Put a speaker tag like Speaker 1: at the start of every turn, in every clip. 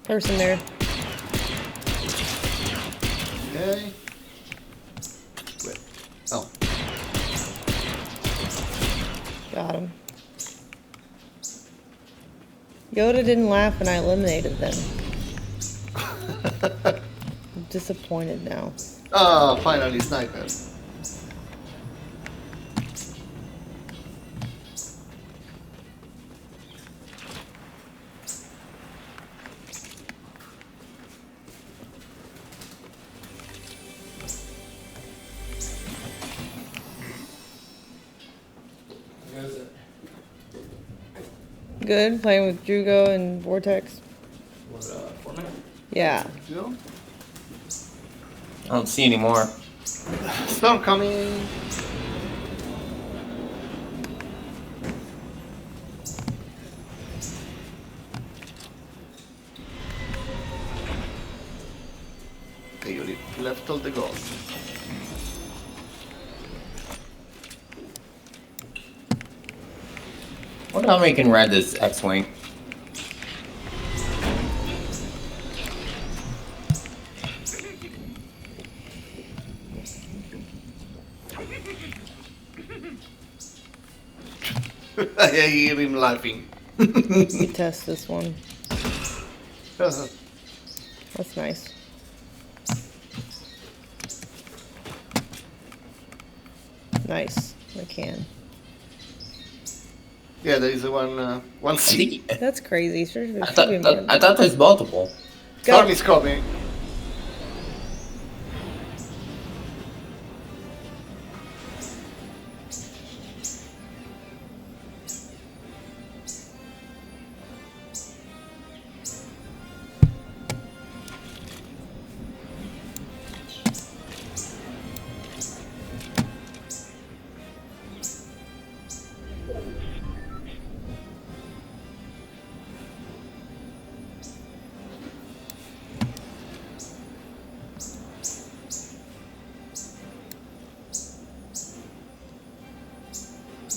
Speaker 1: Person there.
Speaker 2: Okay. Wait. Oh.
Speaker 1: Got him. Yoda didn't laugh when I eliminated them. I'm disappointed now.
Speaker 2: Ah, finally, sniper.
Speaker 1: Good, playing with Drugo and Vortex.
Speaker 3: What, Fortnite?
Speaker 1: Yeah.
Speaker 2: You
Speaker 3: I don't see any more.
Speaker 2: Storm coming. Okay, you left all the gold.
Speaker 3: Wonder how many can ride this X-Wing.
Speaker 2: I hear him laughing.
Speaker 1: You test this one. That's nice. Nice. I can.
Speaker 2: Yeah, there is a one C.
Speaker 1: That's crazy. Sure,
Speaker 3: I thought there's multiple.
Speaker 2: Storm is coming.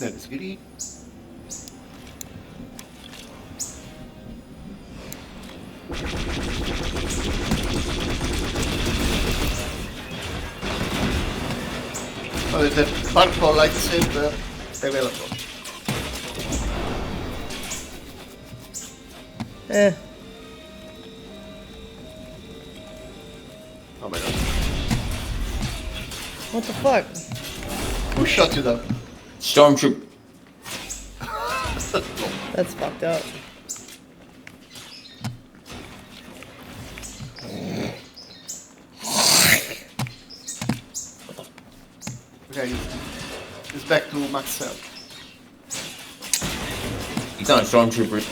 Speaker 2: That is greedy. Oh, there's a purple lightsaber available. Oh my god.
Speaker 1: What the fuck?
Speaker 2: Who shot you down?
Speaker 3: Stormtrooper.
Speaker 1: That's fucked up.
Speaker 2: Okay, he's back to max health.
Speaker 3: He's on a Stormtrooper.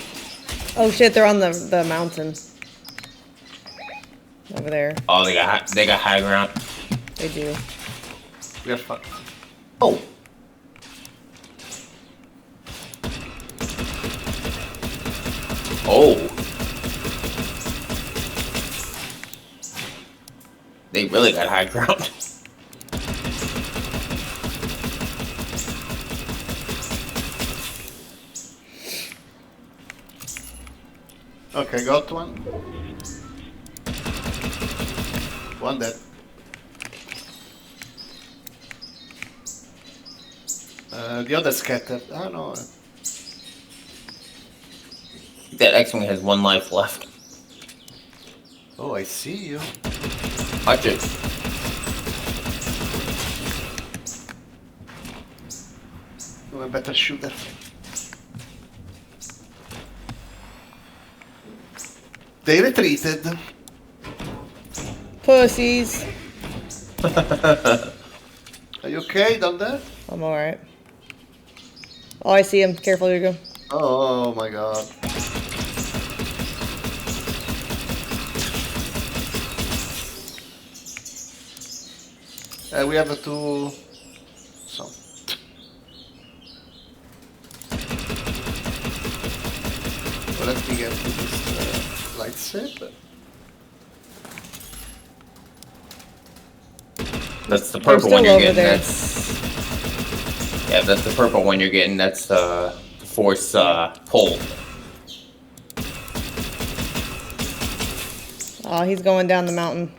Speaker 1: Oh shit, they're on the mountain. Over there.
Speaker 3: Oh, they got high ground.
Speaker 1: They do.
Speaker 2: We are fucked.
Speaker 3: Oh. Oh. They really got high ground.
Speaker 2: Okay, got one. One dead. The other scattered. Oh no.
Speaker 3: That X-Wing has one life left.
Speaker 2: Oh, I see you.
Speaker 3: Watch it.
Speaker 2: I'm a better shooter. They retreated.
Speaker 1: Pussies.
Speaker 2: Are you okay down there?
Speaker 1: I'm alright. Oh, I see him. Careful, Hugo.
Speaker 2: Oh my god. We have to... So. Well, let me get to this lightsaber.
Speaker 3: That's the purple
Speaker 1: still
Speaker 3: one you're
Speaker 1: over
Speaker 3: getting.
Speaker 1: there.
Speaker 3: Yeah, that's the purple one you're getting. That's the Force pull.
Speaker 1: Oh, he's going down the mountain.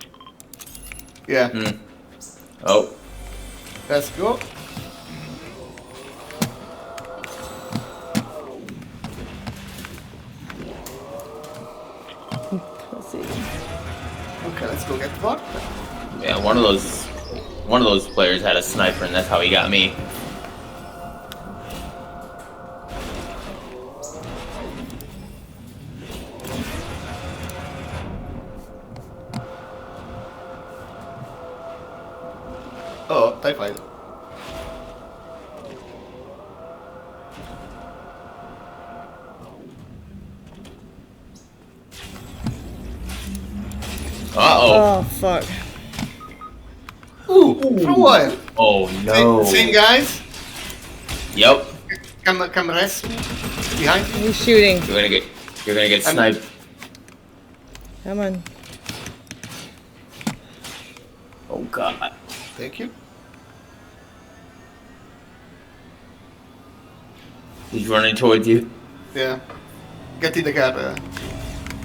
Speaker 2: Yeah.
Speaker 3: Hmm. Oh.
Speaker 2: Let's go.
Speaker 1: Let's see.
Speaker 2: Okay, let's go get one.
Speaker 3: Yeah, one of those players had a sniper, and that's how he got me.
Speaker 2: Oh, TIE fighter.
Speaker 3: Uh-oh.
Speaker 1: Oh, fuck.
Speaker 2: Ooh, from where?
Speaker 3: Oh, no.
Speaker 2: Same guys?
Speaker 3: Yep.
Speaker 2: Come rest me behind me.
Speaker 1: He's shooting.
Speaker 3: You're gonna get sniped.
Speaker 1: Come on.
Speaker 3: Oh, God.
Speaker 2: Thank you.
Speaker 3: He's running towards you.
Speaker 2: Yeah. Get in the car.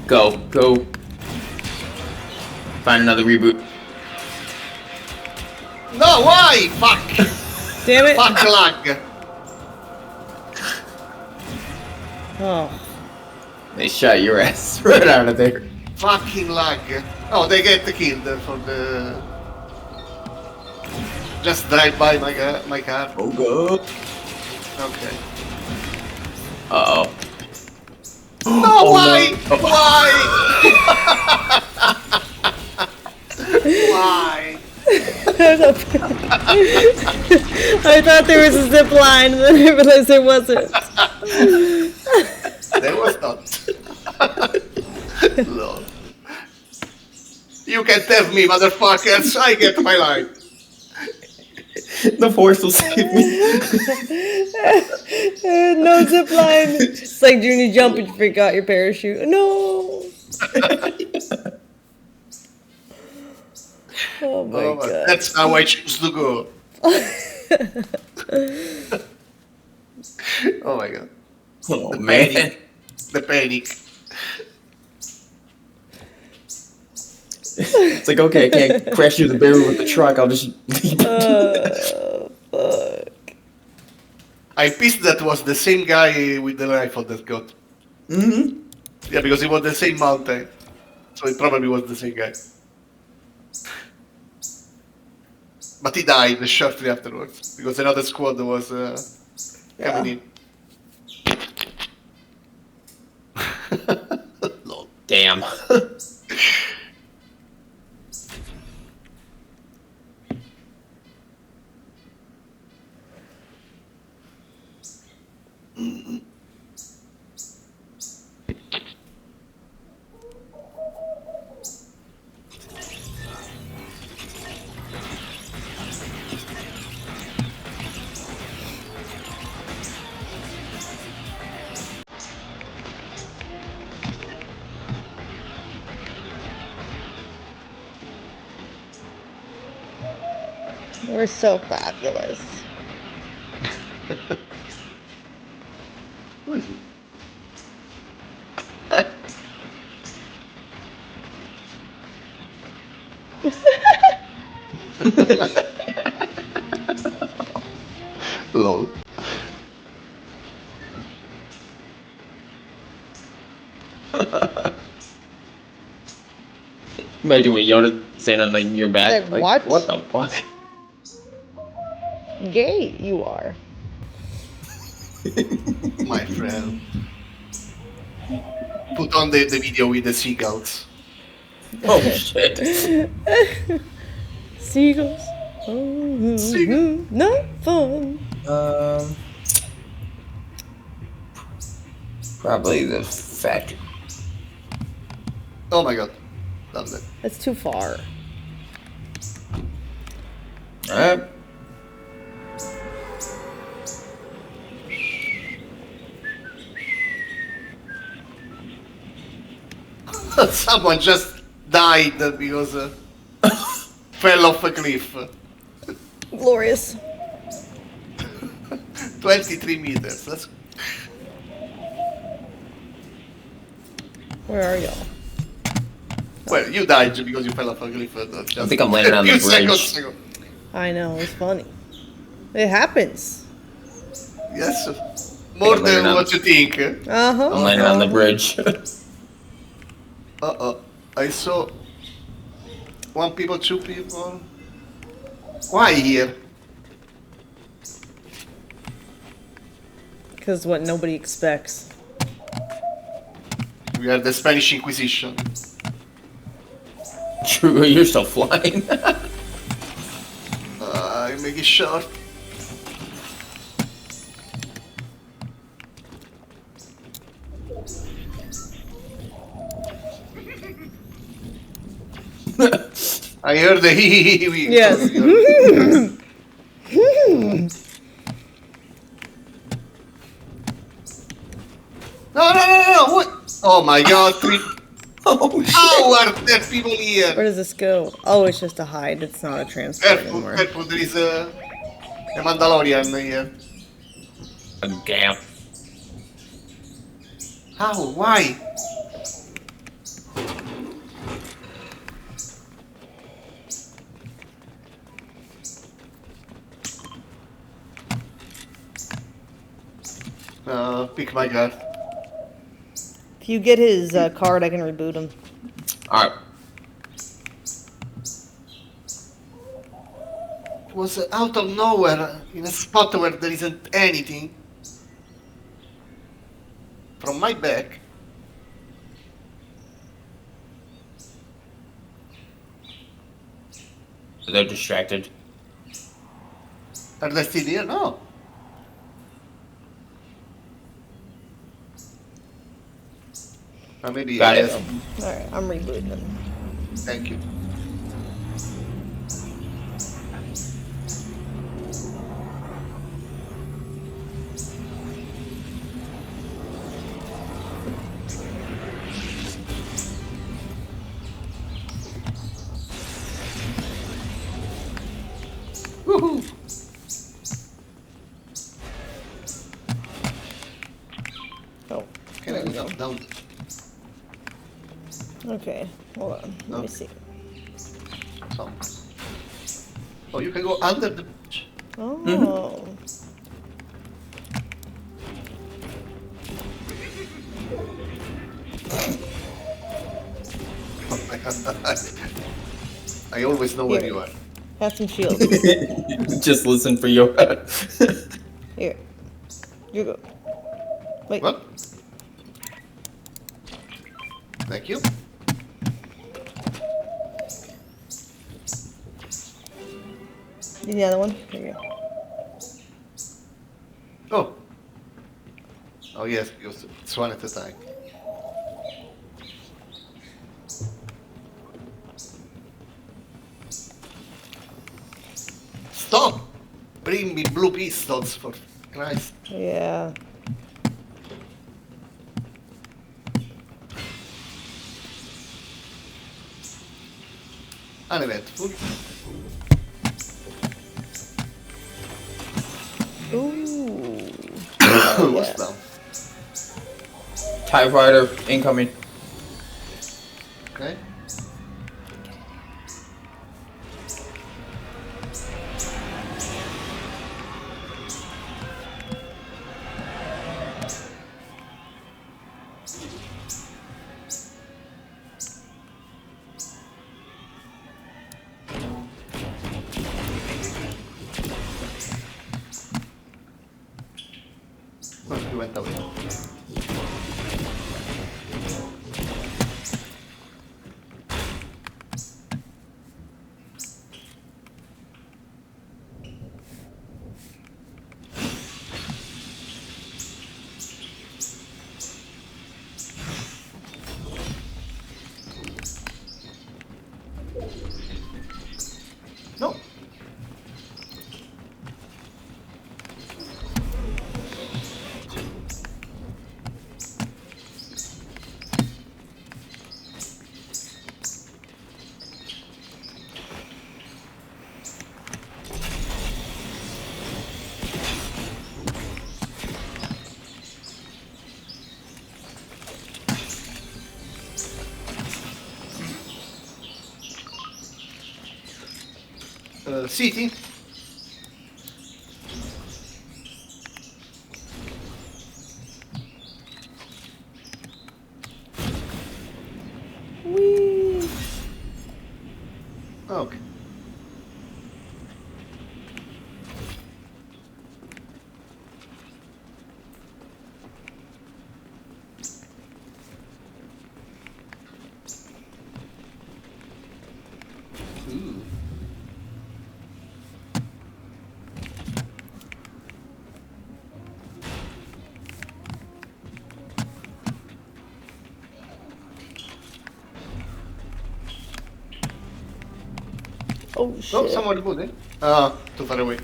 Speaker 3: Go. Find another reboot.
Speaker 2: No, why? Fuck!
Speaker 1: Damn it.
Speaker 2: Fuck lag.
Speaker 1: Oh.
Speaker 3: They shot your ass right out of there.
Speaker 2: Fucking lag. Oh, they get killed for the... Just drive by my car.
Speaker 3: Oh, God.
Speaker 2: Okay.
Speaker 3: Uh-oh.
Speaker 2: No, why?
Speaker 3: No.
Speaker 2: Why? Why?
Speaker 1: I thought there was a zip line, and then I realized there wasn't.
Speaker 2: There was not. Lord. You can tell me, motherfuckers, I get my line.
Speaker 3: The force will save me.
Speaker 1: No zip line. It's like when you jump and you forgot your parachute. No. Oh my god.
Speaker 2: That's how I choose to go. Oh my god.
Speaker 3: Oh, man.
Speaker 2: The panic.
Speaker 3: It's like, okay, I can't crash through the barrel with the truck. I'll just leave it.
Speaker 1: Fuck.
Speaker 2: I'm pissed that was the same guy with the rifle that got.
Speaker 3: Mm-hmm.
Speaker 2: Yeah, because it was the same mountain. So it probably was the same guy. But he died shortly afterwards. Because another squad was coming in. Lol.
Speaker 3: Damn.
Speaker 1: We're so fabulous.
Speaker 2: Who is he? Lol.
Speaker 3: Imagine when Yoda standing on your back.
Speaker 1: Like, what?
Speaker 3: What the fuck?
Speaker 1: Gay you are.
Speaker 2: My friend. Put on the video with the seagulls.
Speaker 3: Oh, shit.
Speaker 1: Seagulls. Oh,
Speaker 2: Seagull.
Speaker 1: not fun.
Speaker 3: Probably the factory.
Speaker 2: Oh my god. Love that.
Speaker 1: That's too far.
Speaker 3: Alright.
Speaker 2: Someone just died because fell off a cliff.
Speaker 1: Glorious.
Speaker 2: 23 meters. That's...
Speaker 1: Where are y'all?
Speaker 2: Well, you died because you fell off a cliff.
Speaker 3: I think I'm landing on the bridge.
Speaker 2: Ago.
Speaker 1: I know, it's funny. It happens.
Speaker 2: Yes. More than what you think.
Speaker 1: Uh-huh.
Speaker 3: I'm landing on the bridge.
Speaker 2: I saw 1 people, 2 people. Why here?
Speaker 1: Because what nobody expects.
Speaker 2: We are the Spanish Inquisition.
Speaker 3: True, you're still flying.
Speaker 2: I make it short. I heard the hee.
Speaker 1: Yes.
Speaker 2: No, what? Oh my god, 3.
Speaker 3: Oh, shit.
Speaker 2: How are there people here?
Speaker 1: Where does this go? Oh, it's just a hide. It's not a transport anymore.
Speaker 2: Careful, there is a Mandalorian here.
Speaker 3: A gap.
Speaker 2: How? Why? Pick my card.
Speaker 1: If you get his card, I can reboot him.
Speaker 3: Alright.
Speaker 2: It was out of nowhere, in a spot where there isn't anything. From my back.
Speaker 3: They're distracted.
Speaker 2: Are they still here? No. Maybe
Speaker 3: Got it.
Speaker 2: yes.
Speaker 1: Alright, I'm rebooting him.
Speaker 2: Thank you. Woohoo!
Speaker 1: Oh,
Speaker 2: Can I go down?
Speaker 1: okay. Hold on. Let
Speaker 2: No.
Speaker 1: me see.
Speaker 2: So. Oh, you can go under the bridge.
Speaker 1: Oh.
Speaker 2: I always know where
Speaker 1: Here.
Speaker 2: you are.
Speaker 1: Have some shields.
Speaker 3: Just listen for your.
Speaker 1: Here. You go. Wait.
Speaker 2: What? Thank you.
Speaker 1: Need the other one? Here you go.
Speaker 2: Oh. Oh yes, because it's one at a time. Stop! Bring me blue pistols for Christ.
Speaker 1: Yeah.
Speaker 2: Uneventful.
Speaker 1: Ooh.
Speaker 2: What's down?
Speaker 3: TIE fighter incoming.
Speaker 2: Okay. Oh, he went away. No. City.
Speaker 1: Whee!
Speaker 2: Okay. Ooh.
Speaker 1: Oh shit.
Speaker 2: Oh, someone good, eh? Ah, too far away.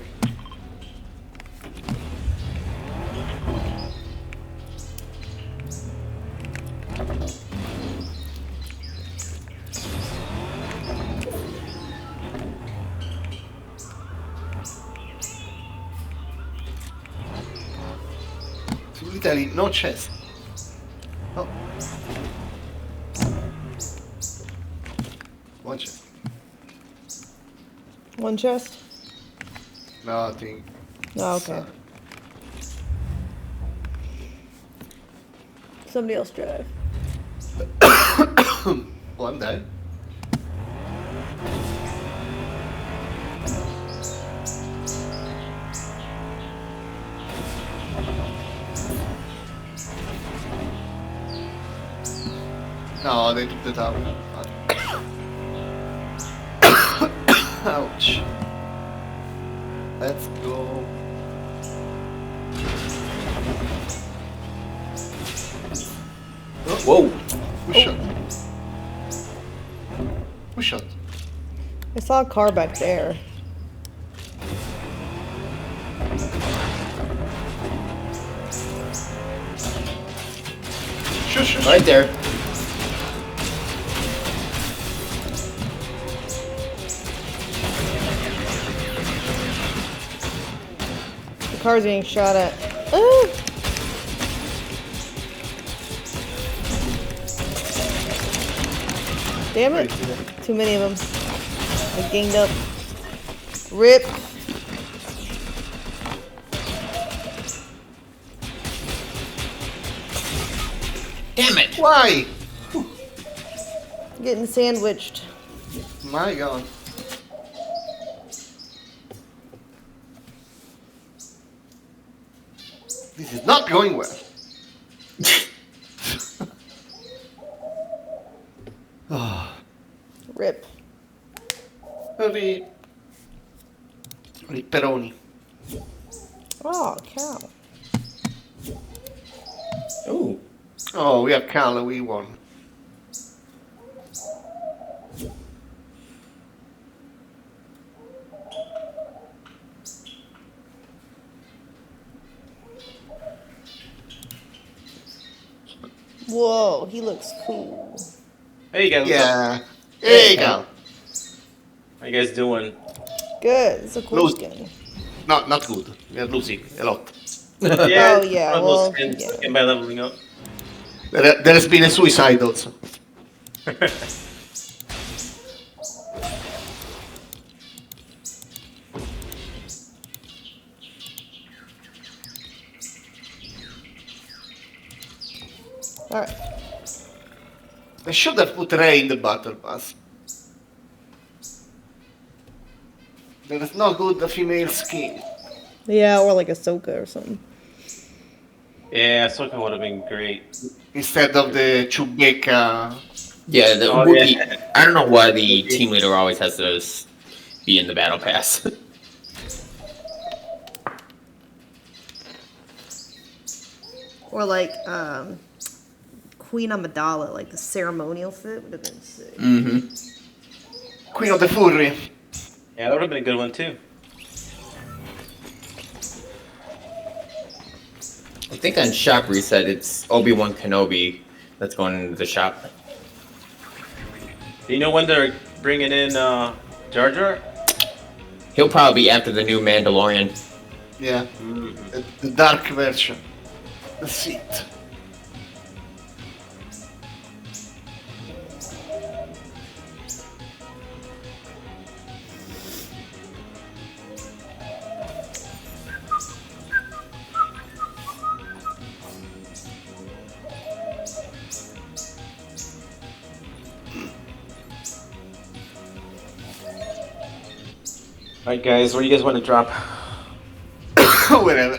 Speaker 2: Literally, no chest. Oh. One chest.
Speaker 1: One chest?
Speaker 2: Nothing.
Speaker 1: Oh, okay. Somebody else drive.
Speaker 2: Oh, I'm dead. No, they took the tower. Ouch. Let's go.
Speaker 3: Whoa!
Speaker 2: Who shot? Who shot?
Speaker 1: I saw a car back there.
Speaker 2: Shush.
Speaker 3: Right there.
Speaker 1: The car's being shot at. Ah! Damn it. Too many of them. I ganged up. Rip.
Speaker 3: Damn it!
Speaker 2: Why?
Speaker 1: Getting sandwiched.
Speaker 2: My god. This is not going well.
Speaker 1: Rip.
Speaker 2: Pepperoni.
Speaker 1: Oh, cow.
Speaker 3: Ooh.
Speaker 2: Oh, we have Carla, we won.
Speaker 1: Whoa, he looks cool.
Speaker 4: Hey guys, what's up?
Speaker 2: Yeah. Hey, Cal.
Speaker 4: How you guys doing?
Speaker 1: Good. It's a cool
Speaker 2: Lose.
Speaker 1: skin.
Speaker 2: Not good. We are losing a lot.
Speaker 4: Yeah,
Speaker 1: Oh, yeah,
Speaker 4: one of those
Speaker 1: well,
Speaker 4: skins
Speaker 1: yeah.
Speaker 4: skin by leveling up.
Speaker 2: There has been a suicide also.
Speaker 1: Alright.
Speaker 2: I should have put Ray in the battle pass. There is no good female skin.
Speaker 1: Yeah, or like Ahsoka or something.
Speaker 4: Yeah, Ahsoka would have been great.
Speaker 2: Instead of the Chewbacca.
Speaker 3: Yeah, the
Speaker 4: Oh,
Speaker 3: Wookiee.
Speaker 4: yeah.
Speaker 3: I don't know why the team leader always has to be in the battle pass.
Speaker 1: Or like, Queen Amidala, like the ceremonial fit would have been sick.
Speaker 3: Mm-hmm.
Speaker 2: Queen of the Fury.
Speaker 4: Yeah, that would have been a good one too.
Speaker 3: I think on Shop Reset it's Obi-Wan Kenobi that's going into the shop.
Speaker 4: Do you know when they're bringing in Jar Jar?
Speaker 3: He'll probably be after the new Mandalorian.
Speaker 2: Yeah. The dark version. The Sith.
Speaker 4: Alright, guys, what do you guys want to drop?
Speaker 2: Whatever.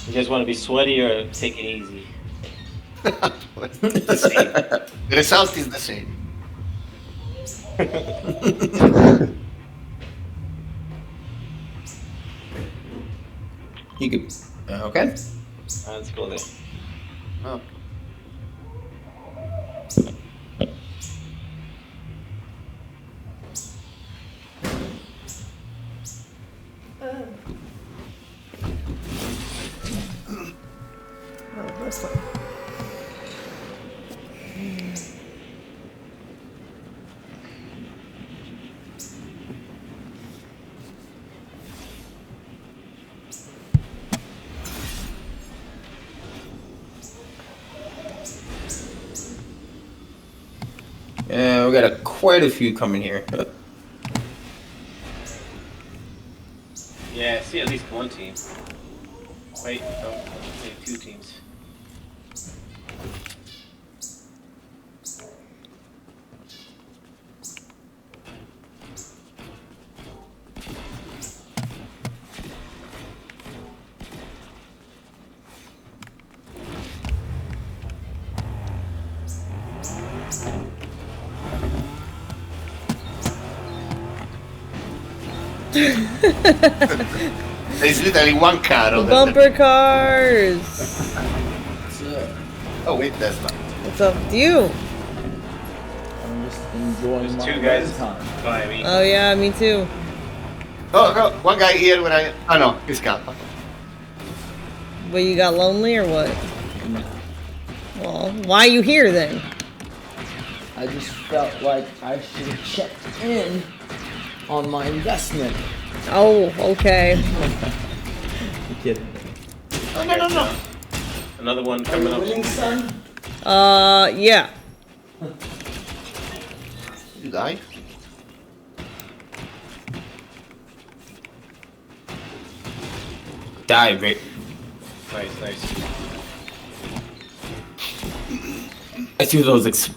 Speaker 4: You guys want to be sweaty or take it easy?
Speaker 2: The same. The result is the same.
Speaker 3: You could. Okay.
Speaker 4: Let's go there.
Speaker 2: Oh.
Speaker 1: Oh, this one.
Speaker 3: Yeah, we got quite a few coming here.
Speaker 4: Yeah, I see at least one team. Wait, no, I see two teams.
Speaker 2: There's literally one car.
Speaker 1: The bumper cars.
Speaker 2: Oh wait, that's not.
Speaker 1: What's up with you?
Speaker 5: I'm just enjoying my
Speaker 4: Two guys
Speaker 5: time.
Speaker 4: by me.
Speaker 1: Oh yeah, me too.
Speaker 2: Oh no, one guy here when I. Oh no, he's Kappa.
Speaker 1: But you got lonely or what?
Speaker 5: No.
Speaker 1: Well, why are you here then?
Speaker 5: I just felt like I should have checked in on my investment.
Speaker 1: Oh, okay.
Speaker 5: You kidding?
Speaker 2: Oh no.
Speaker 4: Another one
Speaker 5: Are
Speaker 4: coming
Speaker 5: you
Speaker 4: up.
Speaker 5: winning, son?
Speaker 1: Yeah.
Speaker 2: You die?
Speaker 3: Die, Rick.
Speaker 4: Nice, nice.
Speaker 3: I threw those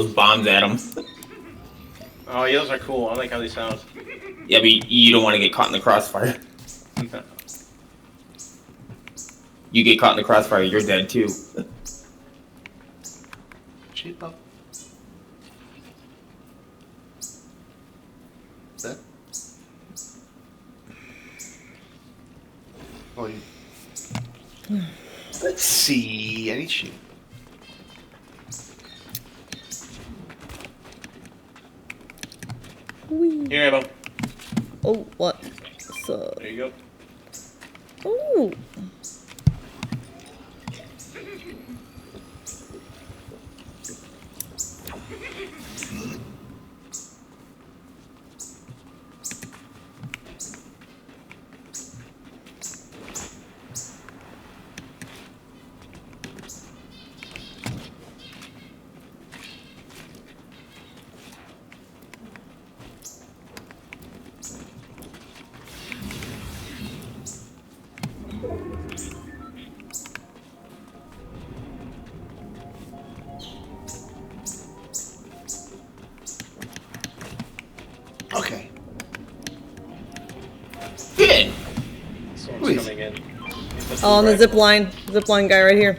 Speaker 3: bombs at him.
Speaker 4: Oh, yeah, those are cool. I like how they sound.
Speaker 3: Yeah, but you don't want to get caught in the crossfire. You get caught in the crossfire, you're dead too.
Speaker 2: Cheap up. That? Oh, you... Let's see. Any sheep?
Speaker 4: Here, Emma.
Speaker 1: Oh, what? So.
Speaker 4: There you go.
Speaker 1: Ooh.
Speaker 2: Okay.
Speaker 3: Good.
Speaker 4: Someone's
Speaker 2: Please.
Speaker 4: coming in.
Speaker 1: Oh, on the zip line guy right here.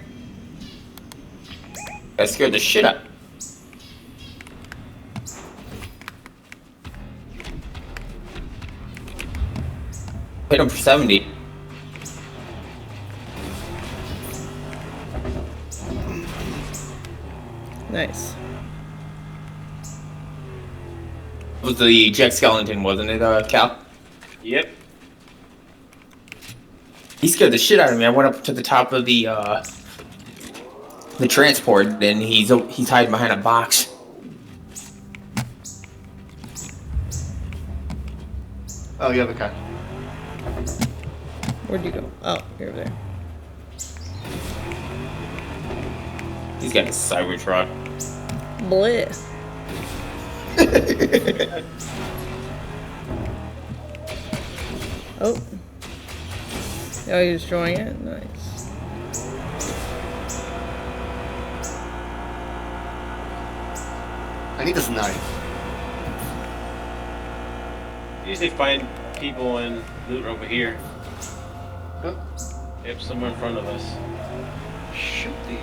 Speaker 3: That scared the shit out. Hit him for 70.
Speaker 1: Nice.
Speaker 3: It was the Jack Skellington, wasn't it, Cal?
Speaker 4: Yep.
Speaker 3: He scared the shit out of me. I went up to the top of the transport, and he's hiding behind a box.
Speaker 2: Oh, you have a car.
Speaker 1: Where'd you go? Oh, you're over there.
Speaker 3: He's got a Cybertruck.
Speaker 1: Bleh. Oh. Oh, you're destroying it? Nice.
Speaker 2: I need a knife.
Speaker 4: usually find people in loot over here.
Speaker 2: Huh?
Speaker 4: Yep, somewhere in front of us.
Speaker 2: Shoot the.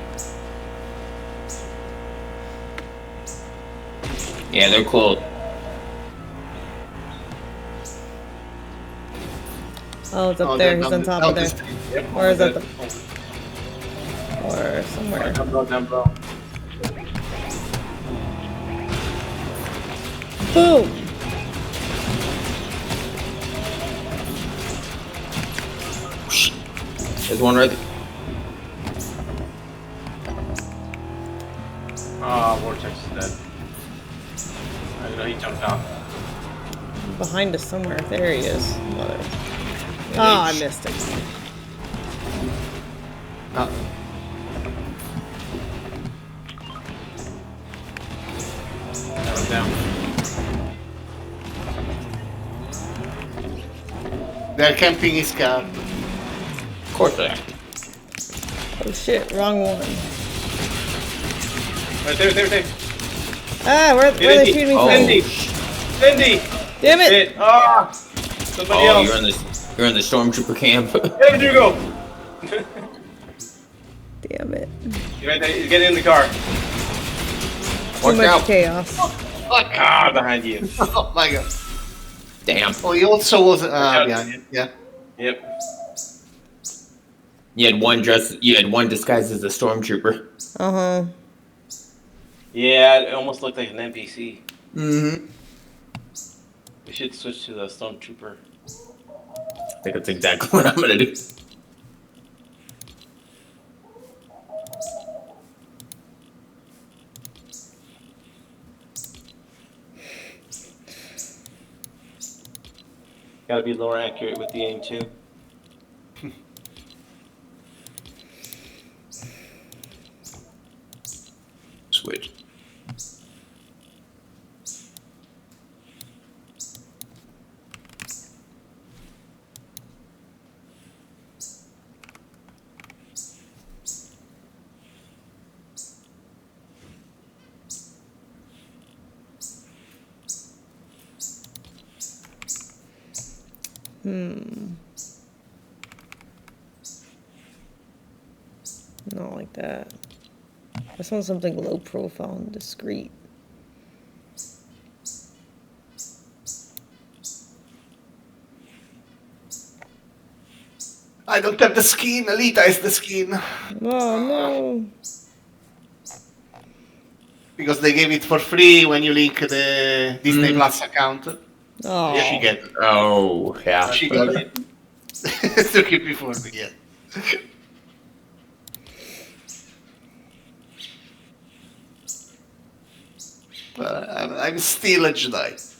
Speaker 3: Yeah, they're close.
Speaker 1: Oh, it's up
Speaker 2: Oh,
Speaker 1: there.
Speaker 2: they're
Speaker 1: He's
Speaker 2: down
Speaker 1: on
Speaker 2: the-
Speaker 1: top
Speaker 2: down
Speaker 1: of there.
Speaker 2: the street.
Speaker 4: Yep.
Speaker 1: Or is that
Speaker 4: the?
Speaker 1: Or somewhere.
Speaker 4: Down below, down below.
Speaker 1: Boom!
Speaker 3: There's one right there.
Speaker 4: Ah, Vortex is dead. I know he jumped out.
Speaker 1: Behind us somewhere. There he is. Mother. Oh, I missed him.
Speaker 2: Ah.
Speaker 4: That was down.
Speaker 2: They're camping his car.
Speaker 3: Of course they are.
Speaker 1: Oh shit, wrong one.
Speaker 4: Right there, there, there.
Speaker 1: Ah, where are they
Speaker 4: Indy.
Speaker 1: shooting me
Speaker 3: Oh.
Speaker 1: from?
Speaker 4: Indy! Indy!
Speaker 1: Damn it!
Speaker 4: Hit! Ah! Somebody
Speaker 3: Oh,
Speaker 4: else!
Speaker 3: you're in the stormtrooper camp.
Speaker 4: There you go!
Speaker 1: Damn it.
Speaker 4: You're right there. Get in the car.
Speaker 1: Too
Speaker 3: Watch
Speaker 1: much
Speaker 3: out.
Speaker 1: chaos.
Speaker 4: Ah, behind you.
Speaker 2: Oh my god.
Speaker 3: Damn.
Speaker 2: Oh, he also was
Speaker 4: out.
Speaker 2: behind. Yeah.
Speaker 4: Yep.
Speaker 3: You had one disguised as a stormtrooper.
Speaker 1: Uh-huh.
Speaker 4: Yeah, it almost looked like an NPC.
Speaker 3: Mm-hmm.
Speaker 4: We should switch to the Stormtrooper.
Speaker 3: I think that's exactly what I'm gonna do.
Speaker 4: Gotta be more accurate with the aim too.
Speaker 3: Switch.
Speaker 1: Not like that. I just want something low profile and discreet.
Speaker 2: I don't have the skin. Alita is the skin.
Speaker 1: Oh no.
Speaker 2: Because they gave it for free when you link the Disney Plus account.
Speaker 1: Oh.
Speaker 2: She get it.
Speaker 3: Oh, yeah.
Speaker 2: She got it. Took it before me, yeah. But I'm still a Jedi.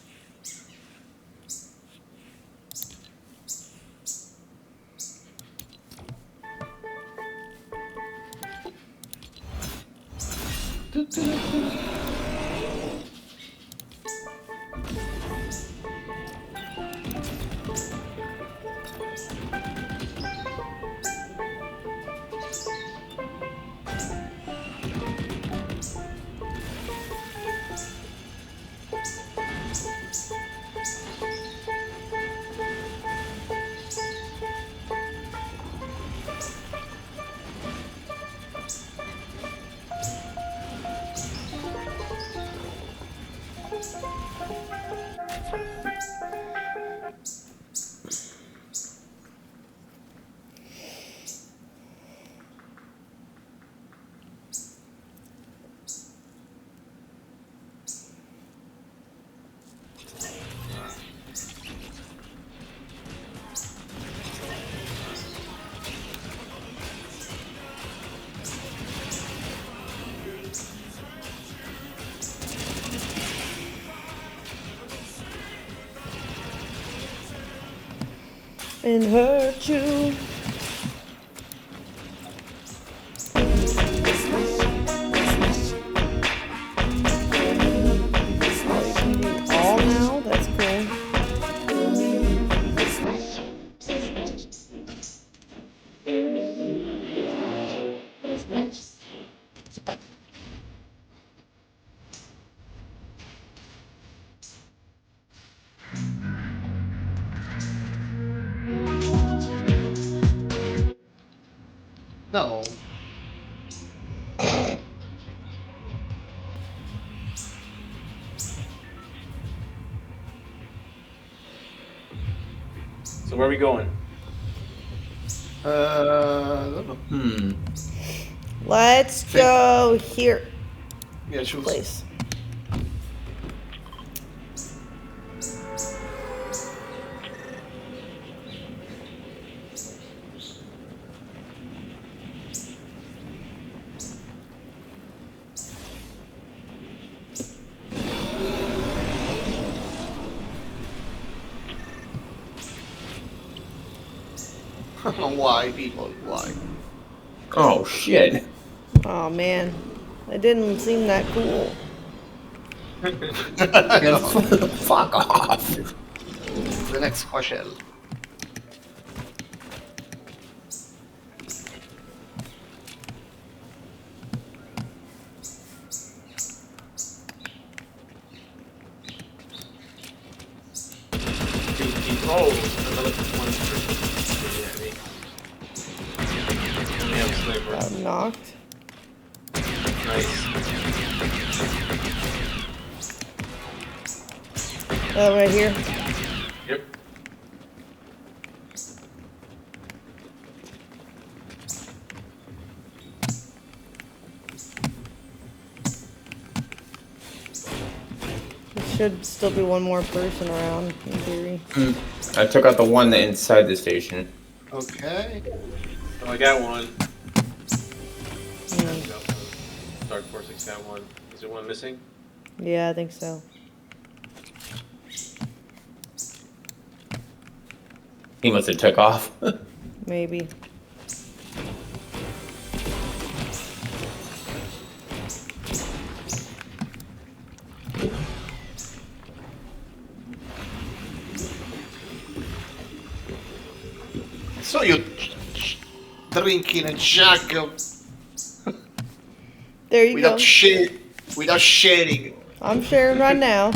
Speaker 1: And hurt you. All now? That's cool.
Speaker 2: No.
Speaker 4: So where are we going?
Speaker 2: I don't know.
Speaker 1: Let's go here.
Speaker 2: Yeah, choose.
Speaker 1: Place.
Speaker 2: Why, people? Why?
Speaker 3: Oh shit.
Speaker 1: Oh man, it didn't seem that cool.
Speaker 3: Fuck off.
Speaker 2: The next question.
Speaker 4: Two people. Oh, another one. Yeah, we have a sniper.
Speaker 1: Got knocked.
Speaker 4: Nice.
Speaker 1: Right here.
Speaker 4: Yep.
Speaker 1: There should still be one more person around, in theory.
Speaker 3: I took out the one inside the station.
Speaker 2: Okay.
Speaker 4: Oh, I got one.
Speaker 1: Mm.
Speaker 4: Got one. Dark Force 6 got one. Is there one missing?
Speaker 1: Yeah, I think so.
Speaker 3: He must have took off.
Speaker 1: Maybe.
Speaker 2: So you drinking a jug of
Speaker 1: There you
Speaker 2: without
Speaker 1: go.
Speaker 2: without sharing.
Speaker 1: I'm sharing right now.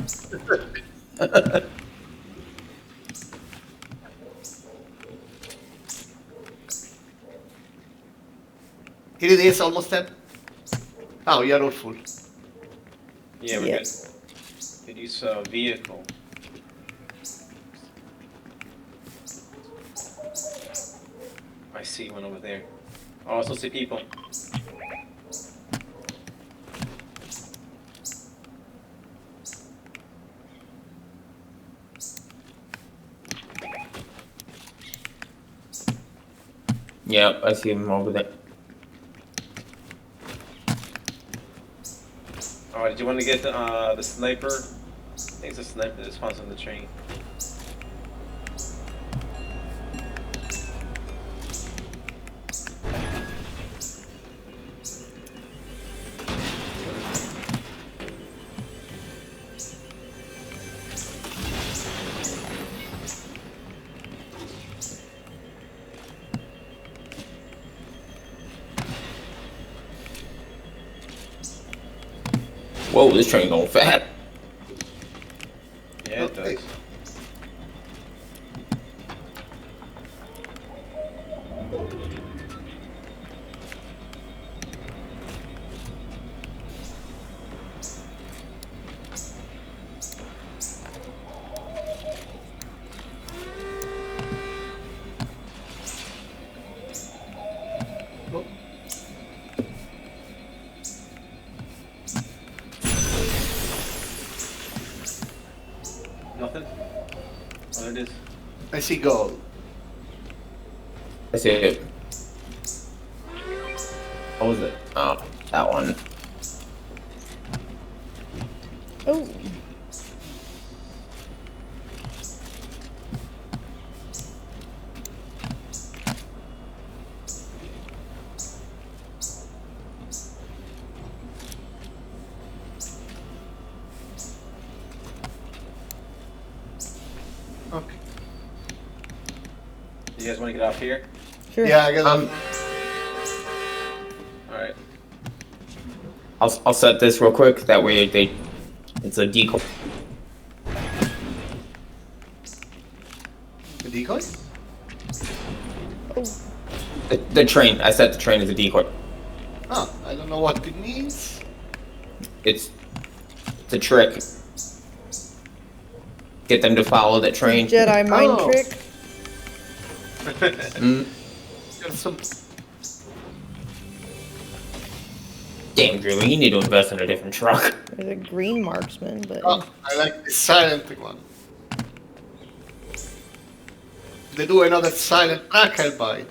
Speaker 2: Here it is, almost 10. Oh, you're all full.
Speaker 4: Yeah, we're
Speaker 1: Yeah.
Speaker 4: good. Could use vehicle. I see one over there. I also see people.
Speaker 3: Yep, I see him over there.
Speaker 4: Oh, did you want to get the sniper? I think it's a sniper that spawns on the train.
Speaker 3: Whoa, this train going fat.
Speaker 4: Yeah, it
Speaker 2: Okay.
Speaker 4: does.
Speaker 2: Oh,
Speaker 4: Nothing? Oh, there it is.
Speaker 2: I see gold.
Speaker 3: I see it. What was it? Oh, that one.
Speaker 1: Oh.
Speaker 2: Okay.
Speaker 4: You guys want to get off here?
Speaker 1: Sure.
Speaker 2: Yeah, I got
Speaker 4: Alright.
Speaker 3: I'll set this real quick. That way it's a decoy.
Speaker 2: the decoy.
Speaker 1: Oh.
Speaker 3: The train. I set the train as a decoy.
Speaker 2: Oh, I don't know what it means.
Speaker 3: It's a trick. Get them to follow the train.
Speaker 1: Jedi mind
Speaker 2: Oh.
Speaker 1: trick.
Speaker 2: There's some.
Speaker 3: Damn, Drew, you need to invest in a different truck.
Speaker 1: There's a green marksman, but
Speaker 2: Oh, I like the silent one. If they do another silent track, I'll buy it.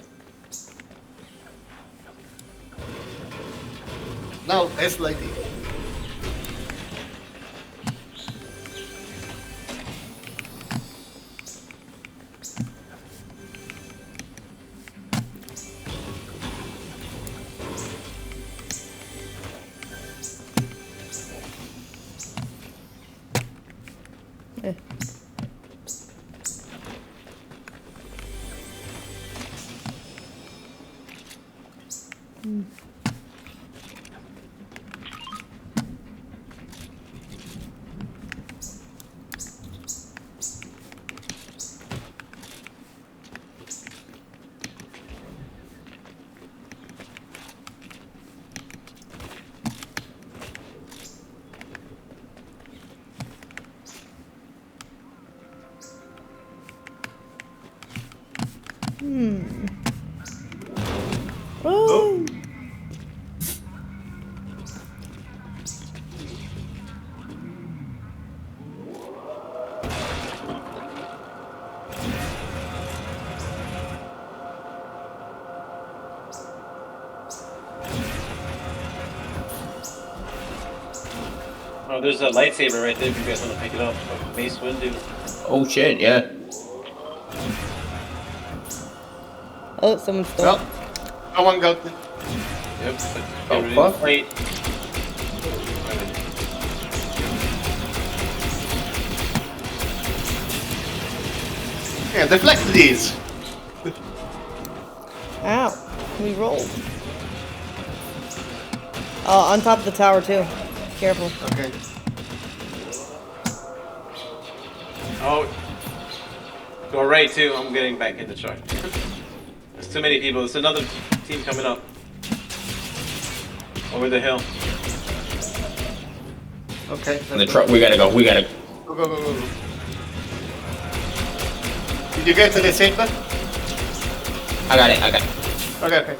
Speaker 2: Now, it's like this.
Speaker 1: eh. Oh.
Speaker 4: Oh, there's a lightsaber right there if you guys want to pick it up. Like Mace Windu.
Speaker 3: Oh shit, yeah.
Speaker 1: Oh, someone stole.
Speaker 2: Well, someone got it.
Speaker 4: Yep. But
Speaker 3: Oh,
Speaker 4: get rid of
Speaker 3: fuck.
Speaker 4: the plate.
Speaker 2: Yeah, deflect these.
Speaker 1: Ow. We rolled. Oh, on top of the tower too. Careful.
Speaker 2: Okay.
Speaker 4: Oh. Go right too. I'm getting back in the truck. There's too many people. There's another team coming up. Over the hill.
Speaker 2: Okay.
Speaker 3: In the truck, we gotta go. We gotta.
Speaker 2: Go, go, go, go, go. Did you get to the saber?
Speaker 3: I got it. I got it.
Speaker 2: Okay, okay.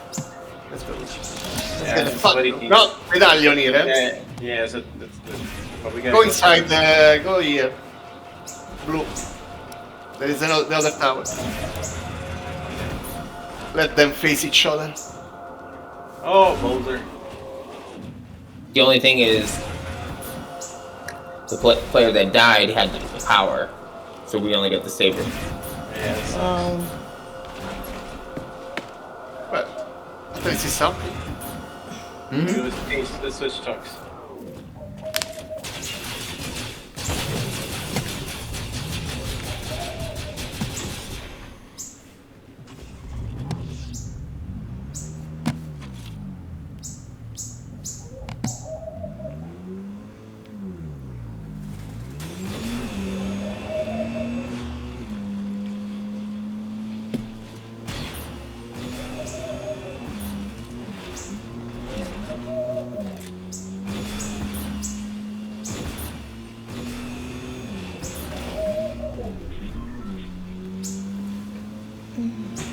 Speaker 2: Let's go.
Speaker 4: Yeah,
Speaker 2: Get the fuck.
Speaker 4: somebody-
Speaker 2: No, medallion here, eh?
Speaker 4: Yeah, yeah, so that's good. But we gotta
Speaker 2: Go inside, go here. Blue. There is the other tower. Let them face each other.
Speaker 4: Oh, Boulder.
Speaker 3: The only thing is, the player that died had the power, so we only get the saber.
Speaker 4: Yeah, that's
Speaker 2: Well, at least it's something.
Speaker 4: Let's switch trucks.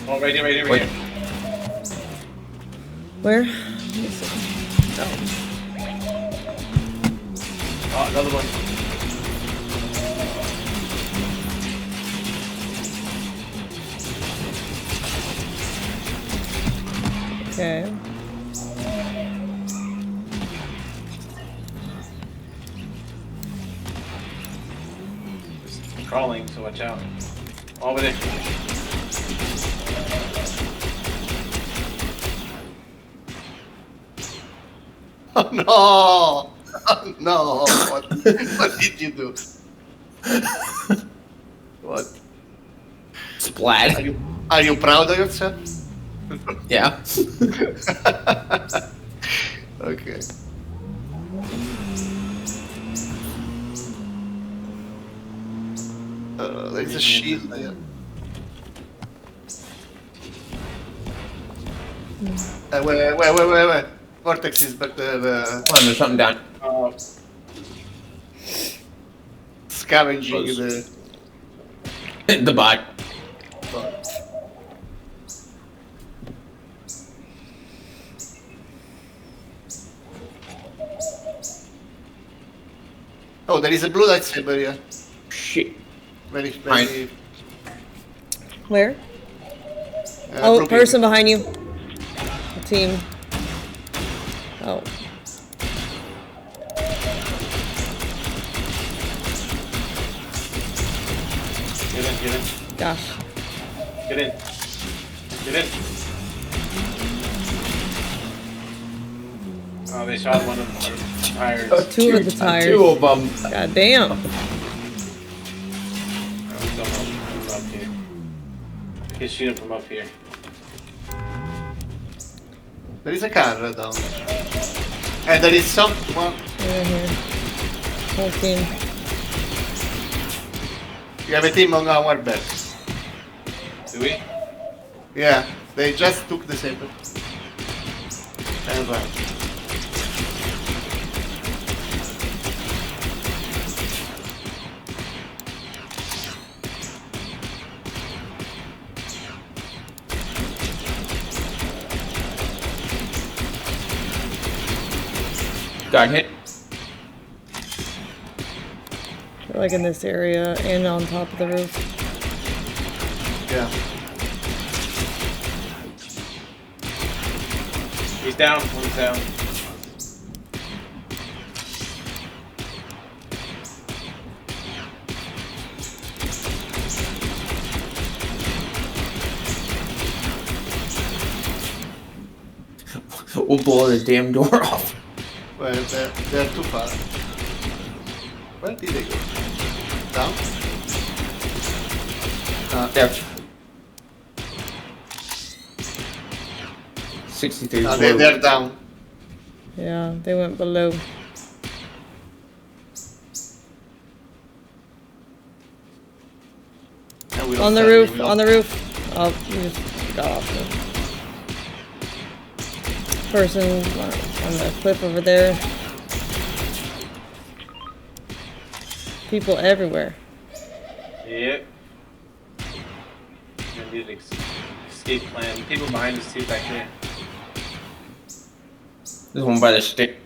Speaker 4: Oh, right here, right here, right here.
Speaker 1: Where?
Speaker 4: Oh, another one.
Speaker 1: Okay.
Speaker 4: It's crawling, so watch out. Over there.
Speaker 2: Oh no! Oh, no! What did you do? What?
Speaker 3: Splat.
Speaker 2: Are you proud of yourself?
Speaker 3: Yeah.
Speaker 2: Okay. There's a shield there. Wait. Vortex is back there.
Speaker 3: Oh, there's something down.
Speaker 2: Scavenging
Speaker 3: Close.
Speaker 2: the.
Speaker 3: The bot.
Speaker 2: Oh, there is a blue lightsaber here.
Speaker 3: Shit.
Speaker 2: Very.
Speaker 3: Fine.
Speaker 1: Where? Oh,
Speaker 2: blue
Speaker 1: person behind you. A team. Oh.
Speaker 4: Get in.
Speaker 1: Gosh.
Speaker 4: Get in. Oh, they shot one of the tires.
Speaker 1: Two of the tires.
Speaker 3: Two of them.
Speaker 1: God damn.
Speaker 4: From up here. I can shoot him from up here.
Speaker 2: There is a car down there. And there is someone.
Speaker 1: Right here. Whole team.
Speaker 2: We have a team on our back.
Speaker 4: Do we?
Speaker 2: Yeah, they just took the saber. And ran.
Speaker 3: Got hit.
Speaker 1: They're like in this area and on top of the roof.
Speaker 2: Yeah.
Speaker 4: He's down. One's down.
Speaker 3: We'll blow this damn door off.
Speaker 2: Well, they're too far. Where did they go? Down?
Speaker 3: There. 63.
Speaker 2: No, they're down.
Speaker 1: Yeah, they went below.
Speaker 2: And we
Speaker 1: On the
Speaker 2: lost
Speaker 1: roof,
Speaker 2: them.
Speaker 1: on the roof. Oh, you just got off the person on the cliff over there. People everywhere.
Speaker 4: Yep. I need an escape plan. People behind us too back there.
Speaker 3: There's one by the stick.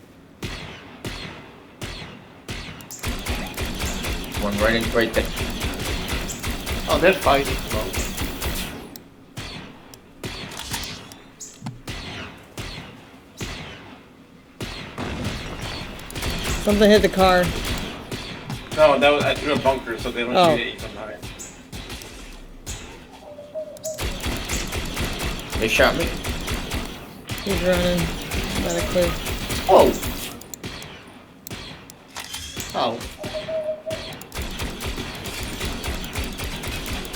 Speaker 3: One right there.
Speaker 2: Oh, they're fighting.
Speaker 1: Something hit the car.
Speaker 4: No, that was I threw a bunker so they don't
Speaker 1: Oh.
Speaker 4: shoot at you from behind.
Speaker 3: They shot me.
Speaker 1: He's running by the cliff.
Speaker 3: Oh.
Speaker 2: Oh.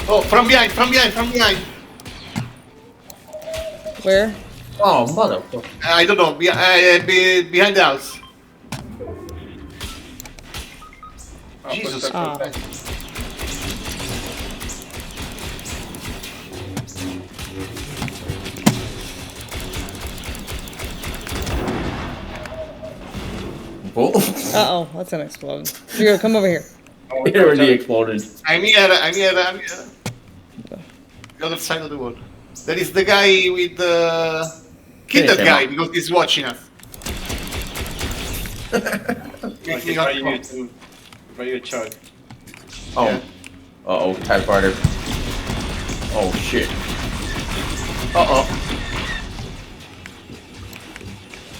Speaker 2: Oh, from behind.
Speaker 1: Where?
Speaker 3: Oh, motherfucker.
Speaker 2: I don't know, behind the house.
Speaker 4: Oh,
Speaker 2: Jesus
Speaker 1: Ah.
Speaker 2: Christ.
Speaker 3: Oh.
Speaker 1: Uh-oh, that's gonna explode. Here, come over here.
Speaker 3: It already exploded.
Speaker 2: I'm here. The other side of the world. There is the guy with the... Kill that
Speaker 3: Finish him
Speaker 2: guy
Speaker 3: off.
Speaker 2: because he's watching us.
Speaker 4: I can buy you a chug.
Speaker 3: Oh.
Speaker 2: Yeah.
Speaker 3: Uh-oh, TIE fighter. Oh, shit. Uh-oh.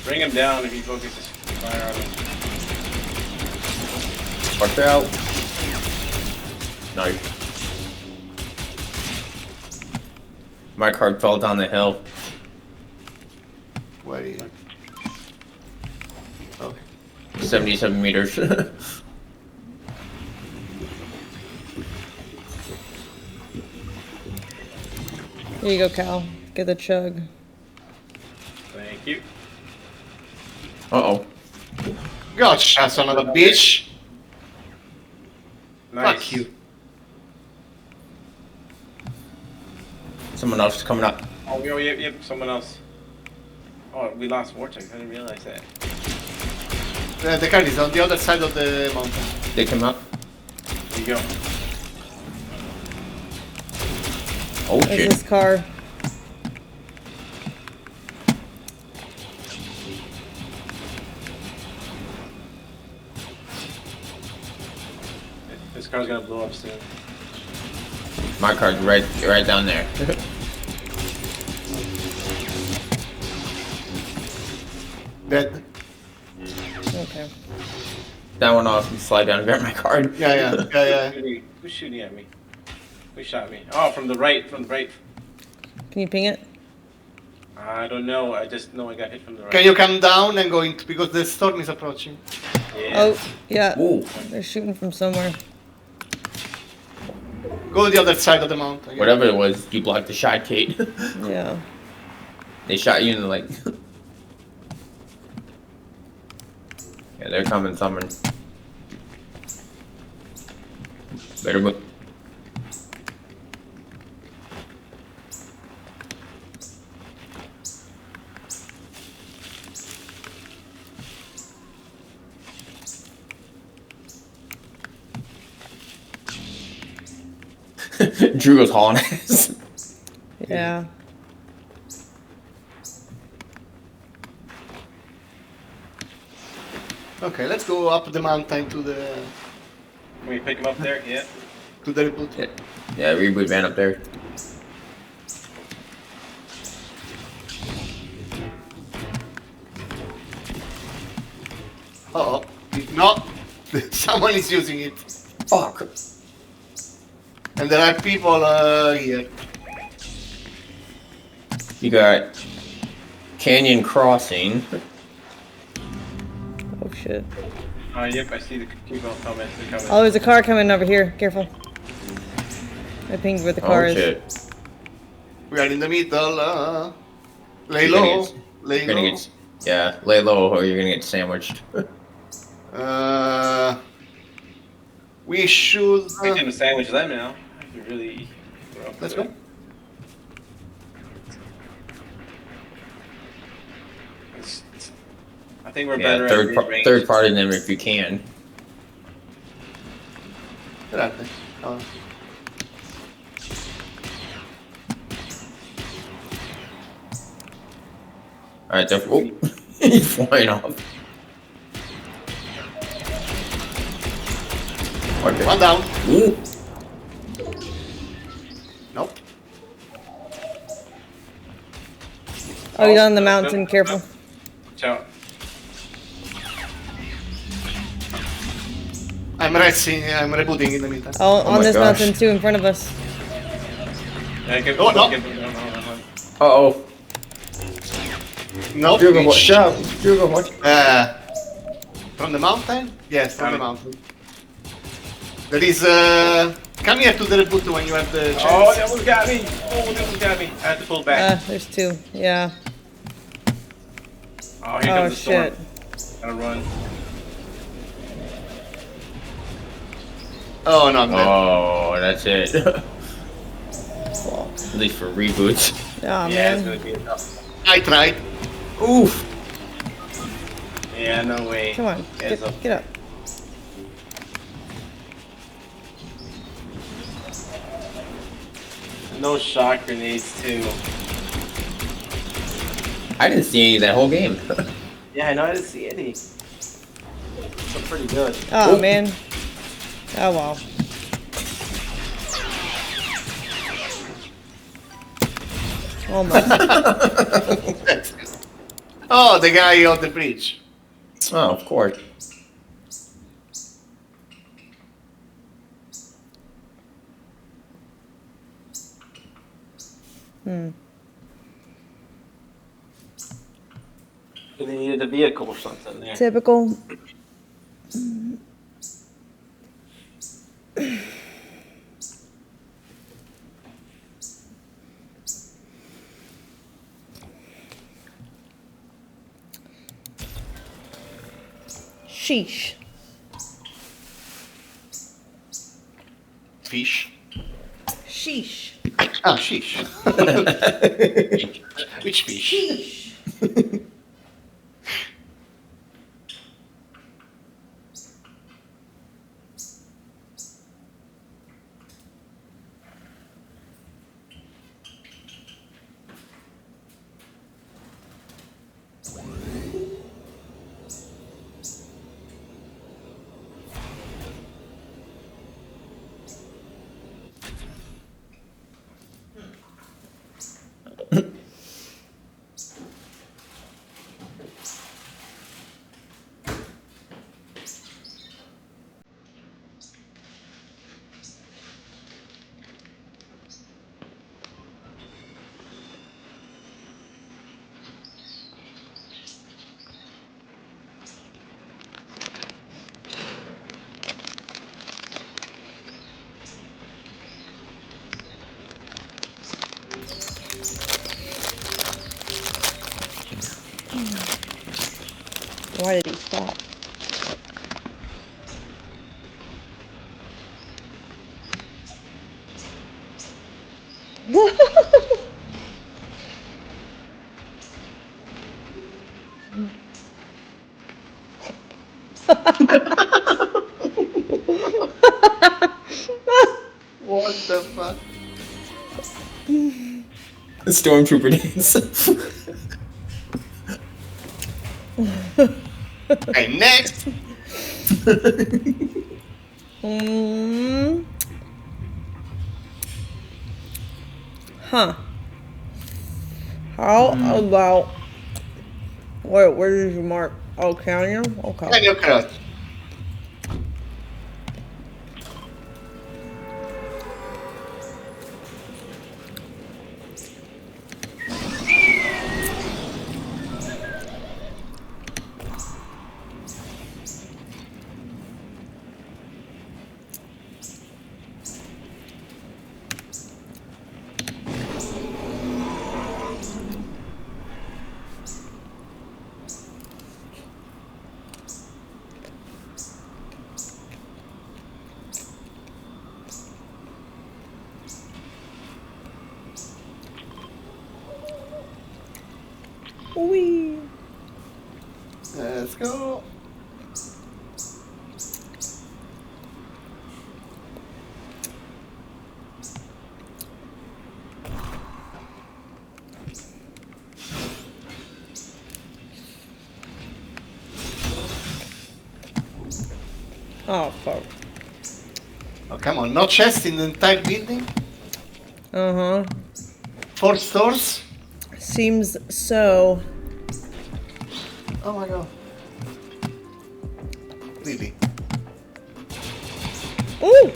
Speaker 4: Bring him down if he focuses fire on him.
Speaker 3: Watch out. Nice. My card fell down the hill.
Speaker 2: Where are you? Okay.
Speaker 3: 77 meters.
Speaker 1: Here you go, Cal. Get the chug.
Speaker 4: Thank you.
Speaker 3: Uh-oh.
Speaker 2: Gotcha, son of a bitch.
Speaker 4: Nice.
Speaker 2: Fuck you.
Speaker 3: Someone else is coming up.
Speaker 4: Oh, yep, someone else. Oh, we lost Vortex. I didn't realize that.
Speaker 2: The car is on the other side of the mountain.
Speaker 3: They come up.
Speaker 4: There you go.
Speaker 3: Oh
Speaker 1: There's
Speaker 3: shit.
Speaker 1: this car.
Speaker 4: This car's gonna blow up soon.
Speaker 3: My car's right down there.
Speaker 2: Dead.
Speaker 1: Okay.
Speaker 3: That one off and slide down and grab my card.
Speaker 2: Yeah.
Speaker 4: Who's shooting at me? Who shot me? Oh, from the right. From the right.
Speaker 1: Can you ping it?
Speaker 4: I don't know. I just know I got hit from the right.
Speaker 2: Can you come down and go into, because the storm is approaching.
Speaker 4: Yeah.
Speaker 1: Oh, yeah.
Speaker 3: Ooh.
Speaker 1: They're shooting from somewhere.
Speaker 2: Go to the other side of the mountain.
Speaker 3: Whatever it was, you blocked the shot, Kate.
Speaker 1: Yeah.
Speaker 3: They shot you in the leg. Yeah, they're coming, someone. Better move. Drew goes hauling ass.
Speaker 1: Yeah.
Speaker 2: Okay, let's go up the mountain to the
Speaker 4: Can we pick him up there? Yeah.
Speaker 2: reboot.
Speaker 3: Yeah, reboot van up there.
Speaker 2: Uh oh. No! Someone is using it.
Speaker 3: Fuck.
Speaker 2: And there are people here.
Speaker 3: You got Canyon Crossing.
Speaker 1: Oh, shit.
Speaker 4: Yep. I see the people coming. They're coming.
Speaker 1: Oh, there's a car coming over here. Careful. I pinged where the car
Speaker 3: Oh
Speaker 1: is.
Speaker 3: shit.
Speaker 2: We are in the middle. Lay
Speaker 3: You're gonna
Speaker 2: low.
Speaker 3: get-
Speaker 2: Lay
Speaker 3: You're gonna
Speaker 2: low.
Speaker 3: get, yeah, lay low or you're gonna get sandwiched.
Speaker 2: We should.
Speaker 4: We can sandwich them now. If you really. we're up
Speaker 2: Let's
Speaker 4: to
Speaker 2: go.
Speaker 4: it. I think we're
Speaker 3: Yeah,
Speaker 4: better
Speaker 3: third
Speaker 4: at mid-range.
Speaker 3: third party them if you can.
Speaker 2: Where are they? Oh.
Speaker 3: Alright, they're oh, he's flying off. Okay.
Speaker 2: One down.
Speaker 3: Ooh.
Speaker 2: Nope.
Speaker 1: Oh, he's on the mountain. Careful.
Speaker 4: Watch out.
Speaker 2: I'm racing. I'm rebooting in the meantime.
Speaker 1: Oh, on
Speaker 3: my
Speaker 1: this
Speaker 3: gosh.
Speaker 1: mountain too, in front of us.
Speaker 4: Yeah, give,
Speaker 2: Oh, no.
Speaker 4: no.
Speaker 3: Uh-oh.
Speaker 2: Nope.
Speaker 3: Hugo,
Speaker 2: we
Speaker 3: watch
Speaker 2: sh-
Speaker 3: out. Hugo, watch.
Speaker 2: From the mountain? Yes, from the
Speaker 4: Um,
Speaker 2: mountain. There is. Come here to the reboot when you have the chance.
Speaker 4: Oh, that one got me. Oh, that one got me. I had to pull back.
Speaker 1: There's two. Yeah.
Speaker 4: Oh, here
Speaker 1: Oh,
Speaker 4: comes the storm.
Speaker 1: shit.
Speaker 4: Gotta run.
Speaker 2: Oh no, man.
Speaker 3: Oh, that's it. At least for reboots.
Speaker 1: Oh,
Speaker 4: Yeah, it's
Speaker 1: man.
Speaker 4: gonna be a tough.
Speaker 2: I tried.
Speaker 3: Oof.
Speaker 4: Yeah, no way.
Speaker 1: Come on.
Speaker 4: Yeah,
Speaker 1: Get,
Speaker 4: so-
Speaker 1: get up.
Speaker 4: No shock grenades too.
Speaker 3: I didn't see any that whole game.
Speaker 4: Yeah, I know. I didn't see any. So pretty good.
Speaker 1: Oh, man. Oh, well. Almost.
Speaker 2: Oh, the guy on the bridge.
Speaker 3: Oh, of course.
Speaker 4: They needed a vehicle or something there.
Speaker 1: Typical. Sheesh.
Speaker 2: Fish.
Speaker 1: Sheesh.
Speaker 2: Ah, sheesh. Which fish?
Speaker 1: Sheesh. Why did he stop?
Speaker 2: What the fuck?
Speaker 3: The stormtrooper dance.
Speaker 2: Okay, next.
Speaker 1: Huh. How about... Wait, where did you mark? Oh, Canyon? Okay.
Speaker 2: Can you cross?
Speaker 1: Wee.
Speaker 2: Let's go.
Speaker 1: Oh, fuck.
Speaker 2: Oh, come on, no chest in the entire building?
Speaker 1: Uh-huh.
Speaker 2: 4 stores?
Speaker 1: Seems so.
Speaker 2: Oh my god. Really?
Speaker 1: Ooh!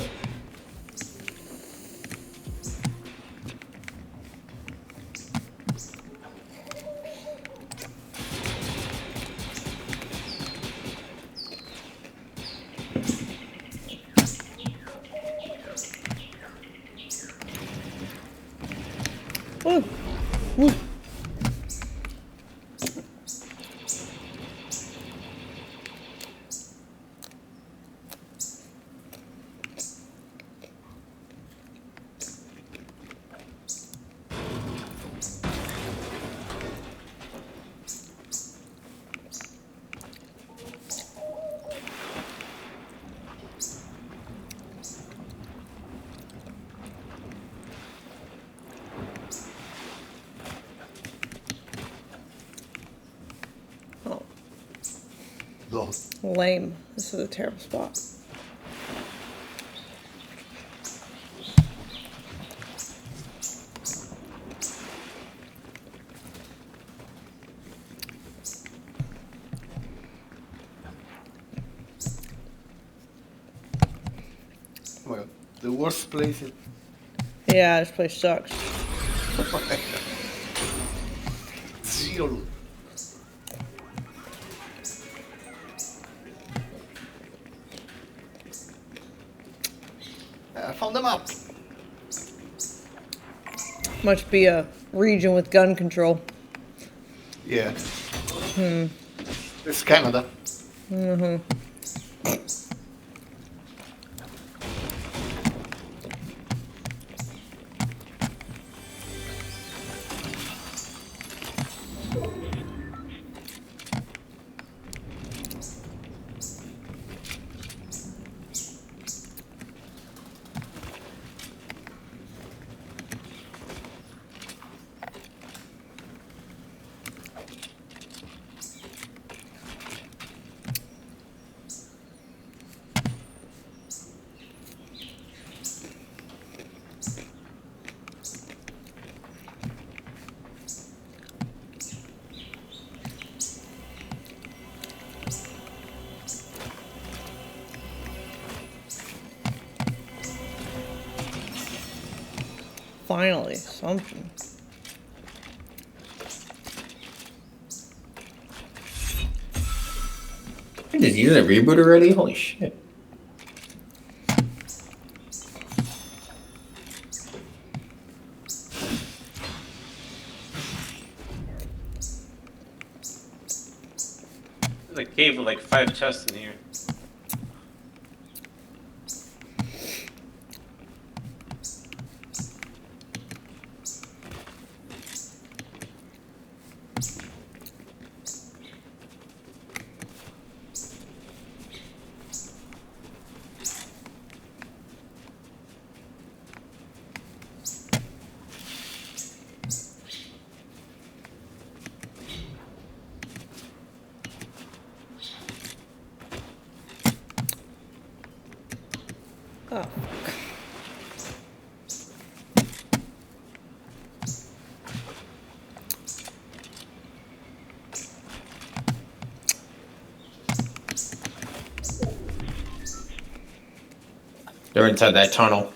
Speaker 1: Ooh. Ooh. Oh,
Speaker 2: Go.
Speaker 1: lame. This is a terrible spot.
Speaker 2: Oh my god. The worst place in...
Speaker 1: Yeah, this place sucks.
Speaker 2: Zero loot. I found them up.
Speaker 1: Must be a region with gun control.
Speaker 2: Yeah. It's Canada.
Speaker 1: Finally, something.
Speaker 3: Did you get a reboot already? Holy shit.
Speaker 4: There's a cave with like 5 chests in here.
Speaker 1: Oh.
Speaker 3: They're inside that tunnel.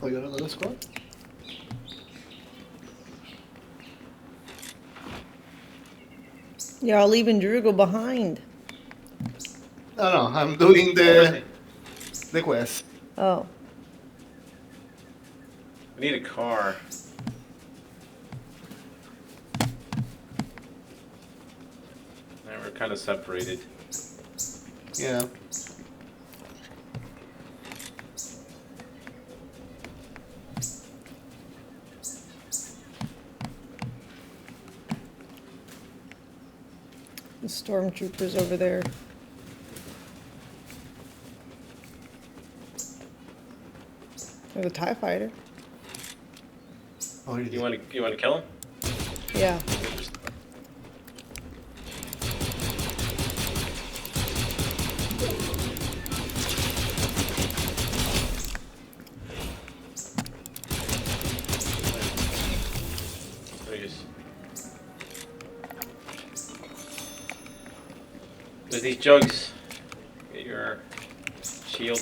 Speaker 2: Oh, you got another squad?
Speaker 1: Y'all leaving Drugo behind.
Speaker 2: No, I'm doing the quest.
Speaker 1: Oh.
Speaker 4: We need a car. Now we're kind of separated.
Speaker 2: Yeah.
Speaker 1: The stormtroopers over there. There's a TIE fighter.
Speaker 2: Oh,
Speaker 4: You want to kill him?
Speaker 1: Yeah.
Speaker 4: There's these jugs. Get your shield.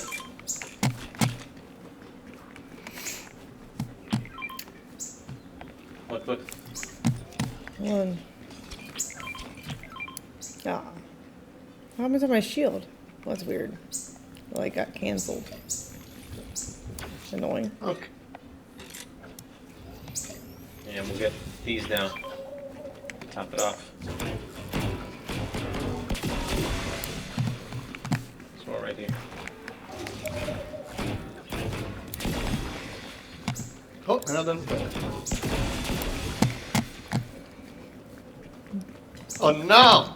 Speaker 4: Look.
Speaker 1: One. Ah. What happened to my shield? Well, that's weird. Well, it got canceled. Annoying.
Speaker 2: Okay.
Speaker 4: And we'll get these now. Top it off. There's more right here.
Speaker 2: Oh, another. Oh no!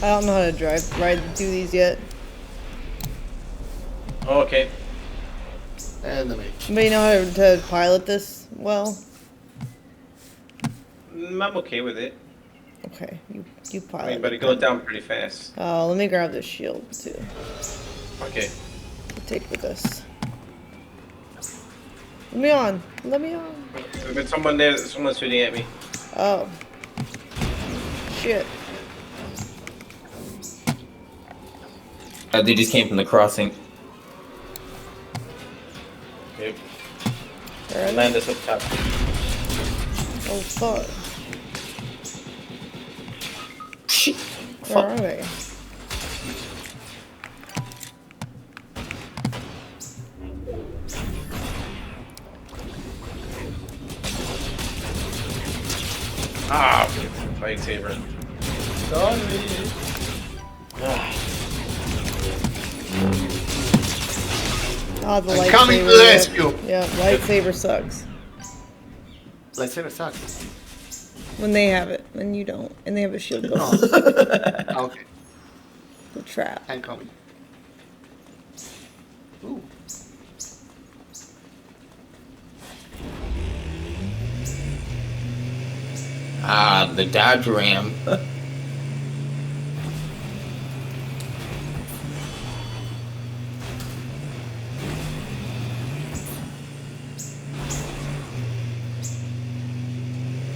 Speaker 1: I don't know how to do these yet.
Speaker 4: Oh, okay.
Speaker 2: And the mate.
Speaker 1: Anybody know how to pilot this well?
Speaker 4: I'm okay with it.
Speaker 1: Okay, you
Speaker 4: I
Speaker 1: pilot.
Speaker 4: mean, but it goes down pretty fast.
Speaker 1: Oh, let me grab this shield too.
Speaker 4: Okay.
Speaker 1: Take with this. Let me on. Let me on.
Speaker 4: There's been someone there. Someone's shooting at me.
Speaker 1: Oh. Shit.
Speaker 3: They just came from the crossing.
Speaker 4: Yep.
Speaker 1: Where are they?
Speaker 4: Land us up top.
Speaker 1: Oh fuck.
Speaker 3: Shit.
Speaker 1: Where are they?
Speaker 4: Ah, lightsaber.
Speaker 5: Sorry.
Speaker 1: Oh, the
Speaker 2: I'm
Speaker 1: lightsaber.
Speaker 2: coming to the rescue.
Speaker 1: Yeah, lightsaber sucks.
Speaker 2: Lightsaber sucks.
Speaker 1: When they have it, when you don't. And they have a shield go off.
Speaker 2: Okay,
Speaker 1: The trap.
Speaker 2: I'm coming. Ooh.
Speaker 3: Ah, the Dodge Ram.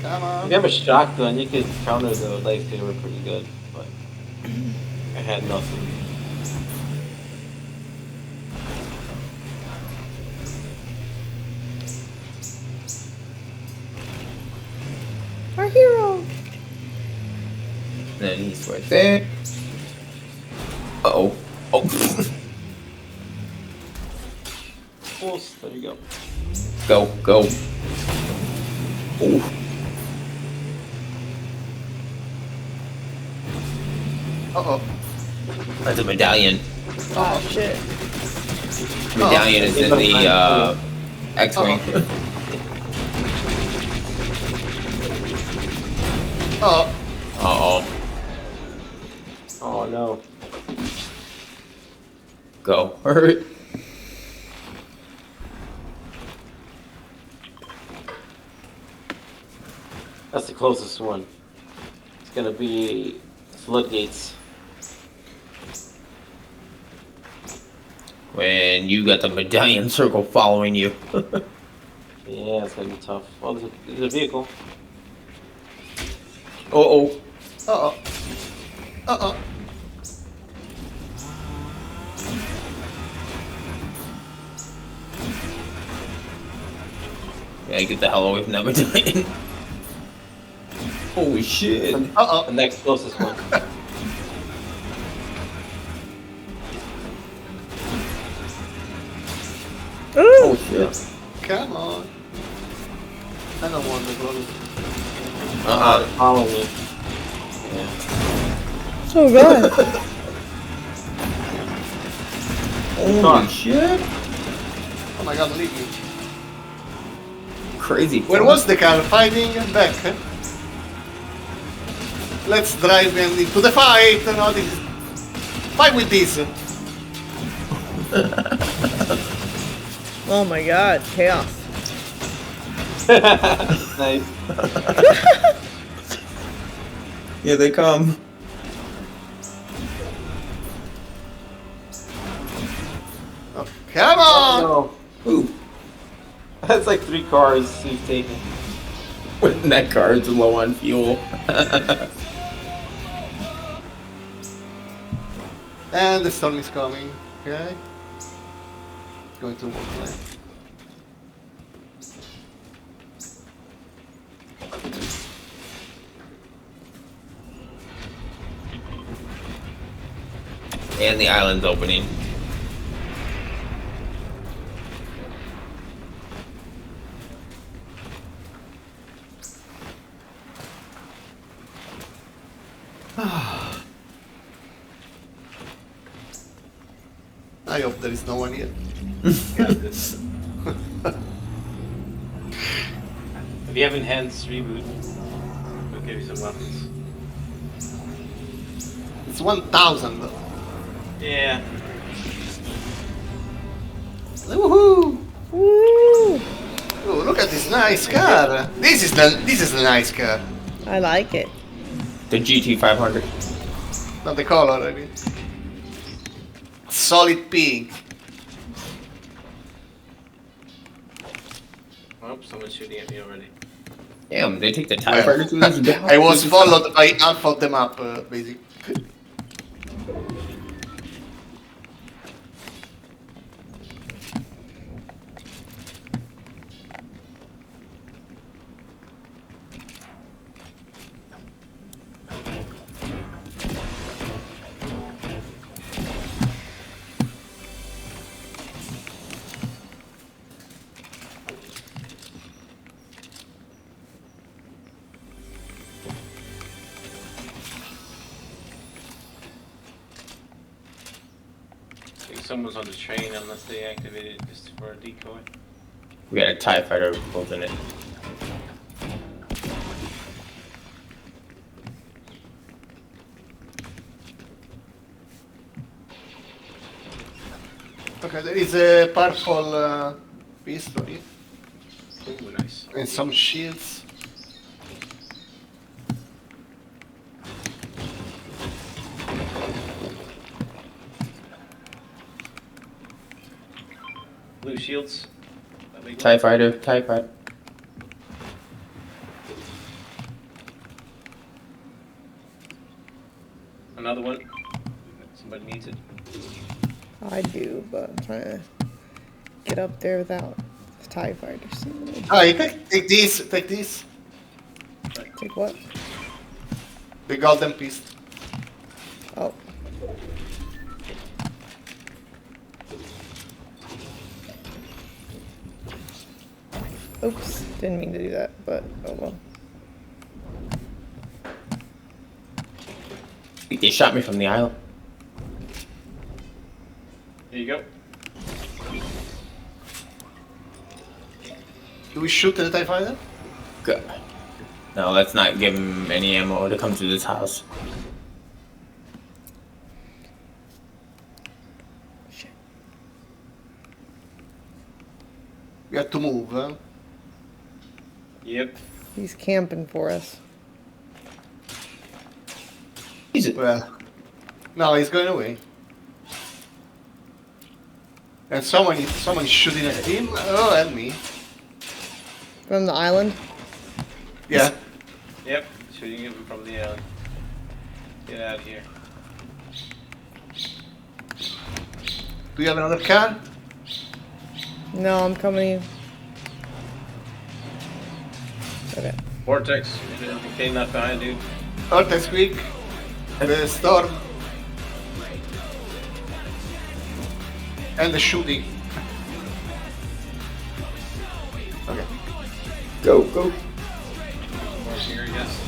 Speaker 2: Come
Speaker 4: If
Speaker 2: on.
Speaker 4: you have a shotgun, you could counter the lightsaber pretty good, but I had nothing.
Speaker 1: Our hero.
Speaker 3: Then he's right there. Uh-oh. Oh.
Speaker 4: Pulse, there you go.
Speaker 3: Go, go. Oh.
Speaker 2: Uh-oh.
Speaker 3: That's a medallion.
Speaker 1: Oh shit.
Speaker 3: Medallion is in the X-Wing.
Speaker 2: Oh.
Speaker 3: Uh-oh.
Speaker 4: Oh no.
Speaker 3: Go. Hurry.
Speaker 4: That's the closest one. It's gonna be floodgates.
Speaker 3: When you got the medallion circle following you.
Speaker 4: Yeah, it's gonna be tough. Oh, there's a vehicle.
Speaker 3: Uh-oh.
Speaker 2: Uh-oh. Uh-oh.
Speaker 3: Yeah, get the hell away from that medallion. Holy shit.
Speaker 4: The
Speaker 2: Uh-oh.
Speaker 4: next closest one.
Speaker 3: Oh shit.
Speaker 2: Come on. I don't want the glory.
Speaker 3: Uh-huh.
Speaker 4: Follow me. Yeah.
Speaker 1: Oh god.
Speaker 3: Holy shit.
Speaker 2: Oh my god, leave me.
Speaker 3: Crazy.
Speaker 2: Where was the car? Fighting back. Huh? Let's drive them into the fight. No, this is... Fight with this.
Speaker 1: Oh my god. Chaos.
Speaker 4: Nice.
Speaker 3: Here they come.
Speaker 2: Oh, come on!
Speaker 4: No.
Speaker 3: Ooh.
Speaker 4: That's like 3 cars he's taking.
Speaker 3: When that car's low on fuel.
Speaker 2: And the storm is coming. Okay. Going to work there.
Speaker 3: And the island's opening.
Speaker 2: I hope there is no one here.
Speaker 4: If you have enhanced reboot, we'll give you some weapons.
Speaker 2: It's 1,000 though.
Speaker 4: Yeah.
Speaker 2: Woohoo!
Speaker 1: Woo!
Speaker 2: Oh, look at this nice car. This is a nice car.
Speaker 1: I like it.
Speaker 3: The GT500.
Speaker 2: Not the color, I mean. Solid pink.
Speaker 4: Oh, someone's shooting at me already.
Speaker 3: Damn, they take the TIE fighter to this down.
Speaker 2: I was followed by half of the map, basically.
Speaker 4: I think someone's on the train unless they activate it just for a decoy.
Speaker 3: We got a TIE fighter holding it.
Speaker 2: Okay, there is a purple pistol here.
Speaker 4: Ooh, nice.
Speaker 2: And some shields.
Speaker 4: Blue shields. That big one?
Speaker 3: TIE fighter, TIE fighter.
Speaker 4: another one. Somebody needs it.
Speaker 1: I do, but I'm trying to get up there without the TIE fighters.
Speaker 2: Alright, take these. Take these.
Speaker 1: Take what?
Speaker 2: The golden piece.
Speaker 1: Oh. Oops, didn't mean to do that, but oh well.
Speaker 3: They shot me from the island.
Speaker 4: Here you go.
Speaker 2: Do we shoot the TIE fighter?
Speaker 3: Good. No, let's not give him any ammo to come to this house.
Speaker 1: Shit.
Speaker 2: We have to move, huh?
Speaker 4: Yep.
Speaker 1: He's camping for us.
Speaker 3: He's
Speaker 2: Well, no, he's going away. And someone is shooting at him. Oh, and me.
Speaker 1: From the island?
Speaker 2: Yeah.
Speaker 4: Yep. Shooting him from the island. Get out of here.
Speaker 2: Do you have another car?
Speaker 1: No, I'm coming to you. Okay.
Speaker 4: Vortex. Anything left behind, dude.
Speaker 2: Vortex quick. The storm. And the shooting. Okay.
Speaker 3: go.
Speaker 4: More here, I guess.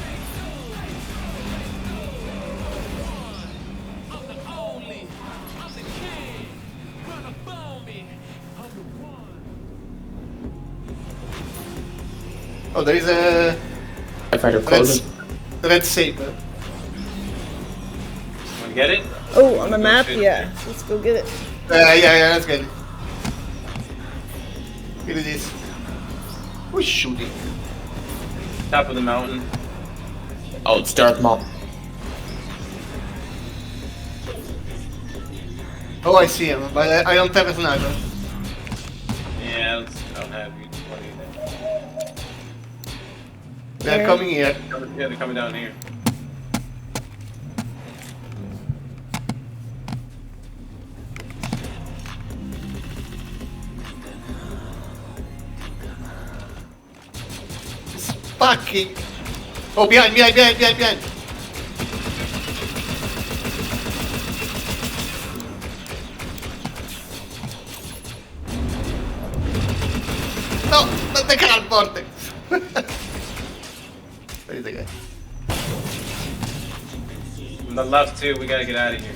Speaker 2: Oh, there is a
Speaker 3: TIE fighter
Speaker 2: red,
Speaker 3: closing.
Speaker 2: red saber.
Speaker 4: Wanna get it?
Speaker 1: Oh, on the map?
Speaker 4: shit.
Speaker 1: Yeah. Let's go get it.
Speaker 2: Yeah, that's good. Here it is. Who's shooting?
Speaker 4: Top of the mountain.
Speaker 3: Oh, it's Darth Maul.
Speaker 2: Oh, I see him, but I don't have a sniper.
Speaker 4: Yeah, I don't have you 20 there.
Speaker 2: They're
Speaker 1: Where?
Speaker 2: coming here.
Speaker 4: Yeah, they're coming down here.
Speaker 2: Fucking. Oh, behind. No, not the car vortex. There is a guy.
Speaker 4: On the left too, we gotta get out of here.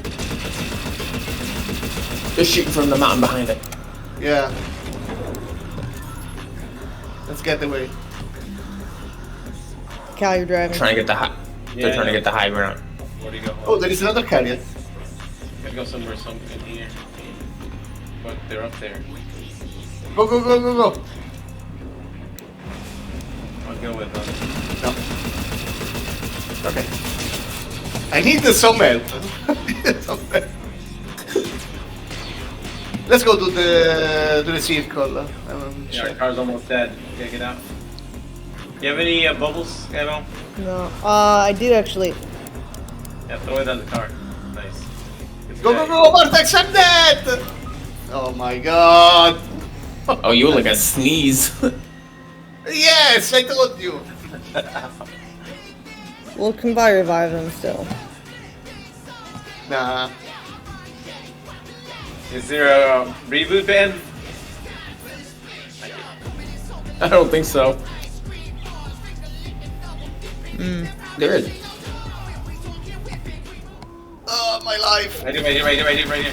Speaker 3: They're shooting from the mountain behind it.
Speaker 2: Yeah. Let's get away.
Speaker 1: Cal, you're driving.
Speaker 3: Trying to get the high.
Speaker 4: Yeah,
Speaker 3: They're trying to
Speaker 4: yeah.
Speaker 3: get the high ground.
Speaker 4: Where do you go?
Speaker 2: Oh, there is another carrier.
Speaker 4: Gotta go somewhere, something in here. But they're up there.
Speaker 2: Go.
Speaker 4: I'll go with them.
Speaker 2: No. Okay. I need the some help. Let's go to the circle.
Speaker 4: Yeah, our car's almost dead. We gotta get out. You have any bubbles, ammo?
Speaker 1: No. I did actually.
Speaker 4: Yeah, throw it on the car. Nice. Good
Speaker 2: Go,
Speaker 4: guy.
Speaker 2: Vortex, I'm dead! Oh my god.
Speaker 3: Oh, you look like a sneeze.
Speaker 2: Yes, I told you.
Speaker 1: Well, can I revive them still?
Speaker 2: Nah.
Speaker 4: Is there a reboot band?
Speaker 3: I don't think so. There is.
Speaker 2: Oh, my life.
Speaker 4: Right here.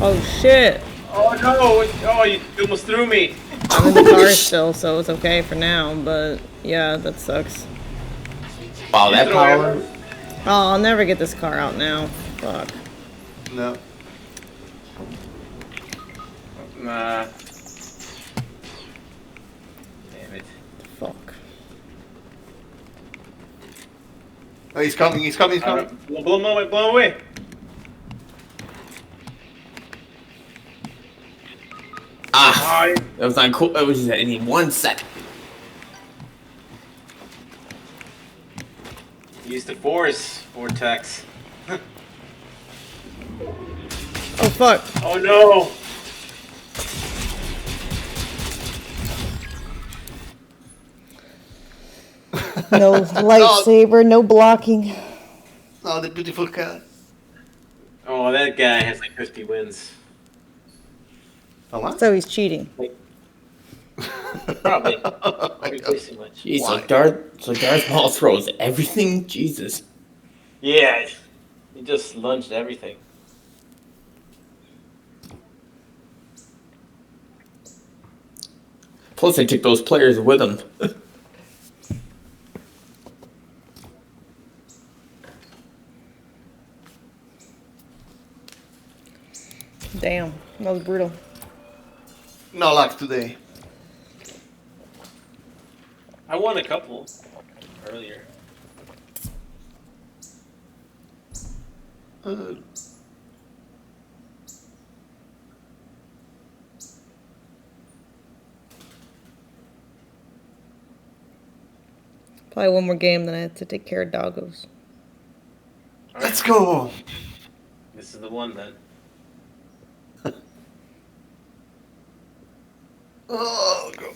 Speaker 1: Oh shit!
Speaker 4: Oh no! Oh, you almost threw me.
Speaker 1: I'm in the car still, so it's okay for now. But yeah, that sucks.
Speaker 3: Wow, that
Speaker 4: throw
Speaker 3: power.
Speaker 4: arrows?
Speaker 1: Oh, I'll never get this car out now. Fuck.
Speaker 2: No.
Speaker 4: Nah. Damn it.
Speaker 1: Fuck.
Speaker 2: Oh, he's coming.
Speaker 4: Blow him away.
Speaker 3: Ah,
Speaker 4: Oh,
Speaker 3: that was not cool. It was just in 1 second.
Speaker 4: Use the force vortex.
Speaker 1: Oh fuck.
Speaker 4: Oh no!
Speaker 1: No lightsaber, no blocking.
Speaker 2: Oh, the beautiful car.
Speaker 4: Oh, that guy has like 50 wins.
Speaker 2: Oh, what?
Speaker 1: So he's cheating.
Speaker 4: Like, probably.
Speaker 2: Oh my
Speaker 4: He
Speaker 2: God.
Speaker 4: plays too much.
Speaker 3: Jeez,
Speaker 2: Why?
Speaker 3: like Darth Maul throws everything. Jesus.
Speaker 4: Yeah, he just lunged everything.
Speaker 3: Plus, they took those players with them.
Speaker 1: Damn, that was brutal.
Speaker 2: No luck today.
Speaker 4: I won a couple earlier.
Speaker 2: Uh,
Speaker 1: Probably one more game, then I have to take care of doggos.
Speaker 2: let's go.
Speaker 4: This is the one then.
Speaker 2: Oh, God.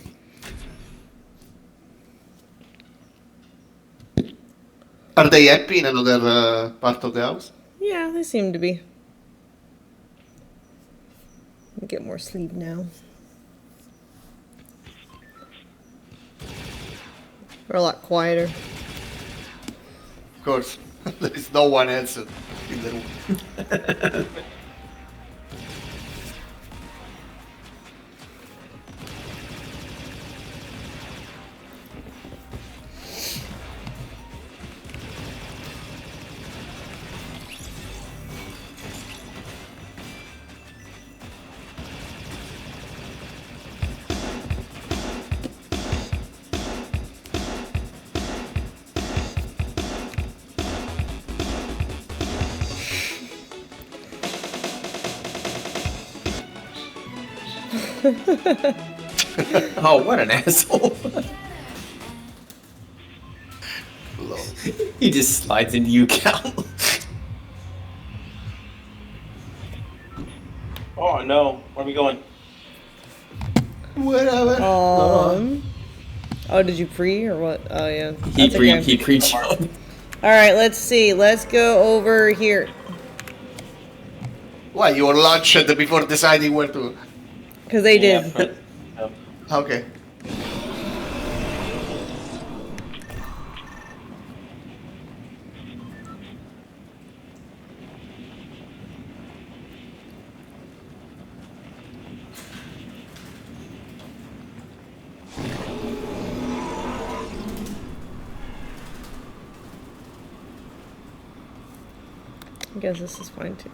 Speaker 2: Are they happy in another part of the house?
Speaker 1: Yeah, they seem to be. Get more sleep now. We're a lot quieter.
Speaker 2: Of course. There is no one else in the room.
Speaker 3: Oh, what an asshole.
Speaker 2: Lol.
Speaker 3: He just slides into you, Cal.
Speaker 4: Oh no, where are we going?
Speaker 2: Whatever.
Speaker 1: Oh, did you pre or what? Oh yeah.
Speaker 3: He
Speaker 1: That's okay.
Speaker 3: pre-jumped.
Speaker 1: All right, let's see. Let's go over here
Speaker 2: Why, you were launched before deciding where to...
Speaker 1: because they
Speaker 4: Yeah,
Speaker 1: did.
Speaker 4: but- no.
Speaker 2: Okay.
Speaker 1: I guess this is fine too.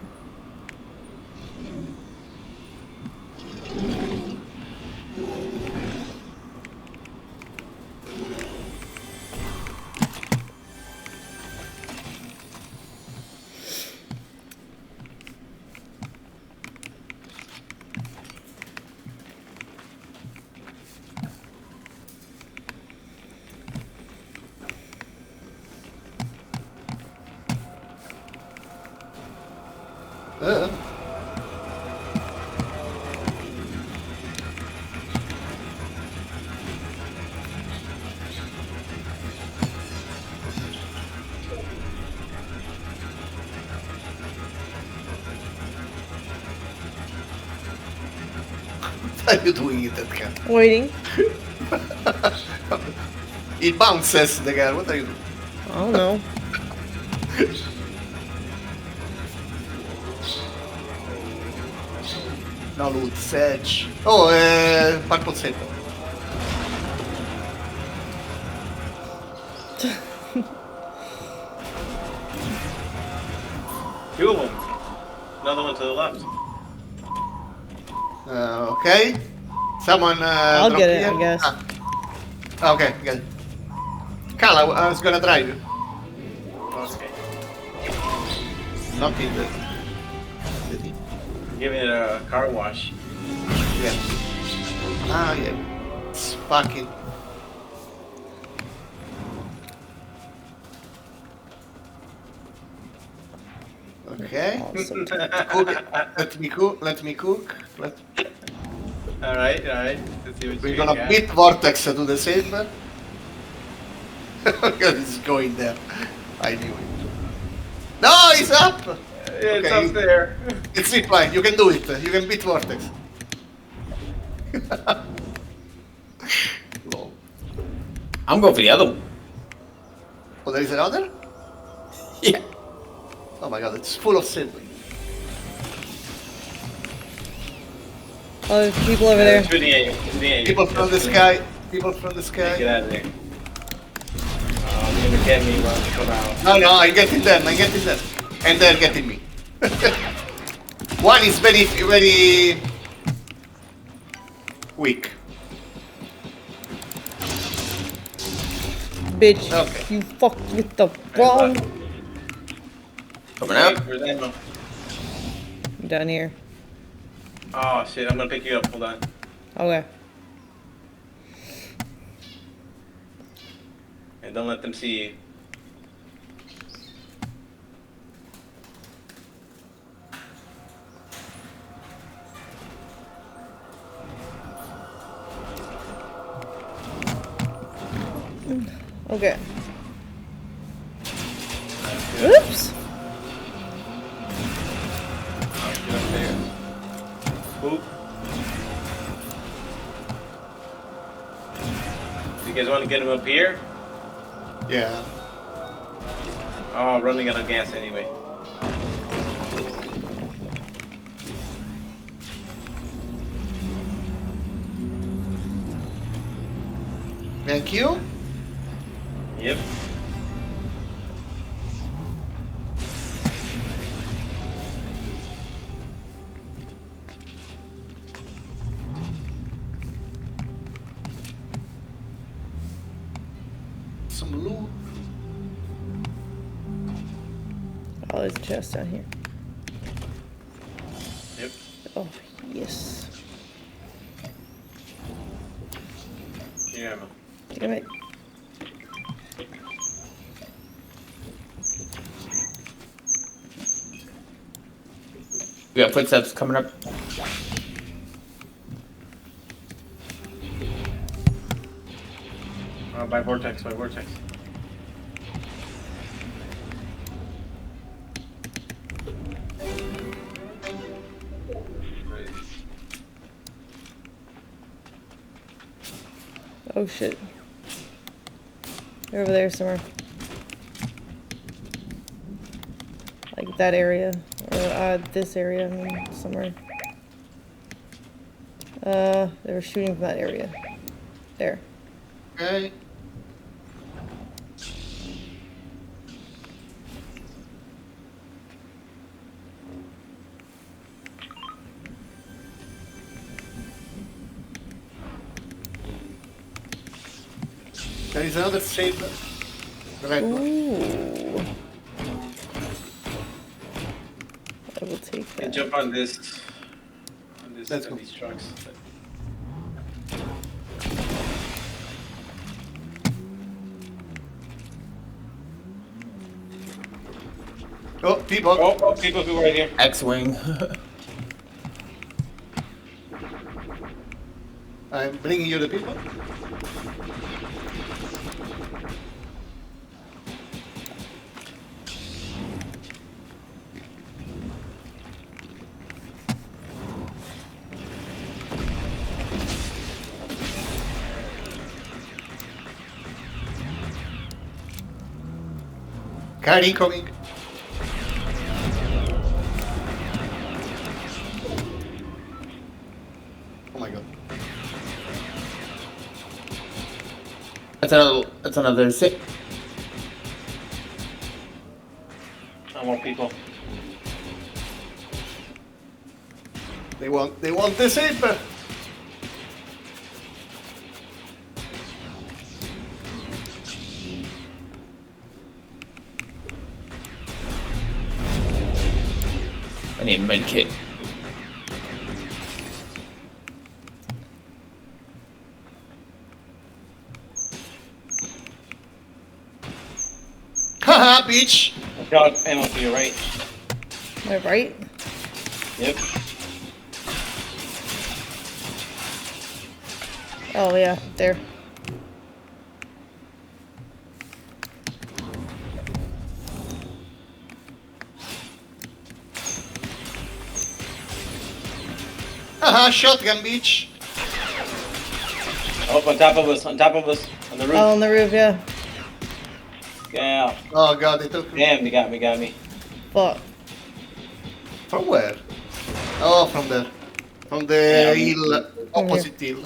Speaker 1: What are you doing in that car? Waiting.
Speaker 2: It bounces the car. What are you doing?
Speaker 1: I don't know.
Speaker 2: No loot, sedge. Oh, purple set.
Speaker 4: Two of them. Another one to the left.
Speaker 2: Okay. Someone.
Speaker 1: I'll
Speaker 2: drop
Speaker 1: get it,
Speaker 2: here?
Speaker 1: I guess.
Speaker 2: Ah. Okay, get it. Carl, I was gonna drive you.
Speaker 4: Okay.
Speaker 2: Not in the.
Speaker 4: Give it a car wash.
Speaker 2: Yeah. Ah, yeah. It's fucking. Okay.
Speaker 1: Awesome.
Speaker 2: Cook. Let me cook. Let me cook.
Speaker 4: Alright, alright. Let's see what
Speaker 2: We're
Speaker 4: you
Speaker 2: gonna
Speaker 4: got.
Speaker 2: beat Vortex to the saber. Because it's going there. I knew it. No, he's up!
Speaker 4: It's
Speaker 2: Okay,
Speaker 4: up there.
Speaker 2: it's zipline. You can do it. You can beat Vortex. Lol.
Speaker 3: I'm going for the other one.
Speaker 2: Oh, there is another?
Speaker 3: Yeah.
Speaker 2: Oh my god, it's full of silver.
Speaker 1: Oh, there's people over
Speaker 4: They're
Speaker 1: there.
Speaker 4: shooting at you. Shooting at you.
Speaker 2: People from the sky. People from the
Speaker 4: Get
Speaker 2: sky.
Speaker 4: out of there. Oh, you're gonna get me when I come out.
Speaker 2: No, I'm getting them. I'm getting them. And they're getting me. One is very, very weak.
Speaker 1: Bitch,
Speaker 2: Okay.
Speaker 1: you fucked with the wrong.
Speaker 3: Coming out.
Speaker 4: Where's ammo?
Speaker 1: I'm down here.
Speaker 4: Oh shit, I'm gonna pick you up. Hold on.
Speaker 1: Okay.
Speaker 4: And don't let them see you.
Speaker 1: Okay. Oops.
Speaker 4: Get up there. Boop. You guys want to get him up here?
Speaker 2: Yeah.
Speaker 4: Oh, running out of gas anyway.
Speaker 2: Thank you.
Speaker 4: Yep.
Speaker 2: Some loot.
Speaker 1: Oh, there's a chest down here.
Speaker 4: Yep.
Speaker 1: Oh, yes.
Speaker 4: Here, ammo.
Speaker 1: Damn it.
Speaker 3: We got footsteps coming up.
Speaker 4: By vortex, by vortex.
Speaker 1: Oh, shit. They're over there somewhere. Like that area. Or, this area, I mean, somewhere. They were shooting from that area. There.
Speaker 2: Okay. There is another saber. The red one.
Speaker 1: Ooh. I will take
Speaker 4: And
Speaker 1: that.
Speaker 4: jump on this.
Speaker 2: Let's go.
Speaker 4: These trucks.
Speaker 2: Oh, people.
Speaker 4: Oh, people right here.
Speaker 3: X-Wing.
Speaker 2: I'm bringing you the people. Car incoming. Oh my god.
Speaker 3: That's another sit.
Speaker 4: No more people.
Speaker 2: They want the saber.
Speaker 3: I need a med kit.
Speaker 2: Haha, bitch.
Speaker 4: Got ammo to your right.
Speaker 1: Am I right?
Speaker 4: Yep.
Speaker 1: Oh yeah, there.
Speaker 2: Haha, shotgun bitch.
Speaker 4: Oh, on top of us, on top of us, on the roof.
Speaker 1: Oh, on the roof, yeah.
Speaker 4: Yeah.
Speaker 2: Oh god, they took me.
Speaker 4: Damn, they got me.
Speaker 1: Fuck.
Speaker 2: From where? Oh, from there. From the
Speaker 4: Yeah,
Speaker 2: hill, opposite hill.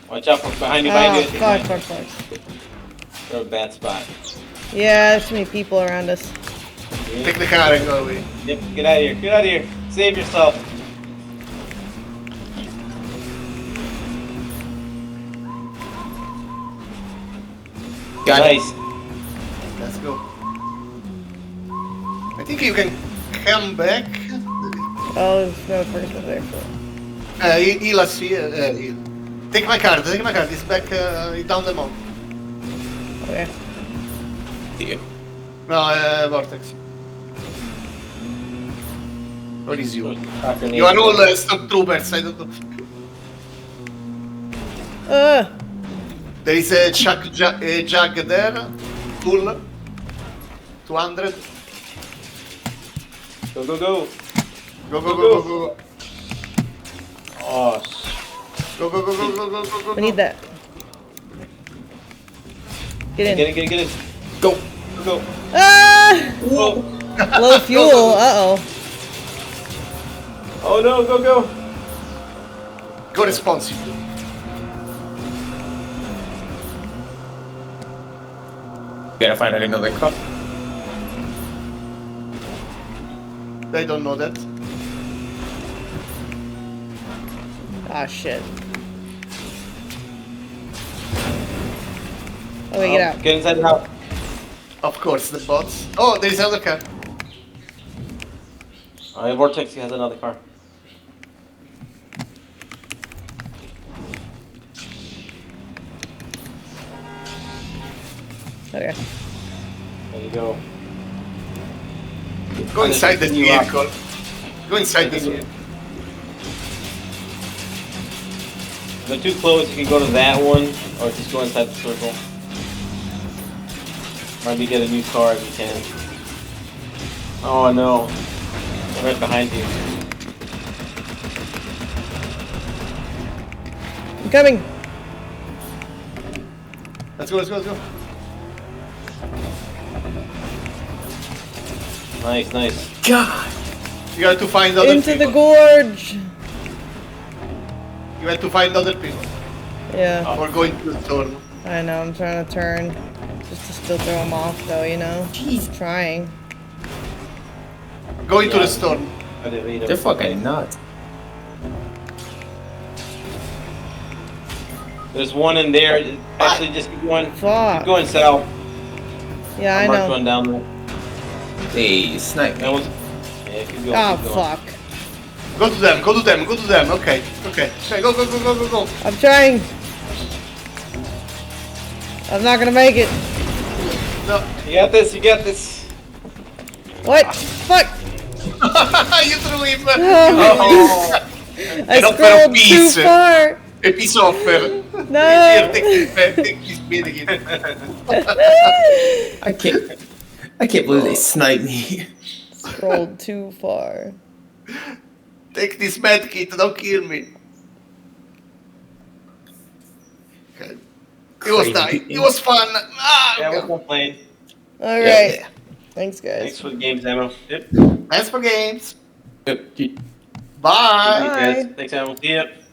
Speaker 4: Watch out for behind you,
Speaker 1: Oh,
Speaker 4: behind you.
Speaker 1: fuck.
Speaker 4: They're a bad spot.
Speaker 1: Yeah, there's too many people around us.
Speaker 2: Take the car and go away.
Speaker 4: Yep, get out of here, get out of here. Save yourself.
Speaker 3: Got it.
Speaker 4: Nice.
Speaker 2: Let's go. I think you can come back.
Speaker 1: Oh, there's no person there. So.
Speaker 2: Heal us here. Heal. Take my card, it's back down the mountain.
Speaker 1: Okay.
Speaker 3: You.
Speaker 2: No, Vortex. What is you?
Speaker 4: Drop your
Speaker 2: You are
Speaker 4: name.
Speaker 2: all stormtroopers, I don't know. There is a jug there, full, 200.
Speaker 4: Go, go, go.
Speaker 2: Go.
Speaker 4: Oh,
Speaker 2: Go.
Speaker 1: We need that. Get in.
Speaker 4: Get in.
Speaker 3: Go.
Speaker 4: Go.
Speaker 1: Ah!
Speaker 4: Whoa.
Speaker 1: Low fuel. Uh-oh.
Speaker 4: Oh no, go.
Speaker 2: Go responsive.
Speaker 3: Gotta find another cup.
Speaker 2: They don't know that.
Speaker 1: Ah, shit. Okay, get out.
Speaker 4: Get inside the house.
Speaker 2: Of course, the bots. Oh, there is another car.
Speaker 4: Vortex has another car.
Speaker 1: Okay.
Speaker 4: There you go.
Speaker 2: Go inside the vehicle. Go inside this
Speaker 4: If
Speaker 2: vehicle.
Speaker 4: they're too close, you can go to that one, or just go inside the circle. Maybe get a new car if you can. Oh no. They're right behind you.
Speaker 1: I'm coming.
Speaker 2: Let's go.
Speaker 4: Nice.
Speaker 3: God.
Speaker 2: You have to find other
Speaker 1: Into
Speaker 2: people.
Speaker 1: the gorge.
Speaker 2: You have to find other people.
Speaker 1: Yeah,
Speaker 2: Or go into the storm.
Speaker 1: I know. I'm trying to turn. Just to still throw them off, though, you know? He's trying.
Speaker 2: Go into
Speaker 4: Yeah.
Speaker 2: the storm.
Speaker 3: They're fucking nuts.
Speaker 4: There's one in there. Actually, just keep going.
Speaker 1: Fuck.
Speaker 4: Keep going south.
Speaker 1: Yeah, I
Speaker 4: I'll mark
Speaker 1: know.
Speaker 4: one down there.
Speaker 3: They snipe
Speaker 4: That
Speaker 3: me.
Speaker 4: one's. Yeah, keep going.
Speaker 1: Oh,
Speaker 4: keep going.
Speaker 1: fuck.
Speaker 2: Go to them. Okay. Go.
Speaker 1: I'm trying. I'm not gonna make it.
Speaker 2: No.
Speaker 4: You got this.
Speaker 1: What? Fuck!
Speaker 2: You threw him.
Speaker 1: Oh. I
Speaker 2: Not for a
Speaker 1: scrolled too
Speaker 2: piece.
Speaker 1: far.
Speaker 2: A piece of Here,
Speaker 1: No!
Speaker 2: take this medikit.
Speaker 3: I can't believe they sniped me.
Speaker 1: Scrolled too far.
Speaker 2: Take this medkit, don't kill me. Okay. It was
Speaker 3: Crazy.
Speaker 2: nice. It was fun.
Speaker 4: Yeah,
Speaker 2: God.
Speaker 4: we're playing.
Speaker 1: Alright.
Speaker 3: Yeah.
Speaker 1: Thanks, guys.
Speaker 4: Thanks for the games, Ammo. Yep.
Speaker 2: Thanks for games.
Speaker 3: Yep.
Speaker 2: Bye.
Speaker 4: Thanks, guys. Thanks, Ammo. Yep.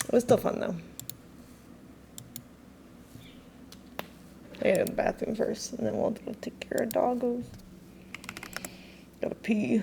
Speaker 1: It was still fun, though. I gotta go to the bathroom first, and then we'll go take care of doggos. Gotta pee.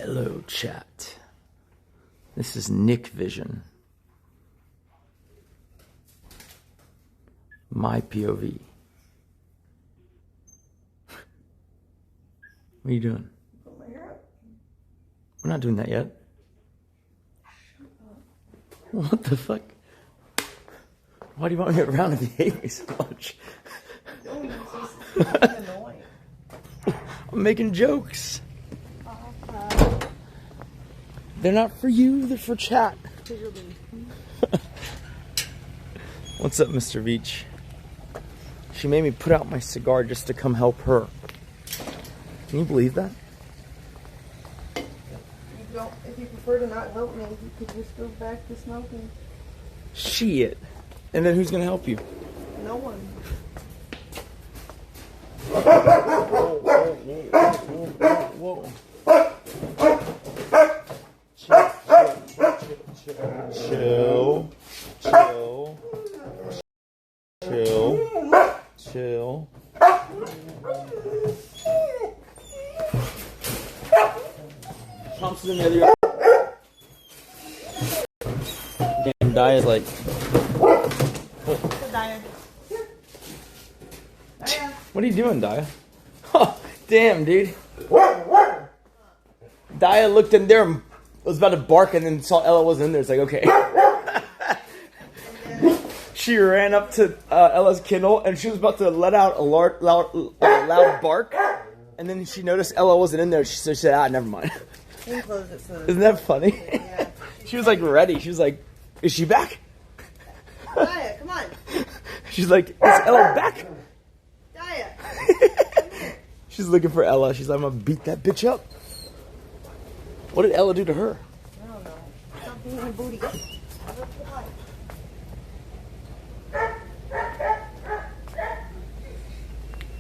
Speaker 5: Hello, chat. This is Nick Vision. My POV. What are you doing? We're not doing that yet. What the fuck? Why do you want me around if you hate me so much? I'm making jokes. They're not for you, they're for chat. What's up, Mr. Beach? She made me put out my cigar just to come help her. Can you believe that?
Speaker 1: If you prefer to not help me, you could just go back to smoking.
Speaker 5: Shit. And then who's gonna help you?
Speaker 1: No one.
Speaker 5: Whoa. Chill. Thompson in the other yard. Damn, Dia's like. What are you doing, Dia? Oh, damn, dude. Dia looked in there and was about to bark and then saw Ella wasn't in there. It's like, okay. She ran up to Ella's kennel and she was about to let out a loud bark. And then she noticed Ella wasn't in there. So she said, never mind.
Speaker 1: Close it so
Speaker 5: Isn't that funny?
Speaker 1: Yeah.
Speaker 5: She was like ready. She was like, is she back?
Speaker 1: Daya, come on.
Speaker 5: She's like, is Ella back?
Speaker 1: Daya.
Speaker 5: She's looking for Ella. She's like, I'm gonna beat that bitch up. What did Ella do to her?
Speaker 1: I don't know. Stop being a booty.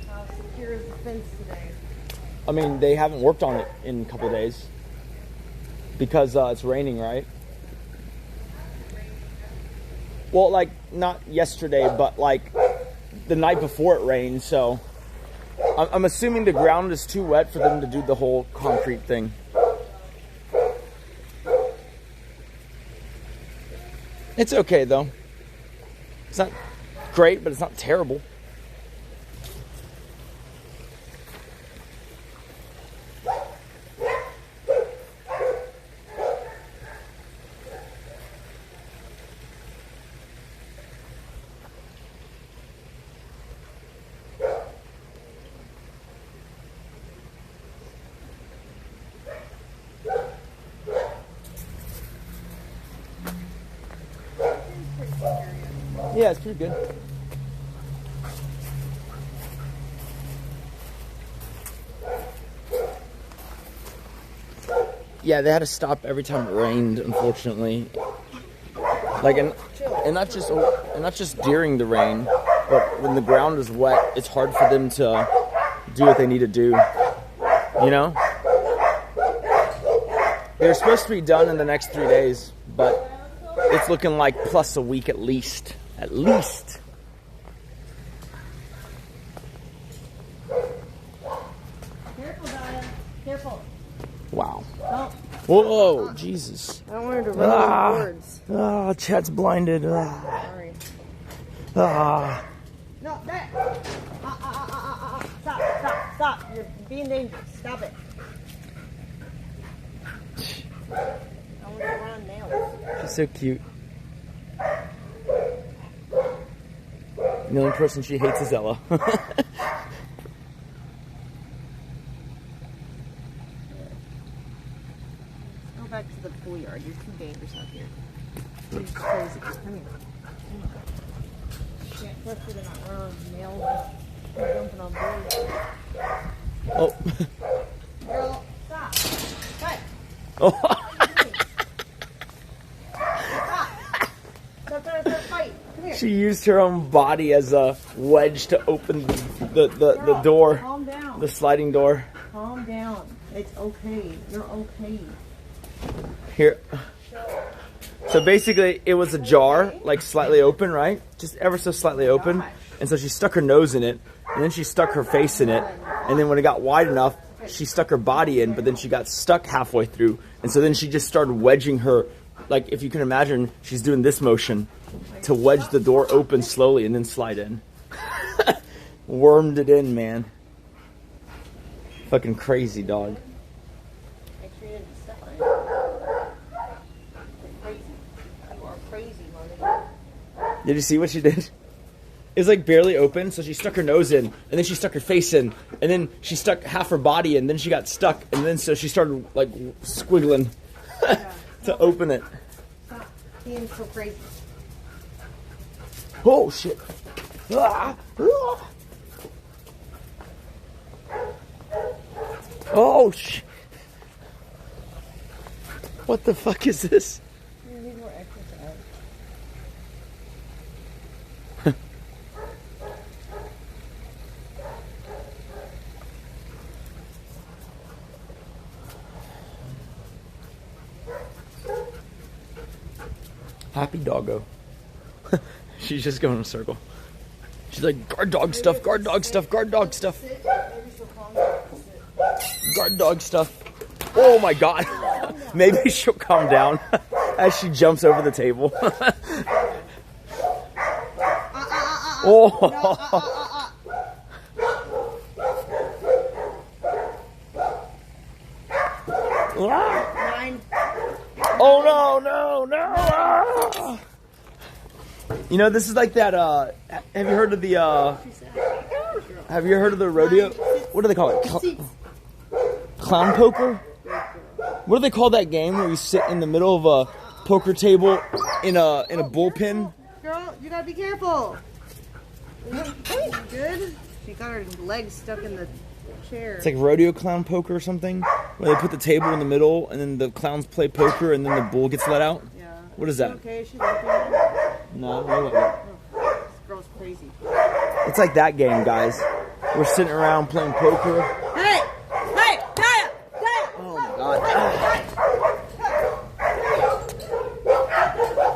Speaker 1: How secure is the fence today?
Speaker 5: I mean, they haven't worked on it in a couple of days. Because it's raining, right? Well, like, not yesterday, but like the night before it rained, so I'm assuming the ground is too wet for them to do the whole concrete thing. It's okay, though. It's not great, but it's not terrible. Yeah, it's pretty good. Yeah, they had to stop every time it rained, unfortunately. Like, and not just during the rain, but when the ground is wet, it's hard for them to do what they need to do. You know? They're supposed to be done in the next 3 days, but it's looking like plus a week at least. At least.
Speaker 1: Careful, Daya. Careful.
Speaker 5: Wow.
Speaker 1: Don't.
Speaker 5: Whoa, Jesus.
Speaker 1: I don't want her to run on the boards.
Speaker 5: Chat's blinded.
Speaker 1: Sorry. No, that. Stop. You're being dangerous. Stop it. I want to run on nails.
Speaker 5: She's so cute. The only person she hates is Ella.
Speaker 1: Go back to the pool yard. You're too dangerous out here. You're just crazy. Come here. Can't trust you to not run on nails and jumping on boards.
Speaker 5: Oh.
Speaker 1: Girl, stop. Cut.
Speaker 5: Oh.
Speaker 1: Stop trying to fight. Come here.
Speaker 5: She used her own body as a wedge to open the door.
Speaker 1: Calm down.
Speaker 5: The sliding door.
Speaker 1: Calm down. It's okay. You're okay.
Speaker 5: Here. So basically, it was a jar, like slightly open, right? Just ever so slightly open. And so she stuck her nose in it, and then she stuck her face in it. And then when it got wide enough, she stuck her body in, but then she got stuck halfway through. And so then she just started wedging her, like if you can imagine, she's doing this motion to wedge the door open slowly and then slide in. Wormed it in, man. Fucking crazy, dog.
Speaker 1: I treated the stuff on it. Crazy. You are crazy, mother.
Speaker 5: Did you see what she did? It was like barely open, so she stuck her nose in, and then she stuck her face in, and then she stuck half her body in, then she got stuck, and then so she started like squiggling to open it.
Speaker 1: Stop being so crazy.
Speaker 5: Oh shit. Ah, ah. Oh shit. What the fuck is this?
Speaker 1: You need more exercise.
Speaker 5: Happy doggo. She's just going in a circle. She's like, guard dog stuff, guard dog stuff, guard dog stuff. Guard dog stuff. Oh my god. Maybe she'll calm down as she jumps over the table. Oh.
Speaker 1: Mine.
Speaker 5: Oh no, no, no! Ah! You know, this is like that. Have you heard of the? Have you heard of the rodeo? What do they call it? Clown poker. What do they call that game where you sit in the middle of a poker table in a bullpen?
Speaker 1: Girl, you gotta be careful. Good. She got her legs stuck in the chair.
Speaker 5: It's like rodeo clown poker or something, where they put the table in the middle and then the clowns play poker and then the bull gets let out.
Speaker 1: Yeah.
Speaker 5: What is that?
Speaker 1: Okay, she's looking at it.
Speaker 5: No, I don't know.
Speaker 1: This girl's crazy.
Speaker 5: It's like that game, guys. We're sitting around playing poker.
Speaker 1: Hey! Hey! Daya! Daya!
Speaker 5: Oh my god.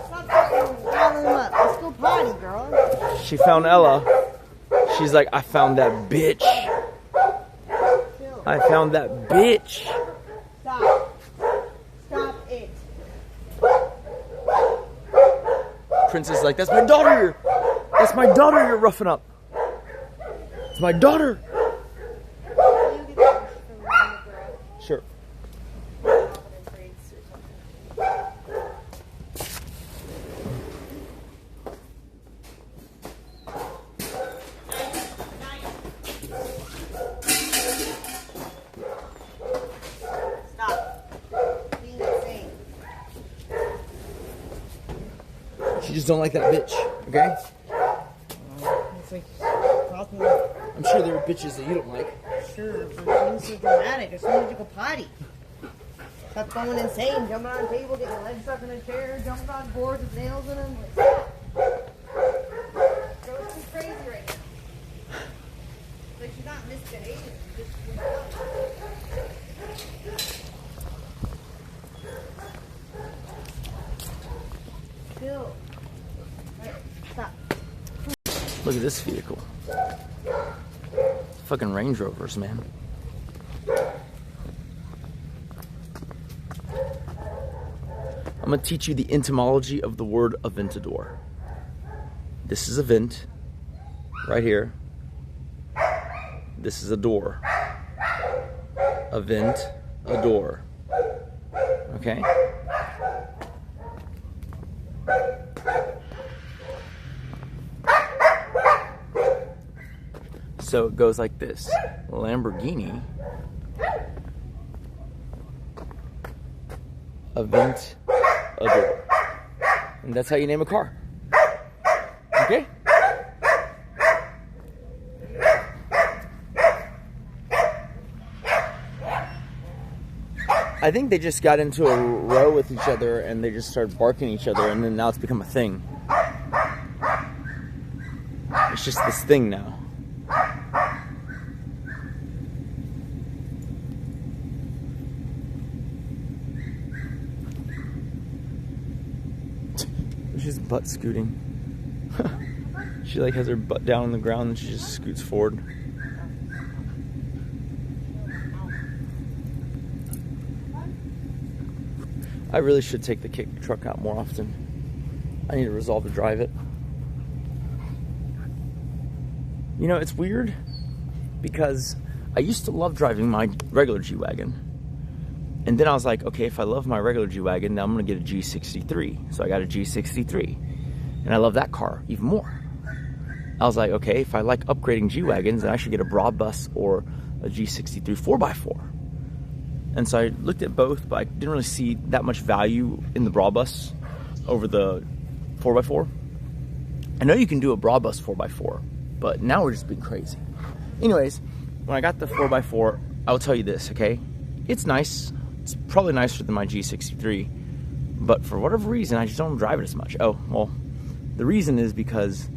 Speaker 1: Stop riling them up. Let's go potty, girl.
Speaker 5: She found Ella. She's like, I found that bitch.
Speaker 1: Chill.
Speaker 5: I found that bitch.
Speaker 1: Stop. Stop it.
Speaker 5: Princess is like, that's my daughter. That's my daughter you're roughing up. It's my daughter.
Speaker 1: You get that from the garage.
Speaker 5: Sure.
Speaker 1: Stop. Being insane.
Speaker 5: She just don't like that bitch, okay?
Speaker 1: It's like possible.
Speaker 5: I'm sure there are bitches that you don't like.
Speaker 1: Sure, but being so dramatic. As soon as you go potty. Stop going insane, jumping on a table, getting your legs stuck in a chair, jumping on boards with nails in them. Like, stop. Girl's too crazy right now. Like she's not misbehaving. She's just chill. Right, stop.
Speaker 5: Look at this vehicle. Fucking Range Rovers, man. I'm gonna teach you the etymology of the word aventador. This is a vent, right here. This is a door. A vent, a door. Okay? So it goes like this. Lamborghini, a vent, a door. And that's how you name a car. Okay? I think they just got into a row with each other and they just started barking at each other and then now it's become a thing. It's just this thing now. She's butt scooting. She like has her butt down on the ground and she just scoots forward. I really should take the kick truck out more often. I need to resolve to drive it. You know, it's weird because I used to love driving my regular G-Wagon. And then I was like, okay, if I love my regular G-Wagon, now I'm going to get a G63. So I got a G63. And I love that car even more. I was like, okay, if I like upgrading G-Wagons, then I should get a broad bus or a G63 4x4. And so I looked at both, but I didn't really see that much value in the broad bus over the 4x4. I know you can do a broad bus 4x4, but now we're just being crazy. Anyways, when I got the 4x4, I will tell you this, okay? It's nice. It's probably nicer than my G63, but for whatever reason, I just don't drive it as much. Oh, well, the reason is because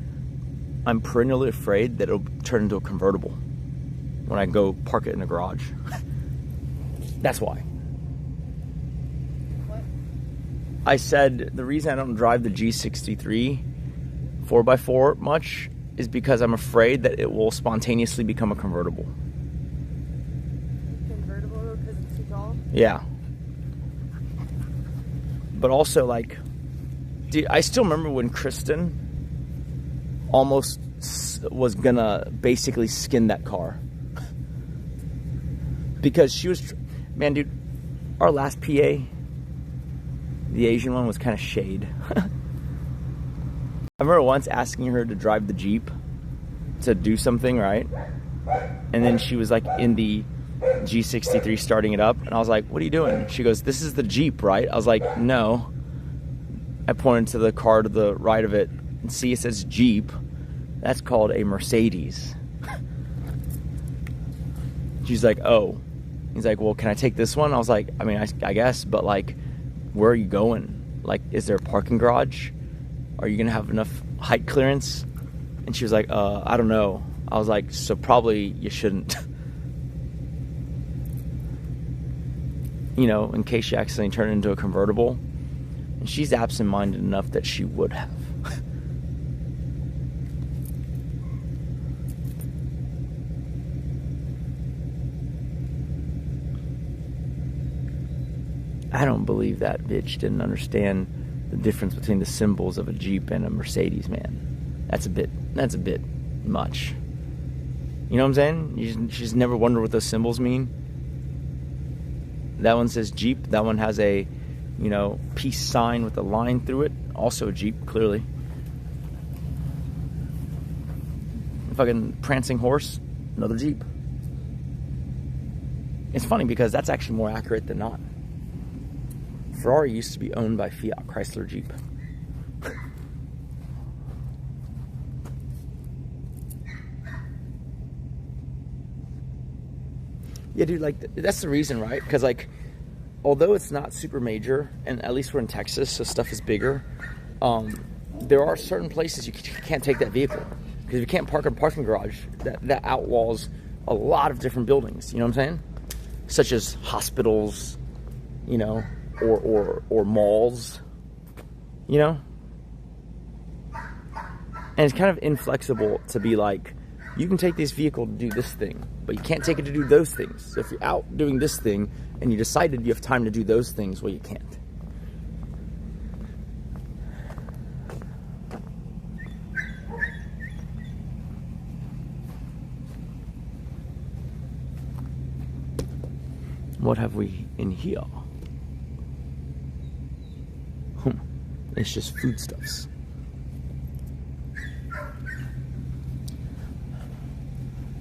Speaker 5: I'm perennially afraid that it'll turn into a convertible when I go park it in the garage. That's why.
Speaker 1: What?
Speaker 5: I said the reason I don't drive the G63 4x4 much is because I'm afraid that it will spontaneously become a convertible.
Speaker 1: Convertible because it's too tall?
Speaker 5: Yeah. But also, like, dude, I still remember when Kristen almost was gonna basically skin that car. Because she was, man, dude, our last PA, the Asian one, was kind of shade. I remember once asking her to drive the Jeep to do something, right? And then she was like in the G63 starting it up, and I was like, what are you doing? She goes, this is the Jeep, right? I was like, no. I pointed to the car to the right of it, and see, it says Jeep. That's called a Mercedes. She's like, oh. He's like, well, can I take this one? I was like, I mean, I guess, but like, where are you going? Like, is there a parking garage? Are you gonna have enough height clearance? And she was like, I don't know. I was like, so probably you shouldn't. You know, in case you accidentally turn it into a convertible. And she's absent-minded enough that she would have. I don't believe that bitch didn't understand the difference between the symbols of a Jeep and a Mercedes, man. That's a bit much. You know what I'm saying? You just never wonder what those symbols mean. That one says Jeep. That one has a, you know, peace sign with a line through it. Also a Jeep, clearly. Fucking prancing horse, another Jeep. It's funny because that's actually more accurate than not. Ferrari used to be owned by Fiat Chrysler Jeep. Yeah, dude, like, that's the reason, right? Because, like, although it's not super major, and at least we're in Texas, so stuff is bigger, there are certain places you can't take that vehicle. Because if you can't park in a parking garage, that outlaws a lot of different buildings, you know what I'm saying? Such as hospitals, you know, or malls, you know? And it's kind of inflexible to be like, you can take this vehicle to do this thing, but you can't take it to do those things. So if you're out doing this thing and you decided you have time to do those things, well, you can't. What have we in here? It's just foodstuffs.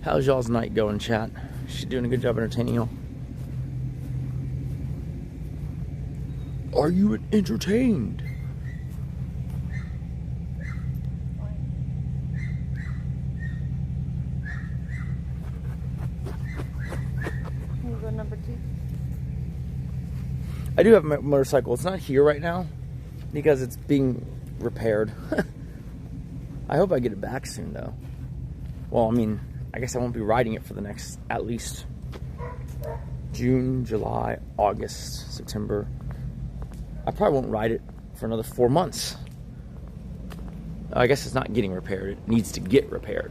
Speaker 5: How's y'all's night going, chat? She's doing a good job entertaining y'all. Are you entertained?
Speaker 1: Can you go number 2?
Speaker 5: I do have my motorcycle. It's not here right now because it's being repaired. I hope I get it back soon, though. Well, I mean, I guess I won't be riding it for the next, at least, June, July, August, September. I probably won't ride it for another 4 months. I guess it's not getting repaired. It needs to get repaired.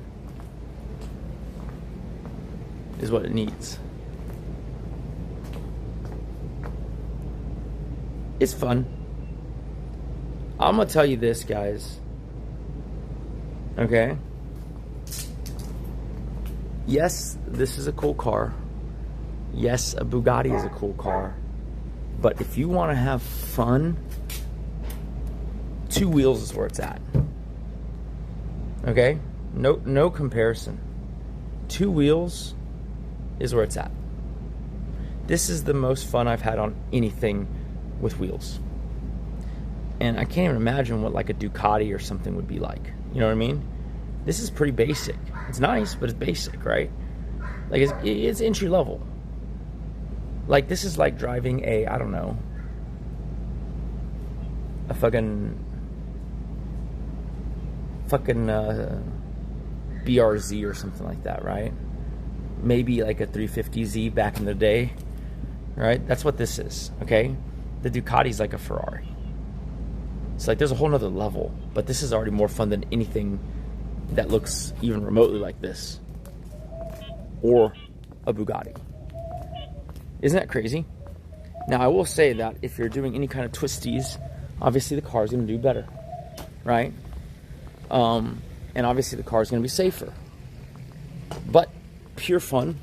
Speaker 5: Is what it needs. It's fun. I'm gonna tell you this, guys. Okay? Yes, this is a cool car. Yes, a Bugatti is a cool car. But if you want to have fun, 2 wheels is where it's at. Okay? No comparison. 2 wheels is where it's at. This is the most fun I've had on anything with wheels. And I can't even imagine what like a Ducati or something would be like. You know what I mean? This is pretty basic. It's nice, but it's basic, right? Like it's entry level. Like this is like driving a, I don't know, a fucking BRZ or something like that, right? Maybe like a 350Z back in the day, right? That's what this is, okay? The Ducati's like a Ferrari. It's like there's a whole nother level, but this is already more fun than anything that looks even remotely like this. Or a Bugatti. Isn't that crazy? Now, I will say that if you're doing any kind of twisties, obviously the car's going to do better, right? And obviously the car's going to be safer. But pure fun.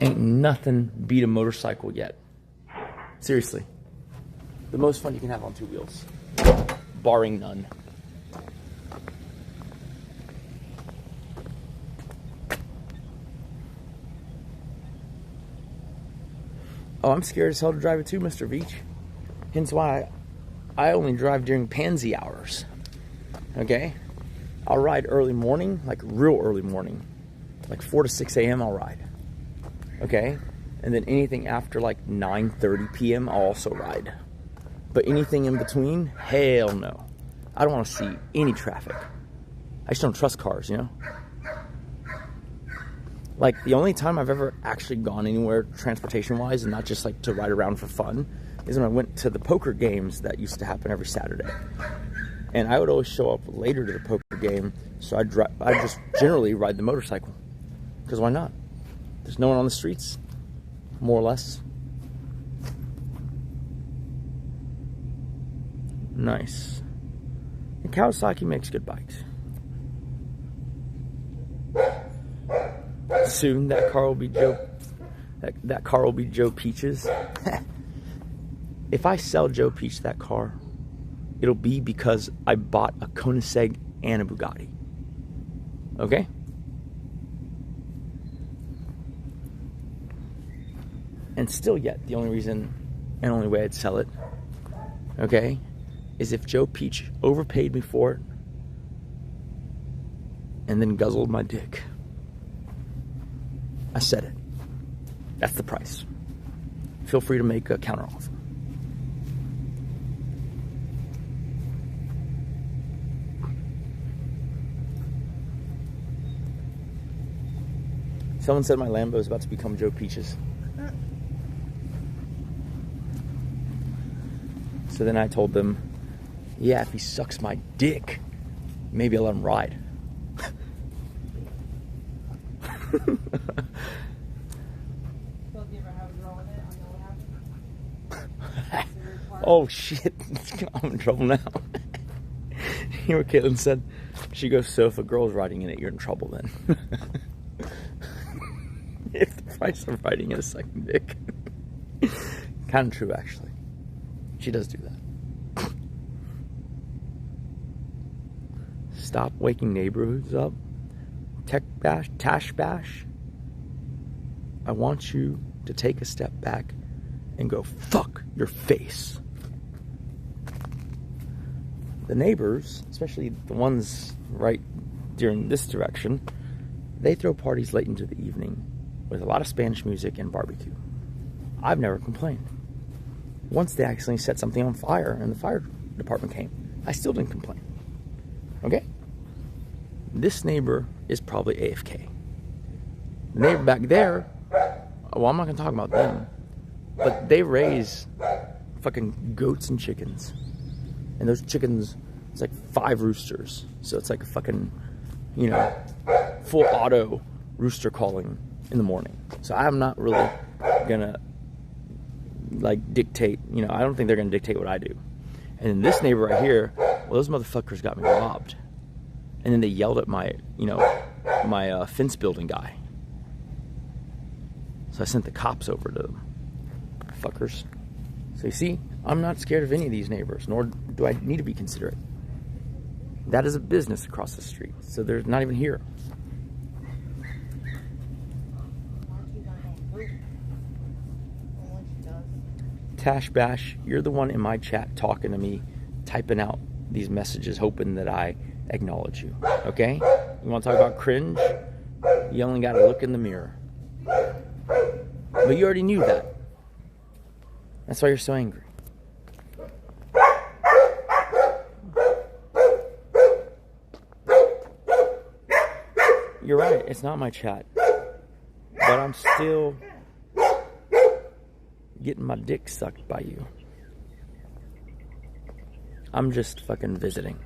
Speaker 5: Ain't nothing beat a motorcycle yet. Seriously. The most fun you can have on 2 wheels. Barring none. Oh, I'm scared as hell to drive it too, Mr. Veach. Hence why I only drive during pansy hours. Okay? I'll ride early morning, like real early morning. Like 4 to 6 a.m. I'll ride. Okay? And then anything after like 9:30 p.m. I'll also ride. But anything in between, hell no. I don't want to see any traffic. I just don't trust cars, you know? Like, the only time I've ever actually gone anywhere transportation-wise and not just, like, to ride around for fun is when I went to the poker games that used to happen every Saturday. And I would always show up later to the poker game, so I'd just generally ride the motorcycle. Because why not? There's no one on the streets, more or less. Nice. And Kawasaki makes good bikes. Soon that car will be that car will be Joe Peach's. If I sell Joe Peach that car, it'll be because I bought a Koenigsegg and a Bugatti. Okay? And still yet, the only reason and only way I'd sell it, okay, is if Joe Peach overpaid me for it and then guzzled my dick. I said it. That's the price. Feel free to make a counteroffer. Someone said my Lambo is about to become Joe Peach's. So then I told them, yeah, if he sucks my dick, maybe I'll let him ride. Oh shit, I'm in trouble now. You know what Caitlin said? She goes, so if a girl's riding in it, you're in trouble then. If the price of riding in a second dick. Kind of true, actually. She does do that. Stop waking neighborhoods up. Tech bash, Tash bash. I want you to take a step back and go, fuck your face. The neighbors, especially the ones right during this direction, they throw parties late into the evening with a lot of Spanish music and barbecue. I've never complained. Once they accidentally set something on fire and the fire department came, I still didn't complain. Okay? This neighbor is probably AFK. The neighbor back there, well, I'm not going to talk about them, but they raise fucking goats and chickens. And those chickens, it's like 5 roosters. So it's like a fucking, you know, full auto rooster calling in the morning. So I'm not really gonna like dictate. You know, I don't think they're gonna dictate what I do. And then this neighbor right here, well, those motherfuckers got me robbed. And then they yelled at my, you know, my fence building guy. So I sent the cops over to them. Fuckers. So you see, I'm not scared of any of these neighbors, nor do I need to be considerate. That is a business across the street, so they're not even here. Tash Bash, you're the one in my chat talking to me, typing out these messages, hoping that I acknowledge you. Okay? You want to talk about cringe? You only got to look in the mirror. But you already knew that. That's why you're so angry. You're right, it's not my chat. But I'm still getting my dick sucked by you. I'm just fucking visiting.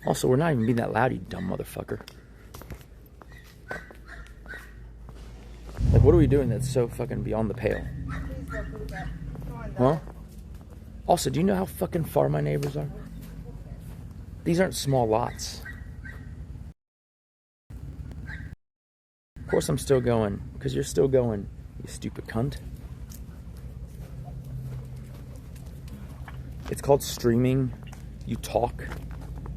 Speaker 5: Also, we're not even being that loud, you dumb motherfucker. Like, what are we doing that's so fucking beyond the pale? Huh? Also, do you know how fucking far my neighbors are? These aren't small lots. Of course I'm still going, because you're still going, you stupid cunt. It's called streaming. You talk.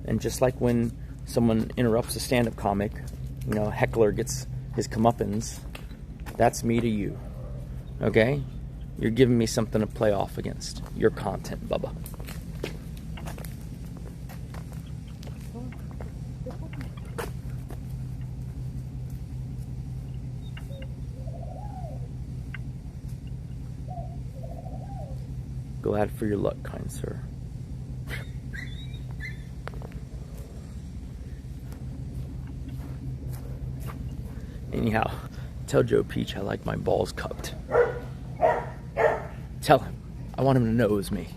Speaker 5: And just like when someone interrupts a stand-up comic, you know, a heckler gets his comeuppance, that's me to you. Okay? You're giving me something to play off against. Your content, Bubba. Glad for your luck, kind sir. Anyhow, tell Joe Peach I like my balls cupped. Tell him. I want him to know it was me.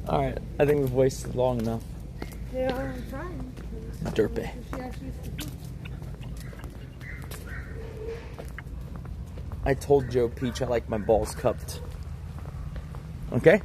Speaker 5: Alright, I think we've wasted long enough.
Speaker 1: Yeah, I'm trying.
Speaker 5: Derpy. I told Joe Peach I like my balls cupped. Okay?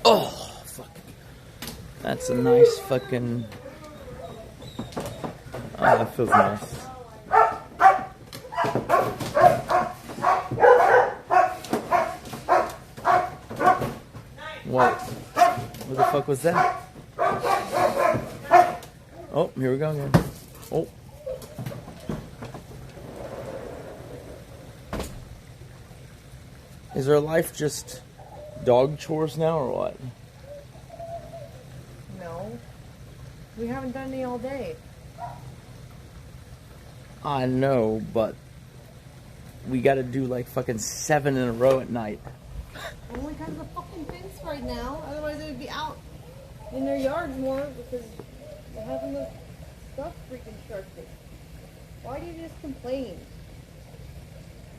Speaker 5: Oh, fuck. That's a nice fucking... Oh, that feels nice. What? What the fuck was that? Oh, here we go again. Oh. Is our life just dog chores now or what?
Speaker 1: No. We haven't done any all day.
Speaker 5: I know, but we gotta do like fucking 7 in a row at night.
Speaker 1: Only because of the fucking fence right now. Otherwise, they would be out in their yards more because they're having the stuff reconstructed. Why do you just complain?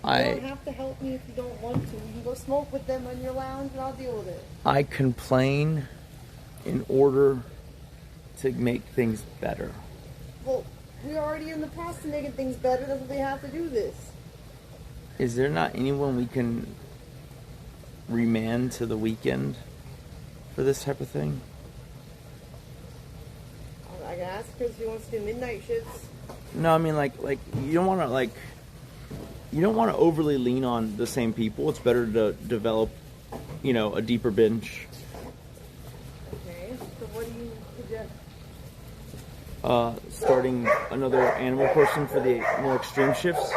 Speaker 1: You don't have to help me if you don't want to. You can go smoke with them on your lounge and I'll deal with it.
Speaker 5: I complain in order to make things better.
Speaker 1: Well, we're already in the process of making things better. That's what they have to do this.
Speaker 5: Is there not anyone we can remand to the weekend for this type of thing?
Speaker 1: I can ask her if she wants to do midnight shifts.
Speaker 5: No, I mean like you don't want to you don't want to overly lean on the same people. It's better to develop, you know, a deeper bench.
Speaker 1: Okay, so what do you suggest?
Speaker 5: Starting another animal person for the more extreme shifts.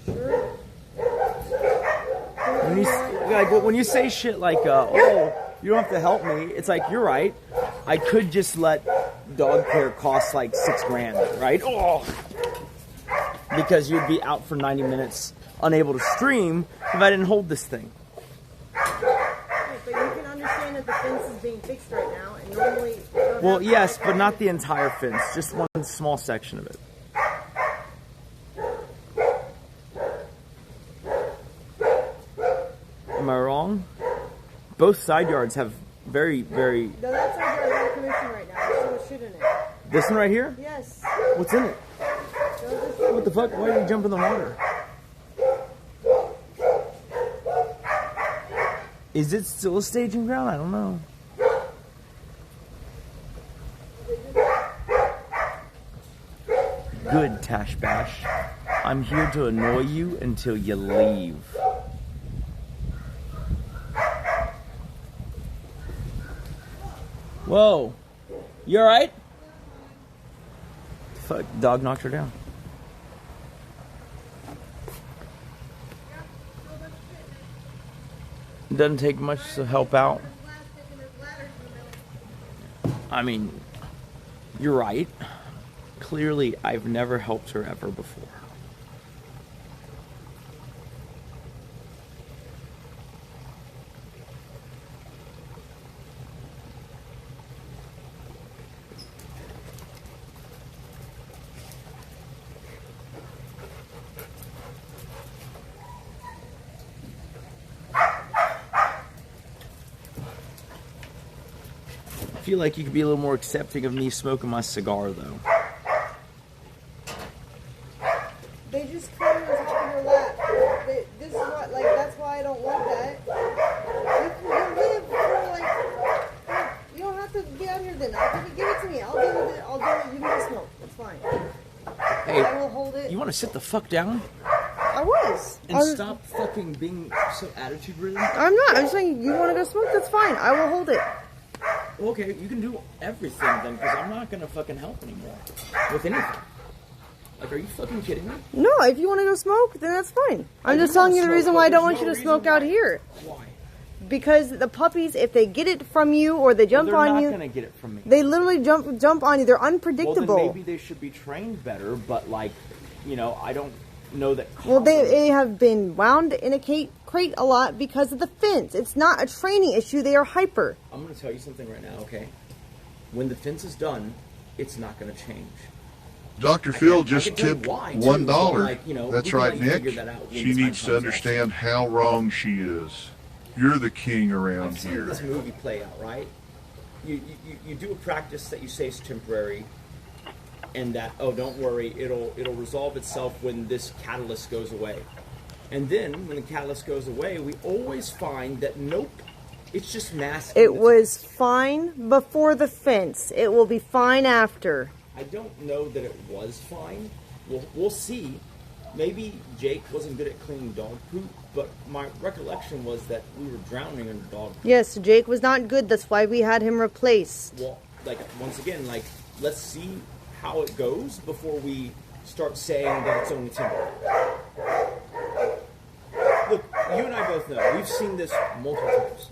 Speaker 1: Sure.
Speaker 5: when you say shit like, "Oh, you don't have to help me," it's like you're right. I could just let dog care cost like $6,000, right? Oh, because you'd be out for 90 minutes, unable to stream if I didn't hold this thing.
Speaker 1: Right, but you can understand that the fence is being fixed right now, and normally. You don't
Speaker 5: Well,
Speaker 1: have to
Speaker 5: yes,
Speaker 1: like
Speaker 5: but not the entire fence, just one small section of it. Am I wrong? Both side yards have very, very.
Speaker 1: No, that side yard is out of commission right now. There's so much shit in it.
Speaker 5: This one right here?
Speaker 1: Yes.
Speaker 5: What's in it? What the fuck? Why did you jump in the water? Is it still a staging ground? I don't know. Good, Tash Bash. I'm here to annoy you until you leave. Whoa. You alright? Fuck, dog knocked her down. It doesn't take much to help out. I mean, you're right. Clearly, I've never helped her ever before. I feel like you could be a little more accepting of me smoking my cigar, though.
Speaker 1: They just climb on top of your lap. This is what, like, that's why I don't want that. You live for, like, you don't have to get out here then. Give it to me. I'll deal with it. I'll do it. You can just smoke. It's fine.
Speaker 5: Hey,
Speaker 1: I will hold it.
Speaker 5: you want to sit the fuck down?
Speaker 1: I was.
Speaker 5: And stop fucking being so attitude-ridden?
Speaker 1: I'm not. I'm just saying, you want to go smoke? That's fine. I will hold it.
Speaker 5: Well, okay, you can do everything then, because I'm not gonna fucking help anymore with anything. Like, are you fucking kidding me?
Speaker 1: No, if you want to go smoke, then that's fine. I'm just telling you the reason why I don't want you to smoke out here.
Speaker 5: Why?
Speaker 1: Because the puppies, if they get it from you or they jump on
Speaker 5: They're
Speaker 1: you,
Speaker 5: not gonna get it from me.
Speaker 1: they literally jump on you. They're
Speaker 5: Well,
Speaker 1: unpredictable.
Speaker 5: then maybe they should be trained better, but like, you know, I don't know that.
Speaker 1: Well, they have been wound in a crate a lot because of the fence. It's not a training issue. They are hyper.
Speaker 5: I'm going to tell you something right now, okay? When the fence is done, it's not going to change.
Speaker 6: Dr. Phil
Speaker 5: I
Speaker 6: just
Speaker 5: can tell you
Speaker 6: tipped
Speaker 5: why, too.
Speaker 6: $1.
Speaker 5: So, like, you know,
Speaker 6: That's
Speaker 5: we can
Speaker 6: right,
Speaker 5: let you
Speaker 6: Nick.
Speaker 5: figure that out when
Speaker 6: She
Speaker 5: the time
Speaker 6: needs to
Speaker 5: comes
Speaker 6: understand how wrong she is. You're the king around
Speaker 5: I've seen
Speaker 6: here.
Speaker 5: this movie play out, right? You do a practice that you say is temporary, and that, oh, don't worry, it'll resolve itself when this catalyst goes away. And then when the catalyst goes away, we always find that nope, it's just masking.
Speaker 1: It was fine before the fence. It will be fine after.
Speaker 5: I don't know that it was fine. We'll see. Maybe Jake wasn't good at cleaning dog poop, but my recollection was that we were drowning in dog poop.
Speaker 1: Yes, Jake was not good. That's why we had him replaced.
Speaker 5: Well, like, once again, like, let's see how it goes before we start saying that it's only temporary. Look, you and I both know, we've seen this multiple times.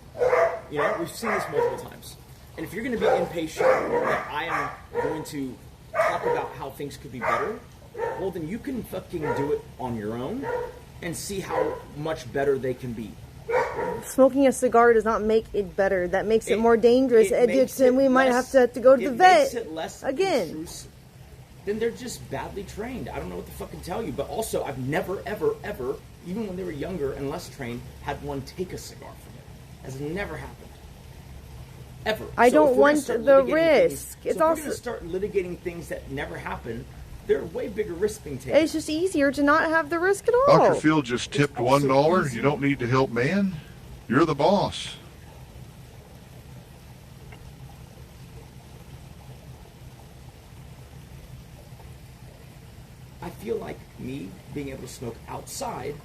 Speaker 5: You know, we've seen this multiple times. And if you're going to be impatient that I am going to talk about how things could be better, well, then you can fucking do it on your own and see how much better they can be.
Speaker 1: Smoking a cigar does not make it better. That makes it more dangerous. And we might have to go to the vet
Speaker 5: makes it less
Speaker 1: again.
Speaker 5: intrusive. Then they're just badly trained. I don't know what to fucking tell you. But also, I've never, ever, ever, even when they were younger and less trained, had one take a cigar from it. Has never happened. Ever.
Speaker 1: I
Speaker 5: So
Speaker 1: don't
Speaker 5: if we're gonna
Speaker 1: want
Speaker 5: start
Speaker 1: the
Speaker 5: litigating
Speaker 1: risk.
Speaker 5: Things,
Speaker 1: It's
Speaker 5: so if
Speaker 1: also
Speaker 5: we're going to start litigating things that never happen, there are way bigger risks being taken.
Speaker 1: it's just easier to not have the risk at all.
Speaker 6: Dr. Phil just tipped
Speaker 5: also
Speaker 6: $1.
Speaker 5: easy.
Speaker 6: You don't need to help man. You're the boss.
Speaker 5: I feel like me being able to smoke outside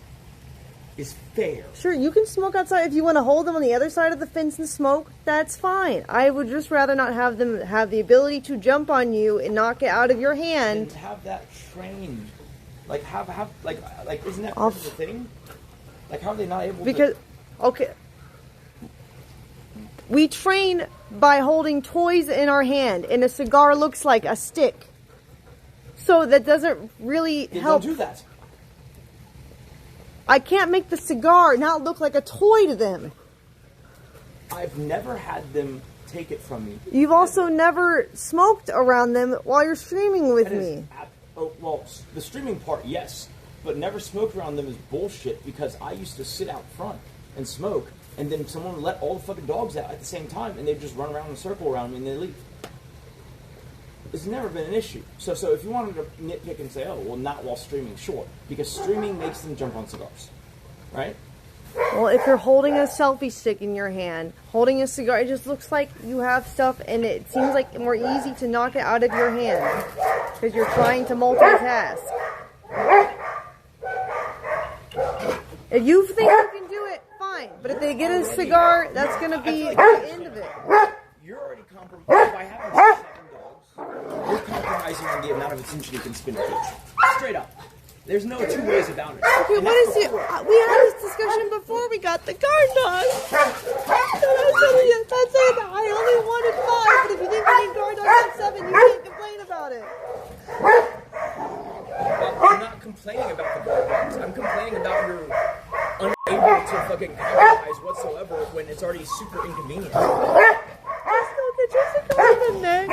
Speaker 5: is fair.
Speaker 1: Sure, you can smoke outside. If you want to hold them on the other side of the fence and smoke, that's fine. I would just rather not have them have the ability to jump on you and knock it out of your hand.
Speaker 5: And have that trained. Like, have like isn't that part of the thing? Like, how are they not able
Speaker 1: Because
Speaker 5: to
Speaker 1: Okay. We train by holding toys in our hand, and a cigar looks like a stick. So that doesn't really help.
Speaker 5: Don't do that.
Speaker 1: I can't make the cigar not look like a toy to them.
Speaker 5: I've never had them take it from me.
Speaker 1: You've also never smoked around them while you're streaming with me.
Speaker 5: Well, the streaming part, yes. But never smoked around them is bullshit because I used to sit out front and smoke, and then someone would let all the fucking dogs out at the same time, and they'd just run around in a circle around me and they leave. It's never been an issue. So if you wanted to nitpick and say, oh, well, not while streaming, sure. Because streaming makes them jump on cigars. Right?
Speaker 1: Well, if you're holding a selfie stick in your hand, holding a cigar, it just looks like you have stuff, and it seems like more easy to knock it out of your hand because you're trying to multitask. If you think you can do it, fine. But if they get a cigar, that's going to be the end of it.
Speaker 5: You're already compromised by having 7 dogs. You're compromising on the amount of attention you can spend on each. Straight up. There's no two ways about it.
Speaker 1: Okay, what is it? We had this discussion before we got the guard dog. That's it. I only wanted 5, but if you think we need guard dogs at 7, you can't complain about it.
Speaker 5: I'm not complaining about the guard dogs. I'm complaining about your unable to fucking advertise whatsoever when it's already super inconvenient.
Speaker 1: Just go get your cigar in the neck.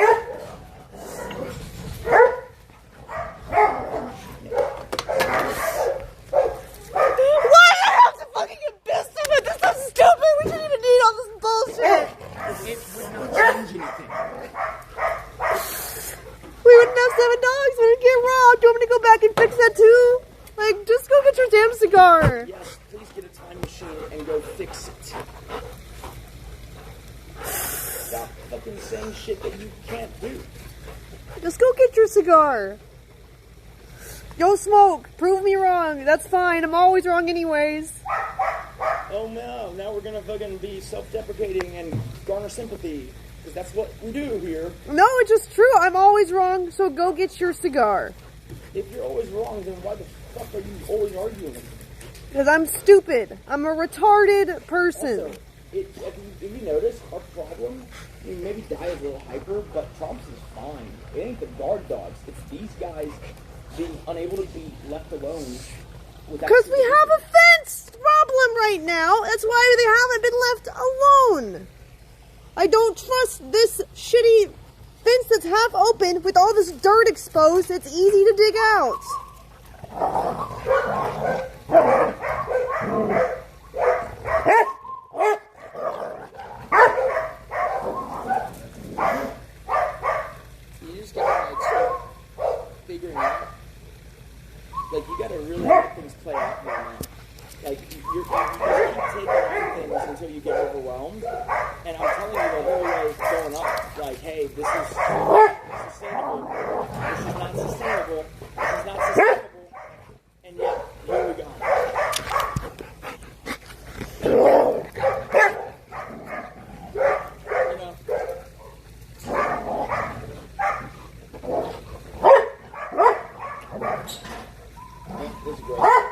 Speaker 1: Why do I have to fucking get pissed at it? This is so stupid. We shouldn't even need all this bullshit.
Speaker 5: It would not change anything.
Speaker 1: We wouldn't have 7 dogs. We'd get robbed. Do you want me to go back and fix that too? Like, just go get your damn cigar.
Speaker 5: Yes, please get a time machine and go fix it. Stop fucking saying shit that you can't do.
Speaker 1: Just go get your cigar. Go smoke. Prove me wrong. That's fine. I'm always wrong anyways.
Speaker 5: Oh no, now we're gonna fucking be self-deprecating and garner sympathy. Because that's what we do here.
Speaker 1: No, it's just true. I'm always wrong, so go get your cigar.
Speaker 5: If you're always wrong, then why the fuck are you always arguing?
Speaker 1: Because I'm stupid. I'm a retarded person.
Speaker 5: Also, if you notice, our problem, I mean, maybe Di is a little hyper, but Trump's is fine. It ain't the guard dogs. It's these guys being unable to be left alone.
Speaker 1: Because we have a fence problem right now. That's why they haven't been left alone. I don't trust this shitty fence that's half open with all this dirt exposed. It's easy to dig out.
Speaker 5: You just gotta like start figuring out. Like you gotta really let things play out here, man. Like you're keep taking on things until you get overwhelmed. And I'm telling you the whole way going up, like, hey, this is sustainable. This is not sustainable. This is not sustainable. And yet, here we go. You know. This is great.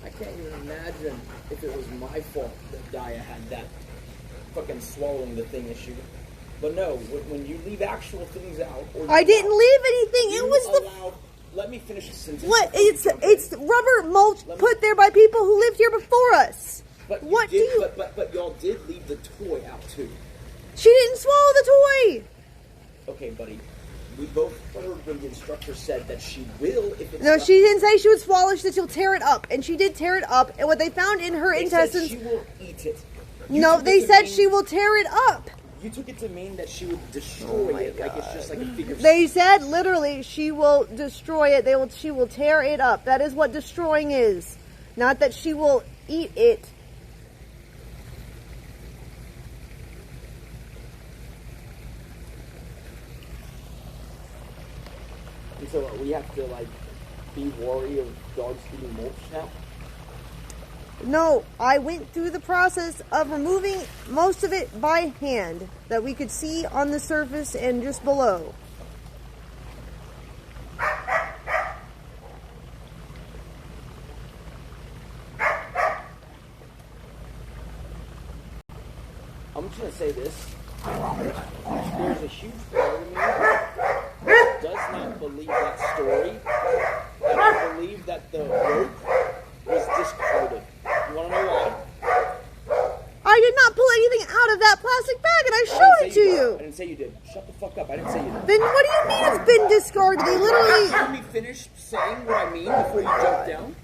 Speaker 5: I can't even imagine if it was my fault that Daya had that fucking swallowing the thing issue. But no, when you leave actual things out, or
Speaker 1: I didn't leave anything. It was
Speaker 5: allowed, let me finish the sentence.
Speaker 1: what? It's rubber mulch put there by people who lived here before us.
Speaker 5: But
Speaker 1: what
Speaker 5: you did,
Speaker 1: do you?
Speaker 5: But y'all did leave the toy out too.
Speaker 1: She didn't swallow the toy.
Speaker 5: Okay, buddy. We both heard when the instructor said that she will if it's
Speaker 1: No,
Speaker 5: not-
Speaker 1: she didn't say she would swallow. She said she'll tear it up, and she did tear it up. And what they found in her
Speaker 5: They said
Speaker 1: intestines.
Speaker 5: she will eat it. You
Speaker 1: No,
Speaker 5: took
Speaker 1: they
Speaker 5: it to
Speaker 1: said
Speaker 5: mean-
Speaker 1: she will tear it up.
Speaker 5: You took it to mean that she would destroy it, like it's just like a figure.
Speaker 1: They said literally she will destroy it. She will tear it up. That is what destroying is. Not that she will eat it.
Speaker 5: And so we have to like be wary of dogs eating mulch now?
Speaker 1: No, I went through the process of removing most of it by hand that we could see on the surface and just below.
Speaker 5: I'm just gonna say this. There's a huge part of me that does not believe that story. I believe that the rope was discarded. You wanna know why?
Speaker 1: I did not pull anything out of that plastic bag and I showed it to you.
Speaker 5: I didn't say you did. Shut the fuck up. I didn't say you did.
Speaker 1: Then what do you mean it's been discarded? They literally...
Speaker 5: Let me finish saying what I mean before you jump down.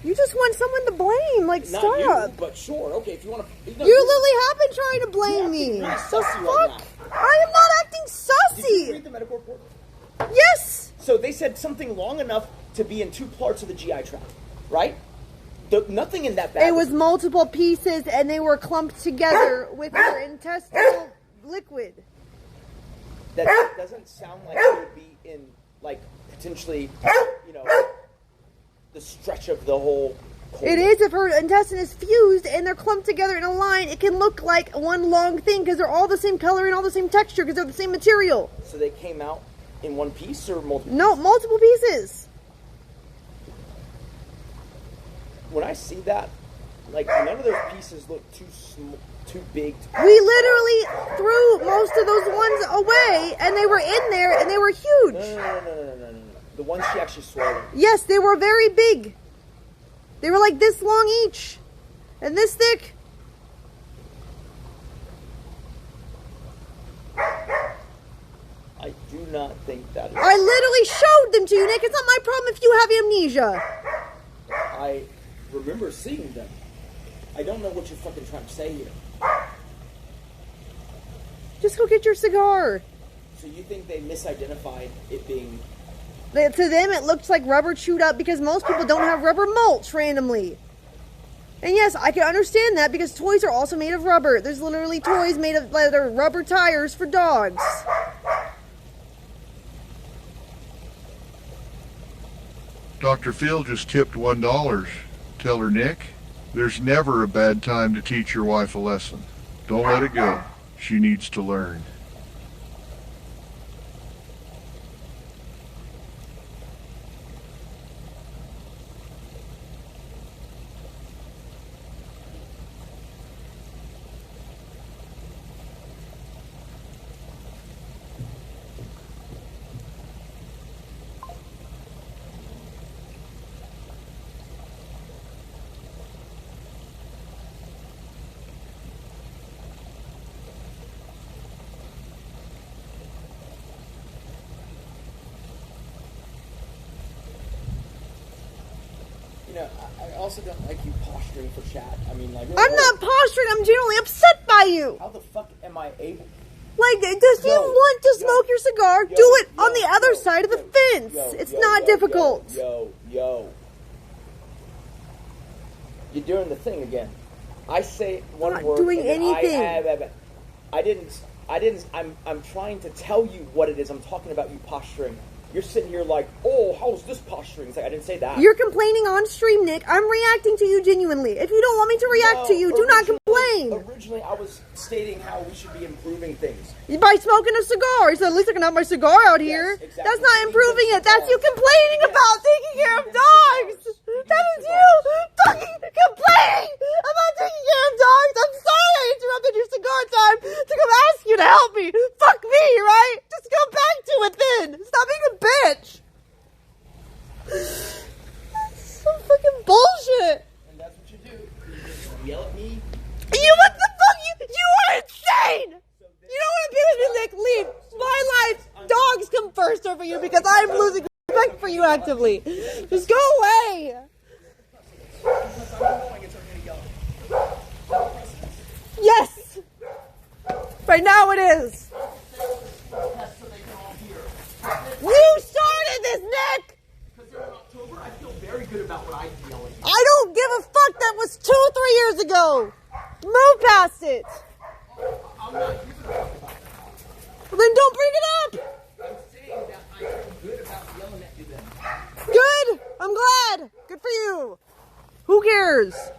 Speaker 1: You just want someone to blame. Like,
Speaker 5: Not
Speaker 1: stop.
Speaker 5: you, but sure. Okay, if you want to...
Speaker 1: You literally have been trying to blame me.
Speaker 5: Really
Speaker 1: The
Speaker 5: sussy right
Speaker 1: fuck?
Speaker 5: now.
Speaker 1: I am not acting
Speaker 5: Did you
Speaker 1: sussy.
Speaker 5: read the medical report?
Speaker 1: Yes.
Speaker 5: So they said something long enough to be in 2 parts of the GI tract, right? Nothing in that bag.
Speaker 1: It was multiple pieces and they were clumped together with her intestinal liquid.
Speaker 5: That doesn't sound like it would be in, like, potentially, you know, the stretch of the whole colon.
Speaker 1: It is if her intestine is fused and they're clumped together in a line. It can look like one long thing because they're all the same color and all the same texture because they're the same material.
Speaker 5: So they came out in one piece or multiple?
Speaker 1: No, multiple pieces.
Speaker 5: When I see that, like, none of those pieces look too small, too big.
Speaker 1: We literally threw most of those ones away and they were in there and they were huge.
Speaker 5: No. The ones she actually swallowed.
Speaker 1: Yes, they were very big. They were like this long each and this thick.
Speaker 5: I do not think that is...
Speaker 1: I literally showed them to you, Nick. It's not my problem if you have amnesia.
Speaker 5: I remember seeing them. I don't know what you're fucking trying to say here.
Speaker 1: Just go get your cigar.
Speaker 5: So you think they misidentified it being...
Speaker 1: To them, it looked like rubber chewed up because most people don't have rubber mulch randomly. And yes, I can understand that because toys are also made of rubber. There's literally toys made of leather rubber tires for dogs.
Speaker 6: Dr. Phil just tipped $1. Tell her, Nick, there's never a bad time to teach your wife a lesson. Don't let it go. She needs to learn.
Speaker 5: You know, I also don't like you posturing for chat. I mean, like...
Speaker 1: I'm not posturing. I'm generally upset by you.
Speaker 5: How the fuck am I able...
Speaker 1: Like, does you want to smoke your cigar? Do it on the other side of the fence. It's not difficult.
Speaker 5: Yo. You're doing the thing again. I say one
Speaker 1: I'm
Speaker 5: word...
Speaker 1: not doing
Speaker 5: and then
Speaker 1: anything.
Speaker 5: I didn't... I'm trying to tell you what it is. I'm talking about you posturing. You're sitting here like, oh, how's this posturing? It's like, I didn't say that.
Speaker 1: You're complaining on stream, Nick. I'm reacting to you genuinely. If you don't want me to react to you, do not complain.
Speaker 5: Originally, I was stating how we should be improving things.
Speaker 1: By smoking a cigar. He said, at least I can have my cigar out here.
Speaker 5: Yes, exactly.
Speaker 1: That's not improving it. That's you complaining about taking care of dogs. That is you fucking complaining about taking care of dogs. I'm sorry I interrupted your cigar time to come ask you to help me. Fuck me, right? Just go back to it then. Stop being a bitch. That's some fucking bullshit.
Speaker 5: And that's what you do. You just yell at me.
Speaker 1: What the fuck? You are insane! You don't want to be with me, Nick. Leave. My life. Dogs come first over you because I'm losing respect for you actively. Just go away. Yes. Right now it is. You started this, Nick.
Speaker 5: I feel very good about what I feel.
Speaker 1: I don't give a fuck. That was 2-3 years ago. Move past it.
Speaker 5: I'm not giving a fuck about that.
Speaker 1: Well, then don't bring it up.
Speaker 5: I'm saying that I feel good about yelling at you then.
Speaker 1: Good. upstairs.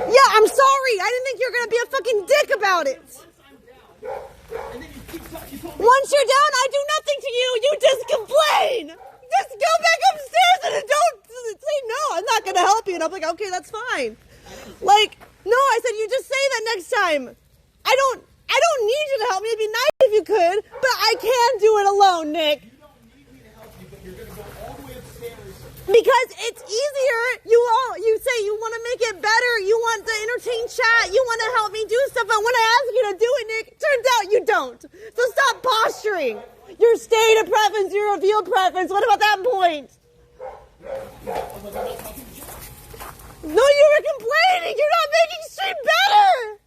Speaker 1: Yeah, I'm sorry. I didn't think you were gonna be a fucking dick about it. Once you're down, I do nothing to you. You just complain. Just go back upstairs and don't say no. I'm not gonna help you. And I'm like, okay, that's fine. Like, no, I said you just say that next time. I don't need you to help me. It'd be nice if you could, but I can't do it alone, Nick. Because it's easier. You say you want to make it better. You want to entertain chat. You want to help me do stuff. But when I ask you to do it, Nick, it turns out you don't. So stop posturing. Your stated preference, your revealed preference. What about that point? No, you were complaining. You're not making stream better.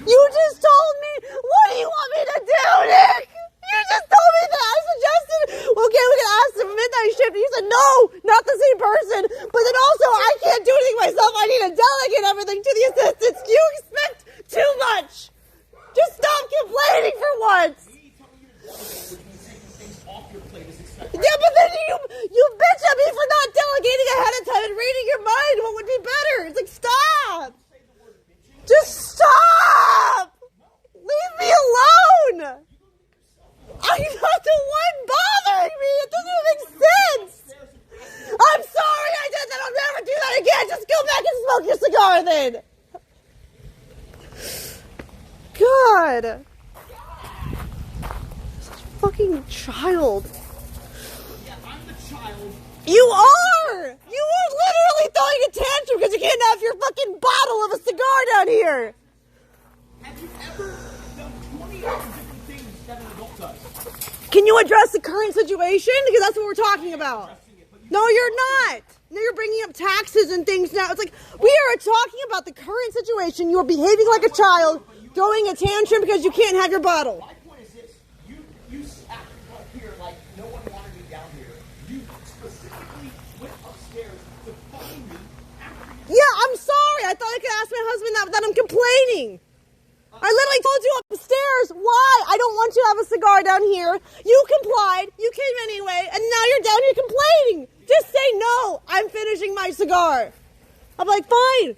Speaker 1: You just told me. What do you want me to do, Nick? You just told me that. I suggested, okay, we can ask the midnight shift. And you said, no, not the same person. But then also, I can't do anything myself. I need to delegate everything to the assistants. You expect too much. Just stop complaining for once. Yeah, but then you bitch at me for not delegating ahead of time and reading your mind. What would be better? It's like, stop. Just stop. Leave me alone. I'm not the one bothering me. It doesn't make sense. I'm sorry I did that. I'll never do that again. Just go back and smoke your cigar then. God. Such a fucking child. You are! You are literally throwing a tantrum because you can't have your fucking bottle of a cigar down here!
Speaker 5: Have you ever done 20 other different things that an adult does?
Speaker 1: Can you address the current situation? Because that's what we're talking about. No, you're not! Now you're bringing up taxes and things now. It's like, we are talking about the current situation. You're behaving like a child, throwing a tantrum because you can't have your bottle.
Speaker 5: My point is this. You acted up here like no one wanted me down here. You specifically went upstairs to find me after you...
Speaker 1: Yeah, I'm sorry. I thought I could ask my husband that I'm complaining. I literally told you upstairs why I don't want you to have a cigar down here. You complied. You came anyway. And now you're down here complaining. Just say no. I'm finishing my cigar. I'm like, fine.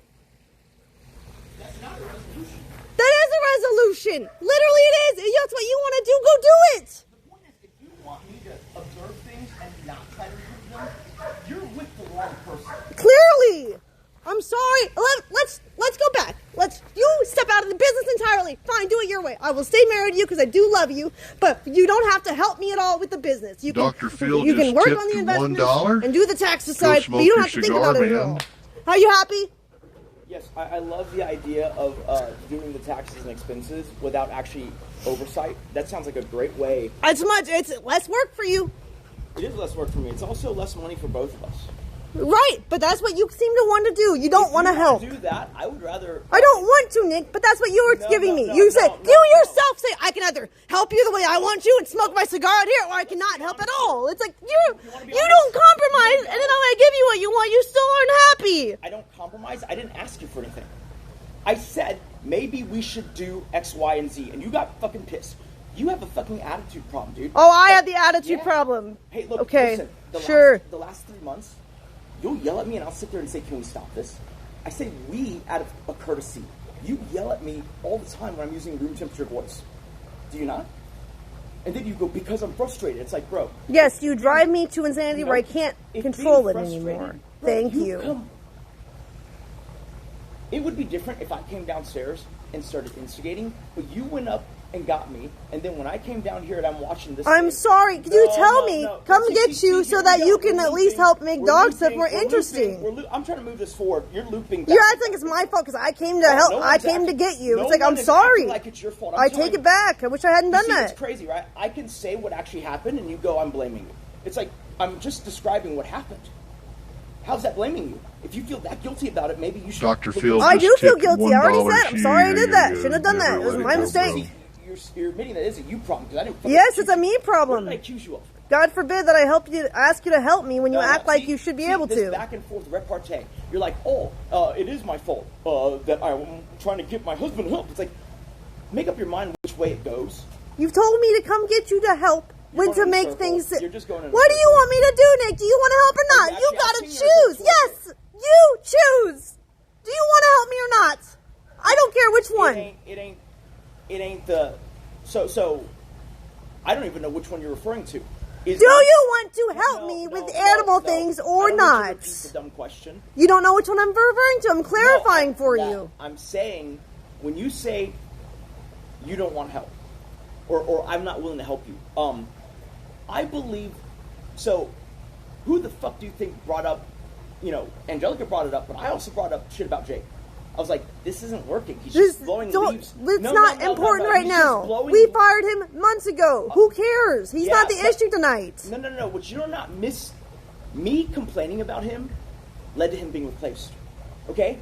Speaker 5: That's not a resolution.
Speaker 1: That is a resolution. Literally it is. If that's what you want to do, go do it.
Speaker 5: The point is, if you want me to observe things and not try to improve them, you're with the wrong person.
Speaker 1: Clearly. I'm sorry. Let's go back. You step out of the business entirely. Fine, do it your way. I will stay married to you because I do love you, but you don't have to help me at all with the business. You can,
Speaker 6: Dr. Phil
Speaker 1: you can
Speaker 6: just
Speaker 1: work
Speaker 6: tipped
Speaker 1: on the investments
Speaker 6: $1.
Speaker 1: and do the taxes side,
Speaker 6: smoke
Speaker 1: but you don't
Speaker 6: your
Speaker 1: have to think
Speaker 6: cigar,
Speaker 1: about it at
Speaker 6: man.
Speaker 1: all. Are you happy?
Speaker 7: Yes, I love the idea of doing the taxes and expenses without actually oversight. That sounds like a great way.
Speaker 1: It's less work for you.
Speaker 7: It is less work for me. It's also less money for both of us.
Speaker 1: Right, but that's what you seem to want to do. You don't want to help.
Speaker 7: Do that, I would rather...
Speaker 1: I don't want to, Nick, but that's what you were giving me. You said, you yourself say, I can either help you the way I want you and smoke my cigar out here, or I cannot help at all. It's like, you don't compromise, and then when I give you what you want, you still aren't happy.
Speaker 7: I don't compromise. I didn't ask you for anything. I said, maybe we should do X, Y, and Z, and you got fucking pissed. You have a fucking attitude problem, dude.
Speaker 1: Oh, I have the attitude problem.
Speaker 7: Hey, look,
Speaker 1: okay,
Speaker 7: listen, the last 3 months, you'll yell at me and I'll sit there and say, can we stop this? I say we out of a courtesy. You yell at me all the time when I'm using room temperature voice. Do you not? And then you go, because I'm frustrated. It's like, bro.
Speaker 1: Yes, you drive me to insanity where I can't control it anymore.
Speaker 7: Bro,
Speaker 1: Thank you.
Speaker 7: It would be different if I came downstairs and started instigating, but you went up and got me, and then when I came down here and I'm watching this...
Speaker 1: I'm sorry, can you tell me, come get you so that you can at least help make dog stuff more interesting.
Speaker 7: I'm trying to move this forward. You're looping back.
Speaker 1: You're acting it's my fault because I came to help. I came to get you. It's like, I'm sorry.
Speaker 7: Like it's your fault.
Speaker 1: I take it back. I wish I hadn't done that.
Speaker 7: It's crazy, right? I can say what actually happened, and you go, I'm blaming you. It's like, I'm just describing what happened. How's that blaming you? If you feel that guilty about it, maybe you should.
Speaker 6: Dr.
Speaker 7: look
Speaker 6: Field
Speaker 7: into
Speaker 1: I
Speaker 7: it.
Speaker 1: do feel
Speaker 6: tipped
Speaker 1: guilty. I already
Speaker 6: $1
Speaker 1: said. I'm sorry I did that. Shouldn't have done that. It was
Speaker 6: Never
Speaker 1: my
Speaker 6: let it go,
Speaker 1: mistake.
Speaker 7: You're admitting that is a you problem because I didn't. fucking
Speaker 1: Yes,
Speaker 7: accuse
Speaker 1: it's a
Speaker 7: you.
Speaker 1: me problem.
Speaker 7: What did I accuse you of?
Speaker 1: God forbid that I ask you to help me when you
Speaker 7: No,
Speaker 1: act like
Speaker 7: see-
Speaker 1: you should be
Speaker 7: see,
Speaker 1: able
Speaker 7: this
Speaker 1: to.
Speaker 7: back and forth repartee. You're like, it is my fault that I'm trying to give my husband help. It's like, make up your mind which way it goes.
Speaker 1: You've told me to come get you to help when
Speaker 7: going
Speaker 1: to
Speaker 7: in
Speaker 1: make
Speaker 7: circles.
Speaker 1: things.
Speaker 7: You're just going in
Speaker 1: What do you
Speaker 7: circles.
Speaker 1: want me to do, Nick? Do you want to help or not?
Speaker 7: Are you
Speaker 1: You
Speaker 7: actually
Speaker 1: gotta
Speaker 7: asking or is
Speaker 1: choose.
Speaker 7: it
Speaker 1: Yes, you choose. Do you want to help me or not? I don't care which one.
Speaker 7: It ain't the. So, I don't even know which one you're referring to.
Speaker 1: Do you want to help me with animal things
Speaker 7: I
Speaker 1: or
Speaker 7: don't
Speaker 1: not?
Speaker 7: need you to repeat the dumb question.
Speaker 1: You don't know which one I'm referring to. I'm clarifying
Speaker 7: No,
Speaker 1: for
Speaker 7: that-
Speaker 1: you.
Speaker 7: I'm saying when you say you don't want help, or I'm not willing to help you. I believe. So, who the fuck do you think brought up? Angelica brought it up, but I also brought up shit about Jake. I was like, this isn't working. He's just blowing leaves.
Speaker 1: It's
Speaker 7: No,
Speaker 1: not
Speaker 7: no, no,
Speaker 1: important
Speaker 7: no,
Speaker 1: right
Speaker 7: he's just
Speaker 1: now.
Speaker 7: blowing-
Speaker 1: We fired him months ago. Who cares? He's
Speaker 7: Yeah,
Speaker 1: not the
Speaker 7: but-
Speaker 1: issue tonight.
Speaker 7: No. But you do not miss me complaining about him led to him being replaced. Okay?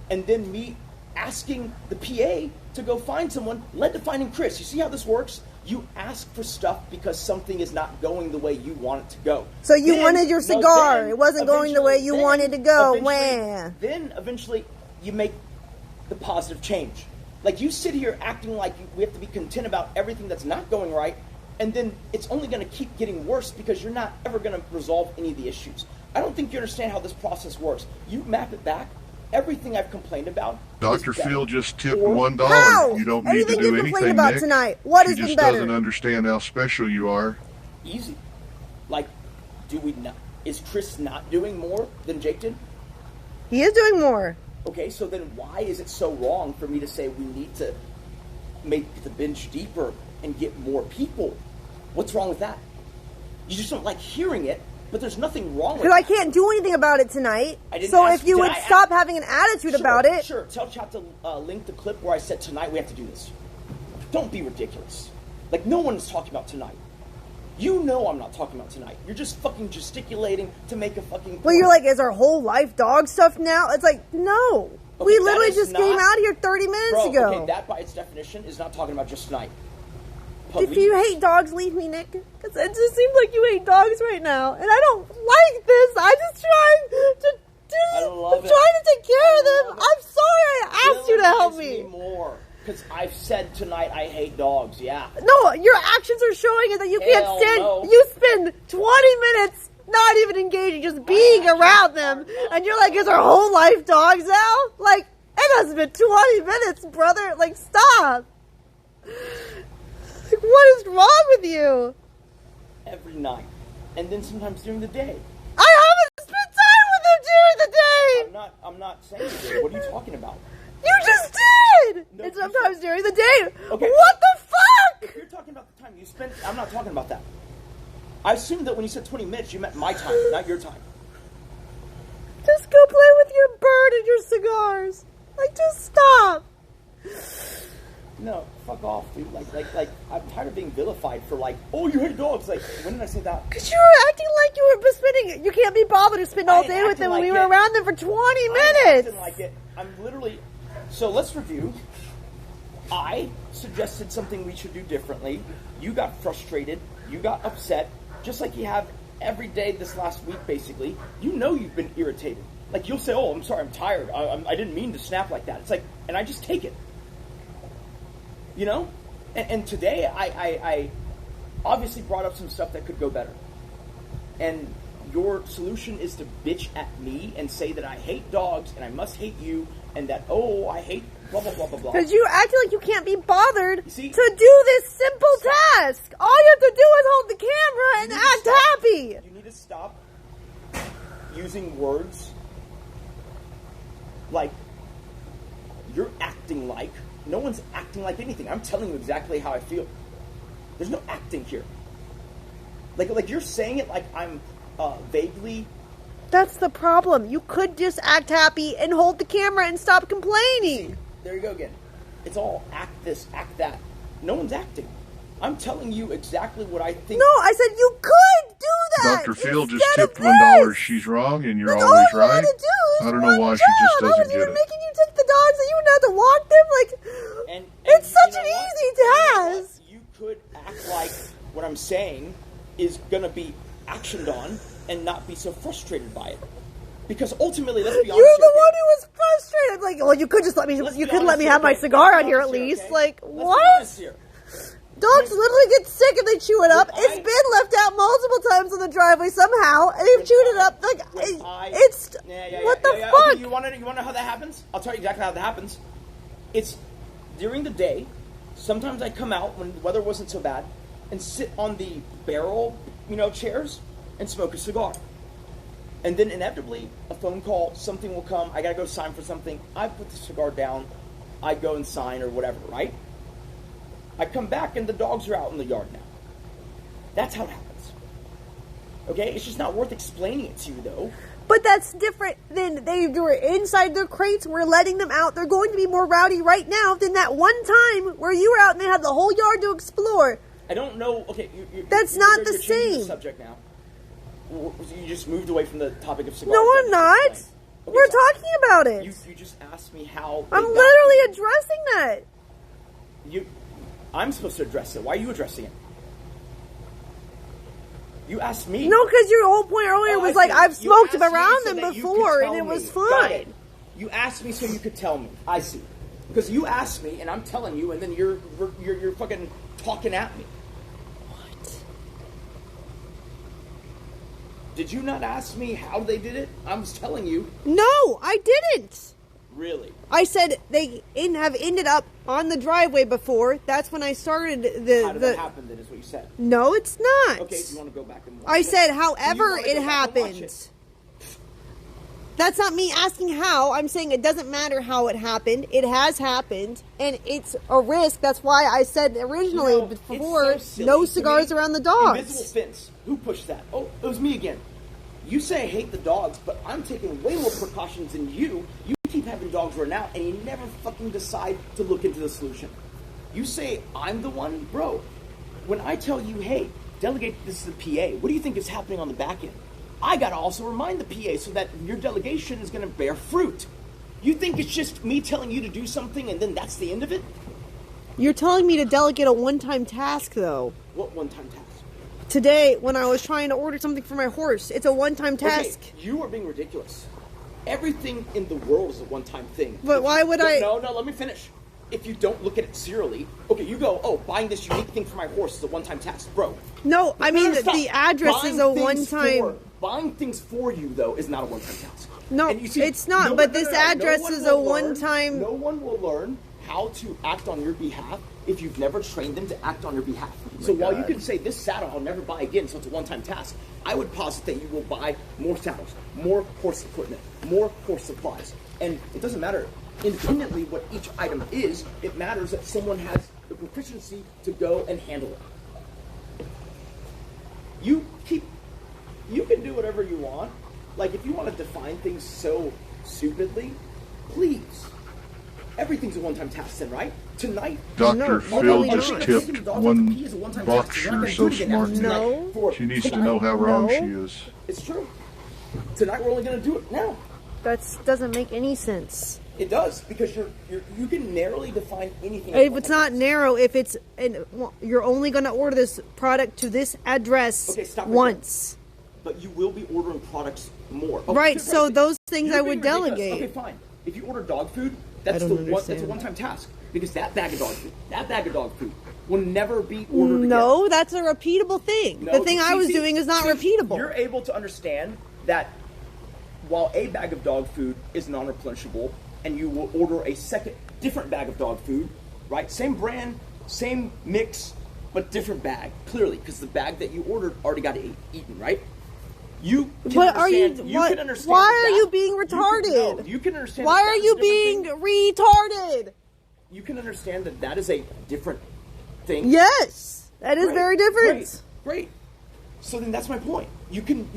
Speaker 7: And then me asking the PA to go find someone led to finding Chris. You see how this works? You ask for stuff because something is not going the way you want it to go.
Speaker 1: So you wanted your cigar.
Speaker 7: then
Speaker 1: It wasn't going the way you
Speaker 7: eventually-
Speaker 1: wanted to go.
Speaker 7: eventually-
Speaker 1: Wah.
Speaker 7: Then eventually you make the positive change. Like you sit here acting like we have to be content about everything that's not going right, and then it's only going to keep getting worse because you're not ever going to resolve any of the issues. I don't think you understand how this process works. You map it back. Everything I've complained about.
Speaker 6: Dr.
Speaker 7: is better.
Speaker 6: Field just tipped
Speaker 7: Or-
Speaker 6: $1.
Speaker 1: How?
Speaker 6: You don't need
Speaker 1: Anything
Speaker 6: to
Speaker 1: you
Speaker 6: do
Speaker 1: complained
Speaker 6: anything,
Speaker 1: about
Speaker 6: Nick.
Speaker 1: tonight. What
Speaker 6: she
Speaker 1: has been
Speaker 6: just
Speaker 1: better?
Speaker 6: doesn't understand how special you are.
Speaker 7: Easy. Like, do we not? Is Chris not doing more than Jake did?
Speaker 1: He is doing more.
Speaker 7: Okay, so then why is it so wrong for me to say we need to make the bench deeper and get more people? What's wrong with that? You just don't like hearing it, but there's nothing wrong with
Speaker 1: Because I
Speaker 7: it.
Speaker 1: can't do anything about it tonight.
Speaker 7: I didn't
Speaker 1: So
Speaker 7: ask-
Speaker 1: if you
Speaker 7: did
Speaker 1: would
Speaker 7: I
Speaker 1: stop
Speaker 7: ask-
Speaker 1: having an attitude
Speaker 7: Sure,
Speaker 1: about it.
Speaker 7: Sure, tell Chop to link the clip where I said tonight we have to do this. Don't be ridiculous. Like, no one's talking about tonight. You know I'm not talking about tonight. You're just fucking gesticulating to make a fucking
Speaker 1: Well, you're
Speaker 7: point.
Speaker 1: like, is our whole life dog stuff now? It's like, no.
Speaker 7: Okay,
Speaker 1: We
Speaker 7: that
Speaker 1: literally
Speaker 7: is
Speaker 1: just
Speaker 7: not-
Speaker 1: came out here 30 minutes
Speaker 7: Bro,
Speaker 1: ago.
Speaker 7: okay, that by its definition is not talking about just tonight.
Speaker 1: If you hate dogs, leave me, Nick. Because it just seems like you hate dogs right now. And I don't like this. I'm just trying to
Speaker 7: I love it.
Speaker 1: trying to take care of
Speaker 7: I
Speaker 1: them.
Speaker 7: love it.
Speaker 1: I'm sorry I asked you to help
Speaker 7: Gives
Speaker 1: me.
Speaker 7: more. Because I've said tonight I hate dogs, yeah.
Speaker 1: No, your actions are showing it that you can't
Speaker 7: Hell
Speaker 1: stand.
Speaker 7: no.
Speaker 1: You spend 20 minutes not even engaging, just being around them. And you're like, is our whole life dogs now? Like, it has been 20 minutes, brother. Like, stop. Like, what is wrong with you?
Speaker 7: Every night. And then sometimes during the day.
Speaker 1: I haven't spent time with them during the day.
Speaker 7: I'm not saying you did. What are you talking about?
Speaker 1: You just did.
Speaker 7: No,
Speaker 1: and
Speaker 7: you
Speaker 1: sometimes during the day.
Speaker 7: Okay.
Speaker 1: What the fuck?
Speaker 7: If you're talking about the time you spent, I'm not talking about that. I assumed that when you said 20 minutes, you meant my time, not your time.
Speaker 1: Just go play with your bird and your cigars. Like, just stop.
Speaker 7: No, fuck off, dude. Like, I'm tired of being vilified for like, oh, you hate dogs. Like, when did I say that?
Speaker 1: Because you were acting like you were spending, you can't be bothered to spend all
Speaker 7: I ain't
Speaker 1: day with
Speaker 7: acting
Speaker 1: them when
Speaker 7: like
Speaker 1: we were
Speaker 7: it.
Speaker 1: around them for 20
Speaker 7: I'm
Speaker 1: minutes.
Speaker 7: acting like it. I'm literally. So let's review. I suggested something we should do differently. You got frustrated. You got upset, just like you have every day this last week. Basically, you know you've been irritated. Like you'll say, "Oh, I'm sorry, I'm tired. I didn't mean to snap like that." It's like, and I just take it. You know, and today I obviously brought up some stuff that could go better. And your solution is to bitch at me and say that I hate dogs and I must hate you and that, oh, I hate blah, blah, blah, blah, blah.
Speaker 1: Because you acting like you can't be bothered
Speaker 7: You see?
Speaker 1: to do this simple task. All you have to do is hold the camera and
Speaker 7: You need to
Speaker 1: act
Speaker 7: stop.
Speaker 1: happy.
Speaker 7: You need to stop using words like you're acting like. No one's acting like anything. I'm telling you exactly how I feel. There's no acting here. Like you're saying it like I'm vaguely.
Speaker 1: That's the problem. You could just act happy and hold the camera and stop complaining.
Speaker 7: There you go again. It's all act this, act that. No one's acting. I'm telling you exactly what I think.
Speaker 1: No, I said you could do that.
Speaker 6: Dr. Field just
Speaker 1: instead of
Speaker 6: tipped $1.
Speaker 1: this.
Speaker 6: She's wrong, and you're
Speaker 1: That's all
Speaker 6: always
Speaker 1: you had
Speaker 6: right.
Speaker 1: to do is
Speaker 6: I don't
Speaker 1: one
Speaker 6: know why she
Speaker 1: job.
Speaker 6: just
Speaker 1: I
Speaker 6: doesn't
Speaker 1: wasn't
Speaker 6: get
Speaker 1: even
Speaker 6: it.
Speaker 1: making you take the dogs, and you wouldn't have to walk them. Like,
Speaker 7: And
Speaker 1: it's such
Speaker 7: you
Speaker 1: an
Speaker 7: know what?
Speaker 1: easy
Speaker 7: You know what?
Speaker 1: task.
Speaker 7: You could act like what I'm saying is gonna be actioned on and not be so frustrated by it. Because ultimately, let's be honest.
Speaker 1: You're the
Speaker 7: here,
Speaker 1: one who was frustrated. Like, well, you could just let me.
Speaker 7: let's
Speaker 1: You
Speaker 7: be
Speaker 1: could let
Speaker 7: honest
Speaker 1: me
Speaker 7: here,
Speaker 1: have my
Speaker 7: okay?
Speaker 1: cigar
Speaker 7: Let's
Speaker 1: on
Speaker 7: be
Speaker 1: here at
Speaker 7: honest here,
Speaker 1: least.
Speaker 7: okay?
Speaker 1: Like,
Speaker 7: Let's be
Speaker 1: what?
Speaker 7: honest here.
Speaker 1: Dogs literally get sick if they chew it up.
Speaker 7: When
Speaker 1: It's
Speaker 7: I-
Speaker 1: been left out multiple times on the driveway somehow, and they've chewed it up. Like, it's what the fuck?
Speaker 7: Okay, you want to know how that happens? I'll tell you exactly how that happens. It's during the day. Sometimes I come out when the weather wasn't so bad and sit on the barrel, chairs and smoke a cigar. And then inevitably, a phone call, something will come. I gotta go sign for something. I put the cigar down. I go and sign or whatever, right? I come back and the dogs are out in the yard now. That's how it happens. Okay? It's just not worth explaining it to you, though.
Speaker 1: But that's different than they were inside their crates. We're letting them out. They're going to be more rowdy right now than that one time where you were out and they had the whole yard to explore.
Speaker 7: I don't know. Okay,
Speaker 1: That's not the
Speaker 7: you're changing
Speaker 1: same.
Speaker 7: The subject now. You just moved away from the topic of cigars.
Speaker 1: No, I'm not.
Speaker 7: Okay,
Speaker 1: We're
Speaker 7: so
Speaker 1: talking about it.
Speaker 7: You just asked me how.
Speaker 1: I'm
Speaker 7: they got
Speaker 1: literally
Speaker 7: to-
Speaker 1: addressing that.
Speaker 7: I'm supposed to address it. Why are you addressing it? You asked me.
Speaker 1: No, because your whole point earlier
Speaker 7: Oh,
Speaker 1: was
Speaker 7: I
Speaker 1: like,
Speaker 7: see.
Speaker 1: I've
Speaker 7: You
Speaker 1: smoked
Speaker 7: asked me
Speaker 1: around
Speaker 7: so
Speaker 1: them
Speaker 7: that you could
Speaker 1: before,
Speaker 7: tell
Speaker 1: and it
Speaker 7: me.
Speaker 1: was
Speaker 7: Got
Speaker 1: fine.
Speaker 7: it. You asked me so you could tell me. I see. Because you asked me, and I'm telling you, and then you're fucking talking at me.
Speaker 1: What?
Speaker 7: Did you not ask me how they did it? I was telling you.
Speaker 1: No, I didn't.
Speaker 7: Really?
Speaker 1: I said they have ended up on the driveway before. That's when I started
Speaker 7: How did that happen? Then is what you said.
Speaker 1: No, it's not.
Speaker 7: Okay, if you want to go back and watch
Speaker 1: I
Speaker 7: it.
Speaker 1: said,
Speaker 7: You
Speaker 1: however
Speaker 7: wanna
Speaker 1: it
Speaker 7: go back and watch
Speaker 1: happened.
Speaker 7: it.
Speaker 1: That's not me asking how. I'm saying it doesn't matter how it happened. It has happened, and it's a risk. That's why I said originally
Speaker 7: You know, it's
Speaker 1: before,
Speaker 7: so silly
Speaker 1: no
Speaker 7: to
Speaker 1: cigars
Speaker 7: me.
Speaker 1: around the
Speaker 7: Invisible
Speaker 1: dogs.
Speaker 7: fence. Who pushed that? Oh, it was me again. You say I hate the dogs, but I'm taking way more precautions than you. You keep having dogs run out, and you never fucking decide to look into the solution. You say I'm the one? Bro, when I tell you, hey, delegate this to the PA, what do you think is happening on the back end? I gotta also remind the PA so that your delegation is gonna bear fruit. You think it's just me telling you to do something and then that's the end of it?
Speaker 1: You're telling me to delegate a one-time task, though.
Speaker 7: What one-time task?
Speaker 1: Today, when I was trying to order something for my horse, it's a one-time task.
Speaker 7: Okay, you are being ridiculous. Everything in the world is a one-time thing.
Speaker 1: But why would I-
Speaker 7: No, let me finish. If you don't look at it serially, okay, you go, oh, buying this unique thing for my horse is a one-time task, bro.
Speaker 1: No, I mean,
Speaker 7: stop.
Speaker 1: the address is a
Speaker 7: Buying things
Speaker 1: one-time.
Speaker 7: Buying things for you, though, is not a one-time task.
Speaker 1: No,
Speaker 7: And you see,
Speaker 1: it's not, but this address
Speaker 7: one
Speaker 1: is
Speaker 7: will
Speaker 1: a one-time-
Speaker 7: No one will learn how to act on your behalf if you've never trained them to act on your behalf. So while you can say, this saddle I'll never buy again, so it's a one-time task, I would posit that you will buy more saddles, more horse equipment, more horse supplies. And it doesn't matter independently what each item is, it matters that someone has the proficiency to go and handle it. You can do whatever you want. Like, if you want to define things so stupidly, please. Everything's a one-time task then, right? Tonight,
Speaker 6: Dr. Phil
Speaker 1: literally
Speaker 6: just
Speaker 1: not.
Speaker 6: tipped one buck. You're so smart.
Speaker 1: No.
Speaker 6: She needs to know how wrong
Speaker 1: No.
Speaker 6: she is.
Speaker 7: It's true. Tonight we're only going to do it now.
Speaker 1: That doesn't make any sense.
Speaker 7: It does, because you can narrowly define anything. as
Speaker 1: If
Speaker 7: one
Speaker 1: it's
Speaker 7: time
Speaker 1: not
Speaker 7: task.
Speaker 1: narrow, if it's you're only going to order this product to this address
Speaker 7: Okay, stop right
Speaker 1: once.
Speaker 7: But you will be ordering products more. Oh,
Speaker 1: Right,
Speaker 7: good,
Speaker 1: so those things
Speaker 7: You're
Speaker 1: I
Speaker 7: being
Speaker 1: would
Speaker 7: ridiculous.
Speaker 1: delegate.
Speaker 7: Okay, fine. If you order dog food, that's
Speaker 1: don't
Speaker 7: that's a
Speaker 1: understand.
Speaker 7: one-time task, because that bag of dog food will never be ordered again.
Speaker 1: No, that's a repeatable thing.
Speaker 7: No,
Speaker 1: the thing I was
Speaker 7: see,
Speaker 1: doing is not
Speaker 7: see,
Speaker 1: repeatable.
Speaker 7: You're able to understand that while a bag of dog food is non-replenishable, and you will order a second, different bag of dog food, right? Same brand, same mix, but different bag, clearly, because the bag that you ordered already got eaten, right? You can
Speaker 1: But are you?
Speaker 7: understand,
Speaker 1: What,
Speaker 7: can understand
Speaker 1: why
Speaker 7: that
Speaker 1: are you being retarded?
Speaker 7: you can understand.
Speaker 1: Why
Speaker 7: that
Speaker 1: are
Speaker 7: that's
Speaker 1: you
Speaker 7: a different
Speaker 1: being
Speaker 7: thing.
Speaker 1: retarded?
Speaker 7: You can understand that that is a different thing.
Speaker 1: Yes, that is
Speaker 7: Great,
Speaker 1: very different.
Speaker 7: Great. So then that's my point. You can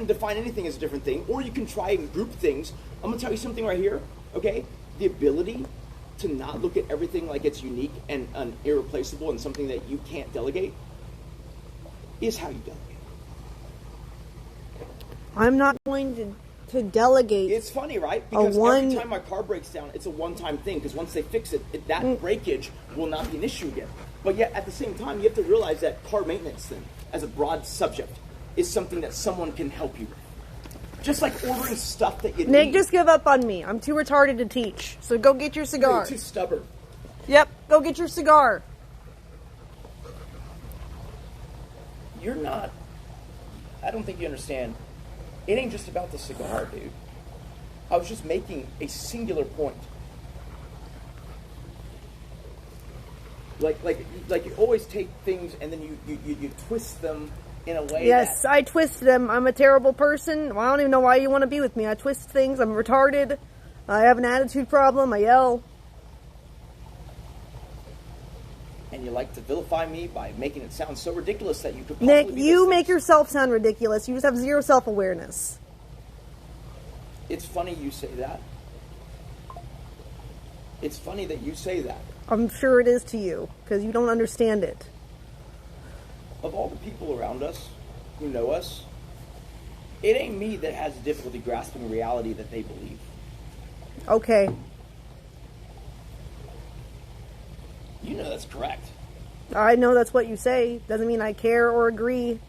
Speaker 7: define anything as a different thing, or you can try and group things. I'm gonna tell you something right here, okay? The ability to not look at everything like it's unique and irreplaceable and something that you can't delegate is how you delegate.
Speaker 1: I'm not going to delegate.
Speaker 7: It's funny, right? Because
Speaker 1: one-
Speaker 7: every time my car breaks down, it's a one-time thing. Because once they fix it, that breakage will not be an issue again. But yet, at the same time, you have to realize that car maintenance, then, as a broad subject, is something that someone can help you with. Just like ordering stuff that you
Speaker 1: Nick,
Speaker 7: need.
Speaker 1: just give up on me. I'm too retarded to teach. So go get your cigar.
Speaker 7: You're too stubborn.
Speaker 1: Yep, go get your cigar.
Speaker 7: You're not... I don't think you understand. It ain't just about the cigar, dude. I was just making a singular point. Like you always take things and then you twist them in a way.
Speaker 1: Yes,
Speaker 7: that,
Speaker 1: I twist them. I'm a terrible person. Well, I don't even know why you want to be with me. I twist things. I'm retarded. I have an attitude problem. I yell.
Speaker 7: and you like to vilify me by making it sound so ridiculous that you could.
Speaker 1: Nick,
Speaker 7: be
Speaker 1: you
Speaker 7: those
Speaker 1: make
Speaker 7: things.
Speaker 1: yourself sound ridiculous. You just have zero self-awareness.
Speaker 7: It's funny you say that. It's funny that you say that.
Speaker 1: I'm sure it is to you, because you don't understand it.
Speaker 7: Of all the people around us who know us, it ain't me that has difficulty grasping reality that they believe.
Speaker 1: Okay.
Speaker 7: You know that's correct.
Speaker 1: I know that's what you say. Doesn't mean I care or agree.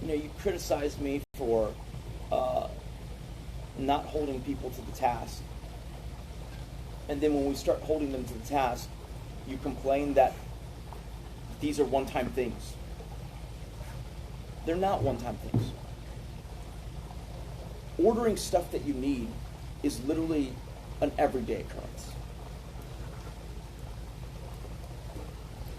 Speaker 7: You know, you criticized me for not holding people to the task. And then when we start holding them to the task, you complain that these are one-time things. They're not one-time things. Ordering stuff that you need is literally an everyday occurrence.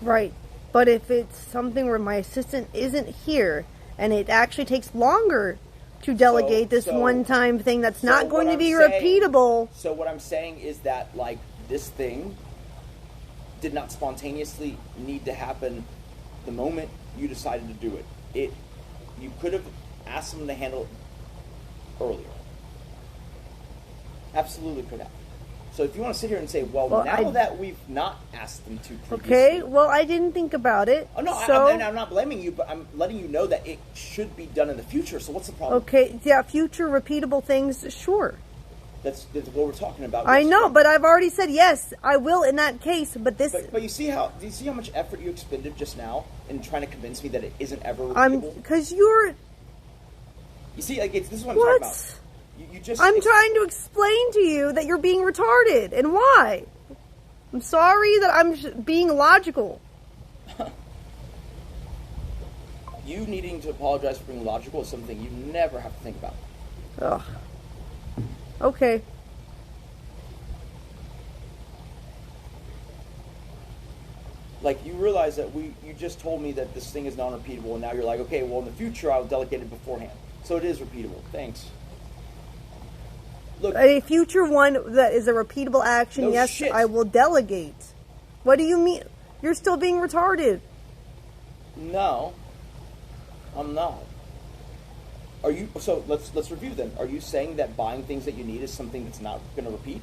Speaker 1: Right. But if it's something where my assistant isn't here, and it actually takes longer to delegate this one-time thing that's not going to be repeatable.
Speaker 7: So what I'm saying is that, like, this thing did not spontaneously need to happen the moment you decided to do it. You could have asked them to handle it earlier. Absolutely could have. So if you want to sit here and say, well now that we've not asked them to previously...
Speaker 1: Okay, well, I didn't think about it.
Speaker 7: Oh, no,
Speaker 1: so,
Speaker 7: I'm not blaming you, but I'm letting you know that it should be done in the future. So what's the problem?
Speaker 1: Okay, yeah, future repeatable things, sure.
Speaker 7: That's what we're talking about.
Speaker 1: I know, but I've already said yes, I will in that case, but this...
Speaker 7: But do you see how much effort you expended just now in trying to convince me that it isn't ever repeatable?
Speaker 1: Because you're...
Speaker 7: You see, like, this is what I'm talking about.
Speaker 1: I'm trying to explain to you that you're being retarded, and why. I'm sorry that I'm being illogical.
Speaker 7: You needing to apologize for being logical is something you never have to think about.
Speaker 1: Ugh. Okay.
Speaker 7: Like, you realize that you just told me that this thing is non-repeatable, and now you're like, okay, well, in the future, I'll delegate it beforehand. So it is repeatable. Thanks. Look,
Speaker 1: a future one that is a repeatable action,
Speaker 7: no
Speaker 1: yes,
Speaker 7: shit.
Speaker 1: I will delegate. What do you mean? You're still being retarded.
Speaker 7: No, I'm not. Are you? So let's review then. Are you saying that buying things that you need is something that's not going to repeat?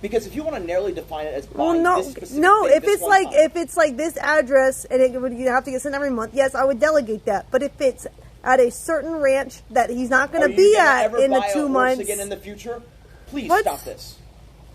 Speaker 7: Because if you want to narrowly define it as buying this specific thing,
Speaker 1: if it's like this address and you have to get sent every month, yes, I would delegate that. But if it's at a certain ranch that he's not going to be at in the 2 months
Speaker 7: again in the future, please
Speaker 1: what?
Speaker 7: Stop this.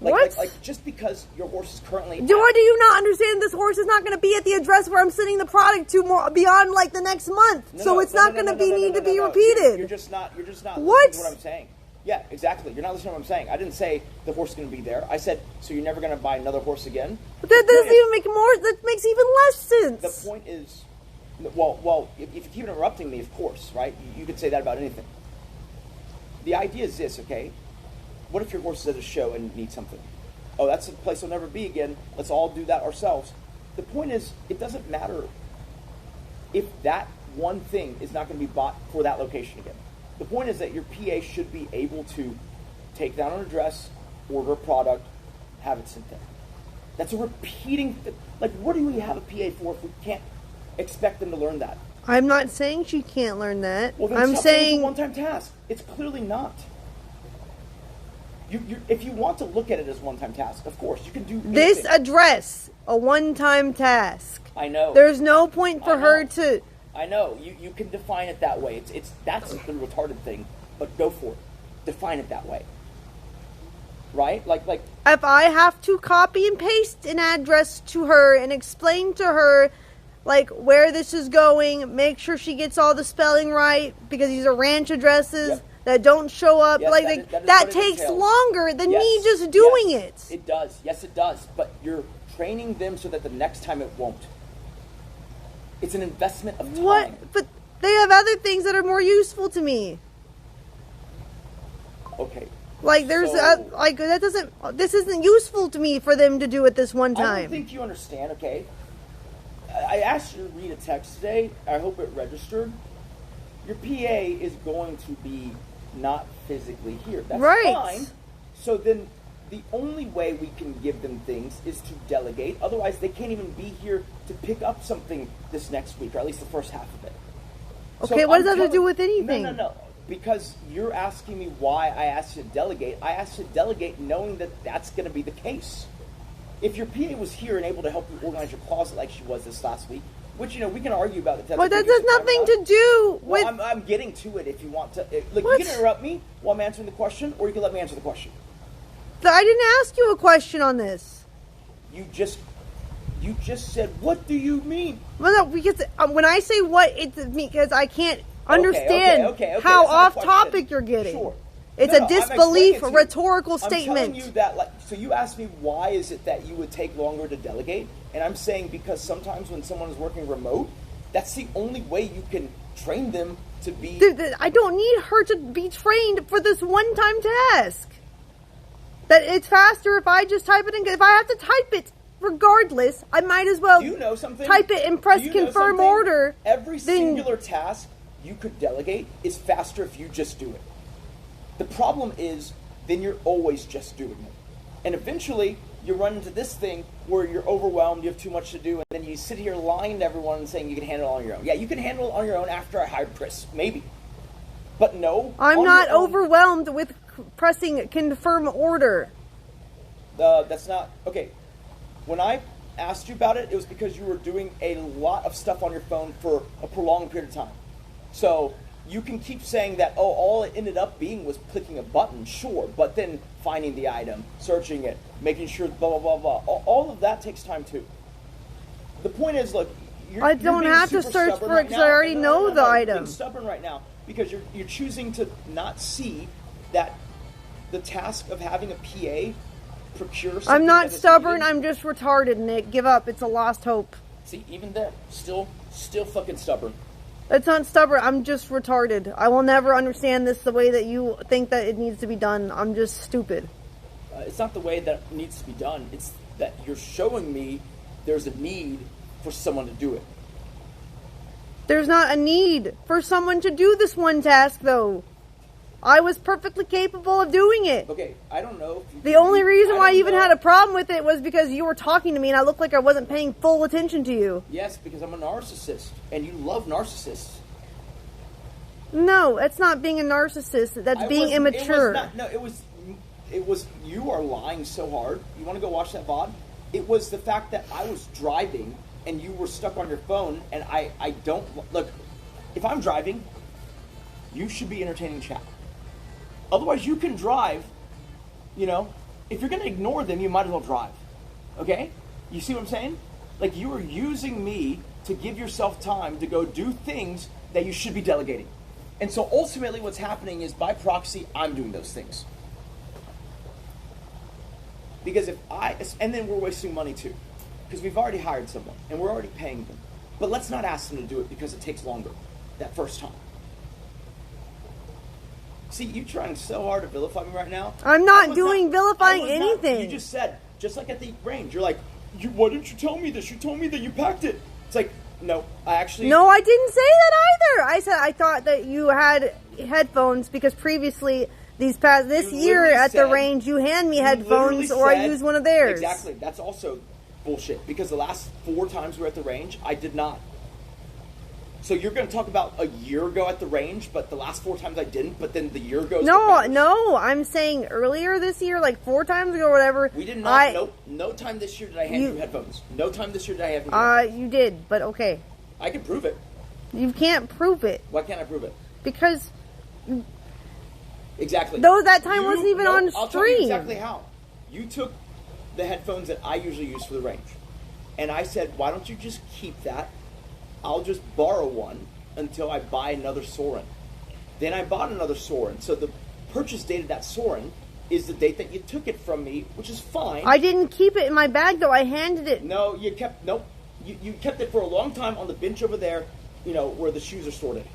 Speaker 7: Like just because your horse is currently
Speaker 1: do you not understand this horse is not going to be at the address where I'm sending the product to more beyond like the next month, it's not going to need to be repeated.
Speaker 7: You're just not
Speaker 1: what?
Speaker 7: listening to what I'm saying. Yeah, exactly. You're not listening to what I'm saying. I didn't say the horse is going to be there. I said, so you're never going to buy another horse again?
Speaker 1: But that doesn't even make more. That makes even less sense.
Speaker 7: The point is, well, if you keep interrupting me, of course, right? You could say that about anything. The idea is this, okay? What if your horse is at a show and needs something? Oh, that's a place will never be again. Let's all do that ourselves. The point is, it doesn't matter if that one thing is not going to be bought for that location again. The point is that your PA should be able to take down an address, order a product, have it sent there. That's a repeating thing. Like, what do we have a PA for if we can't expect them to learn that?
Speaker 1: I'm not saying she can't learn that.
Speaker 7: Well, then
Speaker 1: I'm
Speaker 7: stop
Speaker 1: saying
Speaker 7: it's a one-time task. It's clearly not. If you want to look at it as one-time task, of course, you can do
Speaker 1: This
Speaker 7: anything.
Speaker 1: address, a one-time task.
Speaker 7: I know.
Speaker 1: There's no point for
Speaker 7: I know.
Speaker 1: her to...
Speaker 7: I know. You can define it that way. That's the retarded thing, but go for it. Define it that way. Right? Like
Speaker 1: If I have to copy and paste an address to her and explain to her, like, where this is going, make sure she gets all the spelling right, because these are ranch addresses
Speaker 7: Yep.
Speaker 1: that don't show up.
Speaker 7: Yes,
Speaker 1: like,
Speaker 7: that is
Speaker 1: that
Speaker 7: what it
Speaker 1: takes
Speaker 7: entails.
Speaker 1: longer than me
Speaker 7: Yes,
Speaker 1: just doing
Speaker 7: yes,
Speaker 1: it.
Speaker 7: It does. Yes, it does. But you're training them so that the next time it won't. It's an investment of time.
Speaker 1: What? But they have other things that are more useful to me.
Speaker 7: Okay.
Speaker 1: Like, there's
Speaker 7: So-
Speaker 1: like that doesn't. This isn't useful to me for them to do it this one
Speaker 7: I don't
Speaker 1: time.
Speaker 7: think you understand, okay? I asked you to read a text today. I hope it registered. Your PA is going to be not physically here. That's
Speaker 1: Right.
Speaker 7: fine. So then the only way we can give them things is to delegate. Otherwise, they can't even be here to pick up something this next week, or at least the first half of it.
Speaker 1: Okay, what
Speaker 7: I'm
Speaker 1: does that have to do
Speaker 7: telling-
Speaker 1: with anything?
Speaker 7: No. Because you're asking me why I asked you to delegate. I asked you to delegate knowing that that's going to be the case. If your PA was here and able to help you organize your closet like she was this last week, which, we can argue about it.
Speaker 1: But that has nothing to do with.
Speaker 7: Well, I'm getting to it if you want to. Look,
Speaker 1: What?
Speaker 7: you can interrupt me while I'm answering the question, or you can let me answer the question.
Speaker 1: I didn't ask you a question on this.
Speaker 7: You just said, what do you mean?
Speaker 1: Well, no, because when I say what, it's because I can't understand
Speaker 7: okay,
Speaker 1: how
Speaker 7: that's not a
Speaker 1: off
Speaker 7: question.
Speaker 1: topic you're getting.
Speaker 7: Sure.
Speaker 1: It's
Speaker 7: No,
Speaker 1: a
Speaker 7: I'm
Speaker 1: disbelief,
Speaker 7: explaining it to you.
Speaker 1: rhetorical
Speaker 7: I'm
Speaker 1: statement.
Speaker 7: telling you that, so you asked me why is it that you would take longer to delegate, and I'm saying because sometimes when someone is working remote, that's the only way you can train them to be.
Speaker 1: I don't need her to be trained for this one-time task. That it's faster if I just type it in. If I have to type it regardless, I might as well
Speaker 7: Do you know something?
Speaker 1: type it and press
Speaker 7: Do you know
Speaker 1: confirm
Speaker 7: something?
Speaker 1: order.
Speaker 7: Every
Speaker 1: then-
Speaker 7: singular task you could delegate is faster if you just do it. The problem is, then you're always just doing it. And eventually, you run into this thing where you're overwhelmed, you have too much to do, and then you sit here lying to everyone and saying you can handle it on your own. Yeah, you can handle it on your own after I hired Chris, maybe. But no.
Speaker 1: I'm
Speaker 7: on
Speaker 1: not
Speaker 7: your own-
Speaker 1: overwhelmed with pressing confirm order.
Speaker 7: That's not okay. When I asked you about it, it was because you were doing a lot of stuff on your phone for a prolonged period of time. So you can keep saying that, oh, all it ended up being was clicking a button, sure, but then finding the item, searching it, making sure blah, blah, blah, blah. All of that takes time too. The point is, look,
Speaker 1: I
Speaker 7: you're
Speaker 1: don't
Speaker 7: being
Speaker 1: have to
Speaker 7: super
Speaker 1: search
Speaker 7: stubborn
Speaker 1: for it
Speaker 7: right
Speaker 1: 'cause
Speaker 7: now.
Speaker 1: I already know the
Speaker 7: You're
Speaker 1: item.
Speaker 7: being stubborn right now because you're choosing to not see that the task of having a PA procure something
Speaker 1: I'm not
Speaker 7: that is
Speaker 1: stubborn.
Speaker 7: needed-
Speaker 1: I'm just retarded, Nick. Give up. It's a lost hope.
Speaker 7: See, even there, still fucking stubborn.
Speaker 1: It's not stubborn. I'm just retarded. I will never understand this the way that you think that it needs to be done. I'm just stupid.
Speaker 7: It's not the way that it needs to be done. It's that you're showing me there's a need for someone to do it.
Speaker 1: There's not a need for someone to do this one task, though. I was perfectly capable of doing it.
Speaker 7: Okay, I don't know. If you
Speaker 1: The only reason why I
Speaker 7: don't
Speaker 1: even
Speaker 7: know.
Speaker 1: had a problem with it was because you were talking to me and I looked like I wasn't paying full attention to you.
Speaker 7: Yes, because I'm a narcissist, and you love narcissists.
Speaker 1: No, that's not being a narcissist. That's
Speaker 7: I
Speaker 1: being
Speaker 7: wasn't-
Speaker 1: immature.
Speaker 7: It was not, no, it was. You are lying so hard. You want to go watch that VOD? It was the fact that I was driving and you were stuck on your phone, and I don't look. If I'm driving, you should be entertaining chat. Otherwise, you can drive. If you're going to ignore them, you might as well drive. Okay? You see what I'm saying? Like, you are using me to give yourself time to go do things that you should be delegating. And so ultimately what's happening is, by proxy, I'm doing those things. Because and then we're wasting money too. Because we've already hired someone, and we're already paying them. But let's not ask them to do it because it takes longer, that first time. See, you're trying so hard to vilify me right now.
Speaker 1: I'm not doing vilifying anything.
Speaker 7: You just said, just like at the range, you're like, why didn't you tell me this? You told me that you packed it. It's like, no, I actually...
Speaker 1: No, I didn't say that either. I said I thought that you had headphones because previously this
Speaker 7: You
Speaker 1: year
Speaker 7: literally
Speaker 1: at the
Speaker 7: said-
Speaker 1: range you hand me
Speaker 7: you
Speaker 1: headphones
Speaker 7: literally
Speaker 1: or I
Speaker 7: said-
Speaker 1: use one of theirs.
Speaker 7: Exactly. That's also bullshit. Because the last 4 times we were at the range, I did not. So you're going to talk about a year ago at the range, but the last 4 times I didn't, but then the year ago...
Speaker 1: No, I'm saying earlier this year, like 4 times ago or whatever.
Speaker 7: We did not, no time this year did I hand you headphones. No time this year did I have you headphones.
Speaker 1: You did, but okay.
Speaker 7: I can prove it.
Speaker 1: You can't prove it.
Speaker 7: Why can't I prove it?
Speaker 1: Because...
Speaker 7: Exactly.
Speaker 1: Though that time wasn't even on stream.
Speaker 7: I'll tell you exactly how. You took the headphones that I usually use for the range, and I said, why don't you just keep that? I'll just borrow one until I buy another Soren. Then I bought another Soren. So the purchase date of that Soren is the date that you took it from me, which is fine.
Speaker 1: I didn't keep it in my bag, though. I handed it.
Speaker 7: No, you kept... Nope. You kept it for a long time on the bench over there, you know, where the shoes are sorted.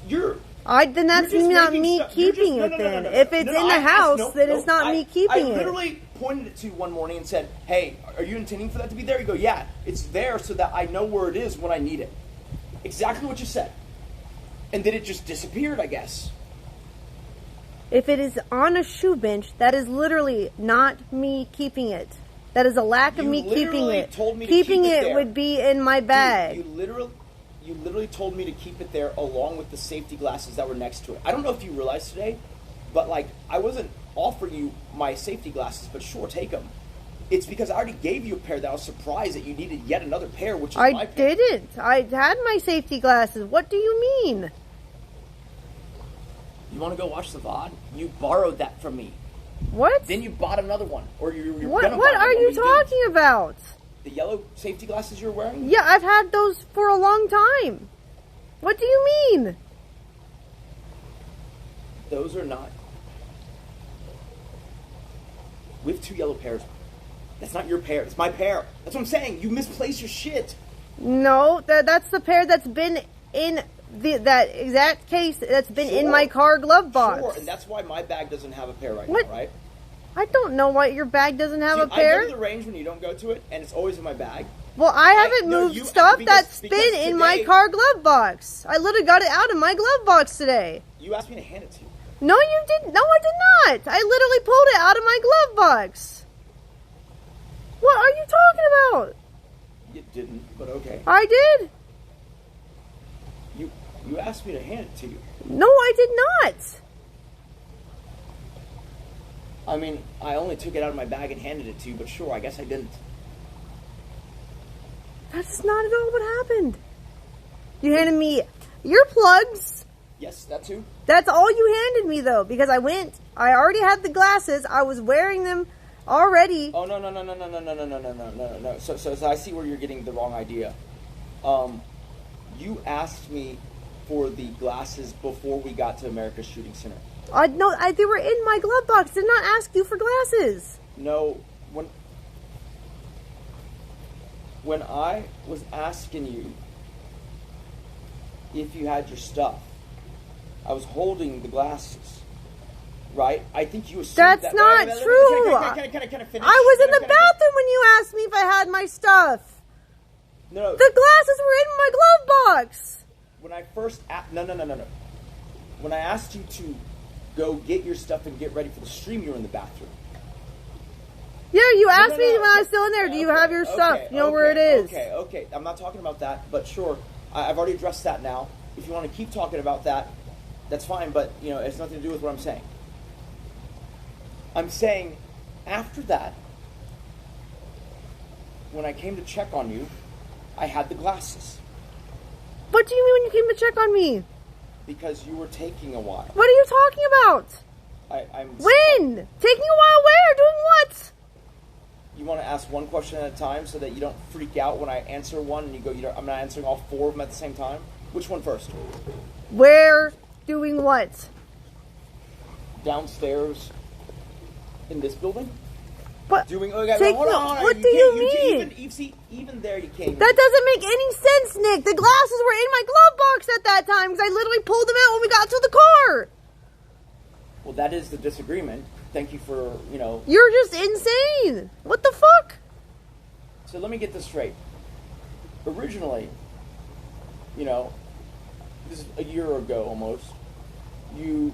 Speaker 1: Then that's not me keeping it then. If it's in the house, then it's not me keeping it.
Speaker 7: I literally pointed it to you one morning and said, hey, are you intending for that to be there? You go, yeah, it's there so that I know where it is when I need it. Exactly what you said. And then it just disappeared, I guess.
Speaker 1: If it is on a shoe bench, that is literally not me keeping it. That is a lack of me keeping it. Keeping it would be in my bag.
Speaker 7: Dude, you literally told me to keep it there along with the safety glasses that were next to it. I don't know if you realized today, but like I wasn't offering you my safety glasses, but sure, take them. It's because I already gave you a pair that I was surprised that you needed yet another pair, which is my pair.
Speaker 1: I didn't. I had my safety glasses. What do you mean?
Speaker 7: You want to go watch the VOD? You borrowed that from me.
Speaker 1: What?
Speaker 7: Then you bought another one, or you're
Speaker 1: What are you talking about?
Speaker 7: The yellow safety glasses you're wearing?
Speaker 1: Yeah, I've had those for a long time. What do you mean?
Speaker 7: Those are not. We have 2 yellow pairs. That's not your pair. It's my pair. That's what I'm saying. You misplaced your shit.
Speaker 1: No, that's the pair that's been in that exact case that's been in my car glove box.
Speaker 7: Sure, and that's why my bag doesn't have a pair now, right?
Speaker 1: I don't know why your bag doesn't have a pair.
Speaker 7: I go to the range when you don't go to it, and it's always in my bag.
Speaker 1: Well, I haven't moved stuff that's been in my car glove box. I literally got it out of my glove box today.
Speaker 7: You asked me to hand it to you.
Speaker 1: No, you didn't. No, I did not. I literally pulled it out of my glove box. What are you talking about?
Speaker 7: You didn't, but okay.
Speaker 1: I did.
Speaker 7: You asked me to hand it to you.
Speaker 1: No, I did not.
Speaker 7: I mean, I only took it out of my bag and handed it to you, but sure, I guess I didn't.
Speaker 1: That's not at all what happened. You handed me earplugs.
Speaker 7: Yes, that too.
Speaker 1: That's all you handed me, though, because I already had the glasses. I was wearing them already.
Speaker 7: Oh, no. So I see where you're getting the wrong idea. You asked me for the glasses before we got to America's Shooting Center.
Speaker 1: No, they were in my glove box. Did not ask you for glasses.
Speaker 7: No, when I was asking you if you had your stuff, I was holding the glasses, right? I think you assumed
Speaker 1: That's
Speaker 7: that.
Speaker 1: not true.
Speaker 7: Can I finish?
Speaker 1: I was in the bathroom when you asked me if I had my stuff.
Speaker 7: No.
Speaker 1: The glasses were in my glove box.
Speaker 7: When I first no. When I asked you to go get your stuff and get ready for the stream, you were in the bathroom.
Speaker 1: Yeah, you asked me when I was still in there, do you have your stuff? You know where it is.
Speaker 7: Okay. I'm not talking about that, but sure. I've already addressed that now. If you want to keep talking about that, that's fine, but, you know, it has nothing to do with what I'm saying. I'm saying, after that, when I came to check on you, I had the glasses.
Speaker 1: What do you mean when you came to check on me?
Speaker 7: Because you were taking a while.
Speaker 1: What are you talking about? When? Taking a while where? Doing what?
Speaker 7: You want to ask one question at a time so that you don't freak out when I answer one and you go, I'm not answering all 4 of them at the same time? Which one first?
Speaker 1: Where? Doing what?
Speaker 7: Downstairs in this building?
Speaker 1: What?
Speaker 7: Hold on.
Speaker 1: What do you mean?
Speaker 7: Even there you came.
Speaker 1: That doesn't make any sense, Nick. The glasses were in my glove box at that time because I literally pulled them out when we got to the car.
Speaker 7: Well, that is the disagreement. Thank you for,
Speaker 1: You're just insane. What the fuck?
Speaker 7: So let me get this straight. Originally, this is a year ago almost, you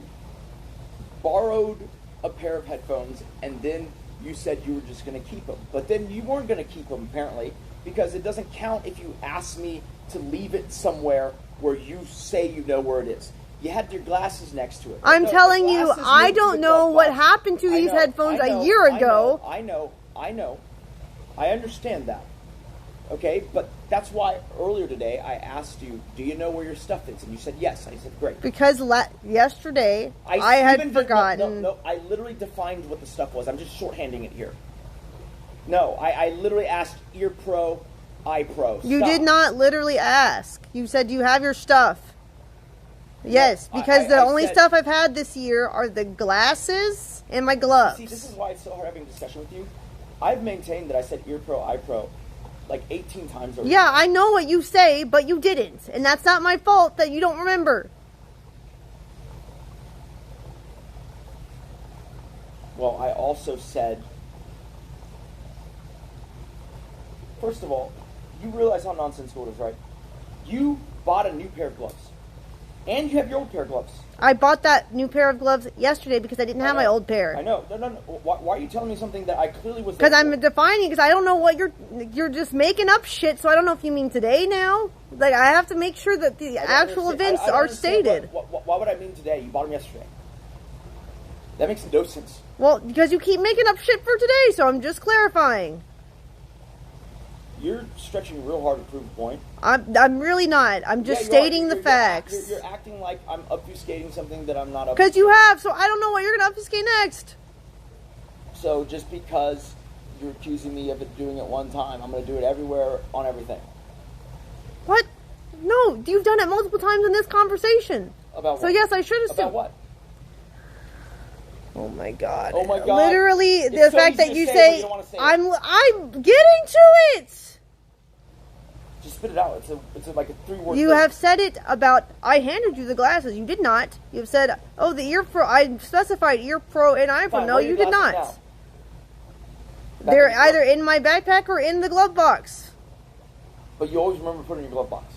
Speaker 7: borrowed a pair of headphones and then you said you were just going to keep them. But then you weren't going to keep them, apparently, Because it doesn't count if you ask me to leave it somewhere where you say you know where it is. You had your glasses next to it.
Speaker 1: I'm
Speaker 7: No,
Speaker 1: telling
Speaker 7: the
Speaker 1: you,
Speaker 7: glasses
Speaker 1: I
Speaker 7: moved to
Speaker 1: don't
Speaker 7: the
Speaker 1: know
Speaker 7: glove
Speaker 1: what
Speaker 7: box.
Speaker 1: happened to these headphones a year ago.
Speaker 7: I know. I understand that. Okay, but that's why earlier today I asked you, do you know where your stuff is? And you said yes. I said great.
Speaker 1: Because yesterday I had
Speaker 7: even
Speaker 1: forgotten.
Speaker 7: No, I literally defined what the stuff was. I'm just shorthanding it here. No, I literally asked Ear Pro, Eye Pro.
Speaker 1: You
Speaker 7: Stop.
Speaker 1: did not literally ask. You said you have your stuff. Yes, because the only stuff I've had this year are the glasses and my gloves.
Speaker 7: See, this is why it's so hard having a discussion with you. I've maintained that I said Ear Pro, Eye Pro like 18 times over.
Speaker 1: Yeah, I know what you say, but you didn't. And that's not my fault that you don't remember.
Speaker 7: Well, I also said, first of all, you realize how nonsensical it is, right? You bought a new pair of gloves. And you have your old pair of gloves.
Speaker 1: I bought that new pair of gloves yesterday because I didn't have my old pair.
Speaker 7: I know. No. Why are you telling me something that I clearly was...
Speaker 1: Because I'm defining, because I don't know what you're just making up shit, so I don't know if you mean today now. Like, I have to make sure that the actual events are stated.
Speaker 7: Why would I mean today? You bought them yesterday. That makes no sense.
Speaker 1: Well, because you keep making up shit for today, so I'm just clarifying.
Speaker 7: You're stretching real hard to prove a point.
Speaker 1: I'm really not. I'm just stating the facts.
Speaker 7: You're acting like I'm obfuscating something that I'm not obfuscating.
Speaker 1: Because you have, so I don't know what you're going to obfuscate next.
Speaker 7: So just because you're accusing me of it doing it one time, I'm going to do it everywhere on everything.
Speaker 1: What? No, you've done it multiple times in this conversation.
Speaker 7: About what?
Speaker 1: So yes, I should have.
Speaker 7: About what?
Speaker 1: Oh my god.
Speaker 7: Oh my god.
Speaker 1: Literally,
Speaker 7: It's
Speaker 1: the
Speaker 7: so
Speaker 1: fact
Speaker 7: easy
Speaker 1: that
Speaker 7: to
Speaker 1: you
Speaker 7: say,
Speaker 1: say,
Speaker 7: but you don't wanna say it.
Speaker 1: I'm getting to it.
Speaker 7: Just spit it out. It's like a 3-word
Speaker 1: You
Speaker 7: thing.
Speaker 1: have said it about, I handed you the glasses. You did not. You have said, oh, the Ear Pro, I specified Ear Pro and Eye Pro.
Speaker 7: Fine,
Speaker 1: No,
Speaker 7: where are
Speaker 1: you
Speaker 7: your
Speaker 1: did
Speaker 7: glasses
Speaker 1: not.
Speaker 7: now?
Speaker 1: They're
Speaker 7: Back in the
Speaker 1: either in my backpack or in the glove box.
Speaker 7: But you always remember putting in your glove box.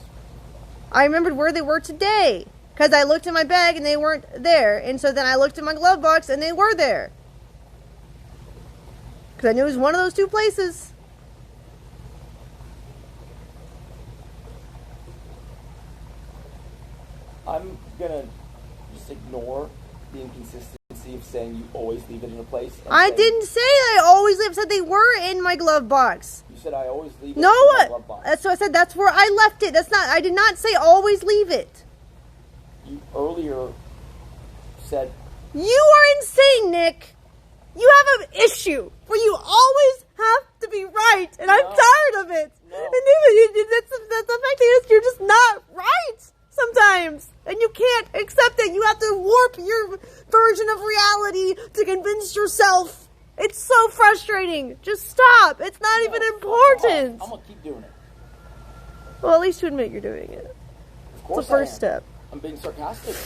Speaker 1: I remembered where they were today. Because I looked in my bag and they weren't there. And so then I looked in my glove box and they were there. Because I knew it was one of those two places.
Speaker 7: I'm gonna just ignore the inconsistency of saying you always leave it in a place. And
Speaker 1: I
Speaker 7: say-
Speaker 1: didn't say I always leave. I said they were in my glove box.
Speaker 7: You said I always leave it
Speaker 1: No,
Speaker 7: in my glove box.
Speaker 1: that's what I said. That's where I left it. That's not. I did not say always leave it.
Speaker 7: You earlier said
Speaker 1: You are insane, Nick. You have an issue where you always have to be right, and I'm
Speaker 7: No.
Speaker 1: tired of it.
Speaker 7: No.
Speaker 1: And that's the fact is, you're just not right sometimes, and you can't accept it. You have to warp your version of reality to convince yourself. It's so frustrating. Just stop. It's not even important.
Speaker 7: I'm gonna keep doing it.
Speaker 1: Well, at least you admit you're doing it.
Speaker 7: Of course,
Speaker 1: It's the first
Speaker 7: I am.
Speaker 1: step.
Speaker 7: I'm being sarcastic.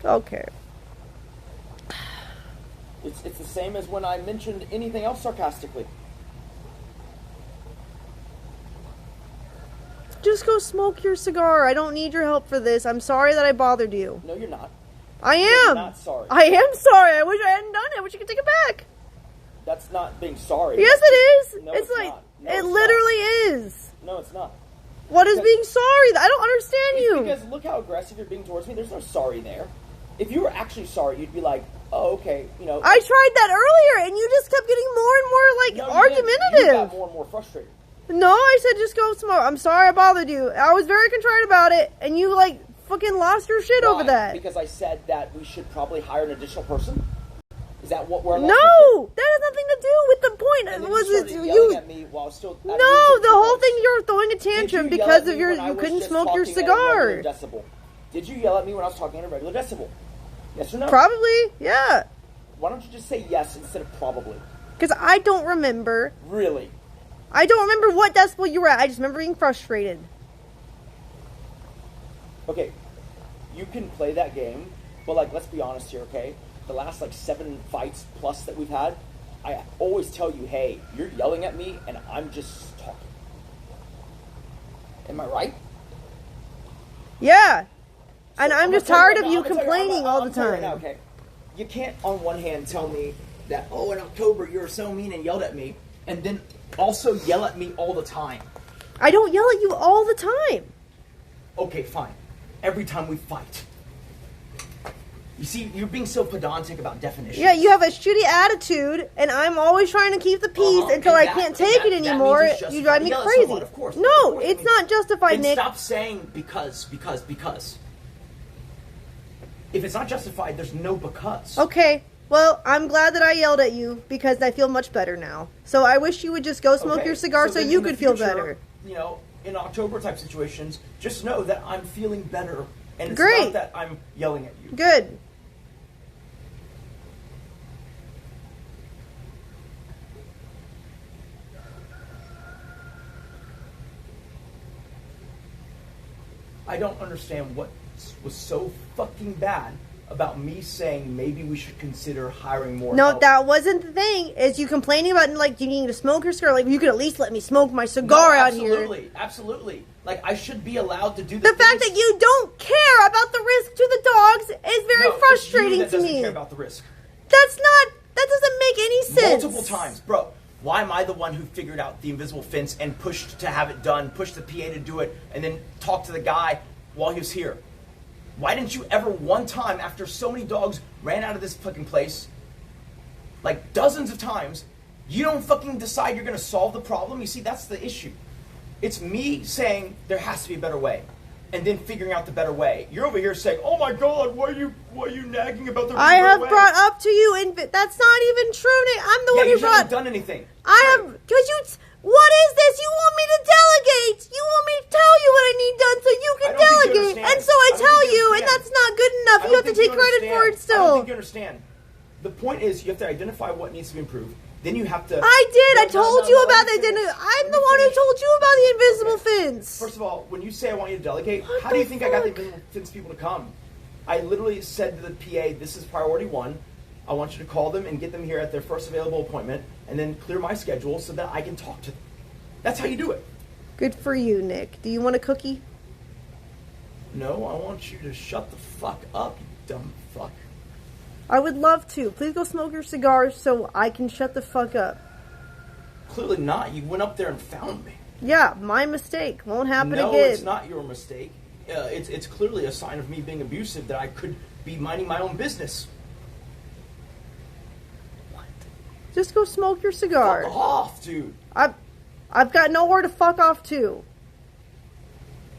Speaker 1: Okay.
Speaker 7: It's the same as when I mentioned anything else sarcastically.
Speaker 1: Just go smoke your cigar. I don't need your help for this. I'm sorry that I bothered you.
Speaker 7: No, you're not.
Speaker 1: I
Speaker 7: You're
Speaker 1: am.
Speaker 7: not sorry.
Speaker 1: I am sorry. I wish I hadn't done it. I wish you could take it back.
Speaker 7: That's not being sorry.
Speaker 1: Yes, it is.
Speaker 7: No,
Speaker 1: it's like
Speaker 7: not. No,
Speaker 1: it
Speaker 7: it's
Speaker 1: literally is.
Speaker 7: No, it's not.
Speaker 1: What is
Speaker 7: Because-
Speaker 1: being sorry? I don't understand
Speaker 7: It's
Speaker 1: you.
Speaker 7: because look how aggressive you're being towards me. There's no sorry there. If you were actually sorry, you'd be like, oh, okay, you know.
Speaker 1: I tried that earlier, and you just kept getting more and more like
Speaker 7: No, you didn't. You
Speaker 1: argumentative.
Speaker 7: got more and more frustrated.
Speaker 1: No, I said just go smoke. I'm sorry I bothered you. I was very contrite about it, and you like fucking lost your shit over
Speaker 7: Why?
Speaker 1: that.
Speaker 7: Because I said that we should probably hire an additional person. Is that what we're?
Speaker 1: No, that has nothing to do with the point.
Speaker 7: And then
Speaker 1: Was
Speaker 7: you
Speaker 1: it
Speaker 7: started
Speaker 1: you?
Speaker 7: yelling at me while still.
Speaker 1: No, the whole thing you're throwing a
Speaker 7: Did you
Speaker 1: tantrum
Speaker 7: yell
Speaker 1: because
Speaker 7: at me
Speaker 1: of your
Speaker 7: when I
Speaker 1: you
Speaker 7: was
Speaker 1: couldn't
Speaker 7: just
Speaker 1: smoke your
Speaker 7: talking at a regular
Speaker 1: cigar.
Speaker 7: decibel? Did you yell at me when I was talking at a regular decibel? Yes or no?
Speaker 1: Probably, yeah.
Speaker 7: Why don't you just say yes instead of probably?
Speaker 1: Because I don't remember.
Speaker 7: Really?
Speaker 1: I don't remember what decibel you were at. I just remember being frustrated.
Speaker 7: Okay, you can play that game, but like, let's be honest here, okay? The last like 7 fights plus that we've had, I always tell you, hey, you're yelling at me and I'm just talking. Am I right?
Speaker 1: Yeah. And
Speaker 7: So
Speaker 1: I'm
Speaker 7: gonna
Speaker 1: just
Speaker 7: tell you
Speaker 1: tired
Speaker 7: right
Speaker 1: of
Speaker 7: now-
Speaker 1: you
Speaker 7: I'm gonna tell
Speaker 1: complaining all the
Speaker 7: I'm telling you
Speaker 1: time.
Speaker 7: right now, okay? You can't on one hand tell me that, oh, in October you were so mean and yelled at me, and then also yell at me all the time.
Speaker 1: I don't yell at you all the time.
Speaker 7: Okay, fine. Every time we fight. You see, you're being so pedantic about definitions.
Speaker 1: Yeah, you have a shitty attitude, and I'm always trying to keep the peace until I can't take it anymore. You drive me crazy.
Speaker 7: Of course.
Speaker 1: No, it's not justified,
Speaker 7: Then
Speaker 1: Nick.
Speaker 7: stop saying because. If it's not justified, there's no because.
Speaker 1: Okay, well, I'm glad that I yelled at you because I feel much better now. So I wish you would just go smoke your cigar so
Speaker 7: then
Speaker 1: you
Speaker 7: in the
Speaker 1: could feel
Speaker 7: future,
Speaker 1: better.
Speaker 7: You know, in October type situations, just know that I'm feeling better, and it's
Speaker 1: Great.
Speaker 7: not that I'm yelling at you.
Speaker 1: Good.
Speaker 7: I don't understand what was so fucking bad about me saying maybe we should consider hiring more
Speaker 1: No,
Speaker 7: help.
Speaker 1: that wasn't the thing. Is you complaining about, like, you need to smoke your cigar? Like, you could at least let me smoke my cigar out here.
Speaker 7: Absolutely. Like, I should be allowed to do
Speaker 1: The fact that you don't care about the risk to the dogs is very frustrating
Speaker 7: that
Speaker 1: to
Speaker 7: doesn't
Speaker 1: me.
Speaker 7: care about the risk.
Speaker 1: That doesn't make any sense.
Speaker 7: Multiple times, bro. Why am I the one who figured out the invisible fence and pushed to have it done, pushed the PA to do it, and then talked to the guy while he was here? Why didn't you ever one time, after so many dogs ran out of this fucking place, like dozens of times, you don't fucking decide you're going to solve the problem? You see, that's the issue. It's me saying there has to be a better way, and then figuring out the better way. You're over here saying, "Oh my God, why are you nagging about the
Speaker 1: I
Speaker 7: better
Speaker 1: have
Speaker 7: way?"
Speaker 1: brought up to you, and that's not even true, Nick. I'm the one
Speaker 7: you
Speaker 1: who brought.
Speaker 7: haven't done anything.
Speaker 1: I have, because you. What is this? You want me to delegate? You want me to tell you what I need done so you can
Speaker 7: I don't think you
Speaker 1: delegate,
Speaker 7: understand.
Speaker 1: and so I
Speaker 7: I don't
Speaker 1: tell
Speaker 7: think you
Speaker 1: you, and
Speaker 7: understand.
Speaker 1: that's not good enough.
Speaker 7: I
Speaker 1: You
Speaker 7: don't
Speaker 1: have to
Speaker 7: think
Speaker 1: take credit for it
Speaker 7: understand. I don't
Speaker 1: still.
Speaker 7: think you understand. The point is, you have to identify what needs to be improved. Then you have to.
Speaker 1: I did. I
Speaker 7: No,
Speaker 1: told
Speaker 7: no,
Speaker 1: you
Speaker 7: no,
Speaker 1: about
Speaker 7: let
Speaker 1: the
Speaker 7: me
Speaker 1: identity.
Speaker 7: finish.
Speaker 1: I'm
Speaker 7: Let
Speaker 1: the
Speaker 7: me
Speaker 1: one who
Speaker 7: finish.
Speaker 1: told you about the invisible fence.
Speaker 7: First of all, when you say I want you to delegate,
Speaker 1: What
Speaker 7: how do you
Speaker 1: the
Speaker 7: think I got the
Speaker 1: fuck?
Speaker 7: invisible fence people to come? I literally said to the PA, "This is priority one. I want you to call them and get them here at their first available appointment, and then clear my schedule so that I can talk to them." That's how you do it.
Speaker 1: Good for you, Nick. Do you want a cookie?
Speaker 7: No, I want you to shut the fuck up, you dumb fuck.
Speaker 1: I would love to. Please go smoke your cigars so I can shut the fuck up.
Speaker 7: Clearly not. You went up there and found me.
Speaker 1: Yeah, my mistake. Won't happen
Speaker 7: No,
Speaker 1: again.
Speaker 7: it's not your mistake. It's clearly a sign of me being abusive that I could be minding my own business.
Speaker 1: Just go smoke your cigar.
Speaker 7: Fuck off, dude.
Speaker 1: I've got nowhere to fuck off to.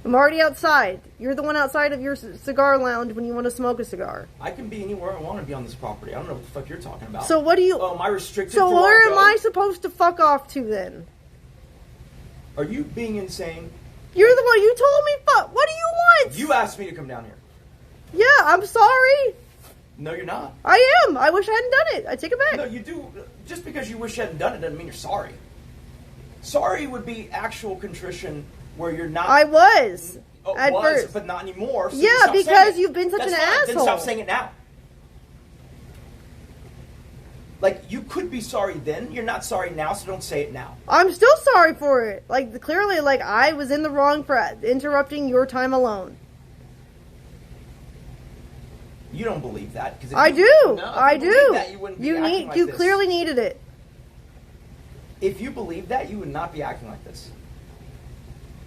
Speaker 1: I'm already outside. You're the one outside of your cigar lounge when you want to smoke a cigar.
Speaker 7: I can be anywhere I want to be on this property. I don't know what the fuck you're talking about.
Speaker 1: So what do you...
Speaker 7: Oh, am I restricted
Speaker 1: So
Speaker 7: to
Speaker 1: where
Speaker 7: go?
Speaker 1: am I supposed to fuck off to then?
Speaker 7: Are you being insane?
Speaker 1: You're the one... You told me fuck... What do you want?
Speaker 7: You asked me to come down here.
Speaker 1: Yeah, I'm sorry.
Speaker 7: No, you're not.
Speaker 1: I am. I wish I hadn't done it. I take it back.
Speaker 7: No, you do. Just because you wish you hadn't done it doesn't mean you're sorry. Sorry would be actual contrition where you're not...
Speaker 1: I was.
Speaker 7: Oh,
Speaker 1: at
Speaker 7: was,
Speaker 1: first.
Speaker 7: but not anymore. So
Speaker 1: Yeah,
Speaker 7: stop saying
Speaker 1: because
Speaker 7: it.
Speaker 1: you've been such
Speaker 7: That's
Speaker 1: an
Speaker 7: fine. Then
Speaker 1: asshole.
Speaker 7: stop saying it now. Like, you could be sorry then. You're not sorry now, so don't say it now.
Speaker 1: I'm still sorry for it. Like, clearly, like, I was in the wrong for interrupting your time alone.
Speaker 7: You don't believe that. Cause if
Speaker 1: I
Speaker 7: you-
Speaker 1: do.
Speaker 7: No, if
Speaker 1: I
Speaker 7: you believe
Speaker 1: do.
Speaker 7: that, you wouldn't be acting like
Speaker 1: You
Speaker 7: this.
Speaker 1: clearly needed it.
Speaker 7: If you believe that, you would not be acting like this.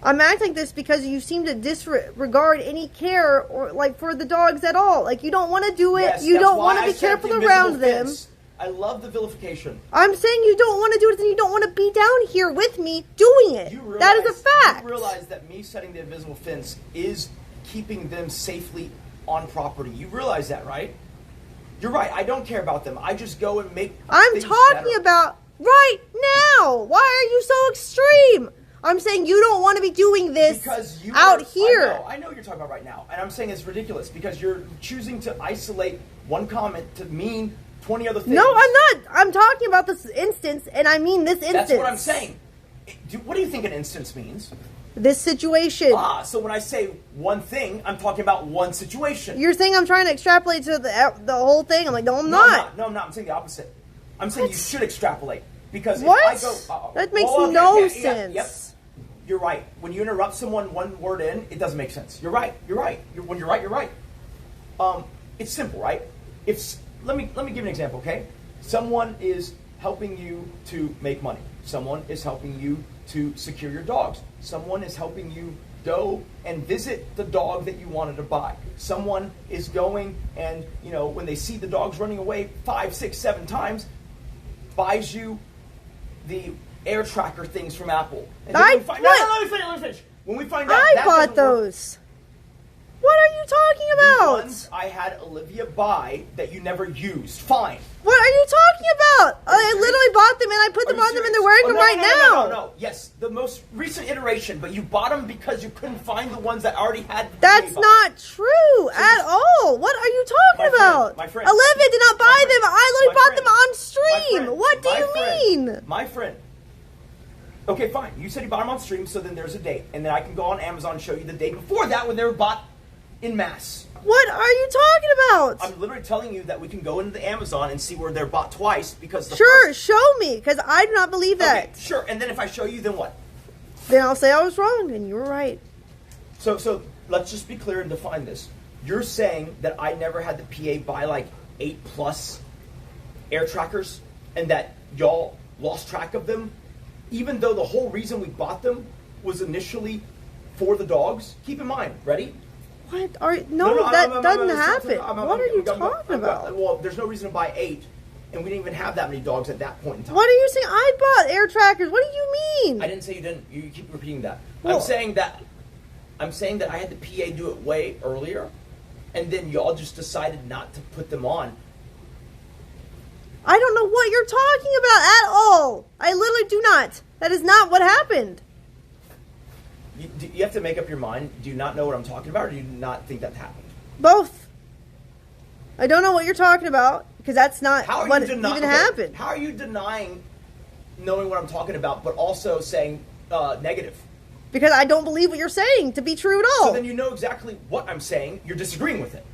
Speaker 1: I'm acting like this because you seem to disregard any care or like for the dogs at all. Like you don't want to do it.
Speaker 7: Yes,
Speaker 1: you
Speaker 7: that's
Speaker 1: don't
Speaker 7: why
Speaker 1: want
Speaker 7: I
Speaker 1: to be
Speaker 7: said
Speaker 1: careful
Speaker 7: the
Speaker 1: around
Speaker 7: invisible
Speaker 1: them.
Speaker 7: fence. I love the vilification.
Speaker 1: I'm saying you don't want to do it, and you don't want to be down here with me doing it.
Speaker 7: You realize,
Speaker 1: That is a fact.
Speaker 7: You realize that me setting the invisible fence is keeping them safely on property. You realize that, right? You're right. I don't care about them. I just go and make.
Speaker 1: I'm
Speaker 7: things
Speaker 1: talking
Speaker 7: better.
Speaker 1: about right now. Why are you so extreme? I'm saying you don't want to be doing this
Speaker 7: because you
Speaker 1: out
Speaker 7: are,
Speaker 1: here.
Speaker 7: I know what you're talking about right now, and I'm saying it's ridiculous because you're choosing to isolate one comment to mean 20 other things.
Speaker 1: No, I'm not. I'm talking about this instance, and I mean this instance.
Speaker 7: That's what I'm saying. What do you think an instance means?
Speaker 1: This situation.
Speaker 7: So when I say one thing, I'm talking about one situation.
Speaker 1: You're saying I'm trying to extrapolate to the whole thing? I'm like, no, I'm
Speaker 7: No,
Speaker 1: not.
Speaker 7: I'm not. I'm saying the opposite. I'm saying you should extrapolate. Because
Speaker 1: What?
Speaker 7: if I go...
Speaker 1: That makes
Speaker 7: okay,
Speaker 1: no
Speaker 7: yeah,
Speaker 1: sense.
Speaker 7: Yep. You're right. When you interrupt someone one word in, it doesn't make sense. You're right. You're right. When you're right, you're right. It's simple, right? Let me give you an example, okay? Someone is helping you to make money. Someone is helping you to secure your dogs. Someone is helping you go and visit the dog that you wanted to buy. Someone is going and, you know, when they see the dogs running away 5, 6, 7 times, buys you the air tracker things from Apple. And then let me finish. When we find out
Speaker 1: I
Speaker 7: that
Speaker 1: bought
Speaker 7: doesn't work,
Speaker 1: those. What are you talking
Speaker 7: the
Speaker 1: about?
Speaker 7: ones I had Olivia buy that you never used. Fine.
Speaker 1: What are you talking about? I literally bought them and I put them on them and they're wearing them right now.
Speaker 7: No. Yes, the most recent iteration, but you bought them because you couldn't find the ones that already had the
Speaker 1: That's
Speaker 7: PA
Speaker 1: not true at all. What are you talking about?
Speaker 7: my friend.
Speaker 1: Olivia did not buy them. I literally
Speaker 7: My
Speaker 1: bought
Speaker 7: friend.
Speaker 1: them on
Speaker 7: My
Speaker 1: stream.
Speaker 7: friend.
Speaker 1: What do
Speaker 7: My
Speaker 1: you
Speaker 7: friend.
Speaker 1: mean?
Speaker 7: My friend. Okay, fine. You said you bought them on stream, so then there's a date. And then I can go on Amazon and show you the date before that when they were bought in mass.
Speaker 1: What are you talking about?
Speaker 7: I'm literally telling you that we can go into the Amazon and see where they're bought twice because the
Speaker 1: Sure,
Speaker 7: first...
Speaker 1: show me, because I do not believe that.
Speaker 7: Okay, sure. And then if I show you, then what?
Speaker 1: Then I'll say I was wrong and you were right.
Speaker 7: So let's just be clear and define this. You're saying that I never had the PA buy like 8+ air trackers and that y'all lost track of them, even though the whole reason we bought them was initially for the dogs? Keep in mind, ready?
Speaker 1: What are that doesn't happen. What are you talking
Speaker 7: I'm
Speaker 1: about?
Speaker 7: Well, there's no reason to buy 8, and we didn't even have that many dogs at that point in time.
Speaker 1: What are you saying? I bought air trackers. What do you mean?
Speaker 7: I didn't say you didn't. You keep repeating that.
Speaker 1: Well-
Speaker 7: I'm saying that I had the PA do it way earlier, and then y'all just decided not to put them on.
Speaker 1: I don't know what you're talking about at all. I literally do not. That is not what happened.
Speaker 7: You have to make up your mind. Do you not know what I'm talking about, or do you not think that happened?
Speaker 1: Both. I don't know what you're talking about because that's not
Speaker 7: How are
Speaker 1: what
Speaker 7: you
Speaker 1: even
Speaker 7: denying?
Speaker 1: happened.
Speaker 7: How are you denying knowing what I'm talking about, but also saying negative?
Speaker 1: Because I don't believe what you're saying to be true at all.
Speaker 7: So then you know exactly what I'm saying. You're disagreeing with it.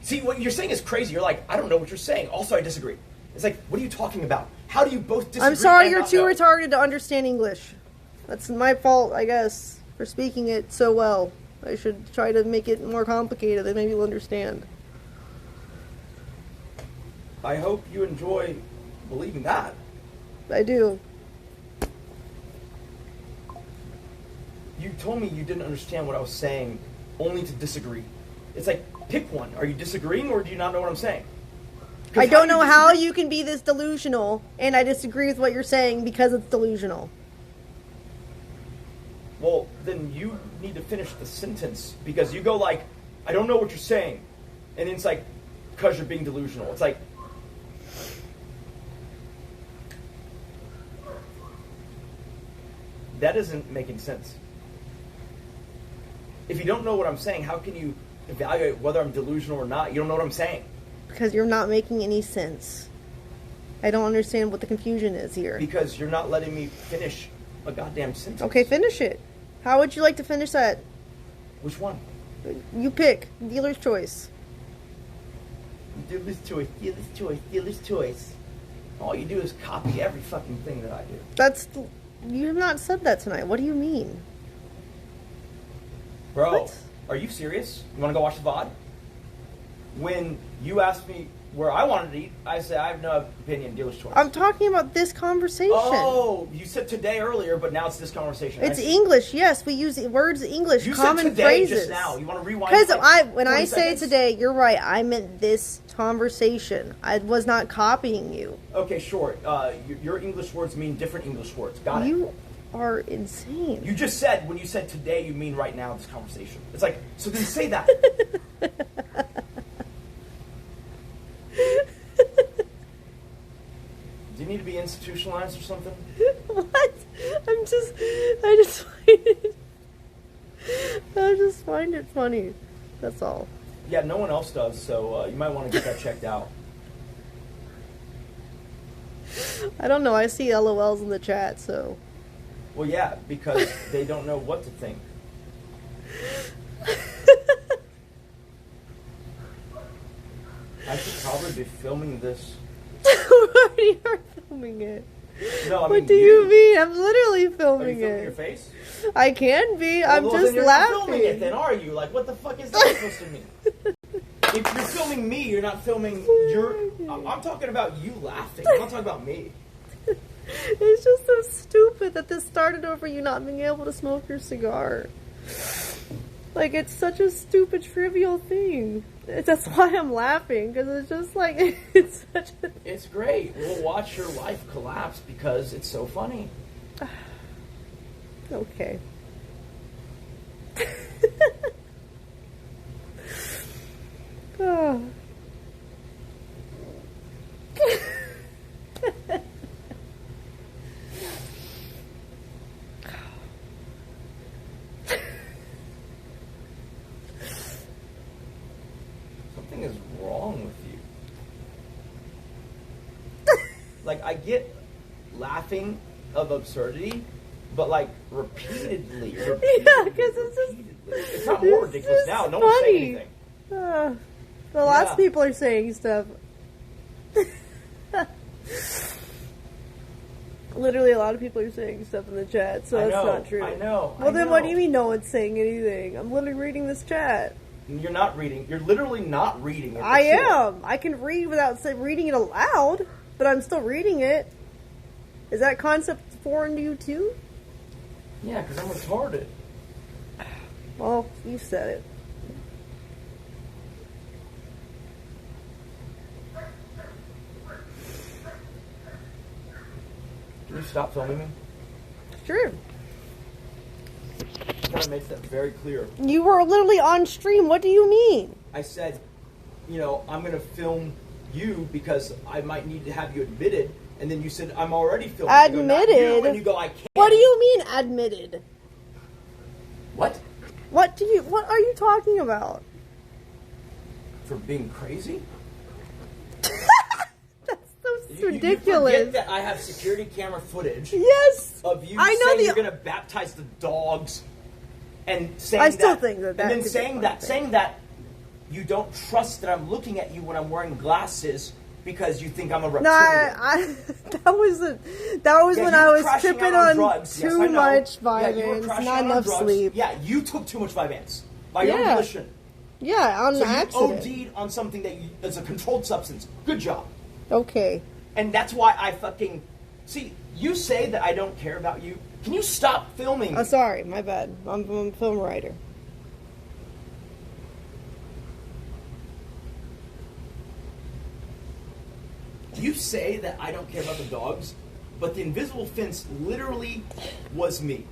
Speaker 7: See, what you're saying is crazy. You're like, I don't know what you're saying. Also, I disagree. It's like, what are you talking about? How do you both disagree?
Speaker 1: I'm sorry
Speaker 7: and
Speaker 1: you're
Speaker 7: not
Speaker 1: too
Speaker 7: know?
Speaker 1: retarded to understand English. That's my fault, I guess, for speaking it so well. I should try to make it more complicated that maybe you'll understand.
Speaker 7: I hope you enjoy believing that.
Speaker 1: I do.
Speaker 7: You told me you didn't understand what I was saying, only to disagree. It's like, pick one. Are you disagreeing, or do you not know what I'm saying? 'Cause
Speaker 1: I don't know how
Speaker 7: disagree?
Speaker 1: you can be this delusional, and I disagree with what you're saying because it's delusional.
Speaker 7: Well, then you need to finish the sentence, because you go like, I don't know what you're saying. And then it's like, because you're being delusional. It's like, that isn't making sense. If you don't know what I'm saying, how can you evaluate whether I'm delusional or not? You don't know what I'm saying.
Speaker 1: Because you're not making any sense. I don't understand what the confusion is here.
Speaker 7: Because you're not letting me finish a goddamn sentence.
Speaker 1: Okay, finish it. How would you like to finish that?
Speaker 7: Which one?
Speaker 1: You pick. Dealer's choice.
Speaker 7: Dealer's choice, dealer's choice, dealer's choice. All you do is copy every fucking thing that I do.
Speaker 1: That's... You have not said that tonight. What do you mean?
Speaker 7: Bro,
Speaker 1: What?
Speaker 7: are you serious? You want to go watch the VOD? When you asked me where I wanted to eat, I said I have no opinion, dealer's choice.
Speaker 1: I'm talking about this conversation.
Speaker 7: Oh, you said today earlier, but now it's this conversation.
Speaker 1: It's
Speaker 7: I see.
Speaker 1: English, yes. We use words English,
Speaker 7: You
Speaker 1: common
Speaker 7: said today
Speaker 1: phrases.
Speaker 7: just now. You want to rewind?
Speaker 1: Because
Speaker 7: like
Speaker 1: when
Speaker 7: 20
Speaker 1: I say
Speaker 7: seconds?
Speaker 1: today, you're right. I meant this conversation. I was not copying you.
Speaker 7: Okay, sure. Your English words mean different English words. Got it.
Speaker 1: You are insane.
Speaker 7: You just said, when you said today, you mean right now, this conversation. It's like, so then say that. Do you need to be institutionalized or something?
Speaker 1: What? I just find it funny. That's all.
Speaker 7: Yeah, no one else does, so you might want to get that checked out.
Speaker 1: I don't know. I see LOLs in the chat, so.
Speaker 7: Well, yeah, because they don't know what to think. I should probably be filming this.
Speaker 1: You already are filming it.
Speaker 7: No, I mean
Speaker 1: What do you mean? I'm literally
Speaker 7: Are you
Speaker 1: filming
Speaker 7: filming your
Speaker 1: it.
Speaker 7: face?
Speaker 1: I can be. I'm
Speaker 7: Well,
Speaker 1: just
Speaker 7: then you're
Speaker 1: laughing.
Speaker 7: not filming it then, are you? Like, what the fuck is that supposed to mean? If you're filming me, you're not filming your... I'm talking about you laughing. I'm not talking about me.
Speaker 1: It's just so stupid that this started over you not being able to smoke your cigar. Like, it's such a stupid, trivial thing. That's why I'm laughing, because it's just like, it's such a...
Speaker 5: It's great. We'll watch your life collapse because it's so funny.
Speaker 1: Okay. Oh.
Speaker 5: Something is wrong with you. Like, I get laughing of absurdity, but like repeatedly.
Speaker 1: Yeah, because it's just...
Speaker 5: It's not more ridiculous now. No one's saying anything.
Speaker 1: Well, lots of people are saying stuff. Literally, a lot of people are saying stuff in the chat, so that's not true.
Speaker 5: I know.
Speaker 1: Well, then what do you mean no one's saying anything? I'm literally reading this chat.
Speaker 5: You're not reading. You're literally not reading it.
Speaker 1: I am. I can read without reading it aloud, but I'm still reading it. Is that concept foreign to you too?
Speaker 5: Yeah, because I'm retarded.
Speaker 1: Well, you said it.
Speaker 5: Can you stop filming me?
Speaker 1: Sure.
Speaker 5: Gotta make that very clear.
Speaker 1: You were literally on stream. What do you mean?
Speaker 5: I said, you know, I'm gonna film you because I might need to have you admitted, and then you said I'm already filming.
Speaker 1: Admitted?
Speaker 5: And you go, I can't.
Speaker 1: What do you mean admitted?
Speaker 5: What?
Speaker 1: What are you talking about?
Speaker 5: For being crazy?
Speaker 1: That's ridiculous.
Speaker 5: You forget that I have security camera footage.
Speaker 1: Yes.
Speaker 5: Of you
Speaker 1: I know
Speaker 5: saying you're gonna baptize the dogs, and saying
Speaker 1: I still think that.
Speaker 5: And then saying that you don't trust that I'm looking at you when I'm wearing glasses because you think I'm a reptilian.
Speaker 1: No, that was when I was tripping on too much Vyvanse, not enough sleep.
Speaker 5: Yeah, you took too much Vyvanse by your volition.
Speaker 1: Yeah, on
Speaker 5: so
Speaker 1: accident.
Speaker 5: you OD'd on something that's a controlled substance. Good job.
Speaker 1: Okay.
Speaker 5: And that's why I fucking... See, you say that I don't care about you. Can you stop filming?
Speaker 1: Oh, sorry. My bad. I'm a film writer.
Speaker 5: You say that I don't care about the dogs, but the invisible fence literally was me.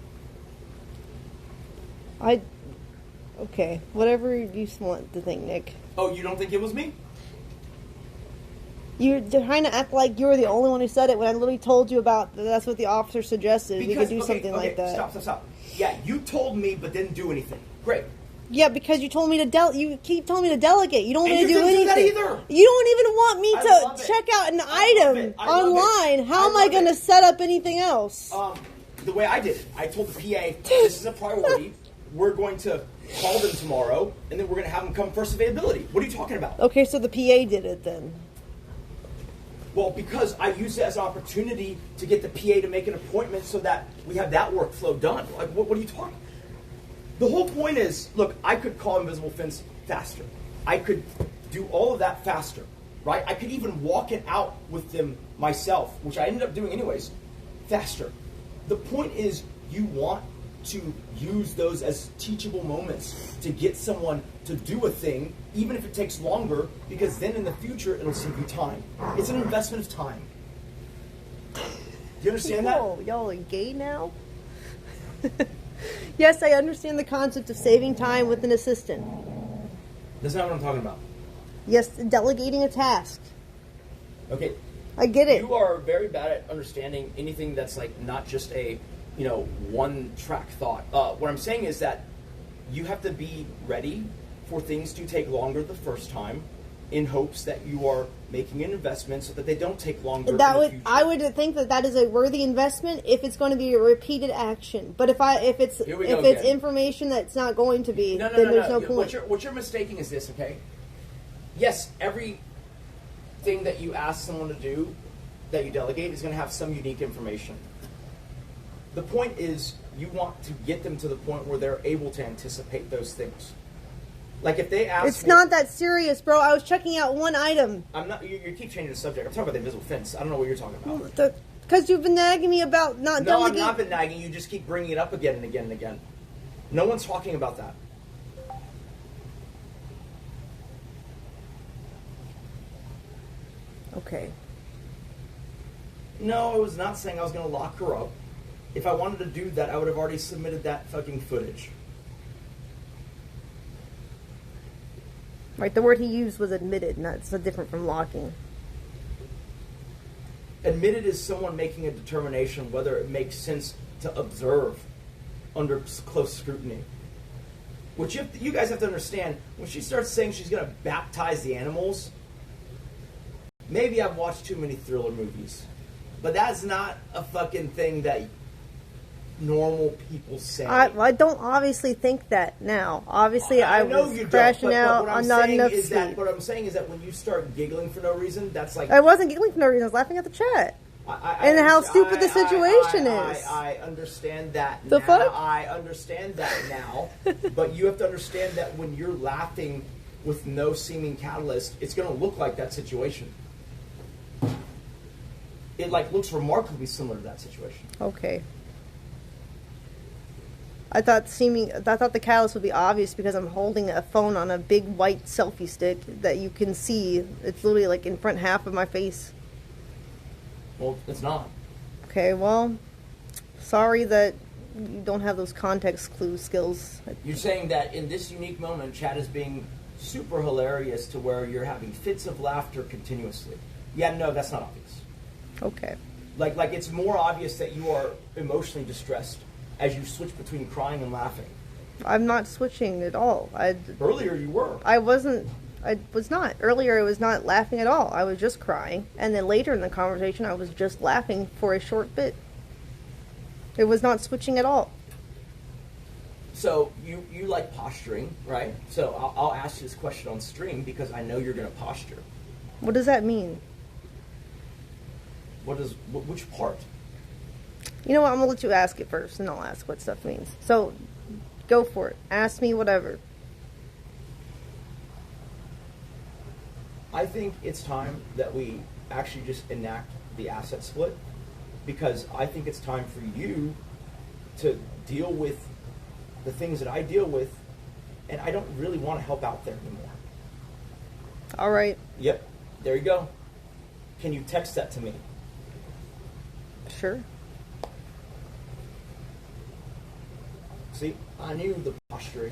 Speaker 1: Okay. Whatever you want to think, Nick.
Speaker 5: Oh, you don't think it was me?
Speaker 1: You're trying to act like you were the only one who said it when I literally told you about that's what the officer suggested. We could do something like that.
Speaker 5: Stop. Yeah, you told me but didn't do anything. Great.
Speaker 1: Yeah, because you told me to you keep telling me to delegate. You don't want me to do anything.
Speaker 5: Do that either.
Speaker 1: You don't even want me to check out an item online. How am I going to set up anything else?
Speaker 5: The way I did it, I told the PA, this is a priority. We're going to call them tomorrow, and then we're going to have them come first availability. What are you talking about?
Speaker 1: Okay, so the PA did it then.
Speaker 5: Well, because I use it as an opportunity to get the PA to make an appointment so that we have that workflow done. Like, what are you talking? The whole point is, look, I could call Invisible Fence faster. I could do all of that faster, right? I could even walk it out with them myself, which I ended up doing anyways, faster. The point is, you want to use those as teachable moments to get someone to do a thing, even if it takes longer, because then in the future it'll save you time. It's an investment of time. Do you understand that?
Speaker 1: Y'all are gay now? Yes, I understand the concept of saving time with an assistant.
Speaker 5: That's not what I'm talking about.
Speaker 1: Yes, delegating a task.
Speaker 5: Okay.
Speaker 1: I get it.
Speaker 5: You are very bad at understanding anything that's like not just a one-track thought. What I'm saying is that you have to be ready for things to take longer the first time in hopes that you are making an investment so that they don't take longer in the future.
Speaker 1: I would think that is a worthy investment if it's going to be a repeated action. But if it's information that's not going to be, then there's no point.
Speaker 5: What you're mistaking is this, okay? Yes, every thing that you ask someone to do that you delegate is going to have some unique information. The point is, you want to get them to the point where they're able to anticipate those things. Like if they ask
Speaker 1: It's not that serious, bro. I was checking out one item.
Speaker 5: I'm not. You keep changing the subject. I'm talking about the invisible fence. I don't know what you're talking about.
Speaker 1: Because you've been nagging me about not
Speaker 7: No, I'm
Speaker 1: delegating.
Speaker 7: not been nagging. You just keep bringing it up again and again and again. No one's talking about that.
Speaker 1: Okay.
Speaker 7: No, I was not saying I was going to lock her up. If I wanted to do that, I would have already submitted that fucking footage.
Speaker 1: Right, the word he used was admitted, not so different from locking.
Speaker 7: Admitted is someone making a determination whether it makes sense to observe under close scrutiny. Which you guys have to understand, when she starts saying she's going to baptize the animals, maybe I've watched too many thriller movies. But that's not a fucking thing that normal people say.
Speaker 1: I don't obviously think that now. Obviously, I
Speaker 7: know
Speaker 1: was
Speaker 7: you don't,
Speaker 1: crashing
Speaker 7: but
Speaker 1: out
Speaker 7: what I'm
Speaker 1: on not
Speaker 7: saying
Speaker 1: enough
Speaker 7: is
Speaker 1: sleep.
Speaker 7: that what I'm saying is that when you start giggling for no reason, that's like
Speaker 1: I wasn't giggling for no reason. I was laughing at the chat. And how stupid the situation is.
Speaker 7: I understand that
Speaker 1: The
Speaker 7: now.
Speaker 1: fuck?
Speaker 7: I understand that now. But you have to understand that when you're laughing with no seeming catalyst, it's going to look like that situation. It like looks remarkably similar to that situation.
Speaker 1: Okay. I thought the catalyst would be obvious because I'm holding a phone on a big white selfie stick that you can see. It's literally like in front half of my face.
Speaker 7: Well, it's not.
Speaker 1: Okay, well, sorry that you don't have those context clue skills.
Speaker 7: You're saying that in this unique moment, Chad is being super hilarious to where you're having fits of laughter continuously. Yeah, no, that's not obvious.
Speaker 1: Okay.
Speaker 7: Like it's more obvious that you are emotionally distressed as you switch between crying and laughing.
Speaker 1: I'm not switching at all.
Speaker 7: Earlier you were.
Speaker 1: I was not. Earlier I was not laughing at all. I was just crying. And then later in the conversation I was just laughing for a short bit. It was not switching at all.
Speaker 7: So you like posturing, right? So I'll ask you this question on stream because I know you're going to posture.
Speaker 1: What does that mean?
Speaker 7: Which part?
Speaker 1: You know what? I'm going to let you ask it first and I'll ask what stuff means. So go for it. Ask me whatever.
Speaker 7: I think it's time that we actually just enact the asset split because I think it's time for you to deal with the things that I deal with and I don't really want to help out there anymore.
Speaker 1: All right.
Speaker 7: Yep. There you go. Can you text that to me?
Speaker 1: Sure.
Speaker 7: See, I knew the posturing.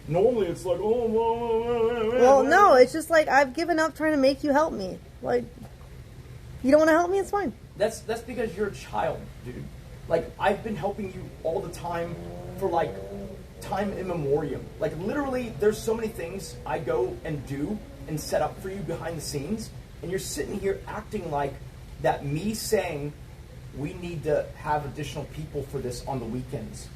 Speaker 7: Normally it's like, oh,
Speaker 1: Well, no, it's just like I've given up trying to make you help me. Like, you don't want to help me? It's fine.
Speaker 7: That's because you're a child, dude. Like, I've been helping you all the time for, like, time immemorial. Like, literally, there's so many things I go and do and set up for you behind the scenes, and you're sitting here acting like that me saying we need to have additional people for this on the weekends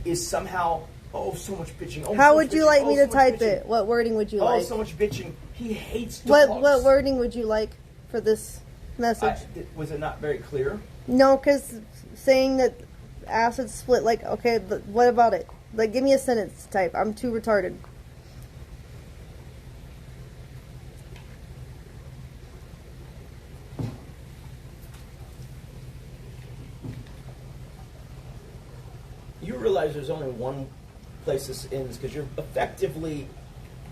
Speaker 7: is somehow, oh, so much bitching. Oh,
Speaker 1: How
Speaker 7: so
Speaker 1: would
Speaker 7: much
Speaker 1: you
Speaker 7: bitching.
Speaker 1: like
Speaker 7: Oh,
Speaker 1: me
Speaker 7: so
Speaker 1: to
Speaker 7: much
Speaker 1: type
Speaker 7: bitching.
Speaker 1: it? What wording would you
Speaker 7: Oh,
Speaker 1: like?
Speaker 7: so much bitching. He hates dogs.
Speaker 1: What wording would you like for this message?
Speaker 7: Was it not very clear?
Speaker 1: No, because saying that acid split, like, okay, but what about it? Like, give me a sentence type. I'm too retarded.
Speaker 7: You realize there's only one place this ends because you're effectively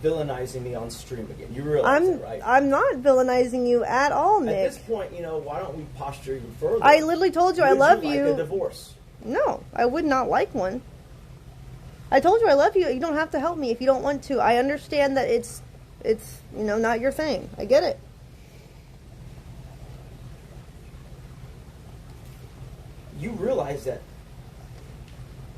Speaker 7: villainizing me on stream again. You realize that, right?
Speaker 1: I'm not villainizing you at all,
Speaker 7: At
Speaker 1: Nick.
Speaker 7: this point, why don't we posture even further?
Speaker 1: I literally told you I
Speaker 7: Would
Speaker 1: love
Speaker 7: like
Speaker 1: you.
Speaker 7: a divorce?
Speaker 1: No, I would not like one. I told you I love you. You don't have to help me if you don't want to. I understand that it's not your thing. I get it.
Speaker 7: You realize that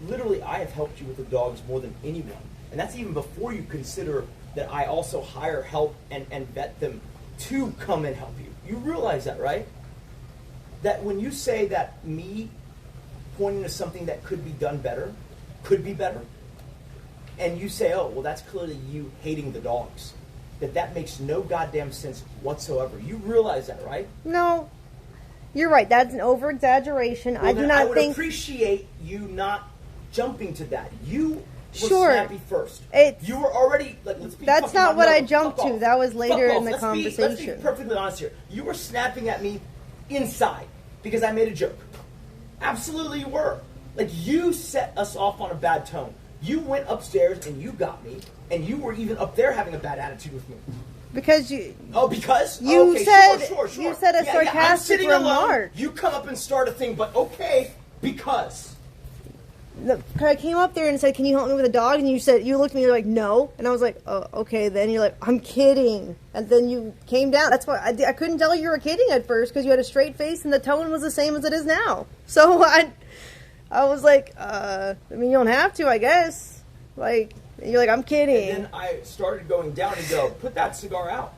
Speaker 7: literally I have helped you with the dogs more than anyone. And that's even before you consider that I also hire help and vet them to come and help you. You realize that, right? That when you say that me pointing to something that could be done better, could be better, and you say, oh, well, that's clearly you hating the dogs, that makes no goddamn sense whatsoever. You realize that, right?
Speaker 1: No, you're right. That's an over-exaggeration.
Speaker 7: Well,
Speaker 1: I do
Speaker 7: then
Speaker 1: not
Speaker 7: I would
Speaker 1: think...
Speaker 7: appreciate you not jumping to that. You were
Speaker 1: Sure.
Speaker 7: snappy first.
Speaker 1: It's-
Speaker 7: You were already, like, let's be
Speaker 1: That's
Speaker 7: fucking
Speaker 1: not
Speaker 7: honest.
Speaker 1: what
Speaker 7: No,
Speaker 1: I
Speaker 7: fuck
Speaker 1: jumped to.
Speaker 7: off.
Speaker 1: That was later
Speaker 7: Fuck
Speaker 1: in the
Speaker 7: off. Let's be
Speaker 1: conversation.
Speaker 7: perfectly honest here. You were snapping at me inside because I made a joke. Absolutely you were. Like, you set us off on a bad tone. You went upstairs and you got me, and you were even up there having a bad attitude with me.
Speaker 1: Because you...
Speaker 7: Oh, because?
Speaker 1: You
Speaker 7: okay,
Speaker 1: said...
Speaker 7: Sure.
Speaker 1: You said a sarcastic
Speaker 7: I'm sitting
Speaker 1: remark.
Speaker 7: alone. You come up and start a thing, but okay, because...
Speaker 1: I came up there and said, "Can you help me with a dog?" And you said, you looked at me, you're like, "No." And I was like, "Oh, okay." Then you're like, "I'm kidding." And then you came down. That's why I couldn't tell you were kidding at first because you had a straight face and the tone was the same as it is now. So I was like, I mean, you don't have to, I guess. Like, you're like, "I'm kidding."
Speaker 7: And then I started going down and go, "Put that cigar out."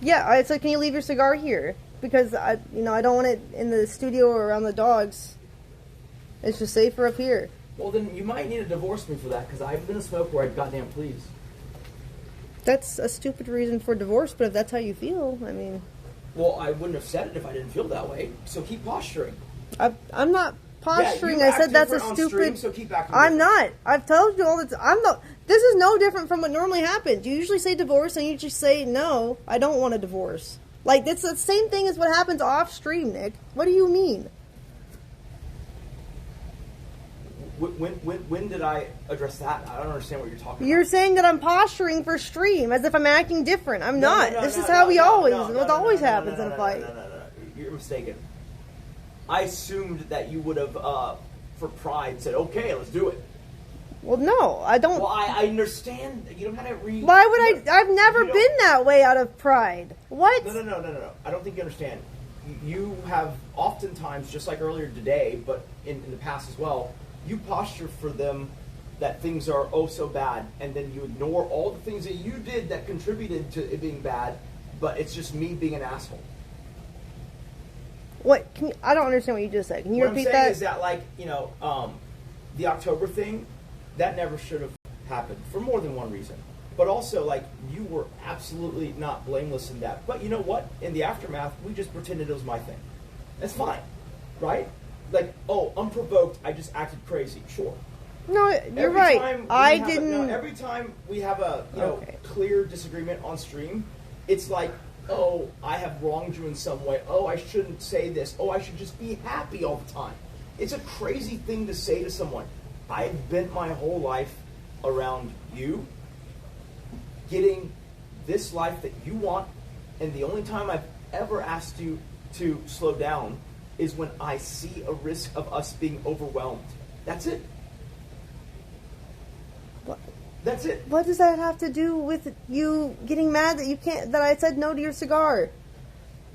Speaker 1: Yeah, I said, "Can you leave your cigar here?" Because I don't want it in the studio or around the dogs. It's just safer up here.
Speaker 7: Well, then you might need to divorce me for that, because I've been a smoker where I'd goddamn please.
Speaker 1: That's a stupid reason for divorce, but if that's how you feel, I mean...
Speaker 7: Well, I wouldn't have said it if I didn't feel that way, so keep posturing.
Speaker 1: I'm not posturing.
Speaker 7: Yeah, you
Speaker 1: I said
Speaker 7: act
Speaker 1: that's a
Speaker 7: different on
Speaker 1: stupid...
Speaker 7: stream, so keep acting
Speaker 1: I'm
Speaker 7: different.
Speaker 1: not. I've told you all the time. This is no different from what normally happens. You usually say divorce, and you usually say, "No, I don't want a divorce." Like, it's the same thing as what happens off stream, Nick. What do you mean?
Speaker 7: When did I address that? I don't understand what you're talking about.
Speaker 1: You're saying that I'm posturing for stream, as if I'm acting different. I'm not. This is how we always... What always happens in a fight.
Speaker 7: No. You're mistaken. I assumed that you would have, for pride, said, "Okay, let's do it."
Speaker 1: Well, no, I don't...
Speaker 7: Well, I understand. You don't have to read...
Speaker 1: Why would I... I've never been that way out of pride. What?
Speaker 7: No. I don't think you understand. You have oftentimes, just like earlier today, but in the past as well, you posture for them that things are oh so bad, and then you ignore all the things that you did that contributed to it being bad, but it's just me being an asshole.
Speaker 1: What? I don't understand what you just said. Can you
Speaker 7: What
Speaker 1: repeat
Speaker 7: I'm saying
Speaker 1: that?
Speaker 7: is that, like, the October thing, that never should have happened for more than one reason. But also, like, you were absolutely not blameless in that. But you know what? In the aftermath, we just pretended it was my thing. That's fine, right? Like, oh, unprovoked, I just acted crazy. Sure.
Speaker 1: No, you're right.
Speaker 7: Every time we have a clear disagreement on stream, it's like, oh, I have wronged you in some way. Oh, I shouldn't say this. Oh, I should just be happy all the time. It's a crazy thing to say to someone. I've bent my whole life around you, getting this life that you want, and the only time I've ever asked you to slow down is when I see a risk of us being overwhelmed. That's it.
Speaker 1: What?
Speaker 7: That's it.
Speaker 1: What does that have to do with you getting mad that you can't? That I said no to your cigar?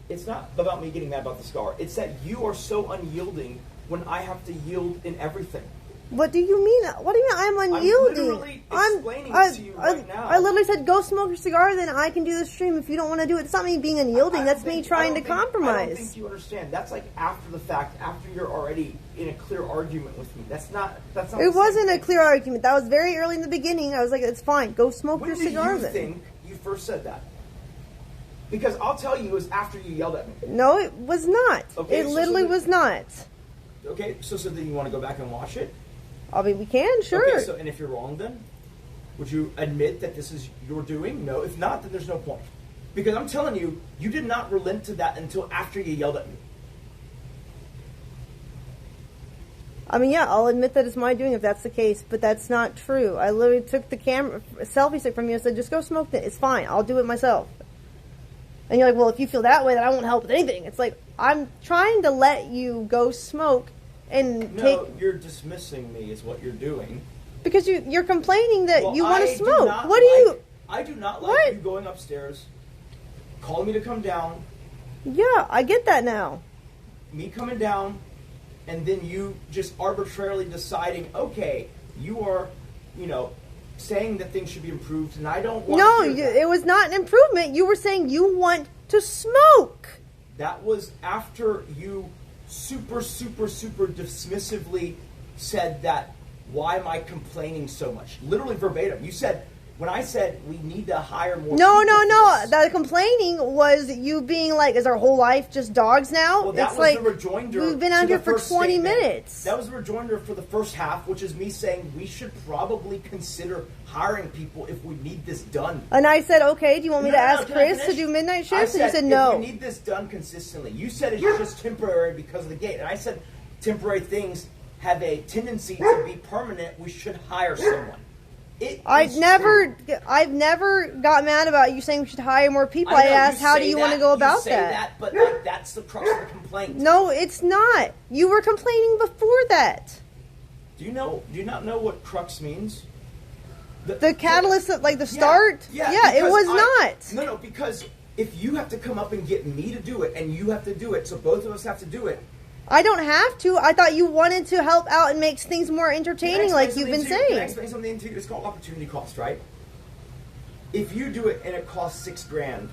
Speaker 7: It's not about me getting mad about the cigar. It's that you are so unyielding when I have to yield in everything.
Speaker 1: What do you mean? What do you mean I'm unyielding?
Speaker 7: I'm literally explaining it to you right now.
Speaker 1: I literally said, "Go smoke your cigar, then I can do the stream if you don't want to do it." It's not me being unyielding. That's me trying to compromise.
Speaker 7: I don't think you understand. That's like after the fact, after you're already in a clear argument with me. That's not.
Speaker 1: It wasn't a clear argument. That was very early in the beginning. I was like, "It's fine. Go smoke your cigar."
Speaker 7: When do you think you first said that? Because I'll tell you, it was after you yelled at me.
Speaker 1: No, it was not.
Speaker 7: Okay,
Speaker 1: it literally was not.
Speaker 7: Okay, so then you want to go back and watch it?
Speaker 1: I mean, we can, sure.
Speaker 7: Okay, so, and if you're wrong then? Would you admit that this is your doing? No. If not, then there's no point. Because I'm telling you, you did not relent to that until after you yelled at me.
Speaker 1: I mean, yeah, I'll admit that it's my doing if that's the case, but that's not true. I literally took the selfie stick from you and said, "Just go smoke it. It's fine. I'll do it myself." And you're like, "Well, if you feel that way, then I won't help with anything." It's like, I'm trying to let you go smoke and
Speaker 7: No, you're dismissing me is what you're doing.
Speaker 1: Because you're complaining that you want to smoke.
Speaker 7: I do not like you going upstairs, calling me to come down.
Speaker 1: Yeah, I get that now.
Speaker 7: Me coming down, and then you just arbitrarily deciding, okay, you are, saying that things should be improved, and I don't want to hear that.
Speaker 1: It was not an improvement. You were saying you want to smoke.
Speaker 7: That was after you super dismissively said that, why am I complaining so much? Literally verbatim. You said, When I said we need to hire more
Speaker 1: No,
Speaker 7: people
Speaker 1: no,
Speaker 7: for
Speaker 1: no.
Speaker 7: this-
Speaker 1: The complaining was you being like, is our whole life just dogs now?
Speaker 7: Well, that
Speaker 1: it's
Speaker 7: was
Speaker 1: like,
Speaker 7: the rejoinder.
Speaker 1: we've been
Speaker 7: to
Speaker 1: out
Speaker 7: the
Speaker 1: here for
Speaker 7: first
Speaker 1: 20
Speaker 7: statement.
Speaker 1: minutes.
Speaker 7: That was the rejoinder for the first half, which is me saying we should probably consider hiring people if we need this done.
Speaker 1: And I said, okay, do you want me to ask
Speaker 7: can I
Speaker 1: Chris to
Speaker 7: finish?
Speaker 1: do midnight
Speaker 7: I
Speaker 1: shifts? And you said
Speaker 7: if
Speaker 1: no.
Speaker 7: we need this done consistently. You said it's just temporary because of the gate. And I said temporary things have a tendency to be permanent. We should hire someone.
Speaker 1: I've never got mad about you saying we should hire more people. I asked, how do you want to go about that?
Speaker 7: But like, that's the crux of the complaint.
Speaker 1: No, it's not. You were complaining before that.
Speaker 7: Do you not know what crux means?
Speaker 1: The catalyst, like the start? Yeah, it was not.
Speaker 7: No, because if you have to come up and get me to do it, and you have to do it, so both of us have to do it.
Speaker 1: I don't have to. I thought you wanted to help out and make things more entertaining, like you've been
Speaker 7: Can I
Speaker 1: saying.
Speaker 7: explain something to you? It's called opportunity cost, right? If you do it and it costs $6,000,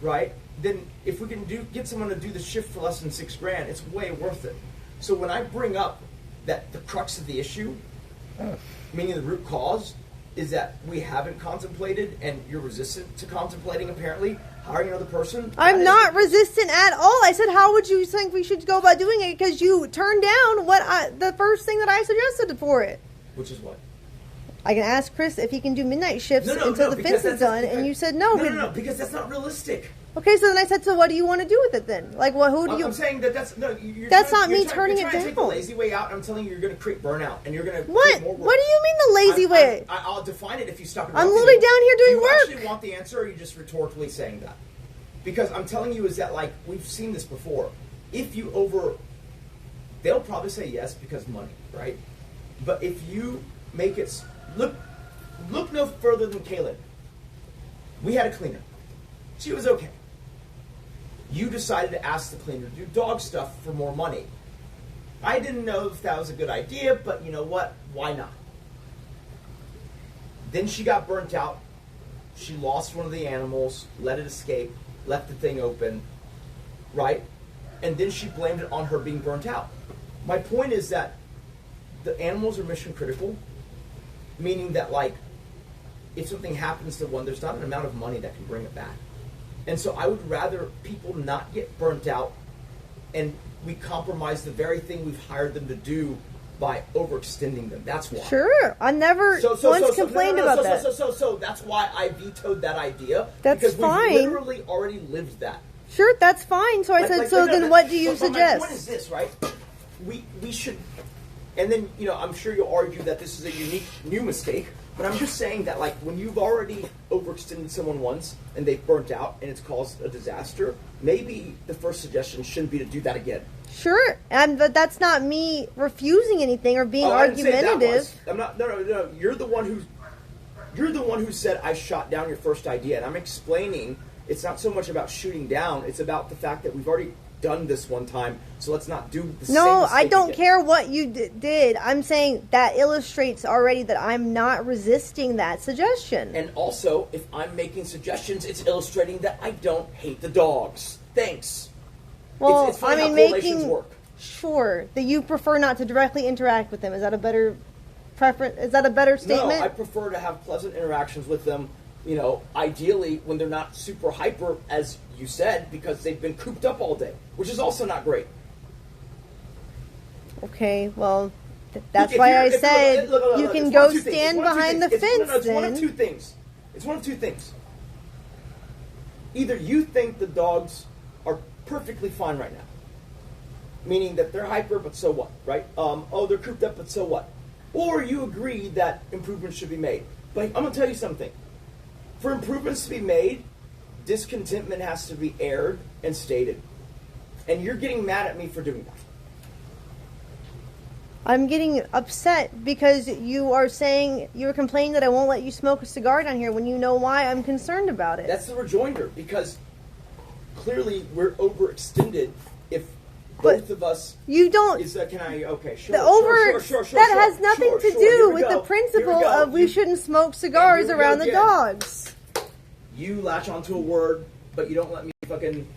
Speaker 7: right? Then if we can get someone to do the shift for less than $6,000, it's way worth it. So when I bring up that the crux of the issue, meaning the root cause, is that we haven't contemplated, and you're resistant to contemplating, apparently, hiring another person.
Speaker 1: I'm not resistant at all. I said, how would you think we should go about doing it? Because you turned down the first thing that I suggested for it.
Speaker 7: Which is what?
Speaker 1: I can ask Chris if he can do midnight shifts until the fence is done, and you said no.
Speaker 7: No, because that's not realistic.
Speaker 1: Okay, so then I said, so what do you want to do with it then? Like, well, who do you?
Speaker 7: I'm saying that's
Speaker 1: not me turning it
Speaker 7: You're trying to take the
Speaker 1: down.
Speaker 7: lazy way out. I'm telling you, you're going to create burnout, and you're going to
Speaker 1: What?
Speaker 7: create more work.
Speaker 1: What do you mean the lazy way?
Speaker 7: I'll define it if you stop.
Speaker 1: I'm literally down here doing
Speaker 7: work.
Speaker 1: work.
Speaker 7: Do you actually want the answer, or are you just rhetorically saying that? Because I'm telling you is that, like, we've seen this before. If you they'll probably say yes because money, right? But if you make it look no further than Caleb. We had a cleaner. She was okay. You decided to ask the cleaner to do dog stuff for more money. I didn't know if that was a good idea, but you know what? Why not? Then she got burnt out. She lost one of the animals, let it escape, left the thing open, right? And then she blamed it on her being burnt out. My point is that the animals are mission critical, meaning that, like, if something happens to one, there's not an amount of money that can bring it back. And so I would rather people not get burnt out, and we compromise the very thing we've hired them to do by overextending them. That's why.
Speaker 1: Sure. I never once complained about that.
Speaker 7: So that's why I vetoed that idea.
Speaker 1: That's
Speaker 7: because
Speaker 1: fine.
Speaker 7: We've literally already lived that.
Speaker 1: Sure, that's fine. So I said, then what do you
Speaker 7: but
Speaker 1: suggest?
Speaker 7: My point is this, right? We should, and then, you know, I'm sure you'll argue that this is a unique new mistake, but I'm just saying that, like, when you've already overextended someone once and they've burnt out and it's caused a disaster, maybe the first suggestion shouldn't be to do that again.
Speaker 1: Sure, but that's not me refusing anything or being
Speaker 7: I didn't say that
Speaker 1: argumentative.
Speaker 7: was. I'm not. No. You're the one who said I shot down your first idea, and I'm explaining. It's not so much about shooting down; it's about the fact that we've already done this one time, so let's not do the same mistake
Speaker 1: I don't
Speaker 7: again.
Speaker 1: care what you did. I'm saying that illustrates already that I'm not resisting that suggestion.
Speaker 7: And also, if I'm making suggestions, it's illustrating that I don't hate the dogs. Thanks.
Speaker 1: Well,
Speaker 7: it's funny
Speaker 1: I mean,
Speaker 7: how correlations work.
Speaker 1: Sure, that you prefer not to directly interact with them. Is that a better preference? Is that a better statement?
Speaker 7: No, I prefer to have pleasant interactions with them. You know, ideally when they're not super hyper, as you said, because they've been cooped up all day, which is also not great.
Speaker 1: Okay, well, that's why I said you can go stand behind the fence.
Speaker 7: It's one of two things. It's one of two things. Either you think the dogs are perfectly fine right now, meaning that they're hyper, but so what, right? They're cooped up, but so what? Or you agree that improvements should be made. But I'm going to tell you something. For improvements to be made, discontentment has to be aired and stated. And you're getting mad at me for doing that.
Speaker 1: I'm getting upset because you are complaining that I won't let you smoke a cigar down here when you know why I'm concerned about it.
Speaker 7: That's the rejoinder, because clearly we're overextended if both of us...
Speaker 1: You don't...
Speaker 7: Can I... Okay, sure.
Speaker 1: That has nothing to do with the principle of we shouldn't smoke cigars around the dogs.
Speaker 7: You latch onto a word, but you don't let me fucking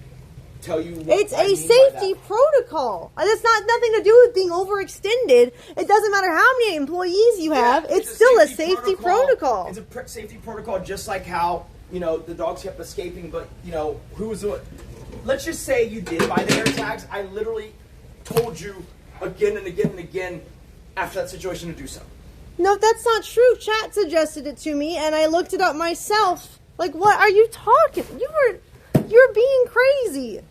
Speaker 7: tell you what
Speaker 1: It's
Speaker 7: I
Speaker 1: a
Speaker 7: mean
Speaker 1: safety
Speaker 7: by that.
Speaker 1: protocol. And it's not nothing to do with being overextended. It doesn't matter how many employees you have.
Speaker 7: Yeah,
Speaker 1: it's still a safety protocol.
Speaker 7: It's a safety protocol, just like how, you know, the dogs kept escaping, but, you know, who was the... Let's just say you did buy the air tags. I literally told you again and again and again after that situation to do so.
Speaker 1: No, that's not true. Chat suggested it to me, and I looked it up myself. Like, what are you talking? You're being crazy.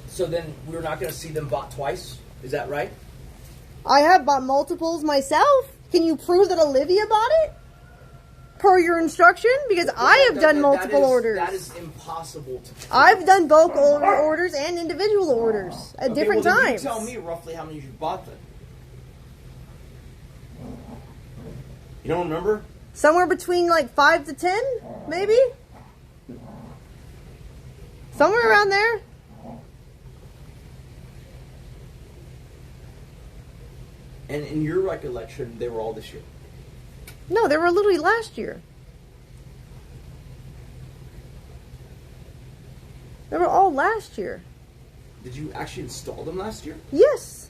Speaker 7: So then we're not going to see them bought twice? Is that right?
Speaker 1: I have bought multiples myself. Can you prove that Olivia bought it? Per your instruction? Because I have done multiple orders.
Speaker 7: That is impossible to do.
Speaker 1: I've done bulk orders and individual orders at different
Speaker 7: well, then
Speaker 1: times.
Speaker 7: You tell me roughly how many you bought then. You don't remember?
Speaker 1: Somewhere between like 5 to 10, maybe? Somewhere around there.
Speaker 7: And in your recollection, they were all this year.
Speaker 1: No, they were literally last year. They were all last year.
Speaker 7: Did you actually install them last year?
Speaker 1: Yes.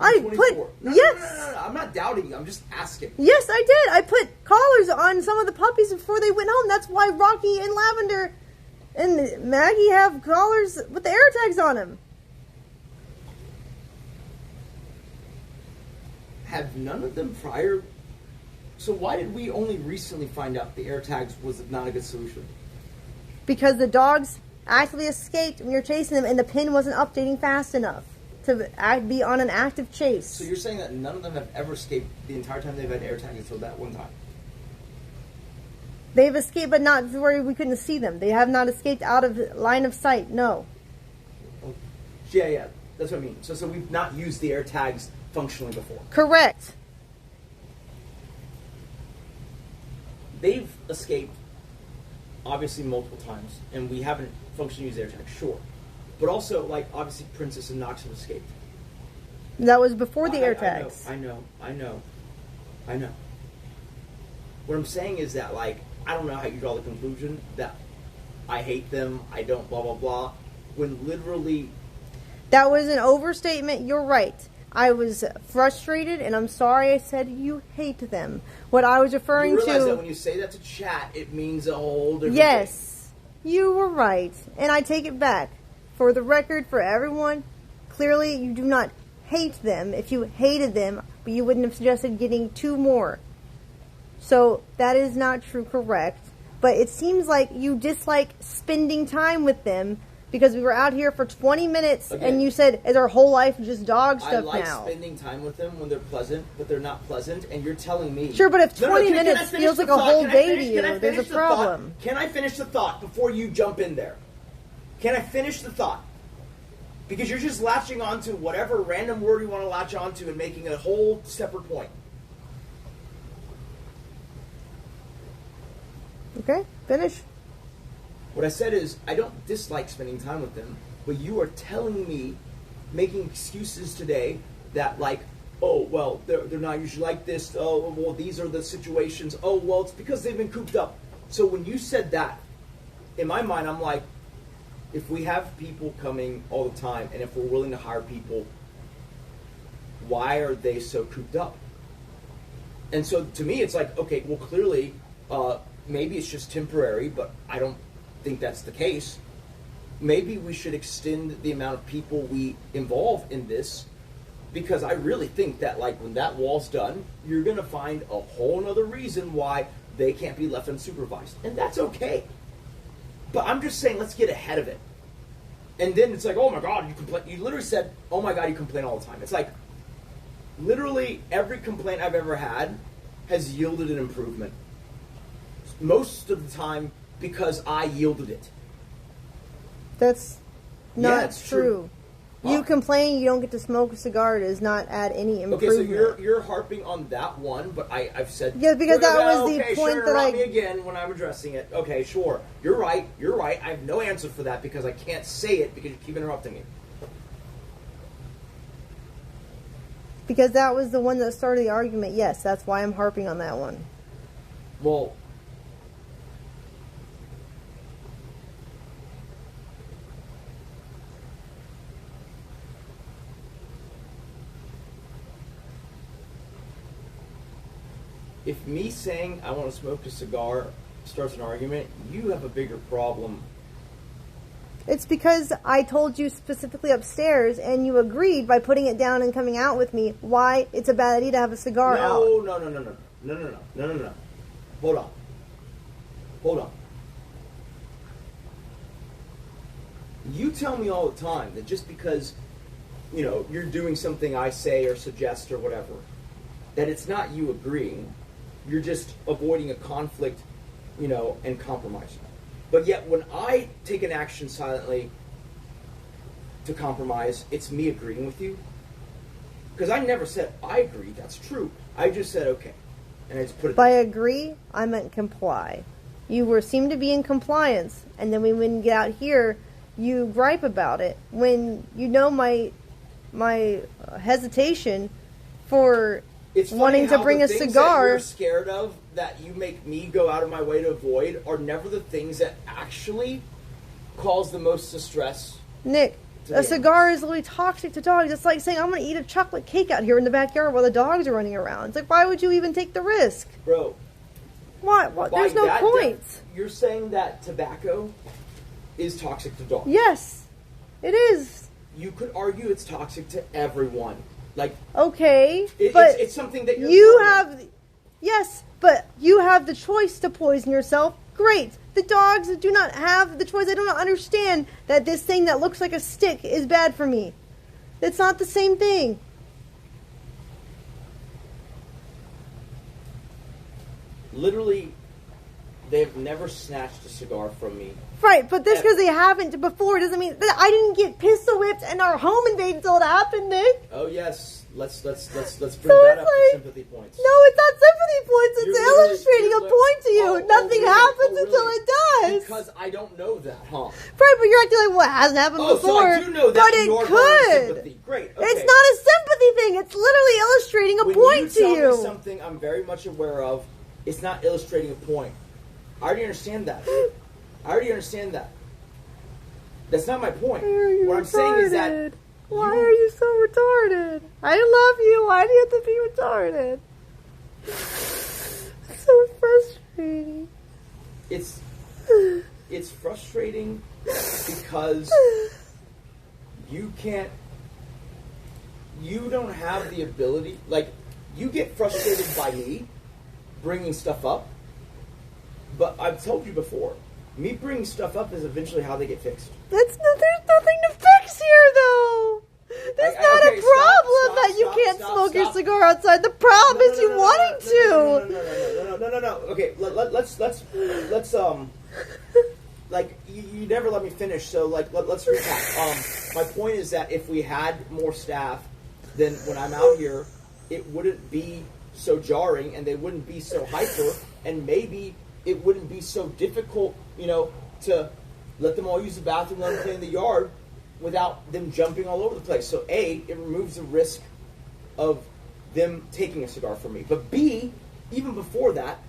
Speaker 1: I
Speaker 7: 24.
Speaker 1: put,
Speaker 7: No,
Speaker 1: yes.
Speaker 7: No. I'm not doubting you. I'm just asking.
Speaker 1: Yes, I did. I put collars on some of the puppies before they went home. That's why Rocky and Lavender and Maggie have collars with the air tags on them.
Speaker 7: Have none of them prior... So why did we only recently find out the air tags was not a good solution?
Speaker 1: Because the dogs actively escaped when we were chasing them and the pin wasn't updating fast enough to be on an active chase.
Speaker 7: So you're saying that none of them have ever escaped the entire time they've had air tags until that one time?
Speaker 1: They've escaped, but not where we couldn't see them. They have not escaped out of line of sight, no.
Speaker 7: Oh, yeah, that's what I mean. So we've not used the air tags functionally before.
Speaker 1: Correct.
Speaker 7: They've escaped, obviously, multiple times, and we haven't functionally used air tags, sure. But also, like, obviously, Princess and Knox have escaped.
Speaker 1: That was before the air tags.
Speaker 7: I know. What I'm saying is that, like, I don't know how you draw the conclusion that I hate them, I don't, blah, blah, blah, when literally...
Speaker 1: That was an overstatement. You're right. I was frustrated, and I'm sorry I said you hate them. What I was referring
Speaker 7: You realize
Speaker 1: to...
Speaker 7: that when you say that to chat, it means a whole different
Speaker 1: Yes, you were right, and I take it back. For the record, for everyone, clearly you do not hate them. If you hated them, but you wouldn't have suggested getting 2 more. So that is not true, correct. But it seems like you dislike spending time with them because we were out here for 20 minutes and you said, is our whole life just dog stuff now?
Speaker 7: I like spending time with them when they're pleasant, but they're not pleasant, and you're telling me...
Speaker 1: Sure, but if 20
Speaker 7: can I
Speaker 1: minutes
Speaker 7: finish
Speaker 1: feels
Speaker 7: the
Speaker 1: like a
Speaker 7: thought?
Speaker 1: whole
Speaker 7: Can I
Speaker 1: day
Speaker 7: finish-
Speaker 1: to
Speaker 7: can I
Speaker 1: you, there's a
Speaker 7: finish the thought?
Speaker 1: problem.
Speaker 7: Can I finish the thought before you jump in there? Can I finish the thought? Because you're just latching onto whatever random word you want to latch onto and making a whole separate point.
Speaker 1: Okay, finish.
Speaker 7: What I said is, I don't dislike spending time with them, but you are telling me, making excuses today, that like, oh, well, they're not usually like this, oh, well, these are the situations, oh, well, it's because they've been cooped up. So when you said that, in my mind, I'm like, if we have people coming all the time, and if we're willing to hire people, why are they so cooped up? And so to me, it's like, okay, well, clearly, maybe it's just temporary, but I don't think that's the case. Maybe we should extend the amount of people we involve in this, because I really think that, like, when that wall's done, you're going to find a whole other reason why they can't be left unsupervised. And that's okay. But I'm just saying, let's get ahead of it. And then it's like, oh my God, you complain. You literally said, oh my God, you complain all the time. It's like, literally every complaint I've ever had has yielded an improvement. Most of the time, because I yielded it.
Speaker 1: That's not
Speaker 7: it's
Speaker 1: true.
Speaker 7: Huh?
Speaker 1: You complain you don't get to smoke a cigar does not add any improvement.
Speaker 7: Okay, so you're harping on that one, but I've said...
Speaker 1: Yeah, because that was the point
Speaker 7: sure,
Speaker 1: that
Speaker 7: interrupt me again when I'm addressing it. Okay, sure. You're right. I have no answer for that because I can't say it because you keep interrupting me.
Speaker 1: Because that was the one that started the argument. Yes, that's why I'm harping on that one.
Speaker 7: Well...
Speaker 5: if me saying I want to smoke a cigar starts an argument, you have a bigger problem.
Speaker 1: It's because I told you specifically upstairs, and you agreed by putting it down and coming out with me why it's a bad idea to have a cigar out.
Speaker 5: No. Hold on. You tell me all the time that just because, you know, you're doing something I say or suggest or whatever, that it's not you agreeing. You're just avoiding a conflict, you know, and compromising. But yet when I take an action silently to compromise, it's me agreeing with you. Because I never said I agree, that's true. I just said okay. And I just put it
Speaker 1: By agree, I meant comply. You seemed to be in compliance, and then when we get out here, you gripe about it. When you know my hesitation for
Speaker 5: It's funny
Speaker 1: wanting to
Speaker 5: how
Speaker 1: bring
Speaker 5: the
Speaker 1: a
Speaker 5: things
Speaker 1: cigar.
Speaker 5: that you're scared of, that you make me go out of my way to avoid, are never the things that actually cause the most distress.
Speaker 1: Nick, a cigar is literally toxic to dogs. It's like saying I'm going to eat a chocolate cake out here in the backyard while the dogs are running around. It's like, why would you even take the risk?
Speaker 5: Bro.
Speaker 1: Why? There's no point.
Speaker 5: You're saying that tobacco is toxic to dogs.
Speaker 1: Yes, it is.
Speaker 5: You could argue it's toxic to everyone. Like,
Speaker 1: okay, but
Speaker 5: it's something that
Speaker 1: you have. Yes, but you have the choice to poison yourself. Great. The dogs do not have the choice. They don't understand that this thing that looks like a stick is bad for me. It's not the same thing.
Speaker 5: Literally, they've never snatched a cigar from me.
Speaker 1: Right, but just because they haven't before doesn't mean that I didn't get pistol whipped and our home invaded until it happened, Nick.
Speaker 5: Oh yes, let's bring
Speaker 1: So
Speaker 5: that up
Speaker 1: it's
Speaker 5: for sympathy points.
Speaker 1: No, it's not sympathy points. It's
Speaker 5: You're literally-
Speaker 1: illustrating a point to you. Nothing
Speaker 5: really?
Speaker 1: happens
Speaker 5: Oh,
Speaker 1: until
Speaker 5: really?
Speaker 1: it does.
Speaker 5: Because I don't know that, huh?
Speaker 1: Right, but you're acting like, well, it hasn't happened
Speaker 5: Oh,
Speaker 1: before.
Speaker 5: so I do know that
Speaker 1: but it
Speaker 5: you're
Speaker 1: could.
Speaker 5: sympathy. Great. Okay.
Speaker 1: It's not a sympathy thing. It's literally illustrating a
Speaker 5: When
Speaker 1: point to
Speaker 5: you tell
Speaker 1: you.
Speaker 5: me something I'm very much aware of, it's not illustrating a point. I already understand that. That's not my point.
Speaker 1: Why are you
Speaker 5: What I'm saying is that
Speaker 1: Why are you so retarded? I love you. Why do you have to be retarded? It's so frustrating.
Speaker 5: It's frustrating because you don't have the ability, like, you get frustrated by me bringing stuff up, but I've told you before, me bringing stuff up is eventually how they get fixed.
Speaker 1: There's nothing to fix here, though. There's not a problem that you can't smoke your cigar outside. The problem is you wanting to.
Speaker 5: No. Okay, let's like, you never let me finish, so like let's recap. My point is that if we had more staff, then when I'm out here, it wouldn't be so jarring, and they wouldn't be so hyper, and maybe it wouldn't be so difficult, you know, to let them all use the bathroom, let them play in the yard, without them jumping all over the place. So A, it removes the risk of them taking a cigar from me. But B, even before that,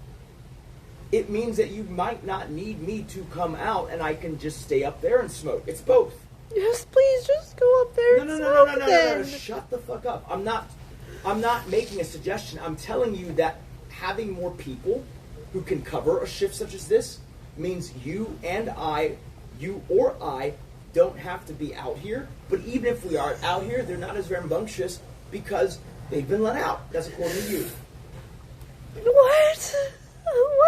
Speaker 5: it means that you might not need me to come out and I can just stay up there and smoke. It's both.
Speaker 1: Yes, please, just go up there and smoke then.
Speaker 5: Shut the fuck up. I'm not making a suggestion. I'm telling you that having more people who can cover a shift such as this means you or I don't have to be out here. But even if we are out here, they're not as rambunctious because they've been let out. That's according to you.
Speaker 1: What?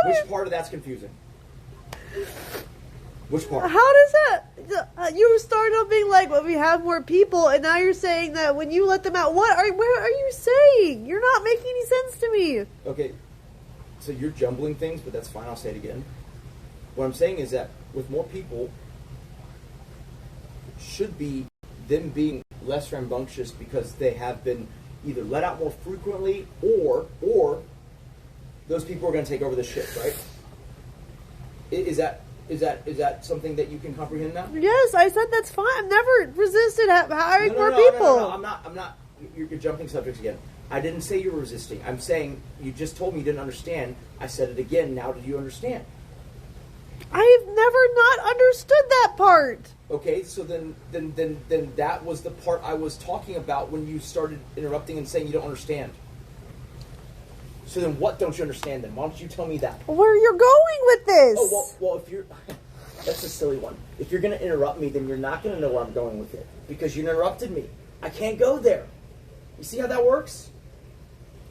Speaker 5: Which part of that's confusing? Which part?
Speaker 1: How does that? You started off being like, well, we have more people, and now you're saying that when you let them out, where are you saying? You're not making any sense to me.
Speaker 5: Okay, so you're jumbling things, but that's fine. I'll say it again. What I'm saying is that with more people, should be them being less rambunctious because they have been either let out more frequently or those people are going to take over the shift, right? Is that something that you can comprehend now?
Speaker 1: Yes, I said that's fine. I've never resisted hiring more people.
Speaker 5: No, I'm not. You're jumping subjects again. I didn't say you were resisting. I'm saying you just told me you didn't understand. I said it again. Now did you understand?
Speaker 1: I've never not understood that part.
Speaker 5: Okay, so then that was the part I was talking about when you started interrupting and saying you don't understand.
Speaker 7: So then what don't you understand then? Why don't you tell me that?
Speaker 1: Where you're going with this?
Speaker 7: Oh, well, if you're... That's a silly one. If you're going to interrupt me, then you're not going to know where I'm going with it. Because you interrupted me. I can't go there. You see how that works?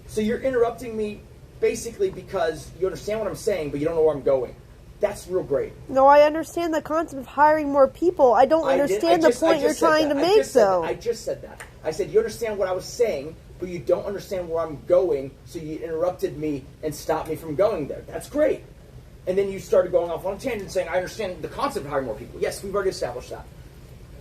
Speaker 7: So you're interrupting me basically because you understand what I'm saying, but you don't know where I'm going. That's real great.
Speaker 1: No, I understand the concept of hiring more people. I don't understand the point you're trying to make, though.
Speaker 7: I just said that. I said you understand what I was saying, but you don't understand where I'm going, so you interrupted me and stopped me from going there. That's great. And then you started going off on a tangent saying, I understand the concept of hiring more people. Yes, we've already established that.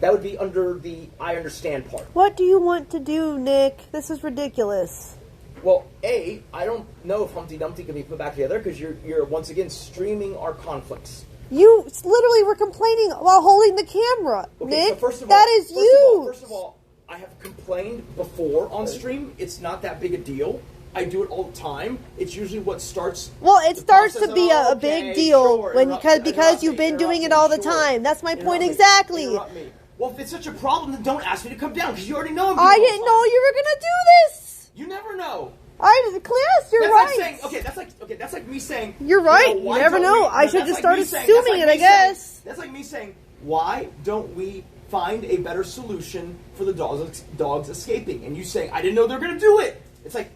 Speaker 7: That would be under the I understand part.
Speaker 1: What do you want to do, Nick? This is ridiculous.
Speaker 7: Well, A, I don't know if Humpty Dumpty can be put back together because you're once again streaming our conflicts.
Speaker 1: You literally were complaining while holding the camera,
Speaker 7: Okay,
Speaker 1: Nick.
Speaker 7: so first of
Speaker 1: that
Speaker 7: all,
Speaker 1: is you.
Speaker 7: First of all, I have complained before on stream. It's not that big a deal. I do it all the time. It's usually what starts.
Speaker 1: Well, it
Speaker 7: the
Speaker 1: starts
Speaker 7: process
Speaker 1: to be
Speaker 7: of,
Speaker 1: a big deal
Speaker 7: sure,
Speaker 1: when
Speaker 7: interrupt
Speaker 1: because you've
Speaker 7: me,
Speaker 1: been doing it
Speaker 7: interrupt
Speaker 1: all
Speaker 7: me,
Speaker 1: the
Speaker 7: sure.
Speaker 1: time. That's my point
Speaker 7: Interrupt me,
Speaker 1: exactly.
Speaker 7: interrupt me. Well, if it's such a problem, then don't ask me to come down because you already know I'm doing
Speaker 1: I
Speaker 7: it all the
Speaker 1: didn't
Speaker 7: time.
Speaker 1: know you were gonna do this.
Speaker 7: You never know.
Speaker 1: Class, you're
Speaker 7: That's
Speaker 1: right.
Speaker 7: like saying, that's like me saying.
Speaker 1: You're right. You
Speaker 7: why
Speaker 1: never
Speaker 7: don't
Speaker 1: know.
Speaker 7: we-
Speaker 1: I
Speaker 7: no,
Speaker 1: should
Speaker 7: that's
Speaker 1: just
Speaker 7: like
Speaker 1: start
Speaker 7: me saying-
Speaker 1: assuming
Speaker 7: that's
Speaker 1: it,
Speaker 7: like
Speaker 1: I
Speaker 7: me
Speaker 1: guess.
Speaker 7: saying- That's like me saying, why don't we find a better solution for the dogs escaping? And you saying, I didn't know they were going to do it. It's like,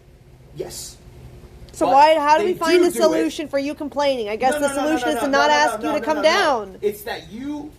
Speaker 7: yes.
Speaker 1: So
Speaker 7: But
Speaker 1: how do
Speaker 7: they
Speaker 1: we find
Speaker 7: do
Speaker 1: a
Speaker 7: do
Speaker 1: solution for you complaining? I guess
Speaker 7: No,
Speaker 1: the
Speaker 7: no, no,
Speaker 1: solution
Speaker 7: no,
Speaker 1: is to
Speaker 7: no,
Speaker 1: not
Speaker 7: no,
Speaker 1: ask
Speaker 7: no,
Speaker 1: you to
Speaker 7: no,
Speaker 1: come
Speaker 7: no.
Speaker 1: down.
Speaker 7: It's that you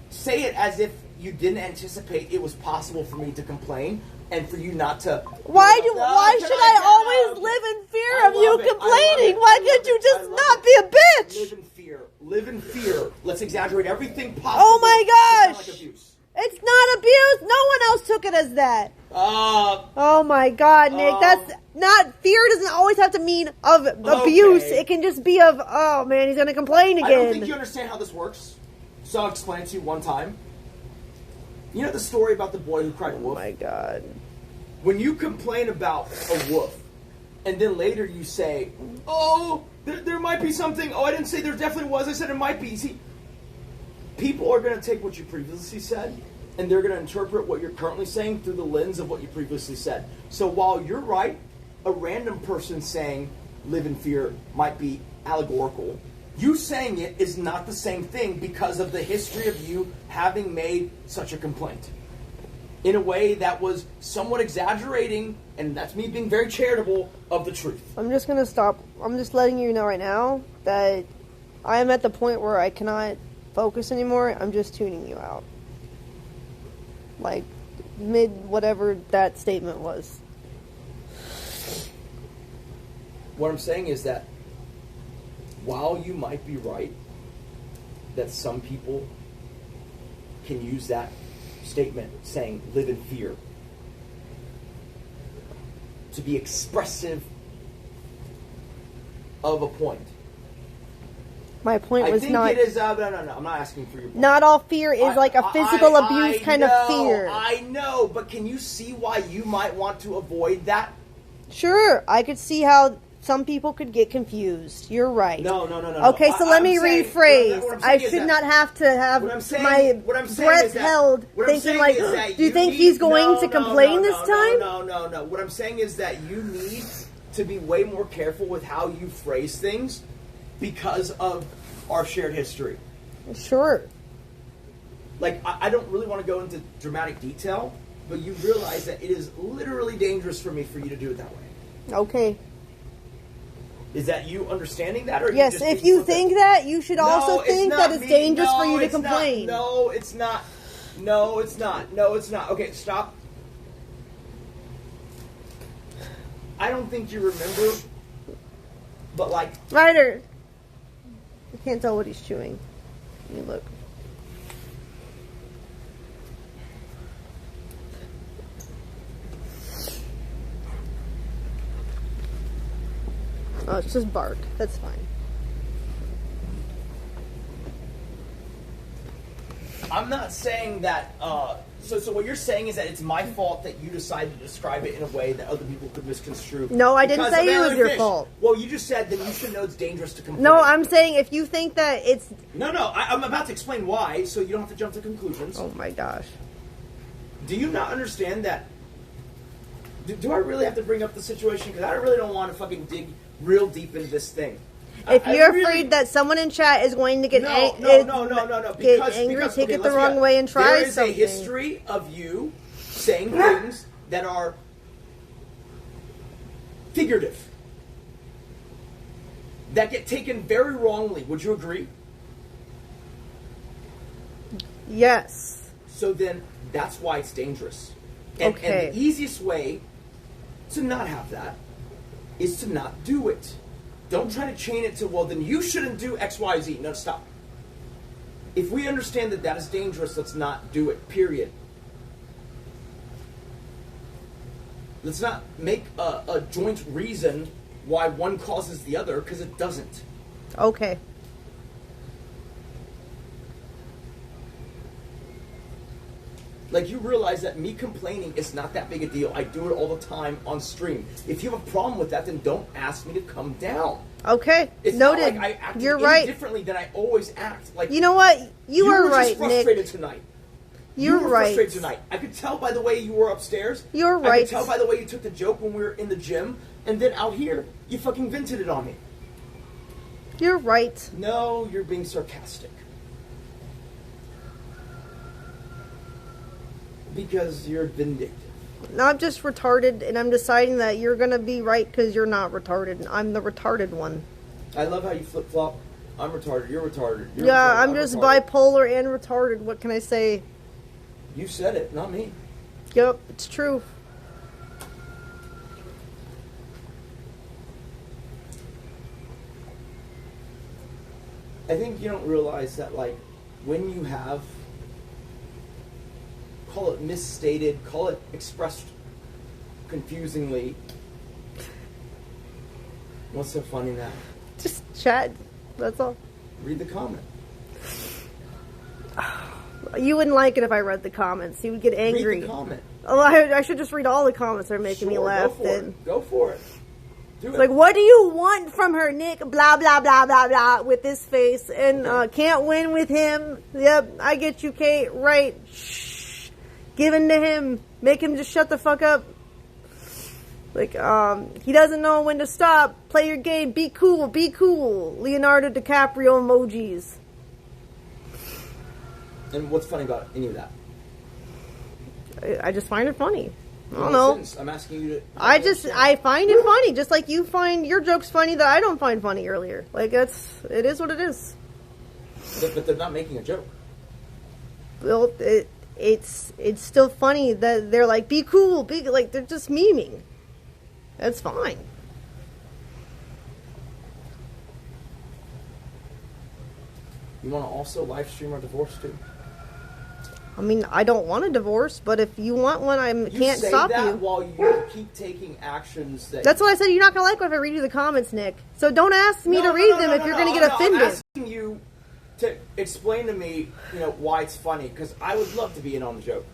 Speaker 7: say it as if you didn't anticipate it was possible for me to complain and for you not to.
Speaker 1: Why
Speaker 7: should
Speaker 1: should I always live in fear of you complaining? Why can't you just not be a bitch?
Speaker 7: Live in fear. Live in fear. Let's exaggerate everything possible.
Speaker 1: Oh my
Speaker 7: to sound
Speaker 1: gosh.
Speaker 7: like abuse.
Speaker 1: It's not abuse. No one else took it as that. Oh my God, Nick. That's not fear. Doesn't always have to mean of abuse.
Speaker 7: Okay.
Speaker 1: It can just be of, oh man, he's gonna complain
Speaker 7: I don't think
Speaker 1: again.
Speaker 7: you understand how this works. So I'll explain it to you one time. You know the story about the boy who cried wolf?
Speaker 1: Oh my God.
Speaker 7: When you complain about a wolf, and then later you say, oh, there might be something. Oh, I didn't say there definitely was. I said it might be. See, people are going to take what you previously said, and they're going to interpret what you're currently saying through the lens of what you previously said. So while you're right, a random person saying live in fear might be allegorical. You saying it is not the same thing because of the history of you having made such a complaint. In a way that was somewhat exaggerating, and that's me being very charitable, of the truth.
Speaker 1: I'm just gonna stop. I'm just letting you know right now that I am at the point where I cannot focus anymore. I'm just tuning you out. Like, mid whatever that statement was.
Speaker 7: What I'm saying is that while you might be right, that some people can use that statement saying live in fear to be expressive of a point.
Speaker 1: My point was
Speaker 7: I think
Speaker 1: not.
Speaker 7: it is. No. I'm not asking for your point.
Speaker 1: Not all fear is like a physical abuse kind of fear.
Speaker 7: I know, but can you see why you might want to avoid that?
Speaker 1: Sure, I could see how some people could get confused. You're right.
Speaker 7: No.
Speaker 1: Okay, so let me rephrase.
Speaker 7: What I'm saying
Speaker 1: I
Speaker 7: is
Speaker 1: should
Speaker 7: that-
Speaker 1: not have to have
Speaker 7: what I'm saying-
Speaker 1: my
Speaker 7: what I'm saying
Speaker 1: breath
Speaker 7: is that-
Speaker 1: held,
Speaker 7: what I'm
Speaker 1: thinking
Speaker 7: saying
Speaker 1: like,
Speaker 7: is that
Speaker 1: do you think he's going to complain this time?
Speaker 7: No. What I'm saying is that you need to be way more careful with how you phrase things because of our shared history.
Speaker 1: Sure.
Speaker 7: Like, I don't really want to go into dramatic detail, but you realize that it is literally dangerous for me for you to do it that way.
Speaker 1: Okay.
Speaker 7: Is that you understanding that? Or
Speaker 1: Yes,
Speaker 7: just
Speaker 1: if
Speaker 7: being
Speaker 1: you
Speaker 7: something-
Speaker 1: think that, you should also
Speaker 7: No, it's
Speaker 1: think
Speaker 7: not
Speaker 1: that it's
Speaker 7: me.
Speaker 1: dangerous for
Speaker 7: No,
Speaker 1: you to
Speaker 7: it's not.
Speaker 1: complain.
Speaker 7: No, it's not. No, it's not. No, it's not. Okay, stop. I don't think you remember, but like,
Speaker 1: Ryder. I can't tell what he's chewing. You look. Oh, it's just bark. That's fine.
Speaker 7: I'm not saying that. So what you're saying is that it's my fault that you decided to describe it in a way that other people could misconstrue.
Speaker 1: No, I didn't
Speaker 7: because
Speaker 1: say
Speaker 7: of
Speaker 1: it was your
Speaker 7: fish.
Speaker 1: fault.
Speaker 7: Well, you just said that you should know it's dangerous to complain.
Speaker 1: No, I'm saying if you think that it's...
Speaker 7: No, I'm about to explain why, so you don't have to jump to conclusions.
Speaker 1: Oh my gosh.
Speaker 7: Do you not understand that Do I really have to bring up the situation? Because I really don't want to fucking dig real deep into this thing.
Speaker 1: If you're
Speaker 7: really,
Speaker 1: afraid that someone in chat is going to get
Speaker 7: no,
Speaker 1: get angry, take it the wrong way and try something.
Speaker 7: There is a history of you saying things that are figurative, that get taken very wrongly. Would you agree?
Speaker 1: Yes.
Speaker 7: So then, that's why it's dangerous. And the easiest way to not have that is to not do it. Don't try to chain it to, well, then you shouldn't do X, Y, Z. No, stop. If we understand that that is dangerous, let's not do it, period. Let's not make a joint reason why one causes the other, because it doesn't.
Speaker 1: Okay.
Speaker 7: Like, you realize that me complaining is not that big a deal. I do it all the time on stream. If you have a problem with that, then don't ask me to come down.
Speaker 1: Okay,
Speaker 7: It's
Speaker 1: noted.
Speaker 7: not like I acted
Speaker 1: You're
Speaker 7: any
Speaker 1: right.
Speaker 7: differently than I always act. Like,
Speaker 1: You know what? You are
Speaker 7: were
Speaker 1: right,
Speaker 7: just frustrated
Speaker 1: Nick.
Speaker 7: tonight.
Speaker 1: You're
Speaker 7: you were
Speaker 1: right.
Speaker 7: frustrated tonight. I could tell by the way you were upstairs.
Speaker 1: You're
Speaker 7: I
Speaker 1: right.
Speaker 7: could tell by the way you took the joke when we were in the gym, and then out here, you fucking vented it on me.
Speaker 1: You're right.
Speaker 7: No, you're being sarcastic. Because you're vindictive.
Speaker 1: No, I'm just retarded, and I'm deciding that you're gonna be right because you're not retarded. I'm the retarded one.
Speaker 7: I love how you flip-flop. I'm retarded, you're retarded. You're
Speaker 1: Yeah,
Speaker 7: retarded,
Speaker 1: I'm just
Speaker 7: retarded.
Speaker 1: bipolar and retarded. What can I say?
Speaker 7: You said it, not me.
Speaker 1: Yep, it's true.
Speaker 7: I think you don't realize that, like, when you have, call it misstated, call it expressed confusingly. What's so funny now?
Speaker 1: Just chat. That's all.
Speaker 7: Read the comment.
Speaker 1: You wouldn't like it if I read the comments. You would get angry.
Speaker 7: Read the comment.
Speaker 1: Oh, I should just read all the comments that are making me
Speaker 7: Sure,
Speaker 1: laugh.
Speaker 7: Go for
Speaker 1: Then.
Speaker 7: it. Go for it. Do it.
Speaker 1: Like, what do you want from her, Nick? Blah, blah, blah, blah, blah, with this face. And can't win with him. Yep, I get you, Kate. Right. Shh. Give in to him. Make him just shut the fuck up. Like, he doesn't know when to stop. Play your game. Be cool. Be cool. Leonardo DiCaprio emojis.
Speaker 7: And what's funny about any of that?
Speaker 1: I just find it funny. I don't
Speaker 7: In
Speaker 1: know.
Speaker 7: a sense, I'm asking you to...
Speaker 1: I find it funny, just like you find your jokes funny that I don't find funny earlier. Like, it is what it is.
Speaker 7: But they're not making a joke.
Speaker 1: Well, it's still funny that they're like, be cool, be like, they're just memeing. That's fine.
Speaker 7: You want to also live stream our divorce too?
Speaker 1: I mean, I don't want a divorce, but if you want one, I can't stop
Speaker 7: that
Speaker 1: you.
Speaker 7: while you keep taking actions that...
Speaker 1: That's why I said you're not going to like it if I read you the comments, Nick. So don't ask me to read them if you're going to get offended.
Speaker 7: I'm asking you to explain to me, why it's funny, because I would love to be in on the joke.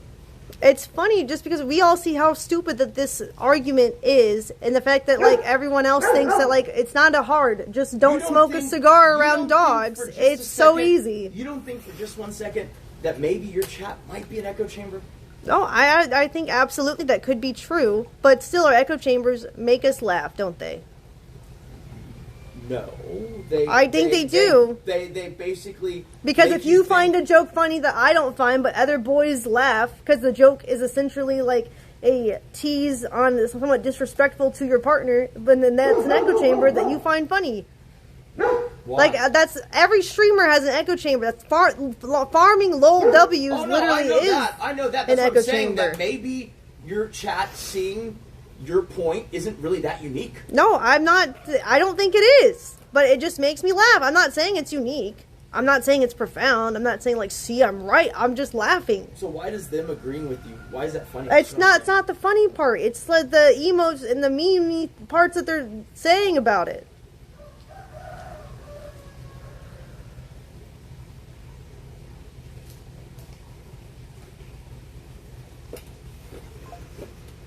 Speaker 1: It's funny just because we all see how stupid that this argument is, and the fact that like everyone else thinks that like it's not a hard. Just don't smoke a cigar around dogs. It's so easy.
Speaker 7: You don't think for just 1 second that maybe your chat might be an echo chamber?
Speaker 1: No, I think absolutely that could be true, but still our echo chambers make us laugh, don't they?
Speaker 7: No,
Speaker 1: I think they do.
Speaker 7: They basically...
Speaker 1: Because
Speaker 7: make
Speaker 1: if you
Speaker 7: think-
Speaker 1: find a joke funny that I don't find, but other boys laugh, because the joke is essentially like a tease on somewhat disrespectful to your partner, but then that's an echo chamber that you find funny.
Speaker 7: Why?
Speaker 1: Like, that's, every streamer has an echo chamber. That's farming lol W's literally is
Speaker 7: I know that.
Speaker 1: an
Speaker 7: That's what
Speaker 1: echo
Speaker 7: I'm saying,
Speaker 1: chamber.
Speaker 7: that maybe your chat seeing your point isn't really that unique.
Speaker 1: No, I don't think it is. But it just makes me laugh. I'm not saying it's unique. I'm not saying it's profound. I'm not saying like, see, I'm right. I'm just laughing.
Speaker 7: So why does them agreeing with you, why is that funny?
Speaker 1: It's not the funny part. It's like the emotes and the meme parts that they're saying about it.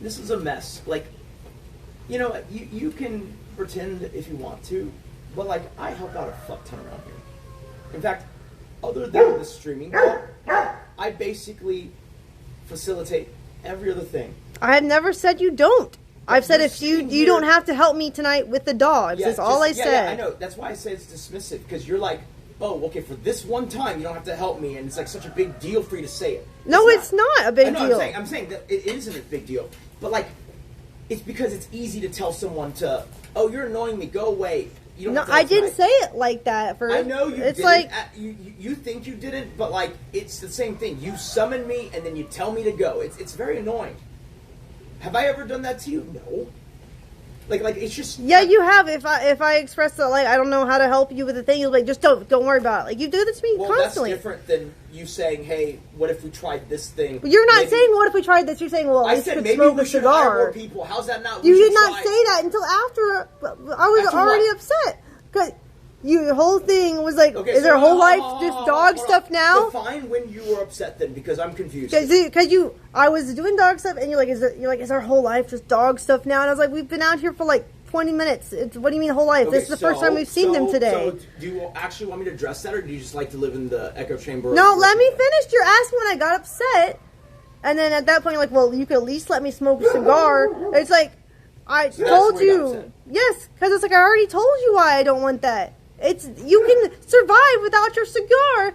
Speaker 7: This is a mess. Like, you can pretend if you want to, but like, I help out a fuck ton around here. In fact, other than the streaming part, I basically facilitate every other thing.
Speaker 1: I have never said you don't. I've said if you don't have to help me tonight with the dogs. That's all I said.
Speaker 7: Yeah, I know. That's why I say it's dismissive, because you're like, oh, okay, for this one time you don't have to help me, and it's like such a big deal for you to say it.
Speaker 1: No, it's not a big deal.
Speaker 7: I'm saying that it isn't a big deal, but like, it's because it's easy to tell someone to, oh, you're annoying me, go away. You don't have to
Speaker 1: I didn't say it like that at first.
Speaker 7: I know you
Speaker 1: it's
Speaker 7: didn't.
Speaker 1: Like,
Speaker 7: you think you didn't, but like, it's the same thing. You summon me, and then you tell me to go. It's very annoying. Have I ever done that to you? No. Like it's just.
Speaker 1: Yeah, you have. If I express that, like, I don't know how to help you with the thing, you'll be like, just don't worry about it. Like, you do this to me constantly.
Speaker 7: That's different than you saying, hey, what if we tried this thing?
Speaker 1: You're not saying, what if we tried this? You're saying, well,
Speaker 7: I said maybe we should hire more people. How's that not?
Speaker 1: You did not say that until after I was already upset. Because your whole thing was like, is there a whole life just dog stuff now?
Speaker 7: Define when you were upset then, because I'm confused.
Speaker 1: Because I was doing dog stuff, and you're like, is our whole life just dog stuff now? And I was like, we've been out here for like 20 minutes. What do you mean whole life? This is the first time we've seen them today.
Speaker 7: So do you actually want me to address that, or do you just like to live in the echo chamber?
Speaker 1: No, let me finish. You're asking when I got upset, and then at that point you're like, well, you could at least let me smoke a cigar. It's like, I told you. Yes, because it's like, I already told you why I don't want that. You can survive without your cigar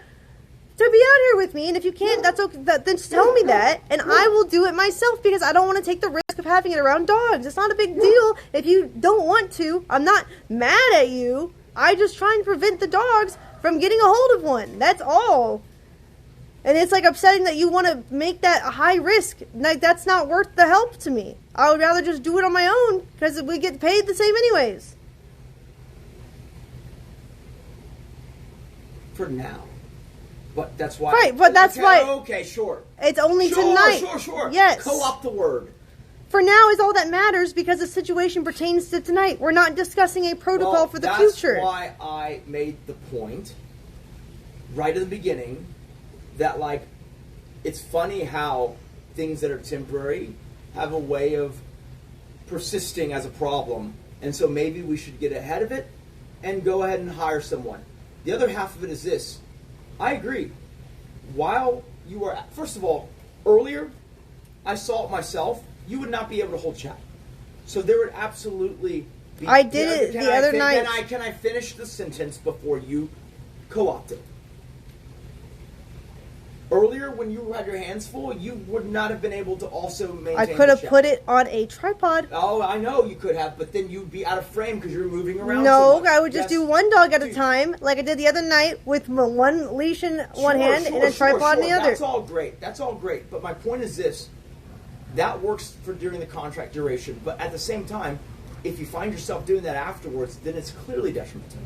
Speaker 1: to be out here with me, and if you can't, that's okay. Then just tell me that, and I will do it myself, because I don't want to take the risk of having it around dogs. It's not a big deal if you don't want to. I'm not mad at you. I just try and prevent the dogs from getting a hold of one. That's all. And it's like upsetting that you want to make that a high risk. Like, that's not worth the help to me. I would rather just do it on my own, because we get paid the same anyways.
Speaker 7: For now. But that's why.
Speaker 1: Right, but that's why.
Speaker 7: Okay, sure.
Speaker 1: It's only tonight.
Speaker 7: Sure.
Speaker 1: Yes.
Speaker 7: Co-opt the word.
Speaker 1: For now is all that matters, because the situation pertains to tonight. We're not discussing a protocol for the future.
Speaker 7: That's why I made the point right at the beginning that, like, it's funny how things that are temporary have a way of persisting as a problem. And so maybe we should get ahead of it and go ahead and hire someone. The other half of it is this. I agree. While you were, first of all, earlier, I saw it myself. You would not be able to hold chat. So there would absolutely be...
Speaker 1: I did it the other night.
Speaker 7: Can I finish the sentence before you co-opted? Earlier, when you had your hands full, you would not have been able to also maintain
Speaker 1: I could have put it on a tripod.
Speaker 7: Oh, I know you could have, but then you'd be out of frame because you're moving around.
Speaker 1: No,
Speaker 7: so much.
Speaker 1: I would just do one dog at a time, like I did the other night, with one leash in one hand and a tripod in the other.
Speaker 7: That's all great. That's all great. But my point is this. That works for during the contract duration. But at the same time, if you find yourself doing that afterwards, then it's clearly detrimental.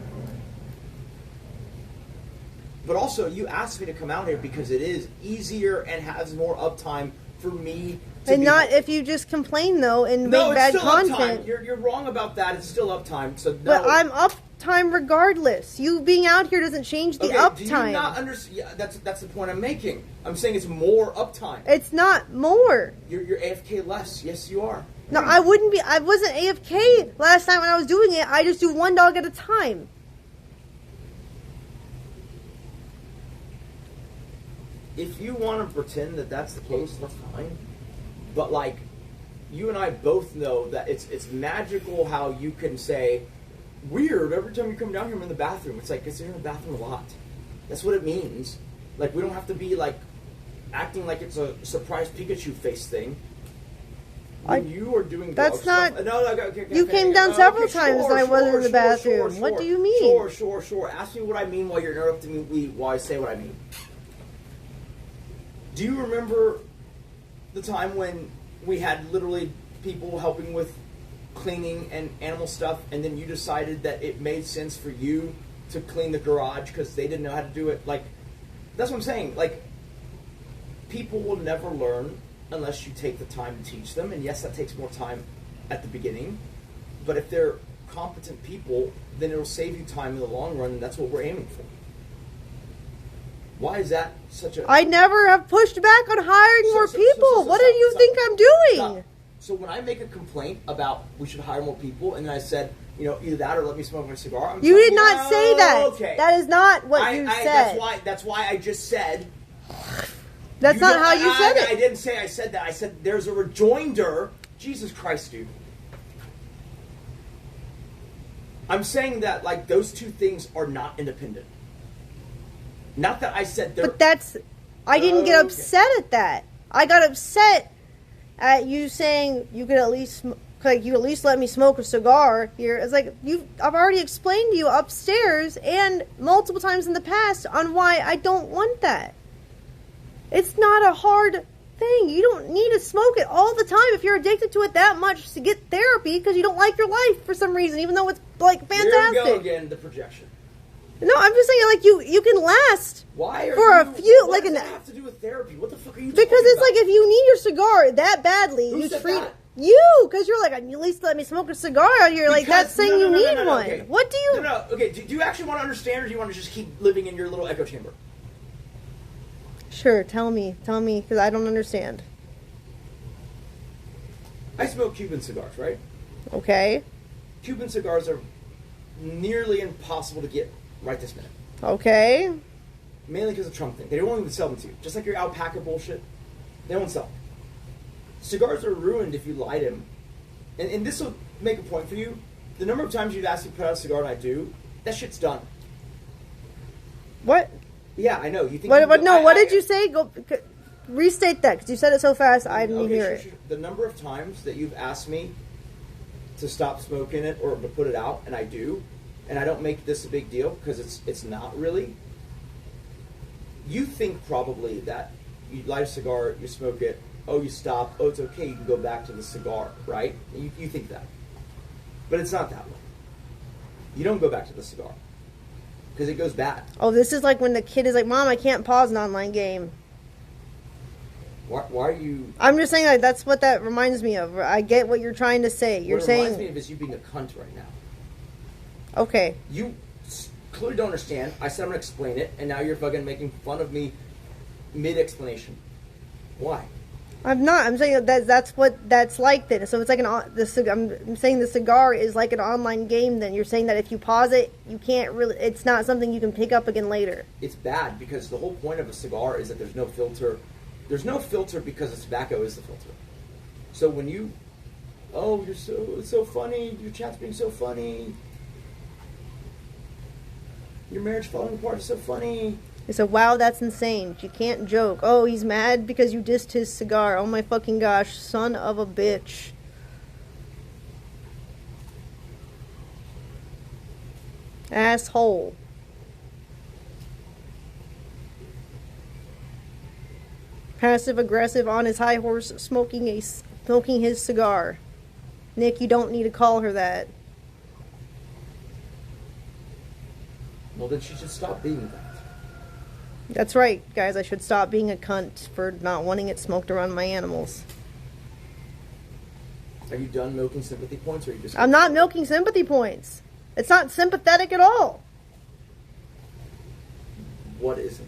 Speaker 7: But also, you asked me to come out here because it is easier and has more uptime for me to
Speaker 1: And not if you just complain, though, and make bad content.
Speaker 7: Uptime. You're wrong about that. It's still uptime. So no.
Speaker 1: But I'm uptime regardless. You being out here doesn't change the uptime.
Speaker 7: Do you not understand? Yeah, that's the point I'm making. I'm saying it's more uptime.
Speaker 1: It's not more.
Speaker 7: You're AFK less. Yes, you are.
Speaker 1: No, I wouldn't be. I wasn't AFK last night when I was doing it. I just do one dog at a time.
Speaker 7: If you want to pretend that that's the case, that's fine. But like, you and I both know that it's magical how you can say, weird, every time you come down here I'm in the bathroom. It's like, because you're in the bathroom a lot. That's what it means. Like, we don't have to be like acting like it's a surprise Pikachu face thing. When you are doing
Speaker 1: that's not.
Speaker 7: stuff, no, okay,
Speaker 1: you came down several times and I wasn't in the bathroom.
Speaker 7: Sure.
Speaker 1: What do you mean?
Speaker 7: Sure. Ask me what I mean while you're interrupting me while I say what I mean. Do you remember the time when we had literally people helping with cleaning and animal stuff, and then you decided that it made sense for you to clean the garage because they didn't know how to do it? Like, that's what I'm saying. Like, people will never learn unless you take the time to teach them. And yes, that takes more time at the beginning. But if they're competent people, then it'll save you time in the long run, and that's what we're aiming for. Why is that such a...
Speaker 1: I never have pushed back on hiring more people. What do you think I'm doing?
Speaker 7: So when I make a complaint about we should hire more people, and then I said, either that or let me smoke my cigar,
Speaker 1: you did not say that.
Speaker 7: Okay.
Speaker 1: That is not what you said.
Speaker 7: That's why I just said
Speaker 1: That's not how you said it.
Speaker 7: I didn't say I said that. I said there's a rejoinder. Jesus Christ, dude. I'm saying that, like, those two things are not independent. Not that I said they're...
Speaker 1: But that's... I didn't get upset at that. I got upset at you saying you could at least... Like, you at least let me smoke a cigar here. It's like, I've already explained to you upstairs and multiple times in the past on why I don't want that. It's not a hard thing. You don't need to smoke it all the time if you're addicted to it that much to get therapy because you don't like your life for some reason, even though it's, like, fantastic.
Speaker 7: Here we go again, the projection.
Speaker 1: No, I'm just saying, like, you can last
Speaker 7: Why are
Speaker 1: for
Speaker 7: you,
Speaker 1: a few,
Speaker 7: what
Speaker 1: like,
Speaker 7: does
Speaker 1: an...
Speaker 7: that have to do with therapy? What the fuck are you
Speaker 1: Because
Speaker 7: talking
Speaker 1: it's
Speaker 7: about?
Speaker 1: like, if you need your cigar that badly,
Speaker 7: Who
Speaker 1: you
Speaker 7: said
Speaker 1: treat
Speaker 7: that?
Speaker 1: you, because you're like, at least let me smoke a cigar out here. Like,
Speaker 7: Because-
Speaker 1: that's saying
Speaker 7: no,
Speaker 1: you
Speaker 7: no,
Speaker 1: need
Speaker 7: no,
Speaker 1: one.
Speaker 7: okay.
Speaker 1: What do you...
Speaker 7: No, okay, do you actually want to understand, or do you want to just keep living in your little echo chamber?
Speaker 1: Sure, tell me, because I don't understand.
Speaker 7: I smoke Cuban cigars, right?
Speaker 1: Okay,
Speaker 7: Cuban cigars are nearly impossible to get right this minute.
Speaker 1: okay.
Speaker 7: Mainly because of the Trump thing. They won't even sell them to you. Just like your alpaca bullshit. They won't sell them. Cigars are ruined if you light them. And this will make a point for you. The number of times you've asked me to put out a cigar and I do, that shit's done.
Speaker 1: What?
Speaker 7: Yeah, I know. You think...
Speaker 1: What did you say? Go restate that, because you said it so fast, I didn't hear it.
Speaker 7: Sure. The number of times that you've asked me to stop smoking it or to put it out, and I do, and I don't make this a big deal, because it's not really... You think probably that you light a cigar, you smoke it, oh, you stop, oh, it's okay, you can go back to the cigar, right? You think that. But it's not that way. You don't go back to the cigar. Because it goes bad.
Speaker 1: Oh, this is like when the kid is like, Mom, I can't pause an online game.
Speaker 7: Why are you...
Speaker 1: I'm just saying, like, that's what that reminds me of. I get what you're trying to say. You're
Speaker 7: what it
Speaker 1: saying...
Speaker 7: reminds me of is you being a cunt right now.
Speaker 1: Okay.
Speaker 7: You clearly don't understand. I said I'm going to explain it, and now you're fucking making fun of me mid-explanation. Why?
Speaker 1: I'm not. I'm saying that's what that's like then. So it's like I'm saying the cigar is like an online game then. You're saying that if you pause it, you can't really... It's not something you can pick up again later.
Speaker 7: It's bad because the whole point of a cigar is that there's no filter. There's no filter because the tobacco is the filter. So when you... Oh, it's so funny. Your chat's being so funny. Your marriage falling apart is so funny.
Speaker 1: They said, wow, that's insane. You can't joke. Oh, he's mad because you dissed his cigar. Oh my fucking gosh. Son of a bitch. Asshole. Passive aggressive on his high horse, smoking his cigar. Nick, you don't need to call her that.
Speaker 7: Well, then she should stop being that.
Speaker 1: That's right, guys. I should stop being a cunt for not wanting it smoked around my animals.
Speaker 7: Are you done milking sympathy points, or are you just...
Speaker 1: I'm not milking sympathy points. It's not sympathetic at all.
Speaker 7: What isn't?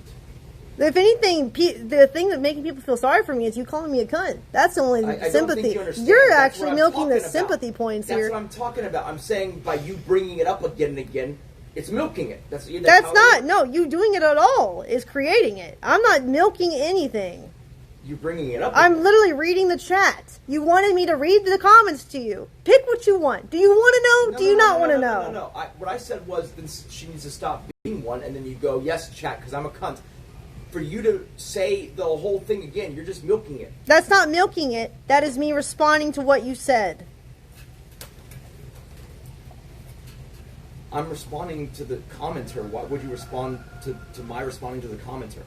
Speaker 1: If anything, the thing that's making people feel sorry for me is you calling me a cunt. That's the only
Speaker 7: I don't
Speaker 1: sympathy.
Speaker 7: think you understand.
Speaker 1: You're
Speaker 7: That's
Speaker 1: actually
Speaker 7: what I'm
Speaker 1: milking the
Speaker 7: talking about.
Speaker 1: sympathy points
Speaker 7: That's
Speaker 1: here.
Speaker 7: what I'm talking about. I'm saying by you bringing it up again and again, it's milking it. That's
Speaker 1: That's not. No, you doing it at all is creating it. I'm not milking anything.
Speaker 7: You bringing it up.
Speaker 1: I'm literally reading the chat. You wanted me to read the comments to you. Pick what you want. Do you want to know? Do you not want to know?
Speaker 7: No. What I said was then she needs to stop being one, and then you go, yes, chat, because I'm a cunt. For you to say the whole thing again, you're just milking it.
Speaker 1: That's not milking it. That is me responding to what you said.
Speaker 7: I'm responding to the commenter. Why would you respond to my responding to the commenter?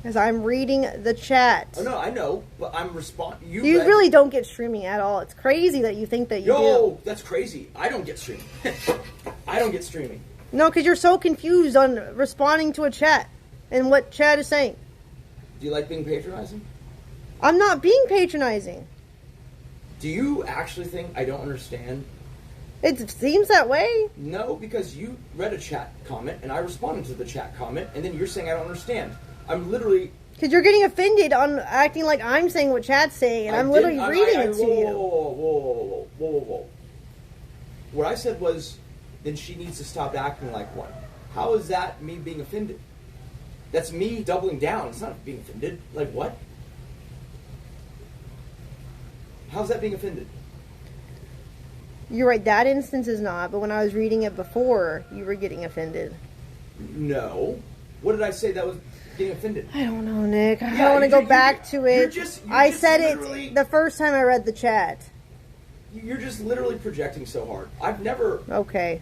Speaker 1: As I'm reading the chat.
Speaker 7: Oh, no, I know, but I'm responding.
Speaker 1: You really don't get streaming at all. It's crazy that you think that you do.
Speaker 7: Yo, that's crazy. I don't get streaming. I don't get streaming.
Speaker 1: No, because you're so confused on responding to a chat and what chat is saying.
Speaker 7: Do you like being patronizing?
Speaker 1: I'm not being patronizing.
Speaker 7: Do you actually think I don't understand?
Speaker 1: It seems that way.
Speaker 7: No, because you read a chat comment and I responded to the chat comment, and then you're saying I don't understand. I'm literally...
Speaker 1: Because you're getting offended on acting like I'm saying what chat's saying, and I'm literally reading it to you.
Speaker 7: Whoa. What I said was, then she needs to stop acting like one. How is that me being offended? That's me doubling down. It's not being offended. Like, what? How's that being offended?
Speaker 1: You're right, that instance is not, but when I was reading it before, you were getting offended.
Speaker 7: No. What did I say that was getting offended?
Speaker 1: I don't know, Nick. I
Speaker 7: Yeah,
Speaker 1: want to
Speaker 7: you
Speaker 1: go
Speaker 7: ju-
Speaker 1: back to it.
Speaker 7: you're just
Speaker 1: I said
Speaker 7: literally-
Speaker 1: it the first time I read the chat.
Speaker 7: You're just literally projecting so hard. I've never...
Speaker 1: Okay.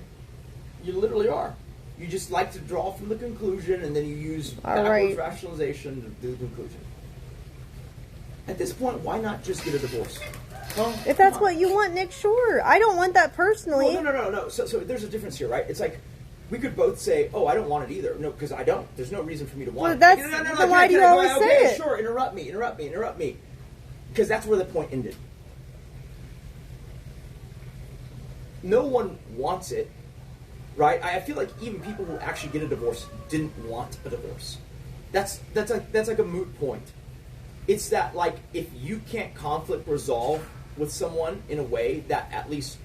Speaker 7: You literally are. You just like to draw from the conclusion, and then you use
Speaker 1: All
Speaker 7: backwards
Speaker 1: right.
Speaker 7: rationalization to do the conclusion. At this point, why not just get a divorce? Well,
Speaker 1: If that's
Speaker 7: come on.
Speaker 1: what you want, Nick, sure. I don't want that personally.
Speaker 7: Well, no. So there's a difference here, right? It's like we could both say, "Oh, I don't want it either." No, because I don't. There's no reason for me to want
Speaker 1: Well,
Speaker 7: it.
Speaker 1: that's-
Speaker 7: No,
Speaker 1: then why do you always say
Speaker 7: okay,
Speaker 1: it?
Speaker 7: Sure, interrupt me. Because that's where the point ended. No one wants it, right? I feel like even people who actually get a divorce didn't want a divorce. That's like a moot point. It's that, like, if you can't conflict resolve with someone in a way that, at least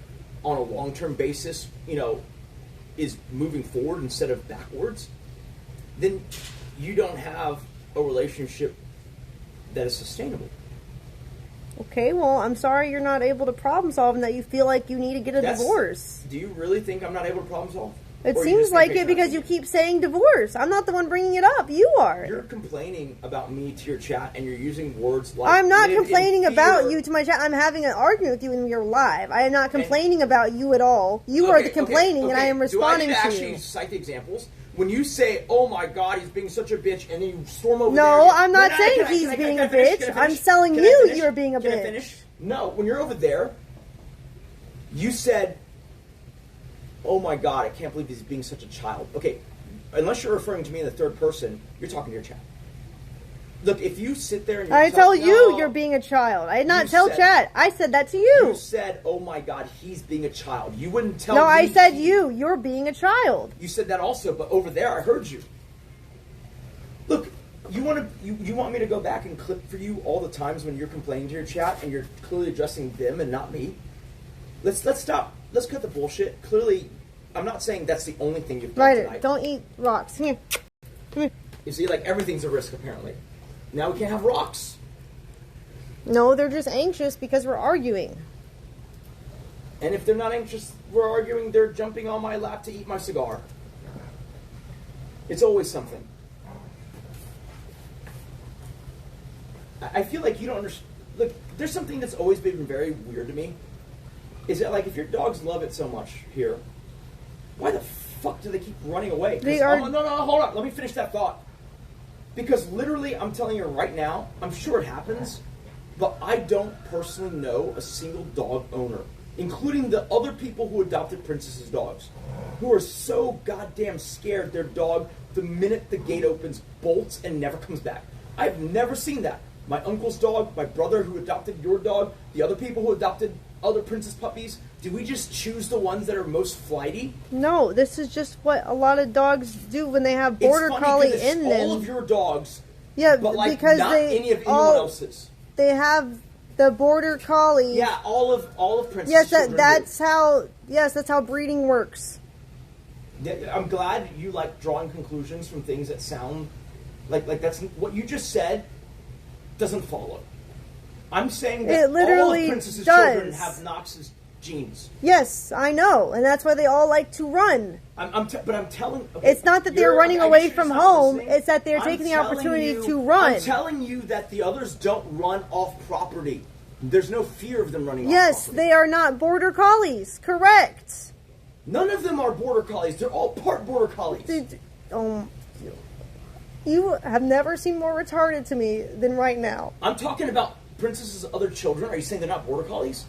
Speaker 7: on a long-term basis, you know, is moving forward instead of backwards, then you don't have a relationship that is sustainable.
Speaker 1: Okay, well, I'm sorry you're not able to problem solve and that you feel like you need to get a
Speaker 7: That's-
Speaker 1: divorce.
Speaker 7: Do you really think I'm not able to problem solve?
Speaker 1: It
Speaker 7: Or you
Speaker 1: seems
Speaker 7: just
Speaker 1: like
Speaker 7: think
Speaker 1: it because you keep saying divorce. I'm not the one bringing it up. You are.
Speaker 7: You're complaining about me to your chat, and you're using words like...
Speaker 1: I'm not
Speaker 7: live in
Speaker 1: complaining
Speaker 7: fear.
Speaker 1: about you to my chat. I'm having an argument with you and you're live. I am not complaining about you at all. You are the complaining and I am responding
Speaker 7: Do I need to
Speaker 1: to
Speaker 7: actually
Speaker 1: you.
Speaker 7: cite the examples? When you say, "Oh my God, he's being such a bitch," and then you storm over there...
Speaker 1: No,
Speaker 7: and you-
Speaker 1: I'm not
Speaker 7: No,
Speaker 1: saying
Speaker 7: can I-
Speaker 1: he's
Speaker 7: can I-
Speaker 1: being
Speaker 7: can I
Speaker 1: a
Speaker 7: finish?
Speaker 1: bitch.
Speaker 7: Can I
Speaker 1: I'm
Speaker 7: finish?
Speaker 1: telling
Speaker 7: Can I
Speaker 1: you
Speaker 7: finish?
Speaker 1: you're being a
Speaker 7: Can I
Speaker 1: bitch.
Speaker 7: finish? No, when you're over there, you said, "Oh my God, I can't believe he's being such a child." Okay, unless you're referring to me in the third person, you're talking to your chat. Look, if you sit there and you
Speaker 1: I tell you
Speaker 7: No.
Speaker 1: you're being a child. I did not
Speaker 7: You
Speaker 1: tell
Speaker 7: said-
Speaker 1: chat. I said that to
Speaker 7: You
Speaker 1: you.
Speaker 7: said, "Oh my God, he's being a child." You wouldn't tell
Speaker 1: No,
Speaker 7: me.
Speaker 1: I said you. You're being a child.
Speaker 7: You said that also, but over there, I heard you. Look, you want me to go back and clip for you all the times when you're complaining to your chat and you're clearly addressing them and not me? Let's stop. Let's cut the bullshit. Clearly, I'm not saying that's the only thing you've done
Speaker 1: Ryder,
Speaker 7: tonight.
Speaker 1: don't eat rocks. Come here. Come here.
Speaker 7: You see, like, everything's a risk, apparently. Now we can't have rocks.
Speaker 1: No, they're just anxious because we're arguing.
Speaker 7: And if they're not anxious, we're arguing, they're jumping on my lap to eat my cigar. It's always something. I feel like you don't understand. Look, there's something that's always been very weird to me. Is that, like, if your dogs love it so much here, why the fuck do they keep running away? 'Cause-
Speaker 1: They are-
Speaker 7: no, hold on. Let me finish that thought. Because literally, I'm telling you right now, I'm sure it happens, but I don't personally know a single dog owner, including the other people who adopted Princess's dogs, who are so goddamn scared their dog, the minute the gate opens, bolts and never comes back. I've never seen that. My uncle's dog, my brother who adopted your dog, the other people who adopted other princess puppies, do we just choose the ones that are most flighty?
Speaker 1: No, this is just what a lot of dogs do when they have border
Speaker 7: It's funny
Speaker 1: collie
Speaker 7: 'cause it's
Speaker 1: in
Speaker 7: all
Speaker 1: them.
Speaker 7: of your dogs,
Speaker 1: Yeah,
Speaker 7: but like
Speaker 1: because
Speaker 7: not
Speaker 1: they
Speaker 7: any of anyone
Speaker 1: all
Speaker 7: else's.
Speaker 1: they have the border collie.
Speaker 7: Yeah, all of Princess.
Speaker 1: Yes,
Speaker 7: children do.
Speaker 1: that's how breeding works.
Speaker 7: Yeah, I'm glad you like drawing conclusions from things that sound like that's what you just said doesn't follow. I'm saying that
Speaker 1: It literally
Speaker 7: all of Princess's
Speaker 1: does.
Speaker 7: children have Knox's genes.
Speaker 1: Yes, I know, and that's why they all like to run.
Speaker 7: But I'm telling. Okay,
Speaker 1: It's not that they're
Speaker 7: you're-
Speaker 1: running
Speaker 7: I
Speaker 1: away
Speaker 7: guess you're
Speaker 1: from
Speaker 7: just not
Speaker 1: home,
Speaker 7: listening.
Speaker 1: it's that they're
Speaker 7: I'm
Speaker 1: taking the
Speaker 7: telling
Speaker 1: opportunity
Speaker 7: you-
Speaker 1: to run.
Speaker 7: I'm telling you that the others don't run off property. There's no fear of them running off
Speaker 1: Yes,
Speaker 7: property.
Speaker 1: they are not border collies. Correct.
Speaker 7: None of them are border collies. They're all part border collies.
Speaker 1: You have never seemed more retarded to me than right now.
Speaker 7: I'm talking about Princess's other children. Are you saying they're not border collies?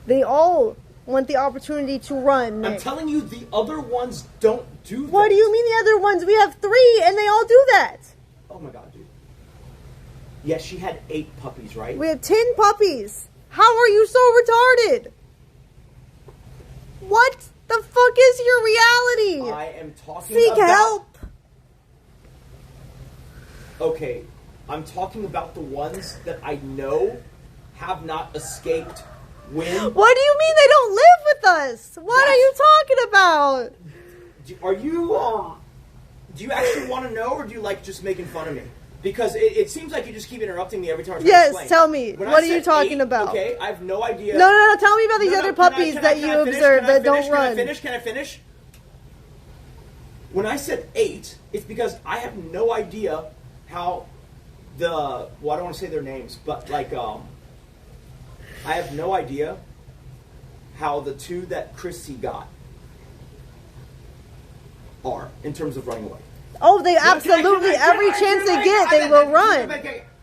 Speaker 1: They all want the opportunity to run.
Speaker 7: I'm
Speaker 1: Nick.
Speaker 7: telling you, the other ones don't do that.
Speaker 1: What do you mean the other ones? We have 3 and they all do that.
Speaker 7: Oh my god, dude. Yes, she had 8 puppies, right?
Speaker 1: We have 10 puppies. How are you so retarded? What the fuck is your reality?
Speaker 7: I am talking
Speaker 1: Seek
Speaker 7: about...
Speaker 1: help.
Speaker 7: Okay, I'm talking about the ones that I know have not escaped when...
Speaker 1: What do you mean they don't live with us? What are you talking about?
Speaker 7: Are you, do you actually want to know, or do you like just making fun of me? Because it seems like you just keep interrupting me every time I try to
Speaker 1: Yes,
Speaker 7: explain.
Speaker 1: tell me.
Speaker 7: When
Speaker 1: What
Speaker 7: I
Speaker 1: are you
Speaker 7: said
Speaker 1: talking
Speaker 7: 8,
Speaker 1: about?
Speaker 7: Okay, I have no idea.
Speaker 1: No. Tell me about these
Speaker 7: No,
Speaker 1: other
Speaker 7: can I-
Speaker 1: puppies
Speaker 7: can
Speaker 1: that
Speaker 7: I
Speaker 1: you
Speaker 7: finish?
Speaker 1: observe
Speaker 7: Can I
Speaker 1: that don't
Speaker 7: finish?
Speaker 1: run.
Speaker 7: Can I finish? When I said 8, it's because I have no idea how well, I don't want to say their names, but like, I have no idea how the 2 that Chrissy got are in terms of running away.
Speaker 1: Oh, they
Speaker 7: No,
Speaker 1: absolutely, every chance they get, they will run.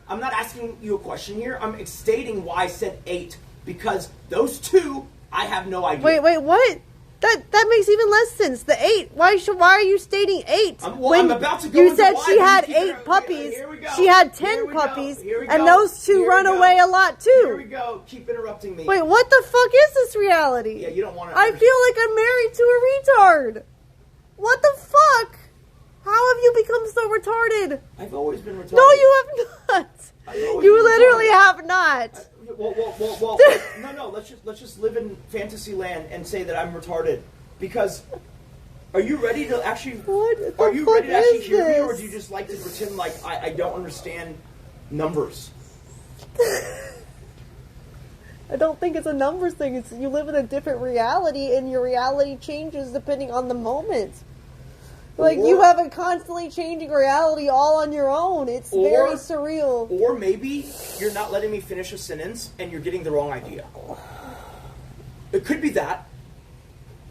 Speaker 7: I'm not asking you a question here. I'm stating why I said 8, because those 2, I have no idea.
Speaker 1: Wait, what? That makes even less sense. The 8. Why are you stating 8?
Speaker 7: I'm about to go
Speaker 1: you
Speaker 7: into
Speaker 1: said
Speaker 7: why,
Speaker 1: she
Speaker 7: but
Speaker 1: had
Speaker 7: you keep
Speaker 1: 8 puppies.
Speaker 7: Here we go.
Speaker 1: She had
Speaker 7: Here
Speaker 1: 10
Speaker 7: we go.
Speaker 1: puppies,
Speaker 7: Here we
Speaker 1: and
Speaker 7: go.
Speaker 1: those 2
Speaker 7: Here
Speaker 1: run
Speaker 7: we go.
Speaker 1: away a lot
Speaker 7: Here we
Speaker 1: too.
Speaker 7: go. Keep interrupting me.
Speaker 1: Wait, what the fuck is this reality?
Speaker 7: Yeah, you don't want to.
Speaker 1: I feel like I'm married to a retard. What the fuck? How have you become so retarded?
Speaker 7: I've always been retarded.
Speaker 1: No, you have not.
Speaker 7: I've always
Speaker 1: You
Speaker 7: been
Speaker 1: literally
Speaker 7: retarded.
Speaker 1: have not.
Speaker 7: Well, no. Let's just live in fantasy land and say that I'm retarded. Because, are you ready to actually?
Speaker 1: What the
Speaker 7: Are you
Speaker 1: fuck
Speaker 7: ready to actually
Speaker 1: is
Speaker 7: hear me, or
Speaker 1: this?
Speaker 7: do you just like to pretend like I don't understand numbers?
Speaker 1: I don't think it's a numbers thing. It's you live in a different reality, and your reality changes depending on the moment. Like you have a constantly changing reality all on your own. It's very surreal.
Speaker 7: Or maybe you're not letting me finish a sentence, and you're getting the wrong idea. It could be that.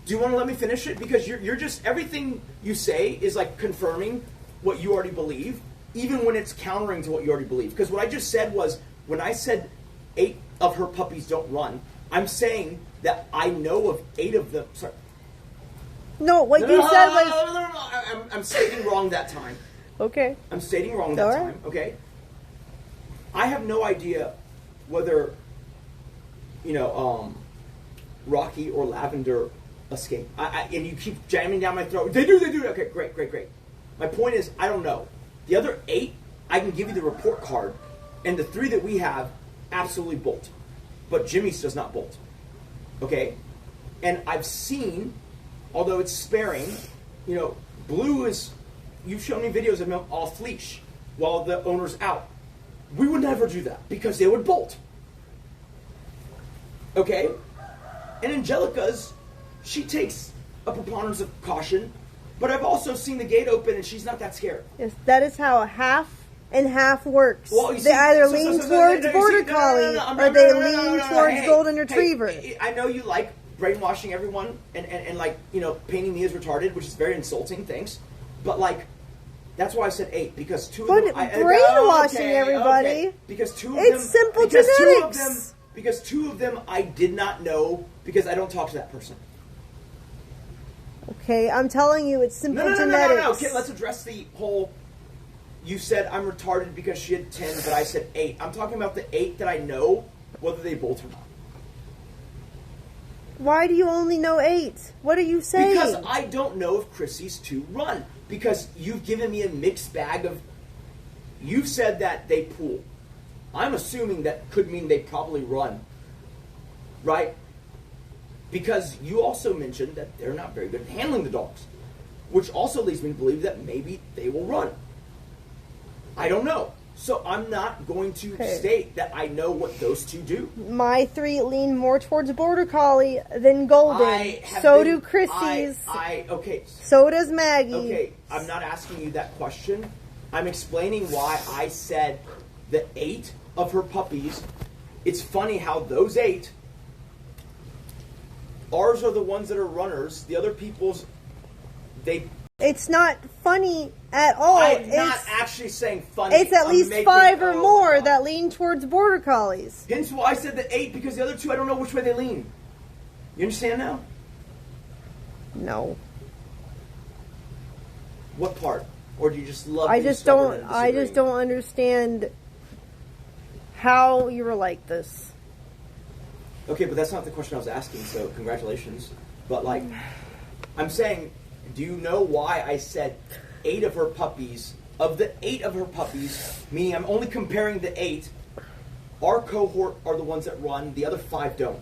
Speaker 7: Do you want to let me finish it? Because you're just, everything you say is like confirming what you already believe, even when it's countering to what you already believe. Because what I just said was, when I said 8 of her puppies don't run, I'm saying that I know of 8 of them. Sorry.
Speaker 1: No, what you said was...
Speaker 7: No. I'm stating wrong that time.
Speaker 1: Okay.
Speaker 7: I'm stating wrong that time, okay? I have no idea whether, Rocky or Lavender escape. And you keep jamming down my throat. They do. Okay, great. My point is, I don't know. The other 8, I can give you the report card. And the 3 that we have absolutely bolt. But Jimmy's does not bolt. Okay? And I've seen, although it's sparing, Blue is, you've shown me videos of him off leash while the owner's out. We would never do that because they would bolt. Okay? And Angelica's, she takes a preponderance of caution, but I've also seen the gate open and she's not that scared.
Speaker 1: Yes, that is how half and half works.
Speaker 7: Well, you
Speaker 1: they
Speaker 7: see,
Speaker 1: either lean towards Border Collie or they lean towards Golden Retriever.
Speaker 7: Hey, I know you like brainwashing everyone and like, painting me as retarded, which is very insulting, thanks. But like, that's why I said 8, because 2 of them...
Speaker 1: brainwashing everybody.
Speaker 7: Okay. Because 2 of them...
Speaker 1: It's simple genetics.
Speaker 7: Because 2 of them I did not know because I don't talk to that person.
Speaker 1: Okay, I'm telling you, it's simple genetics.
Speaker 7: No. Okay, let's address the whole... You said I'm retarded because she had 10, but I said 8. I'm talking about the 8 that I know, whether they bolt or not.
Speaker 1: Why do you only know 8? What are you saying?
Speaker 7: Because I don't know if Chrissy's 2 run. Because you've given me a mixed bag of... You've said that they pool. I'm assuming that could mean they probably run. Right? Because you also mentioned that they're not very good at handling the dogs. Which also leads me to believe that maybe they will run. I don't know. So I'm not going to state that I know what those 2 do.
Speaker 1: My 3 lean more towards Border Collie than Golden. So do Chrissy's.
Speaker 7: Okay.
Speaker 1: So does Maggie.
Speaker 7: Okay, I'm not asking you that question. I'm explaining why I said the 8 of her puppies. It's funny how those 8, ours are the ones that are runners. The other people's,
Speaker 1: It's not funny at all.
Speaker 7: I'm not actually saying funny.
Speaker 1: It's at least 5 or more that lean towards Border Collies.
Speaker 7: Hence why I said the 8, because the other 2, I don't know which way they lean. You understand now?
Speaker 1: No.
Speaker 7: What part? Or do you just love
Speaker 1: I
Speaker 7: being
Speaker 1: just
Speaker 7: stubborn
Speaker 1: don't.
Speaker 7: and
Speaker 1: I just
Speaker 7: disagreeing?
Speaker 1: don't understand how you were like this.
Speaker 7: Okay, but that's not the question I was asking. So congratulations. But like, I'm saying, do you know why I said 8 of her puppies? Of the 8 of her puppies, meaning I'm only comparing the 8. Our cohort are the ones that run. The other 5 don't.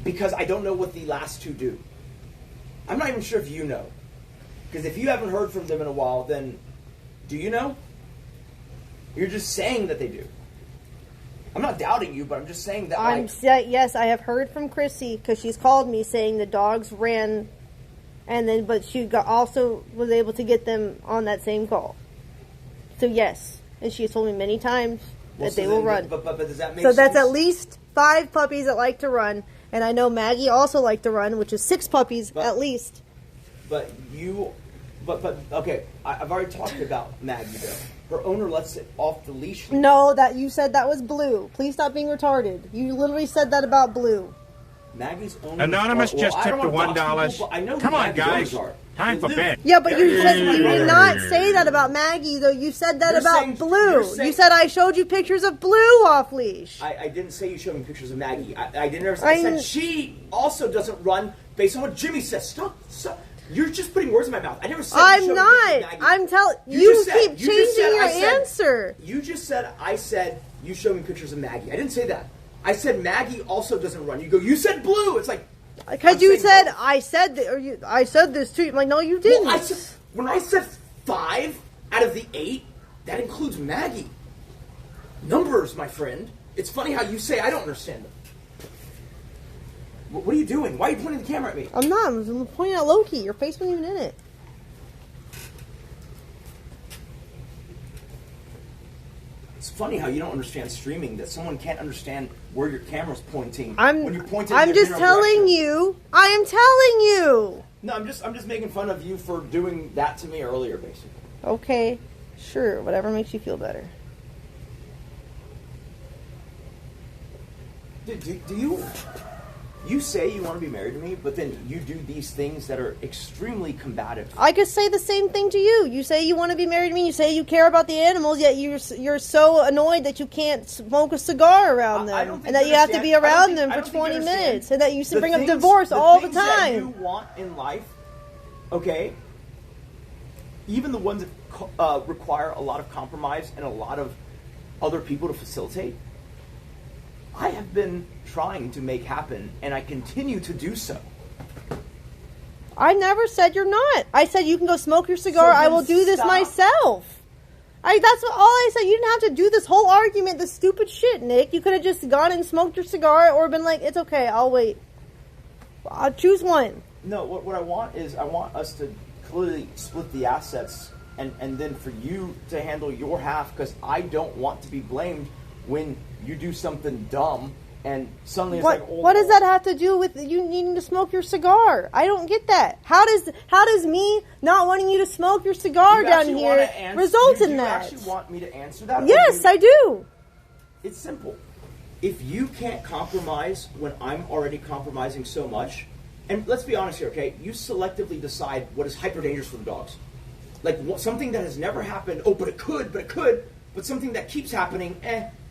Speaker 7: Because I don't know what the last 2 do. I'm not even sure if you know. Because if you haven't heard from them in a while, then do you know? You're just saying that they do. I'm not doubting you, but I'm just saying that.
Speaker 1: Yes, I have heard from Chrissy because she's called me saying the dogs ran, but she also was able to get them on that same call. So yes, and she has told me many times that they will run.
Speaker 7: But does that make
Speaker 1: sense? So that's at
Speaker 7: sense?
Speaker 1: least 5 puppies that like to run, and I know Maggie also liked to run, which is 6 puppies at least.
Speaker 7: But okay, I've already talked about Maggie though. Her owner lets it off the leash.
Speaker 1: No, that you said that was Blue. Please stop being retarded. You literally said that about Blue.
Speaker 7: Maggie's owner.
Speaker 8: Anonymous just tipped the $1. Come on, guys. Time for bed.
Speaker 1: Yeah, but you did not say that about Maggie, though. You said that about Blue. You said I showed you pictures of Blue off leash.
Speaker 7: I didn't say you showed me pictures of Maggie. I didn't. I said she also doesn't run based on what Jimmy says. Stop. You're just putting words in my mouth. I never said.
Speaker 1: I'm not. I'm telling you. Keep changing your answer.
Speaker 7: You just said. I said you showed me pictures of Maggie. I didn't say that. I said Maggie also doesn't run. You go. You said Blue. It's like
Speaker 1: because you said both. I said that, or I said this too. I'm like, no, you didn't.
Speaker 7: Well, when I said 5 out of the 8, that includes Maggie. Numbers, my friend. It's funny how you say I don't understand them. What are you doing? Why are you pointing the camera at me?
Speaker 1: I'm not. I'm pointing at Loki. Your face wasn't even in it.
Speaker 7: It's funny how you don't understand streaming. That someone can't understand where your camera's pointing.
Speaker 1: I'm just telling you. I am telling you.
Speaker 7: No, I'm just making fun of you for doing that to me earlier, basically.
Speaker 1: Okay, sure. Whatever makes you feel better.
Speaker 7: Do you say you want to be married to me, but then you do these things that are extremely combative?
Speaker 1: I could say the same thing to you. You say you want to be married to me. You say you care about the animals, yet you're so annoyed that you can't smoke a cigar around them, and that you have to be around them for 20 minutes, and that you bring up divorce all the time.
Speaker 7: That you want in life, okay? Even the ones that require a lot of compromise and a lot of other people to facilitate, I have been trying to make happen, and I continue to do so.
Speaker 1: I never said you're not. I said you can go smoke your cigar. I will do this myself. That's all I said. You didn't have to do this whole argument, this stupid shit, Nick. You could have just gone and smoked your cigar or been like, it's okay, I'll wait. I'll choose one.
Speaker 7: No, what I want is I want us to clearly split the assets and then for you to handle your half, because I don't want to be blamed when you do something dumb and suddenly it's
Speaker 1: what does that have to do with you needing to smoke your cigar? I don't get that. How does me not wanting you to smoke your cigar down here result in that?
Speaker 7: Do you actually want me to answer that?
Speaker 1: Yes, I do.
Speaker 7: It's simple. If you can't compromise when I'm already compromising so much, and let's be honest here, okay? You selectively decide what is hyper dangerous for the dogs. Like something that has never happened. Oh, but it could. But something that keeps happening.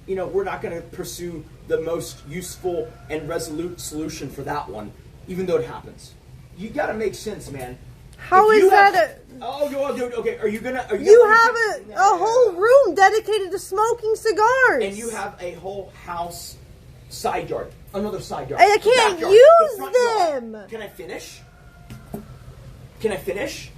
Speaker 7: We're not going to pursue the most useful and resolute solution for that one, even though it happens. You got to make sense, man.
Speaker 1: How is that?
Speaker 7: Okay. Are you gonna?
Speaker 1: You have a whole room dedicated to smoking cigars,
Speaker 7: and you have a whole house side yard, another side yard.
Speaker 1: I can't use them.
Speaker 7: Can I finish?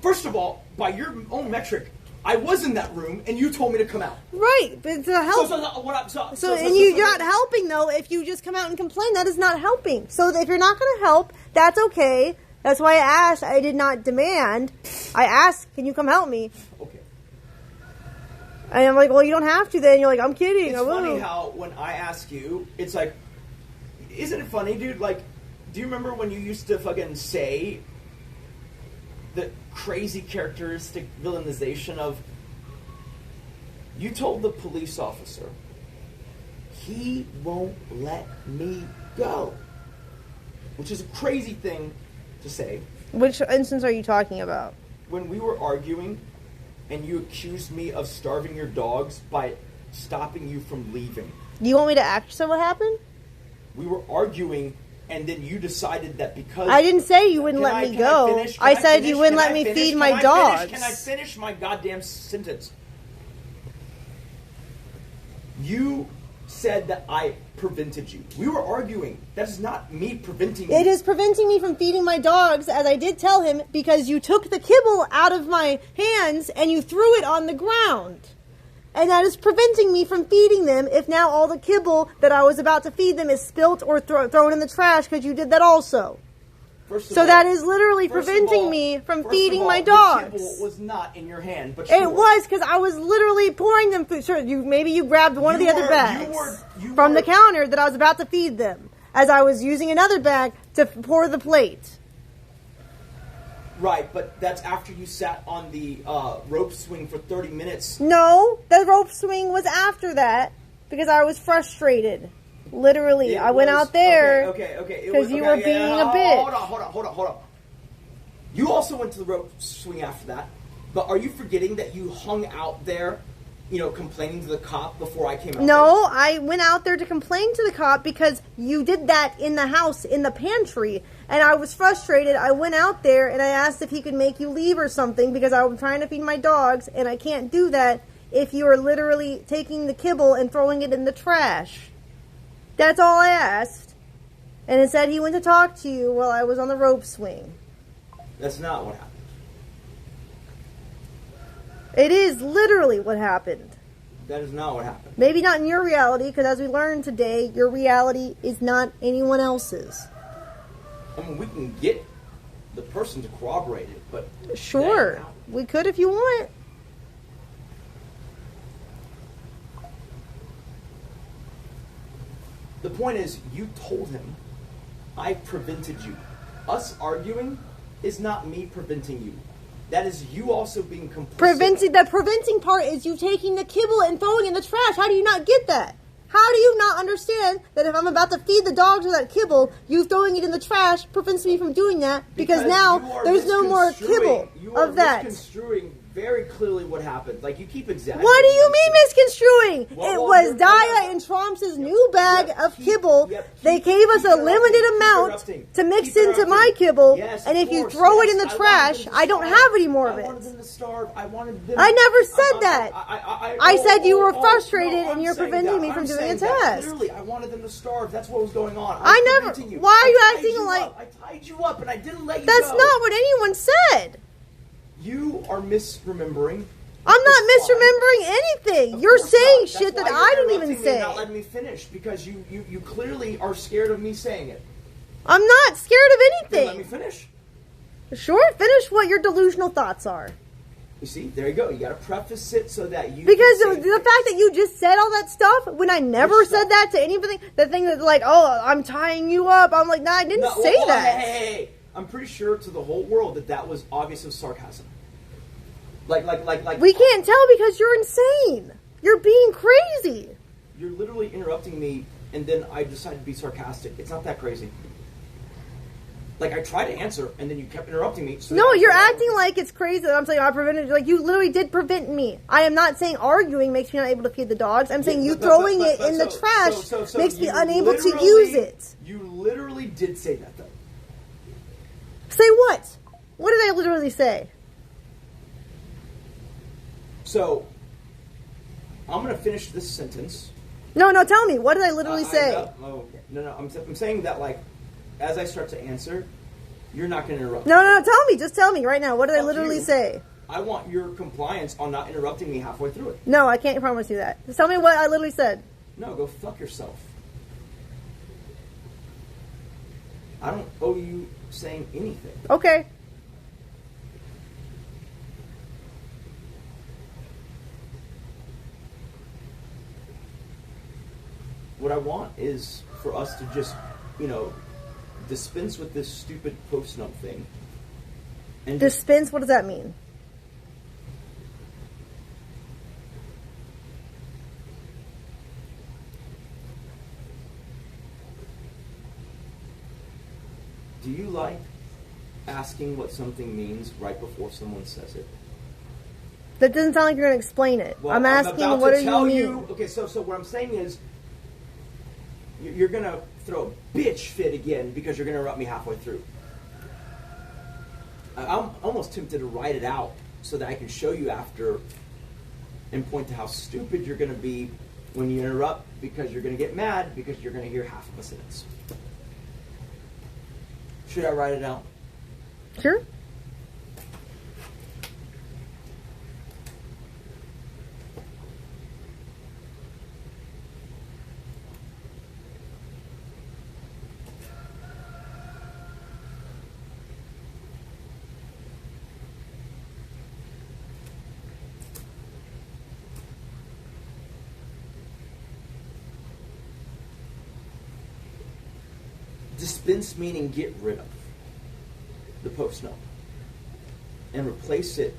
Speaker 7: First of all, by your own metric, I was in that room, and you told me to come out.
Speaker 1: Right, but to help. You're not helping, though. If you just come out and complain, that is not helping. So if you're not going to help, that's okay. That's why I asked. I did not demand. I asked, can you come help me?
Speaker 7: Okay.
Speaker 1: And I'm like, well, you don't have to then. You're like, I'm kidding.
Speaker 7: It's funny how when I ask you, it's like, isn't it funny, dude? Like, do you remember when you used to fucking say the crazy characteristic villainization of, you told the police officer, he won't let me go, which is a crazy thing to say.
Speaker 1: Which instance are you talking about?
Speaker 7: When we were arguing and you accused me of starving your dogs by stopping you from leaving.
Speaker 1: You want me to actually say what happened?
Speaker 7: We were arguing, and then you decided that because...
Speaker 1: I didn't say you wouldn't let me go. I said you wouldn't let me feed my dogs.
Speaker 7: Can I finish my goddamn sentence? You said that I prevented you. We were arguing. That is not me preventing you.
Speaker 1: It is preventing me from feeding my dogs, as I did tell him, because you took the kibble out of my hands and you threw it on the ground. And that is preventing me from feeding them if now all the kibble that I was about to feed them is spilt or thrown in the trash because you did that also. So that is literally preventing me from feeding my dogs.
Speaker 7: The kibble was not in your hand, but
Speaker 1: it was because I was literally pouring them food. Sure, maybe you grabbed one of the other bags from the counter that I was about to feed them as I was using another bag to pour the plate.
Speaker 7: Right, but that's after you sat on the rope swing for 30 minutes.
Speaker 1: No, the rope swing was after that because I was frustrated. Literally, I went out there because you were being a bitch.
Speaker 7: Hold on. You also went to the rope swing after that, but are you forgetting that you hung out there, complaining to the cop before I came out?
Speaker 1: No, I went out there to complain to the cop because you did that in the house, in the pantry, and I was frustrated. I went out there and I asked if he could make you leave or something because I was trying to feed my dogs, and I can't do that if you are literally taking the kibble and throwing it in the trash. That's all I asked. And it said he went to talk to you while I was on the rope swing.
Speaker 7: That's not what happened.
Speaker 1: It is literally what happened.
Speaker 7: That is not what happened.
Speaker 1: Maybe not in your reality, because as we learned today, your reality is not anyone else's.
Speaker 7: I mean, we can get the person to corroborate it, but...
Speaker 1: Sure. We could if you want.
Speaker 7: The point is, you told him, I prevented you. Us arguing is not me preventing you. That is you also being complicit.
Speaker 1: The preventing part is you taking the kibble and throwing it in the trash. How do you not get that? How do you not understand that if I'm about to feed the dogs with that kibble, you throwing it in the trash prevents me from doing that? Because now there's no more kibble of that.
Speaker 7: You are misconstruing very clearly what happened. Like, you keep exaggerating.
Speaker 1: What do you mean misconstruing? It was Daya and Trump's new bag of kibble. They gave us a limited amount to mix into my kibble, and if you throw it in the trash, I don't have any more of it.
Speaker 7: I wanted them to starve. I
Speaker 1: never said that. I said you were frustrated and you're preventing me from doing a test.
Speaker 7: Clearly, I wanted them to starve. That's what was going on.
Speaker 1: I never. Why are you acting like?
Speaker 7: I tied you up and I didn't let you
Speaker 1: That's
Speaker 7: go.
Speaker 1: not what anyone said.
Speaker 7: You are misremembering.
Speaker 1: I'm not misremembering anything. You're saying shit that I didn't even say.
Speaker 7: Not letting me finish because you clearly are scared of me saying it.
Speaker 1: I'm not scared of anything.
Speaker 7: Then let me finish.
Speaker 1: Sure, finish what your delusional thoughts are.
Speaker 7: You see, there you go. You got to preface it so that you.
Speaker 1: Because the fact that you just said all that stuff when I never said that to anybody, the thing that's like, oh, I'm tying you up. I'm like, nah, I didn't say that.
Speaker 7: Hey. I'm pretty sure to the whole world that was obvious as sarcasm. Like.
Speaker 1: We can't tell because you're insane. You're being crazy.
Speaker 7: You're literally interrupting me, and then I decided to be sarcastic. It's not that crazy. Like, I tried to answer, and then you kept interrupting me. So
Speaker 1: no, you're acting like it's crazy that I'm saying I prevented you. Like, you literally did prevent me. I am not saying arguing makes me not able to feed the dogs. I'm saying throwing it in the trash makes me unable to use it.
Speaker 7: You literally did say that, though.
Speaker 1: Say what? What did I literally say?
Speaker 7: So, I'm going to finish this sentence.
Speaker 1: No, tell me. What did I literally say?
Speaker 7: No. I'm saying that, like, as I start to answer, you're not going to interrupt.
Speaker 1: No, tell me. Just tell me right now. What did I literally say?
Speaker 7: I want your compliance on not interrupting me halfway through it.
Speaker 1: No, I can't promise you that. Just tell me what I literally said.
Speaker 7: No, go fuck yourself. I don't owe you saying anything.
Speaker 1: Okay.
Speaker 7: What I want is for us to just, dispense with this stupid post-nut thing. And
Speaker 1: dispense? What does that mean?
Speaker 7: Do you like asking what something means right before someone says it?
Speaker 1: That doesn't sound like you're going to explain it.
Speaker 7: Well,
Speaker 1: I'm asking, what do you mean?
Speaker 7: Okay, so what I'm saying is, you're going to throw a bitch fit again because you're going to interrupt me halfway through. I'm almost tempted to write it out so that I can show you after and point to how stupid you're going to be when you interrupt because you're going to get mad because you're going to hear half of a sentence. Should I write it out?
Speaker 1: Sure.
Speaker 7: Dispense meaning get rid of the post note and replace it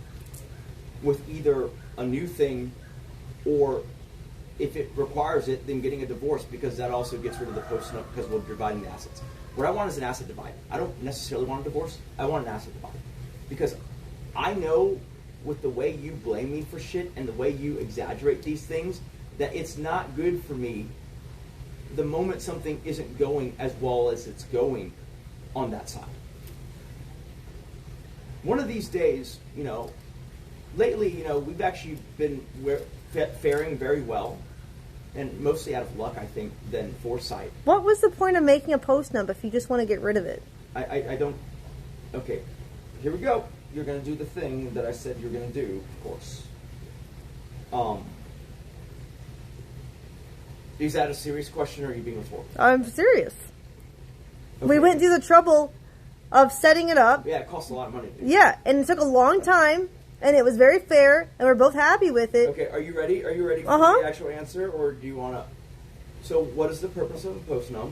Speaker 7: with either a new thing or if it requires it, then getting a divorce because that also gets rid of the post note because we're dividing the assets. What I want is an asset divide. I don't necessarily want a divorce. I want an asset divide because I know with the way you blame me for shit and the way you exaggerate these things that it's not good for me the moment something isn't going as well as it's going on that side. One of these days, lately, we've actually been faring very well, and mostly out of luck, I think, than foresight.
Speaker 1: What was the point of making a post number if you just want to get rid of it?
Speaker 7: I don't... Okay, here we go. You're going to do the thing that I said you're going to do, of course. Is that a serious question, or are you being rhetorical?
Speaker 1: I'm serious.
Speaker 7: Okay.
Speaker 1: We went through the trouble of setting it up.
Speaker 7: Yeah, it costs a lot of money to do.
Speaker 1: Yeah, and it took a long time, and it was very fair, and we're both happy with it.
Speaker 7: Okay, are you ready? Are you ready for the actual answer, or do you want to... So, what is the purpose of a post-num?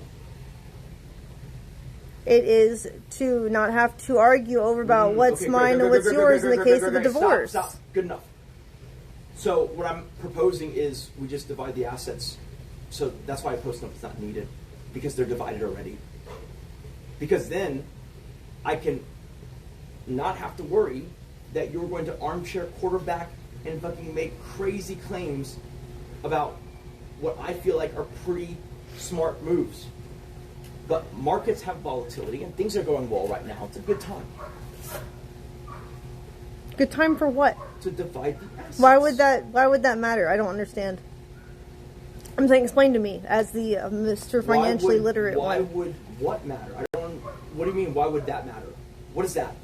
Speaker 1: It is to not have to argue over about what's mine and what's yours in the case of a divorce.
Speaker 7: Stop. Good enough. So, what I'm proposing is we just divide the assets. So that's why a post-num is not needed, because they're divided already. Because then I can not have to worry that you're going to armchair quarterback and fucking make crazy claims about what I feel like are pretty smart moves. But markets have volatility and things are going well right now. It's a good time.
Speaker 1: Good time for what?
Speaker 7: To divide the assets.
Speaker 1: Why would that matter? I don't understand. I'm saying, explain to me, as the Mr. Financially Literate one.
Speaker 7: Why would what matter? I don't. What do you mean? Why would that matter? What is that?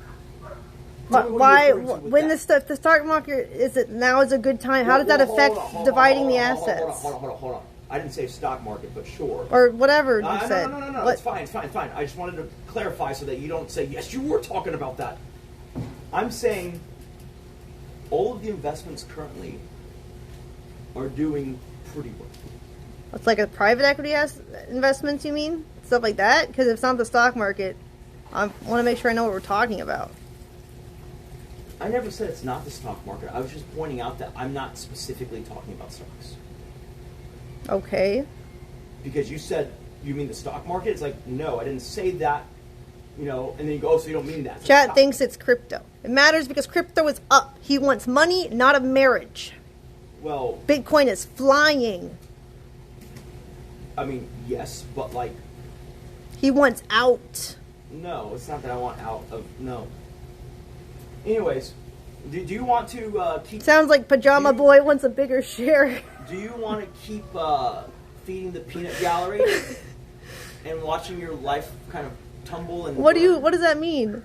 Speaker 1: Why? When the stock market is it now is a good time? How does that affect dividing the assets?
Speaker 7: Hold on. I didn't say stock market, but sure.
Speaker 1: Or whatever you said.
Speaker 7: No. It's fine. I just wanted to clarify so that you don't say yes. You were talking about that. I'm saying all of the investments currently are doing pretty well.
Speaker 1: It's like a private equity investments, you mean? Stuff like that? Because if it's not the stock market, I want to make sure I know what we're talking about.
Speaker 7: I never said it's not the stock market. I was just pointing out that I'm not specifically talking about stocks.
Speaker 1: Okay.
Speaker 7: Because you said, you mean the stock market? It's like, no, I didn't say that. And then you go, oh, so you don't mean that.
Speaker 1: Chat thinks it's crypto. It matters because crypto is up. He wants money, not a marriage.
Speaker 7: Well...
Speaker 1: Bitcoin is flying.
Speaker 7: I mean, yes, but like...
Speaker 1: He wants out.
Speaker 7: No, it's not that I want out of... No. Anyways, do you want to keep...
Speaker 1: Sounds like Pajama Boy wants a bigger share.
Speaker 7: Do you want to keep feeding the peanut gallery and watching your life kind of tumble and...
Speaker 1: What does that mean?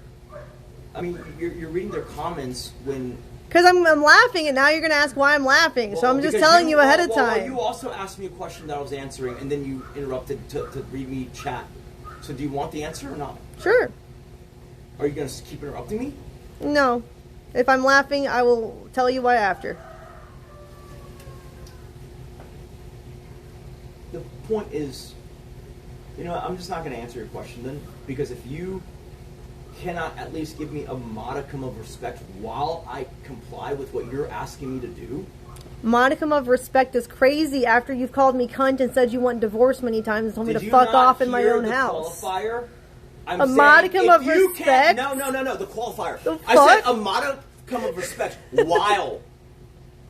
Speaker 7: I mean, you're reading their comments when...
Speaker 1: Because I'm laughing, and now you're going to ask why I'm laughing. So I'm just telling you ahead of time.
Speaker 7: You also asked me a question that I was answering, and then you interrupted to read me chat. So do you want the answer or not?
Speaker 1: Sure.
Speaker 7: Are you going to keep interrupting me?
Speaker 1: No. If I'm laughing, I will tell you why after.
Speaker 7: The point is, I'm just not going to answer your question then, because if you cannot at least give me a modicum of respect while I comply with what you're asking me to do.
Speaker 1: Modicum of respect is crazy after you've called me cunt and said you want divorce many times and told me to fuck off in my own house.
Speaker 7: Qualifier?
Speaker 1: A modicum of respect?
Speaker 7: No, the qualifier.
Speaker 1: The
Speaker 7: I said a modicum of respect while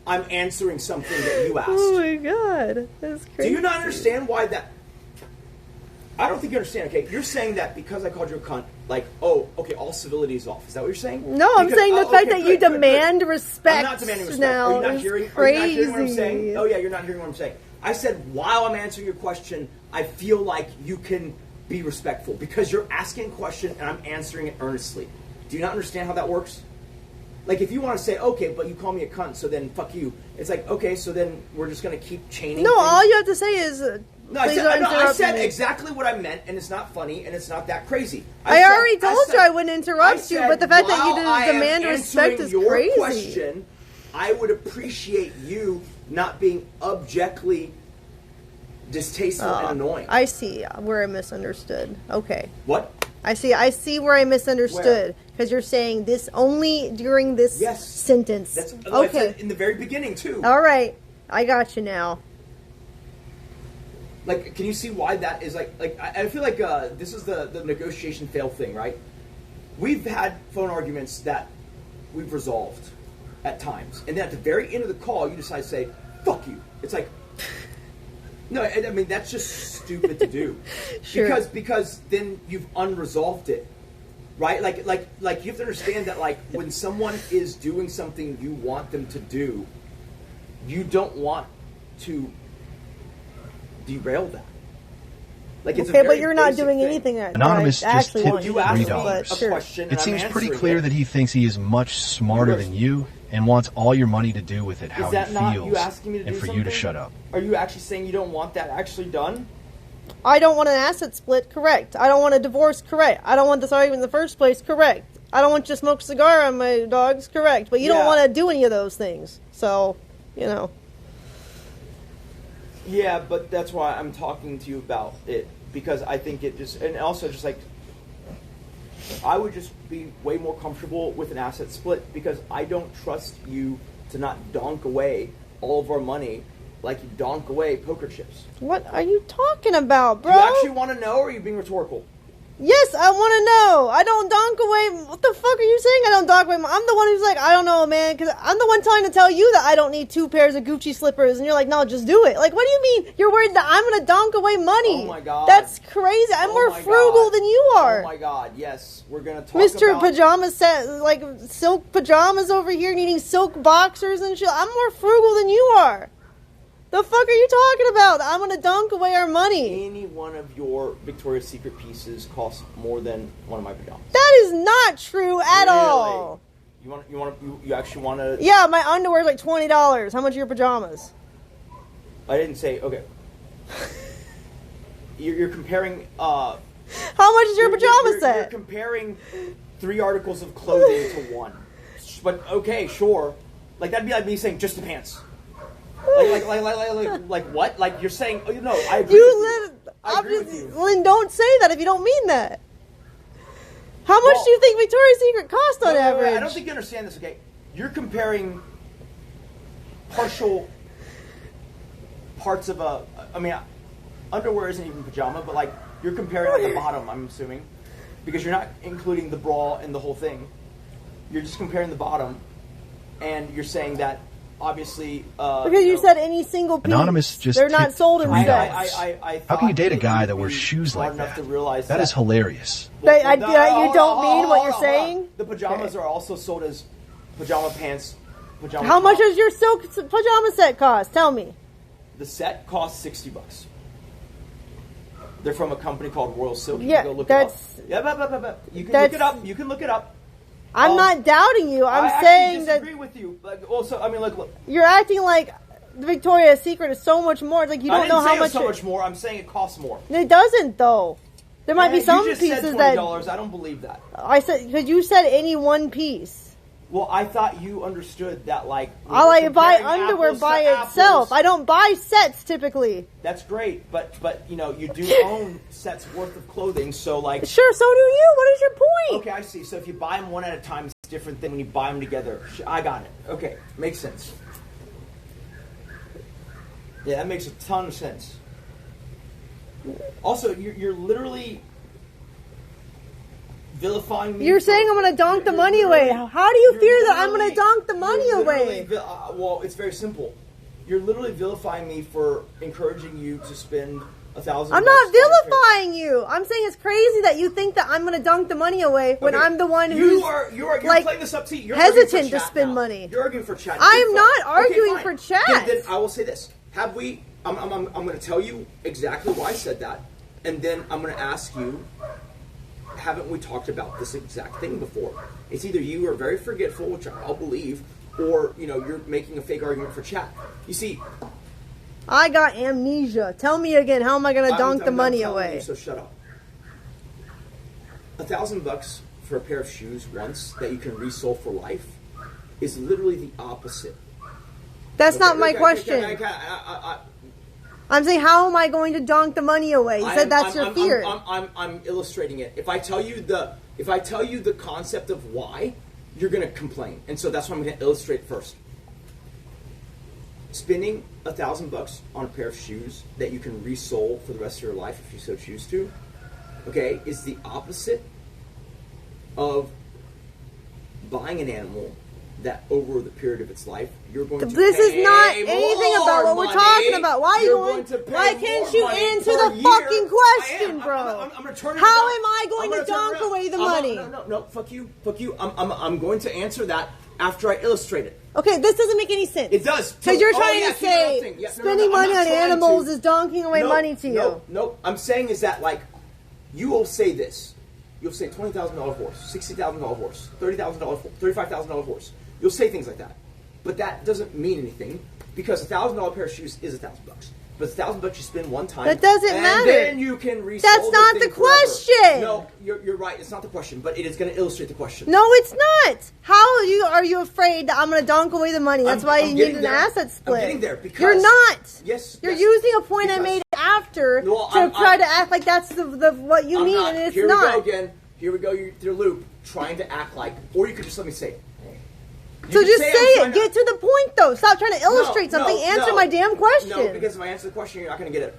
Speaker 7: I'm answering something that you asked.
Speaker 1: Oh my god, that's crazy.
Speaker 7: Do you not understand why that... I don't think you understand, okay? You're saying that because I called you a cunt, like, oh, okay, all civility is off. Is that what you're saying?
Speaker 1: No, I'm saying the fact that you demand respect.
Speaker 7: I'm not demanding respect.
Speaker 1: Now
Speaker 7: Are you not hearing what I'm saying? Oh, yeah, you're not hearing what I'm saying. I said, while I'm answering your question, I feel like you can be respectful because you're asking a question and I'm answering it earnestly. Do you not understand how that works? Like, if you want to say, okay, but you call me a cunt, so then fuck you. It's like, okay, so then we're just going to keep chaining
Speaker 1: No,
Speaker 7: things.
Speaker 1: all you have to say is,
Speaker 7: No, I
Speaker 1: please
Speaker 7: said,
Speaker 1: don't
Speaker 7: no, I
Speaker 1: interrupt
Speaker 7: said
Speaker 1: me.
Speaker 7: exactly what I meant, and it's not funny, and it's not that crazy.
Speaker 1: I already told you I wouldn't interrupt you, but the fact that you
Speaker 7: while I
Speaker 1: didn't
Speaker 7: am
Speaker 1: demand respect
Speaker 7: answering
Speaker 1: is
Speaker 7: your
Speaker 1: crazy.
Speaker 7: question, I would appreciate you not being objectively distasteful and annoying.
Speaker 1: I see where I misunderstood. Okay.
Speaker 7: What?
Speaker 1: I see where I misunderstood. Because you're saying this only during this sentence.
Speaker 7: That's I
Speaker 1: okay.
Speaker 7: said in the very beginning, too.
Speaker 1: All right. I got you now.
Speaker 7: Like, can you see why that is like I feel like this is the negotiation fail thing, right? We've had phone arguments that we've resolved at times. And then at the very end of the call, you decide to say, fuck you. It's like, no, I mean, that's just stupid to do.
Speaker 1: Sure.
Speaker 7: Because then you've unresolved it, right? Like you have to understand that, like, when someone is doing something you want them to do, you don't want to derail that. Like, it's
Speaker 1: okay,
Speaker 7: a very
Speaker 1: but you're not
Speaker 7: basic
Speaker 1: doing
Speaker 7: thing.
Speaker 1: anything that
Speaker 9: Anonymous
Speaker 1: I
Speaker 9: just
Speaker 1: actually
Speaker 9: tipped
Speaker 1: want you
Speaker 7: You asked me
Speaker 1: to do, but
Speaker 7: a
Speaker 1: sure.
Speaker 7: question,
Speaker 9: It
Speaker 7: and
Speaker 9: seems
Speaker 7: I'm
Speaker 9: pretty
Speaker 7: answering
Speaker 9: clear
Speaker 7: it.
Speaker 9: that he thinks he is much smarter than you and wants all your money to do with it how
Speaker 7: Is that
Speaker 9: he
Speaker 7: not
Speaker 9: feels
Speaker 7: you asking me to
Speaker 9: and
Speaker 7: do
Speaker 9: for
Speaker 7: something?
Speaker 9: you to shut up.
Speaker 7: Are you actually saying you don't want that actually done?
Speaker 1: I don't want an asset split, correct. I don't want a divorce, correct. I don't want this argument in the first place, correct. I don't want you to smoke a cigar on my dogs, correct. But you don't want to do any of those things. So, you know.
Speaker 7: Yeah, but that's why I'm talking to you about it. Because I think it just, and also just like, I would just be way more comfortable with an asset split because I don't trust you to not donk away all of our money like you donk away poker chips.
Speaker 1: What are you talking about, bro?
Speaker 7: Do you actually want to know, or are you being rhetorical?
Speaker 1: Yes, I want to know. I don't donk away. What the fuck are you saying? I don't donk away. I'm the one who's like, I don't know, man, because I'm the one trying to tell you that I don't need 2 pairs of Gucci slippers, and you're like, no, just do it. Like, what do you mean? You're worried that I'm going to donk away money?
Speaker 7: Oh my god,
Speaker 1: that's crazy. I'm more frugal than you are.
Speaker 7: Oh my god, yes, we're gonna talk
Speaker 1: Mr.
Speaker 7: about
Speaker 1: Pajama set, like silk pajamas over here, needing silk boxers and shit. I'm more frugal than you are. The fuck are you talking about? I'm gonna dunk away our money.
Speaker 7: Any one of your Victoria's Secret pieces costs more than one of my pajamas.
Speaker 1: That is not true at all.
Speaker 7: You actually want to?
Speaker 1: Yeah, my underwear is like $20. How much are your pajamas?
Speaker 7: I didn't say okay. You're comparing.
Speaker 1: How much is your pajama set?
Speaker 7: You're comparing 3 articles of clothing to one. But okay, sure. Like that'd be like me saying just the pants. Like what? Like you're saying? Oh, no, I agree. I agree with you.
Speaker 1: Then don't say that if you don't mean that. How much do you think Victoria's Secret cost on average?
Speaker 7: I don't think you understand this. Okay, you're comparing partial parts of a. I mean, underwear isn't even pajama, but like you're comparing like the bottom. I'm assuming because you're not including the bra and the whole thing. You're just comparing the bottom, and you're saying that. Obviously,
Speaker 1: because you said any single piece.
Speaker 9: Anonymous just
Speaker 1: they're not sold in sets.
Speaker 9: How can you date a guy that wears shoes like that? That is hilarious.
Speaker 1: You don't mean what you're saying?
Speaker 7: The pajamas are also sold as pajama pants.
Speaker 1: How much does your silk pajama set cost? Tell me.
Speaker 7: The set costs $60. They're from a company called Royal Silk. You
Speaker 1: yeah,
Speaker 7: can go look
Speaker 1: that's.
Speaker 7: it up. You can look it up. You can look it up.
Speaker 1: I'm not doubting you. I'm saying that.
Speaker 7: I disagree with you. Like, also, I mean, look.
Speaker 1: You're acting like the Victoria's Secret is so much more. Like you don't know how much.
Speaker 7: So much more. I'm saying it costs more.
Speaker 1: It doesn't though. There might be some pieces
Speaker 7: said $20.
Speaker 1: that.
Speaker 7: I don't believe that.
Speaker 1: I said because you said any one piece.
Speaker 7: Well, I thought you understood that, like...
Speaker 1: I buy underwear by itself. I don't buy sets, typically.
Speaker 7: That's great, but you know, you do own sets worth of clothing, so, like...
Speaker 1: Sure, so do you. What is your point?
Speaker 7: Okay, I see. So if you buy them one at a time, it's different than when you buy them together. I got it. Okay, makes sense. Yeah, that makes a ton of sense. Also, you're literally... vilifying me.
Speaker 1: You're saying I'm going to donk the money away. How do you fear that I'm going to donk the money away?
Speaker 7: Well, it's very simple. You're literally vilifying me for encouraging you to spend $1,000.
Speaker 1: I'm not vilifying you. I'm saying it's crazy that you think that I'm going to dunk the money away when I'm the one who's
Speaker 7: you're playing this up to you. You're
Speaker 1: hesitant to spend money.
Speaker 7: You're arguing for chat.
Speaker 1: I'm not arguing for chat.
Speaker 7: Then I will say this: have we I'm going to tell you exactly why I said that, and then I'm going to ask you, haven't we talked about this exact thing before? It's either you are very forgetful, which I'll believe, or you're making a fake argument for chat. You see,
Speaker 1: I got amnesia. Tell me again, how am I going to donk the money away?
Speaker 7: You, so shut up. $1,000 for a pair of shoes once that you can resole for life is literally the opposite.
Speaker 1: That's not my question. I'm saying, how am I going to donk the money away? You said that's your fear.
Speaker 7: I'm illustrating it. If I tell you the concept of why, you're going to complain, and so that's why I'm going to illustrate first. Spending $1,000 on a pair of shoes that you can resole for the rest of your life if you so choose to, okay, is the opposite of buying an animal that over the period of its life you're going to
Speaker 1: This
Speaker 7: pay
Speaker 1: is not anything about what we're talking about. Why are you going? Why can't you answer the fucking question, bro?
Speaker 7: I'm gonna turn it
Speaker 1: How
Speaker 7: around.
Speaker 1: am I going to donk away the money?
Speaker 7: No, fuck you. I'm going to answer that after I illustrate it.
Speaker 1: Okay, this doesn't make any sense.
Speaker 7: It does.
Speaker 1: Because you're trying to say spending money on animals is donking away money to you.
Speaker 7: No. I'm saying is that, like, you will say this. You'll say $20,000 horse, $60,000 horse, $30,000 horse, $35,000 horse. You'll say things like that. But that doesn't mean anything because a $1,000 pair of shoes is $1,000. But it's $1,000 you spend one time.
Speaker 1: That doesn't matter.
Speaker 7: And then you can resell
Speaker 1: That's not the question.
Speaker 7: No, you're right. It's not the question, but it is going to illustrate the question.
Speaker 1: No, it's not. How are you afraid that I'm going to donk away the money? That's why you need an asset split.
Speaker 7: I'm getting there because
Speaker 1: you're not.
Speaker 7: Yes.
Speaker 1: You're using a point I made after to try to act like that's the what you mean, and it's not.
Speaker 7: Here we go again. Here we go. You're through loop, trying to act like, or you could just let me say it.
Speaker 1: So just say it. Get to the point, though. Stop trying to illustrate something. Answer my damn question.
Speaker 7: No, because if I answer the question, you're not going to get it.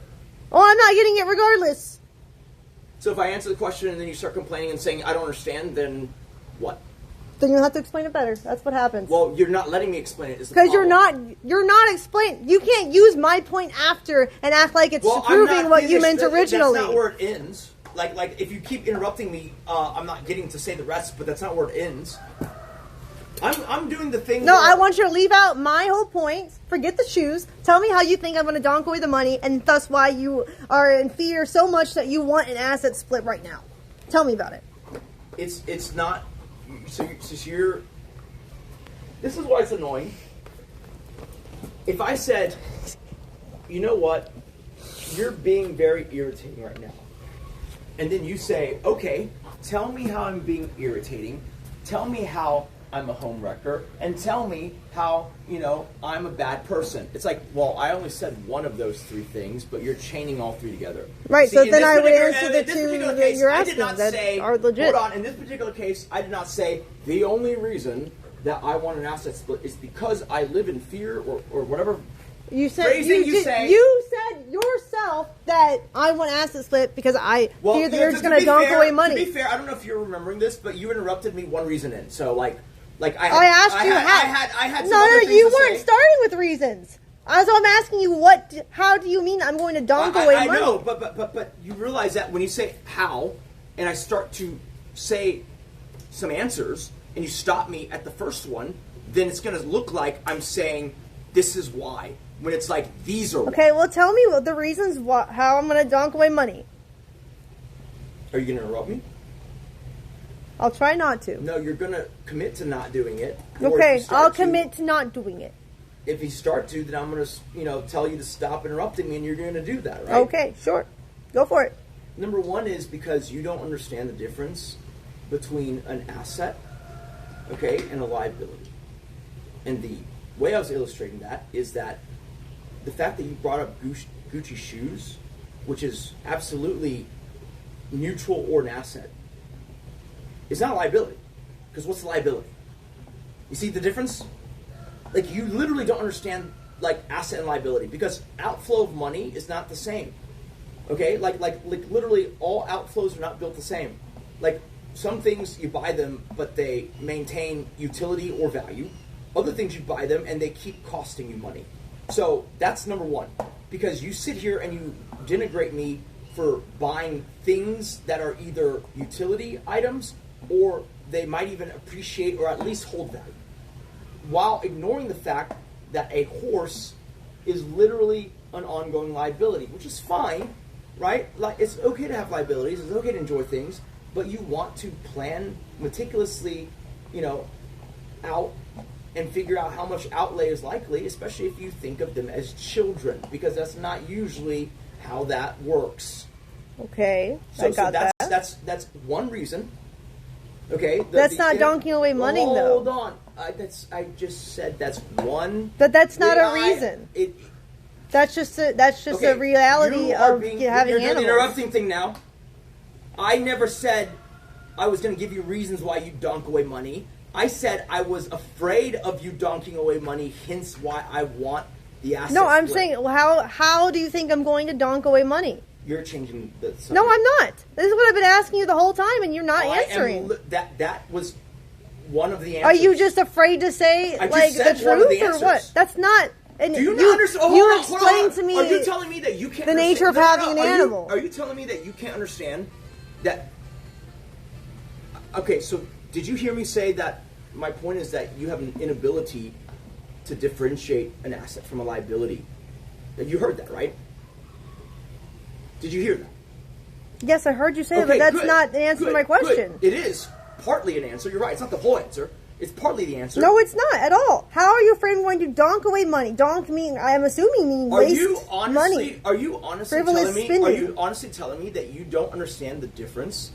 Speaker 1: Oh, I'm not getting it regardless.
Speaker 7: So if I answer the question and then you start complaining and saying, I don't understand, then what?
Speaker 1: Then you'll have to explain it better. That's what happens.
Speaker 7: Well, you're not letting me explain it.
Speaker 1: Because you're not explaining. You can't use my point after and act like it's proving what you meant originally.
Speaker 7: That's not where it ends. Like if you keep interrupting me, I'm not getting to say the rest, but that's not where it ends. I'm doing the thing.
Speaker 1: No, I want you to leave out my whole point. Forget the shoes. Tell me how you think I'm going to donk away the money, and thus why you are in fear so much that you want an asset split right now. Tell me about it.
Speaker 7: It's not. So you're. This is why it's annoying. If I said, you know what, you're being very irritating right now, and then you say, okay, tell me how I'm being irritating. Tell me how I'm a home wrecker, and tell me how, I'm a bad person. It's like, well, I only said one of those three things, but you're chaining all three together.
Speaker 1: Right, so then I would answer the two that you're asking that are legit.
Speaker 7: Hold on, in this particular case, I did not say the only reason that I want an asset split is because I live in fear or whatever.
Speaker 1: You said you said yourself that I want asset split because I fear that you're just going to donk away money.
Speaker 7: To be fair, I don't know if you're remembering this, but you interrupted me one reason in. So I
Speaker 1: asked you
Speaker 7: I had some
Speaker 1: no,
Speaker 7: other things
Speaker 1: you
Speaker 7: to
Speaker 1: weren't
Speaker 7: say.
Speaker 1: starting with reasons. So I'm asking you how do you mean I'm going to donk away money?
Speaker 7: I know, but you realize that when you say how, and I start to say some answers, and you stop me at the first one, then it's going to look like I'm saying this is why. When it's like, these are
Speaker 1: okay, well, tell me the reasons how I'm going to donk away money.
Speaker 7: Are you going to interrupt me?
Speaker 1: I'll try not to.
Speaker 7: No, you're going to commit to not doing it.
Speaker 1: Okay, I'll commit to not doing it.
Speaker 7: If you start to, then I'm going to, tell you to stop interrupting me, and you're going to do that, right?
Speaker 1: Okay, sure. Go for it.
Speaker 7: Number one is because you don't understand the difference between an asset, okay, and a liability. And the way I was illustrating that is that the fact that you brought up Gucci shoes, which is absolutely neutral or an asset, is not a liability. Because what's a liability? You see the difference? Like, you literally don't understand, asset and liability. Because outflow of money is not the same. Okay? Like literally all outflows are not built the same. Like, some things you buy them, but they maintain utility or value. Other things you buy them, and they keep costing you money. So that's number one. Because you sit here and you denigrate me for buying things that are either utility items or they might even appreciate or at least hold value, while ignoring the fact that a horse is literally an ongoing liability, which is fine, right? Like, it's okay to have liabilities, it's okay to enjoy things, but you want to plan meticulously, you know, out and figure out how much outlay is likely, especially if you think of them as children, because that's not usually how that works.
Speaker 1: Okay,
Speaker 7: So,
Speaker 1: I got that.
Speaker 7: That's one reason. Okay,
Speaker 1: That's not donking away money, though.
Speaker 7: Hold on, I just said that's one.
Speaker 1: But that's not a reason. That's just a reality of having
Speaker 7: you're doing
Speaker 1: animals.
Speaker 7: the interrupting thing now. I never said I was going to give you reasons why you donk away money. I said I was afraid of you donking away money, hence why I want the asset.
Speaker 1: No, I'm
Speaker 7: split.
Speaker 1: saying, how do you think I'm going to donk away money?
Speaker 7: You're changing the subject.
Speaker 1: No, I'm not. This is what I've been asking you the whole time, and you're not answering.
Speaker 7: That was one of the answers.
Speaker 1: Are you just afraid to say
Speaker 7: I just
Speaker 1: like
Speaker 7: said
Speaker 1: the
Speaker 7: one of
Speaker 1: truth,
Speaker 7: the
Speaker 1: or what?
Speaker 7: answers.
Speaker 1: That's not. And
Speaker 7: Do you not understand? Oh, hold on, hold
Speaker 1: explain
Speaker 7: on.
Speaker 1: to me.
Speaker 7: Are you telling me that you can't
Speaker 1: the nature of having an animal?
Speaker 7: Are you telling me that you can't understand that? Okay, so did you hear me say that? My point is that you have an inability to differentiate an asset from a liability. You heard that, right? Did you hear that?
Speaker 1: Yes, I heard you say it, but that's not the answer to my question.
Speaker 7: Good. It is partly an answer. You're right. It's not the whole answer. It's partly the answer.
Speaker 1: No, it's not at all. How are you afraid I'm going to donk away money? Donk meaning, I'm assuming, meaning waste money.
Speaker 7: Are you honestly
Speaker 1: Frivolous
Speaker 7: telling me?
Speaker 1: spending.
Speaker 7: Are you honestly telling me that you don't understand the difference?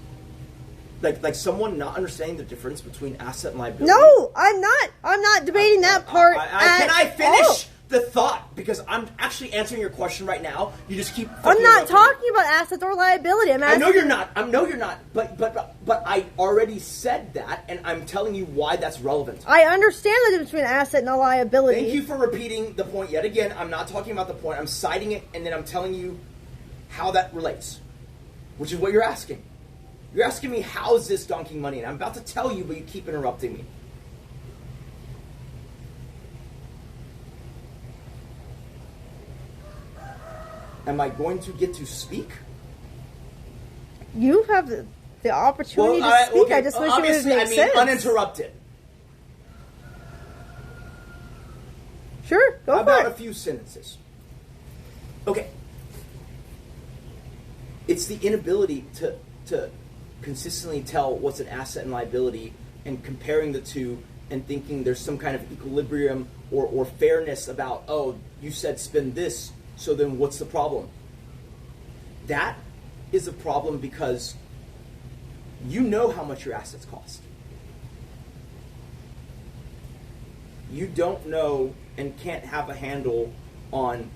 Speaker 7: Like someone not understanding the difference between asset and liability?
Speaker 1: No, I'm not. I'm not debating that part.
Speaker 7: Can I finish
Speaker 1: all.
Speaker 7: the thought? Because I'm actually answering your question right now. You just keep.
Speaker 1: I'm not talking about assets or liability.
Speaker 7: I know you're not. I know you're not. But I already said that, and I'm telling you why that's relevant.
Speaker 1: I understand the difference between an asset and a liability.
Speaker 7: Thank you for repeating the point yet again. I'm not talking about the point. I'm citing it, and then I'm telling you how that relates, which is what you're asking. You're asking me, how is this donking money? And I'm about to tell you, but you keep interrupting me. Am I going to get to speak?
Speaker 1: You have the opportunity to speak.
Speaker 7: Okay.
Speaker 1: I just wish it would make sense.
Speaker 7: Uninterrupted.
Speaker 1: Sure, go for it.
Speaker 7: About a few sentences. Okay. It's the inability to consistently tell what's an asset and liability and comparing the two and thinking there's some kind of equilibrium or fairness about, oh, you said spend this, so then what's the problem? That is a problem because you know how much your assets cost. You don't know and can't have a handle on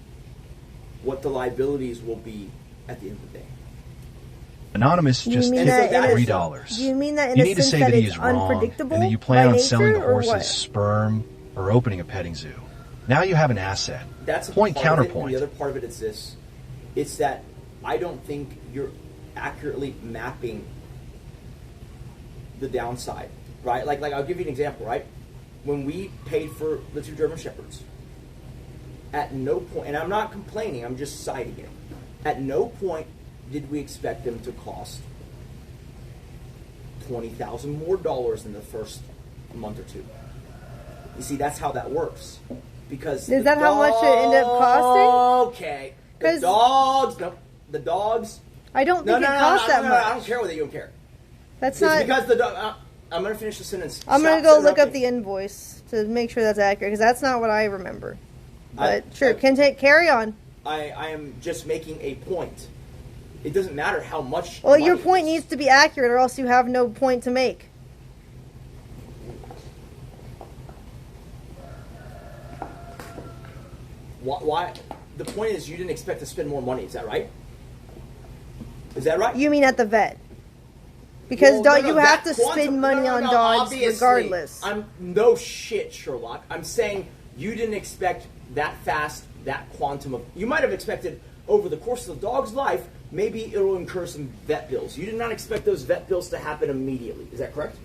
Speaker 7: what the liabilities will be at the end of the day.
Speaker 9: Anonymous just tipped $3.
Speaker 1: Do you mean that in
Speaker 9: you
Speaker 1: a
Speaker 9: need to
Speaker 1: sense
Speaker 9: say
Speaker 1: that
Speaker 9: that he
Speaker 1: it's
Speaker 9: is wrong
Speaker 1: unpredictable
Speaker 9: and that you plan
Speaker 1: by
Speaker 9: on selling the
Speaker 1: nature, or
Speaker 9: horse's
Speaker 1: what?
Speaker 9: sperm or opening a petting zoo. Now you have an asset.
Speaker 7: That's a
Speaker 9: point
Speaker 7: part of it, and
Speaker 9: counterpoint.
Speaker 7: the other part of it is this. It's that I don't think you're accurately mapping the downside, right? Like I'll give you an example, right? When we paid for the 2 German Shepherds, at no point, and I'm not complaining, I'm just citing it, at no point did we expect them to cost $20,000 more in the first month or two. You see, that's how that works. Because
Speaker 1: is that how much it ended up costing?
Speaker 7: Okay. The dogs. No, the dogs.
Speaker 1: I don't think it cost that much.
Speaker 7: I don't care whether you don't care.
Speaker 1: That's
Speaker 7: it's
Speaker 1: not
Speaker 7: because the dog. I'm going to finish the sentence.
Speaker 1: I'm going to go look up the invoice to make sure that's accurate because that's not what I remember. But carry on.
Speaker 7: I am just making a point. It doesn't matter how much.
Speaker 1: Well, your point needs to be accurate, or else you have no point to make.
Speaker 7: Why? The point is, you didn't expect to spend more money. Is that right? Is that right?
Speaker 1: You mean at the vet? Because you have to spend money on dogs regardless.
Speaker 7: No shit, Sherlock. I'm saying you didn't expect that fast, that quantum of. You might have expected over the course of the dog's life, maybe it'll incur some vet bills. You did not expect those vet bills to happen immediately. Is that correct?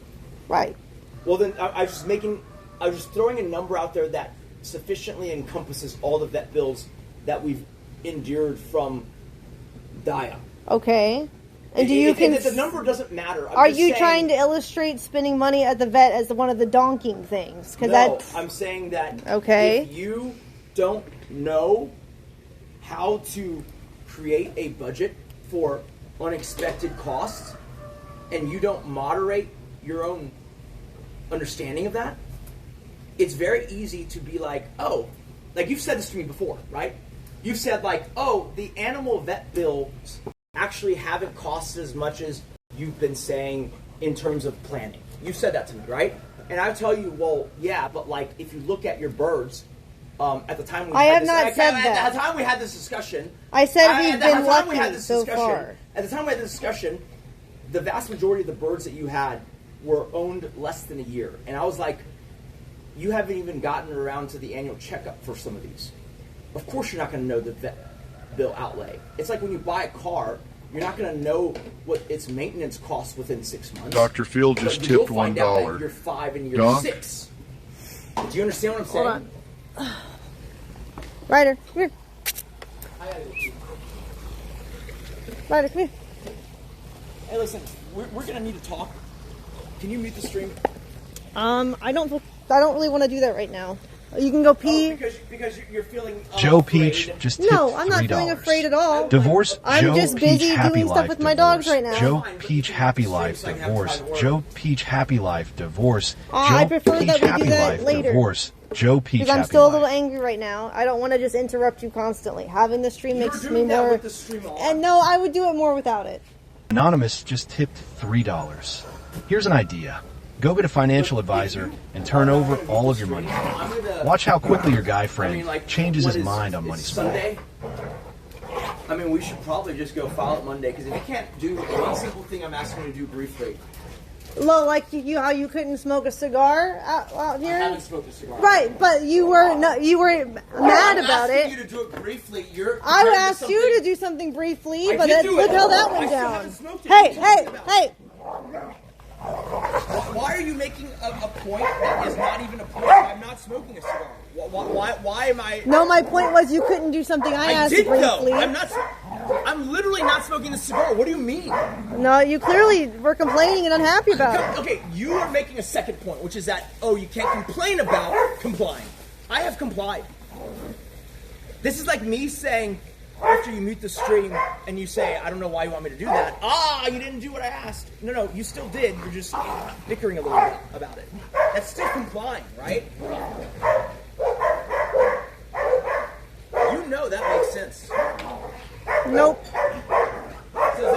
Speaker 1: Right.
Speaker 7: Well, then I was just throwing a number out there that sufficiently encompasses all the vet bills that we've endured from Dia.
Speaker 1: Okay. And
Speaker 7: the number doesn't matter.
Speaker 1: Are you trying to illustrate spending money at the vet as one of the donking things?
Speaker 7: No, I'm saying that if you don't know how to create a budget for unexpected costs, and you don't moderate your own understanding of that, it's very easy to be like, oh, like you've said this to me before, right? You've said like, oh, the animal vet bills actually haven't costed as much as you've been saying in terms of planning. You've said that to me, right? And I tell you, well, yeah, but like if you look at your birds, at the time we
Speaker 1: At the
Speaker 7: time we had this discussion,
Speaker 1: I said we've been lucky so far.
Speaker 7: At the time we had this discussion, the vast majority of the birds that you had were owned less than a year, and I was like, you haven't even gotten around to the annual checkup for some of these. Of course, you're not going to know the vet bill outlay. It's like when you buy a car. You're not going to know what its maintenance costs within 6 months.
Speaker 6: Dr. Field just tipped $1.
Speaker 7: Year 5 and year
Speaker 6: Doc?
Speaker 7: 6. Do you understand what I'm saying?
Speaker 1: Hold on. Ryder, come here. Ryder, come here.
Speaker 7: Hey, listen, we're going to need to talk. Can you mute the stream?
Speaker 1: I don't really want to do that right now. You can go pee.
Speaker 7: Because you're feeling
Speaker 9: Joe Peach just tipped
Speaker 1: No, I'm not
Speaker 9: $3.
Speaker 1: feeling afraid at all.
Speaker 9: Divorce
Speaker 1: I'm
Speaker 9: Joe
Speaker 1: just
Speaker 9: Peach
Speaker 1: busy
Speaker 9: Happy
Speaker 1: doing
Speaker 9: Life
Speaker 1: stuff with my dogs
Speaker 9: divorce.
Speaker 1: right now.
Speaker 9: Joe Peach Happy Life divorce. Joe Peach Happy Life divorce. Joe
Speaker 1: I prefer
Speaker 9: Peach
Speaker 1: that we
Speaker 9: Happy
Speaker 1: do that
Speaker 9: Life
Speaker 1: later.
Speaker 9: divorce. Joe Peach
Speaker 1: Because I'm
Speaker 9: Happy
Speaker 1: still a
Speaker 9: Life.
Speaker 1: little angry right now. I don't want to just interrupt you constantly. Having the stream makes me
Speaker 7: doing that
Speaker 1: more.
Speaker 7: with the stream on.
Speaker 1: And no, I would do it more without it.
Speaker 9: Anonymous just tipped $3. Here's an idea. Go get a financial advisor and turn over all of your money. Watch how quickly your guy friend changes his mind on money spent.
Speaker 7: Sunday? I mean, we should probably just go file it Monday, because if you can't do one simple thing I'm asking you to do briefly.
Speaker 1: Well, like how you couldn't smoke a cigar out here.
Speaker 7: I haven't smoked a cigar.
Speaker 1: Right, but you were mad about
Speaker 7: I'm asking
Speaker 1: it.
Speaker 7: you to do it briefly.
Speaker 1: I asked you to do something briefly,
Speaker 7: I
Speaker 1: but
Speaker 7: did do
Speaker 1: look
Speaker 7: it.
Speaker 1: how that
Speaker 7: I
Speaker 1: went
Speaker 7: still
Speaker 1: down.
Speaker 7: haven't smoked it.
Speaker 1: Hey,
Speaker 7: What are you
Speaker 1: hey,
Speaker 7: talking
Speaker 1: hey!
Speaker 7: Why are you making a point that is not even a point? I'm not smoking a cigar. Why am I?
Speaker 1: No, my point was you couldn't do something I asked
Speaker 7: did
Speaker 1: briefly.
Speaker 7: though. I'm literally not smoking the cigar. What do you mean?
Speaker 1: No, you clearly were complaining and unhappy about it.
Speaker 7: Okay, you are making a second point, which is that, oh, you can't complain about complying. I have complied. This is like me saying, after you mute the stream and you say, I don't know why you want me to do that. You didn't do what I asked. No, you still did. You're just bickering a little bit about it. That's still complying, right? You know that makes sense.
Speaker 1: Nope.
Speaker 7: So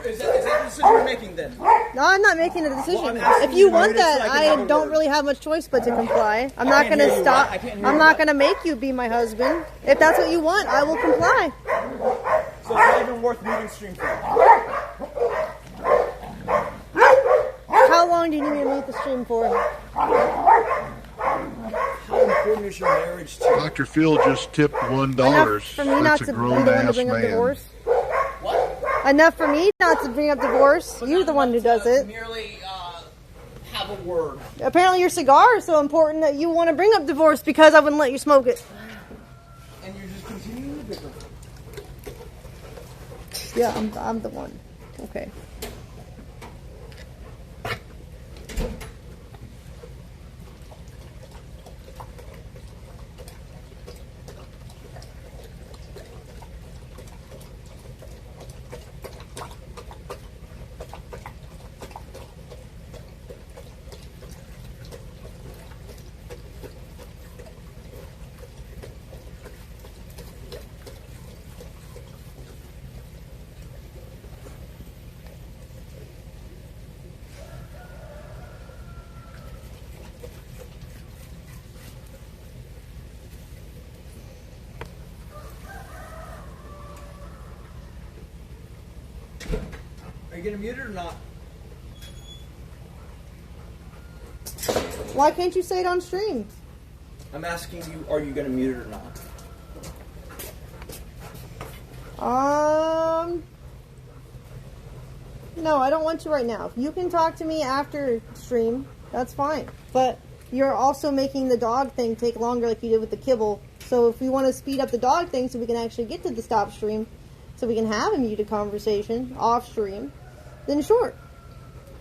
Speaker 7: is that the decision you're making then?
Speaker 1: No, I'm not making a decision.
Speaker 7: Well, I'm asking
Speaker 1: If you
Speaker 7: you to
Speaker 1: want
Speaker 7: mute it so
Speaker 1: that,
Speaker 7: I can have
Speaker 1: I
Speaker 7: a
Speaker 1: don't
Speaker 7: word.
Speaker 1: really have much choice but to comply. I'm not
Speaker 7: can't
Speaker 1: going
Speaker 7: hear
Speaker 1: to
Speaker 7: you.
Speaker 1: stop.
Speaker 7: I can't hear
Speaker 1: I'm
Speaker 7: you.
Speaker 1: not going to make you be my husband. If that's what you want, I will comply.
Speaker 7: So it's not even worth muting stream for you.
Speaker 1: How long do you need me to mute the stream for?
Speaker 7: How important is your marriage to you?
Speaker 6: Dr. Field just tipped $1.
Speaker 1: Enough for me not
Speaker 6: That's
Speaker 1: to
Speaker 6: a
Speaker 1: be the one to
Speaker 6: grown-ass
Speaker 1: bring up
Speaker 6: man.
Speaker 1: divorce?
Speaker 7: What?
Speaker 1: Enough for me not to bring up divorce. You're the one who does it.
Speaker 7: Merely have a word.
Speaker 1: Apparently your cigar is so important that you want to bring up divorce because I wouldn't let you smoke it.
Speaker 7: And you're just continuing to bicker.
Speaker 1: Yeah, I'm the one. Okay.
Speaker 7: Are you going to mute it or not?
Speaker 1: Why can't you say it on stream?
Speaker 7: I'm asking you, are you going to mute it or not?
Speaker 1: No, I don't want to right now. You can talk to me after stream. That's fine. But you're also making the dog thing take longer like you did with the kibble. So if we want to speed up the dog thing so we can actually get to the stop stream, so we can have a muted conversation off stream, then sure.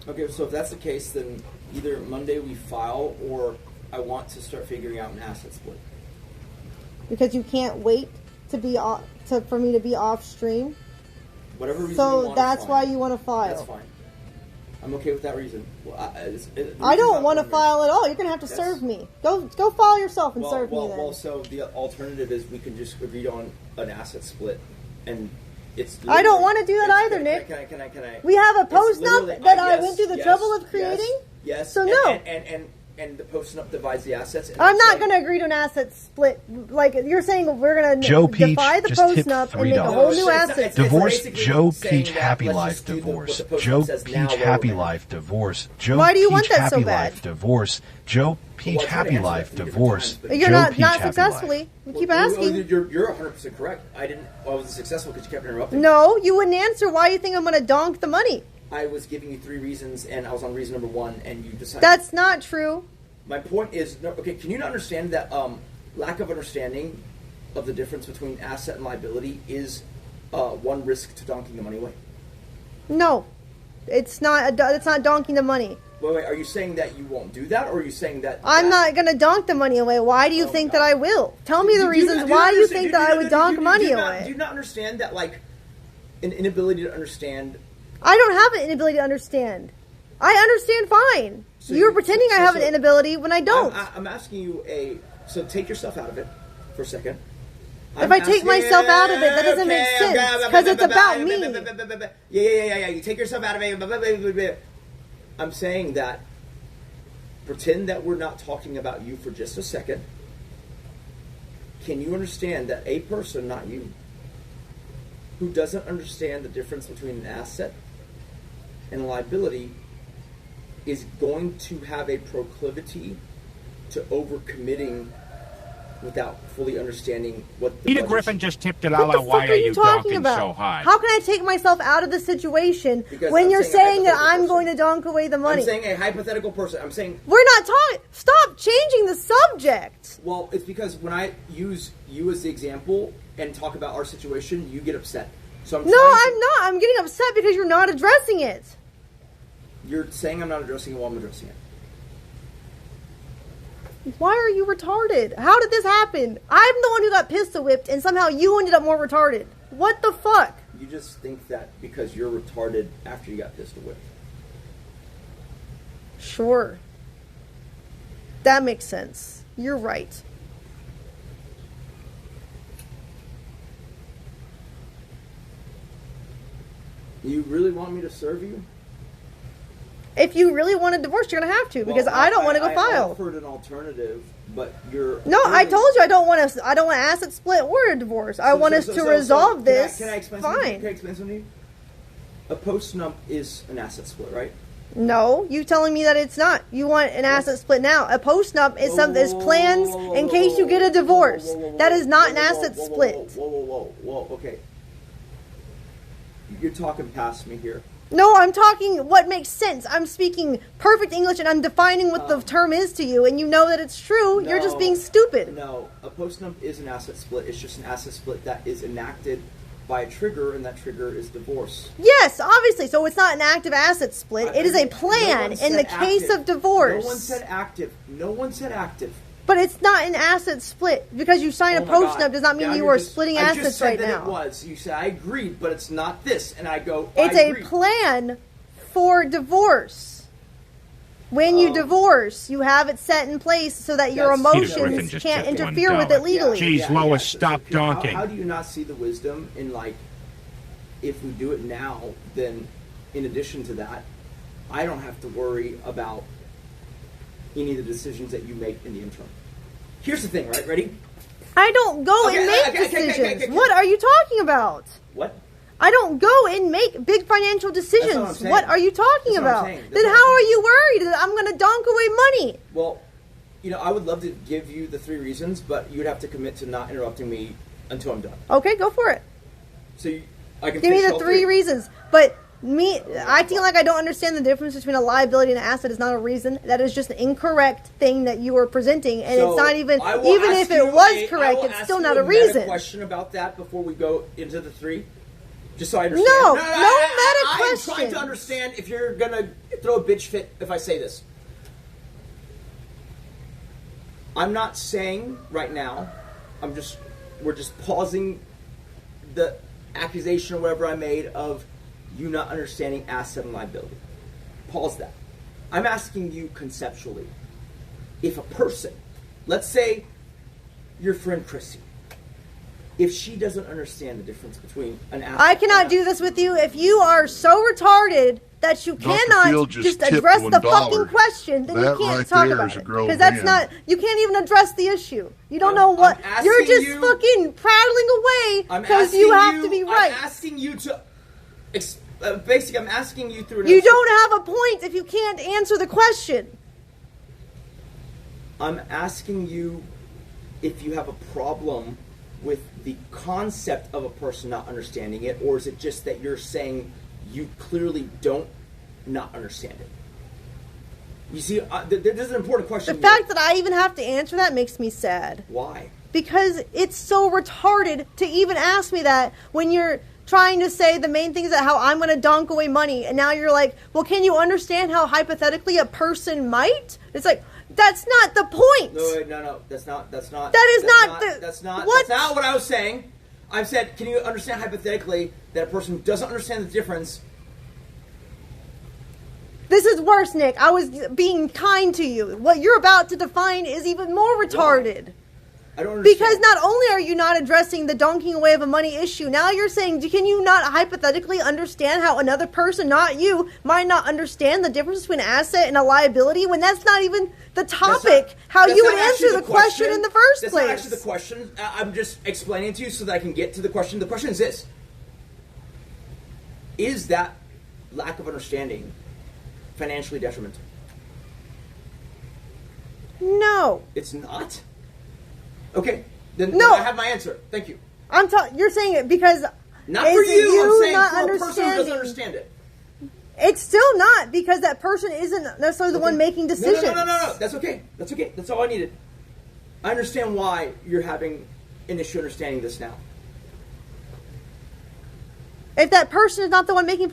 Speaker 7: Okay, so if that's the case, then either Monday we file, or I want to start figuring out an asset split.
Speaker 1: Because you can't wait to be for me to be off stream.
Speaker 7: Whatever reason you
Speaker 1: So
Speaker 7: want,
Speaker 1: that's
Speaker 7: fine.
Speaker 1: why you want to file.
Speaker 7: That's fine. I'm okay with that reason. Well,
Speaker 1: I don't want to file at all. You're gonna have to serve me. Go file yourself and serve me then.
Speaker 7: Well, so the alternative is we can just agree on an asset split, and it's.
Speaker 1: I don't want to do that either, Nick.
Speaker 7: Can I?
Speaker 1: We have a post-nup that I went through the trouble of creating.
Speaker 7: Yes.
Speaker 1: So no.
Speaker 7: And the post-nup divides the assets. And
Speaker 1: I'm not going to agree to an asset split. Like you're saying, we're going to
Speaker 9: Joe Peach
Speaker 1: defy the
Speaker 9: just tipped
Speaker 1: post-nup and make a whole new asset.
Speaker 9: Divorce
Speaker 7: It's
Speaker 9: Joe
Speaker 7: saying
Speaker 9: Peach
Speaker 7: that
Speaker 9: Happy
Speaker 7: let's
Speaker 9: Life
Speaker 7: just do
Speaker 9: divorce.
Speaker 7: what the post-nup
Speaker 9: Joe
Speaker 7: says
Speaker 9: Peach
Speaker 7: now where
Speaker 9: Happy
Speaker 7: we're at.
Speaker 9: Life divorce. Joe
Speaker 1: Why do you
Speaker 9: Peach
Speaker 1: want that so
Speaker 9: Happy
Speaker 1: bad?
Speaker 9: Life divorce. Joe Peach
Speaker 7: Well, I tried to
Speaker 9: Happy
Speaker 7: answer
Speaker 9: Life
Speaker 7: that from
Speaker 9: divorce.
Speaker 7: different times,
Speaker 1: You're
Speaker 9: Joe
Speaker 1: not
Speaker 9: Peach
Speaker 1: not
Speaker 9: Happy
Speaker 1: successfully.
Speaker 9: Life.
Speaker 1: We keep
Speaker 7: Well,
Speaker 1: asking.
Speaker 7: You're 100% correct. I wasn't successful because you kept interrupting.
Speaker 1: No, you wouldn't answer. Why do you think I'm going to donk the money?
Speaker 7: I was giving you 3 reasons, and I was on reason number 1, and you decided.
Speaker 1: That's not true.
Speaker 7: My point is, okay, can you not understand that lack of understanding of the difference between asset and liability is one risk to donking the money away?
Speaker 1: No, it's not. It's not donking the money.
Speaker 7: Wait, are you saying that you won't do that, or are you saying that...
Speaker 1: I'm not going to donk the money away. Why do you think that I will? Tell me the reasons why you think that I would donk money away.
Speaker 7: Do you not understand that, like, an inability to understand...
Speaker 1: I don't have an inability to understand. I understand fine.
Speaker 7: So
Speaker 1: You're pretending I have an inability when I don't.
Speaker 7: I'm asking you so take yourself out of it for a second.
Speaker 1: If I take myself out of it, that doesn't make sense because it's about me.
Speaker 7: Yeah. You take yourself out of it. I'm saying that pretend that we're not talking about you for just a second. Can you understand that a person, not you, who doesn't understand the difference between an asset and a liability is going to have a proclivity to overcommitting without fully understanding what the
Speaker 8: Peter
Speaker 7: budget
Speaker 8: Griffin
Speaker 7: should-
Speaker 8: just tipped
Speaker 1: What
Speaker 8: Delilah.
Speaker 1: the fuck
Speaker 8: Why
Speaker 1: are you talking
Speaker 8: donking
Speaker 1: about?
Speaker 8: so high?
Speaker 1: How can I take myself out of the situation
Speaker 7: Because
Speaker 1: when
Speaker 7: I'm
Speaker 1: you're
Speaker 7: saying a
Speaker 1: saying that
Speaker 7: hypothetical
Speaker 1: I'm going
Speaker 7: person.
Speaker 1: to donk away the money?
Speaker 7: I'm saying a hypothetical person. I'm saying,
Speaker 1: We're not talking. Stop changing the subject.
Speaker 7: well, it's because when I use you as the example and talk about our situation, you get upset. So I'm
Speaker 1: No,
Speaker 7: trying to-
Speaker 1: I'm not. I'm getting upset because you're not addressing it.
Speaker 7: You're saying I'm not addressing it while I'm addressing it.
Speaker 1: Why are you retarded? How did this happen? I'm the one who got pistol whipped, and somehow you ended up more retarded. What the fuck?
Speaker 7: You just think that because you're retarded after you got pistol whipped.
Speaker 1: Sure. That makes sense. You're right.
Speaker 7: You really want me to serve you?
Speaker 1: If you really want a divorce, you're gonna have to because
Speaker 7: Well,
Speaker 1: I don't want to go
Speaker 7: I
Speaker 1: file.
Speaker 7: offered an alternative, but you're...
Speaker 1: No, I told you I don't want to. I don't want asset split or a divorce. I want us to resolve this.
Speaker 7: Can I explain something?
Speaker 1: Fine.
Speaker 7: Can I explain something to you? A post-nup is an asset split, right?
Speaker 1: No, you telling me that it's not. You want an asset split now. A post-nup is something. There's plans in case you get a divorce. That is not an asset split.
Speaker 7: Whoa, okay. You're talking past me here.
Speaker 1: No, I'm talking what makes sense. I'm speaking perfect English and I'm defining what the term is to you, and you know that it's true. You're just being stupid.
Speaker 7: No, a post-nup is an asset split. It's just an asset split that is enacted by a trigger, and that trigger is divorce.
Speaker 1: Yes, obviously. So it's not an active asset split. It is a plan in the case of divorce.
Speaker 7: No one said active. No one said active.
Speaker 1: But it's not an asset split. Because you sign a
Speaker 7: Oh my
Speaker 1: post-nup
Speaker 7: God.
Speaker 1: does not mean
Speaker 7: Now
Speaker 1: you
Speaker 7: you're
Speaker 1: are
Speaker 7: just-
Speaker 1: splitting
Speaker 7: I just
Speaker 1: assets
Speaker 7: said
Speaker 1: right
Speaker 7: that
Speaker 1: now.
Speaker 7: It was. You said I agreed, but it's not this, and I go.
Speaker 1: It's
Speaker 7: I
Speaker 1: a
Speaker 7: agree.
Speaker 1: plan for divorce. When you divorce, you have it set in place so that your
Speaker 7: That's-
Speaker 8: Peter Griffin
Speaker 1: emotions
Speaker 8: just
Speaker 1: can't
Speaker 8: took
Speaker 1: interfere with it
Speaker 8: $1.
Speaker 1: legally.
Speaker 8: Geez, Lois, stop
Speaker 7: So
Speaker 8: donking.
Speaker 7: How do you not see the wisdom in, like, if we do it now, then in addition to that, I don't have to worry about any of the decisions that you make in the interim. Here's the thing, right? Ready?
Speaker 1: I don't go and make
Speaker 7: Okay.
Speaker 1: decisions. What are you talking about?
Speaker 7: What?
Speaker 1: I don't go and make big financial decisions.
Speaker 7: saying.
Speaker 1: What are you talking
Speaker 7: That's what I'm
Speaker 1: about?
Speaker 7: saying. That's
Speaker 1: Then
Speaker 7: what
Speaker 1: how
Speaker 7: I'm
Speaker 1: are you worried that I'm going to donk away money?
Speaker 7: Well, I would love to give you the 3 reasons, but you'd have to commit to not interrupting me until I'm done.
Speaker 1: Okay, go for it.
Speaker 7: So I can
Speaker 1: Give me
Speaker 7: finish
Speaker 1: the
Speaker 7: all
Speaker 1: 3 reasons. But me, acting like I don't understand the difference between a liability and an asset is not a reason. That is just an incorrect thing that you are presenting, and
Speaker 7: So
Speaker 1: it's not even.
Speaker 7: I will
Speaker 1: Even
Speaker 7: ask
Speaker 1: if it
Speaker 7: you
Speaker 1: was correct,
Speaker 7: I will
Speaker 1: it's
Speaker 7: ask
Speaker 1: still
Speaker 7: you
Speaker 1: not a
Speaker 7: meta
Speaker 1: reason.
Speaker 7: question about that before we go into the 3, just so I understand.
Speaker 1: No,
Speaker 7: I'm
Speaker 1: meta
Speaker 7: trying
Speaker 1: question.
Speaker 7: to understand if you're gonna throw a bitch fit if I say this. I'm not saying right now. I'm just we're just pausing the accusation or whatever I made of you not understanding asset and liability. Pause that. I'm asking you conceptually, if a person, let's say your friend Chrissy, if she doesn't understand the difference between an asset,
Speaker 1: I cannot do this with you. If you are so retarded that you cannot just address the fucking question, then you can't talk about it. Because that's not, you can't even address the issue. You don't know what, you're just fucking prattling away because you have to be right.
Speaker 7: I'm asking you to, basically I'm asking you through an
Speaker 1: You don't have a point if you can't answer the question.
Speaker 7: I'm asking you if you have a problem with the concept of a person not understanding it, or is it just that you're saying you clearly don't not understand it? You see, this is an important question.
Speaker 1: The fact that I even have to answer that makes me sad.
Speaker 7: Why?
Speaker 1: Because it's so retarded to even ask me that when you're trying to say the main thing is that how I'm going to donk away money, and now you're like, well, can you understand how hypothetically a person might? It's like, that's not the point.
Speaker 7: No, that's not.
Speaker 1: That's not
Speaker 7: what I was saying. I've said, can you understand hypothetically that a person who doesn't understand the difference?
Speaker 1: This is worse, Nick. I was being kind to you. What you're about to define is even more retarded.
Speaker 7: Why? I don't understand.
Speaker 1: Because not only are you not addressing the donking away of a money issue, now you're saying, can you not hypothetically understand how another person, not you, might not understand the difference between an asset and a liability when that's not even the topic, how you would answer the question in the first place?
Speaker 7: That's not actually the question. I'm just explaining it to you so that I can get to the question. The question is this. Is that lack of understanding financially detrimental?
Speaker 1: No.
Speaker 7: It's not? Okay, then
Speaker 1: no.
Speaker 7: I have my answer. Thank you.
Speaker 1: You're saying it because
Speaker 7: not for you. I'm saying for a person who doesn't understand it.
Speaker 1: It's still not, because that person isn't necessarily the one making decisions.
Speaker 7: No. That's okay. That's okay. That's all I needed. I understand why you're having an issue understanding this now.
Speaker 1: If that person is not the one making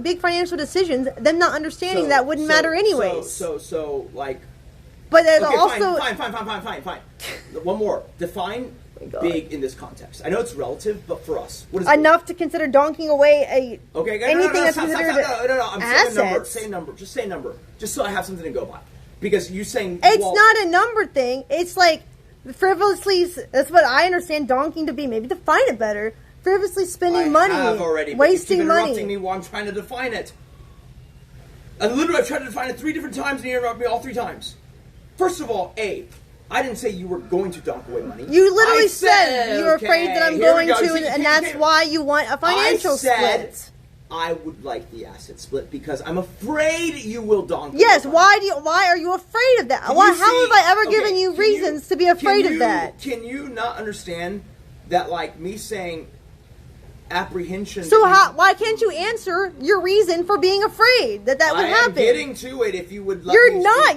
Speaker 1: big financial decisions, then not understanding that wouldn't matter anyways.
Speaker 7: So like.
Speaker 1: But there's
Speaker 7: okay,
Speaker 1: also
Speaker 7: fine. One more. Define big in this context. I know it's relative, but for us, what is
Speaker 1: enough big? To consider donking away anything that's considered
Speaker 7: I'm saying a number. Say a number. Just say a number. Just so I have something to go by. Because you're saying
Speaker 1: it's not a number thing. It's like frivolously. That's what I understand donking to be. Maybe define it better. Frivolously spending money, wasting
Speaker 7: keep
Speaker 1: money.
Speaker 7: Interrupting me while I'm trying to define it. And literally, I've tried to define it 3 different times, and you interrupt me all 3 times. First of all, I didn't say you were going to donk away money.
Speaker 1: You literally said you were afraid that I'm going to, and that's why you want a financial split.
Speaker 7: I would like the asset split because I'm afraid you will donk.
Speaker 1: Yes, why are you afraid of that? How have I ever given you reasons to be afraid of that?
Speaker 7: Can you not understand that, like, me saying apprehension...
Speaker 1: So why can't you answer your reason for being afraid that would happen?
Speaker 7: I'm getting to it if you would let
Speaker 1: me...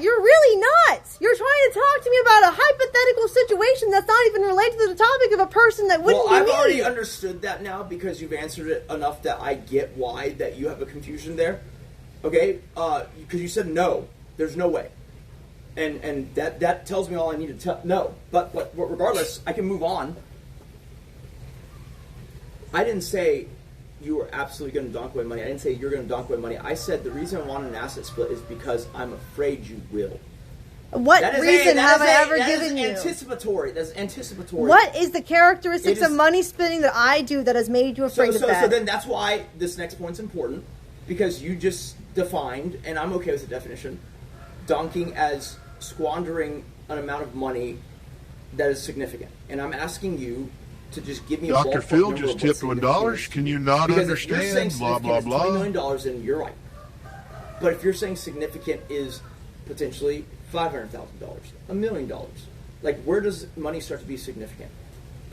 Speaker 1: You're really not! You're trying to talk to me about a hypothetical situation that's not even related to the topic of a person that wouldn't be me.
Speaker 7: I've already understood that now because you've answered it enough that I get why that you have a confusion there. Okay? Because you said no. There's no way. And that tells me all I need to know. But regardless, I can move on. I didn't say you were absolutely going to donk away money. I didn't say you're going to donk away money. I said the reason I want an asset split is because I'm afraid you will.
Speaker 1: What reason have I ever given you?
Speaker 7: Anticipatory. That's anticipatory.
Speaker 1: What is the characteristics of money splitting that I do that has made you afraid of that?
Speaker 7: So then that's why this next point's important, because you just defined, and I'm okay with the definition, donking as squandering an amount of money that is significant. And I'm asking you to just give me
Speaker 6: Dr. Phil just tipped $1. Can you not understand? Blah, blah, blah.
Speaker 7: $20 million, and you're right. But if you're saying significant is potentially $500,000, $1 million, like, where does money start to be significant?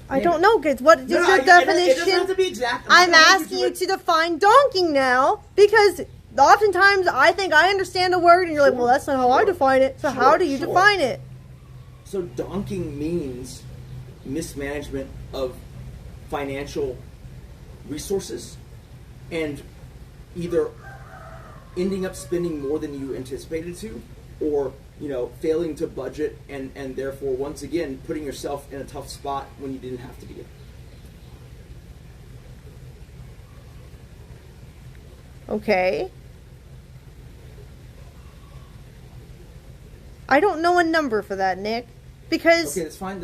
Speaker 1: I don't know, kids. What is your definition?
Speaker 7: It doesn't have to be exact.
Speaker 1: I'm asking you to define donking now, because oftentimes I think I understand a word, and you're like, well, that's not how I define it. So how do you define it?
Speaker 7: So donking means mismanagement of financial resources and either ending up spending more than you anticipated to, or failing to budget, and therefore once again putting yourself in a tough spot when you didn't have to be.
Speaker 1: Okay. I don't know a number for that, Nick, because...
Speaker 7: Okay, that's fine.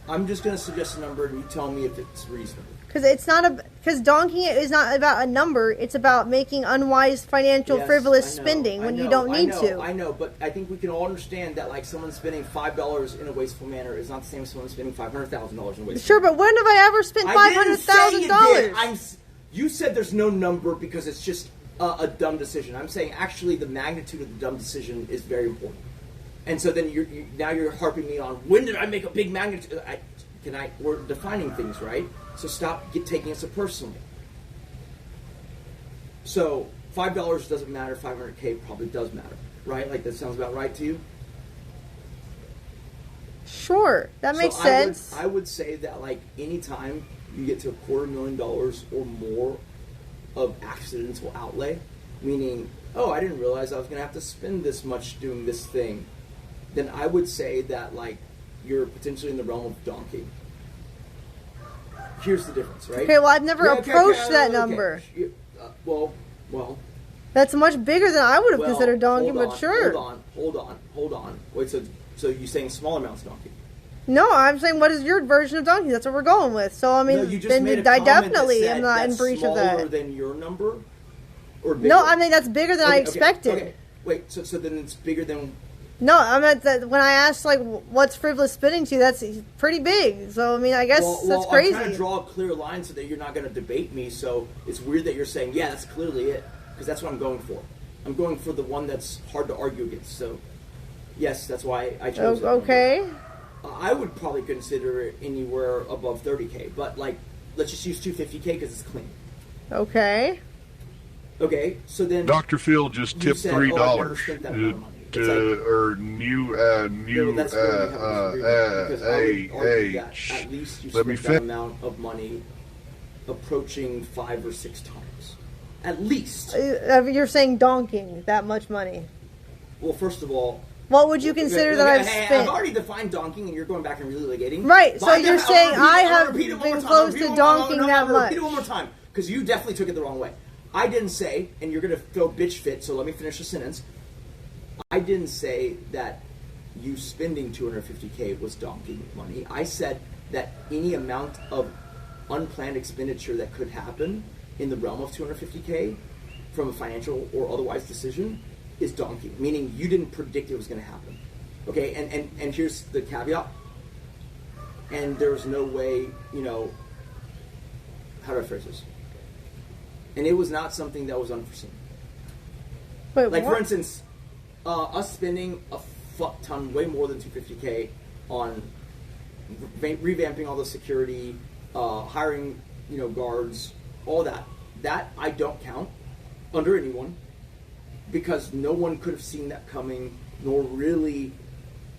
Speaker 7: I'm just going to suggest a number, and you tell me if it's reasonable.
Speaker 1: Because it's not because donking it is not about a number. It's about making unwise financial frivolous spending when you don't need to.
Speaker 7: I know, but I think we can all understand that like someone spending $5 in a wasteful manner is not the same as someone spending $500,000 in a wasteful manner.
Speaker 1: Sure, but when have I ever spent $500,000?
Speaker 7: You said there's no number because it's just a dumb decision. I'm saying actually the magnitude of the dumb decision is very important. And so then now you're harping me on when did I make a big magnitude? We're defining things, right? So stop taking it so personally. So $5 doesn't matter. $500K probably does matter, right? Like that sounds about right to you.
Speaker 1: Sure, that makes sense.
Speaker 7: I would say that like anytime you get to $250,000 or more of accidental outlay, meaning, oh, I didn't realize I was going to have to spend this much doing this thing, then I would say that like you're potentially in the realm of donkey. Here's the difference, right?
Speaker 1: Okay, well, I've never approached that number.
Speaker 7: Well.
Speaker 1: That's much bigger than I would have considered donkey, but sure.
Speaker 7: Hold on. Wait, so you're saying small amounts of donkey?
Speaker 1: No, I'm saying what is your version of donkey? That's what we're going with. So, I mean, I definitely am not in breach of that.
Speaker 7: Smaller than your number? Or bigger?
Speaker 1: No, I mean, that's bigger than I expected.
Speaker 7: Okay. Wait, so then it's bigger than...
Speaker 1: No, I meant that when I asked, like, what's frivolous spending to, that's pretty big. So, I mean, I guess that's crazy.
Speaker 7: I'm trying to draw a clear line so that you're not going to debate me, so it's weird that you're saying, yeah, that's clearly it, because that's what I'm going for. I'm going for the one that's hard to argue against, so, yes, that's why I chose it.
Speaker 1: Okay.
Speaker 7: I would probably consider it anywhere above 30K, but, like, let's just use 250K because it's clean.
Speaker 1: Okay.
Speaker 7: Okay, so then...
Speaker 6: Dr. Phil just tipped $3. Or new let me
Speaker 7: that amount of money approaching 5 or 6 times. At least.
Speaker 1: You're saying donking that much money.
Speaker 7: Well, first of all,
Speaker 1: what would you consider that I've spent?
Speaker 7: I've already defined donking, and you're going back and relitigating.
Speaker 1: Right, so you're saying I have been close to donking that much.
Speaker 7: Repeat it one more time, because you definitely took it the wrong way. I didn't say, and you're going to throw bitch fit, so let me finish the sentence. I didn't say that you spending $250K was donkey money. I said that any amount of unplanned expenditure that could happen in the realm of $250K from a financial or otherwise decision is donkey, meaning you didn't predict it was going to happen. Okay, and here's the caveat. And there's no way, how do I phrase this? And it was not something that was unforeseen.
Speaker 1: Wait,
Speaker 7: like,
Speaker 1: what?
Speaker 7: for instance, us spending a fuck ton, way more than $250K on revamping all the security, hiring, guards, all that. That I don't count under anyone because no one could have seen that coming, nor really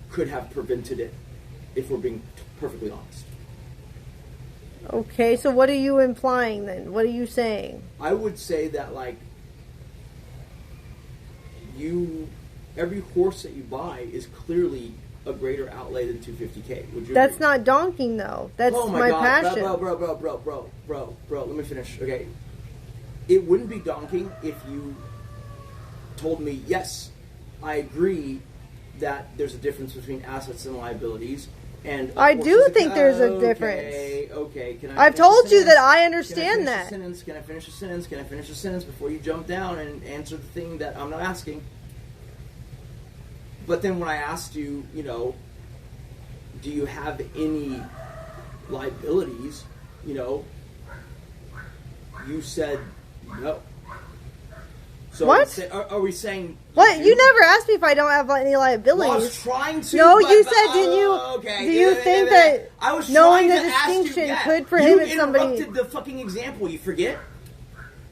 Speaker 7: could have prevented it, if we're being perfectly honest.
Speaker 1: Okay, so what are you implying then? What are you saying?
Speaker 7: I would say that, every horse that you buy is clearly a greater outlay than $250K. Would you
Speaker 1: That's
Speaker 7: agree?
Speaker 1: not donking, though. That's my
Speaker 7: God.
Speaker 1: passion.
Speaker 7: Bro, let me finish. Okay. It wouldn't be donking if you told me, yes, I agree that there's a difference between assets and liabilities. And
Speaker 1: I do think there's a difference.
Speaker 7: Okay.
Speaker 1: I've told you that I understand that.
Speaker 7: Can I finish a sentence? Can I finish a sentence before you jump down and answer the thing that I'm not asking? But then when I asked you, do you have any liabilities, you said no. So
Speaker 1: what?
Speaker 7: Are we saying...
Speaker 1: What? You never asked me if I don't have any liabilities.
Speaker 7: Well, I was trying to...
Speaker 1: No, you said, didn't you...
Speaker 7: Okay.
Speaker 1: Do you think that knowing the distinction could prohibit somebody...
Speaker 7: You interrupted the fucking example, you forget?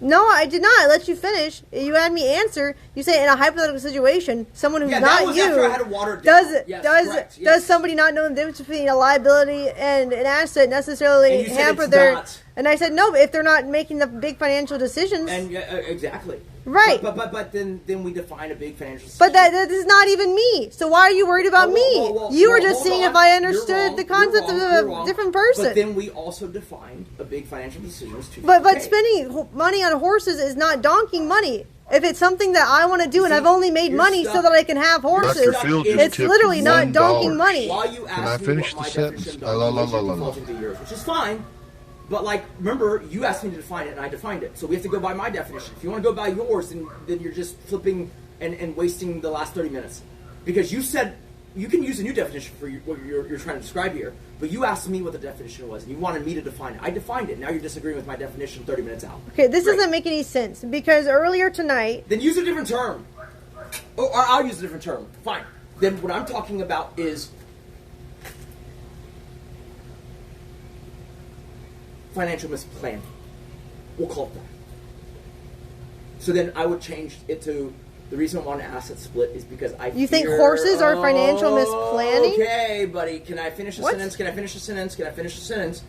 Speaker 1: No, I did not. I let you finish. You had me answer. You say in a hypothetical situation, someone who's not you
Speaker 7: after I had to water it down.
Speaker 1: Does somebody not know the difference between a liability and an asset necessarily hamper their And I said, no, if they're not making the big financial decisions.
Speaker 7: And exactly.
Speaker 1: Right.
Speaker 7: But then we define a big financial decision.
Speaker 1: But that is not even me. So why are you worried about me? You were just seeing if I understood the concept of a different person.
Speaker 7: But then we also defined a big financial decision as
Speaker 1: But spending money on horses is not donking money. If it's something that I want to do and I've only made money so that I can have horses, it's literally not donking money.
Speaker 6: Can I finish the sentence?
Speaker 7: Which is fine. But, like, remember, you asked me to define it, and I defined it. So we have to go by my definition. If you want to go by yours, then you're just flipping and wasting the last 30 minutes. Because you said you can use a new definition for what you're trying to describe here, but you asked me what the definition was, and you wanted me to define it. I defined it. Now you're disagreeing with my definition 30 minutes out.
Speaker 1: Okay, this doesn't make any sense, because earlier tonight...
Speaker 7: Then use a different term. Or I'll use a different term. Fine. Then what I'm talking about is... financial misplanning. We'll call it that. So then I would change it to the reason I want an asset split is because
Speaker 1: You think horses are financial misplanning?
Speaker 7: Okay, buddy. Can I finish a sentence? Can I finish a sentence? Can I finish a sentence?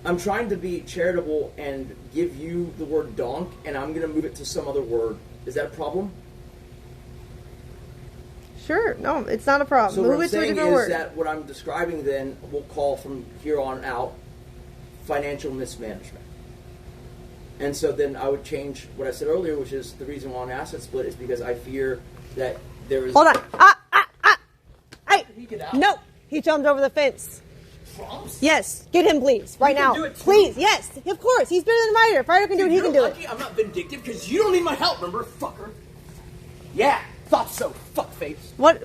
Speaker 7: I'm trying to be charitable and give you the word donk, and I'm going to move it to some other word. Is that a problem?
Speaker 1: Sure. No, it's not a problem.
Speaker 7: So
Speaker 1: move
Speaker 7: what I'm
Speaker 1: it to a
Speaker 7: saying
Speaker 1: different
Speaker 7: is
Speaker 1: word.
Speaker 7: that what I'm describing then, we'll call from here on out financial mismanagement. And so then I would change what I said earlier, which is the reason why an asset split is because I fear that there is...
Speaker 1: Hold on. Hey! No! He jumped over the fence.
Speaker 7: Trumps?
Speaker 1: Yes. Get him, please. Right now.
Speaker 7: Do it too.
Speaker 1: Please. Yes. Of course. He's better than Ryder. If Ryder can do it, he can do it.
Speaker 7: I'm not vindictive because you don't need my help, remember, fucker? Yeah. Thought so, fuckface.
Speaker 1: What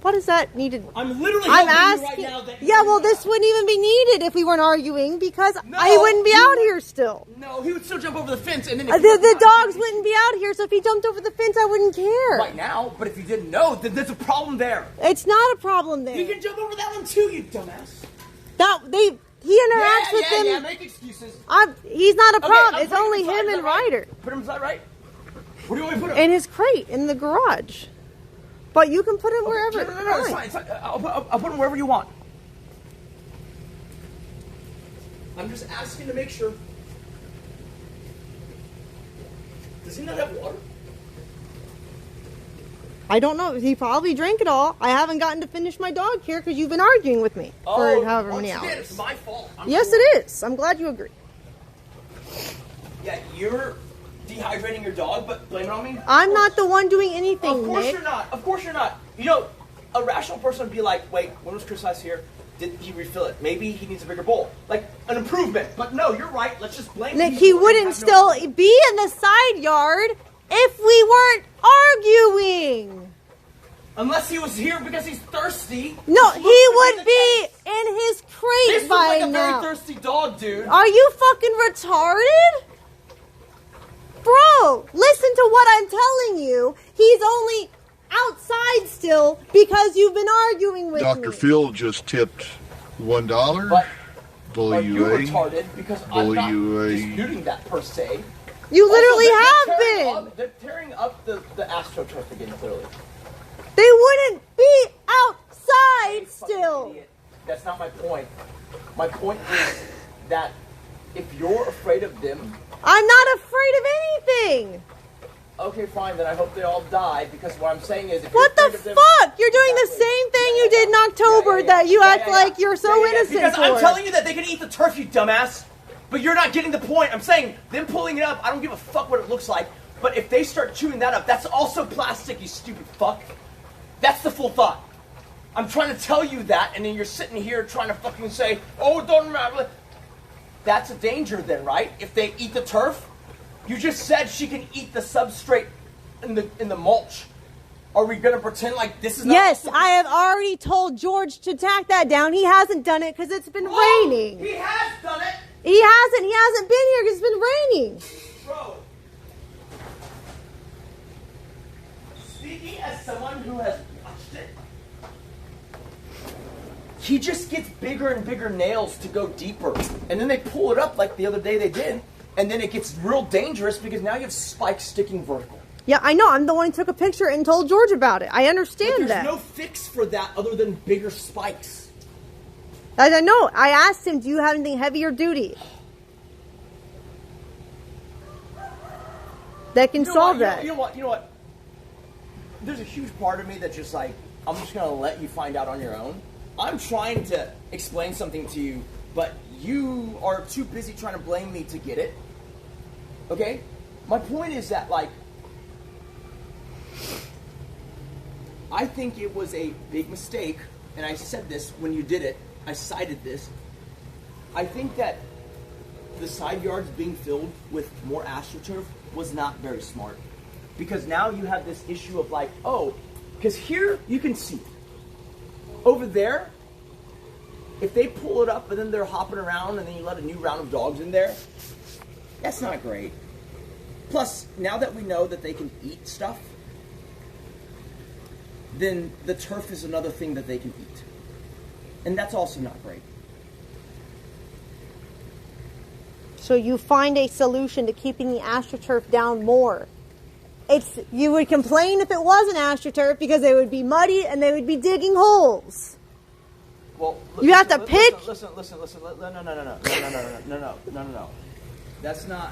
Speaker 1: does that need to...
Speaker 7: I'm literally
Speaker 1: I'm
Speaker 7: helping
Speaker 1: asking,
Speaker 7: you right now. That
Speaker 1: yeah, well, this wouldn't even be needed if we weren't arguing because I wouldn't be out here still.
Speaker 7: No, he would still jump over the fence and then...
Speaker 1: The dogs wouldn't be out here, so if he jumped over the fence, I wouldn't care.
Speaker 7: Right now, but if you didn't know, then there's a problem there.
Speaker 1: It's not a problem there.
Speaker 7: You can jump over that one too, you dumbass.
Speaker 1: He interacts with them.
Speaker 7: Yeah, make excuses.
Speaker 1: He's not a problem.
Speaker 7: Okay,
Speaker 1: it's only him and Ryder.
Speaker 7: Put him inside, right? Where do you want me to put him?
Speaker 1: In his crate, in the garage. But you can put him wherever.
Speaker 7: No, it's fine. It's fine. I'll put him wherever you want. I'm just asking to make sure. Does he not have water?
Speaker 1: I don't know. He probably drank it all. I haven't gotten to finish my dog here because you've been arguing with me for however many hours.
Speaker 7: It's my fault.
Speaker 1: Yes, it is. I'm glad you agree.
Speaker 7: Yeah, you're dehydrating your dog, but blame it on me?
Speaker 1: I'm not the one doing anything,
Speaker 7: Of course
Speaker 1: Nick.
Speaker 7: you're not. Of course you're not. You know, a rational person would be like, wait, when was Chris last here? Did he refill it? Maybe he needs a bigger bowl. Like, an improvement. But no, you're right. Let's just blame
Speaker 1: Nick, he wouldn't still be in the side yard if we weren't arguing.
Speaker 7: Unless he was here because he's thirsty.
Speaker 1: No, he would be in his crate
Speaker 7: This
Speaker 1: by
Speaker 7: looks like a
Speaker 1: now.
Speaker 7: very thirsty dog, dude.
Speaker 1: Are you fucking retarded? Bro, listen to what I'm telling you. He's only outside still because you've been arguing with me.
Speaker 6: Dr. Phil just tipped $1.
Speaker 7: But
Speaker 6: Bully
Speaker 7: are you
Speaker 6: UA.
Speaker 7: retarded? Because I'm
Speaker 6: Bully
Speaker 7: not
Speaker 6: UA.
Speaker 7: disputing that per se.
Speaker 1: You literally
Speaker 7: Also,
Speaker 1: have
Speaker 7: they're tearing up the AstroTurf again, clearly.
Speaker 1: They wouldn't be outside still.
Speaker 7: Idiot. That's not my point. My point is that if you're afraid of them...
Speaker 1: I'm not afraid of anything.
Speaker 7: Okay, fine, then I hope they all die, because what I'm saying is... If
Speaker 1: What
Speaker 7: you're
Speaker 1: the
Speaker 7: afraid of them,
Speaker 1: fuck? You're doing the same thing you did in October that you act like you're so innocent
Speaker 7: Because
Speaker 1: for.
Speaker 7: I'm telling you that they can eat the turf, you dumbass. But you're not getting the point. I'm saying them pulling it up, I don't give a fuck what it looks like. But if they start chewing that up, that's also plastic, you stupid fuck. That's the full thought. I'm trying to tell you that, and then you're sitting here trying to fucking say, oh, it doesn't matter. That's a danger then, right? If they eat the turf? You just said she can eat the substrate in the mulch. Are we going to pretend like this is not...
Speaker 1: Yes, I have already told George to tack that down. He hasn't done it because it's been raining.
Speaker 7: He has done it!
Speaker 1: He hasn't. He hasn't been here because it's been raining.
Speaker 7: Bro. Speaking as someone who has watched it, he just gets bigger and bigger nails to go deeper. And then they pull it up like the other day they did. And then it gets real dangerous because now you have spikes sticking vertical.
Speaker 1: Yeah, I know. I'm the one who took a picture and told George about it. I understand
Speaker 7: But
Speaker 1: that.
Speaker 7: there's no fix for that other than bigger spikes.
Speaker 1: I know. I asked him, do you have anything heavier duty that can solve that?
Speaker 7: You know what? There's a huge part of me that's just like, I'm just going to let you find out on your own. I'm trying to explain something to you, but you are too busy trying to blame me to get it. Okay? My point is that, like, I think it was a big mistake, and I said this when you did it. I cited this. I think that the side yards being filled with more AstroTurf was not very smart. Because now you have this issue of like, oh, because here you can see. Over there, if they pull it up and then they're hopping around and then you let a new round of dogs in there, that's not great. Plus, now that we know that they can eat stuff, then the turf is another thing that they can eat. And that's also not great.
Speaker 1: So you find a solution to keeping the AstroTurf down more. You would complain if it wasn't AstroTurf because they would be muddy and they would be digging holes.
Speaker 7: Well,
Speaker 1: you have to pick.
Speaker 7: Listen. No. That's not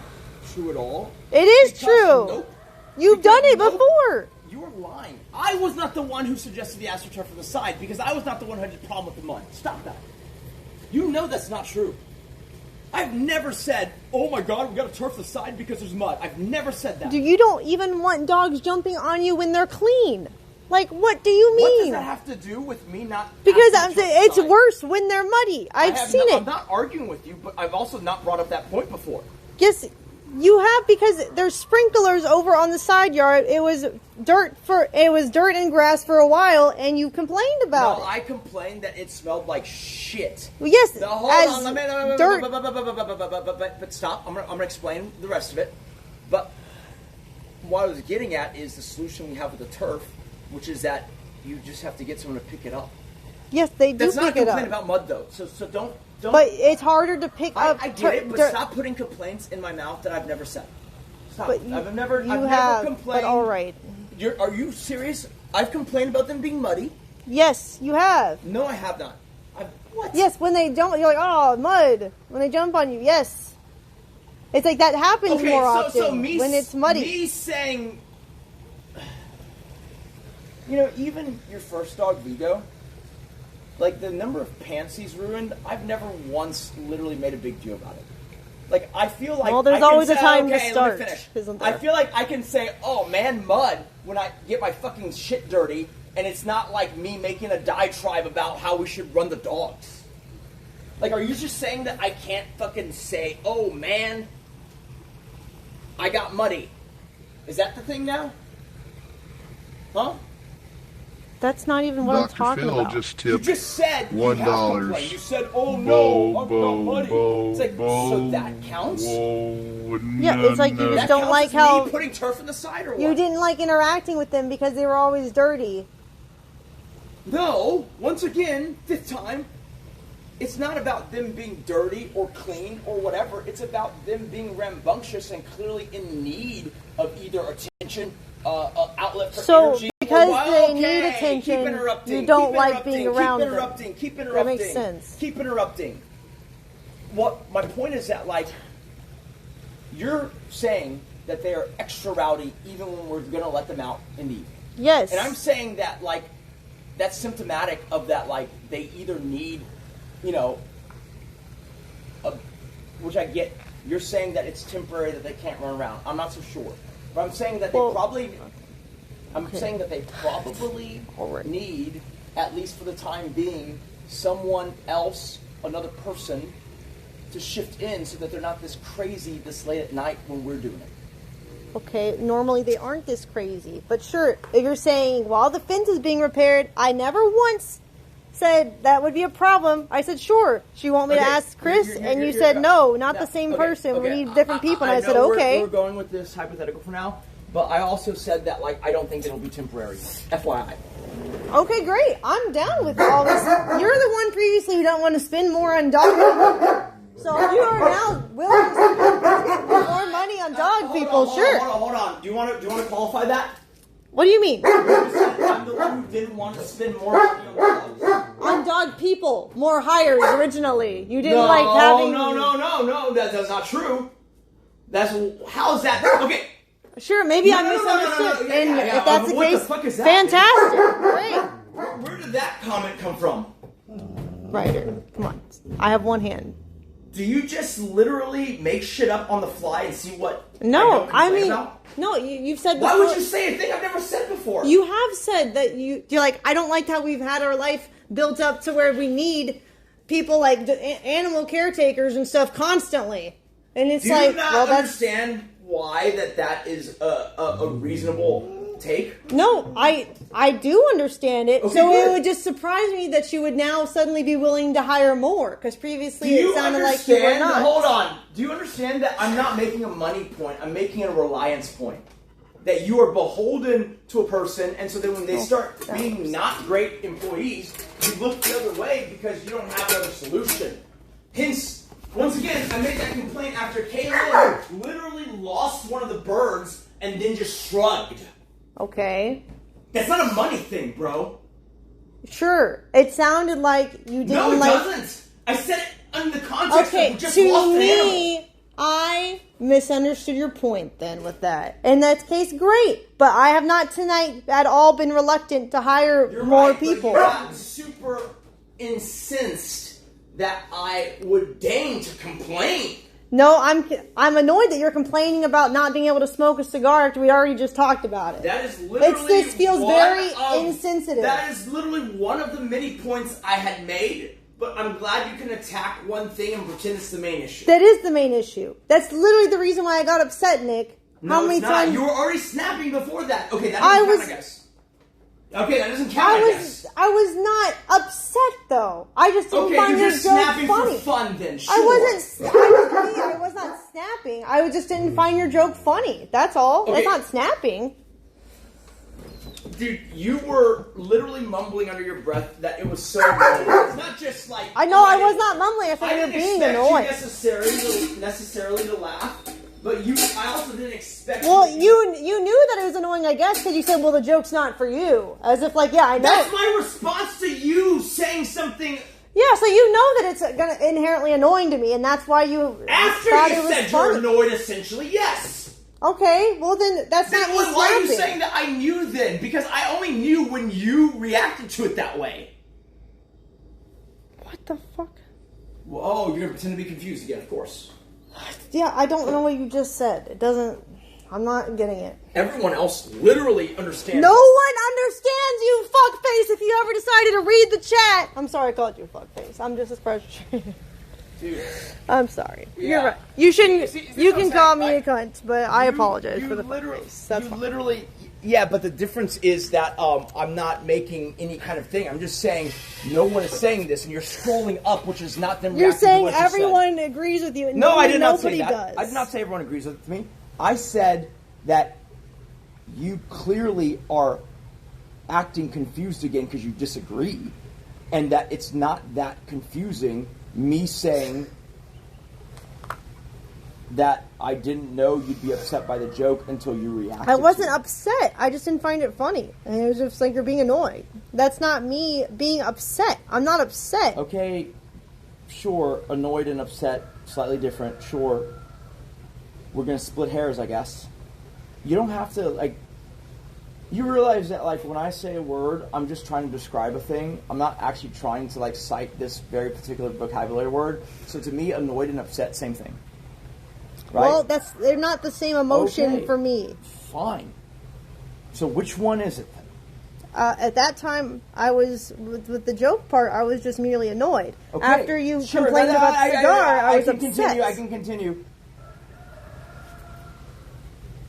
Speaker 7: true at all.
Speaker 1: It is
Speaker 7: because,
Speaker 1: true.
Speaker 7: Nope.
Speaker 1: You've done it before.
Speaker 7: You are lying. I was not the one who suggested the AstroTurf from the side because I was not the one who had the problem with the mud. Stop that. You know that's not true. I've never said, oh my God, we got to turf the side because there's mud. I've never said that.
Speaker 1: You don't even want dogs jumping on you when they're clean. Like, what do you mean?
Speaker 7: What does that have to do with me not?
Speaker 1: Because it's worse when they're muddy. I've seen it.
Speaker 7: I'm not arguing with you, but I've also not brought up that point before.
Speaker 1: Yes, you have, because there's sprinklers over on the side yard. It was dirt and grass for a while, and you complained about it.
Speaker 7: I complained that it smelled like shit.
Speaker 1: Well, yes,
Speaker 7: now, hold on.
Speaker 1: dirt.
Speaker 7: But stop. I'm gonna explain the rest of it. But what I was getting at is the solution we have with the turf, which is that you just have to get someone to pick it up.
Speaker 1: Yes, they do
Speaker 7: That's
Speaker 1: pick it up.
Speaker 7: That's not a complaint about mud, though. So don't.
Speaker 1: But it's harder to pick up.
Speaker 7: I get it, but stop putting complaints in my mouth that I've never said. Stop.
Speaker 1: But
Speaker 7: I've never complained.
Speaker 1: But all right.
Speaker 7: Are you serious? I've complained about them being muddy.
Speaker 1: Yes, you have.
Speaker 7: No, I have not. What?
Speaker 1: Yes, when they jump, you're like, oh, mud. When they jump on you, yes. It's like that happens more often when it's muddy.
Speaker 7: Me saying, you know, even your first dog, Vigo, like the number of pants he's ruined, I've never once literally made a big deal about it. Like, I feel like...
Speaker 1: Well, there's always a time to start.
Speaker 7: Let me finish.
Speaker 1: Isn't there?
Speaker 7: I feel like I can say, oh, man, mud, when I get my fucking shit dirty, and it's not like me making a diatribe about how we should run the dogs. Like, are you just saying that I can't fucking say, oh, man, I got muddy? Is that the thing now? Huh?
Speaker 1: That's not even what I'm talking
Speaker 6: Phil
Speaker 1: about.
Speaker 6: just
Speaker 7: You
Speaker 6: tipped
Speaker 7: just said
Speaker 6: $1.
Speaker 7: You said, "Oh no, I'm not muddy." It's like, so that counts.
Speaker 1: Yeah, it's like you just
Speaker 7: That
Speaker 1: don't
Speaker 7: counts
Speaker 1: like
Speaker 7: as
Speaker 1: how
Speaker 7: me putting turf in the side, or what?
Speaker 1: you didn't like interacting with them because they were always dirty.
Speaker 7: No, once again, fifth time. It's not about them being dirty or clean or whatever. It's about them being rambunctious and clearly in need of either attention, outlet for energy.
Speaker 1: Because they need attention, you don't like being around them.
Speaker 7: Keep interrupting.
Speaker 1: That makes sense.
Speaker 7: Keep interrupting. What my point is that, like, you're saying that they are extra rowdy even when we're going to let them out in the evening.
Speaker 1: Yes.
Speaker 7: And I'm saying that, like, that's symptomatic of that, like, they either need, you know, which I get. You're saying that it's temporary, that they can't run around. I'm not so sure. But I'm saying that saying that they probably need, at least for the time being, someone else, another person, to shift in so that they're not this crazy this late at night when we're doing it.
Speaker 1: Okay, normally they aren't this crazy. But sure, if you're saying, while the fence is being repaired, I never once said that would be a problem. I said, sure. Do you want me to ask Chris? And you said, no, not the same person. We need different people. And I said, okay.
Speaker 7: We're going with this hypothetical for now. But I also said that, like, I don't think it'll be temporary. FYI.
Speaker 1: Okay, great. I'm down with all this. You're the one previously who don't want to spend more on dog. So if you are now willing to spend more money on dog people, sure.
Speaker 7: Hold on. Do you want to qualify that?
Speaker 1: What do you mean?
Speaker 7: You said I'm the one who didn't want to spend more money on dogs.
Speaker 1: On dog people more hires originally. You didn't like having...
Speaker 7: No. That's not true. How's that? Okay.
Speaker 1: Sure, maybe I misunderstood. If that's the case, fantastic. Great.
Speaker 7: Where did that comment come from?
Speaker 1: Ryder, come on. I have one hand.
Speaker 7: Do you just literally make shit up on the fly and see what?
Speaker 1: No,
Speaker 7: about?
Speaker 1: no. You've said.
Speaker 7: Why would you say a thing I've never said before?
Speaker 1: You have said that you're like, I don't like how we've had our life built up to where we need people like animal caretakers and stuff constantly, and it's like, well, that's
Speaker 7: understand why that is a reasonable take?
Speaker 1: No, I do understand it.
Speaker 7: Okay,
Speaker 1: so
Speaker 7: good.
Speaker 1: it would just surprise me that you would now suddenly be willing to hire more, because previously it sounded like you were not.
Speaker 7: Hold on. Do you understand that I'm not making a money point? I'm making a reliance point. That you are beholden to a person, and so then when they start being not great employees, you look the other way because you don't have another solution. Hence, once again, I made that complaint after Kayla literally lost one of the birds and then just shrugged.
Speaker 1: Okay.
Speaker 7: That's not a money thing, bro.
Speaker 1: Sure. It sounded like you didn't
Speaker 7: No, it
Speaker 1: like...
Speaker 7: doesn't. I said it in the context
Speaker 1: okay,
Speaker 7: of just
Speaker 1: to
Speaker 7: lost an
Speaker 1: me,
Speaker 7: animal.
Speaker 1: I misunderstood your point then with that. In that case, great. But I have not tonight at all been reluctant to hire more people.
Speaker 7: But you're not super incensed that I would deign to complain.
Speaker 1: No, I'm annoyed that you're complaining about not being able to smoke a cigar after we already just talked about it.
Speaker 7: That is literally
Speaker 1: this feels very insensitive.
Speaker 7: That is literally one of the many points I had made, but I'm glad you can attack one thing and pretend it's the main issue.
Speaker 1: That is the main issue. That's literally the reason why I got upset, Nick.
Speaker 7: No,
Speaker 1: How many
Speaker 7: it's not.
Speaker 1: times
Speaker 7: You were already snapping before that. Okay, that doesn't count, I guess. Okay, that doesn't count, I guess.
Speaker 1: I was not upset though. I just didn't find your joke
Speaker 7: snapping
Speaker 1: funny.
Speaker 7: for fun then. Sure.
Speaker 1: I was not snapping. I just didn't find your joke funny. That's all.
Speaker 7: Okay.
Speaker 1: That's not snapping.
Speaker 7: Dude, you were literally mumbling under your breath that it was so annoying. It's not just like...
Speaker 1: I know I was not mumbling. I said you're being annoying.
Speaker 7: I didn't expect you necessarily to laugh, but I also didn't expect...
Speaker 1: Well, you knew that it was annoying, I guess, because you said, well, the joke's not for you. As if, like, yeah, I know.
Speaker 7: That's my response to you saying something...
Speaker 1: Yeah, so you know that it's inherently annoying to me, and that's why you
Speaker 7: After
Speaker 1: thought
Speaker 7: you
Speaker 1: it was
Speaker 7: said
Speaker 1: funny.
Speaker 7: you're annoyed, essentially, yes.
Speaker 1: Okay, well then that's not me snapping.
Speaker 7: Why are you saying that I knew then? Because I only knew when you reacted to it that way.
Speaker 1: What the fuck?
Speaker 7: Well, oh, you're going to pretend to be confused again, of course.
Speaker 1: Yeah, I don't know what you just said. It doesn't... I'm not getting it.
Speaker 7: Everyone else literally understands.
Speaker 1: No one understands you, fuckface, if you ever decided to read the chat. I'm sorry I called you fuckface. I'm just as frustrated.
Speaker 7: Dude.
Speaker 1: I'm sorry.
Speaker 7: Yeah.
Speaker 1: You're right. You shouldn't...
Speaker 7: See,
Speaker 1: you can call me a cunt, but I apologize for the fuckface. That's fine.
Speaker 7: Literally... Yeah, but the difference is that I'm not making any kind of thing. I'm just saying no one is saying this, and you're scrolling up, which is not them
Speaker 1: You're
Speaker 7: reacting
Speaker 1: saying
Speaker 7: to what you
Speaker 1: everyone
Speaker 7: said.
Speaker 1: agrees with you, and
Speaker 7: No, I did not
Speaker 1: nobody
Speaker 7: say that.
Speaker 1: does.
Speaker 7: I did not say everyone agrees with me. I said that you clearly are acting confused again because you disagree, and that it's not that confusing me saying that I didn't know you'd be upset by the joke until you reacted.
Speaker 1: I wasn't upset. I just didn't find it funny. And it was just like you're being annoyed. That's not me being upset. I'm not upset.
Speaker 7: Okay, sure, annoyed and upset, slightly different, sure. We're going to split hairs, I guess. You don't have to, like... You realize that, like, when I say a word, I'm just trying to describe a thing. I'm not actually trying to, like, cite this very particular vocabulary word. So to me, annoyed and upset, same thing. Right?
Speaker 1: Well, they're not the same emotion for me.
Speaker 7: Fine. So which one is it then?
Speaker 1: At that time, I was, with the joke part, I was just merely annoyed.
Speaker 7: Okay.
Speaker 1: After you complained about the cigar, I was upset.
Speaker 7: I can continue.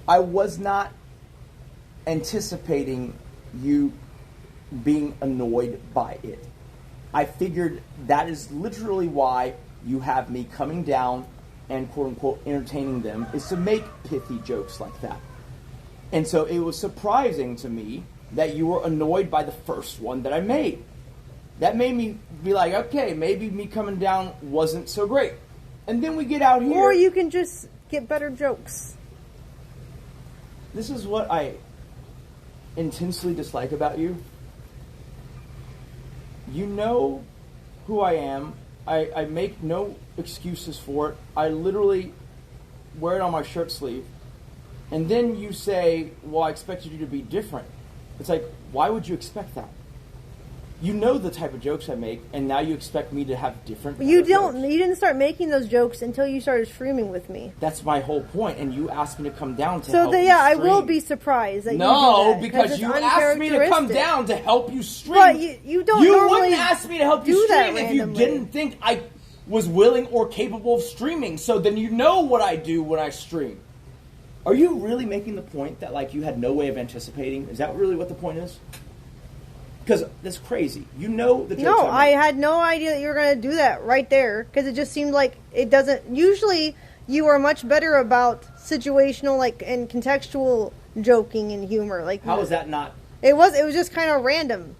Speaker 7: I was not anticipating you being annoyed by it. I figured that is literally why you have me coming down and quote-unquote entertaining them, is to make pithy jokes like that. And so it was surprising to me that you were annoyed by the first one that I made. That made me be like, okay, maybe me coming down wasn't so great. And then we get out here...
Speaker 1: Or you can just get better jokes.
Speaker 7: This is what I intensely dislike about you. You know
Speaker 5: who I am. I make no excuses for it. I literally wear it on my shirt sleeve. And then you say, well, I expected you to be different. It's like, why would you expect that? You know the type of jokes I make, and now you expect me to have different.
Speaker 1: You
Speaker 5: jokes.
Speaker 1: didn't start making those jokes until you started streaming with me.
Speaker 5: That's my whole point, and you asked me to come down to
Speaker 1: so
Speaker 5: help you
Speaker 1: I
Speaker 5: stream.
Speaker 1: will be surprised that you do that,
Speaker 5: because you asked me to come down to help you stream.
Speaker 1: But you don't
Speaker 5: You
Speaker 1: normally
Speaker 5: wouldn't ask me to help you
Speaker 1: do that
Speaker 5: stream if you
Speaker 1: randomly.
Speaker 5: didn't think I was willing or capable of streaming. So then you know what I do when I stream. Are you really making the point that like you had no way of anticipating? Is that really what the point is? Because that's crazy. You know the jokes
Speaker 1: No, I
Speaker 5: make.
Speaker 1: had no idea that you were going to do that right there because it just seemed like it doesn't. Usually, you are much better about situational, and contextual joking and humor. Like,
Speaker 5: How is that not?
Speaker 1: It was just kind of random.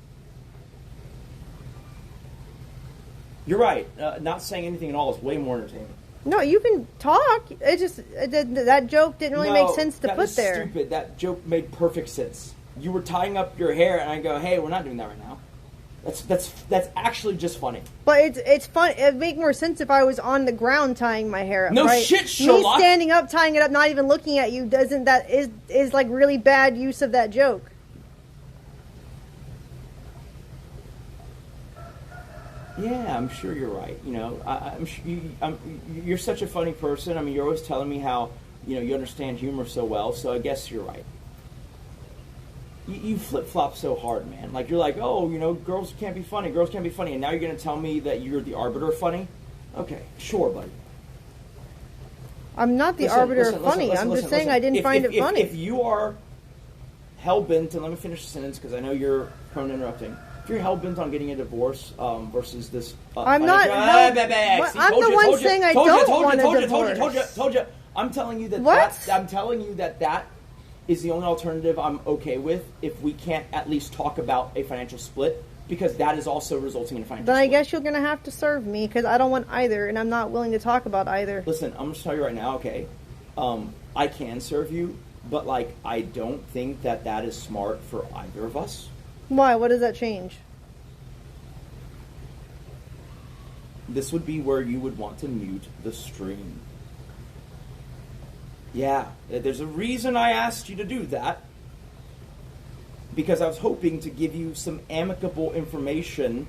Speaker 5: You're right. Not saying anything at all is way more entertaining.
Speaker 1: No, you can talk. It just that joke didn't really make sense to
Speaker 5: that
Speaker 1: put
Speaker 5: is
Speaker 1: there.
Speaker 5: Stupid. That joke made perfect sense. You were tying up your hair, and I go, "Hey, we're not doing that right now." That's actually just funny.
Speaker 1: But it's fun. It'd make more sense if I was on the ground tying my hair up.
Speaker 5: No
Speaker 1: right?
Speaker 5: shit, Sherlock.
Speaker 1: Me standing up, tying it up, not even looking at you. Is like really bad use of that joke.
Speaker 5: Yeah, I'm sure you're right. You know, you're such a funny person. I mean, you're always telling me how you understand humor so well. So I guess you're right. You flip-flop so hard, man. Like, you're like, oh, girls can't be funny, and now you're going to tell me that you're the arbiter of funny? Okay, sure, buddy.
Speaker 1: I'm not the arbiter of funny. I'm just saying I didn't find it funny.
Speaker 5: If you are hell-bent, and let me finish the sentence because I know you're prone to interrupting. If you're hell-bent on getting a divorce versus this...
Speaker 1: I'm not... I'm the one saying I don't want a divorce.
Speaker 5: Told you. I'm telling you that...
Speaker 1: What?
Speaker 5: I'm telling you that is the only alternative I'm okay with if we can't at least talk about a financial split, because that is also resulting in a financial
Speaker 1: Then
Speaker 5: split.
Speaker 1: I guess you're going to have to serve me, because I don't want either, and I'm not willing to talk about either.
Speaker 5: Listen, I'm going to tell you right now, okay, I can serve you, but, I don't think that is smart for either of us.
Speaker 1: Why? What does that change?
Speaker 5: This would be where you would want to mute the stream. Yeah, there's a reason I asked you to do that. Because I was hoping to give you some amicable information,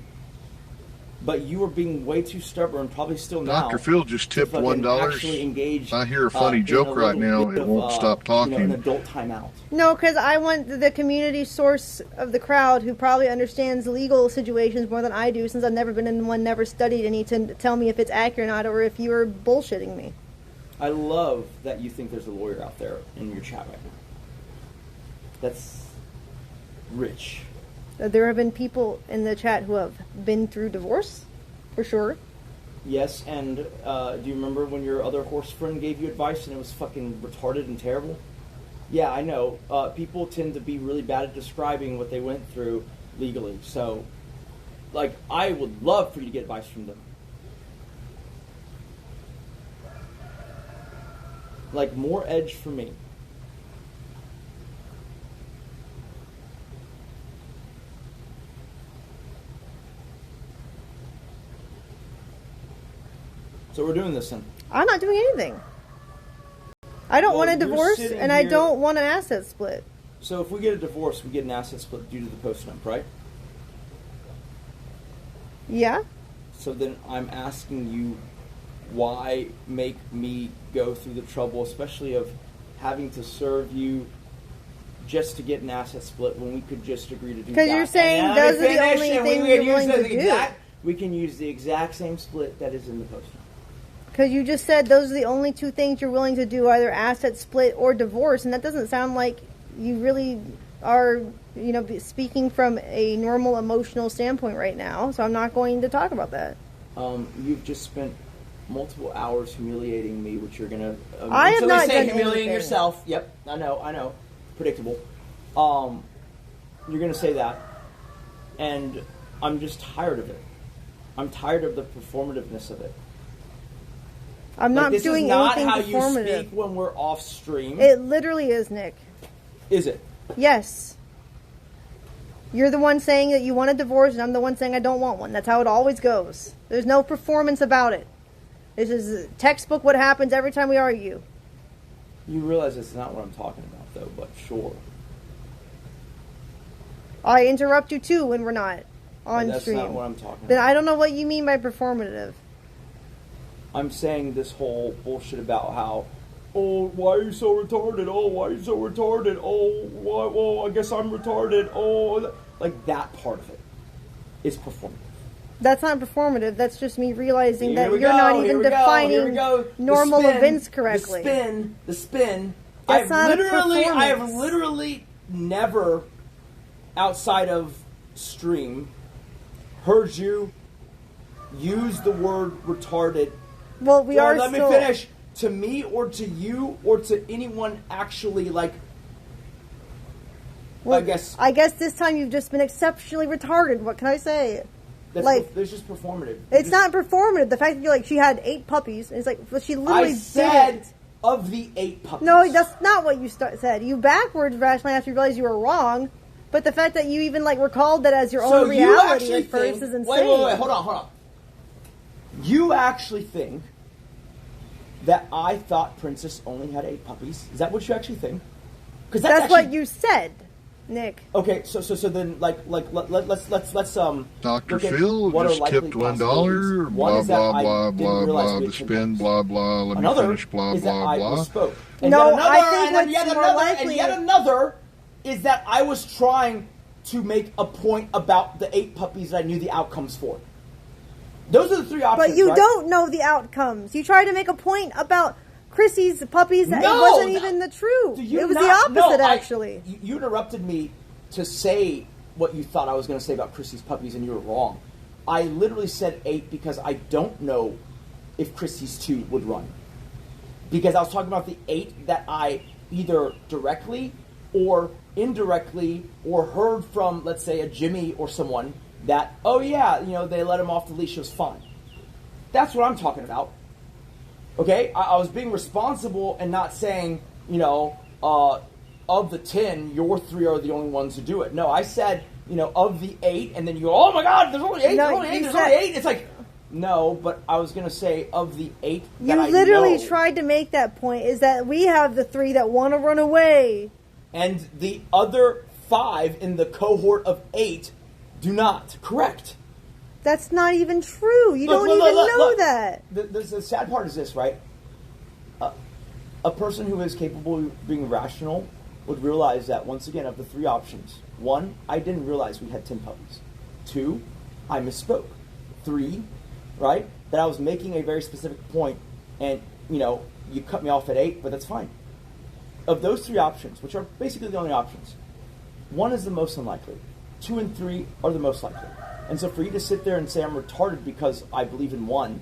Speaker 5: but you were being way too stubborn, probably still now.
Speaker 6: Dr. Phil just tipped $1. If I hear a funny joke right now, it won't stop talking.
Speaker 5: An adult timeout.
Speaker 1: No, because I want the community source of the crowd who probably understands legal situations more than I do, since I've never been in one, never studied any, to tell me if it's accurate or not, or if you're bullshitting me.
Speaker 5: I love that you think there's a lawyer out there in your chat right now. That's rich.
Speaker 1: There have been people in the chat who have been through divorce, for sure.
Speaker 5: Yes, and do you remember when your other horse friend gave you advice and it was fucking retarded and terrible? Yeah, I know. People tend to be really bad at describing what they went through legally. So, I would love for you to get advice from them. More edge for me. So we're doing this then.
Speaker 1: I'm not doing anything. I don't want a divorce, and I don't want an asset split.
Speaker 5: So if we get a divorce, we get an asset split due to the post-nump, right?
Speaker 1: Yeah.
Speaker 5: So then I'm asking you, why make me go through the trouble, especially of having to serve you just to get an asset split when we could just agree to do that?
Speaker 1: Because you're saying those are the only things you're willing to do.
Speaker 5: We can use the exact same split that is in the post-nump.
Speaker 1: Because you just said those are the only two things you're willing to do, either asset split or divorce, and that doesn't sound like you really are, speaking from a normal emotional standpoint right now, so I'm not going to talk about that.
Speaker 5: You've just spent multiple hours humiliating me, which you're going to...
Speaker 1: I have not done
Speaker 5: humiliating
Speaker 1: anything.
Speaker 5: yourself. Yep, I know. Predictable. You're going to say that, and I'm just tired of it. I'm tired of the performativeness of it.
Speaker 1: I'm not doing anything performative.
Speaker 5: This is not how you speak when we're off stream.
Speaker 1: It literally is, Nick.
Speaker 5: Is it?
Speaker 1: Yes. You're the one saying that you want a divorce, and I'm the one saying I don't want one. That's how it always goes. There's no performance about it. This is textbook what happens every time we argue.
Speaker 7: You realize it's not what I'm talking about, though, but sure.
Speaker 1: I interrupt you, too, when we're not on stream.
Speaker 7: That's not what I'm talking about.
Speaker 1: Then I don't know what you mean by performative.
Speaker 7: I'm saying this whole bullshit about how, oh, why are you so retarded? Oh, why are you so retarded? Oh, why, well, I guess I'm retarded. Oh, like that part of it is performative.
Speaker 1: That's not performative. That's just me realizing that
Speaker 7: Here we
Speaker 1: you're
Speaker 7: go,
Speaker 1: not
Speaker 7: here
Speaker 1: even
Speaker 7: we go,
Speaker 1: defining
Speaker 7: here we go.
Speaker 1: normal
Speaker 7: The spin,
Speaker 1: events correctly.
Speaker 7: The spin.
Speaker 1: That's not a
Speaker 7: I have
Speaker 1: performance.
Speaker 7: literally never, outside of stream, heard you use the word retarded.
Speaker 1: Well, we are
Speaker 7: Let
Speaker 1: still...
Speaker 7: me finish. To me or to you or to anyone actually, like,
Speaker 1: Well,
Speaker 7: I
Speaker 1: guess this time you've just been exceptionally retarded. What can I say?
Speaker 7: That's just performative.
Speaker 1: It's not performative. The fact that you're like, she had 8 puppies. And it's like, well, she literally
Speaker 7: I said
Speaker 1: did.
Speaker 7: Of the 8 puppies.
Speaker 1: No, that's not what you said. You backwards rationally after you realized you were wrong. But the fact that you even like recalled that as your own reality at first is insane.
Speaker 7: Wait, hold on. You actually think that I thought Princess only had 8 puppies? Is that what you actually think? Because
Speaker 1: that's what you said, Nick.
Speaker 7: Okay, so then let's
Speaker 6: Dr. Phil just tipped $1. Blah blah blah blah blah. The spin. Blah blah. Let me finish. Blah blah blah.
Speaker 1: No, I think what's more likely.
Speaker 7: Yet another is that I was trying to make a point about the 8 puppies that I knew the outcomes for. Those are the 3 options.
Speaker 1: But you
Speaker 7: right?
Speaker 1: don't know the outcomes. You tried to make a point about Chrissy's puppies that it wasn't even the truth. It was the opposite, actually.
Speaker 7: You interrupted me to say what you thought I was going to say about Chrissy's puppies, and you were wrong. I literally said 8 because I don't know if Chrissy's 2 would run. Because I was talking about the 8 that I either directly or indirectly or heard from, let's say, a Jimmy or someone that, oh yeah, they let him off the leash, it was fine. That's what I'm talking about. Okay? I was being responsible and not saying, of the 10, your 3 are the only ones who do it. No, I said, of the 8, and then you go, oh my god, there's only 8, there's only 8, there's only 8. It's like, no, but I was going to say, of the 8 that I know.
Speaker 1: You literally tried to make that point, is that we have the 3 that want to run away.
Speaker 7: And the other 5 in the cohort of 8 do not. Correct.
Speaker 1: That's not even true. You don't even know that.
Speaker 7: The sad part is this, right? A person who is capable of being rational would realize that, once again, of the 3 options. 1, I didn't realize we had 10 puppies. 2, I misspoke. 3, right, that I was making a very specific point, and, you cut me off at 8, but that's fine. Of those 3 options, which are basically the only options, 1 is the most unlikely. 2 and 3 are the most likely. And so for you to sit there and say I'm retarded because I believe in 1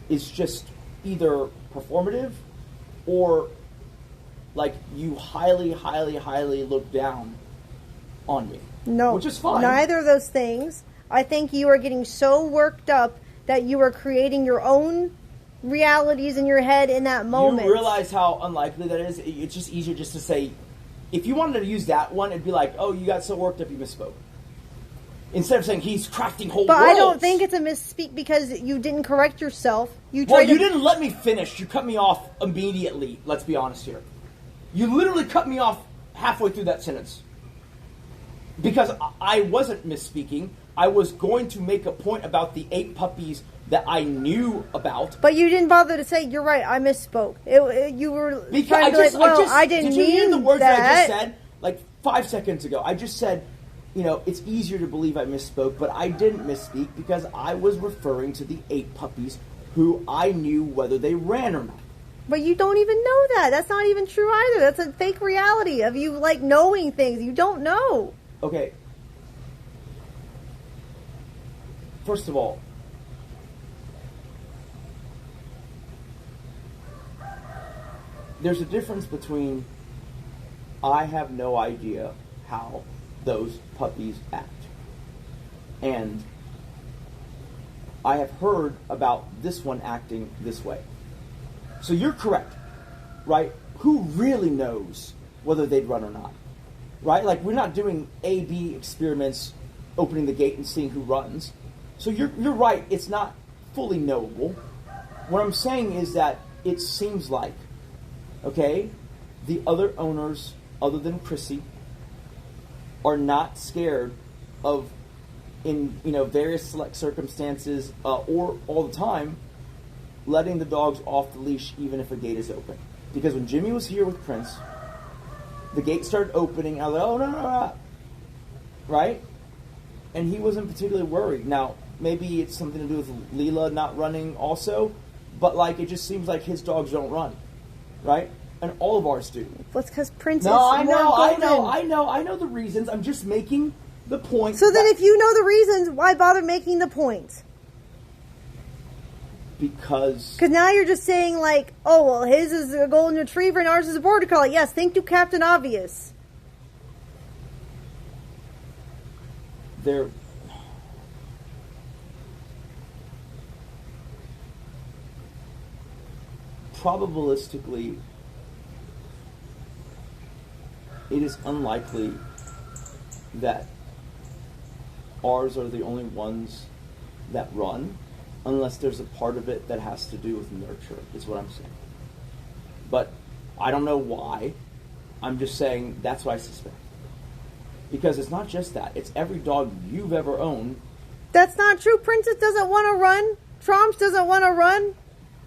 Speaker 7: is just either performative or like you highly, highly, highly look down on me.
Speaker 1: No.
Speaker 7: Which is fine.
Speaker 1: Neither of those things. I think you are getting so worked up that you are creating your own realities in your head in that moment.
Speaker 7: You realize how unlikely that is? It's just easier just to say, if you wanted to use that one, it'd be like, oh, you got so worked up you misspoke. Instead of saying he's crafting whole
Speaker 1: But
Speaker 7: worlds.
Speaker 1: I don't think it's a misspeak because you didn't correct yourself. You
Speaker 7: didn't let me finish. You cut me off immediately. Let's be honest here. You literally cut me off halfway through that sentence. Because I wasn't misspeaking. I was going to make a point about the 8 puppies that I knew about.
Speaker 1: But you didn't bother to say, you're right, I misspoke. You were trying to I didn't mean that. Did you hear the words that
Speaker 7: I just said? Like 5 seconds ago. I just said, it's easier to believe I misspoke, but I didn't misspeak because I was referring to the 8 puppies who I knew whether they ran or not.
Speaker 1: But you don't even know that. That's not even true either. That's a fake reality of you, like, knowing things. You don't know.
Speaker 7: Okay. First of all, there's a difference between I have no idea how those puppies act, and I have heard about this one acting this way. So you're correct, right? Who really knows whether they'd run or not? right? Like, we're not doing A/B experiments, opening the gate and seeing who runs. So you're right, it's not fully knowable. What I'm saying is that it seems like, okay, the other owners, other than Chrissy, are not scared of, in various select circumstances or all the time, letting the dogs off the leash even if a gate is open. Because when Jimmy was here with Prince, the gate started opening, and I was like, oh, no. Right? And he wasn't particularly worried. Now, maybe it's something to do with Leela not running also, but like, it just seems like his dogs don't run. Right? And all of ours do.
Speaker 1: Well, it's because Prince
Speaker 7: No, I
Speaker 1: is more golden.
Speaker 7: I know the reasons. I'm just making the point.
Speaker 1: So then if you know the reasons, why bother making the point?
Speaker 7: Because
Speaker 1: now you're just saying like, oh, well, his is a golden retriever and ours is a border collie. Yes, thank you, Captain Obvious.
Speaker 7: they're probabilistically, it is unlikely that ours are the only ones that run, unless there's a part of it that has to do with nurture, is what I'm saying. But I don't know why. I'm just saying that's what I suspect. Because it's not just that. It's every dog you've ever owned.
Speaker 1: That's not true. Princess doesn't want to run. Tromps doesn't want to run.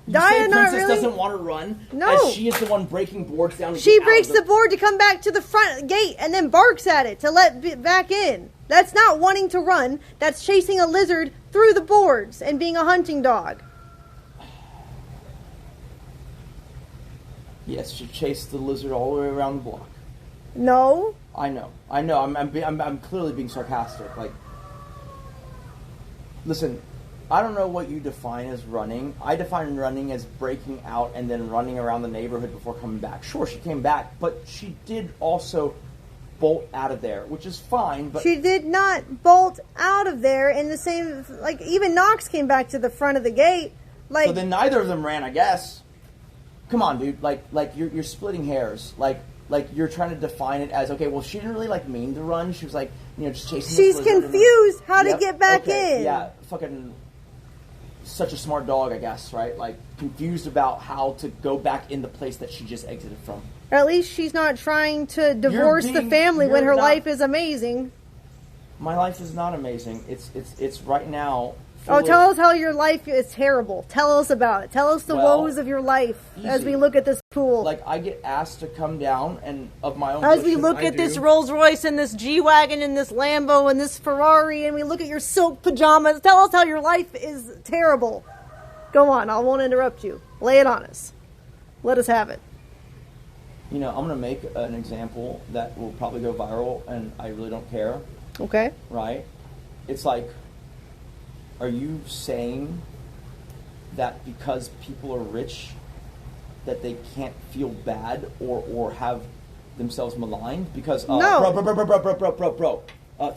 Speaker 7: You
Speaker 1: Dia
Speaker 7: say
Speaker 1: not
Speaker 7: Princess
Speaker 1: really.
Speaker 7: doesn't want to run?
Speaker 1: No.
Speaker 7: As she is the one breaking boards down. To
Speaker 1: She
Speaker 7: get out
Speaker 1: breaks
Speaker 7: of
Speaker 1: the board to come back to the front gate and then barks at it to let back in. That's not wanting to run. That's chasing a lizard through the boards and being a hunting dog.
Speaker 7: Yes, she chased the lizard all the way around the block.
Speaker 1: No.
Speaker 7: I know. I'm clearly being sarcastic. Like, listen, I don't know what you define as running. I define running as breaking out and then running around the neighborhood before coming back. Sure, she came back, but she did also bolt out of there, which is fine. But
Speaker 1: She did not bolt out of there in the same, like, even Knox came back to the front of the gate. Like,
Speaker 7: so then neither of them ran, I guess. Come on, dude. Like you're splitting hairs. Like you're trying to define it as, okay, well, she didn't really mean to run. She was just chasing.
Speaker 1: She's
Speaker 7: this lizard
Speaker 1: confused how to
Speaker 7: Yep,
Speaker 1: get back
Speaker 7: okay,
Speaker 1: in.
Speaker 7: Yeah, fucking such a smart dog, I guess, right? Like, confused about how to go back in the place that she just exited from.
Speaker 1: Or at least she's not trying to divorce the family when her life is amazing.
Speaker 7: My life is not amazing. It's right now.
Speaker 1: Oh, tell us how your life is terrible. Tell us about it. Tell us the woes of your life as we look at this pool.
Speaker 7: Like, I get asked to come down, and of my own
Speaker 1: as we
Speaker 7: volition,
Speaker 1: look
Speaker 7: I
Speaker 1: at this
Speaker 7: do.
Speaker 1: Rolls Royce and this G-Wagon and this Lambo and this Ferrari, and we look at your silk pajamas. Tell us how your life is terrible. Go on. I won't interrupt you. Lay it on us. Let us have it.
Speaker 7: I'm going to make an example that will probably go viral, and I really don't care.
Speaker 1: Okay.
Speaker 7: Right? It's like, are you saying that because people are rich that they can't feel bad or have themselves maligned? Because,
Speaker 1: no.
Speaker 7: Bro.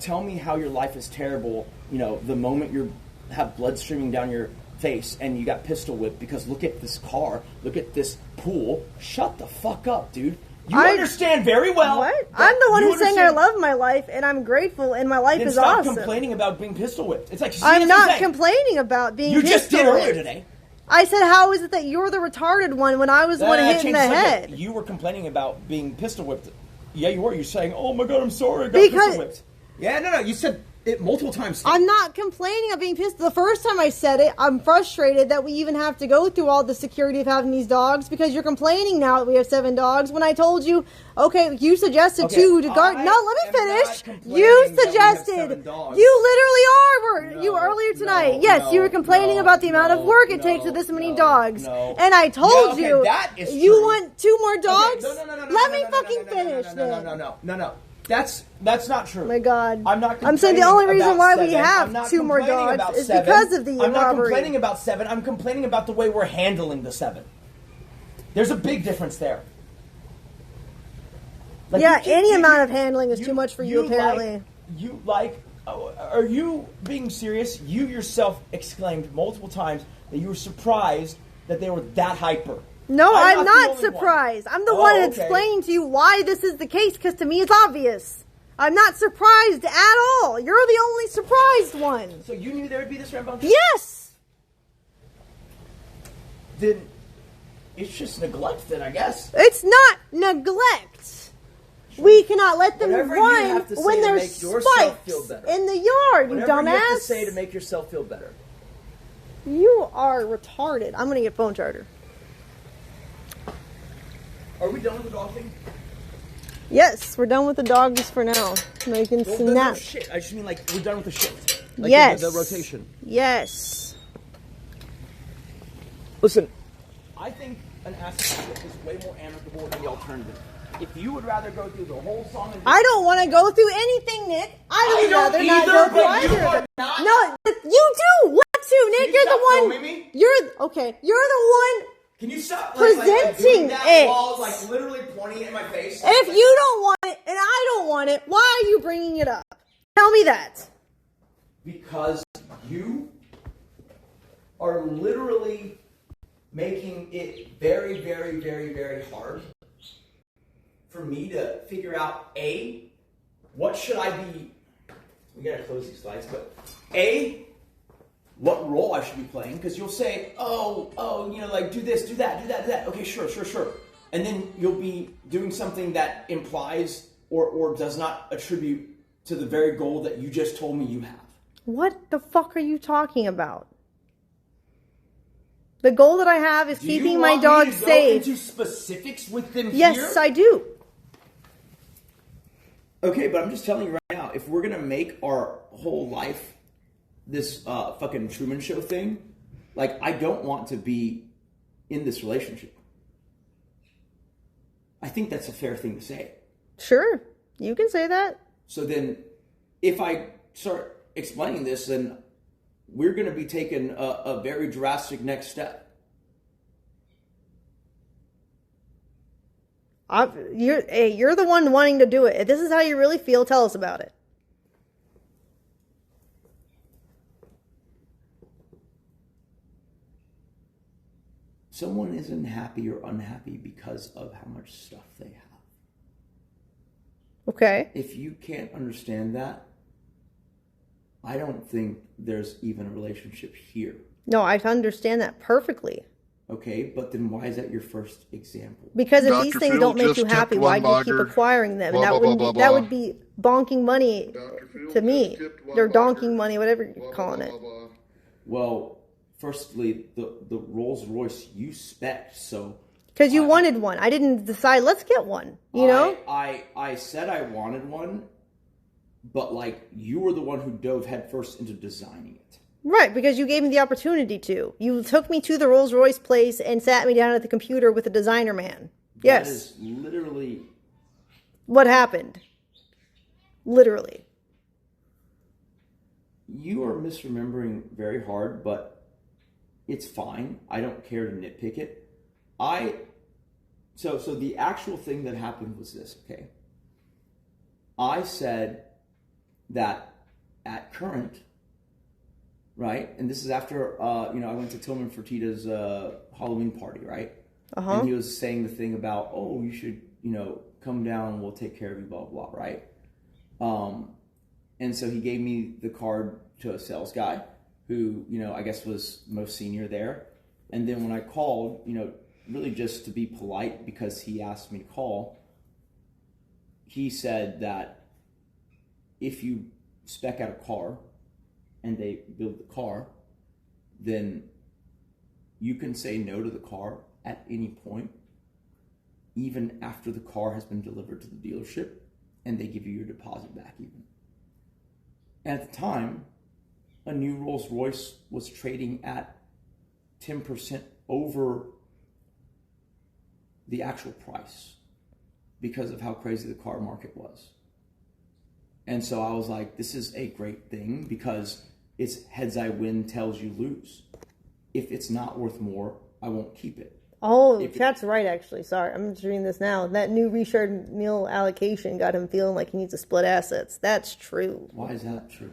Speaker 7: Tell me how your life is terrible, the moment you have blood streaming down your face and you got pistol whipped because look at this car, look at this pool. Shut the fuck up, dude. You understand very well.
Speaker 1: What? I'm the one who's saying I love my life and I'm grateful and my life
Speaker 7: then
Speaker 1: is
Speaker 7: stop
Speaker 1: awesome.
Speaker 7: complaining about being pistol whipped. It's like,
Speaker 1: I'm not complaining about being pistol whipped.
Speaker 7: You just did earlier today.
Speaker 1: I said, how is it that you're the retarded one when I was the one hit in the head?
Speaker 7: You were complaining about being pistol whipped. Yeah, you were. You're saying, oh my god, I'm sorry, I got pistol whipped. Yeah, no, you said it multiple times.
Speaker 1: I'm not complaining of being pissed. The first time I said it, I'm frustrated that we even have to go through all the security of having these dogs because you're complaining now that we have 7 dogs when I told you, okay, you suggested 2 to guard. No, let me finish. You suggested. You literally are. You earlier tonight. Yes, you were complaining about the amount of work it takes with this many dogs. And I told you, you want 2 more dogs? Let me fucking finish then.
Speaker 7: No. That's not true.
Speaker 1: Oh my God.
Speaker 7: I'm not.
Speaker 1: I'm saying the only reason why we have 2 more dogs is because of the robbery.
Speaker 7: I'm not complaining about 7. I'm complaining about the way we're handling the 7. There's a big difference there.
Speaker 1: Any amount of handling is too much for you apparently.
Speaker 7: Are you being serious? You yourself exclaimed multiple times that you were surprised that they were that hyper.
Speaker 1: No, I'm not
Speaker 7: the only
Speaker 1: surprised.
Speaker 7: one.
Speaker 1: I'm the
Speaker 7: Oh,
Speaker 1: one
Speaker 7: okay.
Speaker 1: explaining to you why this is the case, because to me it's obvious. I'm not surprised at all. You're the only surprised one.
Speaker 7: So you knew there would be this rambunctious?
Speaker 1: Yes!
Speaker 7: Then it's just neglect then, I guess.
Speaker 1: It's not neglect. We cannot let them
Speaker 7: Whatever you
Speaker 1: run
Speaker 7: have to say
Speaker 1: when
Speaker 7: to
Speaker 1: there's
Speaker 7: make yourself
Speaker 1: spikes
Speaker 7: feel better.
Speaker 1: in the yard, you
Speaker 7: Whatever
Speaker 1: dumbass.
Speaker 7: you have to say to make yourself feel better.
Speaker 1: You are retarded. I'm gonna get phone charger.
Speaker 7: Are we done with the dog thing?
Speaker 1: Yes, we're done with the dogs for now. Now you can
Speaker 7: Well, no
Speaker 1: snap.
Speaker 7: shit. I just mean like we're done with the shit. Like
Speaker 1: Yes.
Speaker 7: The rotation.
Speaker 1: Yes.
Speaker 7: Listen, I think an acid trip is way more amicable than the alternative. If you would rather go through the whole song and
Speaker 1: I don't want to go through anything, Nick. I would rather not go through either of them. No, you do want to, Nick. You're the one.
Speaker 7: filming me?
Speaker 1: You're okay. You're the one.
Speaker 7: Can you stop
Speaker 1: Presenting
Speaker 7: doing that
Speaker 1: it.
Speaker 7: while like literally pointing it in my face?
Speaker 1: If you don't want it and I don't want it, why are you bringing it up? Tell me that.
Speaker 7: Because you are literally making it very, very, very, very hard for me to figure out A, what should I be, we gotta close these slides, but A, what role I should be playing, because you'll say, oh, you know, like do this, do that, do that, do that. Okay, sure. And then you'll be doing something that implies or does not attribute to the very goal that you just told me you have.
Speaker 1: What the fuck are you talking about? The goal that I have is keeping my dog safe.
Speaker 7: Do you want me to go into specifics with them here?
Speaker 1: Yes, I do.
Speaker 7: Okay, but I'm just telling you right now, if we're gonna make our whole life this fucking Truman Show thing, like I don't want to be in this relationship. I think that's a fair thing to say.
Speaker 1: Sure, you can say that.
Speaker 7: So then, if I start explaining this, then we're gonna be taking a very drastic next step.
Speaker 1: You're the one wanting to do it. If this is how you really feel, tell us about it.
Speaker 7: Someone isn't happy or unhappy because of how much stuff they have.
Speaker 1: Okay.
Speaker 7: If you can't understand that, I don't think there's even a relationship here.
Speaker 1: No, I understand that perfectly.
Speaker 7: Okay, but then why is that your first example?
Speaker 1: Because if
Speaker 6: Dr.
Speaker 1: these things
Speaker 6: Phil
Speaker 1: don't make
Speaker 6: just
Speaker 1: you
Speaker 6: tipped
Speaker 1: happy,
Speaker 6: one
Speaker 1: why do you keep
Speaker 6: bogger.
Speaker 1: acquiring them?
Speaker 6: Blah,
Speaker 1: And
Speaker 6: blah, blah, blah,
Speaker 1: that
Speaker 6: blah.
Speaker 1: would be bonking money
Speaker 6: Dr. Phil
Speaker 1: to me.
Speaker 6: just tipped one
Speaker 1: They're donking
Speaker 6: bogger.
Speaker 1: money, whatever you're
Speaker 6: Blah, blah,
Speaker 1: calling
Speaker 6: blah,
Speaker 1: it.
Speaker 6: blah, blah.
Speaker 7: Well, firstly, the Rolls Royce you spec, so
Speaker 1: Because you wanted one. I didn't decide, let's get one. You know?
Speaker 7: I said I wanted one, but like you were the one who dove headfirst into designing it.
Speaker 1: Right, because you gave me the opportunity to. You took me to the Rolls Royce place and sat me down at the computer with the designer man. Yes.
Speaker 7: That is literally
Speaker 1: What happened? Literally.
Speaker 7: You are misremembering very hard, but it's fine. I don't care to nitpick it. So the actual thing that happened was this, okay? I said that at current, right? And this is after, I went to Tillman Fertitta's Halloween party, right?
Speaker 1: Uh-huh.
Speaker 7: And he was saying the thing about, oh, you should, come down, we'll take care of you, blah, blah, blah, right? And so he gave me the card to a sales guy who, I guess was most senior there. And then when I called, really just to be polite because he asked me to call, he said that if you spec out a car and they build the car, then you can say no to the car at any point, even after the car has been delivered to the dealership, and they give you your deposit back even. And at the time, a new Rolls Royce was trading at 10% over the actual price because of how crazy the car market was. And so I was like, this is a great thing because it's heads I win, tails you lose. If it's not worth more, I won't keep it.
Speaker 1: Oh, that's right, actually. Sorry, I'm just reading this now. That new Richard Mille allocation got him feeling like he needs to split assets. That's true.
Speaker 7: Why is that true?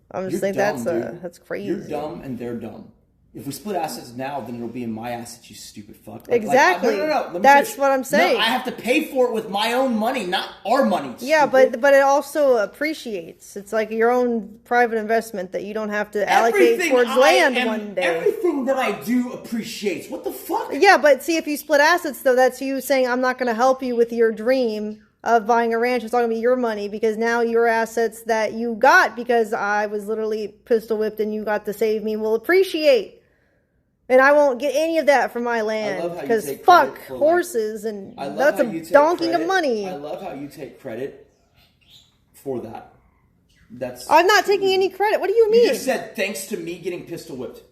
Speaker 1: I'm just saying that's crazy.
Speaker 7: You're dumb and they're dumb. If we split assets now, then it'll be in my assets, you stupid fuck.
Speaker 1: Exactly.
Speaker 7: No. Let me
Speaker 1: That's
Speaker 7: finish.
Speaker 1: what I'm saying.
Speaker 7: No, I have to pay for it with my own money, not our money.
Speaker 1: Yeah,
Speaker 7: stupid.
Speaker 1: but it also appreciates. It's like your own private investment that you don't have to allocate towards land one day.
Speaker 7: Everything that I do appreciates. What the fuck?
Speaker 1: Yeah, but see, if you split assets, though, that's you saying, I'm not going to help you with your dream of buying a ranch. It's not going to be your money because now your assets that you got because I was literally pistol whipped and you got to save me will appreciate. And I won't get any of that from my land because fuck horses and that's a donking of money.
Speaker 7: I love how you take credit for that.
Speaker 1: I'm not taking any credit. What do you mean?
Speaker 7: You just said thanks to me getting pistol whipped.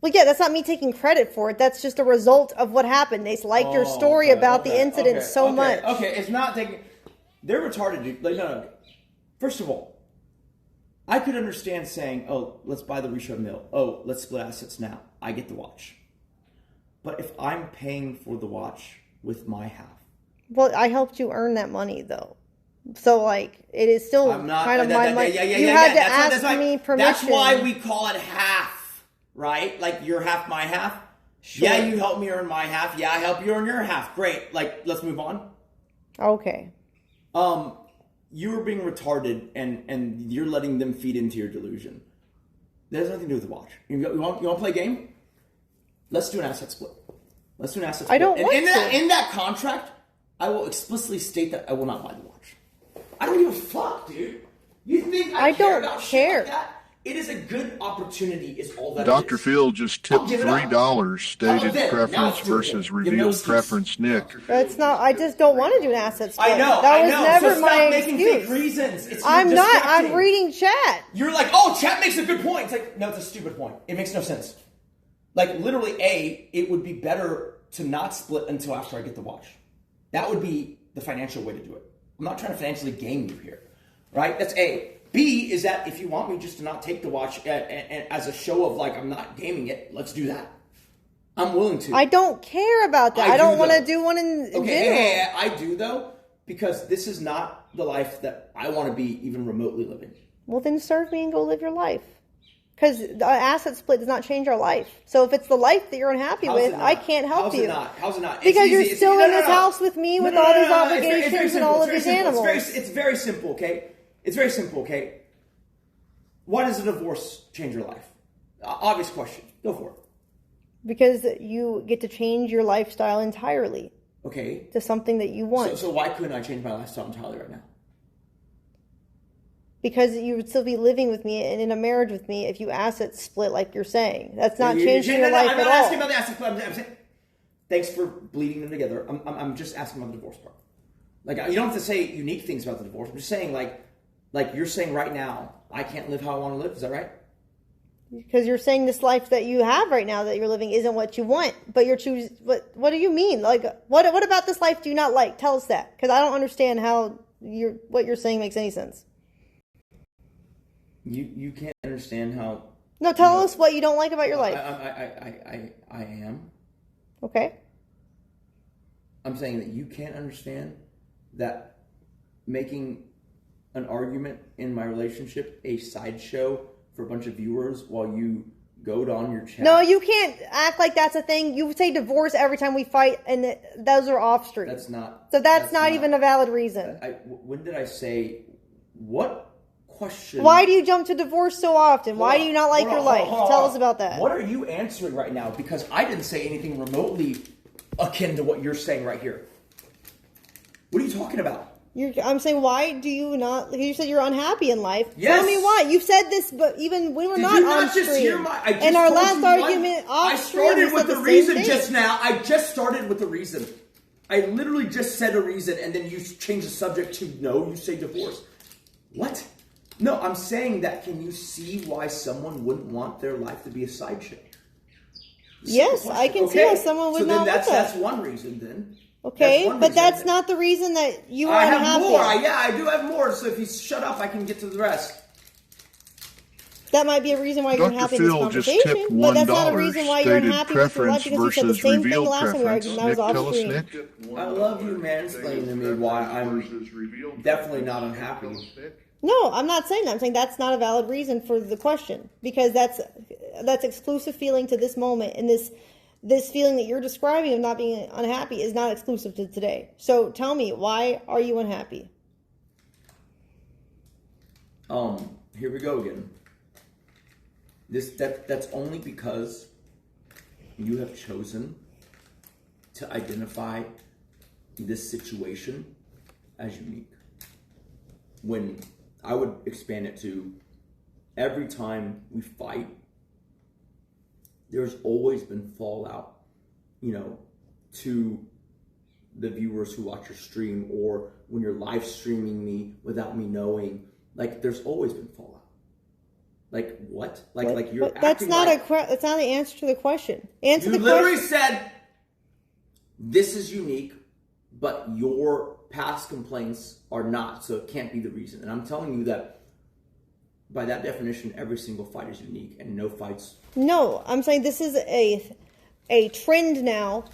Speaker 1: Well, yeah, that's not me taking credit for it. That's just a result of what happened. They liked your story about the incident so much.
Speaker 7: Okay, it's not taking... They're retarded, dude. Like, no. First of all, I could understand saying, oh, let's buy the reshow mill. Oh, let's split assets now. I get the watch. But if I'm paying for the watch with my half...
Speaker 1: Well, I helped you earn that money, though. So, like, it is still kind of my money. You had to ask me permission.
Speaker 7: That's why we call it half, right? Like, your half, my half. Sure. Yeah, you help me earn my half. Yeah, I help you earn your half. Great. Like, let's move on.
Speaker 1: Okay.
Speaker 7: You were being retarded, and you're letting them feed into your delusion. That has nothing to do with the watch. You want to play a game? Let's do an asset split.
Speaker 1: I don't want to.
Speaker 7: In that contract, I will explicitly state that I will not buy the watch. I don't give a fuck, dude. You think I care about shit like that? It is a good opportunity, is all that
Speaker 6: Dr.
Speaker 7: is.
Speaker 6: Phil just tipped $3, stated preference versus revealed preference, Nick.
Speaker 1: That's not, I just don't want to do an asset split.
Speaker 7: I know,
Speaker 1: That was never
Speaker 7: so
Speaker 1: my
Speaker 7: stop making
Speaker 1: excuse.
Speaker 7: fake reasons.
Speaker 1: I'm not, I'm reading chat.
Speaker 7: You're like, oh, chat makes a good point. It's like, no, it's a stupid point. It makes no sense. Like, literally, it would be better to not split until after I get the watch. That would be the financial way to do it. I'm not trying to financially game you here, right? That's A. B is that if you want me just to not take the watch as a show of like, I'm not gaming it, let's do that. I'm willing to.
Speaker 1: I don't care about that. I don't want to do one in general.
Speaker 7: Yeah, I do though, because this is not the life that I want to be even remotely living.
Speaker 1: Well, then serve me and go live your life. Because the asset split does not change our life. So if it's the life that you're unhappy with, I can't help you.
Speaker 7: How's it not?
Speaker 1: Because you're still in this house with me with all these obligations and all of these animals.
Speaker 7: It's very simple, okay? It's very simple, okay? Why does a divorce change your life? Obvious question. Go for it.
Speaker 1: Because you get to change your lifestyle entirely.
Speaker 7: Okay.
Speaker 1: To something that you want.
Speaker 7: So why couldn't I change my lifestyle entirely right now?
Speaker 1: Because you would still be living with me and in a marriage with me if you asset split like you're saying. That's not changing your life at all.
Speaker 7: I'm not asking about the asset split. I'm saying, thanks for bleeding them together. I'm just asking about the divorce part. Like, you don't have to say unique things about the divorce. I'm just saying, like you're saying right now, I can't live how I want to live. Is that right?
Speaker 1: Because you're saying this life that you have right now that you're living isn't what you want, but you're choosing. What do you mean? Like, what about this life do you not like? Tell us that, because I don't understand how what you're saying makes any sense.
Speaker 7: You can't understand how.
Speaker 1: No, tell us what you don't like about your life.
Speaker 7: I am.
Speaker 1: Okay.
Speaker 7: I'm saying that you can't understand that making an argument in my relationship a sideshow for a bunch of viewers while you goad on your chat.
Speaker 1: No, you can't act like that's a thing. You say divorce every time we fight, and those are off stream.
Speaker 7: That's not.
Speaker 1: So that's not even a valid reason.
Speaker 7: When did I say what? Question.
Speaker 1: Why do you jump to divorce so often? Why do you not like your life? Tell us about that.
Speaker 7: What are you answering right now? Because I didn't say anything remotely akin to what you're saying right here. What are you talking about?
Speaker 1: I'm saying, why do you not? You said you're unhappy in life.
Speaker 7: Yes.
Speaker 1: Tell me why. You've said this, but even we were not on stream.
Speaker 7: Just hear my?
Speaker 1: In our last argument,
Speaker 7: I started with the reason just now. I just started with the reason. I literally just said a reason, and then you change the subject to no. You say divorce. What? No, I'm saying that can you see why someone wouldn't want their life to be a sideshow?
Speaker 1: Yes, I can see how someone would not want that.
Speaker 7: That's one reason then.
Speaker 1: Okay, but that's not the reason that you are unhappy.
Speaker 7: I have more. I do have more, so if you shut up, I can get to the rest.
Speaker 1: That might be a reason why you're unhappy in this conversation, but that's not a reason why you're unhappy with your life, because you said the same thing last time we argued, and that was off screen.
Speaker 7: I love you mansplaining to me why I'm definitely not unhappy.
Speaker 1: No, I'm not saying that. I'm saying that's not a valid reason for the question, because that's that's exclusive feeling to this moment, and this feeling that you're describing of not being unhappy is not exclusive to today. So tell me, why are you unhappy?
Speaker 5: Here we go again. That's only because you have chosen to identify this situation as unique. When I would expand it to every time we fight, there's always been fallout, to the viewers who watch your stream, or when you're live streaming me without me knowing. Like, there's always been fallout. Like, what? Like you're.
Speaker 1: But that's not that's not the answer to the question. You
Speaker 5: literally said this is unique, but your past complaints are not, so it can't be the reason. And I'm telling you that by that definition, every single fight is unique, and no fights.
Speaker 1: No, I'm saying this is a trend now.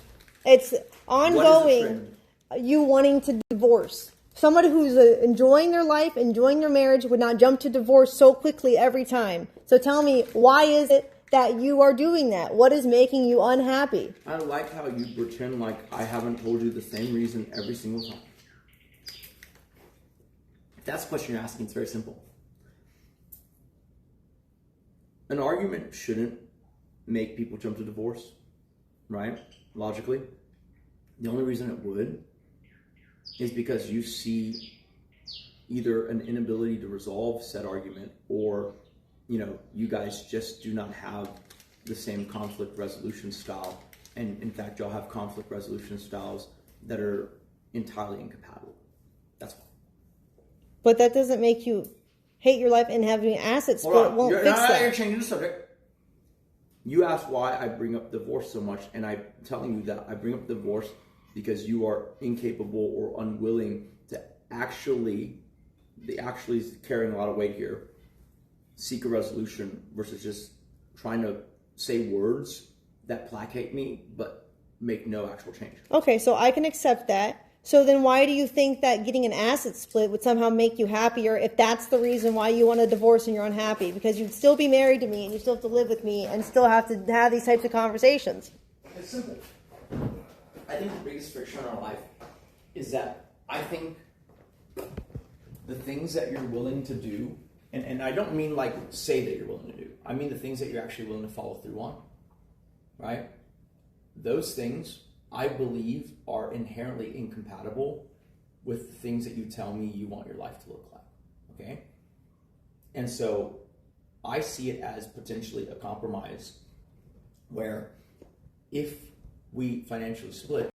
Speaker 1: It's ongoing.
Speaker 5: What is a trend?
Speaker 1: You wanting to divorce. Somebody who's enjoying their life, enjoying their marriage, would not jump to divorce so quickly every time. So tell me, why is it that you are doing that? What is making you unhappy?
Speaker 5: I like how you pretend like I haven't told you the same reason every single time. If that's the question you're asking, it's very simple. An argument shouldn't make people jump to divorce, right? Logically. The only reason it would is because you see either an inability to resolve said argument, or you guys just do not have the same conflict resolution style, and in fact y'all have conflict resolution styles that are entirely incompatible. That's why.
Speaker 1: But that doesn't make you hate your life, and having an asset split won't fix that.
Speaker 5: You're changing the subject. You asked why I bring up divorce so much, and I'm telling you that I bring up divorce because you are incapable or unwilling to actually is carrying a lot of weight here, seek a resolution versus just trying to say words that placate me but make no actual change.
Speaker 1: Okay, so I can accept that. So then why do you think that getting an asset split would somehow make you happier if that's the reason why you want a divorce and you're unhappy? Because you'd still be married to me and you still have to live with me and still have to have these types of conversations.
Speaker 5: It's simple. I think the biggest friction in our life is that I think the things that you're willing to do, and I don't mean like say that you're willing to do, I mean the things that you're actually willing to follow through on, right? Those things, I believe, are inherently incompatible with the things that you tell me you want your life to look like, okay? And so I see it as potentially a compromise where if we financially split,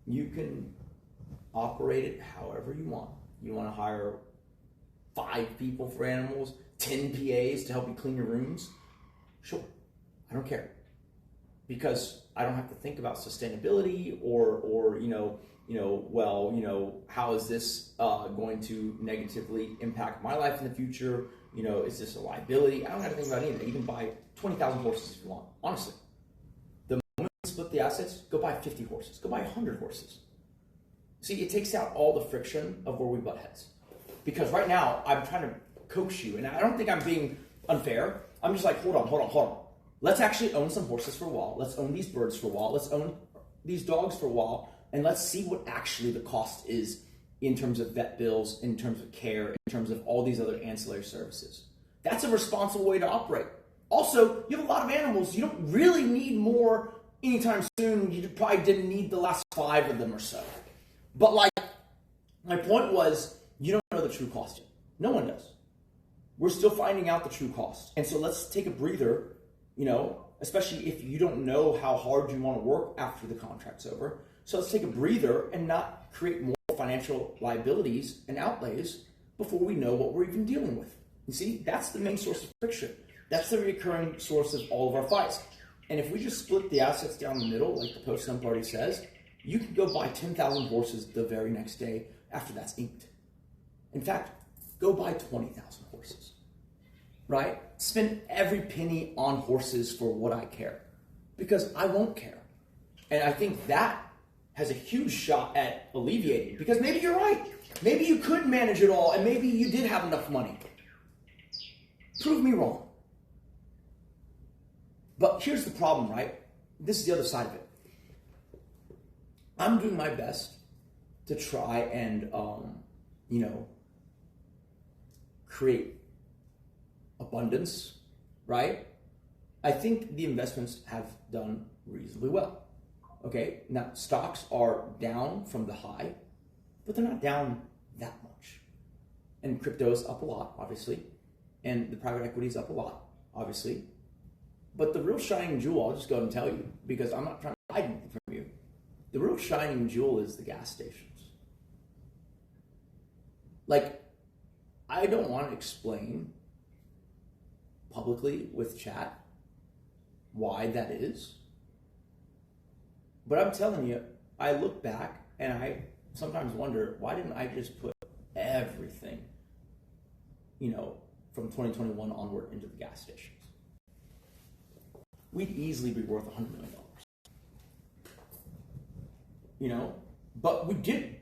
Speaker 5: you can operate it however you want. You want to hire 5 people for animals, 10 PAs to help you clean your rooms? Sure, I don't care. Because I don't have to think about sustainability or how is this going to negatively impact my life in the future? Is this a liability? I don't have to think about any of that. You can buy 20,000 horses if you want, honestly. Split the assets, go buy 50 horses, go buy 100 horses. See, it takes out all the friction of where we butt heads. Because right now, I'm trying to coax you, and I don't think I'm being unfair. I'm just like, hold on. Let's actually own some horses for a while. Let's own these birds for a while. Let's own these dogs for a while, and let's see what actually the cost is in terms of vet bills, in terms of care, in terms of all these other ancillary services. That's a responsible way to operate. Also, you have a lot of animals. You don't really need more anytime soon. You probably didn't need the last 5 of them or so. But my point was, you don't know the true cost yet. No one does. We're still finding out the true cost. And so let's take a breather, especially if you don't know how hard you want to work after the contract's over. So let's take a breather and not create more financial liabilities and outlays before we know what we're even dealing with. You see, that's the main source of friction. That's the recurring source of all of our fights. And if we just split the assets down the middle, like the post-stump party says, you can go buy 10,000 horses the very next day after that's inked. In fact, go buy 20,000 horses, right? Spend every penny on horses for what I care, because I won't care. And I think that has a huge shot at alleviating, because maybe you're right. Maybe you could manage it all, and maybe you did have enough money. Prove me wrong.
Speaker 7: But here's the problem, right? This is the other side of it. I'm doing my best to try and, create abundance, right? I think the investments have done reasonably well. Okay, now stocks are down from the high, but they're not down that much. And crypto's up a lot, obviously, and the private equity is up a lot, obviously. But the real shining jewel, I'll just go ahead and tell you, because I'm not trying to hide anything from you. The real shining jewel is the gas stations. Like, I don't want to explain publicly with chat why that is. But I'm telling you, I look back and I sometimes wonder, why didn't I just put everything, from 2021 onward into the gas stations? We'd easily be worth $100 million. But we did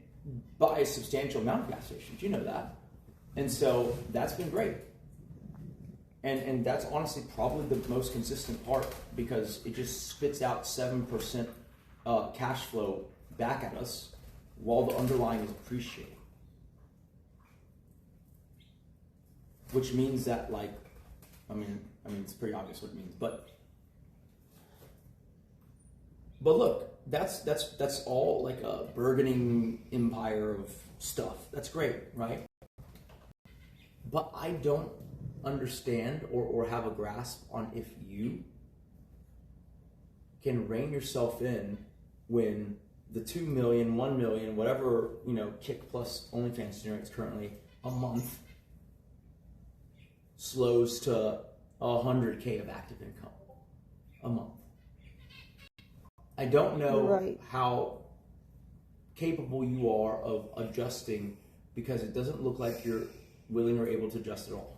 Speaker 7: buy a substantial amount of gas stations. You know that. And so that's been great. And that's honestly probably the most consistent part, because it just spits out 7% cash flow back at us while the underlying is appreciating. Which means that, it's pretty obvious what it means, but look, that's all like a burgeoning empire of stuff. That's great, right? But I don't understand or have a grasp on if you can rein yourself in when the 2 million, 1 million, whatever, Kick plus OnlyFans generates currently a month slows to 100K of active income a month. I don't know how capable you are of adjusting, because it doesn't look like you're willing or able to adjust at all.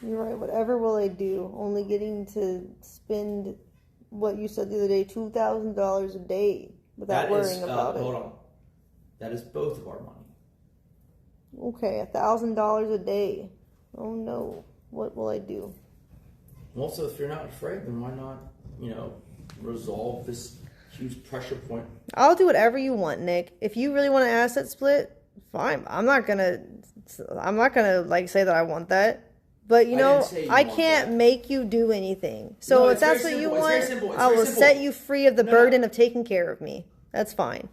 Speaker 1: You're right. Whatever will I do? Only getting to spend what you said the other day, $2,000 a day without worrying about it.
Speaker 7: Hold on. That is both of our money.
Speaker 1: Okay, $1,000 a day. Oh no. What will I do?
Speaker 7: Well, so if you're not afraid, then why not, resolve this huge pressure point?
Speaker 1: I'll do whatever you want, Nick. If you really want an asset split, fine. I'm not gonna say that I want that. But I can't make you do anything. So if that's what you want, I will set you free of the burden of taking care of me. That's fine.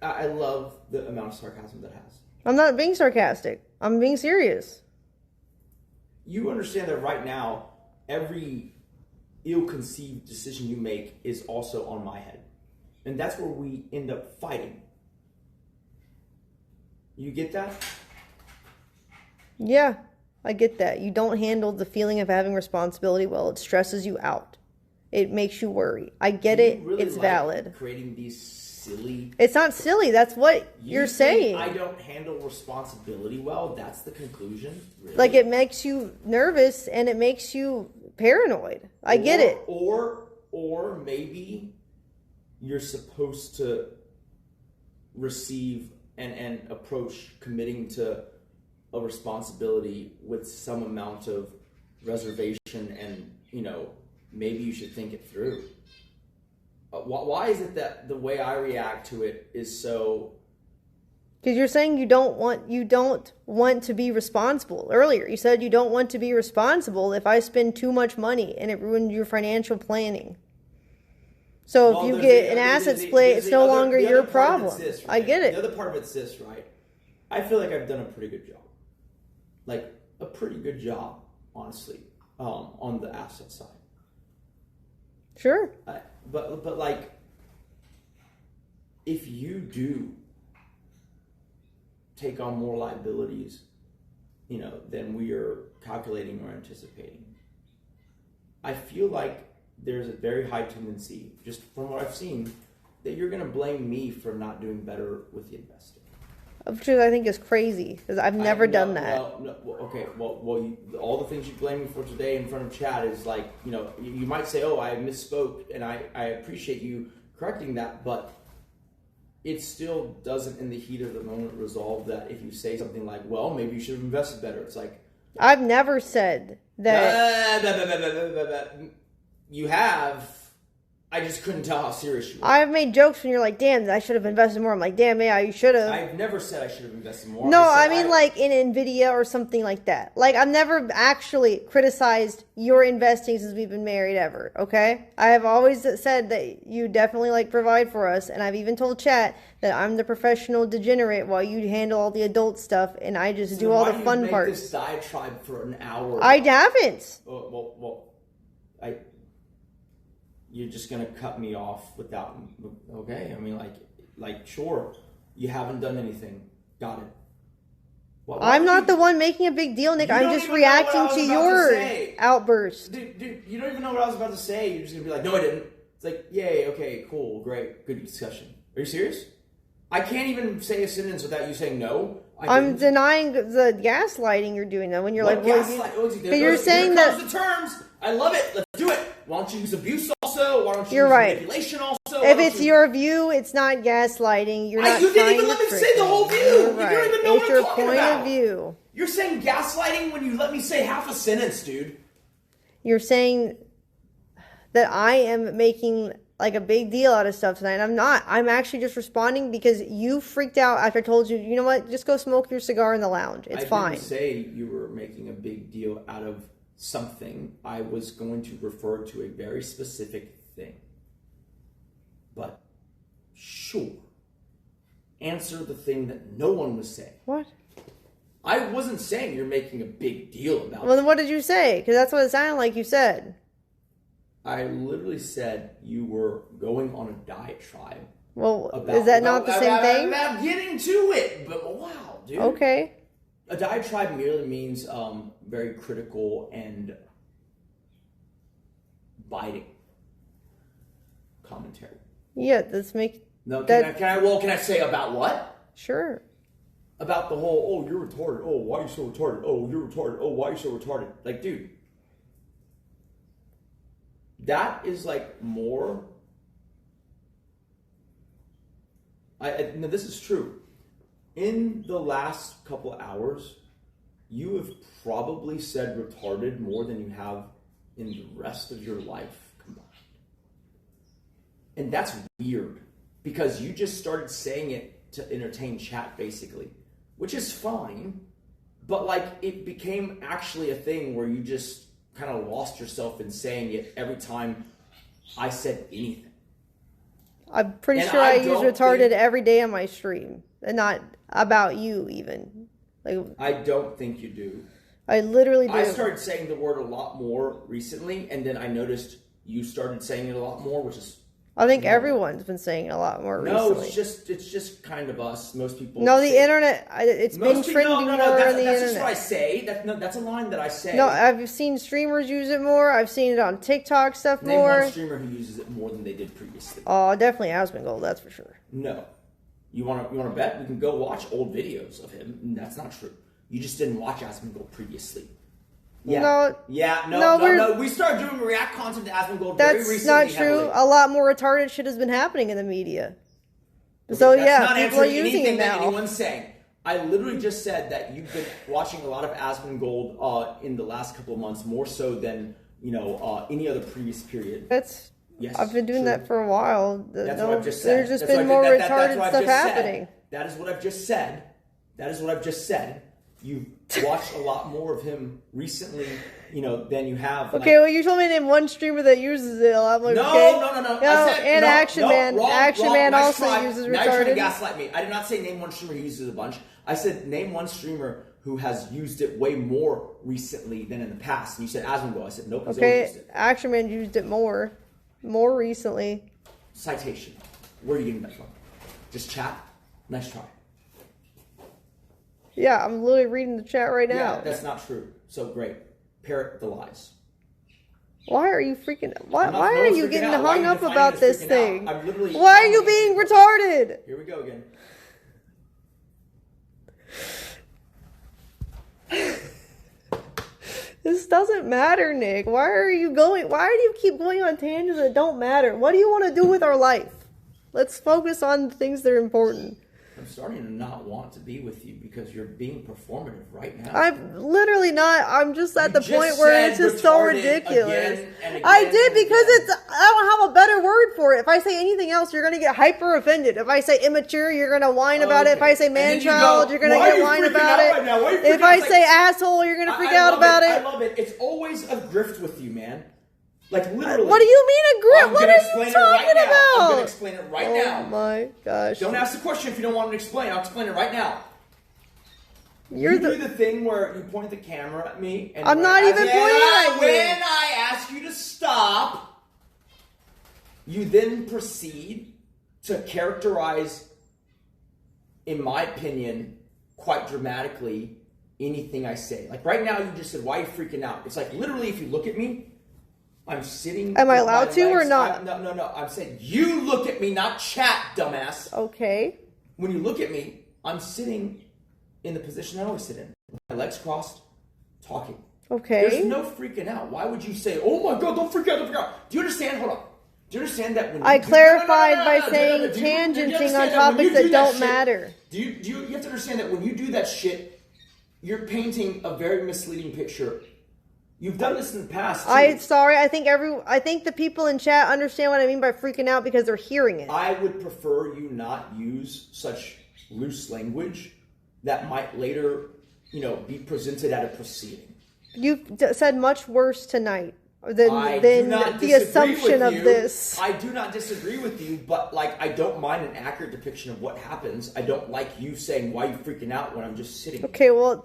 Speaker 7: I love the amount of sarcasm that has.
Speaker 1: I'm not being sarcastic. I'm being serious.
Speaker 7: You understand that right now, every ill-conceived decision you make is also on my head. And that's where we end up fighting. You get that?
Speaker 1: Yeah, I get that. You don't handle the feeling of having responsibility well. It stresses you out. It makes you worry. I get it.
Speaker 7: Really
Speaker 1: it's valid.
Speaker 7: Creating these silly...
Speaker 1: It's not silly. That's what you're saying.
Speaker 7: I don't handle responsibility well. That's the conclusion. Really?
Speaker 1: Like, it makes you nervous and it makes you paranoid. I get it.
Speaker 7: Or maybe you're supposed to receive and approach committing to a responsibility with some amount of reservation, and maybe you should think it through. Why is it that the way I react to it is so?
Speaker 1: Because you're saying you don't want to be responsible. Earlier, you said you don't want to be responsible if I spend too much money and it ruined your financial planning. So if you get an asset split, it's no longer your problem. I get it.
Speaker 7: The other part of it's this, right? I feel like I've done a pretty good job. Like, a pretty good job, honestly, on the asset side.
Speaker 1: Sure.
Speaker 7: But like, if you do take on more liabilities, than we are calculating or anticipating, I feel like there's a very high tendency, just from what I've seen, that you're going to blame me for not doing better with the investing.
Speaker 1: Which I think is crazy, because I've never done that.
Speaker 7: All the things you blame me for today in front of Chad is like, you might say, oh, I misspoke, and I appreciate you correcting that, but it still doesn't, in the heat of the moment, resolve that if you say something like, well, maybe you should have invested better. It's like...
Speaker 1: I've never said that...
Speaker 7: you have. I just couldn't tell how serious you were.
Speaker 1: I've made jokes when you're like, damn, I should have invested more. I'm like, damn, yeah, you should have.
Speaker 7: I've never said I should have invested more.
Speaker 1: No, I mean like in NVIDIA or something like that. Like, I've never actually criticized your investing since we've been married ever, okay? I have always said that you definitely like provide for us, and I've even told chat that I'm the professional degenerate while you handle all the adult stuff, and I just do all the fun parts.
Speaker 7: Why do you make this diatribe for an hour?
Speaker 1: I haven't.
Speaker 7: You're just gonna cut me off without, okay? I mean, like, sure, you haven't done anything. Got it.
Speaker 1: I'm not the one making a big deal, Nick. I'm just reacting to your outburst.
Speaker 7: Dude, you don't even know what I was about to say. You're just gonna be like, no, I didn't. It's like, yay, okay, cool, great, good discussion. Are you serious? I can't even say a sentence without you saying no.
Speaker 1: I'm denying the gaslighting you're doing, though, when you're like, you're saying
Speaker 7: that. Here comes the terms. I love it. Let's do it. Why don't you use abuse also? Why don't you use manipulation also?
Speaker 1: If it's your view, it's not gaslighting. You're not.
Speaker 7: You didn't even let me say the whole view. You don't even know what I'm talking about. It's your point of view. You're saying gaslighting when you let me say half a sentence, dude.
Speaker 1: You're saying that I am making like a big deal out of stuff tonight. I'm not. I'm actually just responding because you freaked out after I told you, you know what, just go smoke your cigar in the lounge. It's fine.
Speaker 7: I didn't say you were making a big deal out of something. I was going to refer to a very specific thing. But sure, answer the thing that no one was saying.
Speaker 1: What?
Speaker 7: I wasn't saying you're making a big deal about it.
Speaker 1: Well, then what did you say? Because that's what it sounded like you said.
Speaker 7: I literally said you were going on a diatribe.
Speaker 1: Well, is that not the same thing?
Speaker 7: About getting to it, but wow, dude.
Speaker 1: Okay.
Speaker 7: A diatribe merely means very critical and biting commentary.
Speaker 1: Yeah, let's make.
Speaker 7: No, can I say about what?
Speaker 1: Sure.
Speaker 7: About the whole, oh, you're retarded. Oh, why are you so retarded? Oh, you're retarded. Oh, why are you so retarded? Like, dude. That is like more. No, this is true. In the last couple hours, you have probably said retarded more than you have in the rest of your life combined. And that's weird because you just started saying it to entertain chat, basically, which is fine. But like, it became actually a thing where you just kind of lost yourself in saying it every time I said anything.
Speaker 1: I'm pretty sure I use retarded every day on my stream, and not about you even. Like,
Speaker 7: I don't think you do.
Speaker 1: I literally do.
Speaker 7: I started saying the word a lot more recently, and then I noticed you started saying it a lot more, which is.
Speaker 1: I think everyone's been saying it a lot more recently.
Speaker 7: No, it's just kind of us. Most people.
Speaker 1: No, the internet. It's been trending more on the internet.
Speaker 7: That's just what I say. That's a line that I say.
Speaker 1: No, I've seen streamers use it more. I've seen it on TikTok stuff more.
Speaker 7: Name one streamer who uses it more than they did previously.
Speaker 1: Oh, definitely Asmongold, that's for sure.
Speaker 7: No, you want to bet? We can go watch old videos of him. That's not true. You just didn't watch Asmongold previously. Yeah. No. We started doing React content to Asmongold very recently.
Speaker 1: That's not true. Heavily. A lot more retarded shit has been happening in the media. Okay, so yeah, people are using it now.
Speaker 7: That anyone's saying. I literally just said that you've been watching a lot of Asmongold in the last couple of months, more so than any other previous period.
Speaker 1: Yes, I've been doing that for a while. That's what I've just said. There's just been more retarded stuff happening.
Speaker 7: That is what I've just said. You've watched a lot more of him recently, than you have.
Speaker 1: Okay, well, you told me to name one streamer that uses it a lot more.
Speaker 7: No.
Speaker 1: And Action Man. Action Man also uses retarded.
Speaker 7: Now you're trying to gaslight me. I did not say name one streamer who uses it a bunch. I said name one streamer who has used it way more recently than in the past. And you said Asmongold. I said nope.
Speaker 1: Okay, used it. Action Man used it more recently.
Speaker 7: Citation. Where are you getting that from? Just chat? Nice try.
Speaker 1: Yeah, I'm literally reading the chat right now.
Speaker 7: Yeah, that's not true. So great. Parrot the lies.
Speaker 1: Why are you freaking... Why are you getting hung up about this thing?
Speaker 7: Why
Speaker 1: are you being retarded?
Speaker 7: Here we go again.
Speaker 1: This doesn't matter, Nick. Why do you keep going on tangents that don't matter? What do you want to do with our life? Let's focus on the things that are important.
Speaker 7: I'm starting to not want to be with you because you're being performative right now.
Speaker 1: I'm literally not. I'm just at
Speaker 7: You
Speaker 1: the
Speaker 7: just
Speaker 1: point where it's
Speaker 7: said
Speaker 1: just so
Speaker 7: retarded
Speaker 1: ridiculous.
Speaker 7: again and again
Speaker 1: I did
Speaker 7: and
Speaker 1: because
Speaker 7: again.
Speaker 1: it's. I don't have a better word for it. If I say anything else, you're gonna get hyper offended. If I say immature, you're gonna whine about it. If I say
Speaker 7: And then
Speaker 1: man
Speaker 7: you
Speaker 1: child,
Speaker 7: go,
Speaker 1: you're gonna
Speaker 7: "Why are
Speaker 1: get
Speaker 7: you
Speaker 1: whine
Speaker 7: freaking
Speaker 1: about
Speaker 7: out
Speaker 1: it.
Speaker 7: right now? Why are you
Speaker 1: If
Speaker 7: freaking
Speaker 1: I
Speaker 7: out?" It's
Speaker 1: say
Speaker 7: like-
Speaker 1: asshole, you're gonna freak out
Speaker 7: love
Speaker 1: about
Speaker 7: I
Speaker 1: it.
Speaker 7: love it. It's always a grift with you, man. Like literally.
Speaker 1: What do you mean a grip?
Speaker 7: I'm
Speaker 1: What
Speaker 7: gonna
Speaker 1: are
Speaker 7: explain
Speaker 1: you
Speaker 7: it right
Speaker 1: talking
Speaker 7: now.
Speaker 1: about?
Speaker 7: I'm gonna explain it right now.
Speaker 1: Oh my gosh!
Speaker 7: Don't ask the question if you don't want to explain. I'll explain it right now.
Speaker 1: You're
Speaker 7: you do the thing where you point the camera at me, and
Speaker 1: I'm
Speaker 7: when
Speaker 1: not
Speaker 7: I-
Speaker 1: even
Speaker 7: when
Speaker 1: pointing
Speaker 7: I-
Speaker 1: at you.
Speaker 7: When I ask you to stop, you then proceed to characterize, in my opinion, quite dramatically, anything I say. Like right now, you just said, "Why are you freaking out?" It's like literally, if you look at me, I'm sitting.
Speaker 1: Am I
Speaker 7: with my
Speaker 1: allowed to or
Speaker 7: legs-
Speaker 1: not?
Speaker 7: No. I'm saying you look at me, not chat, dumbass.
Speaker 1: Okay.
Speaker 7: When you look at me, I'm sitting in the position I always sit in, with my legs crossed, talking.
Speaker 1: Okay.
Speaker 7: There's no freaking out. Why would you say, "Oh my God, don't freak out, don't freak out"? Do you understand? Hold on. Do you understand that when
Speaker 1: I
Speaker 7: you do-
Speaker 1: clarified
Speaker 7: no,
Speaker 1: by
Speaker 7: no,
Speaker 1: saying
Speaker 7: do you
Speaker 1: tangenting
Speaker 7: understand
Speaker 1: on
Speaker 7: that when
Speaker 1: topics
Speaker 7: you
Speaker 1: that
Speaker 7: do
Speaker 1: don't
Speaker 7: shit-
Speaker 1: matter.
Speaker 7: you have to understand that when you do that shit, you're painting a very misleading picture. You've done this in the past. Too.
Speaker 1: I think the people in chat understand what I mean by freaking out because they're hearing it.
Speaker 7: I would prefer you not use such loose language that might later, be presented at a proceeding.
Speaker 1: You've said much worse tonight than
Speaker 7: I do not
Speaker 1: the
Speaker 7: disagree
Speaker 1: assumption
Speaker 7: with
Speaker 1: of
Speaker 7: you.
Speaker 1: this.
Speaker 7: I do not disagree with you, but I don't mind an accurate depiction of what happens. I don't like you saying, "Why are you freaking out?" when I'm just sitting.
Speaker 1: Okay, well,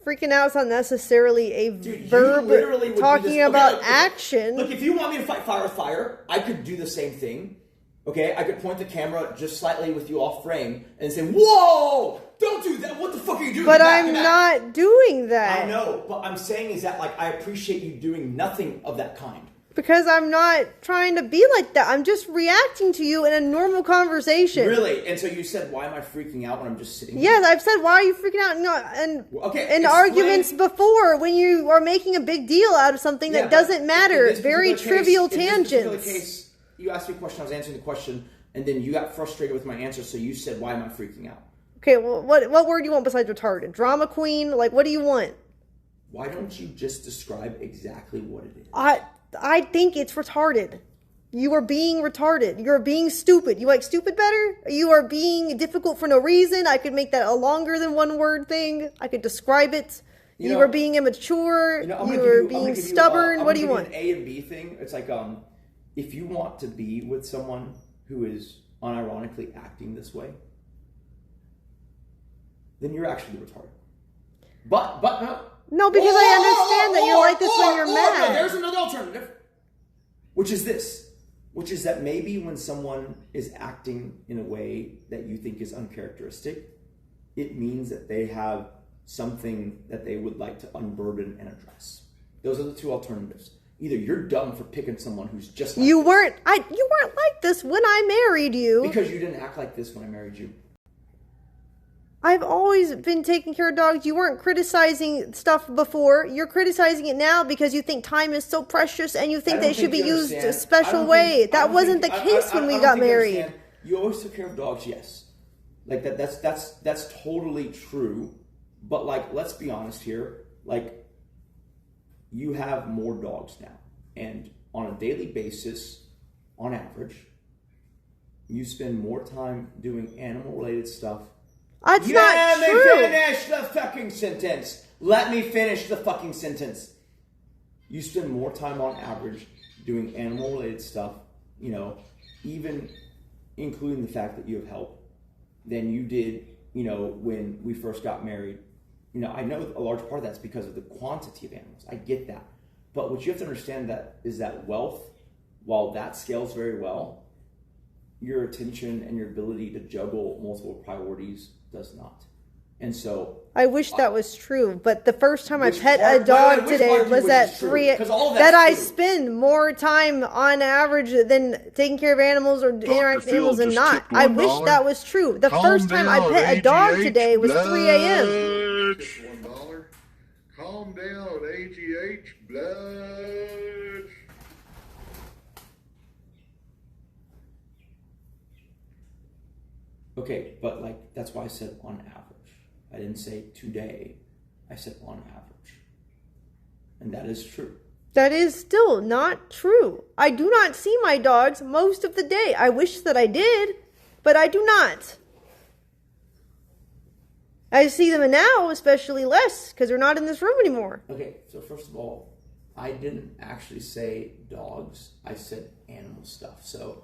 Speaker 1: freaking out is not necessarily a verb
Speaker 7: literally would do
Speaker 1: talking
Speaker 7: this.
Speaker 1: about
Speaker 7: Look,
Speaker 1: action.
Speaker 7: Look, if you want me to fight fire with fire, I could do the same thing. Okay, I could point the camera just slightly with you off frame and say, "Whoa! Don't do that! What the fuck are you doing?"
Speaker 1: But
Speaker 7: Get back,
Speaker 1: I'm
Speaker 7: get back."
Speaker 1: not doing that.
Speaker 7: I know, but I'm saying is that I appreciate you doing nothing of that kind.
Speaker 1: Because I'm not trying to be like that. I'm just reacting to you in a normal conversation.
Speaker 7: Really? And so you said, "Why am I freaking out when I'm just sitting?"
Speaker 1: Yes, I've said, why are you freaking out? In
Speaker 7: explain-
Speaker 1: arguments before, when you are making a big deal out of something that doesn't matter. Very trivial tangents.
Speaker 7: In this particular case, you asked me a question, I was answering the question, and then you got frustrated with my answer, so you said, "Why am I freaking out?"
Speaker 1: Okay, well, what word do you want besides retarded? Drama queen? Like, what do you want?
Speaker 7: Why don't you just describe exactly what it is?
Speaker 1: I think it's retarded. You are being retarded. You're being stupid. You like stupid better? You are being difficult for no reason. I could make that a longer than one word thing. I could describe it. You are being immature. You are being stubborn. What do you want?
Speaker 7: An A and B thing. It's like, if you want to be with someone who is unironically acting this way, then you're actually retarded. But no.
Speaker 1: No, because I understand that you're like this when you're mad.
Speaker 7: No, there's another alternative. Which is this. Which is that maybe when someone is acting in a way that you think is uncharacteristic, it means that they have something that they would like to unburden and address. Those are the two alternatives. Either you're dumb for picking someone who's just like
Speaker 1: you
Speaker 7: this.
Speaker 1: weren't like this when I married you.
Speaker 7: Because you didn't act like this when I married you.
Speaker 1: I've always been taking care of dogs. You weren't criticizing stuff before. You're criticizing it now because you think time is so precious and you think that it should be used a special way. That wasn't the case when we got married.
Speaker 7: You always took care of dogs, yes. Like that's totally true. But let's be honest here. You have more dogs now. And on a daily basis, on average, you spend more time doing animal-related stuff.
Speaker 1: That's not true.
Speaker 7: Let me finish the fucking sentence. Let me finish the fucking sentence. You spend more time on average doing animal-related stuff, even including the fact that you have help, than you did, when we first got married. I know a large part of that's because of the quantity of animals. I get that. But what you have to understand is that wealth, while that scales very well, your attention and your ability to juggle multiple priorities does not. And so
Speaker 1: I wish that was true, but the first time I pet a dog today was at 3 that I spend more time on average than taking care of animals or interacting with animals than not. I wish that was true. The first time I pet a dog today was 3 a.m.
Speaker 6: $1. Calm down, AGH blood.
Speaker 7: Okay, but like that's why I said on average. I didn't say today. I said on average. And that is true.
Speaker 1: That is still not true. I do not see my dogs most of the day. I wish that I did, but I do not. I see them now, especially less, because they're not in this room anymore.
Speaker 7: Okay, so first of all, I didn't actually say dogs. I said animal stuff. So,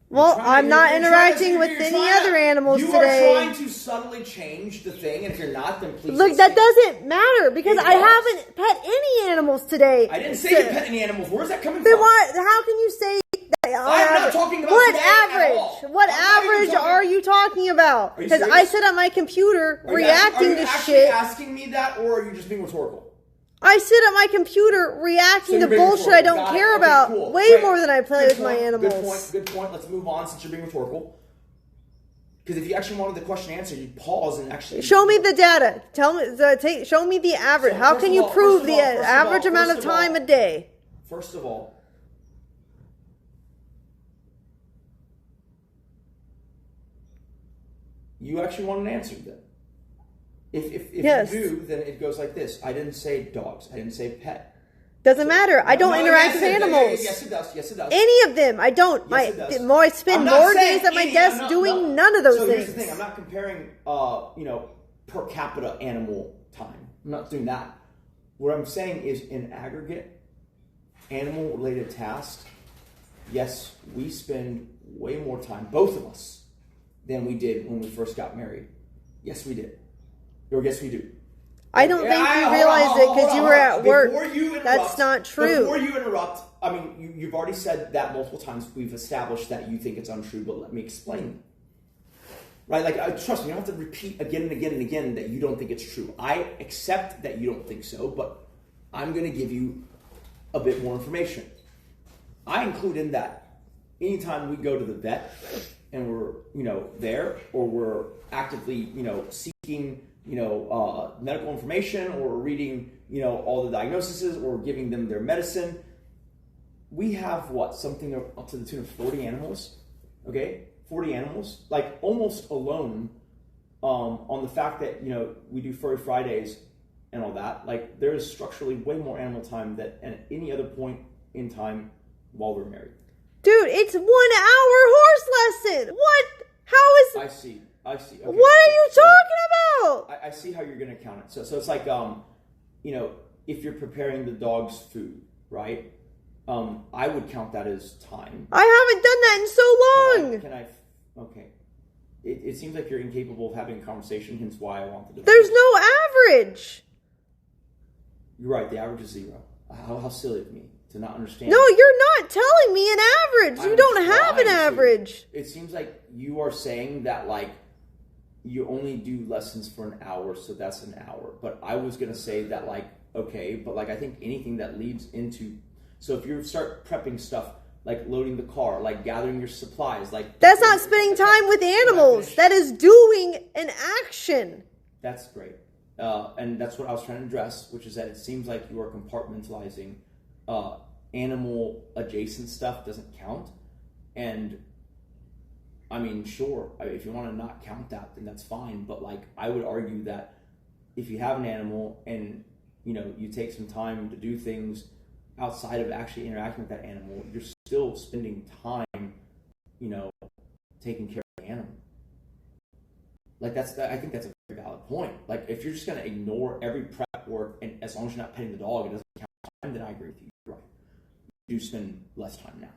Speaker 1: well, I'm not interacting with any other animals today.
Speaker 7: You are trying to subtly change the thing, and if you're not, then please.
Speaker 1: Look, that doesn't matter because I haven't pet any animals today.
Speaker 7: I didn't say you pet any animals. Where's that coming
Speaker 1: then
Speaker 7: from?
Speaker 1: Why? How can you say that?
Speaker 7: I'm not talking about
Speaker 1: what
Speaker 7: today
Speaker 1: average?
Speaker 7: at all.
Speaker 1: What average are you talking about? Because I sit at my computer reacting to shit.
Speaker 7: Are you asking me that, or are you just being rhetorical?
Speaker 1: I sit at my computer reacting to bullshit I don't care about way more than I play with my animals.
Speaker 7: Good point. Let's move on since you're being rhetorical. Because if you actually wanted the question answered, you'd pause and actually
Speaker 1: show me the data. Tell me, show me the average. How can you prove the average amount of time a day?
Speaker 7: First of all, you actually want an answer then. If
Speaker 1: yes.
Speaker 7: you do, then it goes like this. I didn't say dogs. I didn't say pet.
Speaker 1: Doesn't matter. I don't interact with animals.
Speaker 7: Yes, it does. Yes, it does.
Speaker 1: Any of them. I don't.
Speaker 7: Yes, it does.
Speaker 1: I spend more days at my desk doing none of those things.
Speaker 7: So here's the thing. I'm not comparing, per capita animal time. I'm not doing that. What I'm saying is, in aggregate, animal-related tasks, yes, we spend way more time, both of us, than we did when we first got married. Yes, we did. Or yes, we do.
Speaker 1: I don't think you realized it because you were at work. That's not true.
Speaker 7: Before you interrupt, I mean, you've already said that multiple times. We've established that you think it's untrue, but let me explain. Right? Like, trust me, you don't have to repeat again and again and again that you don't think it's true. I accept that you don't think so, but I'm going to give you a bit more information. I include in that anytime we go to the vet and we're, there, or we're actively, seeking medical information, or reading, all the diagnoses, or giving them their medicine. We have something up to the tune of 40 animals, okay? 40 animals, like almost alone on the fact that, we do Furry Fridays and all that. Like, there is structurally way more animal time than at any other point in time while we're married.
Speaker 1: Dude, it's 1 hour horse lesson. What? How is...
Speaker 7: I see. Okay.
Speaker 1: What are you talking about?
Speaker 7: I see how you're going to count it. So it's like, if you're preparing the dog's food, right? I would count that as time.
Speaker 1: I haven't done that in so long.
Speaker 7: Can I okay. It seems like you're incapable of having a conversation, hence why I wanted to.
Speaker 1: There's no average.
Speaker 7: You're right. The average is 0. How silly of me to not understand.
Speaker 1: No, you're not telling me an average. You don't have an average.
Speaker 7: It seems like you are saying that, like, you only do lessons for an hour, so that's an hour. But I was going to say that, like, okay, but, like, I think anything that leads into... So if you start prepping stuff, like loading the car, like gathering your supplies, like...
Speaker 1: That's not spending time with animals. That is doing an action.
Speaker 7: That's great. And that's what I was trying to address, which is that it seems like you are compartmentalizing animal-adjacent stuff doesn't count. And... I mean, sure, if you want to not count that, then that's fine. But, like, I would argue that if you have an animal and, you take some time to do things outside of actually interacting with that animal, you're still spending time, taking care of the animal. Like, I think that's a very valid point. Like, if you're just going to ignore every prep work, and as long as you're not petting the dog, it doesn't count time, then I agree with you. You're right. You do spend less time now.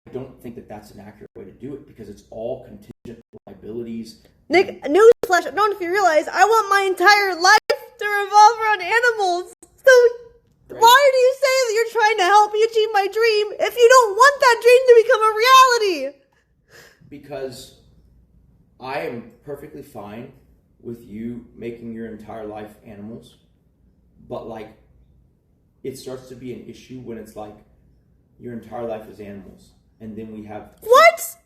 Speaker 7: I don't think that that's an accurate way to do it because it's all contingent liabilities.
Speaker 1: Nick, newsflash, I don't know if you realize, I want my entire life to revolve around animals. So why do you say that you're trying to help me achieve my dream if you don't want that dream to become a reality?
Speaker 7: Because I am perfectly fine with you making your entire life animals, but, like, it starts to be an issue when it's like your entire life is animals. And then we have...
Speaker 1: What?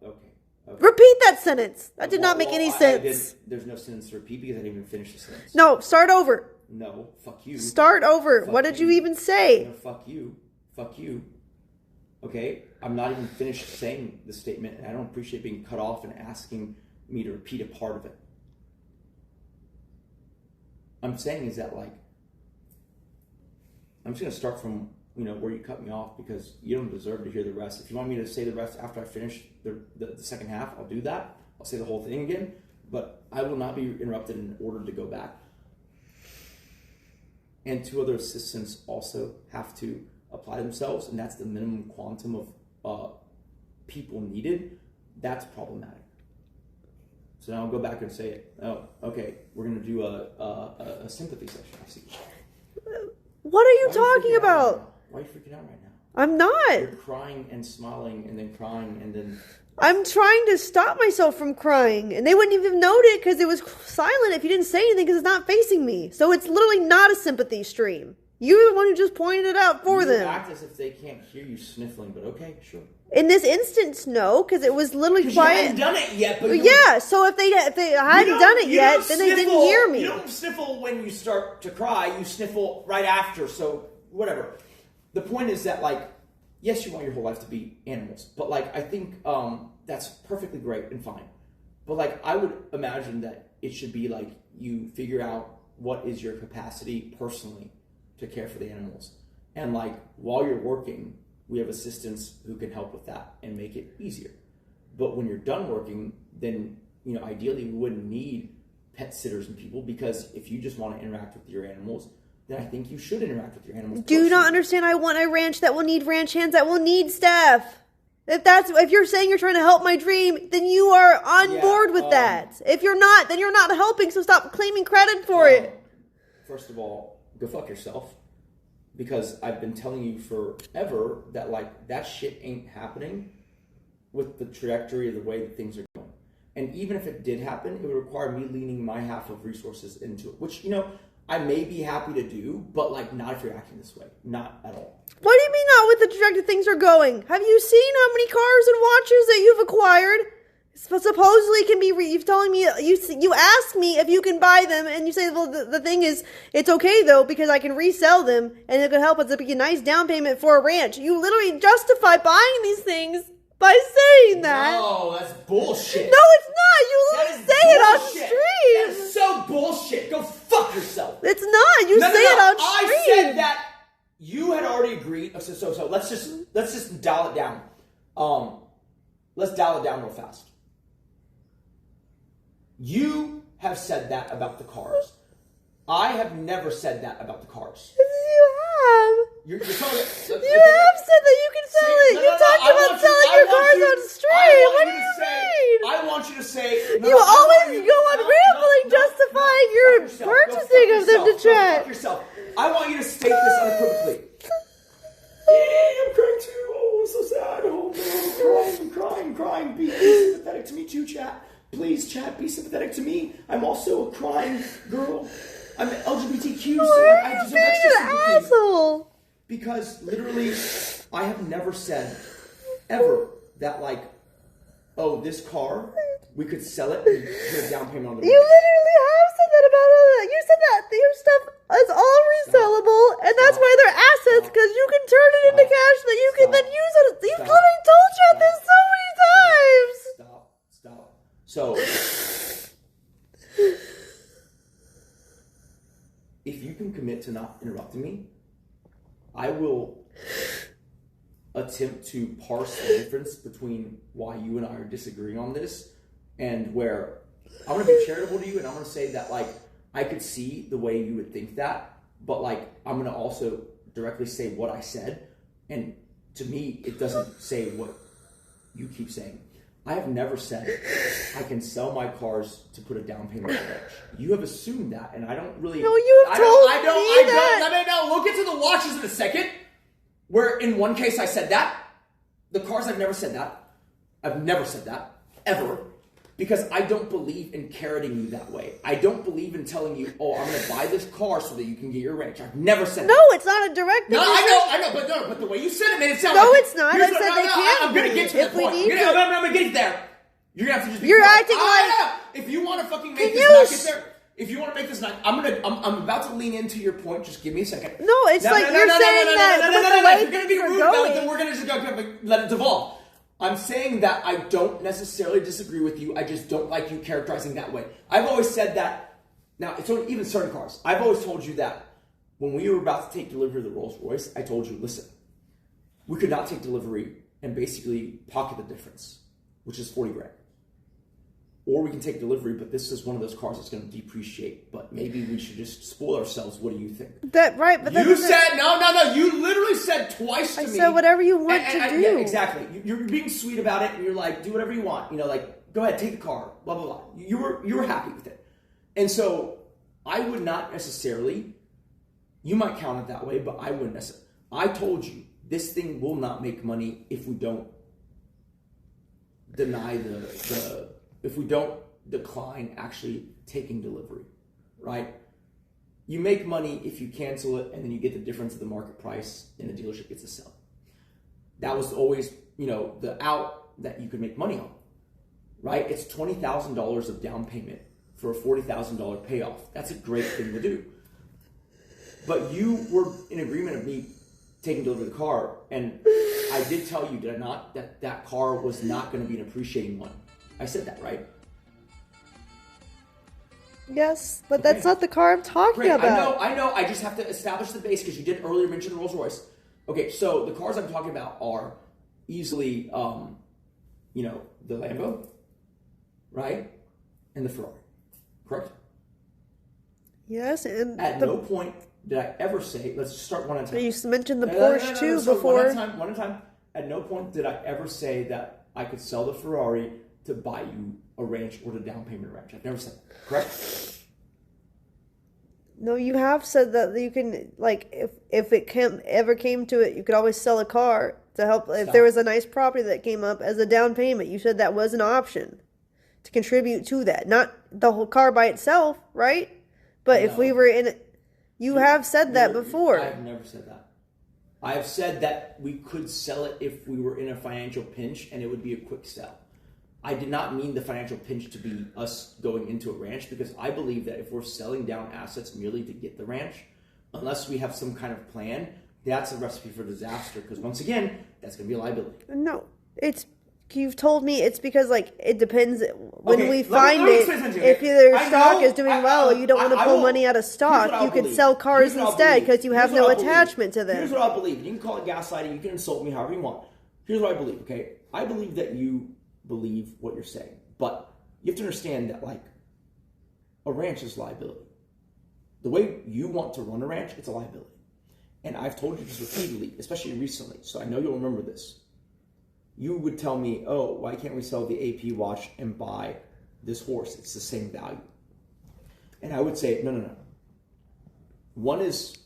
Speaker 7: Okay.
Speaker 1: Repeat that sentence. That did not make any sense.
Speaker 7: There's no sentence to repeat because I didn't even finish the sentence.
Speaker 1: No, start over.
Speaker 7: No, fuck you.
Speaker 1: Start over. What did you even say?
Speaker 7: No, fuck you. Fuck you. Okay? I'm not even finished saying the statement, and I don't appreciate being cut off and asking me to repeat a part of it. I'm saying is that, like, I'm just going to start from, where you cut me off, because you don't deserve to hear the rest. If you want me to say the rest after I finish the second half, I'll do that. I'll say the whole thing again, but I will not be interrupted in order to go back. And 2 other assistants also have to apply themselves, and that's the minimum quantum of people needed. That's problematic. So now I'll go back and say it. Oh, okay, we're going to do a sympathy session. I see.
Speaker 1: What are you talking about?
Speaker 7: Why are you freaking out right now?
Speaker 1: I'm not.
Speaker 7: You're crying and smiling and then crying and then...
Speaker 1: I'm trying to stop myself from crying, and they wouldn't even note it because it was silent if you didn't say anything because it's not facing me. So it's literally not a sympathy stream. You're the one who just pointed it out for them.
Speaker 7: You act as if they can't hear you sniffling, but okay, sure.
Speaker 1: In this instance, no, because it was literally quiet.
Speaker 7: You hadn't done it yet, but
Speaker 1: yeah. So if they hadn't done it yet, then they didn't hear me.
Speaker 7: You don't sniffle when you start to cry. You sniffle right after. So whatever. The point is that, like, yes, you want your whole life to be animals, but, like, I think that's perfectly great and fine. But, like, I would imagine that it should be like you figure out what is your capacity personally to care for the animals, and, like, while you're working, we have assistants who can help with that and make it easier. But when you're done working, then, ideally we wouldn't need pet sitters and people, because if you just want to interact with your animals, then I think you should interact with your animals.
Speaker 1: Do you not understand? I want a ranch that will need ranch hands, that will need staff. If you're saying you're trying to help my dream, then you are on board with that. If you're not, then you're not helping, so stop claiming credit for it.
Speaker 7: First of all, go fuck yourself. Because I've been telling you forever that, like, that shit ain't happening with the trajectory of the way that things are going. And even if it did happen, it would require me leaning my half of resources into it. Which, I may be happy to do, but, like, not if you're acting this way. Not at all.
Speaker 1: What do you mean not with the trajectory things are going? Have you seen how many cars and watches that you've acquired? Supposedly can be, you're telling me, you ask me if you can buy them, and you say, well, the thing is, it's okay though, because I can resell them, and it could help us to be a nice down payment for a ranch. You literally justify buying these things by saying that.
Speaker 7: No, that's bullshit.
Speaker 1: No, it's not. You literally say it on stream.
Speaker 7: That is so bullshit. Go fuck yourself.
Speaker 1: It's not. You say it on stream.
Speaker 7: I said that you had already agreed. So let's just dial it down. Let's dial it down real fast. You have said that about the cars. I have never said that about the cars.
Speaker 1: You have.
Speaker 7: You're telling me.
Speaker 1: You have said that you can sell it. You talked about selling your cars on stream. What do you mean?
Speaker 7: I want you to say.
Speaker 1: You always go on rambling justifying your purchasing of them to chat.
Speaker 7: Fuck yourself. I want you to state this unequivocally. I'm crying too. Oh, I'm so sad. Oh, no, I'm crying. Be sympathetic to me too, chat. Please, chat, be sympathetic to me. I'm also a crying girl. I'm LGBTQ, so I deserve extra sympathy.
Speaker 1: Asshole.
Speaker 7: Because literally, I have never said ever that, like, oh, this car, we could sell it and put a down payment on the
Speaker 1: You literally have said that about all that. You said that your stuff is all resellable, and that's why they're assets, because you can turn it into cash that you can then use on it. You've literally told you this so many times.
Speaker 7: Stop. So, if you can commit to not interrupting me, I will attempt to parse the difference between why you and I are disagreeing on this, and where I'm going to be charitable to you, and I'm going to say that, like, I could see the way you would think that, but, like, I'm going to also directly say what I said, and to me, it doesn't say what you keep saying. I have never said I can sell my cars to put a down payment on the ranch. You have assumed that, and I don't really.
Speaker 1: No, you have told me that.
Speaker 7: No, we'll get to the watches in a second. Where in one case I said that. The cars, I've never said that. I've never said that ever, because I don't believe in carroting you that way. I don't believe in telling you, oh, I'm going to buy this car so that you can get your ranch. I've never said that.
Speaker 1: No, it's not a direct.
Speaker 7: No, I know, but the way you said it made it sound
Speaker 1: no,
Speaker 7: like...
Speaker 1: it's not. I said they can't.
Speaker 7: I'm going to get to that point. I'm going to get there. You're going to have to just be...
Speaker 1: You're acting like...
Speaker 7: If you want to fucking make this not get there... If you want to make this not... I'm about to lean into your point. Just give me a second.
Speaker 1: No, it's like you're saying that...
Speaker 7: If you're going to be rude about it, then we're going to just go let it devolve. I'm saying that I don't necessarily disagree with you. I just don't like you characterizing that way. I've always said that. Now, it's only even certain cars. I've always told you that when we were about to take delivery of the Rolls Royce, I told you, listen, we could not take delivery and basically pocket the difference, which is 40 grand. Or we can take delivery, but this is one of those cars that's going to depreciate. But maybe we should just spoil ourselves. What do you think?
Speaker 1: That right, but
Speaker 7: you said no. You literally said twice to me.
Speaker 1: I said whatever you want to do.
Speaker 7: Yeah, exactly. You're being sweet about it, and you're like, do whatever you want. You know, like go ahead, take the car. Blah blah blah. You were happy with it, and so I would not necessarily. You might count it that way, but I wouldn't necessarily. I told you this thing will not make money if we don't deny if we don't decline actually taking delivery, right? You make money if you cancel it and then you get the difference of the market price and the dealership gets to sell. That was always, the out that you could make money on, right? It's $20,000 of down payment for a $40,000 payoff. That's a great thing to do. But you were in agreement of me taking delivery of the car, and I did tell you, did I not, that car was not going to be an appreciating one. I said that, right?
Speaker 1: Yes, but that's not the car I'm talking about.
Speaker 7: I know. I just have to establish the base because you did earlier mention the Rolls Royce. Okay, so the cars I'm talking about are easily, the Lambo, right? And the Ferrari, correct?
Speaker 1: Yes, and
Speaker 7: at no point did I ever say, let's just start one at a time.
Speaker 1: You mentioned the Porsche too before.
Speaker 7: One at a time. At no point did I ever say that I could sell the Ferrari to buy you a ranch or to down payment a ranch. I've never said that, correct?
Speaker 1: No, you have said that you can, like, if it ever came to it, you could always sell a car to help. If there was a nice property that came up as a down payment, you said that was an option to contribute to that. Not the whole car by itself, right? But if we were in it, you have said that before.
Speaker 7: I've never said that. I have said that we could sell it if we were in a financial pinch and it would be a quick sell. I did not mean the financial pinch to be us going into a ranch, because I believe that if we're selling down assets merely to get the ranch, unless we have some kind of plan, that's a recipe for disaster, because once again, that's going to be a liability.
Speaker 1: No, you've told me it's because, like, it depends when we find it. If your stock is doing well, you don't want to pull money out of stock, you could sell cars instead because you have no attachment to them.
Speaker 7: Here's what I believe. You can call it gaslighting, you can insult me however you want. Here's what I believe, okay? I believe that you believe what you're saying, but you have to understand that, like, a ranch is liability. The way you want to run a ranch, it's a liability. And I've told you this repeatedly, especially recently, so I know you'll remember this. You would tell me, oh, why can't we sell the AP watch and buy this horse? It's the same value. And I would say, no. One is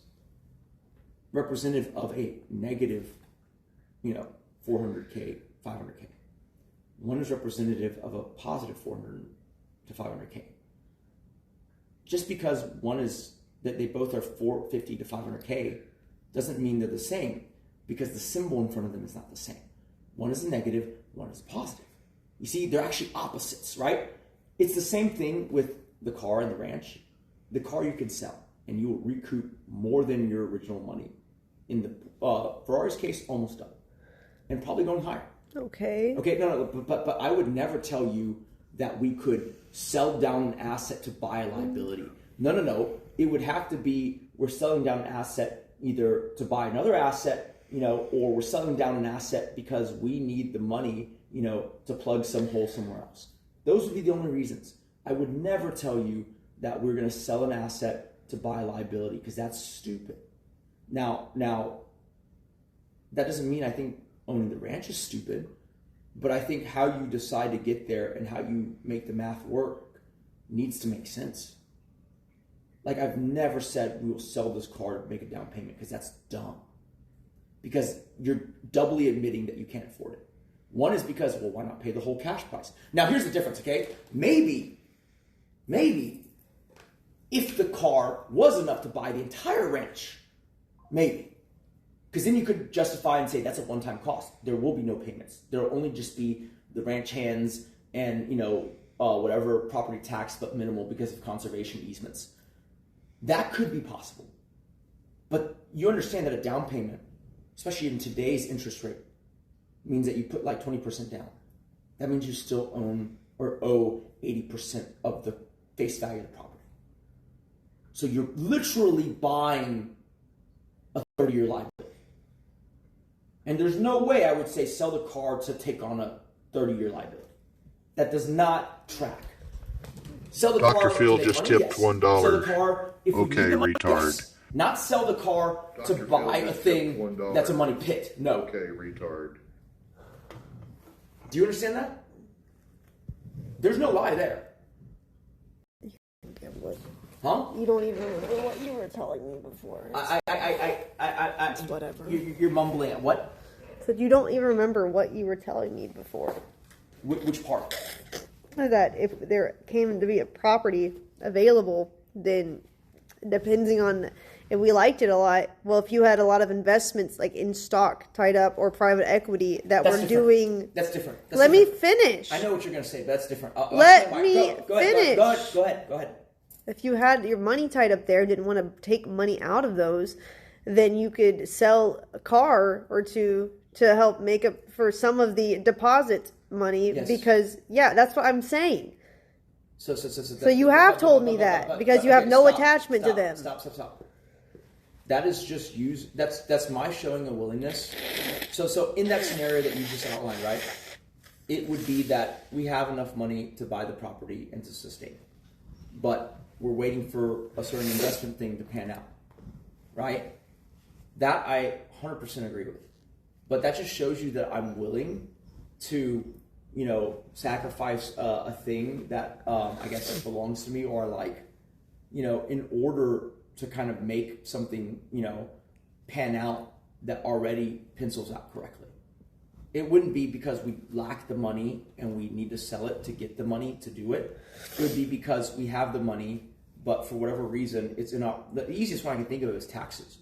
Speaker 7: representative of a negative, 400K, 500K. One is representative of a positive 400 to 500K. Just because one is that they both are 450 to 500K doesn't mean they're the same, because the symbol in front of them is not the same. One is a negative, one is a positive. You see, they're actually opposites, right? It's the same thing with the car and the ranch. The car you can sell, and you will recoup more than your original money. In the Ferrari's case, almost double, and probably going higher.
Speaker 1: Okay,
Speaker 7: no, but I would never tell you that we could sell down an asset to buy a liability. No. It would have to be, we're selling down an asset either to buy another asset, or we're selling down an asset because we need the money, to plug some hole somewhere else. Those would be the only reasons. I would never tell you that we're going to sell an asset to buy a liability, because that's stupid. Now, that doesn't mean I think owning the ranch is stupid, but I think how you decide to get there and how you make the math work needs to make sense. Like, I've never said we will sell this car to make a down payment, because that's dumb. Because you're doubly admitting that you can't afford it. One is because, well, why not pay the whole cash price? Now, here's the difference, okay? Maybe, if the car was enough to buy the entire ranch, maybe. Because then you could justify and say that's a one-time cost. There will be no payments. There will only just be the ranch hands and, whatever property tax, but minimal because of conservation easements. That could be possible. But you understand that a down payment, especially in today's interest rate, means that you put like 20% down. That means you still own or owe 80% of the face value of the property. So you're literally buying a 30-year liability. And there's no way I would say sell the car to take on a 30-year liability. That does not track. Sell the
Speaker 6: Dr.
Speaker 7: car
Speaker 6: Field
Speaker 7: to make
Speaker 6: just
Speaker 7: money,
Speaker 6: tipped
Speaker 7: yes.
Speaker 6: $1.
Speaker 7: Sell the car if we
Speaker 6: Okay,
Speaker 7: need the money,
Speaker 6: retard.
Speaker 7: yes. Not sell the car to
Speaker 6: Dr.
Speaker 7: buy
Speaker 6: Field
Speaker 7: a
Speaker 6: just
Speaker 7: thing
Speaker 6: tipped $1.
Speaker 7: that's a money pit. No.
Speaker 6: Okay, retard.
Speaker 7: Do you understand that? There's no lie there. Huh?
Speaker 1: You don't even remember what you were telling me before.
Speaker 7: It's
Speaker 1: whatever.
Speaker 7: You're mumbling at what?
Speaker 1: So you don't even remember what you were telling me before.
Speaker 7: Which part?
Speaker 1: That if there came to be a property available, then depending on if we liked it a lot, well, if you had a lot of investments like in stock tied up or private equity that
Speaker 7: That's
Speaker 1: were
Speaker 7: different.
Speaker 1: doing.
Speaker 7: That's different. That's
Speaker 1: Let
Speaker 7: different.
Speaker 1: me finish.
Speaker 7: I know what you're going to say, but that's different.
Speaker 1: Let me finish.
Speaker 7: Go ahead.
Speaker 1: If you had your money tied up there and didn't want to take money out of those, then you could sell a car or two to help make up for some of the deposit money.
Speaker 7: Yes.
Speaker 1: Because, yeah, that's what I'm saying.
Speaker 7: So
Speaker 1: you have told me that because you have no attachment to them.
Speaker 7: Stop. That is just that's my showing a willingness. So in that scenario that you just outlined, right? It would be that we have enough money to buy the property and to sustain it. But we're waiting for a certain investment thing to pan out. Right? That I 100% agree with. But that just shows you that I'm willing to, sacrifice a thing that I guess belongs to me, or like, in order to kind of make something, pan out that already pencils out correctly. It wouldn't be because we lack the money and we need to sell it to get the money to do it. It would be because we have the money, but for whatever reason, it's in our, the easiest one I can think of is taxes.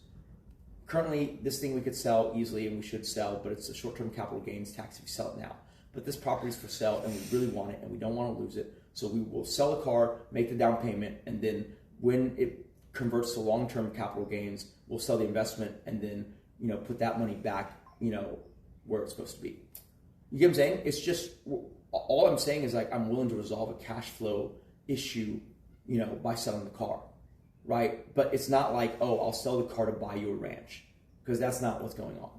Speaker 7: Currently, this thing we could sell easily and we should sell, but it's a short-term capital gains tax if you sell it now. But this property is for sale and we really want it and we don't want to lose it. So we will sell the car, make the down payment, and then when it converts to long-term capital gains, we'll sell the investment and then, put that money back, where it's supposed to be. You get what I'm saying? It's just, all I'm saying is like, I'm willing to resolve a cash flow issue, by selling the car, right? But it's not like, oh, I'll sell the car to buy you a ranch, because that's not what's going on.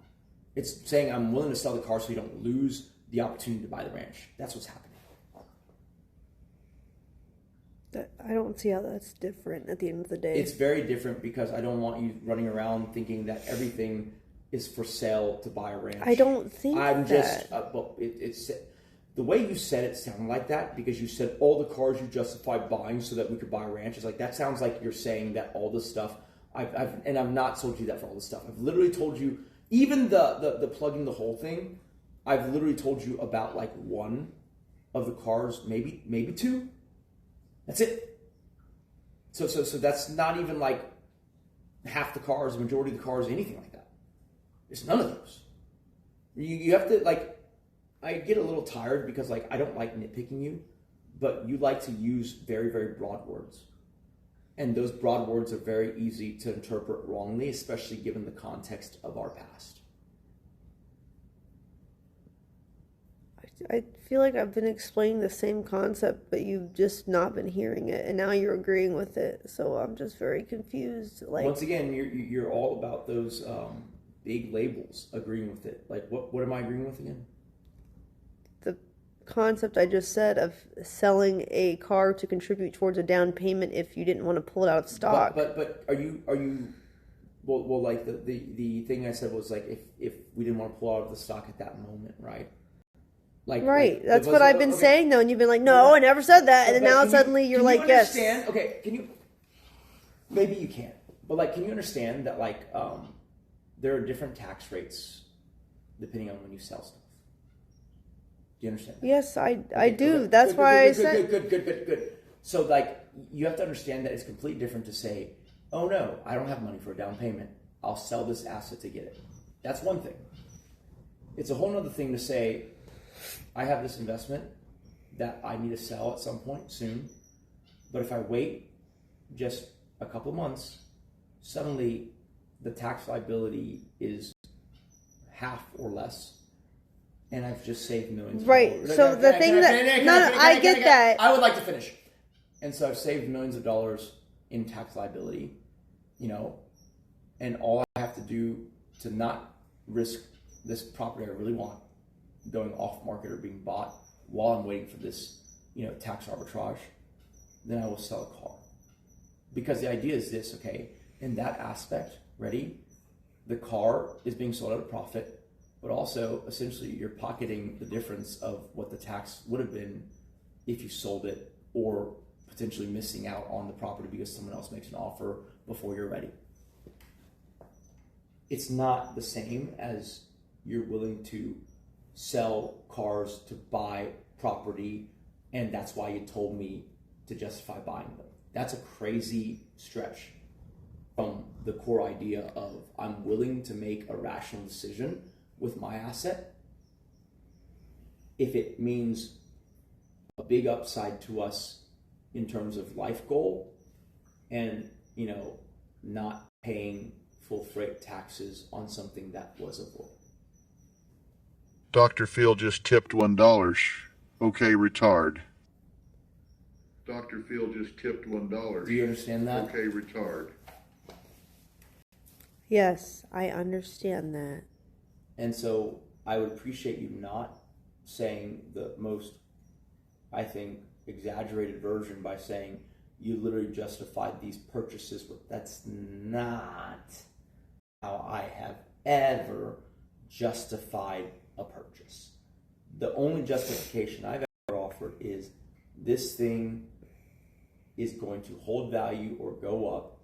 Speaker 7: It's saying I'm willing to sell the car so you don't lose the opportunity to buy the ranch. That's what's happening.
Speaker 1: I don't see how that's different at the end of the day.
Speaker 7: It's very different because I don't want you running around thinking that everything is for sale to buy a ranch.
Speaker 1: I don't think
Speaker 7: I'm
Speaker 1: that.
Speaker 7: just, it's the way you said it sounded like that, because you said all the cars you justified buying so that we could buy a ranch. It's like, that sounds like you're saying that all this stuff, I've not told you that for all this stuff. I've literally told you, even the plugging the whole thing, I've literally told you about like one of the cars, maybe two. That's it. So that's not even like half the cars, the majority of the cars, anything like that. It's none of those. You have to, like, I get a little tired because, like, I don't like nitpicking you, but you like to use very, very broad words. And those broad words are very easy to interpret wrongly, especially given the context of our past.
Speaker 1: I feel like I've been explaining the same concept, but you've just not been hearing it, and now you're agreeing with it. So I'm just very confused. Like,
Speaker 7: once again, you're all about those big labels, agreeing with it. Like, what am I agreeing with again?
Speaker 1: The concept I just said of selling a car to contribute towards a down payment if you didn't want to pull it out of stock.
Speaker 7: But are you well, like the thing I said was like if we didn't want to pull out of the stock at that moment, right?
Speaker 1: Right. That's what I've been saying, though, and you've been like, no, I never said that, and then now suddenly you're like, yes.
Speaker 7: Okay, can you? Maybe you can't, but like, can you understand that like there are different tax rates depending on when you sell stuff? Do you understand that?
Speaker 1: Yes, I do.
Speaker 7: Okay.
Speaker 1: That's why I said.
Speaker 7: Good. So like, you have to understand that it's completely different to say, oh no, I don't have money for a down payment. I'll sell this asset to get it. That's one thing. It's a whole other thing to say, I have this investment that I need to sell at some point soon, but if I wait just a couple months, suddenly the tax liability is half or less,
Speaker 5: and I've just saved millions.
Speaker 1: Right.
Speaker 5: Of dollars.
Speaker 1: So the thing that I get that.
Speaker 5: I would like to finish. And so I've saved millions of dollars in tax liability, you know, and all I have to do to not risk this property I really want going off market or being bought while I'm waiting for this, you know, tax arbitrage, then I will sell a car. Because the idea is this, okay, in that aspect, ready, the car is being sold at a profit, but also essentially you're pocketing the difference of what the tax would have been if you sold it, or potentially missing out on the property because someone else makes an offer before you're ready. It's not the same as you're willing to sell cars to buy property, and that's why you told me to justify buying them. That's a crazy stretch from the core idea of I'm willing to make a rational decision with my asset if it means a big upside to us in terms of life goal and, you know, not paying full freight taxes on something that was avoided.
Speaker 6: Dr. Phil just tipped $1. Okay, retard. Dr. Phil just tipped $1.
Speaker 5: Do you understand that?
Speaker 6: Okay, retard.
Speaker 1: Yes, I understand that.
Speaker 5: And so I would appreciate you not saying the most, I think, exaggerated version by saying you literally justified these purchases. But that's not how I have ever justified a purchase. The only justification I've ever offered is this thing is going to hold value or go up,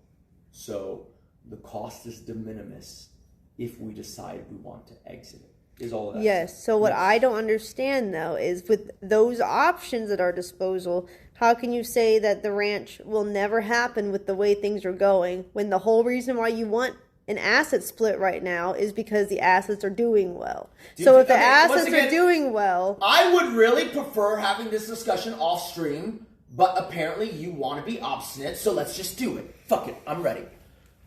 Speaker 5: so the cost is de minimis if we decide we want to exit it, is all that.
Speaker 1: Yes, so what I don't understand though is with those options at our disposal, how can you say that the ranch will never happen with the way things are going when the whole reason why you want an asset split right now is because the assets are doing well? So if the assets are doing well...
Speaker 5: I would really prefer having this discussion off stream, but apparently you want to be obstinate, so let's just do it. Fuck it, I'm ready.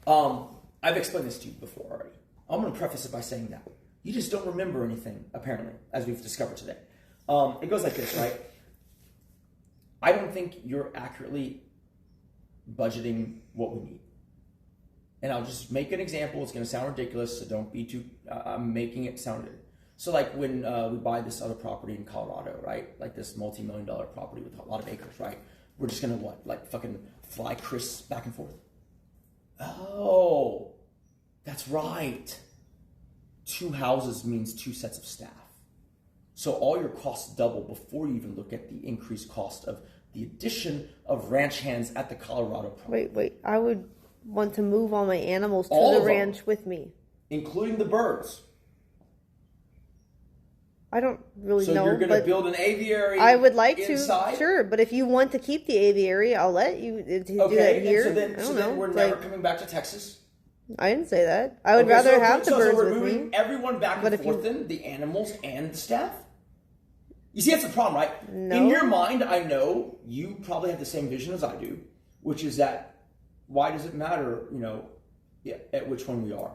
Speaker 5: I've explained this to you before already. I'm going to preface it by saying that. You just don't remember anything, apparently, as we've discovered today. It goes like this, right? I don't think you're accurately budgeting what we need. And I'll just make an example. It's going to sound ridiculous, so don't be too... I'm making it sound... So like when we buy this other property in Colorado, right? Like this multi-million-dollar property with a lot of acres, right? We're just going to what? Like fucking fly Chris back and forth. Oh, that's right. 2 houses means 2 sets of staff. So all your costs double before you even look at the increased cost of the addition of ranch hands at the Colorado property.
Speaker 1: Wait. I would want to move all my animals to the ranch with me.
Speaker 5: Including the birds.
Speaker 1: I don't really know.
Speaker 5: So you're going to build an aviary
Speaker 1: I would like
Speaker 5: inside?
Speaker 1: to, sure. But if you want to keep the aviary, I'll let you do that here.
Speaker 5: So then we're never coming back to Texas?
Speaker 1: I didn't say that. I would rather have the birds with me.
Speaker 5: So we're moving everyone back and forth then? The animals and the staff? You see, that's the problem, right?
Speaker 1: No.
Speaker 5: In your mind, I know you probably have the same vision as I do, which is that why does it matter, you know, at which one we are?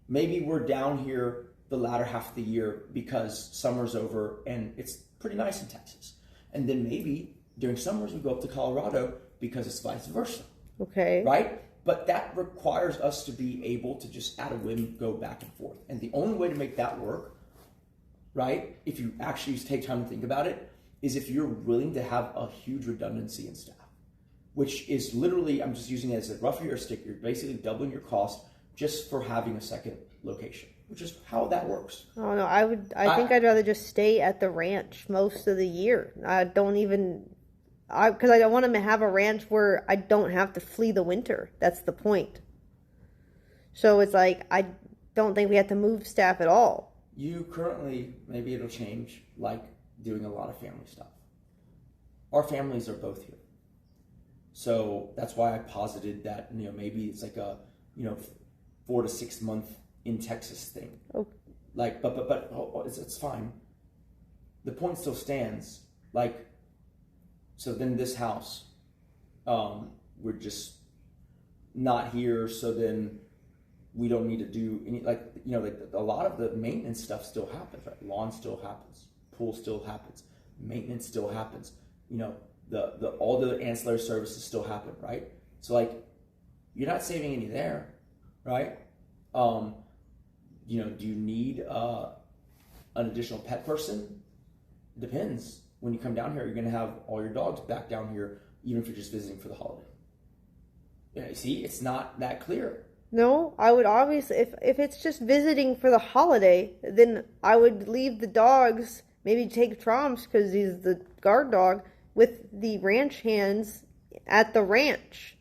Speaker 5: Maybe we're down here the latter half of the year because summer's over and it's pretty nice in Texas. And then maybe during summers we go up to Colorado because it's vice versa.
Speaker 1: Okay.
Speaker 5: Right? But that requires us to be able to just at a whim go back and forth. And the only way to make that work, right, if you actually take time to think about it, is if you're willing to have a huge redundancy in staff, which is literally, I'm just using it as a rough heuristic, you're basically doubling your cost just for having a second location, which is how that works.
Speaker 1: Oh no, I think I'd rather just stay at the ranch most of the year. Because I don't want to have a ranch where I don't have to flee the winter. That's the point. So it's like, I don't think we have to move staff at all.
Speaker 5: You currently, maybe it'll change, like doing a lot of family stuff. Our families are both here. So that's why I posited that, you know, maybe it's like a, you know, 4 to 6 month in Texas thing.
Speaker 1: Oh.
Speaker 5: Like, but it's fine. The point still stands. Like, so then this house, we're just not here. So then we don't need to do any, like, you know, like a lot of the maintenance stuff still happens, right? Lawn still happens, pool still happens, maintenance still happens, you know, the all the ancillary services still happen, right? So like, you're not saving any there, right? You know, do you need an additional pet person? It depends. When you come down here, you're going to have all your dogs back down here, even if you're just visiting for the holiday. Yeah, see, it's not that clear.
Speaker 1: No, I would obviously, if it's just visiting for the holiday, then I would leave the dogs, maybe take Tromps, because he's the guard dog, with the ranch hands at the ranch.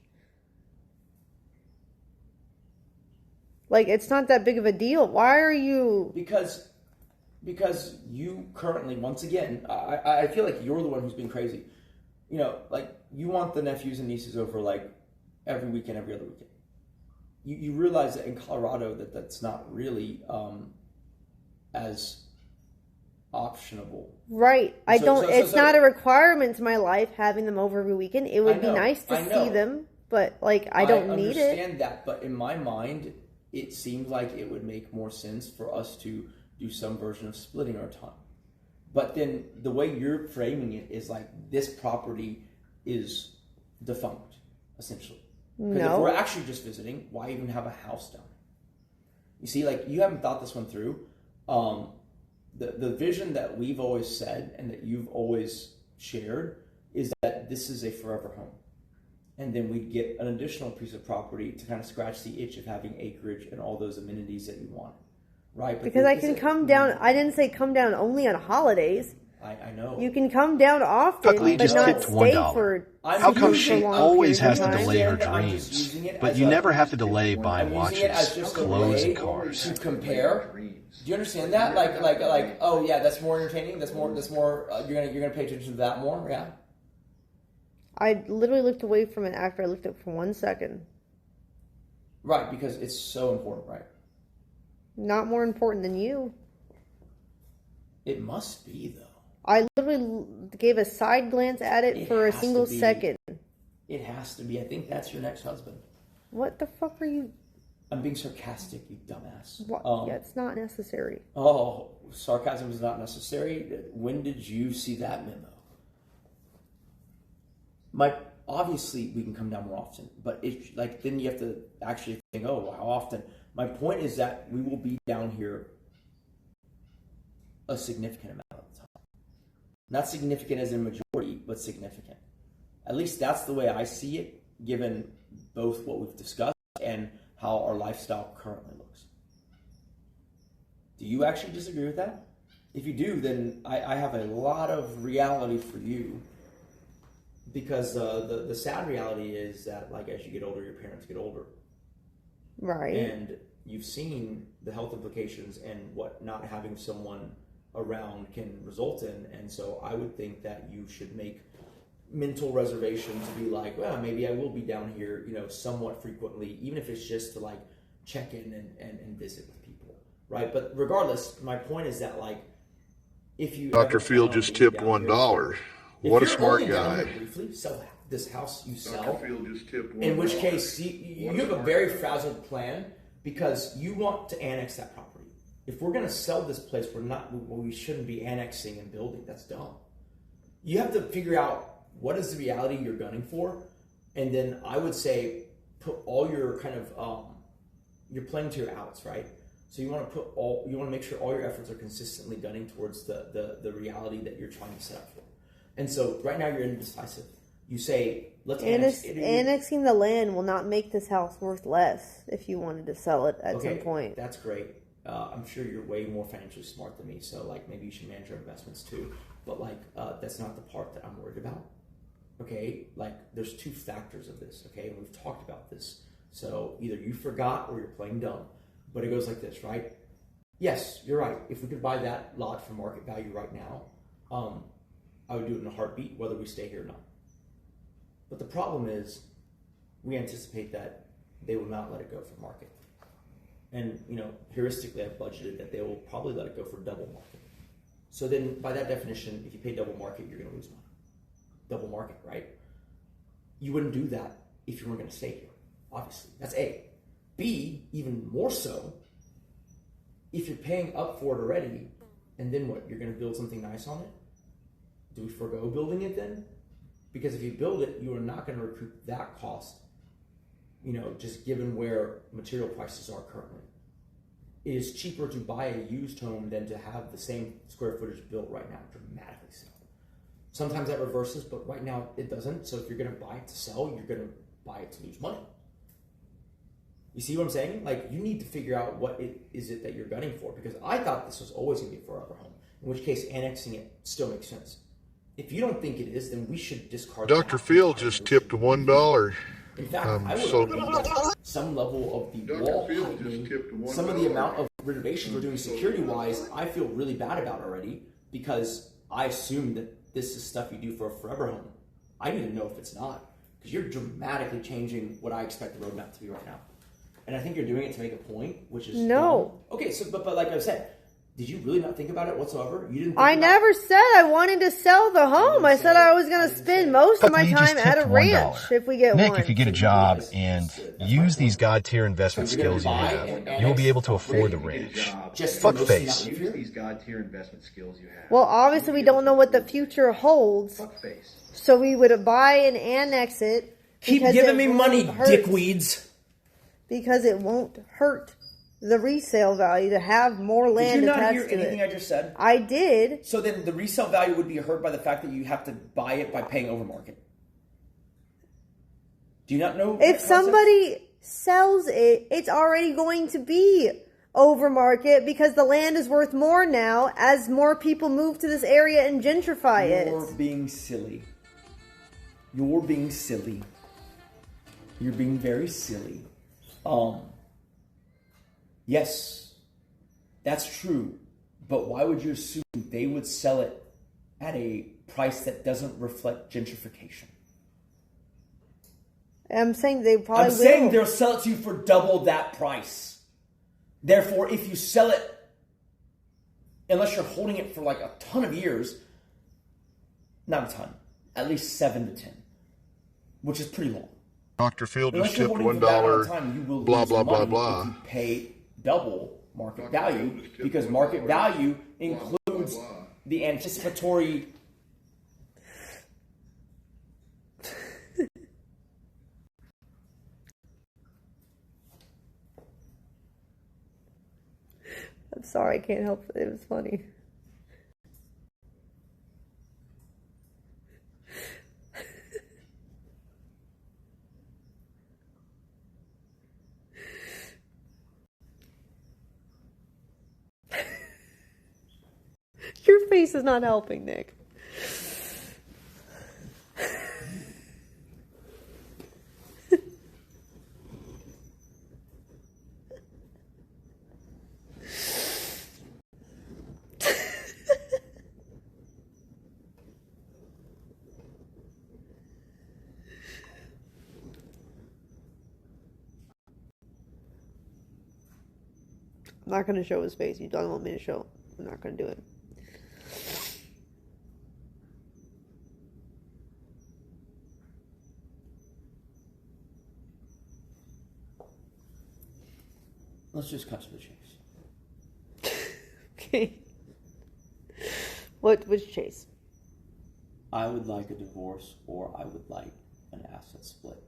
Speaker 1: Like, it's not that big of a deal. Why are you...
Speaker 5: Because you currently, once again, I feel like you're the one who's been crazy. You know, like, you want the nephews and nieces over, like, every weekend, every other weekend. You realize that in Colorado that's not really as optionable.
Speaker 1: Right. It's not a requirement to my life having them over every weekend. It would be nice to see them, but like I don't need it.
Speaker 5: I understand that, but in my mind, it seems like it would make more sense for us to do some version of splitting our time. But then the way you're framing it is like this property is defunct, essentially. Because if we're actually just visiting, why even have a house down there? You see, like, you haven't thought this one through. The vision that we've always said and that you've always shared is that this is a forever home. And then we'd get an additional piece of property to kind of scratch the itch of having acreage and all those amenities that you want. Right? But
Speaker 1: because I can come down, I didn't say come down only on holidays.
Speaker 5: I know.
Speaker 1: You can come down often,
Speaker 9: Lee
Speaker 1: but
Speaker 9: just
Speaker 1: not
Speaker 9: tipped
Speaker 1: stay
Speaker 9: $1.
Speaker 1: for...
Speaker 9: How come she always has to delay her
Speaker 5: I'm
Speaker 9: dreams?
Speaker 5: just using it
Speaker 9: But
Speaker 5: as
Speaker 9: you
Speaker 5: a-
Speaker 9: never have to delay buying
Speaker 5: I'm using it as
Speaker 9: watches,
Speaker 5: just a
Speaker 9: clothes,
Speaker 5: way
Speaker 9: and cars.
Speaker 5: to compare. Do you understand that? Like, oh yeah, that's more entertaining. That's more. You're gonna pay attention to that more. Yeah.
Speaker 1: I literally looked away from it after I looked at it for 1 second.
Speaker 5: Right, because it's so important, right?
Speaker 1: Not more important than you.
Speaker 5: It must be though.
Speaker 1: I literally gave a side glance at it for a
Speaker 5: has
Speaker 1: single
Speaker 5: to be.
Speaker 1: second.
Speaker 5: It has to be. I think that's your next husband.
Speaker 1: What the fuck are you...
Speaker 5: I'm being sarcastic, you dumbass.
Speaker 1: What? Yeah, it's not necessary.
Speaker 5: Oh, sarcasm is not necessary? When did you see that memo? Obviously, we can come down more often, but then you have to actually think, oh, how often? My point is that we will be down here a significant amount of the time. Not significant as in majority, but significant. At least that's the way I see it, given both what we've discussed and how our lifestyle currently looks. Do you actually disagree with that? If you do, then I have a lot of reality for you, because the sad reality is that, like, as you get older, your parents get older.
Speaker 1: Right.
Speaker 5: And you've seen the health implications and what not having someone around can result in. And so I would think that you should make mental reservation to be like, well, maybe I will be down here, somewhat frequently, even if it's just to like check in and visit with people, right? But regardless, my point is that, like, if you
Speaker 6: Dr. Field just tipped $1. What a smart guy.
Speaker 5: Briefly sell this house you
Speaker 6: Dr.
Speaker 5: sell,
Speaker 6: Field just tipped $1.
Speaker 5: in which case you have a very frazzled plan because you want to annex that property. If we're going to sell this place, we shouldn't be annexing and building. That's dumb. You have to figure out what is the reality you're gunning for, and then I would say put all your kind of you're playing to your outs, right? So you want to make sure all your efforts are consistently gunning towards the reality that you're trying to set up for. And so right now you're indecisive. You say, let's
Speaker 1: annexing the land will not make this house worth less if you wanted to sell it at some point.
Speaker 5: That's great. I'm sure you're way more financially smart than me, so like maybe you should manage your investments too. But like that's not the part that I'm worried about. Okay, like there's two factors of this. Okay, and we've talked about this. So either you forgot or you're playing dumb. But it goes like this, right? Yes, you're right. If we could buy that lot for market value right now, I would do it in a heartbeat, whether we stay here or not. But the problem is, we anticipate that they will not let it go for market. And, heuristically, I've budgeted that they will probably let it go for double market. So then, by that definition, if you pay double market, you're going to lose money. Double market, right? You wouldn't do that if you weren't going to stay here, obviously. That's A. B, even more so, if you're paying up for it already, and then what? You're going to build something nice on it? Do we forgo building it then? Because if you build it, you are not going to recoup that cost, you know, just given where material prices are currently. It is cheaper to buy a used home than to have the same square footage built right now, dramatically so. Sometimes that reverses, but right now it doesn't. So if you're going to buy it to sell, you're going to buy it to lose money. You see what I'm saying? Like, you need to figure out what it is that you're gunning for, because I thought this was always going to be a forever home, in which case annexing it still makes sense. If you don't think it is, then we should discard it.
Speaker 6: Dr. Phil just tipped $1.
Speaker 5: In fact, I would argue that some level of the wall heightening, some of the amount of renovations we're doing security-wise, I feel really bad about already, because I assume that this is stuff you do for a forever home. I need to know if it's not, because you're dramatically changing what I expect the roadmap to be right now. And I think you're doing it to make a point, which is...
Speaker 1: No.
Speaker 5: Okay, so, but like I said, did you really not think about it whatsoever? You didn't think
Speaker 1: I never said I wanted to sell the home. I said I was going to spend most of my time at a ranch if we get
Speaker 9: Nick,
Speaker 1: one.
Speaker 9: if you get a job and use these God-tier investment skills you have, you'll be able to afford the ranch. Fuck face.
Speaker 10: Use these God-tier investment skills you have.
Speaker 1: Well, obviously we don't know what the future holds.
Speaker 10: Fuck face.
Speaker 1: So we would buy and annex it.
Speaker 5: Keep giving me money, dickweeds.
Speaker 1: Because it won't hurt the resale value to have more land attached to it.
Speaker 5: Did you not hear anything I just said?
Speaker 1: I did.
Speaker 5: So then the resale value would be hurt by the fact that you have to buy it by paying over market. Do you not know?
Speaker 1: If somebody sells it, it's already going to be over market because the land is worth more now as more people move to this area and gentrify it.
Speaker 5: You're being silly. You're being silly. You're being very silly. Yes, that's true, but why would you assume they would sell it at a price that doesn't reflect gentrification?
Speaker 1: I'm saying they probably will.
Speaker 5: I'm saying they'll sell it to you for double that price. Therefore, if you sell it, unless you're holding it for like a ton of years, not a ton, at least 7 to 10, which is pretty long.
Speaker 6: Dr. Phil just tipped $1, blah, blah, blah, blah.
Speaker 5: If you pay double market value, because market value includes the anticipatory...
Speaker 1: I'm sorry, I can't help it. It was funny. Your face is not helping, Nick. I'm not going to show his face. You don't want me to show. I'm not going to do it.
Speaker 5: Let's just cut to the chase.
Speaker 1: Okay. Which chase?
Speaker 5: I would like a divorce, or I would like an asset split,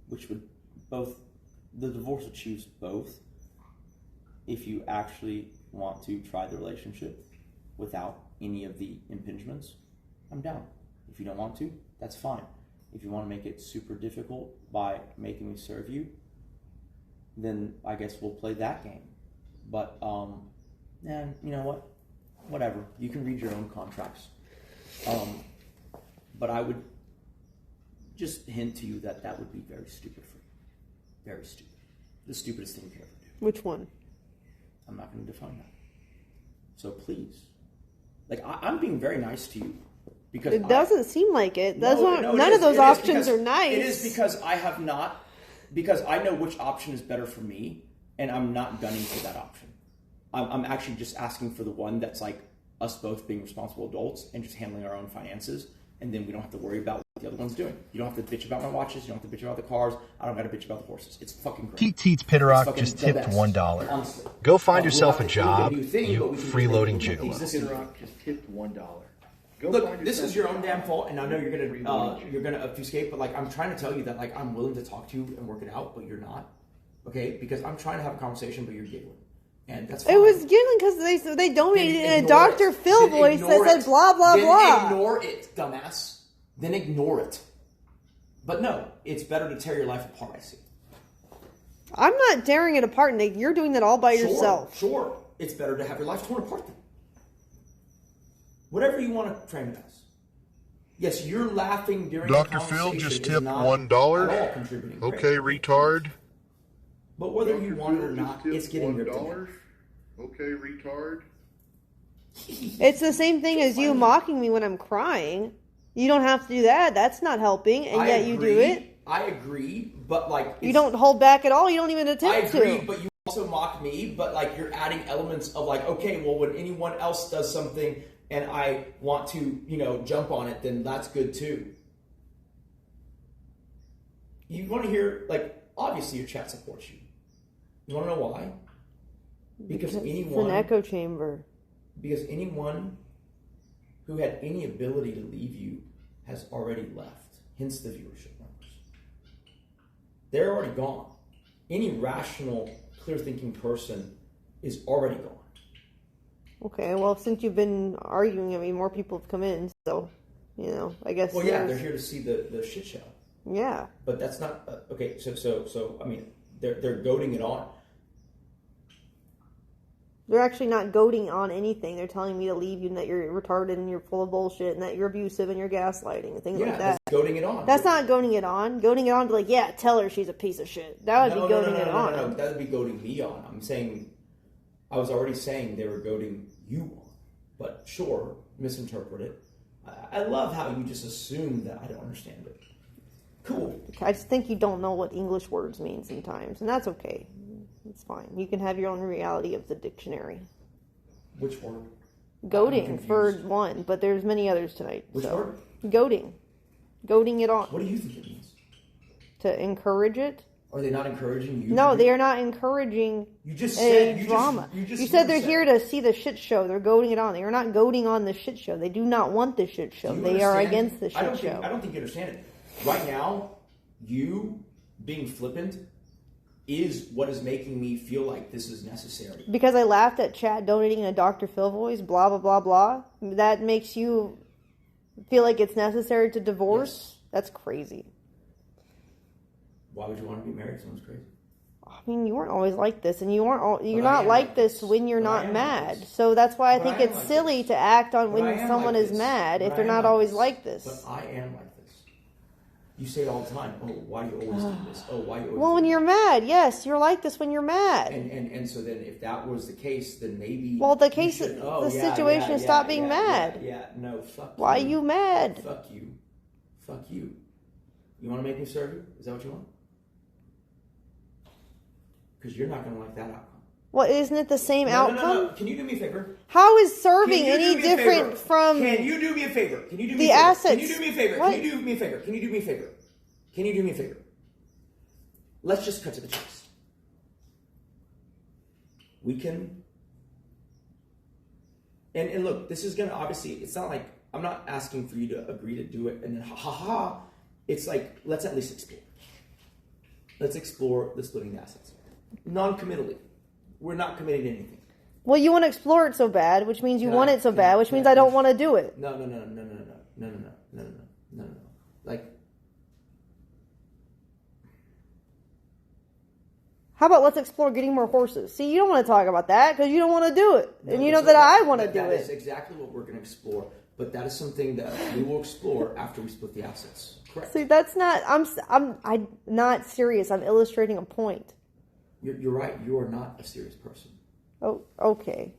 Speaker 5: which would both. The divorce achieves both. If you actually want to try the relationship without any of the impingements, I'm down. If you don't want to, that's fine. If you want to make it super difficult by making me serve you, then I guess we'll play that game. But, and you know what? Whatever. You can read your own contracts. But I would just hint to you that that would be very stupid for you. Very stupid. The stupidest thing you could ever do.
Speaker 1: Which one?
Speaker 5: I'm not going to define that. So please. Like, I'm being very nice to you. Because
Speaker 1: it doesn't seem like it. None of those
Speaker 5: options
Speaker 1: options are nice.
Speaker 5: It is because I have not, because I know which option is better for me, and I'm not gunning for that option. I'm actually just asking for the one that's like us both being responsible adults and just handling our own finances
Speaker 7: and then we don't have to worry about what the other one's doing. You don't have to bitch about my watches. You don't have to bitch about the cars. I don't got to bitch about the horses. It's fucking great.
Speaker 9: Pete Teets Pitterock just tipped $1.
Speaker 7: Honestly.
Speaker 9: Go find yourself a
Speaker 7: we'll
Speaker 9: job,
Speaker 7: have to do a new thing,
Speaker 9: you
Speaker 7: but we can
Speaker 9: freeloading
Speaker 7: do it.
Speaker 9: gigolo.
Speaker 10: Pitterock just tipped $1. Go
Speaker 7: Look,
Speaker 10: find
Speaker 7: this
Speaker 10: yourself
Speaker 7: is your
Speaker 10: a
Speaker 7: own
Speaker 10: job.
Speaker 7: damn fault, and I know you're gonna obfuscate, but like I'm trying to tell you that like I'm willing to talk to you and work it out, but you're not, okay? Because I'm trying to have a conversation, but you're giggling, and that's fine.
Speaker 1: It was given because they donated
Speaker 7: Then
Speaker 1: in a
Speaker 7: ignore
Speaker 1: Dr.
Speaker 7: it.
Speaker 1: Phil
Speaker 7: Then
Speaker 1: voice that
Speaker 7: ignore
Speaker 1: said
Speaker 7: it.
Speaker 1: blah blah
Speaker 7: Then
Speaker 1: blah.
Speaker 7: Ignore it, dumbass. Then ignore it. But no, it's better to tear your life apart. I see.
Speaker 1: I'm not tearing it apart, Nick. You're doing that all by yourself.
Speaker 7: Sure, it's better to have your life torn apart then. Whatever you want to frame it as. Yes, you're laughing during
Speaker 6: Dr.
Speaker 7: the
Speaker 6: Phil
Speaker 7: conversation
Speaker 6: just
Speaker 7: is
Speaker 6: tipped
Speaker 7: not
Speaker 6: $1.
Speaker 7: at all contributing.
Speaker 6: Okay, retard.
Speaker 7: But whether you
Speaker 6: Dr.
Speaker 7: want it
Speaker 6: Phil
Speaker 7: or
Speaker 6: just
Speaker 7: not,
Speaker 6: tipped
Speaker 7: it's getting ripped
Speaker 6: $1.
Speaker 7: apart.
Speaker 6: Okay, retard.
Speaker 1: It's the same thing as you mocking me when I'm crying. You don't have to do that. That's not helping, and yet you do it.
Speaker 7: I agree, but like
Speaker 1: You don't hold back at all. You don't even attempt
Speaker 7: I agree,
Speaker 1: to.
Speaker 7: but you also mock me. But like you're adding elements of like, okay, well, when anyone else does something and I want to, jump on it, then that's good too. You want to hear like obviously your chat supports you. You want to know why? Because
Speaker 1: It's
Speaker 7: anyone
Speaker 1: an echo chamber.
Speaker 7: Because anyone who had any ability to leave you has already left. Hence the viewership numbers. They're already gone. Any rational, clear-thinking person is already gone.
Speaker 1: Okay, well, since you've been arguing, I mean, more people have come in, so, I guess.
Speaker 7: Well, yeah, they're here to see the shit show.
Speaker 1: Yeah.
Speaker 7: But that's not okay. So I mean, they're goading it on.
Speaker 1: They're actually not goading on anything. They're telling me to leave you and that you're retarded and you're full of bullshit and that you're abusive and you're gaslighting and things like that.
Speaker 7: That's goading it on.
Speaker 1: That's not goading it on. Goading it on to like, yeah, tell her she's a piece of shit. That would be goading it on.
Speaker 7: No, that would be goading me on. I was already saying they were goading you on. But sure, misinterpret it. I love how you just assume that I don't understand it. Cool.
Speaker 1: I just think you don't know what English words mean sometimes, and that's okay. It's fine. You can have your own reality of the dictionary.
Speaker 7: Which word?
Speaker 1: Goading for one, but there's many others tonight.
Speaker 7: Which word?
Speaker 1: Goading. Goading it on.
Speaker 7: What do you think it means?
Speaker 1: To encourage it?
Speaker 7: Are they not encouraging you?
Speaker 1: No, they are not encouraging drama. You said they're here to see the shit show. They're goading it on. They are not goading on the shit show. They do not want the shit show. They are against the shit show.
Speaker 7: I don't think you understand it. Right now, you being flippant is what is making me feel like this is necessary.
Speaker 1: Because I laughed at chat donating in a Dr. Phil voice, blah, blah, blah, blah. That makes you feel like it's necessary to divorce? Yes. That's crazy.
Speaker 7: Why would you want to be married? Someone's crazy.
Speaker 1: I mean, you weren't always like this, and you're not like this when you're not mad. So that's why I think it's silly to act on when someone is mad if they're not always like this.
Speaker 7: But I am like this. You say it all the time. Oh, why do you always do this? Oh, why do you always
Speaker 1: Well, when you're mad, yes, you're like this when you're mad.
Speaker 7: And so then if that was the case, then maybe...
Speaker 1: Well, the case, the situation is stop being mad.
Speaker 7: No, fuck you.
Speaker 1: Why are you mad?
Speaker 7: Fuck you. Fuck you. You want to make me serve you? Is that what you want? Because you're not going to like that outcome.
Speaker 1: Well, isn't it the same outcome?
Speaker 7: No. Can you do me a favor?
Speaker 1: How is serving any different from...
Speaker 7: Can you do me a favor? Can you do me
Speaker 1: the
Speaker 7: a favor?
Speaker 1: assets?
Speaker 7: Can you do me a favor?
Speaker 1: What?
Speaker 7: Can you do me a favor? Can you do me a favor? Can you do me a favor? Let's just cut to the chase. We can... And look, this is going to obviously... It's not like... I'm not asking for you to agree to do it and then ha. It's like, let's at least explore. Let's explore the splitting the assets. Non-committally. We're not committing to anything.
Speaker 1: Well, you want to explore it so bad, which means you want it so bad, which means I don't want to do it.
Speaker 7: No. Like,
Speaker 1: how about let's explore getting more horses? See, you don't want to talk about that because you don't want to do it, and you know that I want to do it.
Speaker 7: That is exactly what we're going to explore, but that is something that we will explore after we split the assets. Correct.
Speaker 1: See, that's not. I'm not serious. I'm illustrating a point.
Speaker 7: You're right. You are not a serious person.
Speaker 1: Oh, okay.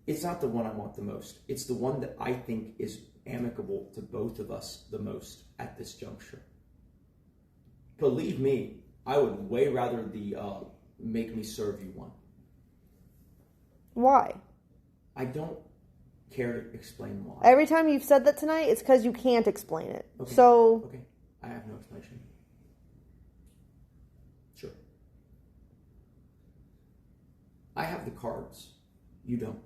Speaker 7: It's not the one I want the most. It's the one that I think is amicable to both of us the most at this juncture. Believe me, I would way rather the make me serve you one.
Speaker 1: Why?
Speaker 7: I don't care to explain why?
Speaker 1: Every time you've said that tonight, it's because you can't explain it.
Speaker 7: Okay.
Speaker 1: So...
Speaker 7: Okay. I have no explanation. Sure. I have the cards. You don't.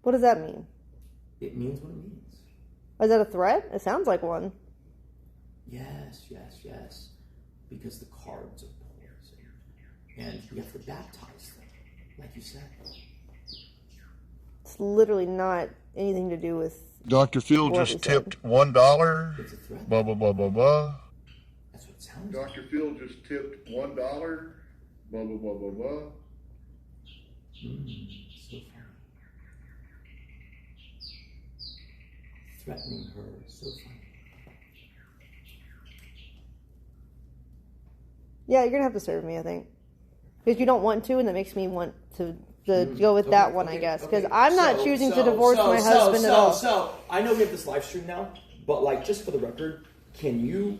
Speaker 1: What does that mean?
Speaker 7: It means what it means.
Speaker 1: Is that a threat? It sounds like one.
Speaker 7: Yes. Because the cards are poison. And we have to baptize them, like you said.
Speaker 1: It's literally not anything to do with...
Speaker 6: Dr. Phil
Speaker 1: what
Speaker 6: just
Speaker 1: we said.
Speaker 6: tipped $1.
Speaker 7: It's a threat.
Speaker 6: Blah, blah, blah, blah, blah.
Speaker 7: That's what it sounds like.
Speaker 6: Dr. Phil just tipped $1. Blah, blah, blah, blah, blah.
Speaker 7: So funny. Threatening her. So funny.
Speaker 1: Yeah, you're going to have to serve me, I think. Because you don't want to, and that makes me want to go with that one, I guess. Because I'm not choosing to divorce my husband at all.
Speaker 7: So, I know we have this live stream now, but like, just for the record, can you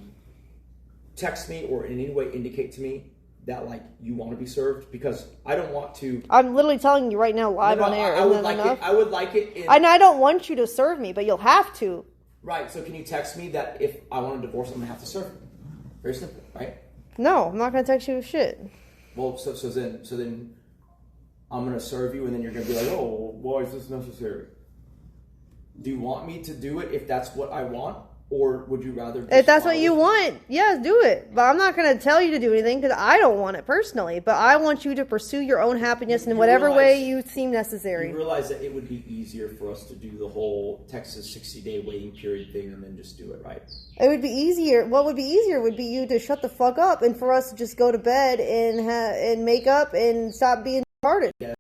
Speaker 7: text me or in any way indicate to me that like you want to be served? Because I don't want to.
Speaker 1: I'm literally telling you right now, live on air.
Speaker 7: I would like it. I would like it.
Speaker 1: I don't want you to serve me, but you'll have to.
Speaker 7: Right. So can you text me that if I want to divorce, I'm gonna have to serve him? Very simple, right?
Speaker 1: No, I'm not gonna text you shit.
Speaker 7: Well, so then I'm gonna serve you, and then you're gonna be like, oh, why is this necessary? Do you want me to do it if that's what I want, or would you rather? Just
Speaker 1: if that's what you want, yes, do it. But I'm not gonna tell you to do anything because I don't want it personally. But I want you to pursue your own happiness in whatever way you seem necessary.
Speaker 7: You realize that it would be easier for us to do the whole Texas 60-day waiting period thing and then just do it, right?
Speaker 1: It would be easier. What would be easier would be you to shut the fuck up and for us to just go to bed and make up and stop being retarded.
Speaker 7: Yeah.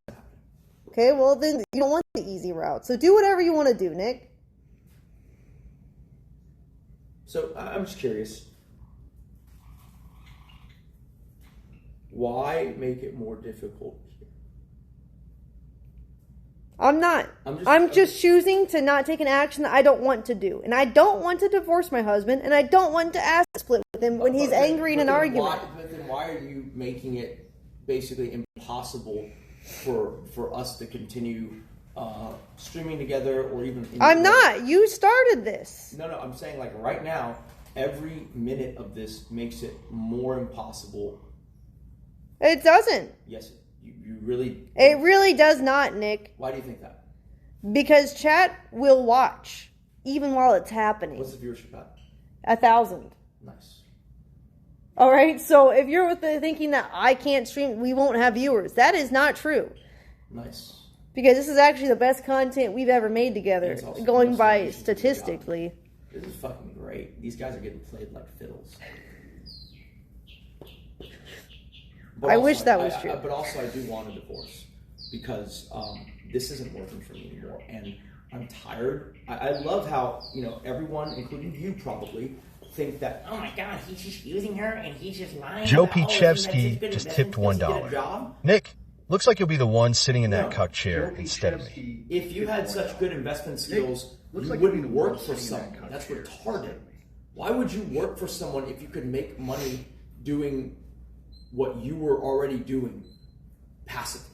Speaker 1: Okay, well then you don't want the easy route. So do whatever you want to do, Nick.
Speaker 7: So I'm just curious. Why make it more difficult?
Speaker 1: I'm not. I'm just choosing to not take an action that I don't want to do. And I don't want to divorce my husband, and I don't want to ass split with him when he's angry in an argument.
Speaker 7: Then why are you making it basically impossible for us to continue streaming together or even...
Speaker 1: I'm not. You started this.
Speaker 7: No, I'm saying like right now, every minute of this makes it more impossible.
Speaker 1: It doesn't.
Speaker 7: Yes, you really...
Speaker 1: It really does not, Nick.
Speaker 7: Why do you think that?
Speaker 1: Because chat will watch, even while it's happening.
Speaker 7: What's the viewership at?
Speaker 1: 1,000.
Speaker 7: Nice.
Speaker 1: All right, so if you're thinking that I can't stream, we won't have viewers. That is not true.
Speaker 7: Nice.
Speaker 1: Because this is actually the best content we've ever made together, going by statistically.
Speaker 7: This is fucking great. These guys are getting played like fiddles.
Speaker 1: I wish that was true.
Speaker 7: But also, I do want a divorce because this isn't working for me anymore, and I'm tired. I love how everyone, including you, probably think that, oh my god, he's just using her and he's just lying.
Speaker 9: Joe Pichevsky just tipped $1. Nick, looks like you'll be the one sitting in that cuck chair instead of me.
Speaker 7: If you had such good investment skills, you wouldn't work for someone. That's retarded. Why would you work for someone if you could make money doing what you were already doing passively?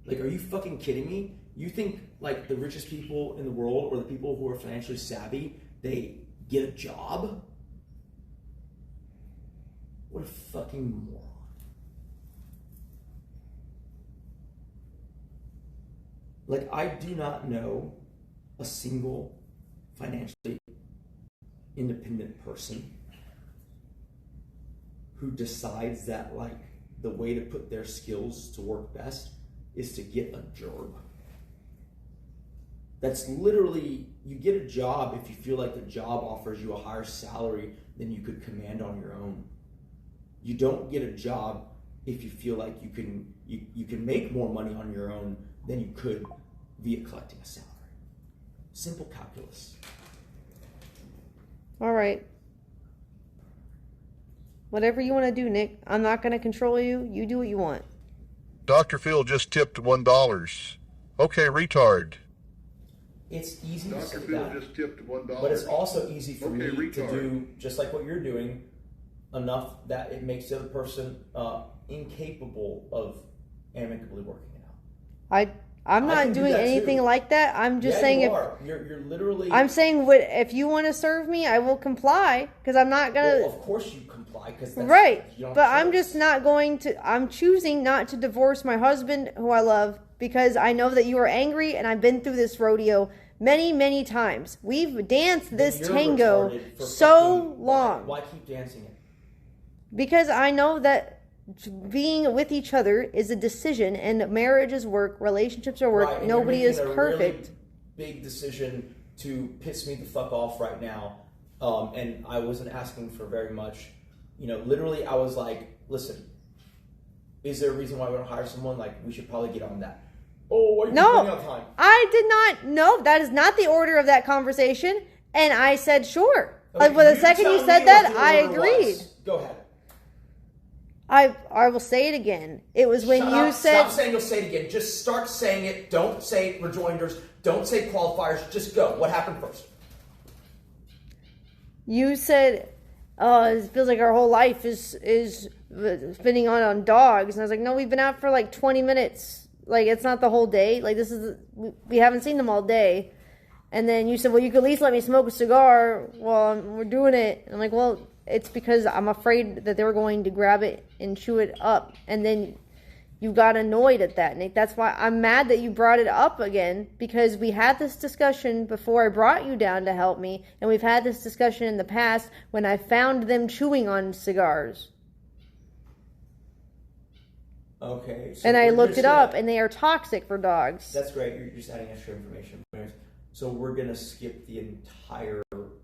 Speaker 7: Like, are you fucking kidding me? You think like the richest people in the world or the people who are financially savvy, they get a job? What a fucking moron. Like, I do not know a single financially independent person who decides that, like, the way to put their skills to work best is to get a job. That's literally, you get a job if you feel like the job offers you a higher salary than you could command on your own. You don't get a job if you feel like you can make more money on your own than you could via collecting a salary. Simple calculus.
Speaker 1: All right. Whatever you want to do, Nick. I'm not going to control you. You do what you want.
Speaker 6: Dr. Phil just tipped $1. Okay, retard.
Speaker 7: It's easy to say
Speaker 6: Dr. Phil
Speaker 7: that,
Speaker 6: just tipped $1.
Speaker 7: but it's also easy for me
Speaker 6: retard.
Speaker 7: to do just like what you're doing, enough that it makes the other person incapable of amicably working it out.
Speaker 1: I'm not doing anything like that. I'm just saying
Speaker 5: you're literally.
Speaker 1: I'm saying if you want to serve me, I will comply because I'm not gonna.
Speaker 5: Well, of course you comply because
Speaker 1: right. But I'm just not going to. I'm choosing not to divorce my husband, who I love, because I know that you are angry, and I've been through this rodeo many, many times. We've danced this tango so long.
Speaker 5: Why keep dancing it?
Speaker 1: Because I know that being with each other is a decision, and marriage is work, relationships are work.
Speaker 5: Right,
Speaker 1: nobody is perfect.
Speaker 5: Really big decision to piss me the fuck off right now, and I wasn't asking for very much. You know, literally, I was like, "Listen, is there a reason why we don't hire someone? Like, we should probably get on that." Oh, why are you running out of time?
Speaker 1: I did not. No, that is not the order of that conversation. And I said, sure.
Speaker 5: Okay,
Speaker 1: Like, the second you said that, I agreed.
Speaker 5: Go ahead.
Speaker 1: I will say it again. It was when you said...
Speaker 5: Stop saying you'll say it again. Just start saying it. Don't say rejoinders. Don't say qualifiers. Just go. What happened first?
Speaker 1: You said, it feels like our whole life is spending on dogs. And I was like, no, we've been out for like 20 minutes. Like, it's not the whole day. Like, we haven't seen them all day. And then you said, well, you could at least let me smoke a cigar while we're doing it. And I'm like, well, it's because I'm afraid that they were going to grab it and chew it up. And then you got annoyed at that, Nick. That's why I'm mad that you brought it up again, because we had this discussion before I brought you down to help me. And we've had this discussion in the past when I found them chewing on cigars.
Speaker 5: Okay. So
Speaker 1: and I looked it up, and they are toxic for dogs.
Speaker 5: That's great. You're just adding extra information. So we're going to skip the entire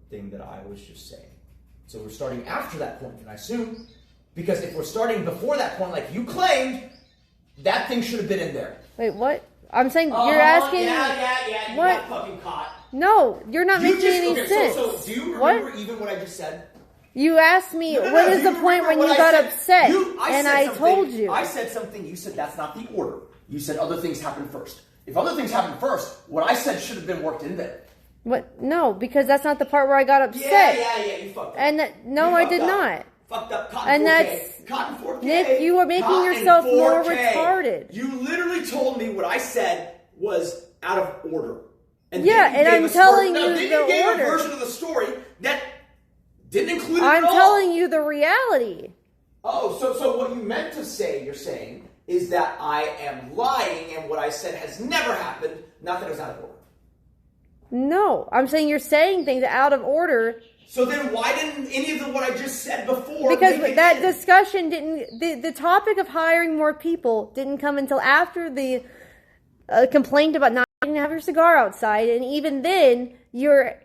Speaker 5: thing that I was just saying. So we're starting after that point, and I assume, because if we're starting before that point, like you claimed, that thing should have been in there.
Speaker 1: Wait, what? I'm saying you're asking.
Speaker 5: Yeah. You
Speaker 1: what?
Speaker 5: got fucking caught.
Speaker 1: No, you're not making any sense.
Speaker 5: So do you remember even what I just said?
Speaker 1: You asked me, what is the point when you got upset? And I told you.
Speaker 7: I said something, you said that's not the order. You said other things happen first. If other things happen first, what I said should have been worked in there.
Speaker 1: What? No, because that's not the part where I got upset.
Speaker 7: Yeah, you fucked up.
Speaker 1: And no, I did not.
Speaker 7: Fucked up.
Speaker 1: And
Speaker 7: Cotton 4K.
Speaker 1: Nick, you are making yourself more retarded.
Speaker 7: You literally told me what I said was out of order. And
Speaker 1: and I'm telling you the order.
Speaker 7: You gave a version of the story that didn't include it at all.
Speaker 1: I'm telling you the reality.
Speaker 7: Oh, so what you meant to say, you're saying, is that I am lying and what I said has never happened, not that it was out of order.
Speaker 1: No, I'm saying you're saying things out of order.
Speaker 7: So then why didn't any of what I just said before?
Speaker 1: Because that discussion didn't, the topic of hiring more people didn't come until after the complaint about not having to have your cigar outside. And even then, you're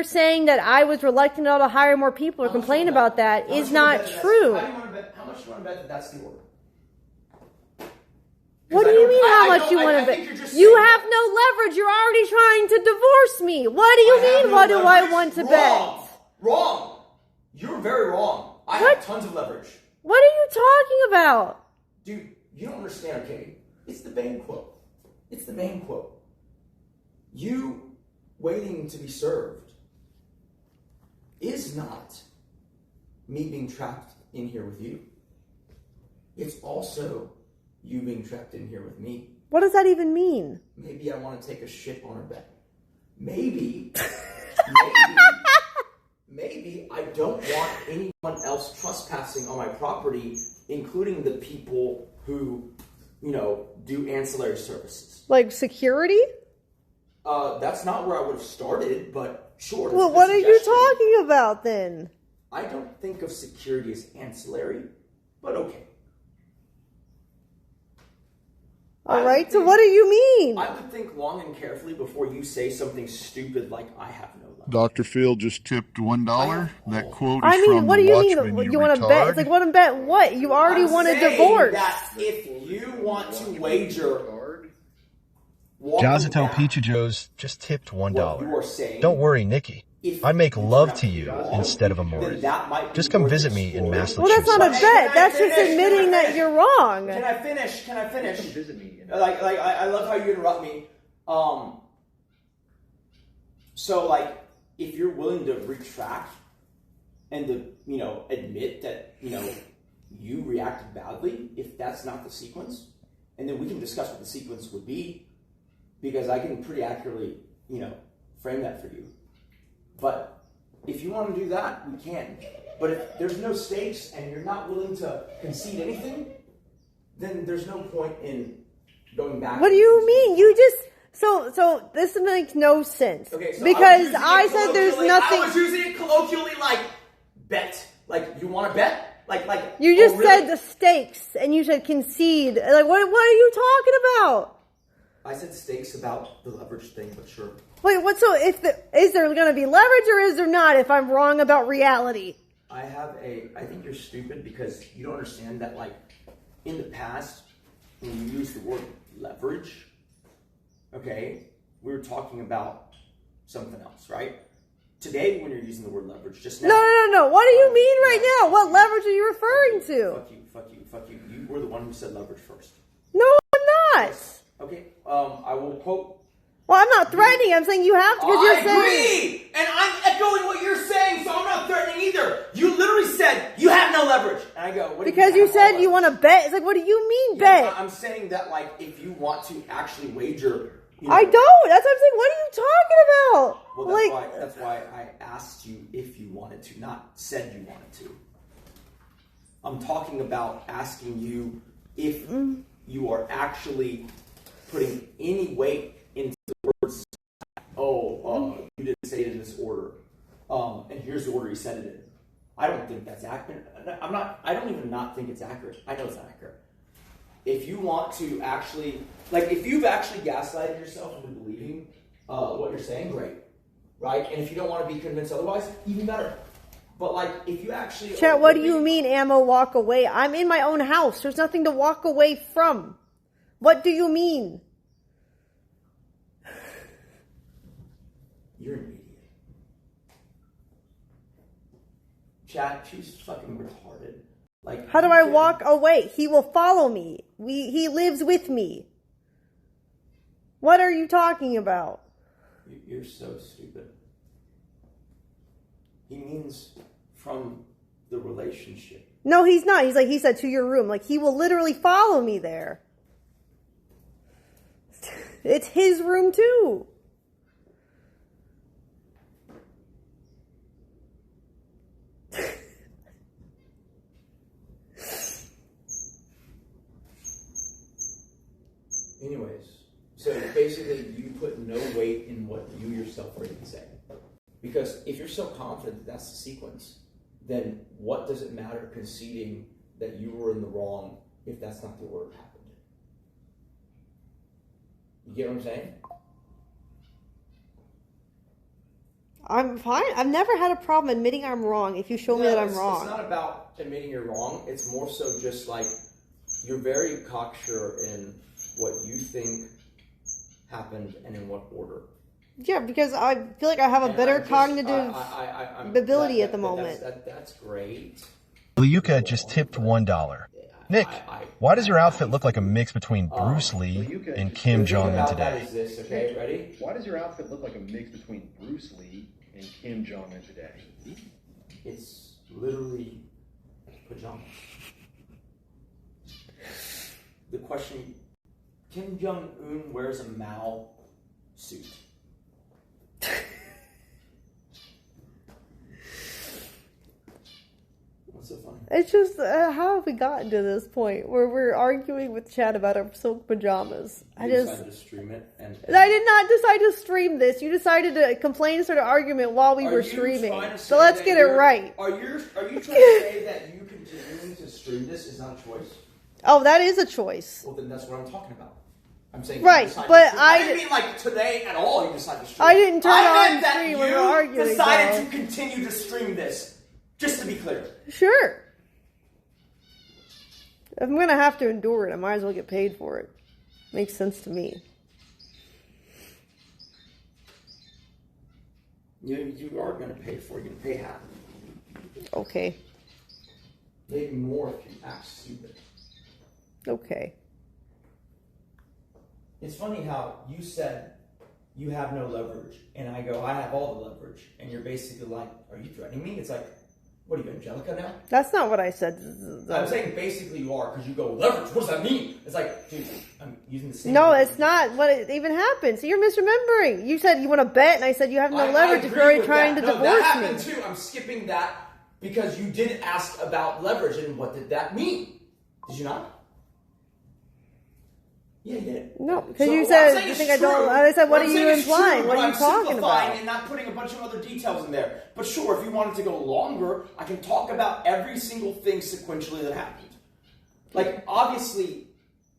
Speaker 1: saying that I was reluctant to hire more people or complain about that is not true.
Speaker 7: How much do you want to bet that that's the order?
Speaker 1: What do you mean how much you want to bet? You have no leverage. You're already trying to divorce me. What do you mean, what do I want to bet?
Speaker 7: Wrong. You're very wrong. I have tons of leverage.
Speaker 1: What are you talking about?
Speaker 7: Dude, you don't understand, okay? It's the Bane quote. It's the Bane quote. You waiting to be served is not me being trapped in here with you. It's also you being trapped in here with me.
Speaker 1: What does that even mean?
Speaker 7: Maybe I want to take a shit on her bed. Maybe I don't want anyone else trespassing on my property, including the people who, do ancillary services.
Speaker 1: Like security?
Speaker 7: That's not where I would have started, but sure.
Speaker 1: Well, what are you talking about then?
Speaker 7: I don't think of security as ancillary, but okay.
Speaker 1: All right, so what do you mean?
Speaker 7: I would think long and carefully before you say something stupid like I have no leverage.
Speaker 6: Dr. Field just tipped $1. That quote is from
Speaker 1: what do
Speaker 6: the
Speaker 1: you
Speaker 6: Watchmen,
Speaker 1: mean? You want to bet? It's like, want to bet what? You already want a divorce.
Speaker 7: That if you want to wager...
Speaker 9: Jazatel Pizza Joe's just tipped $1.
Speaker 7: Saying,
Speaker 9: don't worry, Nikki. I make love to you instead of amouranth. Just come visit me in Massachusetts.
Speaker 1: Well, that's not a bet. That's just admitting that you're wrong.
Speaker 7: Can I finish? Come visit me. Like I love how you interrupt me. So if you're willing to retract and to admit that you reacted badly, if that's not the sequence, and then we can discuss what the sequence would be. because I can pretty accurately, frame that for you. But if you want to do that, we can. But if there's no stakes and you're not willing to concede anything, then there's no point in going back.
Speaker 1: What do you mean? You just so this makes no sense.
Speaker 7: Okay, so
Speaker 1: because I said there's nothing.
Speaker 7: I was using it colloquially, like bet. Like you want to bet? Like
Speaker 1: you just
Speaker 7: really?
Speaker 1: said the stakes and you said concede. Like what are you talking about?
Speaker 7: I said stakes about the leverage thing, but sure.
Speaker 1: Wait, what? So is there going to be leverage or is there not? If I'm wrong about reality,
Speaker 7: I think you're stupid because you don't understand that. Like in the past, when you use the word leverage, okay, we were talking about something else, right? Today, when you're using the word leverage, just now.
Speaker 1: No. What do you mean right now? What leverage are you referring to?
Speaker 7: Fuck you. You were the one who said leverage first.
Speaker 1: No, I'm not.
Speaker 7: Yes. Okay. I will quote.
Speaker 1: Well, I'm not threatening. I'm saying you have to because you're saying.
Speaker 7: I agree, and I'm echoing what you're saying, so I'm not threatening either. You literally said you have no leverage, and I go, what do
Speaker 1: because you said you want to bet. It's like, what do you mean bet?
Speaker 7: I'm saying that like if you want to actually wager.
Speaker 1: I don't. That's what I'm saying. What are you talking about?
Speaker 7: Well, that's why I asked you if you wanted to, not said you wanted to. I'm talking about asking you if you are actually putting any weight into the words. You didn't say it in this order, and here's the order you said it in. I don't think that's accurate. I don't even not think it's accurate. I know it's not accurate. If you want to actually, if you've actually gaslighted yourself into believing what you're saying, great, right? And if you don't want to be convinced otherwise, even better. But if you actually...
Speaker 1: Chat, what do you mean, ammo, walk away? I'm in my own house. There's nothing to walk away from. What do you mean?
Speaker 7: You're an idiot. Chat, she's fucking retarded.
Speaker 1: How do I walk away? He will follow me. He lives with me. What are you talking about?
Speaker 7: You're so stupid. He means from the relationship.
Speaker 1: No, he's not. He said to your room. He will literally follow me there. It's his room too.
Speaker 7: Anyways, so basically you put no weight in what you yourself are even saying. Because if you're so confident that that's the sequence, then what does it matter conceding that you were in the wrong if that's not the order it happened? You get what I'm saying?
Speaker 1: I'm fine. I've never had a problem admitting I'm wrong if you show me that I'm wrong.
Speaker 7: It's not about admitting you're wrong. It's more so just you're very cocksure in what you think happened and in what order.
Speaker 1: Yeah, because I feel like I have a better cognitive ability at the moment.
Speaker 7: That's great.
Speaker 9: Liuka just tipped $1. Nick, why does your outfit look like a mix between Bruce Lee and Kim Jong-un today?
Speaker 7: Okay, ready?
Speaker 10: Why does your outfit look like a mix between Bruce Lee and Kim Jong-un today?
Speaker 7: It's literally pajamas. The question... Kim Jong-un wears a Mao suit. What's so funny?
Speaker 1: It's just, how have we gotten to this point where we're arguing with Chad about our silk pajamas?
Speaker 7: You decided to stream it. And
Speaker 1: I did not decide to stream this. You decided to complain and start an argument while we were streaming. So let's get it right.
Speaker 7: Are you trying to say that you continuing to stream this is not a choice?
Speaker 1: Oh, that is a choice.
Speaker 7: Well, then that's what I'm talking about. I'm saying
Speaker 1: right, but
Speaker 7: I didn't mean today at all. You decided to stream.
Speaker 1: I didn't turn on stream when we were arguing.
Speaker 7: You decided to continue to stream this. Just to be clear.
Speaker 1: Sure. If I'm gonna have to endure it, I might as well get paid for it. Makes sense to me.
Speaker 7: You are gonna pay for it. You're gonna pay half.
Speaker 1: Okay.
Speaker 7: Maybe more if you act stupid.
Speaker 1: Okay.
Speaker 7: It's funny how you said you have no leverage, and I go, I have all the leverage, and you're basically like, are you threatening me? It's like, What are you, Angelica now?
Speaker 1: That's not what I said.
Speaker 7: I'm saying basically you are, because you go, leverage, what does that mean? It's like, dude, I'm using the same
Speaker 1: No,
Speaker 7: word.
Speaker 1: it's not what it even happened. So you're misremembering. You said you want to bet, and I said you have no leverage if you're already trying to divorce
Speaker 7: that happened
Speaker 1: me.
Speaker 7: too. I'm skipping that because you did ask about leverage, and what did that mean? Did you not? Yeah, you did.
Speaker 1: No, because you said you think I don't. I said, what are you implying? What are you talking about?
Speaker 7: And not putting a bunch of other details in there. But sure, if you wanted to go longer, I can talk about every single thing sequentially that happened. Like, obviously,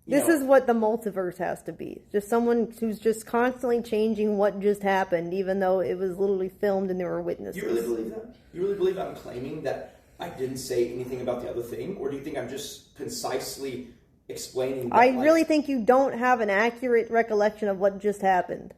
Speaker 1: this is what the multiverse has to be. Just someone who's just constantly changing what just happened, even though it was literally filmed and there were witnesses.
Speaker 7: You really believe that? You really believe I'm claiming that I didn't say anything about the other thing? Or do you think I'm just concisely explaining that,
Speaker 1: I really think you don't have an accurate recollection of what just happened.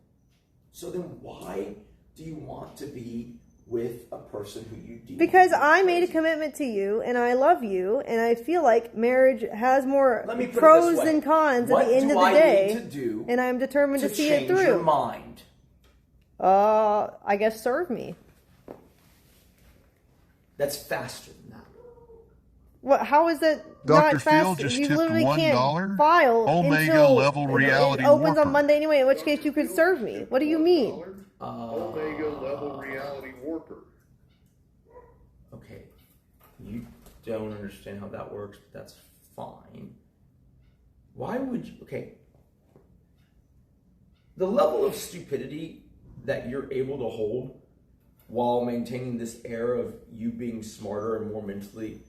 Speaker 7: So then why do you want to be with a person who you deem?
Speaker 1: Because I made a commitment to you, and I love you, and I feel like marriage has more pros than cons at the end of the day, and I'm determined to see it through.
Speaker 7: Change your mind?
Speaker 1: I guess serve me.
Speaker 7: That's faster than that.
Speaker 1: What? How is it
Speaker 6: Dr.
Speaker 1: not fast?
Speaker 6: Phil just
Speaker 1: You
Speaker 6: tipped
Speaker 1: literally
Speaker 6: $1.
Speaker 1: can't file
Speaker 6: Omega
Speaker 1: until
Speaker 6: level reality
Speaker 1: it opens
Speaker 6: warper.
Speaker 1: on Monday anyway. In which case, you could serve me. What do you mean?
Speaker 6: Omega level reality warper.
Speaker 7: Okay, you don't understand how that works, but that's fine. Why would you? Okay, the level of stupidity that you're able to hold while maintaining this air of you being smarter and more mentally.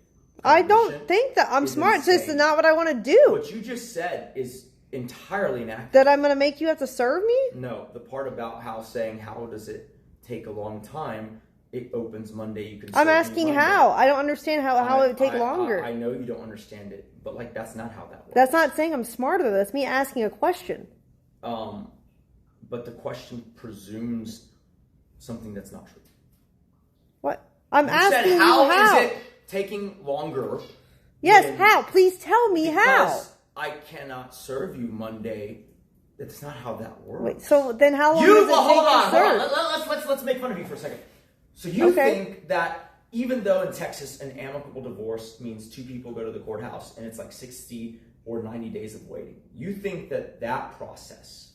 Speaker 1: I don't think that I'm smart. It's just not what I want to do.
Speaker 7: What you just said is entirely inaccurate.
Speaker 1: That I'm going to make you have to serve me?
Speaker 7: No, the part about how does it take a long time, it opens Monday, you can
Speaker 1: I'm
Speaker 7: serve me
Speaker 1: asking
Speaker 7: Monday.
Speaker 1: how. I don't understand how it would take longer.
Speaker 7: I know you don't understand it, but like that's not how that works.
Speaker 1: That's not saying I'm smarter. That's me asking a question.
Speaker 7: But the question presumes something that's not true.
Speaker 1: What? I'm
Speaker 7: You
Speaker 1: asking
Speaker 7: said,
Speaker 1: you
Speaker 7: how
Speaker 1: how.
Speaker 7: is it taking longer?
Speaker 1: Yes, how? Please tell me how.
Speaker 7: Because I cannot serve you Monday. That's not how that works.
Speaker 1: Wait, so then how long does it
Speaker 7: hold
Speaker 1: take
Speaker 7: on,
Speaker 1: to serve?
Speaker 7: hold on. Let's make fun of you for a second. So you think that even though in Texas an amicable divorce means two people go to the courthouse and it's like 60 or 90 days of waiting, you think that that process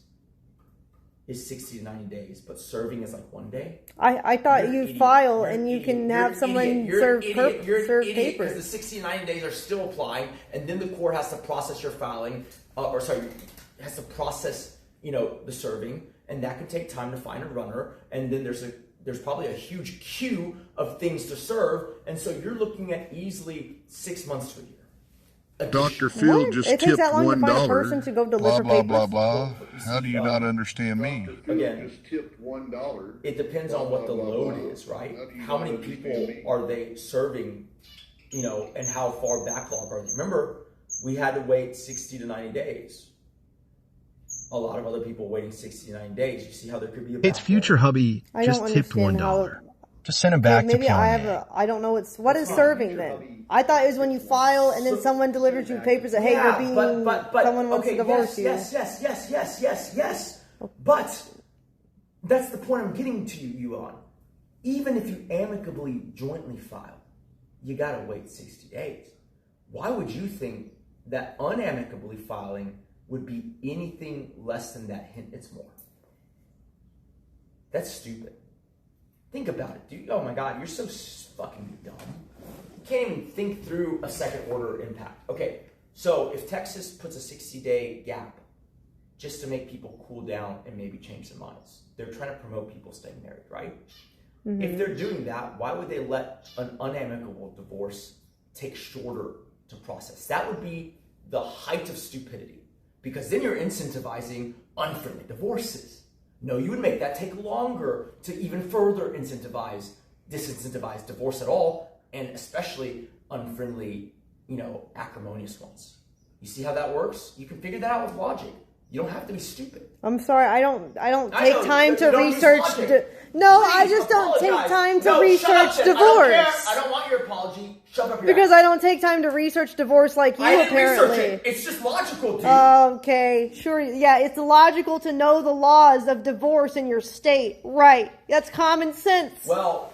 Speaker 7: is 60 to 90 days, but serving is like 1 day?
Speaker 1: I thought you file and you can have someone serve papers.
Speaker 7: Because the 60 to 90 days are still applying, and then the court has to process your filing, has to process, the serving, and that could take time to find a runner, and then there's probably a huge queue of things to serve, and so you're looking at easily 6 months to a year.
Speaker 6: Dr. Phil just
Speaker 1: it takes
Speaker 6: tipped
Speaker 1: that long to find a
Speaker 6: $1.
Speaker 1: person to go
Speaker 6: Blah,
Speaker 1: deliver
Speaker 6: blah,
Speaker 1: papers.
Speaker 6: blah, blah. How do you not understand me?
Speaker 7: Again,
Speaker 6: just tipped $1.
Speaker 7: It depends on what the load is, right? How many people are they serving, and how far backlog are they? Remember, we had to wait 60 to 90 days. A lot of other people waiting 60 to 90 days. You see how there could be a backlog?
Speaker 9: Its future hubby just tipped $1. Just send him back to Pyongyang.
Speaker 1: I don't know what is serving then. I thought it was when you file and then someone delivers you papers that, hey, someone wants to divorce you.
Speaker 7: Yes. But that's the point I'm getting to you on. Even if you amicably jointly file, you gotta wait 60 days. Why would you think that unamicably filing would be anything less than that hint? It's more. That's stupid. Think about it, dude. Oh my God, you're so fucking dumb. You can't even think through a second order impact. Okay, so if Texas puts a 60-day gap just to make people cool down and maybe change their minds, they're trying to promote people staying married, right? Mm-hmm. If they're doing that, why would they let an unamicable divorce take shorter to process? That would be the height of stupidity, because then you're incentivizing unfriendly divorces. No, you would make that take longer to even further disincentivize divorce at all, and especially unfriendly, acrimonious ones. You see how that works? You can figure that out with logic. You don't have to be stupid.
Speaker 1: I'm sorry, I don't take time to research. I just don't take time to research divorce.
Speaker 7: I don't want your apology. Shove up your
Speaker 1: Because I don't take time to research divorce like you, apparently.
Speaker 7: Research it. It's just logical, dude.
Speaker 1: Okay, sure. Yeah, it's logical to know the laws of divorce in your state. Right. That's common sense.
Speaker 7: Well,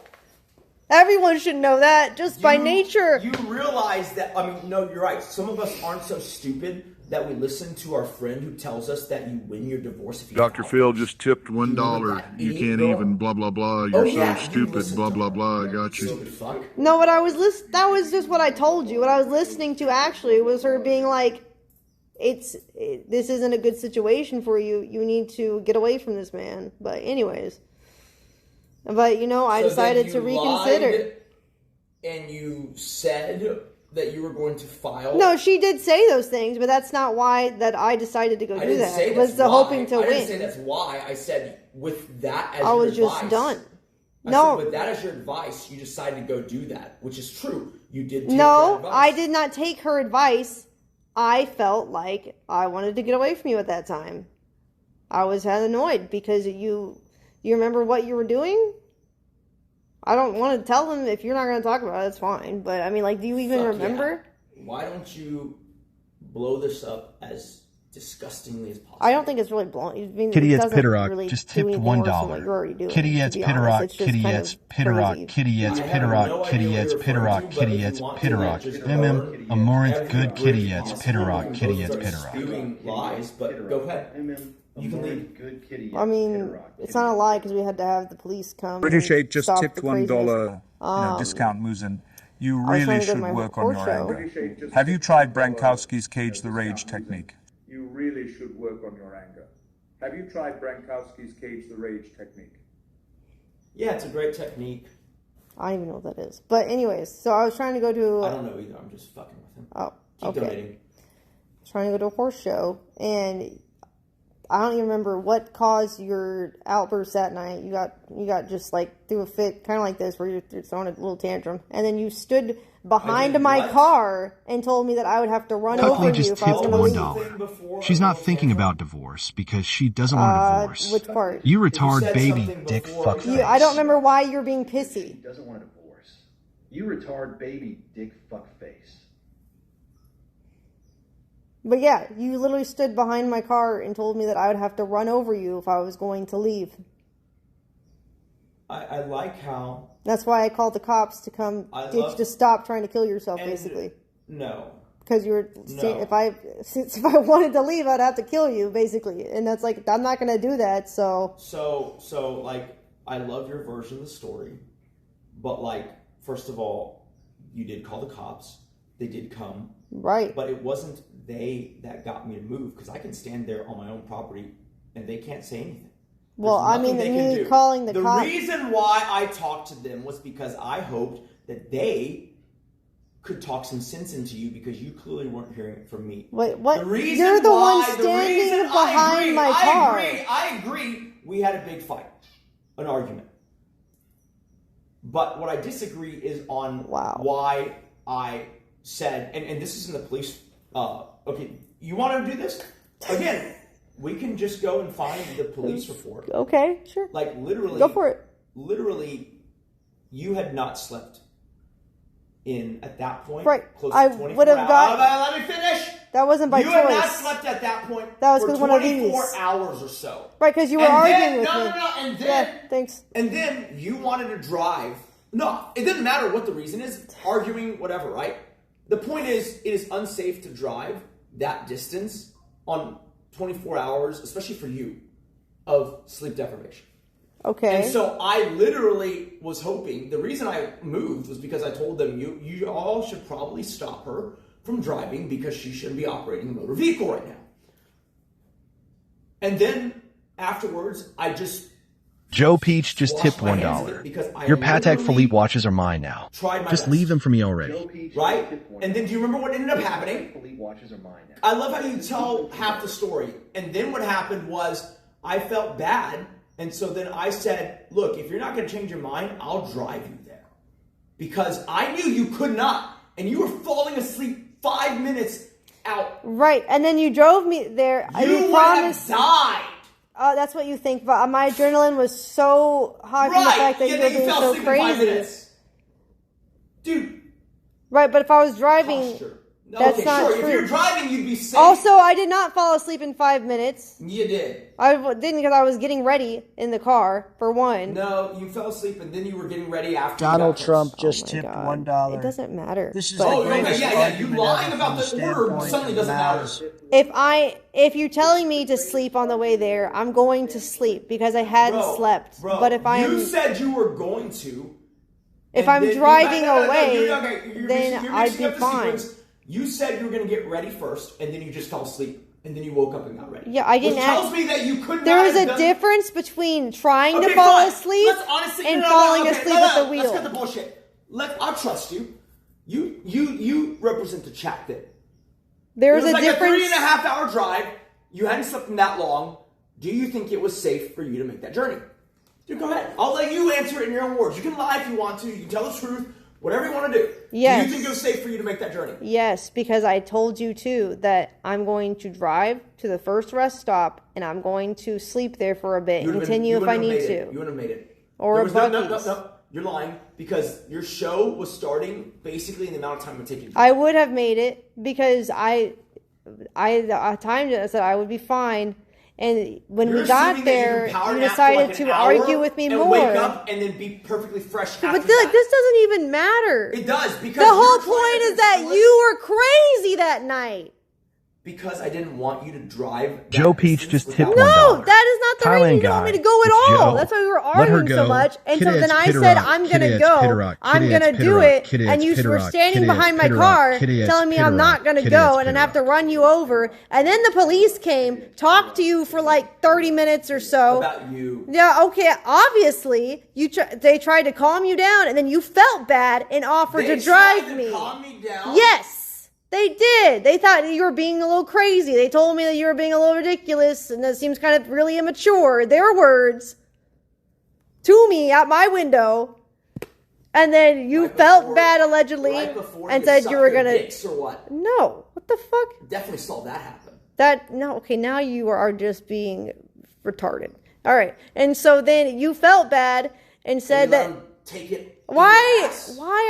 Speaker 1: Everyone should know that, just by nature.
Speaker 7: You realize that, I mean, no, you're right. Some of us aren't so stupid that we listen to our friend who tells us that you win your divorce if you
Speaker 6: Dr. Phil just tipped $1. You can't even blah, blah, blah. You're so stupid, blah, blah, blah. I got you.
Speaker 1: No, what I was that was just what I told you. What I was listening to actually was her being like, this isn't a good situation for you. You need to get away from this man. But anyways. But, you know, I decided to reconsider.
Speaker 7: And you said that you were going to file.
Speaker 1: No, she did say those things, but that's not why that I decided to go do that. It was the hoping to win.
Speaker 7: I didn't say that's why. I said with that as your advice.
Speaker 1: I was just done. No.
Speaker 7: With that as your advice, you decided to go do that, which is true. You did take
Speaker 1: that
Speaker 7: advice.
Speaker 1: No, I did not take her advice. I felt like I wanted to get away from you at that time. I was annoyed because you remember what you were doing? I don't want to tell them. If you're not going to talk about it, it's fine. But, I mean, like, do you even remember?
Speaker 7: Yeah. Why don't you blow this up as disgustingly as possible?
Speaker 1: I don't think it's really blowing. I mean,
Speaker 9: Kitty Eds Pitterock just tipped $1. Kitty Eds Pitterock, Kitty Eds Pitterock, Kitty Eds Pitterock, Kitty Eds Pitterock, Kitty Eds Pitterock. Amaranth, good Kitty Eds Pitterock, Kitty Eds Pitterock.
Speaker 7: Spewing lies, but go ahead. You can leave.
Speaker 10: Good kitty.
Speaker 1: I mean, it's not a lie because we had to have the police come.
Speaker 8: British 8 just tipped $1 discount, Muzen. You really should work on your anger. Have you tried Brankowski's Cage the Rage technique?
Speaker 6: You really should work on your anger. Have you tried Brankowski's Cage the Rage technique?
Speaker 7: Yeah, it's a great technique.
Speaker 1: I don't even know what that is. But anyways, so I was trying to go to...
Speaker 7: I don't know either. I'm just fucking with him.
Speaker 1: Oh,
Speaker 7: Keep donating.
Speaker 1: I was trying to go to a horse show, and I don't even remember what caused your outburst that night. You got just like threw a fit, kind of like this, where you're throwing a little tantrum, and then you stood behind my car and told me that I would have to run over you if I was going to leave.
Speaker 9: She's not thinking about divorce because she doesn't want a divorce.
Speaker 1: Which part?
Speaker 9: You retard baby dick fuckface.
Speaker 1: I don't remember why you're being pissy.
Speaker 10: She doesn't want a divorce. You retard baby dick fuckface.
Speaker 1: But yeah, you literally stood behind my car and told me that I would have to run over you if I was going to leave.
Speaker 7: I like how...
Speaker 1: That's why I called the cops to come to stop trying to kill yourself, basically.
Speaker 7: No.
Speaker 1: Because you were...
Speaker 7: No.
Speaker 1: If I wanted to leave, I'd have to kill you, basically. And that's like, I'm not going to do that, so...
Speaker 7: So, like, I love your version of the story. But, like, first of all, you did call the cops. They did come.
Speaker 1: Right.
Speaker 7: But it wasn't they that got me to move, because I can stand there on my own property and they can't say anything.
Speaker 1: Well, I mean, me calling the cops...
Speaker 7: The reason why I talked to them was because I hoped that they could talk some sense into you, because you clearly weren't hearing it from me.
Speaker 1: Wait, what? You're the one standing behind my car.
Speaker 7: I agree. We had a big fight, an argument. But what I disagree is on why I said, and this is in the police, okay, you want to do this? Again, we can just go and find the police report.
Speaker 1: Okay, sure.
Speaker 7: Like, literally.
Speaker 1: Go for it.
Speaker 7: Literally, you had not slept in, at that point.
Speaker 1: Right.
Speaker 7: Close
Speaker 1: I
Speaker 7: to 24
Speaker 1: would have got...
Speaker 7: Let me finish.
Speaker 1: That wasn't by choice.
Speaker 7: You had not slept at that point
Speaker 1: that was
Speaker 7: for
Speaker 1: one of these.
Speaker 7: 24 hours or so.
Speaker 1: Right, because you were arguing with me.
Speaker 7: No, and then...
Speaker 1: Yeah, thanks.
Speaker 7: And then you wanted to drive. No, it doesn't matter what the reason is. Arguing, whatever, right? The point is, it is unsafe to drive that distance on 24 hours, especially for you, of sleep deprivation.
Speaker 1: Okay.
Speaker 7: And so I literally was hoping, the reason I moved was because I told them, you all should probably stop her from driving because she shouldn't be operating a motor vehicle right now. And then afterwards, I just...
Speaker 9: Joe Peach just tipped $1. Your Patek Philippe watches are mine now. Just leave them for me already.
Speaker 7: Right? And then do you remember what ended up happening? I love how you tell half the story. And then what happened was I felt bad. And so then I said, look, if you're not going to change your mind, I'll drive you there. Because I knew you could not. And you were falling asleep 5 minutes out.
Speaker 1: Right. And then you drove me there.
Speaker 7: You would have died.
Speaker 1: Oh, that's what you think. But my adrenaline was so high from the fact that you were being so crazy.
Speaker 7: Dude.
Speaker 1: Right, but if I was driving... That's
Speaker 7: okay,
Speaker 1: not
Speaker 7: sure.
Speaker 1: true.
Speaker 7: If you're driving, you'd be safe.
Speaker 1: Also, I did not fall asleep in 5 minutes.
Speaker 7: You did.
Speaker 1: I didn't because I was getting ready in the car, for one.
Speaker 7: No, you fell asleep and then you were getting ready after.
Speaker 5: Donald Trump just
Speaker 1: my
Speaker 5: tipped
Speaker 1: God.
Speaker 5: $1.
Speaker 1: It doesn't matter.
Speaker 5: This is
Speaker 1: But
Speaker 5: the
Speaker 7: okay,
Speaker 5: greatest
Speaker 7: yeah. You
Speaker 5: argument
Speaker 7: lying
Speaker 5: ever
Speaker 7: about
Speaker 5: from
Speaker 7: the order
Speaker 5: standpoint
Speaker 7: suddenly
Speaker 5: of
Speaker 7: doesn't
Speaker 5: matters.
Speaker 7: matter.
Speaker 1: if you're telling me to sleep on the way there, I'm going to sleep because I hadn't slept.
Speaker 7: Bro,
Speaker 1: But if
Speaker 7: you said you were going to.
Speaker 1: if I'm driving away, then I'd be fine.
Speaker 7: You said you were going to get ready first, and then you just fell asleep, and then you woke up and got ready.
Speaker 1: Yeah, I didn't.
Speaker 7: Which tells me that you could
Speaker 1: there
Speaker 7: not
Speaker 1: is
Speaker 7: have
Speaker 1: a
Speaker 7: done...
Speaker 1: difference between trying to
Speaker 7: Okay,
Speaker 1: fall
Speaker 7: fine.
Speaker 1: asleep
Speaker 7: Let's honestly,
Speaker 1: and
Speaker 7: no,
Speaker 1: falling
Speaker 7: okay,
Speaker 1: asleep at the wheel.
Speaker 7: Let's cut the bullshit. I'll trust you. You represent the chat then.
Speaker 1: There's
Speaker 7: it was
Speaker 1: a
Speaker 7: like
Speaker 1: difference.
Speaker 7: a 3.5-hour drive. You hadn't slept in that long. Do you think it was safe for you to make that journey? Dude, go ahead. I'll let you answer it in your own words. You can lie if you want to. You can tell the truth. Whatever you want to do.
Speaker 1: Yes.
Speaker 7: Do you think it was safe for you to make that journey?
Speaker 1: Yes, because I told you too that I'm going to drive to the first rest stop and I'm going to sleep there for a bit and continue if I need to.
Speaker 7: You wouldn't have made it.
Speaker 1: Or
Speaker 7: there
Speaker 1: a
Speaker 7: was no. You're lying because your show was starting basically in the amount of time it would take you.
Speaker 1: I would have made it because I timed it. I said I would be fine. And when we got there, you decided to argue with me more.
Speaker 7: Wake up and then be perfectly fresh.
Speaker 1: But this doesn't even matter.
Speaker 7: It does because
Speaker 1: the whole point is that you were crazy that night.
Speaker 7: Because I didn't want you to drive.
Speaker 9: Joe Peach just tipped $1.
Speaker 1: No, that is not the
Speaker 9: Thailand
Speaker 1: reason you want me to go at
Speaker 9: It's
Speaker 1: all.
Speaker 9: Joe.
Speaker 1: That's why we were
Speaker 9: Let her
Speaker 1: arguing so
Speaker 9: go.
Speaker 1: much. And so
Speaker 9: Kitty
Speaker 1: then I
Speaker 9: Pitty
Speaker 1: said,
Speaker 9: Rock.
Speaker 1: I'm
Speaker 9: Kitty
Speaker 1: going to
Speaker 9: Pitty
Speaker 1: go.
Speaker 9: Rock.
Speaker 1: I'm
Speaker 9: Kitty
Speaker 1: going to
Speaker 9: Pitty
Speaker 1: do
Speaker 9: Rock.
Speaker 1: it.
Speaker 9: Kitty
Speaker 1: And you
Speaker 9: Pitty
Speaker 1: were
Speaker 9: Rock.
Speaker 1: standing
Speaker 9: Kitty
Speaker 1: behind my
Speaker 9: Pitty Rock.
Speaker 1: car
Speaker 9: Kitty
Speaker 1: telling me
Speaker 9: Pitty
Speaker 1: I'm not
Speaker 9: Rock.
Speaker 1: going to
Speaker 9: Kitty
Speaker 1: go
Speaker 9: Pitty
Speaker 1: and I have to
Speaker 9: Rock.
Speaker 1: run you over. And then the police came, talked to you for like 30 minutes or so.
Speaker 7: About you.
Speaker 1: Yeah, okay, obviously, they tried to calm you down and then you felt bad and offered to drive me.
Speaker 7: Calm me down?
Speaker 1: Yes. They did. They thought you were being a little crazy. They told me that you were being a little ridiculous and that seems kind of really immature. Their words to me at my window. And then you felt bad allegedly and said you were going to...
Speaker 7: or what?
Speaker 1: No. What the fuck?
Speaker 7: Definitely saw that happen.
Speaker 1: No, okay, now you are just being retarded. All right. And so then you felt bad and said that...
Speaker 7: Take it.
Speaker 1: Why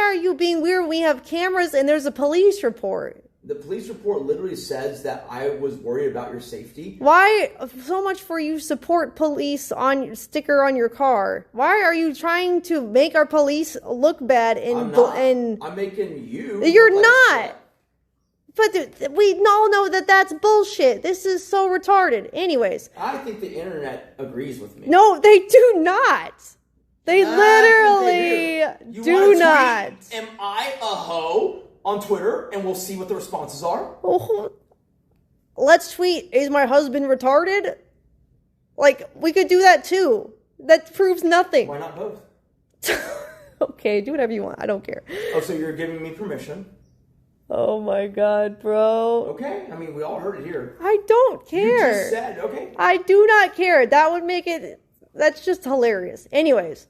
Speaker 1: are you being weird? We have cameras and there's a police report.
Speaker 7: The police report literally says that I was worried about your safety.
Speaker 1: Why so much for you support police on your sticker on your car? Why are you trying to make our police look bad?
Speaker 7: I'm making you.
Speaker 1: You're not. But we all know that that's bullshit. This is so retarded. Anyways.
Speaker 7: I think the internet agrees with me.
Speaker 1: No, they do not. They literally do not.
Speaker 7: Am I a hoe on Twitter? And we'll see what the responses are.
Speaker 1: Oh, let's tweet, is my husband retarded? Like, we could do that too. That proves nothing.
Speaker 7: Why not both?
Speaker 1: Okay, do whatever you want. I don't care.
Speaker 7: Oh, so you're giving me permission.
Speaker 1: Oh my God, bro.
Speaker 7: Okay, I mean, we all heard it here.
Speaker 1: I don't care.
Speaker 7: You just said, okay.
Speaker 1: I do not care. That would make it... That's just hilarious. Anyways,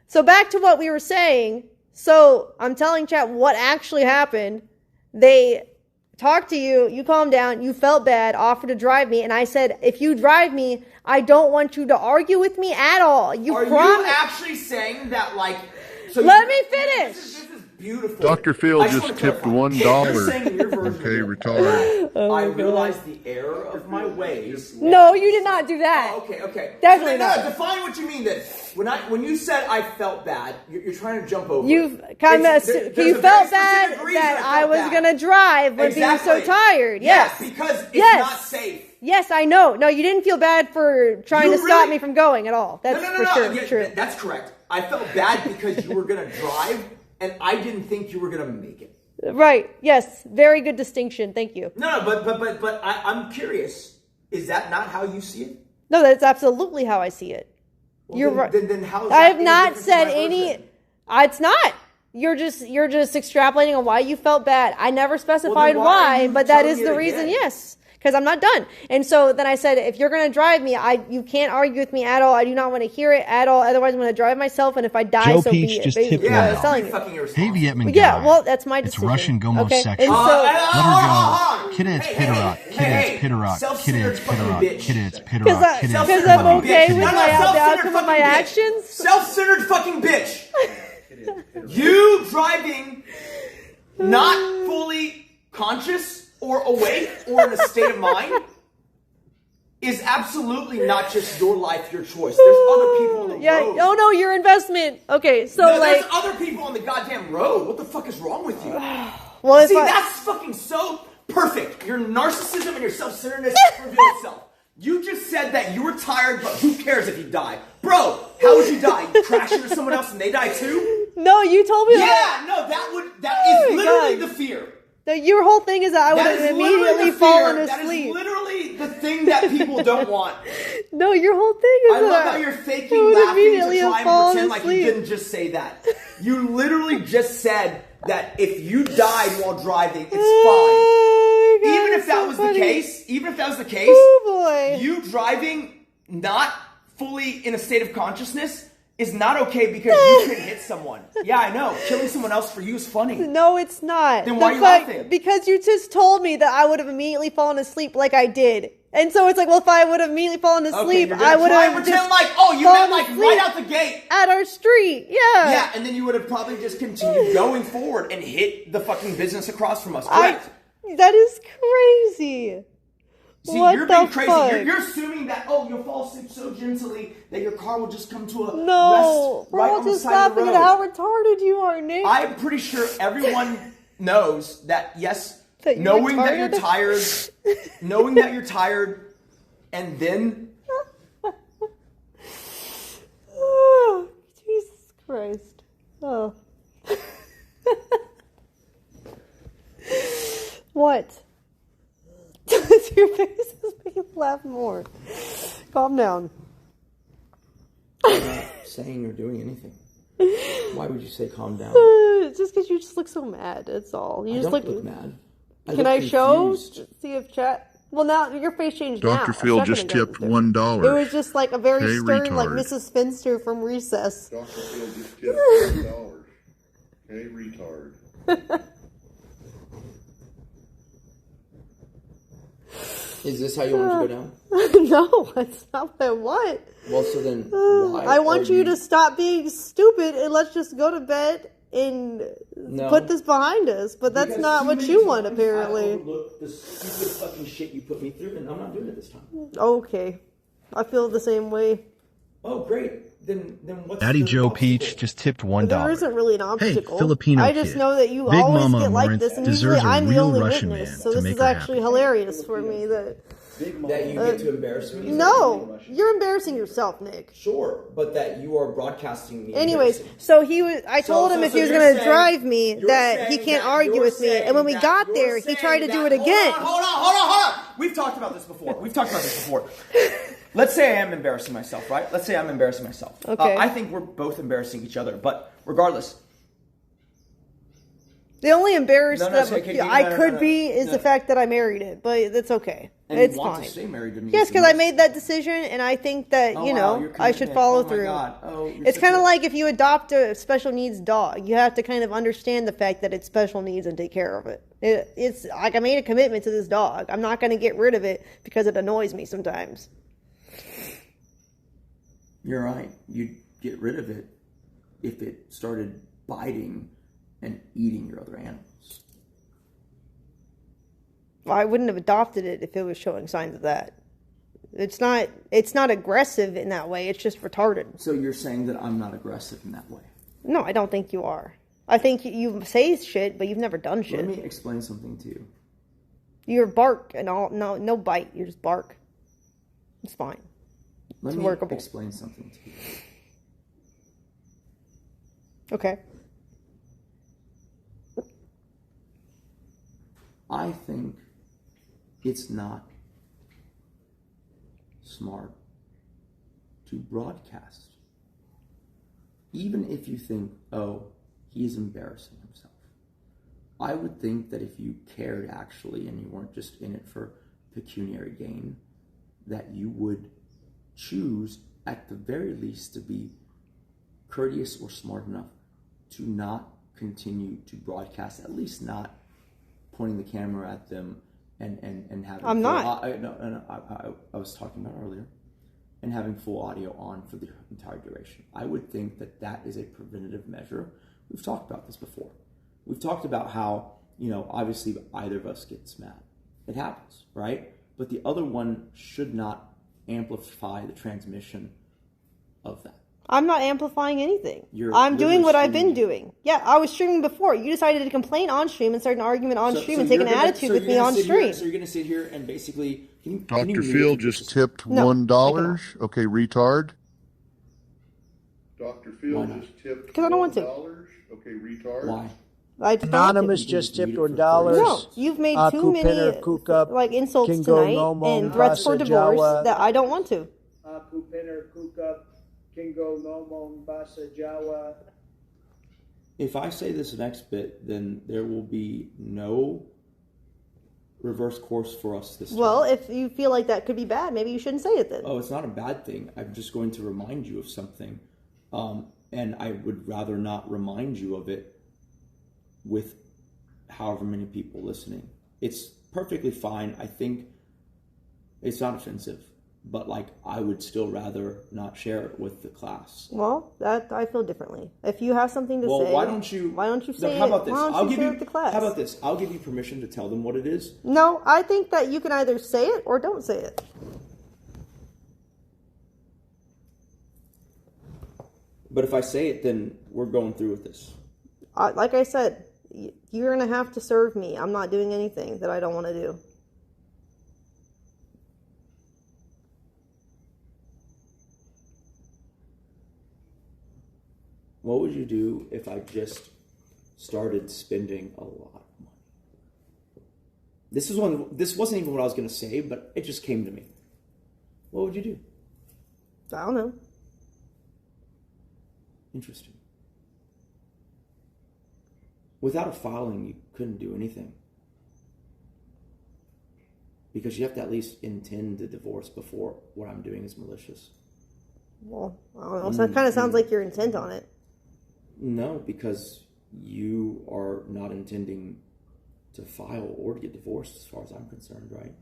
Speaker 1: so back to what we were saying. So I'm telling chat what actually happened. They talked to you. You calmed down. You felt bad. Offered to drive me. And I said, if you drive me, I don't want you to argue with me at all.
Speaker 7: Are you actually saying that, like... So
Speaker 1: Let me finish.
Speaker 7: This is beautiful.
Speaker 6: Dr. Phil just tipped $1.
Speaker 7: You're saying in your version.
Speaker 6: Okay, retarded.
Speaker 7: I realized the error of my ways.
Speaker 1: No, you did not do that.
Speaker 7: Oh, okay.
Speaker 1: Definitely
Speaker 7: no,
Speaker 1: not.
Speaker 7: Define what you mean then. When you said I felt bad, you're trying to jump over.
Speaker 1: You kind of you felt bad that I was gonna drive when being so tired. Yes,
Speaker 7: because it's not safe.
Speaker 1: Yes, I know. No, you didn't feel bad for trying to stop me from going at all. That's for sure true.
Speaker 7: That's correct. I felt bad because you were gonna drive, and I didn't think you were gonna make it.
Speaker 1: Right. Yes. Very good distinction. Thank you.
Speaker 7: No, but I'm curious. Is that not how you see it?
Speaker 1: No, that's absolutely how I see it.
Speaker 7: Well,
Speaker 1: You're right.
Speaker 7: Then how is
Speaker 1: I have
Speaker 7: that
Speaker 1: not said any. It's not. You're just extrapolating on why you felt bad. I never specified why, but that is the reason. Yes. Because I'm not done. And so then I said, if you're going to drive me, you can't argue with me at all. I do not want to hear it at all. Otherwise, I'm going to drive myself. And if I die, so be it. Basically, what I was telling you.
Speaker 9: Hey, Vietnam
Speaker 1: yeah,
Speaker 9: guy.
Speaker 1: well, that's my decision.
Speaker 9: It's Russian homosexual.
Speaker 1: Okay. And so,
Speaker 9: let her go. Kidds, Pitterock. Kidds, Pitterock. Kidds, Pitterock. Kidds, Pitterock.
Speaker 1: Because I'm okay with the outcome of my actions?
Speaker 7: Self-centered fucking bitch. You driving not fully conscious or awake or in a state of mind is absolutely not just your life, your choice. There's other people on the road.
Speaker 1: Oh no, your investment. Okay, so
Speaker 7: no,
Speaker 1: like...
Speaker 7: There's other people on the goddamn road. What the fuck is wrong with you?
Speaker 1: Well,
Speaker 7: see, that's fucking so perfect. Your narcissism and your self-centeredness reveal itself. You just said that you were tired, but who cares if you die? Bro, how would you die? You crash into someone else and they die too?
Speaker 1: No, you told me
Speaker 7: that. Yeah, no, that is literally the fear.
Speaker 1: Your whole thing is that I would have immediately fallen asleep.
Speaker 7: That is literally the thing that people don't want.
Speaker 1: No, your whole thing is
Speaker 7: I love how you're faking laughing to try and pretend like you didn't just say that. You literally just said that if you died while driving, it's fine.
Speaker 1: God,
Speaker 7: even if that was the case, you driving not fully in a state of consciousness is not okay because you could hit someone. Yeah, I know. Killing someone else for you is funny.
Speaker 1: No, it's not.
Speaker 7: Then why are you laughing?
Speaker 1: Because you just told me that I would have immediately fallen asleep like I did. And so it's like, well, if I would have immediately fallen asleep, I would have
Speaker 7: pretend like, oh, you meant like right out the gate.
Speaker 1: At our street, yeah.
Speaker 7: Yeah, and then you would have probably just continued going forward and hit the fucking business across from us, correct?
Speaker 1: That is crazy.
Speaker 7: See, you're being crazy. You're assuming that, oh, you'll fall asleep so gently that your car will just come to a rest right on the side of the road.
Speaker 1: Laughing at how retarded you are, Nick.
Speaker 7: I'm pretty sure everyone knows that, yes, knowing that you're tired, and then...
Speaker 1: Oh, Jesus Christ. Oh. What? Your face is making me laugh more. Calm down.
Speaker 7: I'm not saying or doing anything. Why would you say calm down?
Speaker 1: Just because you just look so mad, that's all. You
Speaker 7: I
Speaker 1: just
Speaker 7: don't look mad.
Speaker 1: Can I show? See if chat... Well, now your face changed now.
Speaker 6: Dr. Phil just tipped $1.
Speaker 1: It was just like a very stern, like Mrs. Finster from Recess.
Speaker 6: Dr. Phil just tipped $1. Hey, retard.
Speaker 5: Is this how you want it to go down?
Speaker 1: No, that's not what I want.
Speaker 5: Well, so then why
Speaker 1: I want you to stop being stupid and let's just go to bed and put this behind us. But that's not what you want, apparently.
Speaker 7: I overlooked the stupid fucking shit you put me through, and I'm not doing it this time.
Speaker 1: Okay. I feel the same way.
Speaker 7: Oh, great. Then what's
Speaker 9: Daddy Joe Peach just tipped $1.
Speaker 1: There isn't really an obstacle.
Speaker 9: Hey, Filipino
Speaker 1: I just
Speaker 9: kid.
Speaker 1: know that you
Speaker 9: Big
Speaker 1: always
Speaker 9: Mama
Speaker 1: get like
Speaker 9: Amaranth
Speaker 1: this, and
Speaker 9: deserves
Speaker 1: usually
Speaker 9: a
Speaker 1: I'm the
Speaker 9: real
Speaker 1: only
Speaker 9: Russian
Speaker 1: witness.
Speaker 9: man
Speaker 1: So
Speaker 9: to
Speaker 1: this
Speaker 9: make
Speaker 1: is
Speaker 9: her
Speaker 1: actually
Speaker 9: happy.
Speaker 1: hilarious for me that
Speaker 7: you get to embarrass me?
Speaker 1: No, you're embarrassing yourself, Nick.
Speaker 7: Sure, but that you are broadcasting me.
Speaker 1: Anyways, so I told him if he was going to drive me that he can't argue with me. And when we got there, he tried to do it again.
Speaker 7: Hold on. We've talked about this before. Let's say I am embarrassing myself, right? Let's say I'm embarrassing myself.
Speaker 1: Okay.
Speaker 7: I think we're both embarrassing each other, but regardless.
Speaker 1: The only embarrassed I could be is the fact that I married it, but that's okay.
Speaker 7: And
Speaker 1: it's
Speaker 7: you want
Speaker 1: fine.
Speaker 7: to stay married to me.
Speaker 1: Yes, because I made that decision, and I think that, I should follow through. It's kind of like if you adopt a special needs dog. You have to kind of understand the fact that it's special needs and take care of it. It's like I made a commitment to this dog. I'm not going to get rid of it because it annoys me sometimes.
Speaker 7: You're right. You'd get rid of it if it started biting and eating your other animals.
Speaker 1: Well, I wouldn't have adopted it if it was showing signs of that. It's not aggressive in that way. It's just retarded.
Speaker 7: So you're saying that I'm not aggressive in that way?
Speaker 1: No, I don't think you are. I think you say shit, but you've never done shit.
Speaker 7: Let me explain something to you.
Speaker 1: You're bark and all. No bite. You just bark. It's fine.
Speaker 7: Let me explain something to you.
Speaker 1: Okay.
Speaker 7: I think it's not smart to broadcast. Even if you think, oh, he's embarrassing himself. I would think that if you cared actually and you weren't just in it for pecuniary gain, that you would choose at the very least to be courteous or smart enough to not continue to broadcast, at least not pointing the camera at them and having
Speaker 1: I'm not.
Speaker 7: I was talking about earlier, and having full audio on for the entire duration. I would think that is a preventative measure. We've talked about this before. We've talked about how
Speaker 5: obviously either of us gets mad. It happens, right? But the other one should not amplify the transmission of that.
Speaker 1: I'm not amplifying anything. I'm doing what I've been doing. Yeah, I was streaming before. You decided to complain on stream and start an argument on stream and take an attitude with me on stream.
Speaker 5: So you're going to sit here and basically...
Speaker 6: Dr. Field just tipped $1. Okay, retard. Dr. Field just tipped
Speaker 1: because I don't want to.
Speaker 6: Okay, retard.
Speaker 5: Why?
Speaker 11: Anonymous just tipped $1.
Speaker 1: No, you've made too many insults tonight and threats for divorce that I don't want to.
Speaker 5: If I say this next bit, then there will be no reverse course for us this time.
Speaker 1: Well, if you feel like that could be bad, maybe you shouldn't say it then.
Speaker 5: Oh, it's not a bad thing. I'm just going to remind you of something. And I would rather not remind you of it with however many people listening. It's perfectly fine. I think it's not offensive. But I would still rather not share it with the class.
Speaker 1: Well, that I feel differently. If you have something to say,
Speaker 5: why don't you say
Speaker 1: how about this? I'll give you the class.
Speaker 5: How about this? I'll give you permission to tell them what it is.
Speaker 1: No, I think that you can either say it or don't say it.
Speaker 5: But if I say it, then we're going through with this.
Speaker 1: Like I said, you're going to have to serve me. I'm not doing anything that I don't want to do.
Speaker 5: What would you do if I just started spending a lot of money? This wasn't even what I was going to say, but it just came to me. What would you do?
Speaker 1: I don't know.
Speaker 5: Interesting. Without a filing, you couldn't do anything. Because you have to at least intend the divorce before what I'm doing is malicious.
Speaker 1: Well, I don't know. So it kind of sounds like you're intent on it.
Speaker 5: No, because you are not intending to file or to get divorced as far as I'm concerned, right?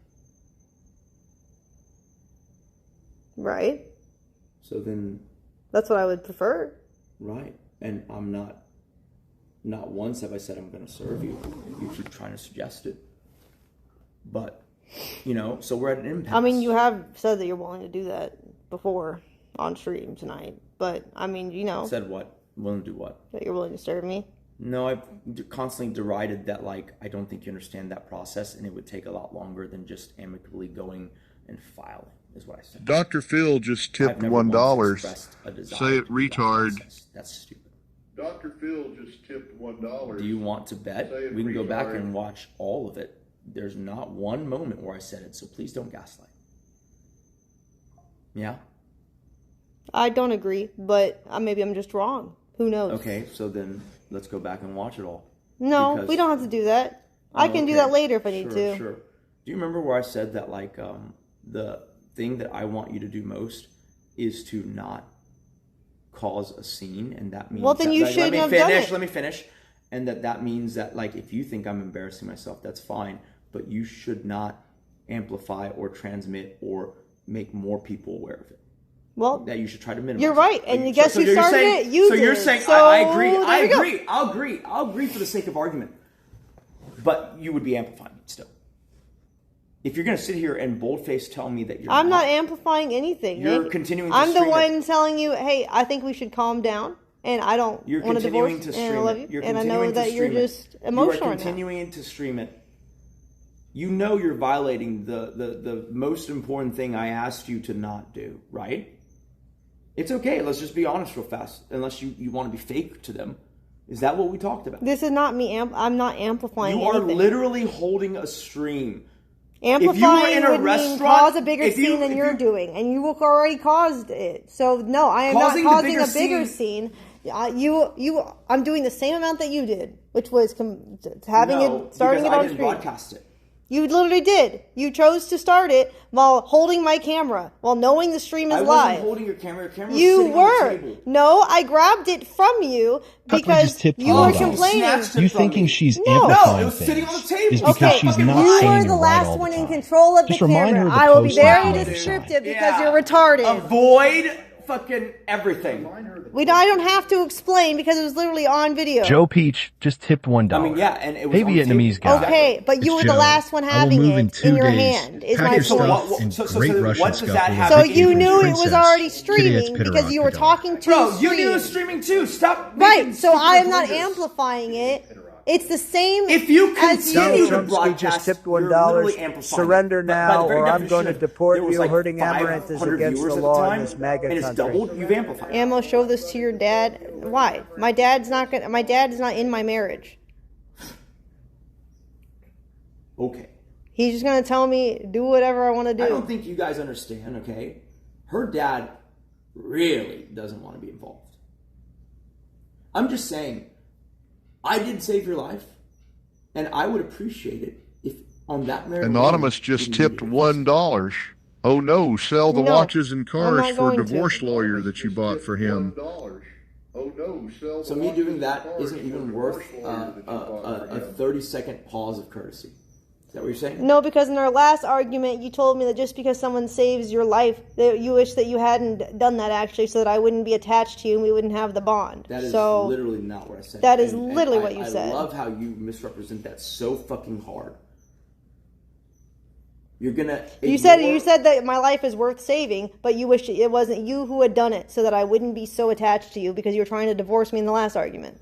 Speaker 1: Right.
Speaker 5: So then...
Speaker 1: That's what I would prefer.
Speaker 5: Right. And I'm not once have I said I'm going to serve you. You keep trying to suggest it. But, so we're at an impasse.
Speaker 1: I mean, you have said that you're willing to do that before on stream tonight. But, I mean,
Speaker 5: Said what? Willing to do what?
Speaker 1: That you're willing to serve me?
Speaker 5: No, I've constantly derided that, I don't think you understand that process, and it would take a lot longer than just amicably going and filing, is what I said.
Speaker 6: Dr. Phil just tipped $1. Say it, retard.
Speaker 5: That's stupid.
Speaker 6: Dr. Phil just tipped $1.
Speaker 5: Do you want to bet? We can go back and watch all of it. There's not one moment where I said it, so please don't gaslight. Yeah?
Speaker 1: I don't agree, but maybe I'm just wrong. Who knows?
Speaker 5: Okay, so then let's go back and watch it all.
Speaker 1: No, we don't have to do that. I can do that later if I need to.
Speaker 5: Sure. Do you remember where I said that, the thing that I want you to do most is to not cause a scene, and that means...
Speaker 1: Well, then you shouldn't have done it.
Speaker 5: Let me finish. And that means that, if you think I'm embarrassing myself, that's fine, but you should not amplify or transmit or make more people aware of it.
Speaker 1: Well,
Speaker 5: that you should try to minimize.
Speaker 1: You're right, and guess who started it? You did.
Speaker 5: So you're saying I agree. I'll agree for the sake of argument. But you would be amplifying it still. If you're going to sit here and boldface tell me that
Speaker 1: I'm not amplifying anything.
Speaker 5: You're continuing to
Speaker 1: I'm the one telling you, hey, I think we should calm down, and I don't want to divorce, and I love you, and I know that you're just emotional.
Speaker 5: You are continuing to stream it. You know you're violating the most important thing I asked you to not do, right? It's okay. Let's just be honest real fast. Unless you want to be fake to them. Is that what we talked about?
Speaker 1: This is not me. I'm not amplifying anything.
Speaker 5: You are literally holding a stream.
Speaker 1: Amplifying would mean cause a bigger scene than you're doing. And you already caused it. So, no, I am not causing a bigger scene. I'm doing the same amount that you did. Which was starting it on stream.
Speaker 5: Broadcast it.
Speaker 1: You literally did. You chose to start it while holding my camera, while knowing the stream is live.
Speaker 5: I wasn't holding your camera. Your camera was sitting on the table.
Speaker 1: No, I grabbed it from you because you were complaining.
Speaker 9: You thinking she's amplifying
Speaker 5: it was sitting on the table.
Speaker 9: Is because she's not
Speaker 1: you
Speaker 9: saying
Speaker 1: were the
Speaker 9: it right
Speaker 1: last
Speaker 9: all the
Speaker 1: one
Speaker 9: time.
Speaker 1: in control of the
Speaker 9: Just remind
Speaker 1: camera.
Speaker 9: her to
Speaker 1: I will be
Speaker 9: post
Speaker 1: very
Speaker 9: that
Speaker 1: descriptive because you're retarded.
Speaker 5: Avoid
Speaker 7: fucking everything.
Speaker 1: I don't have to explain because it was literally on video.
Speaker 9: Joe Peach just tipped $1.
Speaker 7: I mean, yeah, and it was
Speaker 9: Hey,
Speaker 7: on
Speaker 9: Vietnamese
Speaker 7: tape.
Speaker 9: guy.
Speaker 1: Okay, but you
Speaker 9: It's
Speaker 1: were the
Speaker 9: Joe.
Speaker 1: last one
Speaker 9: I will
Speaker 1: having
Speaker 9: move in
Speaker 1: it
Speaker 9: 2
Speaker 1: in your
Speaker 9: days.
Speaker 1: hand. Is
Speaker 9: Pack
Speaker 1: my
Speaker 9: your
Speaker 1: point.
Speaker 9: stuff in
Speaker 7: So
Speaker 9: great
Speaker 7: what
Speaker 9: Russian
Speaker 7: does
Speaker 9: scuffle.
Speaker 7: that have
Speaker 1: So
Speaker 7: to do
Speaker 1: you
Speaker 7: with
Speaker 1: knew it
Speaker 9: Princess.
Speaker 1: was already
Speaker 9: Kitty, it's
Speaker 1: streaming
Speaker 9: Peter
Speaker 1: because
Speaker 9: Rock,
Speaker 1: you were
Speaker 9: Peter
Speaker 1: talking to
Speaker 7: Bro,
Speaker 1: the
Speaker 7: you knew it was
Speaker 1: stream.
Speaker 7: streaming too. Stop.
Speaker 1: Right,
Speaker 7: making
Speaker 1: so I am
Speaker 7: stupid
Speaker 1: not
Speaker 7: blunders.
Speaker 1: amplifying it. It's the same
Speaker 7: If you
Speaker 1: as
Speaker 11: Donald
Speaker 7: continue
Speaker 1: you.
Speaker 7: to
Speaker 11: Trumpski
Speaker 7: broadcast,
Speaker 11: just tipped
Speaker 7: you're
Speaker 11: $1.
Speaker 7: literally amplifying
Speaker 11: Surrender
Speaker 7: it. By
Speaker 11: now,
Speaker 7: the very
Speaker 11: or I'm
Speaker 7: definition
Speaker 11: going to
Speaker 7: of-
Speaker 11: deport
Speaker 7: there was
Speaker 11: you.
Speaker 7: like
Speaker 11: Hurting Amaranth is
Speaker 7: 500
Speaker 11: against the
Speaker 7: viewers at
Speaker 11: law in
Speaker 7: time,
Speaker 11: this MAGA
Speaker 7: and it's
Speaker 11: country.
Speaker 7: doubled. You've amplified.
Speaker 1: Ammo, show this to your dad. Why? My dad is not in my marriage.
Speaker 7: Okay.
Speaker 1: He's just gonna tell me do whatever I want to do.
Speaker 7: I don't think you guys understand, okay? Her dad really doesn't want to be involved. I'm just saying, I did save your life, and I would appreciate it if on that marriage.
Speaker 6: Anonymous just tipped $1. Oh no, sell the
Speaker 1: No,
Speaker 6: watches and
Speaker 1: I'm
Speaker 6: cars
Speaker 1: not
Speaker 6: for a
Speaker 1: going to.
Speaker 6: divorce lawyer that you bought for him.
Speaker 10: Oh no, sell
Speaker 7: So
Speaker 10: the
Speaker 7: me doing
Speaker 10: watches
Speaker 7: that
Speaker 10: and cars
Speaker 7: isn't
Speaker 10: for
Speaker 7: even
Speaker 10: the
Speaker 7: worth
Speaker 10: divorce lawyer that you bought for
Speaker 7: a
Speaker 10: him.
Speaker 7: 30-second pause of courtesy. Is that what you're saying?
Speaker 1: No, because in our last argument, you told me that just because someone saves your life, that you wish that you hadn't done that actually, so that I wouldn't be attached to you and we wouldn't have the bond.
Speaker 7: That is
Speaker 1: so
Speaker 7: literally not what I said.
Speaker 1: that is literally what you said.
Speaker 7: I love how you misrepresent that so fucking hard. You're gonna.
Speaker 1: You said that my life is worth saving, but you wish it wasn't you who had done it, so that I wouldn't be so attached to you because you were trying to divorce me in the last argument.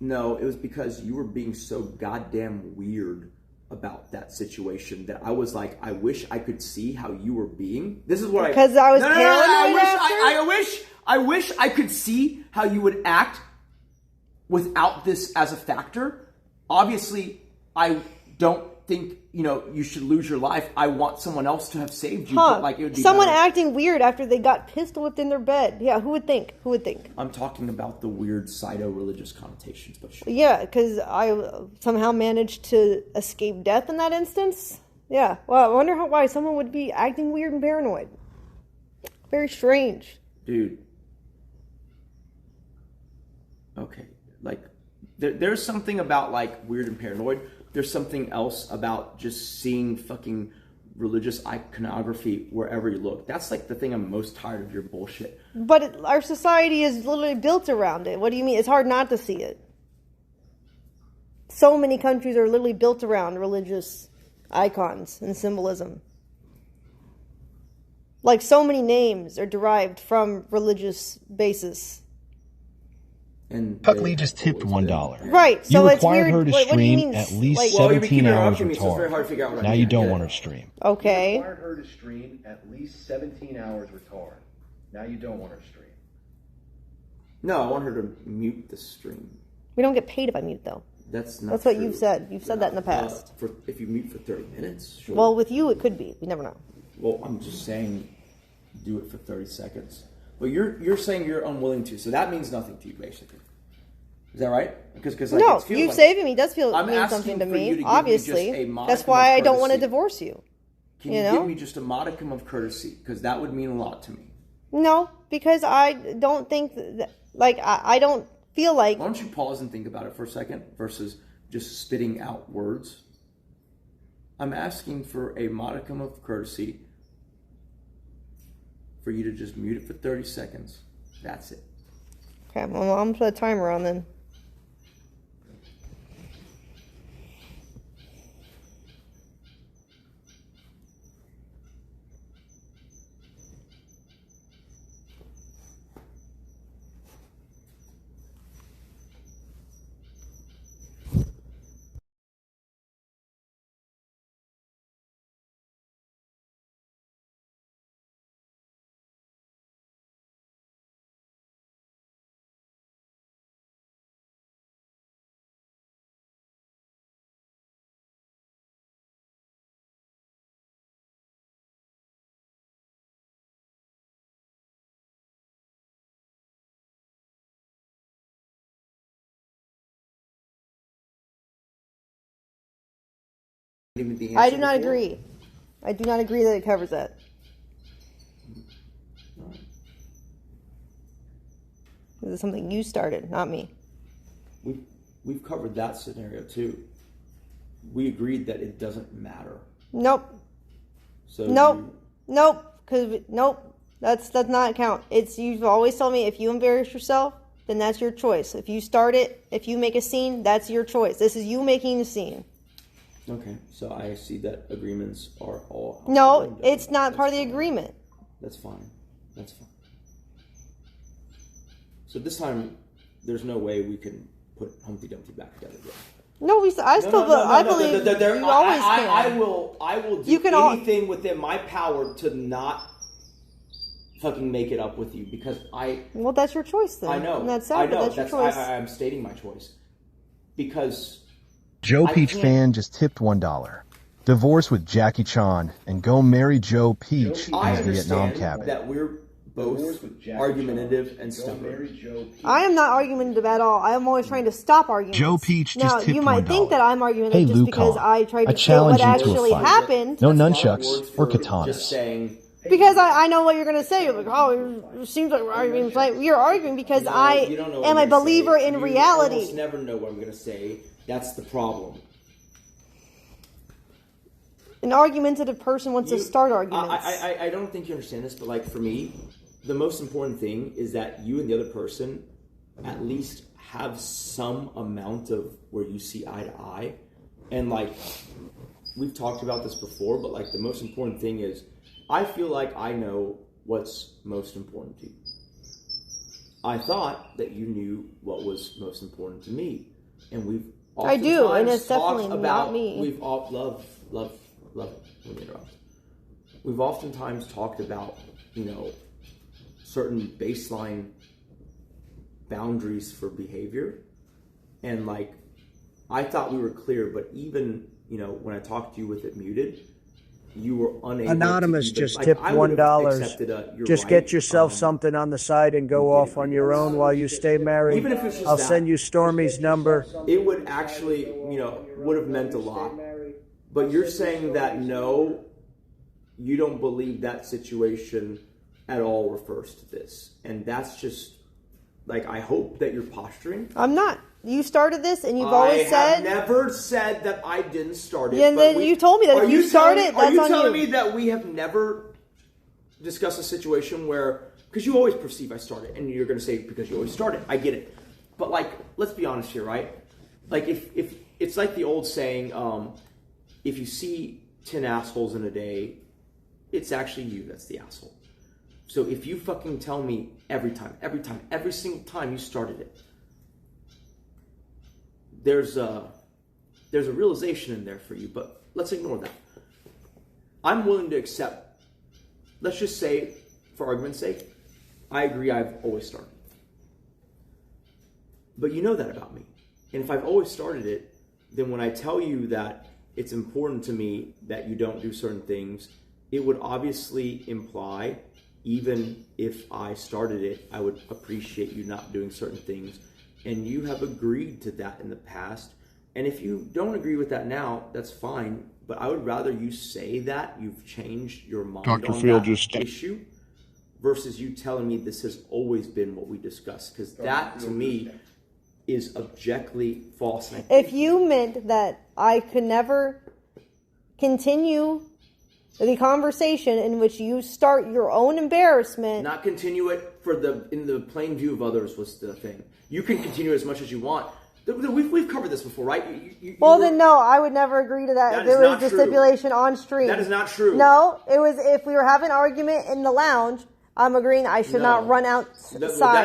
Speaker 7: No, it was because you were being so goddamn weird about that situation that I was like, I wish I could see how you were being. This is what
Speaker 1: because I was
Speaker 7: no,
Speaker 1: paranoid
Speaker 7: I wish I could see how you would act without this as a factor. Obviously, I don't think you should lose your life. I want someone else to have saved you. But like it would be
Speaker 1: someone
Speaker 7: better.
Speaker 1: acting weird after they got pistol whipped in their bed. Yeah, who would think? Who would think?
Speaker 7: I'm talking about the weird pseudo-religious connotations, but sure.
Speaker 1: Yeah, because I somehow managed to escape death in that instance. Yeah, well, I wonder why someone would be acting weird and paranoid. Very strange.
Speaker 7: Dude. Okay, like there's something about like weird and paranoid. There's something else about just seeing fucking religious iconography wherever you look. That's like the thing I'm most tired of your bullshit.
Speaker 1: But our society is literally built around it. What do you mean? It's hard not to see it. So many countries are literally built around religious icons and symbolism. Like so many names are derived from religious basis.
Speaker 7: And
Speaker 9: Puck Lee just tipped $1.
Speaker 1: Right, so
Speaker 9: you
Speaker 1: it's
Speaker 9: required
Speaker 1: weird.
Speaker 9: her to
Speaker 1: What do you
Speaker 9: stream
Speaker 1: mean,
Speaker 9: at least
Speaker 1: like-
Speaker 7: Well, you keep
Speaker 9: 17 hours
Speaker 7: interrupting me, so it's very hard to figure out what I
Speaker 9: Now
Speaker 7: mean.
Speaker 9: you don't
Speaker 7: Yeah.
Speaker 9: want her to stream.
Speaker 1: Okay.
Speaker 10: You required her to stream at least 17 hours retard. Now you don't want her to stream.
Speaker 7: No, I want her to mute the stream.
Speaker 1: We don't get paid if I mute, though.
Speaker 7: That's not
Speaker 1: That's what
Speaker 7: true.
Speaker 1: you've said. You've said that in the past.
Speaker 7: If you mute for 30 minutes, sure.
Speaker 1: Well, with you, it could be. We never know.
Speaker 7: Well, I'm just saying, do it for 30 seconds. But you're saying you're unwilling to, so that means nothing to you, basically. Is that right? Because like,
Speaker 1: No,
Speaker 7: it feels
Speaker 1: you
Speaker 7: like,
Speaker 1: saving me does mean
Speaker 7: asking
Speaker 1: something to
Speaker 7: for you
Speaker 1: me.
Speaker 7: give
Speaker 1: Obviously,
Speaker 7: me just a modicum
Speaker 1: that's why
Speaker 7: of
Speaker 1: I don't want to
Speaker 7: courtesy.
Speaker 1: divorce you.
Speaker 7: Can
Speaker 1: you
Speaker 7: you
Speaker 1: know?
Speaker 7: give me just a modicum of courtesy? Because that would mean a lot to me.
Speaker 1: No, because I don't think that, like I don't feel like.
Speaker 7: Why don't you pause and think about it for a second versus just spitting out words? I'm asking for a modicum of courtesy for you to just mute it for 30 seconds. That's it.
Speaker 1: Okay, well, I'm gonna put a timer on then. I do not agree. I do not agree that it covers that. This is something you started, not me.
Speaker 7: We've covered that scenario too. We agreed that it doesn't matter.
Speaker 1: Nope.
Speaker 7: So
Speaker 1: nope. Nope. Because nope. That does not count. You've always told me if you embarrass yourself, then that's your choice. If you start it, if you make a scene, that's your choice. This is you making the scene.
Speaker 5: Okay, so I see that agreements are all...
Speaker 1: No, it's not part of the agreement.
Speaker 5: That's fine. That's fine. So this time, there's no way we can put Humpty Dumpty back together again.
Speaker 1: No, I believe you always can.
Speaker 5: I will do anything within my power to not fucking make it up with you because
Speaker 1: Well, that's your choice then.
Speaker 5: I know.
Speaker 1: And that's sad, but that's your choice.
Speaker 5: I'm stating my choice because
Speaker 9: Joe Peach fan just tipped $1. Divorce with Jackie Chan and go marry Joe Peach in his Vietnam cabin.
Speaker 5: That we're both argumentative and stubborn.
Speaker 1: I am not argumentative at all. I am always trying to stop arguments.
Speaker 9: Joe Peach just tipped $1.
Speaker 1: Now, you might think that I'm argumentative just because I tried to show what actually happened.
Speaker 9: No nunchucks or katanas.
Speaker 5: Just saying...
Speaker 1: Because I know what you're going to say. You're like, oh, it seems like we're arguing. We're arguing because I am a believer in reality.
Speaker 5: You almost never know what I'm going to say. That's the problem.
Speaker 1: An argumentative person wants to start arguments.
Speaker 5: I don't think you understand this, but like for me, the most important thing is that you and the other person at least have some amount of where you see eye to eye. And like, we've talked about this before, but like the most important thing is I feel like I know what's most important to you. I thought that you knew what was most important to me. And we've
Speaker 1: I do, and it's definitely not me.
Speaker 5: We've all love it when you interrupt. We've oftentimes talked about, certain baseline boundaries for behavior. And like, I thought we were clear, but even, when I talked to you with it muted, you were unable
Speaker 11: Anonymous
Speaker 5: to
Speaker 11: just tipped $1. Just get yourself something on the side and go off on your own while you stay married.
Speaker 5: Even if it's just
Speaker 11: I'll send you Stormy's number.
Speaker 5: It would actually, would have meant a lot. But you're saying that no, you don't believe that situation at all refers to this. And that's just, like, I hope that you're posturing.
Speaker 1: I'm not. You started this, and you've always said...
Speaker 5: I have never said that I didn't start it.
Speaker 1: Yeah, and then you told me that if you started, that's on you.
Speaker 5: Are you telling me that we have never discussed a situation where... Because you always perceive I started, and you're going to say because you always started. I get it. But, like, let's be honest here, right? Like, if it's like the old saying, if you see 10 assholes in a day, it's actually you that's the asshole. So if you fucking tell me every single time you started it, there's a realization in there for you, but let's ignore that. I'm willing to accept, let's just say, for argument's sake, I agree I've always started. But you know that about me. And if I've always started it, then when I tell you that it's important to me that you don't do certain things, it would obviously imply, even if I started it, I would appreciate you not doing certain things. And you have agreed to that in the past. And if you don't agree with that now, that's fine. But I would rather you say that you've changed your mind on that issue versus you telling me this has always been what we discussed. Because that, to me, is objectively false.
Speaker 1: If you meant that I could never continue the conversation in which you start your own embarrassment...
Speaker 5: Not continue it in the plain view of others was the thing. You can continue as much as you want. We've covered this before, right?
Speaker 1: Then no, I would never agree to that if there was a stipulation on stream.
Speaker 5: That is not true.
Speaker 1: No, it was if we were having an argument in the lounge, I'm agreeing I should not run outside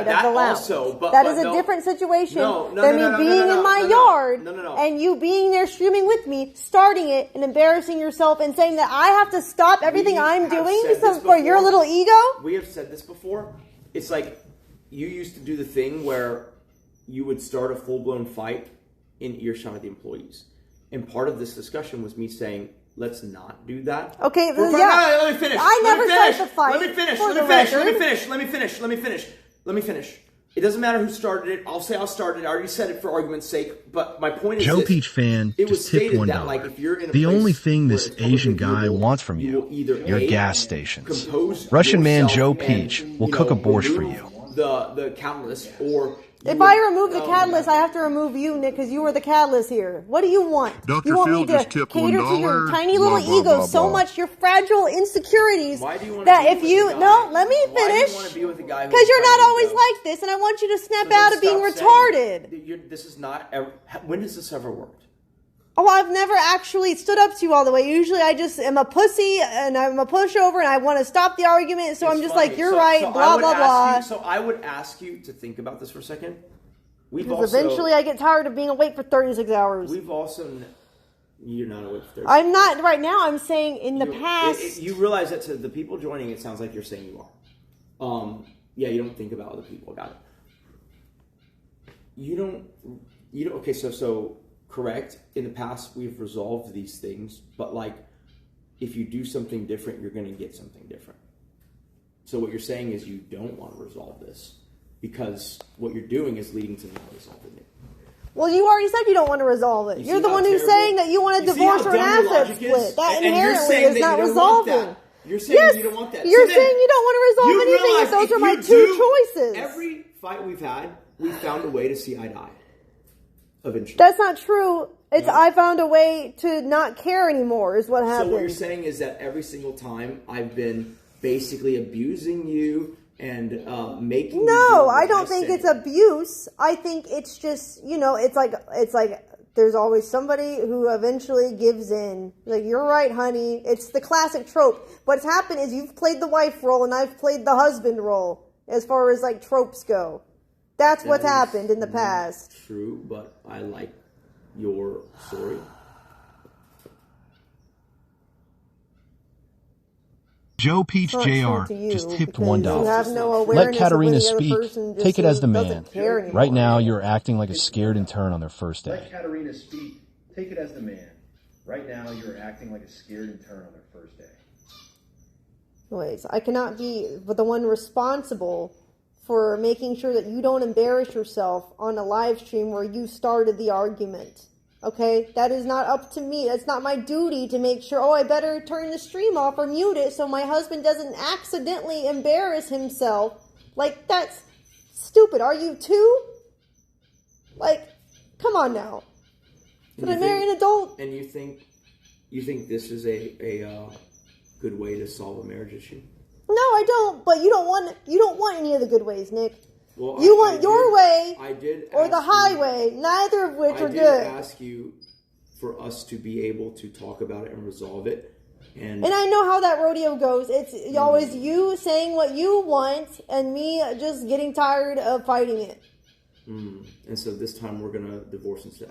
Speaker 1: of the lounge. That is a different situation than me being in my yard and you being there streaming with me, starting it and embarrassing yourself and saying that I have to stop everything I'm doing for your little ego.
Speaker 5: We have said this before. It's like you used to do the thing where you would start a full-blown fight in earshot of the employees. And part of this discussion was me saying, let's not do that.
Speaker 1: Okay,
Speaker 5: let me finish.
Speaker 1: I never started the fight.
Speaker 5: Let me finish. It doesn't matter who started it. I'll say I started it. I already said it for argument's sake. But my point is
Speaker 9: Joe Peach fan just tipped $1. The only thing this Asian guy wants from you, your gas stations. Russian man Joe Peach will cook a borscht for you.
Speaker 5: The count list, or
Speaker 1: If I remove the catalyst, I have to remove you, Nick, because you were the catalyst here. What do you want?
Speaker 6: Dr.
Speaker 1: You want
Speaker 6: Phil
Speaker 1: me to
Speaker 6: just tipped
Speaker 1: cater to your
Speaker 6: $1,
Speaker 1: tiny little
Speaker 6: blah, blah,
Speaker 1: ego
Speaker 6: blah,
Speaker 1: so
Speaker 6: blah.
Speaker 1: much, your fragile insecurities,
Speaker 7: Why do you want
Speaker 1: that
Speaker 7: to be
Speaker 1: if
Speaker 7: with
Speaker 1: you...
Speaker 7: a guy?
Speaker 1: No, let me
Speaker 7: Why do you
Speaker 1: finish.
Speaker 7: want to be with a guy who's
Speaker 1: Because you're not
Speaker 7: trying to
Speaker 1: always
Speaker 7: go?
Speaker 1: like this, and I want you to snap
Speaker 7: So then
Speaker 1: out of being
Speaker 7: stop
Speaker 1: retarded.
Speaker 7: saying this is not ever, when has this ever worked?
Speaker 1: Oh, I've never actually stood up to you all the way. Usually I just am a pussy and I'm a pushover and I want to stop the argument. So I'm just
Speaker 7: funny.
Speaker 1: like, you're right, blah, blah, blah.
Speaker 7: So I would ask you to think about this for a second.
Speaker 1: Because eventually I get tired of being awake for 36 hours.
Speaker 7: We've also... You're not awake for 36
Speaker 1: I'm not right now. I'm saying in the past.
Speaker 7: You realize that to the people joining, it sounds like you're saying you are. Yeah, you don't think about other people. Got it. You don't... Okay, so correct. In the past, we've resolved these things. But, like, if you do something different, you're going to get something different. So what you're saying is you don't want to resolve this. Because what you're doing is leading to not resolving it.
Speaker 1: Well, you already said you don't want to resolve it. You're the one who's saying that you want a divorce or an asset split. That inherently is not resolving.
Speaker 7: You're saying you don't want that.
Speaker 1: You're saying you don't want to resolve anything if those are my two choices.
Speaker 7: Every fight we've had, we've found a way to see eye to eye. Eventually.
Speaker 1: That's not true. It's I found a way to not care anymore is what happened.
Speaker 7: So what you're saying is that every single time I've been basically abusing you and making...
Speaker 1: No, I don't think it's abuse. I think it's just, it's like there's always somebody who eventually gives in. Like, you're right, honey. It's the classic trope. What's happened is you've played the wife role and I've played the husband role as far as, like, tropes go. That's what's happened in the past.
Speaker 7: True, but I like your story.
Speaker 9: Joe Peach Jr. just tipped $1.
Speaker 1: You have no
Speaker 9: Let Katarina
Speaker 1: of when the other
Speaker 9: speak.
Speaker 1: person just
Speaker 9: Take it as the man.
Speaker 1: care anymore.
Speaker 9: Right now, you're acting like a scared intern on their first day.
Speaker 10: Let Katarina speak. Take it as the man. Right now, you're acting like a scared intern on their first day.
Speaker 1: Anyways, I cannot be the one responsible for making sure that you don't embarrass yourself on a live stream where you started the argument. Okay? That is not up to me. That's not my duty to make sure, I better turn the stream off or mute it so my husband doesn't accidentally embarrass himself. Like, that's stupid. Are you too? Like, come on now. Did I marry an adult?
Speaker 7: And you think this is a good way to solve a marriage issue?
Speaker 1: No, I don't. But you don't want any of the good ways, Nick.
Speaker 7: Well,
Speaker 1: you want your way or the
Speaker 7: ask
Speaker 1: highway, neither of which are good.
Speaker 7: I did ask you for us to be able to talk about it and resolve it. And
Speaker 1: I know how that rodeo goes. It's always you saying what you want and me just getting tired of fighting it.
Speaker 7: And so this time we're going to divorce instead.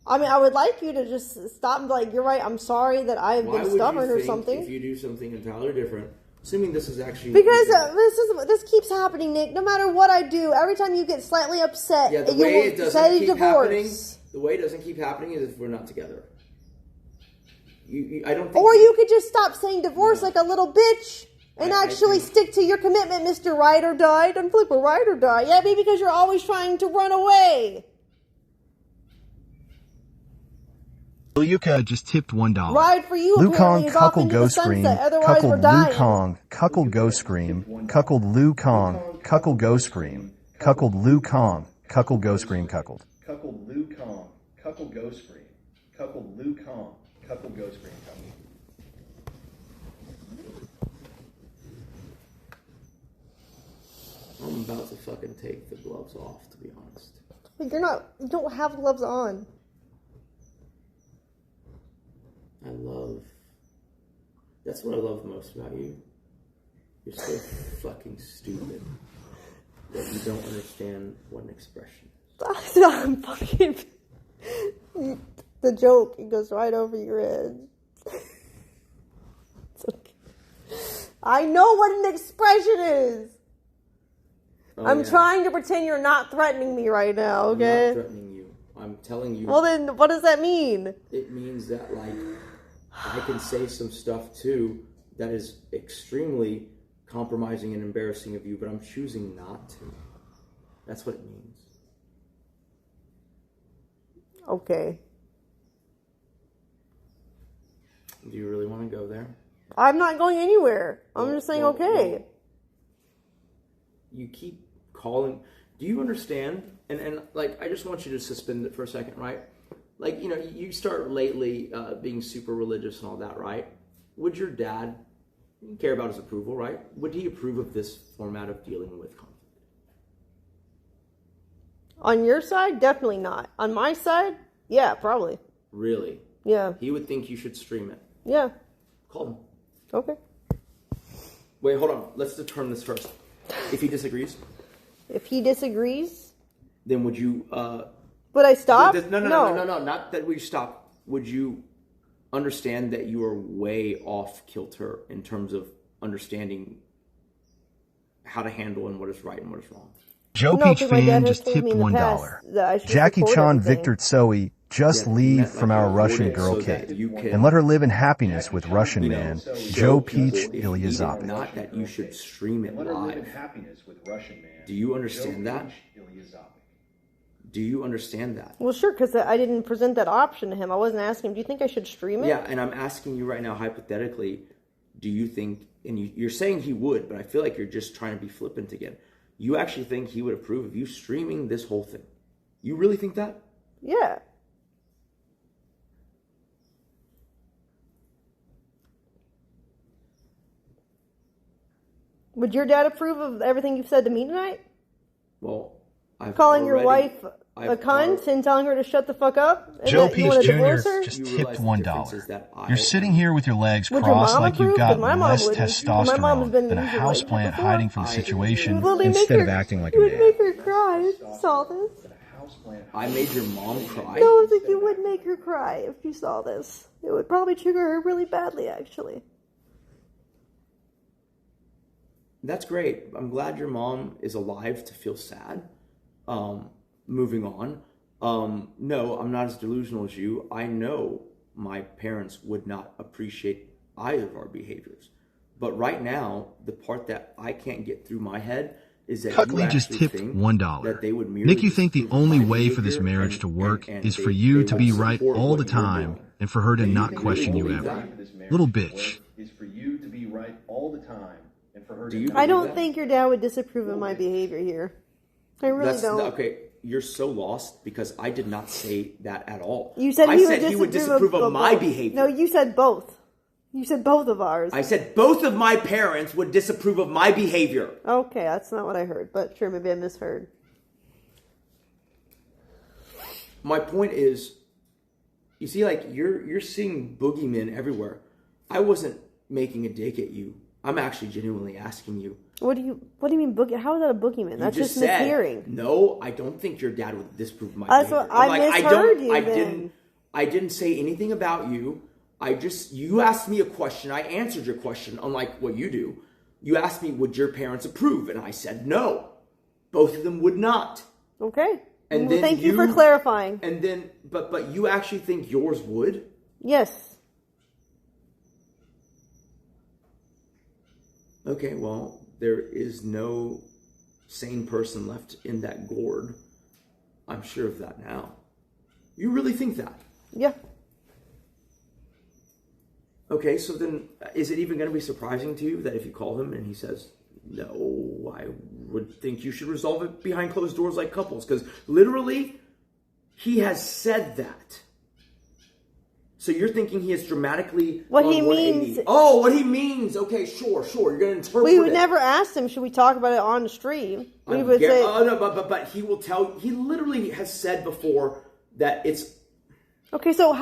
Speaker 1: I mean, I would like you to just stop and be like, you're right, I'm sorry that I've been stubborn or something.
Speaker 7: If you do something entirely different, assuming this is actually...
Speaker 1: Because this keeps happening, Nick. No matter what I do, every time you get slightly upset,
Speaker 7: the
Speaker 1: you
Speaker 7: way it doesn't keep
Speaker 1: divorce.
Speaker 7: The way it doesn't keep happening is if we're not together. I don't think...
Speaker 1: Or you could just stop saying divorce like a little bitch and actually stick to your commitment, Mr. Ride or Die. Don't flip a ride or die. Yeah, maybe because you're always trying to run away.
Speaker 9: Yuka just tipped $1.
Speaker 1: Ride for you,
Speaker 9: Lukong
Speaker 1: apparently, is off
Speaker 9: cuckold
Speaker 1: into
Speaker 9: go
Speaker 1: the
Speaker 9: scream.
Speaker 1: sunset. Otherwise, we're
Speaker 9: Cuckold
Speaker 1: dying.
Speaker 9: Lukong cuckold go scream. Cuckold Lukong cuckold go scream. Cuckold Lukong cuckold go scream cuckold.
Speaker 10: Cuckold Lukong cuckold go scream. Cuckold Lukong cuckold go scream cuckold.
Speaker 7: I'm about to fucking take the gloves off, to be honest.
Speaker 1: But you don't have gloves on.
Speaker 7: That's what I love most about you. You're so fucking stupid that you don't understand what an expression is.
Speaker 1: I'm fucking... The joke, it goes right over your head. It's okay. I know what an expression is. I'm trying to pretend you're not threatening me right now, okay?
Speaker 7: I'm not threatening you. I'm telling you...
Speaker 1: Well then, what does that mean?
Speaker 7: It means that, like, I can say some stuff, too, that is extremely compromising and embarrassing of you, but I'm choosing not to. That's what it means.
Speaker 1: Okay.
Speaker 7: Do you really want to go there?
Speaker 1: I'm not going anywhere. I'm just saying okay.
Speaker 7: You keep calling...
Speaker 5: Do you understand? And like, I just want you to suspend it for a second, right? Like, you know, you start lately being super religious and all that, right? Would your dad care about his approval, right? Would he approve of this format of dealing with conflict?
Speaker 1: On your side, definitely not. On my side, yeah, probably.
Speaker 5: Really?
Speaker 1: Yeah.
Speaker 5: He would think you should stream it.
Speaker 1: Yeah.
Speaker 5: Call him.
Speaker 1: Okay.
Speaker 5: Wait, hold on. Let's determine this first. If he disagrees?
Speaker 1: If he disagrees?
Speaker 5: Then would you...
Speaker 1: Would I stop?
Speaker 5: No. Not that we stop. Would you understand that you are way off kilter in terms of understanding how to handle and what is right and what is wrong?
Speaker 9: Joe Peach fan just tipped $1. Jackie Chan Victor Tsoi, just leave from our Russian girl kid and let her live in happiness with Russian man Joe Peach Ilyazopich.
Speaker 5: Not that you should stream it live. Do you understand that? Do you understand that?
Speaker 1: Well, sure, because I didn't present that option to him. I wasn't asking him, do you think I should stream it?
Speaker 5: Yeah, and I'm asking you right now, hypothetically, do you think, and you're saying he would, but I feel like you're just trying to be flippant again. You actually think he would approve of you streaming this whole thing? You really think that?
Speaker 1: Yeah. Would your dad approve of everything you've said to me tonight?
Speaker 5: Well,
Speaker 1: calling your wife a cunt and telling her to shut the fuck up?
Speaker 9: Joe Peach Jr. just tipped $1. You're sitting here with your legs crossed like you've got less testosterone than a houseplant hiding from the situation instead of acting like a man.
Speaker 1: You would make her cry if you saw this.
Speaker 5: I made your mom cry?
Speaker 1: No, it's like you would make her cry if you saw this. It would probably trigger her really badly, actually.
Speaker 5: That's great. I'm glad your mom is alive to feel sad. Moving on. No, I'm not as delusional as you. I know my parents would not appreciate either of our behaviors. But right now, the part that I can't get through my head is that
Speaker 9: Cuckley just tipped $1. Nick, you think the only way for this marriage to work is for you to be right all the time and for her to not question you ever. Little bitch.
Speaker 10: Is for you to be right all the time and for her
Speaker 1: I don't think your dad would disapprove of my behavior here. I really don't.
Speaker 5: Okay, you're so lost because I did not say that at all.
Speaker 1: You said
Speaker 5: he would disapprove of my behavior.
Speaker 1: No, you said both. You said both of ours.
Speaker 5: I said both of my parents would disapprove of my behavior.
Speaker 1: Okay, that's not what I heard, but sure, maybe I misheard.
Speaker 5: My point is, you see, like, you're seeing boogeymen everywhere. I wasn't making a dig at you. I'm actually genuinely asking you.
Speaker 1: What do you mean boogie? How is that a boogeyman? That's just mishearing.
Speaker 5: No, I don't think your dad would disapprove of my
Speaker 1: behavior.
Speaker 5: That's
Speaker 1: what I misheard you.
Speaker 5: I didn't say anything about you. You asked me a question. I answered your question, unlike what you do. You asked me, would your parents approve? And I said no. Both of them would not.
Speaker 1: Okay.
Speaker 5: And
Speaker 1: well, thank you for clarifying.
Speaker 5: And then, but you actually think yours would?
Speaker 1: Yes.
Speaker 5: Okay, well, there is no sane person left in that gourd. I'm sure of that now. You really think that?
Speaker 1: Yeah.
Speaker 5: Okay, so then is it even going to be surprising to you that if you call him and he says, no, I would think you should resolve it behind closed doors like couples? Because literally, he has said that. So you're thinking he has dramatically...
Speaker 1: What he means...
Speaker 5: Oh, what he means. Okay, sure. You're going to interpret
Speaker 1: We would never ask him, should we talk about it on the stream? We would say...
Speaker 5: Oh, no, but he will tell... He literally has said before that it's...
Speaker 1: Okay, so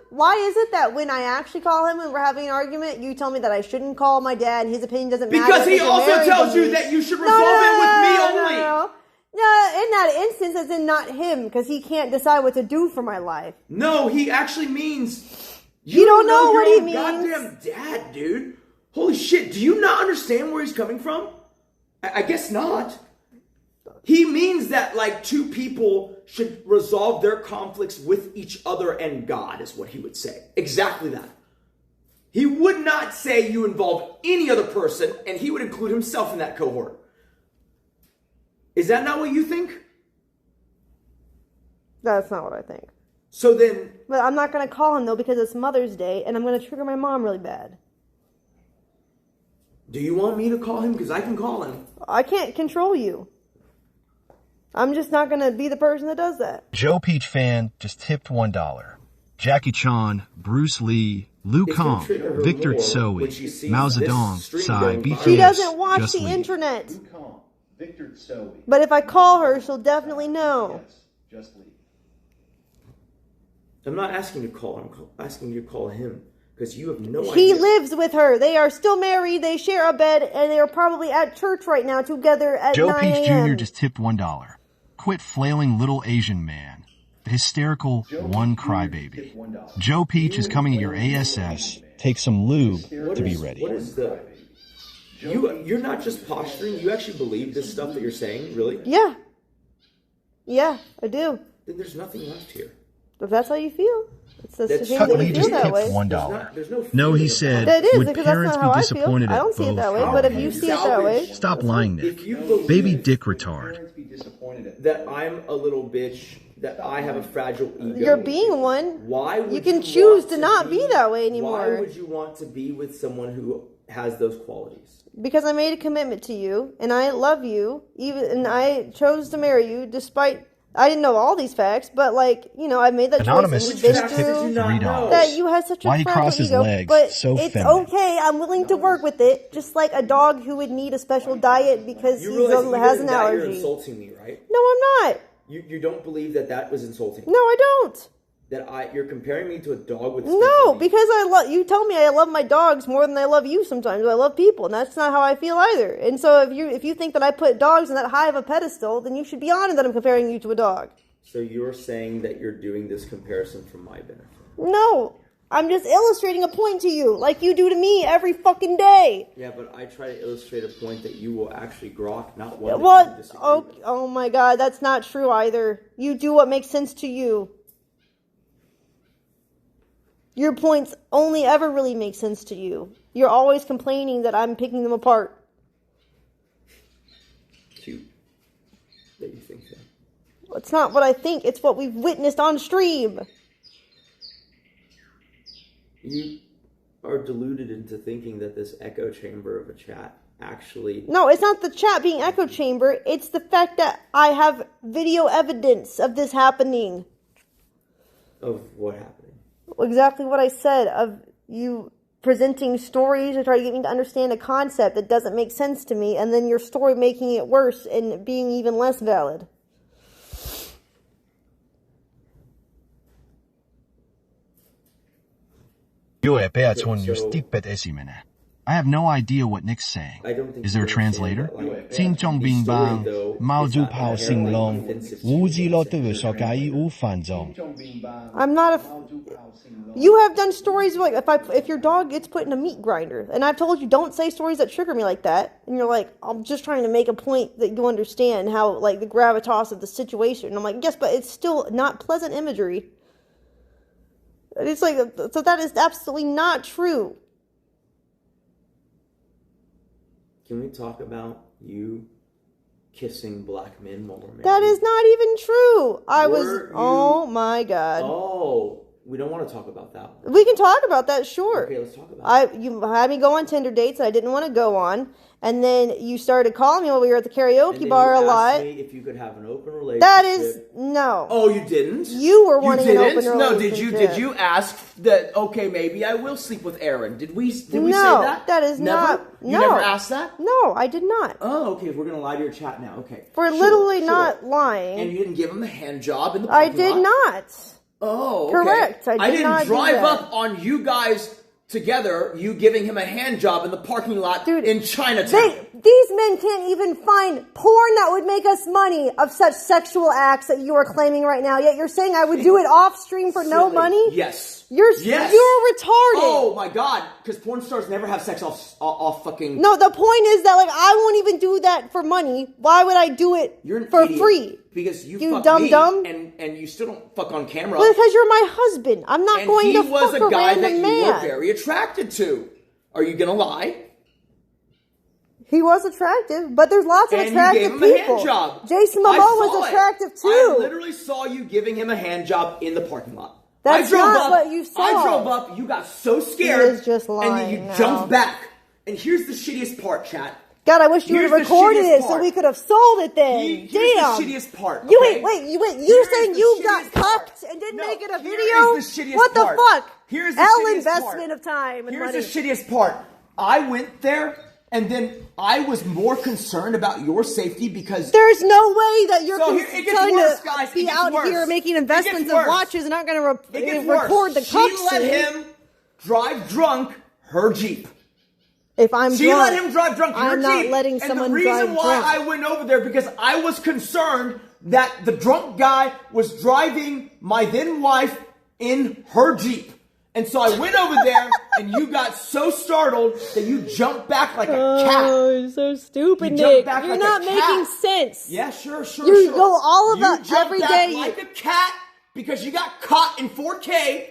Speaker 1: why is it that when I actually call him and we're having an argument, you tell me that I shouldn't call my dad and his opinion doesn't matter?
Speaker 5: Because he also tells you that you should resolve it with me only!
Speaker 1: No, in that instance, as in not him, because he can't decide what to do for my life.
Speaker 5: No, he actually means...
Speaker 1: You don't know what he means.
Speaker 5: Goddamn dad, dude. Holy shit, do you not understand where he's coming from? I guess not. He means that, like, two people should resolve their conflicts with each other and God, is what he would say. Exactly that. He would not say you involve any other person, and he would include himself in that cohort. Is that not what you think?
Speaker 1: That's not what I think.
Speaker 5: So then...
Speaker 1: But I'm not going to call him, though, because it's Mother's Day, and I'm going to trigger my mom really bad.
Speaker 5: Do you want me to call him? Because I can call him.
Speaker 1: I can't control you. I'm just not going to be the person that does that.
Speaker 9: Joe Peach fan just tipped $1. Jackie Chan, Bruce Lee, Liu Kang, Victor Tsoi, Mao Zedong, Psy, BTS,
Speaker 1: She doesn't watch
Speaker 9: Just
Speaker 1: the
Speaker 9: Leave.
Speaker 1: internet.
Speaker 10: Victor Tsoi.
Speaker 1: But if I call her, she'll definitely know.
Speaker 10: Just leave.
Speaker 7: I'm not asking you to call. I'm asking you to call him because you have no idea.
Speaker 1: He lives with her. They are still married. They share a bed, and they are probably at church right now together at
Speaker 9: Joe
Speaker 1: 9
Speaker 9: Peach
Speaker 1: a.m.
Speaker 9: Jr. just tipped $1. Quit flailing little Asian man. The hysterical one crybaby. Joe Peach is coming at your ASS. Take some lube to be ready.
Speaker 7: What is the... You're not just posturing. You actually believe this stuff that you're saying, really?
Speaker 1: Yeah. Yeah, I do.
Speaker 7: Then there's nothing left here.
Speaker 1: If that's how you feel. It's a shame
Speaker 9: Cut
Speaker 1: that
Speaker 9: Lee
Speaker 1: you
Speaker 9: just
Speaker 1: feel that
Speaker 9: tipped
Speaker 1: way.
Speaker 9: $1. No, he said,
Speaker 1: That is,
Speaker 9: would
Speaker 1: because that's
Speaker 9: parents
Speaker 1: not how
Speaker 9: be
Speaker 1: I feel.
Speaker 9: disappointed
Speaker 1: I
Speaker 9: at
Speaker 1: don't see it
Speaker 9: both
Speaker 1: that way, but if you
Speaker 9: houses?
Speaker 1: see it that way...
Speaker 9: Stop lying, Nick. Baby dick retard.
Speaker 7: That I'm a little bitch, that I have a fragile ego.
Speaker 1: You're being one.
Speaker 7: Why would
Speaker 1: you can choose to not be that way anymore.
Speaker 7: Why would you want to be with someone who has those qualities?
Speaker 1: Because I made a commitment to you, and I love you, and I chose to marry you, despite I didn't know all these facts, but I made that
Speaker 9: Anonymous
Speaker 1: choice.
Speaker 9: just tipped $3.
Speaker 1: That you had such a
Speaker 9: Why he
Speaker 1: fragile
Speaker 9: crossed his
Speaker 1: ego,
Speaker 9: legs
Speaker 1: but
Speaker 9: so
Speaker 1: it's
Speaker 9: feminine.
Speaker 1: okay. I'm willing to work with it, just like a dog who would need a special diet because he has an allergy.
Speaker 7: You're insulting me, right?
Speaker 1: No, I'm not.
Speaker 7: You don't believe that was insulting?
Speaker 1: No, I don't.
Speaker 7: You're comparing me to a dog with...
Speaker 1: No, because you tell me I love my dogs more than I love you sometimes. I love people, and that's not how I feel either. And so if you think that I put dogs on that high of a pedestal, then you should be honored that I'm comparing you to a dog.
Speaker 7: So you're saying that you're doing this comparison for my benefit?
Speaker 1: No, I'm just illustrating a point to you, like you do to me every fucking day.
Speaker 7: Yeah, but I try to illustrate a point that you will actually grok, not one
Speaker 1: Well,
Speaker 7: that you disagree with.
Speaker 1: oh my God, that's not true either. You do what makes sense to you. Your points only ever really make sense to you. You're always complaining that I'm picking them apart.
Speaker 7: Cute that you think that.
Speaker 1: It's not what I think, it's what we've witnessed on stream.
Speaker 7: You are deluded into thinking that this echo chamber of a chat actually...
Speaker 1: No, it's not the chat being echo chamber. It's the fact that I have video evidence of this happening.
Speaker 7: Of what happening?
Speaker 1: Exactly what I said, of you presenting stories to try to get me to understand a concept that doesn't make sense to me, and then your story making it worse and being even less valid.
Speaker 9: I have no idea what Nick's saying. Is there a translator? I'm
Speaker 1: not You have done stories like if your dog gets put in a meat grinder, and I've told you don't say stories that trigger me like that, and you're like, I'm just trying to make a point that you understand how the gravitas of the situation. And I'm like, yes, but it's still not pleasant imagery. And it's so that is absolutely not true.
Speaker 7: Can we talk about you kissing black men while we're married?
Speaker 1: That is not even true. Oh my God.
Speaker 7: Oh, we don't want to talk about that one.
Speaker 1: We can talk about that, sure.
Speaker 7: Okay, let's talk about it.
Speaker 1: You had me go on Tinder dates I didn't want to go on, and then you started calling me while we were at the karaoke bar a lot.
Speaker 7: Me if you could have an open relationship.
Speaker 1: That is no.
Speaker 7: Oh, you didn't?
Speaker 1: You were wanting an open relationship.
Speaker 7: No, did you ask that? Okay, maybe I will sleep with Aaron. Did we say that?
Speaker 1: No, that is
Speaker 7: never?
Speaker 1: not.
Speaker 7: You never asked that?
Speaker 1: No, I did not.
Speaker 7: Oh, okay. We're gonna lie to your chat now. Okay.
Speaker 1: We're literally not lying.
Speaker 7: And you didn't give him a hand job in the parking lot?
Speaker 1: I did not.
Speaker 7: Oh, okay.
Speaker 1: Correct. I didn't
Speaker 7: drive up on you guys together, you giving him a hand job in the parking lot in Chinatown.
Speaker 1: These men can't even find porn that would make us money of such sexual acts that you are claiming right now. Yet you're saying I would do it off stream for no money?
Speaker 7: Yes.
Speaker 1: You're retarded.
Speaker 7: Oh my God. Because porn stars never have sex off fucking...
Speaker 1: No, the point is that I won't even do that for money. Why would I do it for free?
Speaker 7: Because you fuck
Speaker 1: dumb
Speaker 7: me,
Speaker 1: dumb.
Speaker 7: And you still don't fuck on camera.
Speaker 1: Well, because you're my husband. I'm not going to fuck a random man.
Speaker 7: And he was a guy that you were very attracted to. Are you gonna lie?
Speaker 1: He was attractive, but there's lots of attractive people.
Speaker 7: And you gave him a hand job.
Speaker 1: Jason Momoa was attractive too.
Speaker 7: I literally saw you giving him a hand job in the parking lot.
Speaker 1: That's not what you saw.
Speaker 7: I drove up, you got so scared.
Speaker 1: He is just lying
Speaker 7: and then you jumped back. And here's the shittiest part, chat.
Speaker 1: God, I wish you would have recorded it so we could have sold it then.
Speaker 7: Here's
Speaker 1: Damn.
Speaker 7: the shittiest part.
Speaker 1: You
Speaker 7: okay?
Speaker 1: wait. You're saying you got cucked and didn't make it a video?
Speaker 7: Here's the shittiest
Speaker 1: What the
Speaker 7: part.
Speaker 1: fuck?
Speaker 7: Here's the
Speaker 1: Hell
Speaker 7: shittiest
Speaker 1: investment
Speaker 7: part.
Speaker 1: of time and
Speaker 7: Here's
Speaker 1: money.
Speaker 7: the shittiest part. I went there, and then I was more concerned about your safety because
Speaker 1: there's no way that you're
Speaker 7: it gets
Speaker 1: trying
Speaker 7: worse,
Speaker 1: to
Speaker 7: guys.
Speaker 1: be out here making investments of watches and not going to record the
Speaker 7: She
Speaker 1: cucks.
Speaker 7: let him drive drunk her Jeep.
Speaker 1: If I'm
Speaker 7: she
Speaker 1: drunk,
Speaker 7: let him drive drunk her
Speaker 1: I'm not
Speaker 7: Jeep.
Speaker 1: letting
Speaker 7: and
Speaker 1: someone
Speaker 7: the reason
Speaker 1: drive
Speaker 7: why
Speaker 1: drunk.
Speaker 7: I went over there because I was concerned that the drunk guy was driving my then wife in her Jeep. And so I went over there, and you got so startled that you jumped back like a cat.
Speaker 1: Oh, you're so stupid,
Speaker 7: You
Speaker 1: Nick.
Speaker 7: jumped back
Speaker 1: You're
Speaker 7: like
Speaker 1: not
Speaker 7: a
Speaker 1: making
Speaker 7: cat.
Speaker 1: sense.
Speaker 7: Yeah, sure.
Speaker 1: You go all of that
Speaker 7: jumped
Speaker 1: every
Speaker 7: back
Speaker 1: day.
Speaker 7: like a cat because you got caught in 4K,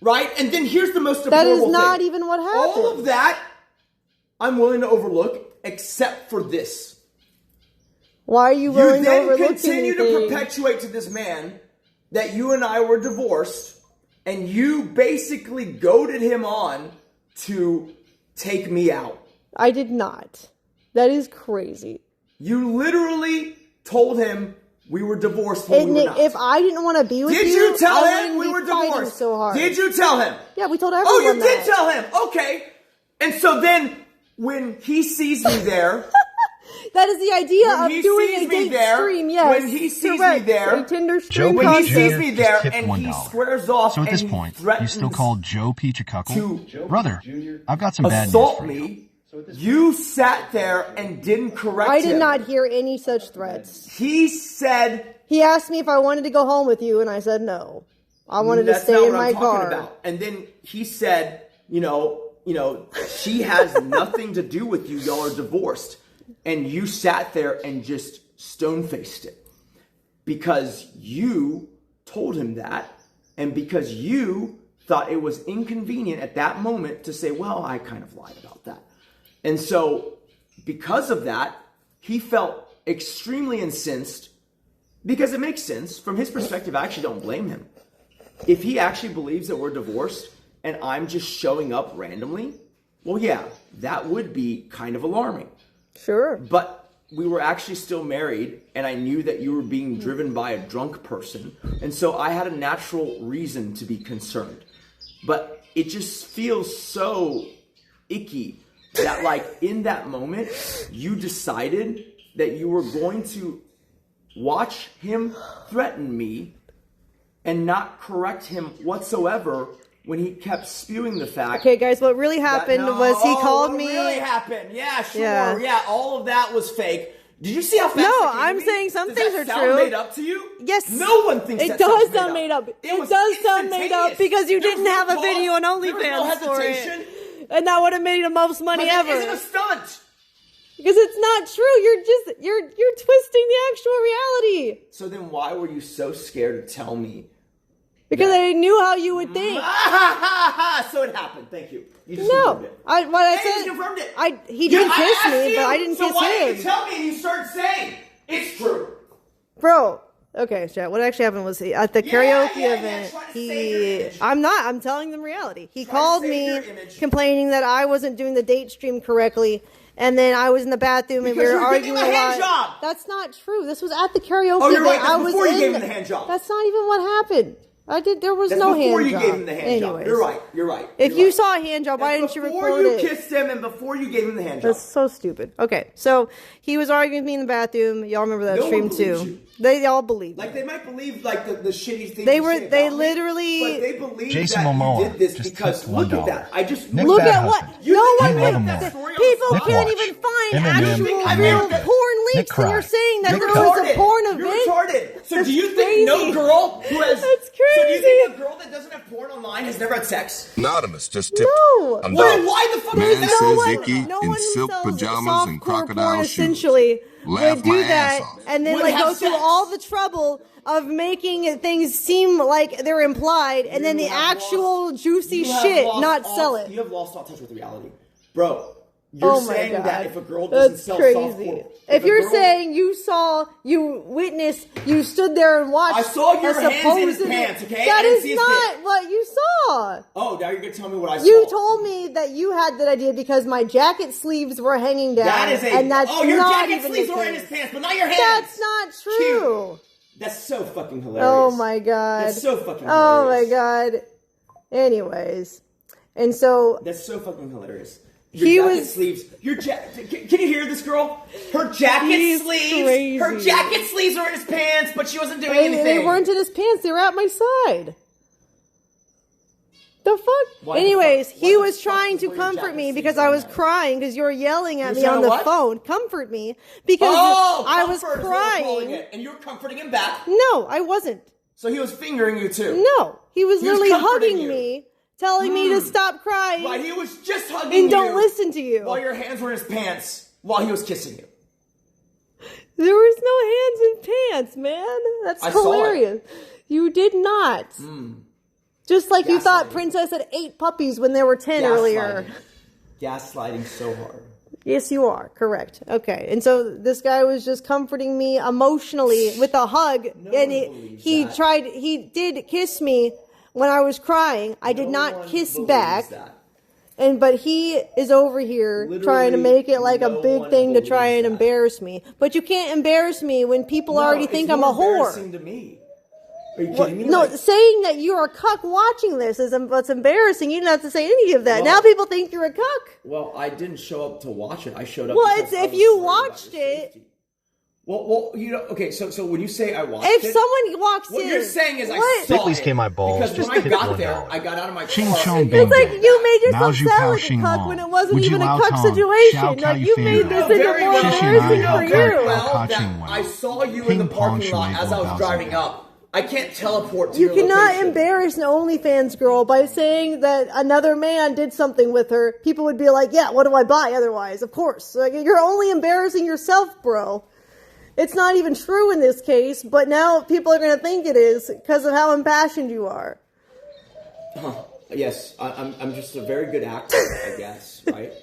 Speaker 7: right? And then here's the most
Speaker 1: That
Speaker 7: deplorable
Speaker 1: is not
Speaker 7: thing.
Speaker 1: even what happened.
Speaker 7: All of that, I'm willing to overlook, except for this.
Speaker 1: Why are you willing
Speaker 7: You
Speaker 1: to
Speaker 7: then
Speaker 1: overlook
Speaker 7: continue to
Speaker 1: anything?
Speaker 7: perpetuate to this man that you and I were divorced, and you basically goaded him on to take me out.
Speaker 1: I did not. That is crazy.
Speaker 7: You literally told him we were divorced when we were not.
Speaker 1: If I didn't want to be with
Speaker 7: Did
Speaker 1: you,
Speaker 7: you tell
Speaker 1: I
Speaker 7: him
Speaker 1: wouldn't
Speaker 7: we
Speaker 1: be
Speaker 7: were
Speaker 1: fighting
Speaker 7: divorced?
Speaker 1: so hard.
Speaker 7: Did you tell him?
Speaker 1: Yeah, we told everyone.
Speaker 7: Oh, you did
Speaker 1: that.
Speaker 7: tell him. Okay. And so then when he sees me there,
Speaker 1: that is the idea
Speaker 7: when
Speaker 1: of
Speaker 7: he
Speaker 1: doing
Speaker 7: sees
Speaker 1: a
Speaker 7: me
Speaker 1: date
Speaker 7: there,
Speaker 1: stream. Yes,
Speaker 7: when he sees
Speaker 1: correct.
Speaker 7: me there,
Speaker 1: a Tinder stream.
Speaker 7: when he
Speaker 1: concept.
Speaker 7: sees me there
Speaker 9: tipped
Speaker 7: and he
Speaker 9: $1.
Speaker 7: squares off
Speaker 9: So at this
Speaker 7: and
Speaker 9: point,
Speaker 7: he
Speaker 9: you still
Speaker 7: threatens
Speaker 9: call Joe Peach a cuckle?
Speaker 7: to
Speaker 9: Brother, I've got some bad news
Speaker 7: assault
Speaker 9: for you.
Speaker 7: me, you sat there and didn't correct him.
Speaker 1: I did not hear any such threats.
Speaker 7: He said...
Speaker 1: He asked me if I wanted to go home with you, and I said no. I wanted to
Speaker 7: That's
Speaker 1: stay
Speaker 7: not
Speaker 1: in
Speaker 7: what
Speaker 1: my
Speaker 7: I'm talking
Speaker 1: car.
Speaker 7: about. And then he said, you know, she has nothing to do with you. Y'all are divorced. And you sat there and just stone-faced it. Because you told him that, and because you thought it was inconvenient at that moment to say, well, I kind of lied about that. And so, because of that, he felt extremely incensed. Because it makes sense. From his perspective, I actually don't blame him. If he actually believes that we're divorced and I'm just showing up randomly, well, yeah, that would be kind of alarming.
Speaker 1: Sure.
Speaker 7: But we were actually still married, and I knew that you were being driven by a drunk person. And so I had a natural reason to be concerned. But it just feels so icky that, like, in that moment, you decided that you were going to watch him threaten me and not correct him whatsoever when he kept spewing the fact.
Speaker 1: Okay, guys, what really happened was he called me.
Speaker 7: What really happened? Yeah, sure.
Speaker 1: Yeah.
Speaker 7: Yeah, all of that was fake. Did you see how fast?
Speaker 1: No,
Speaker 7: it came
Speaker 1: I'm
Speaker 7: to me?
Speaker 1: saying some
Speaker 7: Does
Speaker 1: things
Speaker 7: that
Speaker 1: are
Speaker 7: sound
Speaker 1: true.
Speaker 7: Made up to you?
Speaker 1: Yes.
Speaker 7: No one thinks
Speaker 1: it
Speaker 7: that
Speaker 1: does
Speaker 7: sounds
Speaker 1: sound made up. It does sound made up because you didn't have a video on OnlyFans for it, and that would have made the most money
Speaker 7: But
Speaker 1: ever.
Speaker 7: It isn't a stunt.
Speaker 1: Because it's not true. You're twisting the actual reality.
Speaker 7: So then, why were you so scared to tell me?
Speaker 1: Because I knew how you would think.
Speaker 7: So it happened. Thank you. You just
Speaker 1: No,
Speaker 7: confirmed it.
Speaker 1: I
Speaker 7: Hey,
Speaker 1: said
Speaker 7: you confirmed it.
Speaker 1: He didn't kiss
Speaker 7: I asked
Speaker 1: me, but
Speaker 7: you,
Speaker 1: I didn't
Speaker 7: so
Speaker 1: kiss
Speaker 7: why
Speaker 1: him.
Speaker 7: didn't you tell me and you started saying it's true?
Speaker 1: Bro, okay, chat. What actually happened was at the karaoke event, I'm telling them reality. He called me complaining that I wasn't doing the date stream correctly, and then I was in the bathroom and we were arguing a lot. That's not true. This was at the karaoke
Speaker 7: Oh, you're right.
Speaker 1: event.
Speaker 7: That's before you gave him the hand job.
Speaker 1: That's not even what happened. There was no hand job.
Speaker 7: Before you gave him the hand job.
Speaker 1: Anyways.
Speaker 7: You're right.
Speaker 1: If you saw a hand job, why didn't you record it?
Speaker 7: Before you kissed him and before you gave him the hand job.
Speaker 1: That's so stupid. Okay, so he was arguing with me in the bathroom. Y'all remember that
Speaker 7: No
Speaker 1: stream
Speaker 7: one believes
Speaker 1: too.
Speaker 7: you.
Speaker 1: They all believe.
Speaker 7: Like they might believe like the shitty things.
Speaker 1: They
Speaker 7: you
Speaker 1: were.
Speaker 7: say
Speaker 1: They
Speaker 7: about me,
Speaker 1: literally.
Speaker 7: but they believe
Speaker 9: Jason
Speaker 7: that
Speaker 9: Momoa
Speaker 7: you did this
Speaker 9: just
Speaker 7: because
Speaker 9: tipped
Speaker 7: look
Speaker 9: $1.
Speaker 7: at that. I just
Speaker 9: Nick
Speaker 1: Look
Speaker 9: Bad
Speaker 1: at what?
Speaker 9: Husband.
Speaker 1: No one.
Speaker 9: You love him more.
Speaker 1: People
Speaker 9: Nick
Speaker 1: can't
Speaker 9: watch.
Speaker 1: even find
Speaker 9: Eminem.
Speaker 1: actual
Speaker 7: I
Speaker 1: real
Speaker 7: mean,
Speaker 1: porn
Speaker 9: Nick
Speaker 1: leaks, and you're
Speaker 9: cried.
Speaker 1: saying that
Speaker 9: Nick
Speaker 1: there was a
Speaker 7: retarded.
Speaker 1: porn
Speaker 7: You're
Speaker 1: event.
Speaker 7: retarded. So
Speaker 1: That's
Speaker 7: do you think no
Speaker 1: crazy.
Speaker 7: girl who has?
Speaker 1: That's
Speaker 7: So do you
Speaker 1: crazy.
Speaker 7: think a girl that doesn't have porn online has never had sex?
Speaker 12: Anonymous just tipped.
Speaker 1: No.
Speaker 12: I'm
Speaker 7: Well,
Speaker 12: done.
Speaker 7: why the fuck
Speaker 12: Man
Speaker 7: is that?
Speaker 12: says Icky
Speaker 1: no
Speaker 12: in
Speaker 1: one who
Speaker 12: silk
Speaker 1: sells
Speaker 12: pajamas and
Speaker 1: softcore
Speaker 12: crocodile
Speaker 1: porn
Speaker 12: shoes.
Speaker 1: essentially
Speaker 12: Laugh
Speaker 1: would do
Speaker 12: my
Speaker 1: that
Speaker 12: ass off.
Speaker 1: and then
Speaker 7: Would
Speaker 1: like go
Speaker 7: have
Speaker 1: through
Speaker 7: sex.
Speaker 1: all the trouble of making things seem like they're implied and then the
Speaker 7: have
Speaker 1: actual juicy
Speaker 7: You have
Speaker 1: shit
Speaker 7: lost
Speaker 1: not
Speaker 7: all-
Speaker 1: sell it.
Speaker 7: You have lost all touch with reality, bro. You're saying that if a girl doesn't sell softcore...
Speaker 1: If you're saying you witnessed, you stood there and watched...
Speaker 7: I saw your hands in his pants, okay?
Speaker 1: That is not what you saw.
Speaker 7: Oh, now you're going to tell me what I saw.
Speaker 1: You told me that you had that idea because my jacket sleeves were hanging down.
Speaker 7: That is
Speaker 1: and that's
Speaker 7: your
Speaker 1: not
Speaker 7: jacket sleeves were in his pants, but not your hands.
Speaker 1: That's not true.
Speaker 7: Cute. That's so fucking hilarious.
Speaker 1: Oh my god.
Speaker 7: That's so fucking hilarious.
Speaker 1: Oh my god. Anyways. And so...
Speaker 7: That's so fucking hilarious. Your jacket sleeves. Can you hear this girl? Her jacket sleeves.
Speaker 1: Crazy.
Speaker 7: Her jacket sleeves were in his pants, but she wasn't doing anything.
Speaker 1: They weren't in his pants. They were at my side. The fuck? Anyways, he was trying to comfort me because I was crying because you were yelling at me on the phone. Comfort me because I was crying.
Speaker 7: And you were comforting him back.
Speaker 1: No, I wasn't.
Speaker 7: So he was fingering you too.
Speaker 1: No, he was literally hugging me. Telling me to stop crying.
Speaker 7: Right, he was just hugging you.
Speaker 1: And don't listen to you.
Speaker 7: While your hands were in his pants while he was kissing you.
Speaker 1: There was no hands in pants, man. That's hilarious. You did not. Just like you thought Princess had 8 puppies when there were 10 earlier.
Speaker 7: Gaslighting so hard.
Speaker 1: Yes, you are. Correct. Okay. And so this guy was just comforting me emotionally with a hug. And he did kiss me. When I was crying, I did not kiss back. But he is over here trying to make it like a big thing to try and embarrass me. But you can't embarrass me when people already think I'm a whore.
Speaker 7: Embarrassing to me. Are you kidding me?
Speaker 1: No, saying that you're a cuck watching this is what's embarrassing. You didn't have to say any of that. Now people think you're a cuck.
Speaker 7: Well, I didn't show up to watch it. I showed up.
Speaker 1: Well, it's if you watched it.
Speaker 7: Well, you know, okay, so when you say I watched it...
Speaker 1: If someone walks in...
Speaker 7: What you're saying is I saw
Speaker 9: Sicklies came my balls.
Speaker 7: Because when I got there, I got out of my car...
Speaker 1: It's like you made yourself sound like a cuck when it wasn't even a cuck situation. Like, you made this into more embarrassing for you.
Speaker 7: I saw you in the parking lot as I was driving up. I can't teleport to your
Speaker 1: location. You cannot
Speaker 7: location.
Speaker 1: embarrass an OnlyFans girl by saying that another man did something with her. People would be like, yeah, what do I buy otherwise? Of course. Like, you're only embarrassing yourself, bro. It's not even true in this case, but now people are going to think it is because of how impassioned you are.
Speaker 7: Yes, I'm just a very good actor, I guess, right?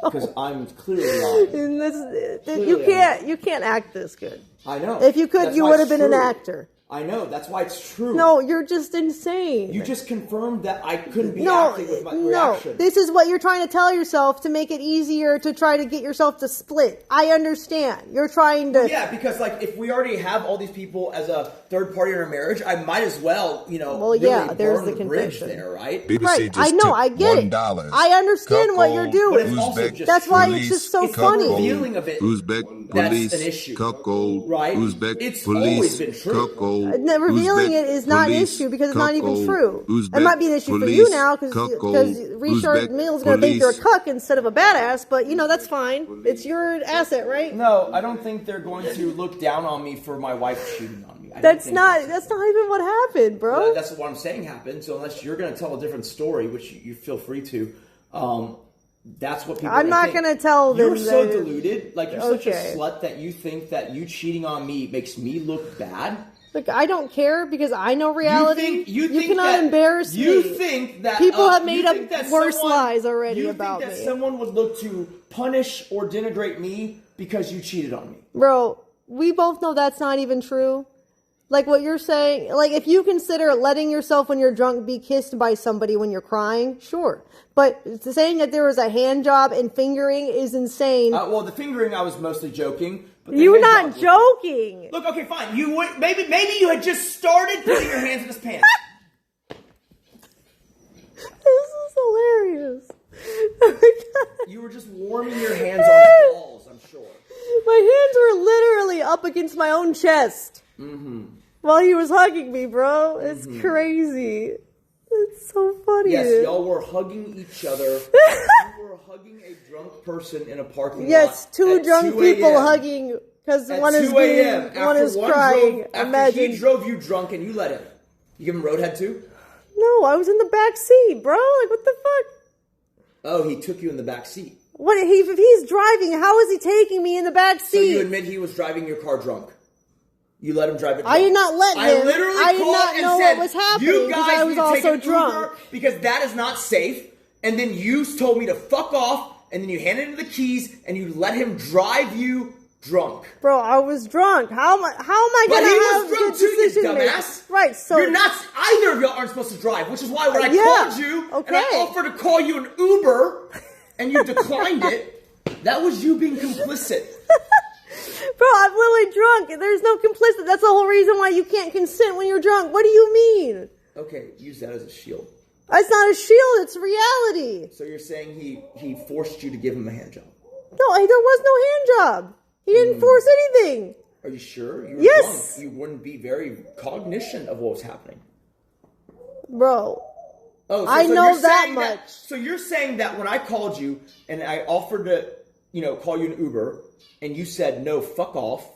Speaker 7: Because I'm clearly lying.
Speaker 1: You can't act this good.
Speaker 7: I know.
Speaker 1: If you could, you would have been an actor.
Speaker 7: I know, that's why it's true.
Speaker 1: No, you're just insane.
Speaker 7: You just confirmed that I couldn't be acting with my reaction.
Speaker 1: No, this is what you're trying to tell yourself to make it easier to try to get yourself to split. I understand. You're trying to...
Speaker 7: Well, yeah, because like if we already have all these people as a third party in our marriage, I might as well, you know,
Speaker 1: well, yeah, there's the
Speaker 7: bridge there, right?
Speaker 1: Right, I know, I get it. I understand what you're doing. That's why it's just so funny.
Speaker 7: Revealing of it, that's an issue. Right? It's always been true.
Speaker 1: Revealing it is not an issue because it's not even true. It might be an issue for you now because Richard Mill's going to think you're a cuck instead of a badass, but you know, that's fine. It's your asset, right?
Speaker 7: No, I don't think they're going to look down on me for my wife cheating on me.
Speaker 1: That's not even what happened, bro.
Speaker 7: Well, that's what I'm saying happened. So unless you're going to tell a different story, which you feel free to, that's what people
Speaker 1: I'm not going to tell them.
Speaker 7: You're so deluded. Like, you're such a slut that you think that you cheating on me makes me look bad.
Speaker 1: Look, I don't care because I know reality.
Speaker 7: You think
Speaker 1: cannot embarrass me.
Speaker 7: You think that
Speaker 1: people have made up worse lies already about me.
Speaker 7: You think that someone would look to punish or denigrate me because you cheated on me?
Speaker 1: Bro, we both know that's not even true. Like what you're saying, like if you consider letting yourself when you're drunk be kissed by somebody when you're crying, sure. But saying that there was a hand job and fingering is insane.
Speaker 7: Well, the fingering, I was mostly joking.
Speaker 1: You're not joking.
Speaker 7: Look, okay, fine. You would maybe you had just started putting your hands in his pants.
Speaker 1: This is hilarious.
Speaker 7: You were just warming your hands on his balls, I'm sure.
Speaker 1: My hands were literally up against my own chest. While he was hugging me, bro. It's crazy. It's so funny.
Speaker 7: Yes, y'all were hugging each other. You were hugging a drunk person in a parking lot.
Speaker 1: Yes, two drunk people hugging because one is crying.
Speaker 7: After he drove you drunk and you let him. You give him roadhead too?
Speaker 1: No, I was in the back seat, bro. Like, what the fuck?
Speaker 7: Oh, he took you in the back seat.
Speaker 1: What if he's driving? How is he taking me in the back seat?
Speaker 7: So you admit he was driving your car drunk? You let him drive it drunk?
Speaker 1: I did not let him.
Speaker 7: I literally
Speaker 1: did not know what was happening because I was also drunk.
Speaker 7: Because that is not safe. And then you told me to fuck off and then you handed him the keys, and you let him drive you drunk.
Speaker 1: Bro, I was drunk. How am I
Speaker 7: But
Speaker 1: gonna
Speaker 7: he
Speaker 1: have
Speaker 7: was drunk
Speaker 1: good
Speaker 7: too, you
Speaker 1: decision making?
Speaker 7: dumbass.
Speaker 1: Right, so
Speaker 7: You're not, either of y'all aren't supposed to drive, which is why when I
Speaker 1: yeah,
Speaker 7: called you, and
Speaker 1: okay.
Speaker 7: I offered to call you an Uber, and you declined it, that was you being complicit.
Speaker 1: Bro, I'm literally drunk. There's no complicit. That's the whole reason why you can't consent when you're drunk. What do you mean?
Speaker 7: Okay, use that as a shield.
Speaker 1: It's not a shield, it's reality.
Speaker 7: So you're saying he forced you to give him a handjob?
Speaker 1: No, there was no hand job. He didn't force anything.
Speaker 7: Are you sure? You were
Speaker 1: Yes.
Speaker 7: drunk. You wouldn't be very cognizant of what was happening.
Speaker 1: Bro,
Speaker 7: Oh,
Speaker 1: I
Speaker 7: so
Speaker 1: know
Speaker 7: you're
Speaker 1: that
Speaker 7: saying
Speaker 1: much.
Speaker 7: So you're saying that when I called you and I offered to, call you an Uber, and you said no, fuck off,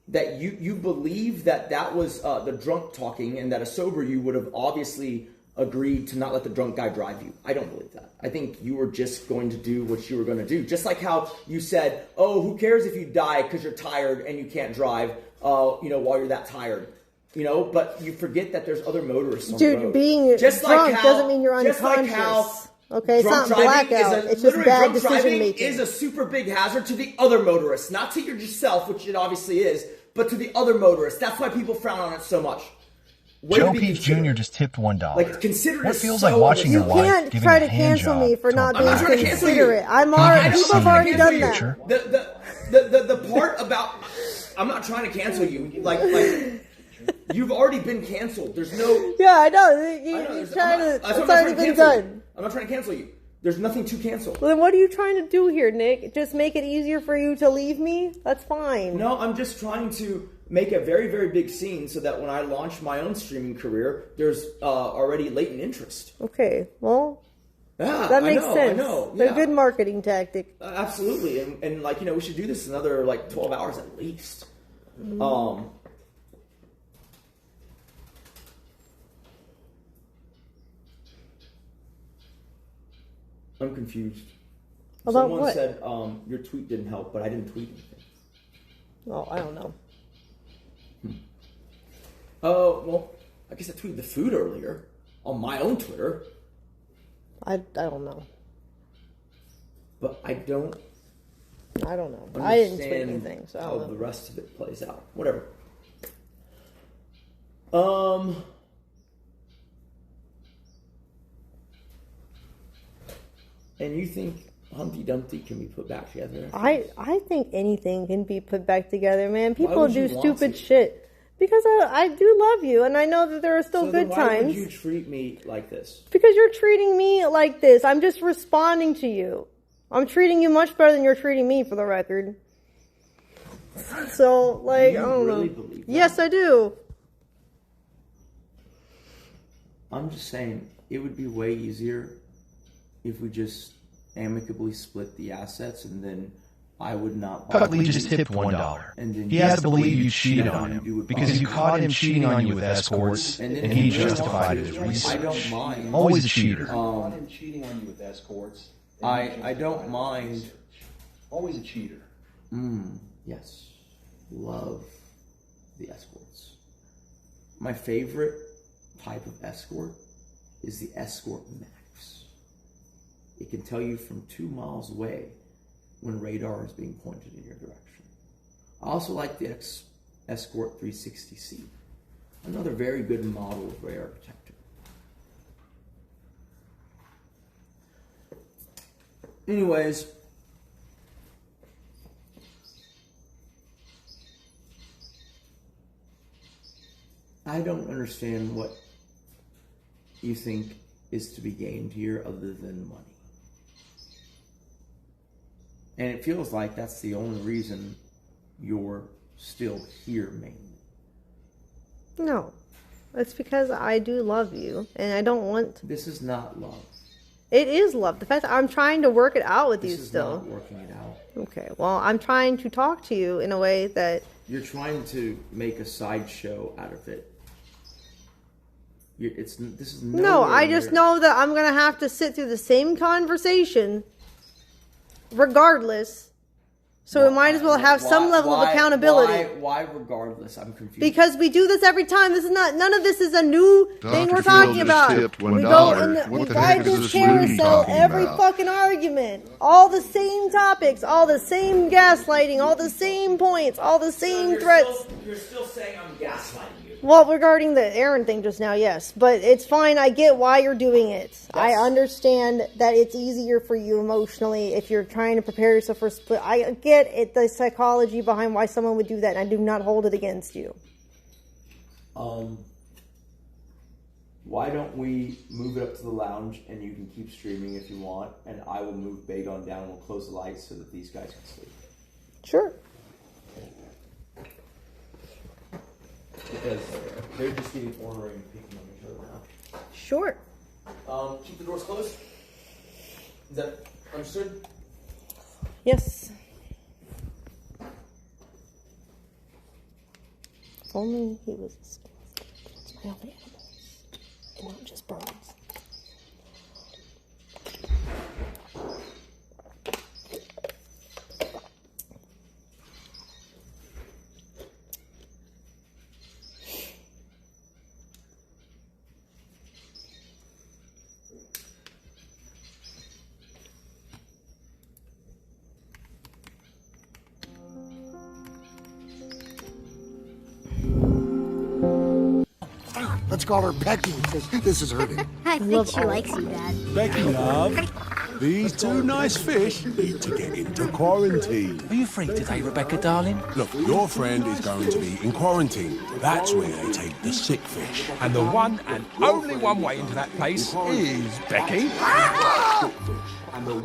Speaker 7: that you believe that was the drunk talking, and that a sober you would have obviously agreed to not let the drunk guy drive you. I don't believe that. I think you were just going to do what you were going to do. Just like how you said, oh, who cares if you die because you're tired and you can't drive, while you're that tired. But you forget that there's other motorists on the road.
Speaker 1: dude, being
Speaker 7: just
Speaker 1: drunk
Speaker 7: like how,
Speaker 1: doesn't mean you're
Speaker 7: just
Speaker 1: unconscious.
Speaker 7: like how
Speaker 1: Okay, it's not blackout. It's just
Speaker 7: literally
Speaker 1: bad
Speaker 7: drunk
Speaker 1: decision
Speaker 7: driving
Speaker 1: making.
Speaker 7: is a super big hazard to the other motorists, not to yourself, which it obviously is, but to the other motorists. That's why people frown on it so much.
Speaker 9: Joe Peeps Jr. just tipped $1.
Speaker 7: Like, consider
Speaker 9: What
Speaker 7: it
Speaker 9: feels
Speaker 7: so
Speaker 9: like watching your wife
Speaker 1: can't
Speaker 9: giving
Speaker 1: try
Speaker 9: a
Speaker 1: to
Speaker 9: hand
Speaker 1: cancel
Speaker 9: job
Speaker 1: me for
Speaker 9: to
Speaker 1: not
Speaker 9: a
Speaker 1: being
Speaker 7: I'm not trying to cancel you.
Speaker 1: considerate.
Speaker 7: I'm
Speaker 1: already, people have already done
Speaker 9: future.
Speaker 1: that.
Speaker 7: The part about I'm not trying to cancel you. Like you've already been canceled. There's no.
Speaker 1: Yeah, I know.
Speaker 7: It's
Speaker 1: already been done.
Speaker 7: I'm not trying to cancel you. There's nothing to cancel.
Speaker 1: Well, then what are you trying to do here, Nick? Just make it easier for you to leave me? That's fine.
Speaker 7: No, I'm just trying to make a very, very big scene so that when I launch my own streaming career, there's already latent interest.
Speaker 1: Okay, well,
Speaker 7: yeah,
Speaker 1: that makes sense.
Speaker 7: I know.
Speaker 1: It's a good marketing tactic.
Speaker 7: Absolutely, and we should do this another 12 hours at least.
Speaker 1: Mm-hmm.
Speaker 7: I'm confused.
Speaker 1: About
Speaker 7: Someone
Speaker 1: what?
Speaker 7: said your tweet didn't help, but I didn't tweet anything.
Speaker 1: Oh, I don't know.
Speaker 7: Oh, well, I guess I tweeted the food earlier on my own Twitter.
Speaker 1: I don't know.
Speaker 7: But I don't
Speaker 1: know. I didn't tweet anything, so I
Speaker 7: how
Speaker 1: don't know.
Speaker 7: the rest of it plays out. Whatever. And you think Humpty Dumpty can be put back together?
Speaker 1: I think anything can be put back together, man. People
Speaker 7: would
Speaker 1: do
Speaker 7: you want
Speaker 1: stupid
Speaker 7: to?
Speaker 1: shit. Because I do love you, and I know that there are still
Speaker 7: So then
Speaker 1: good
Speaker 7: why
Speaker 1: times.
Speaker 7: would you treat me like this?
Speaker 1: Because you're treating me like this. I'm just responding to you. I'm treating you much better than you're treating me, for the record. So, I don't
Speaker 7: really
Speaker 1: know.
Speaker 7: believe that?
Speaker 1: Yes, I do.
Speaker 7: I'm just saying, it would be way easier if we just amicably split the assets, and then I would not.
Speaker 9: Cutley just tipped $1.
Speaker 7: And then
Speaker 9: He has to believe you cheated on him because you caught him cheating on you with escorts, and he justified his reasons.
Speaker 7: I don't mind.
Speaker 9: Always a cheater.
Speaker 10: Caught him cheating on you with escorts.
Speaker 7: I don't mind.
Speaker 10: Always a cheater.
Speaker 7: Yes. Love the escorts. My favorite type of escort is the Escort Max. It can tell you from 2 miles away when radar is being pointed in your direction. I also like the Escort 360C. Another very good model of radar protector. Anyways, I don't understand what you think is to be gained here other than money. And it feels like that's the only reason you're still here mainly.
Speaker 1: No. It's because I do love you, and I don't want...
Speaker 7: This is not love.
Speaker 1: It is love. The fact that I'm trying to work it out with you
Speaker 7: This is
Speaker 1: still.
Speaker 7: not working it out.
Speaker 1: Okay, well, I'm trying to talk to you in a way that...
Speaker 7: You're trying to make a sideshow out of it. This is
Speaker 1: No, I just know that I'm going to have to sit through the same conversation regardless So we might as well have some level of accountability.
Speaker 5: Why regardless? I'm confused.
Speaker 1: Because we do this every time. This is not. None of this is a new thing we're talking about. We go and we ride this carousel every fucking argument. All the same topics, all the same gaslighting, all the same points, all the same threats.
Speaker 5: You're still saying I'm gaslighting you.
Speaker 1: Well, regarding the Aaron thing just now, yes. But it's fine. I get why you're doing it. I understand that it's easier for you emotionally if you're trying to prepare yourself for a split. I get it, the psychology behind why someone would do that, and I do not hold it against you.
Speaker 5: Why don't we move it up to the lounge, and you can keep streaming if you want, and I will move Bagon down, and we'll close the lights so that these guys can sleep.
Speaker 1: Sure.
Speaker 5: Because they're just getting ornery and peeking on each other now.
Speaker 1: Sure.
Speaker 5: Keep the doors closed. Is that understood?
Speaker 1: Yes. If only he was it's my only animals, and not just birds.
Speaker 12: Let's call her Becky. This is hurting.
Speaker 13: I think she likes you, Dad.
Speaker 14: Becky, love, these two nice fish need to get into quarantine.
Speaker 15: Are you free today, Rebecca, darling?
Speaker 14: Look, your friend is going to be in quarantine. That's where they take the sick fish.
Speaker 15: And the one and only one way into that place is Becky.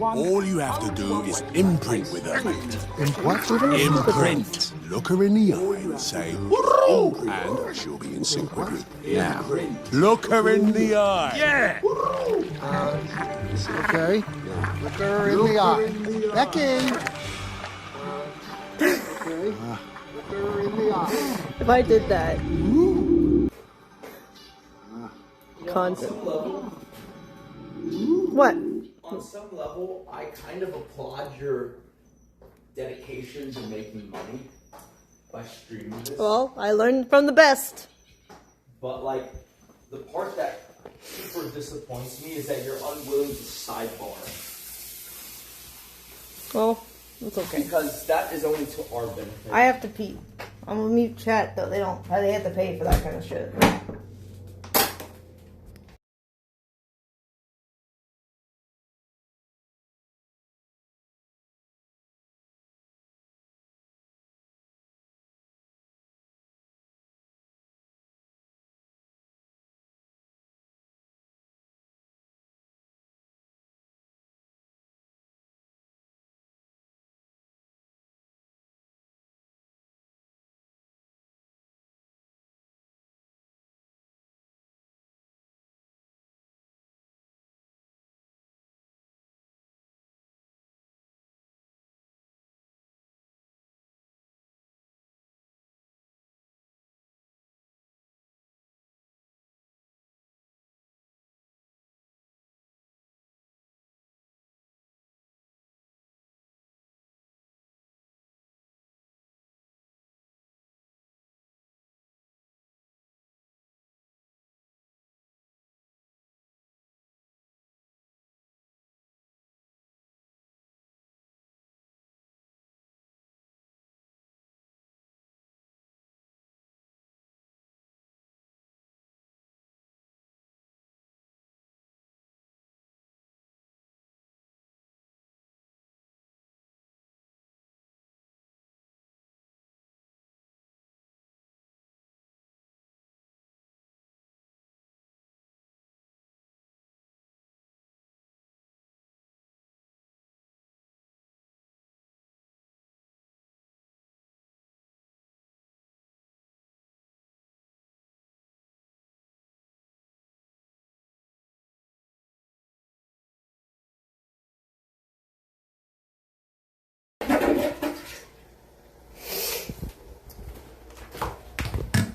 Speaker 14: All you have to do is imprint with her, mate.
Speaker 12: Imprint.
Speaker 14: Look her in the eye and say, and she'll be in sync with you. Now, look her in the eye.
Speaker 15: Yeah.
Speaker 12: Okay. Look her in the eye. Becky. Okay. Look her in the eye.
Speaker 1: If I did that. Constant. What?
Speaker 5: On some level, I kind of applaud your dedication to making money by streaming this.
Speaker 1: Well, I learned from the best.
Speaker 5: But, like, the part that super disappoints me is that you're unwilling to sidebar.
Speaker 1: Well, it's okay.
Speaker 5: Because that is only to our benefit.
Speaker 1: I have to pee. I'm gonna mute chat though. They have to pay for that kind of shit.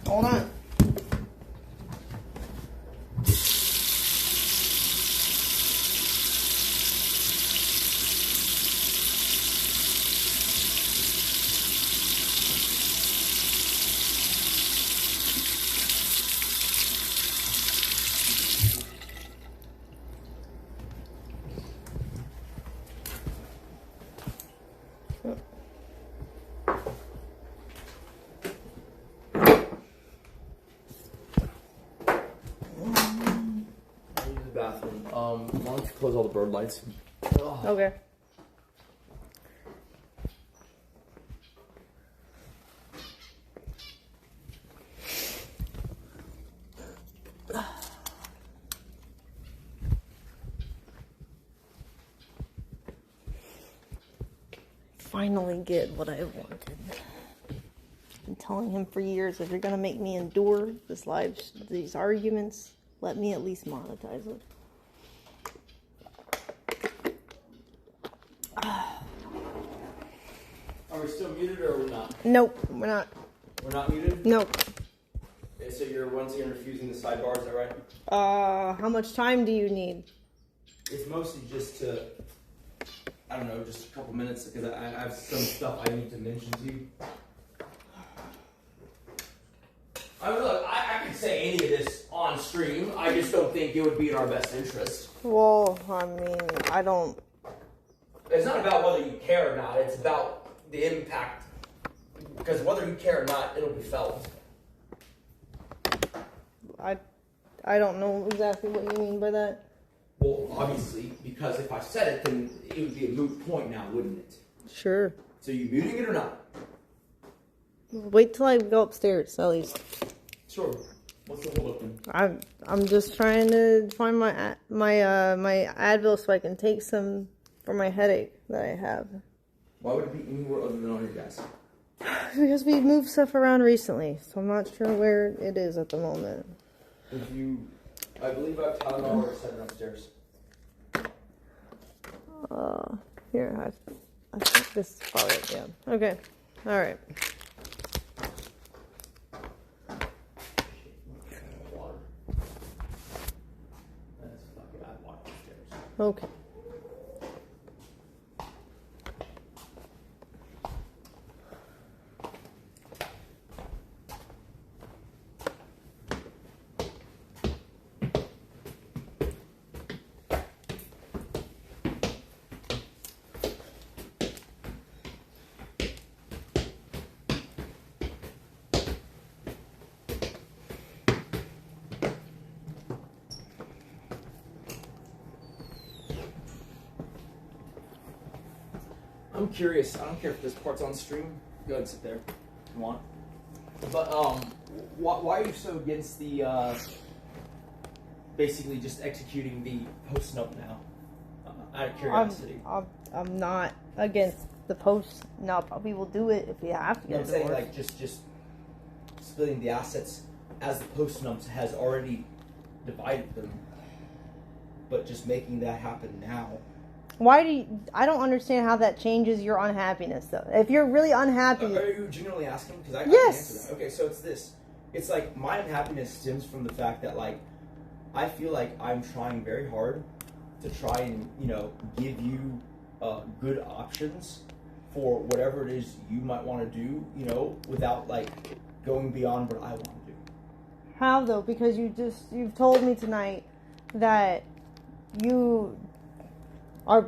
Speaker 1: Hold on.
Speaker 5: have to close all the bird lights. Ugh.
Speaker 1: Okay. Finally get what I wanted. I've been telling him for years, if you're gonna make me endure these arguments, let me at least monetize it.
Speaker 5: Are we still muted or are we not?
Speaker 1: Nope, we're not.
Speaker 5: We're not muted?
Speaker 1: Nope.
Speaker 5: Okay, so you're once again refusing the sidebar, is that right?
Speaker 1: How much time do you need?
Speaker 5: It's mostly just to, I don't know, just a couple minutes because I have some stuff I need to mention to you. I mean, look, I could say any of this on stream. I just don't think it would be in our best interest.
Speaker 1: Well, I mean, I don't...
Speaker 5: It's not about whether you care or not. It's about the impact. Because whether you care or not, it'll be felt.
Speaker 1: I don't know exactly what you mean by that.
Speaker 5: Well, obviously, because if I said it, then it would be a moot point now, wouldn't it?
Speaker 1: Sure.
Speaker 5: So you muting it or not?
Speaker 1: Wait till I go upstairs, at least.
Speaker 5: Sure. What's the hold up then?
Speaker 1: I'm just trying to find my Advil so I can take some for my headache that I have.
Speaker 5: Why would it be anywhere other than on your desk?
Speaker 1: Because we moved stuff around recently, so I'm not sure where it is at the moment.
Speaker 5: If you, I believe I've Tylenol or set it upstairs.
Speaker 1: Here, I think this is probably it, yeah. Okay, all right. Okay.
Speaker 5: I'm curious. I don't care if this part's on stream. Go ahead and sit there if you want. But why are you so against the basically just executing the post nup now? Out of curiosity.
Speaker 1: I'm not against the post nup. We will do it if we have to.
Speaker 5: You know what I'm saying? Like just splitting the assets as the post nups has already divided them, but just making that happen now.
Speaker 1: Why do you, I don't understand how that changes your unhappiness, though. If you're really unhappy...
Speaker 5: Are you genuinely asking? Because I
Speaker 1: yes.
Speaker 5: can answer that. Okay, so it's this. It's like, my unhappiness stems from the fact that, like, I feel like I'm trying very hard to try and, you know, give you good options for whatever it is you might want to do, you know, without, like, going beyond what I want to do.
Speaker 1: How, though? Because you've told me tonight that you... are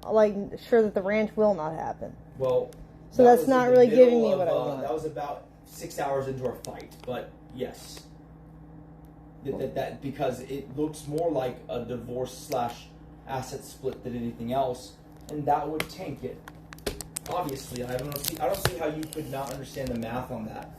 Speaker 1: like sure that the ranch will not happen.
Speaker 5: Well,
Speaker 1: so that's not really giving me what I want.
Speaker 5: That was about 6 hours into our fight, but yes, that because it looks more like a divorce / asset split than anything else, and that would tank it. Obviously, I don't see how you could not understand the math on that.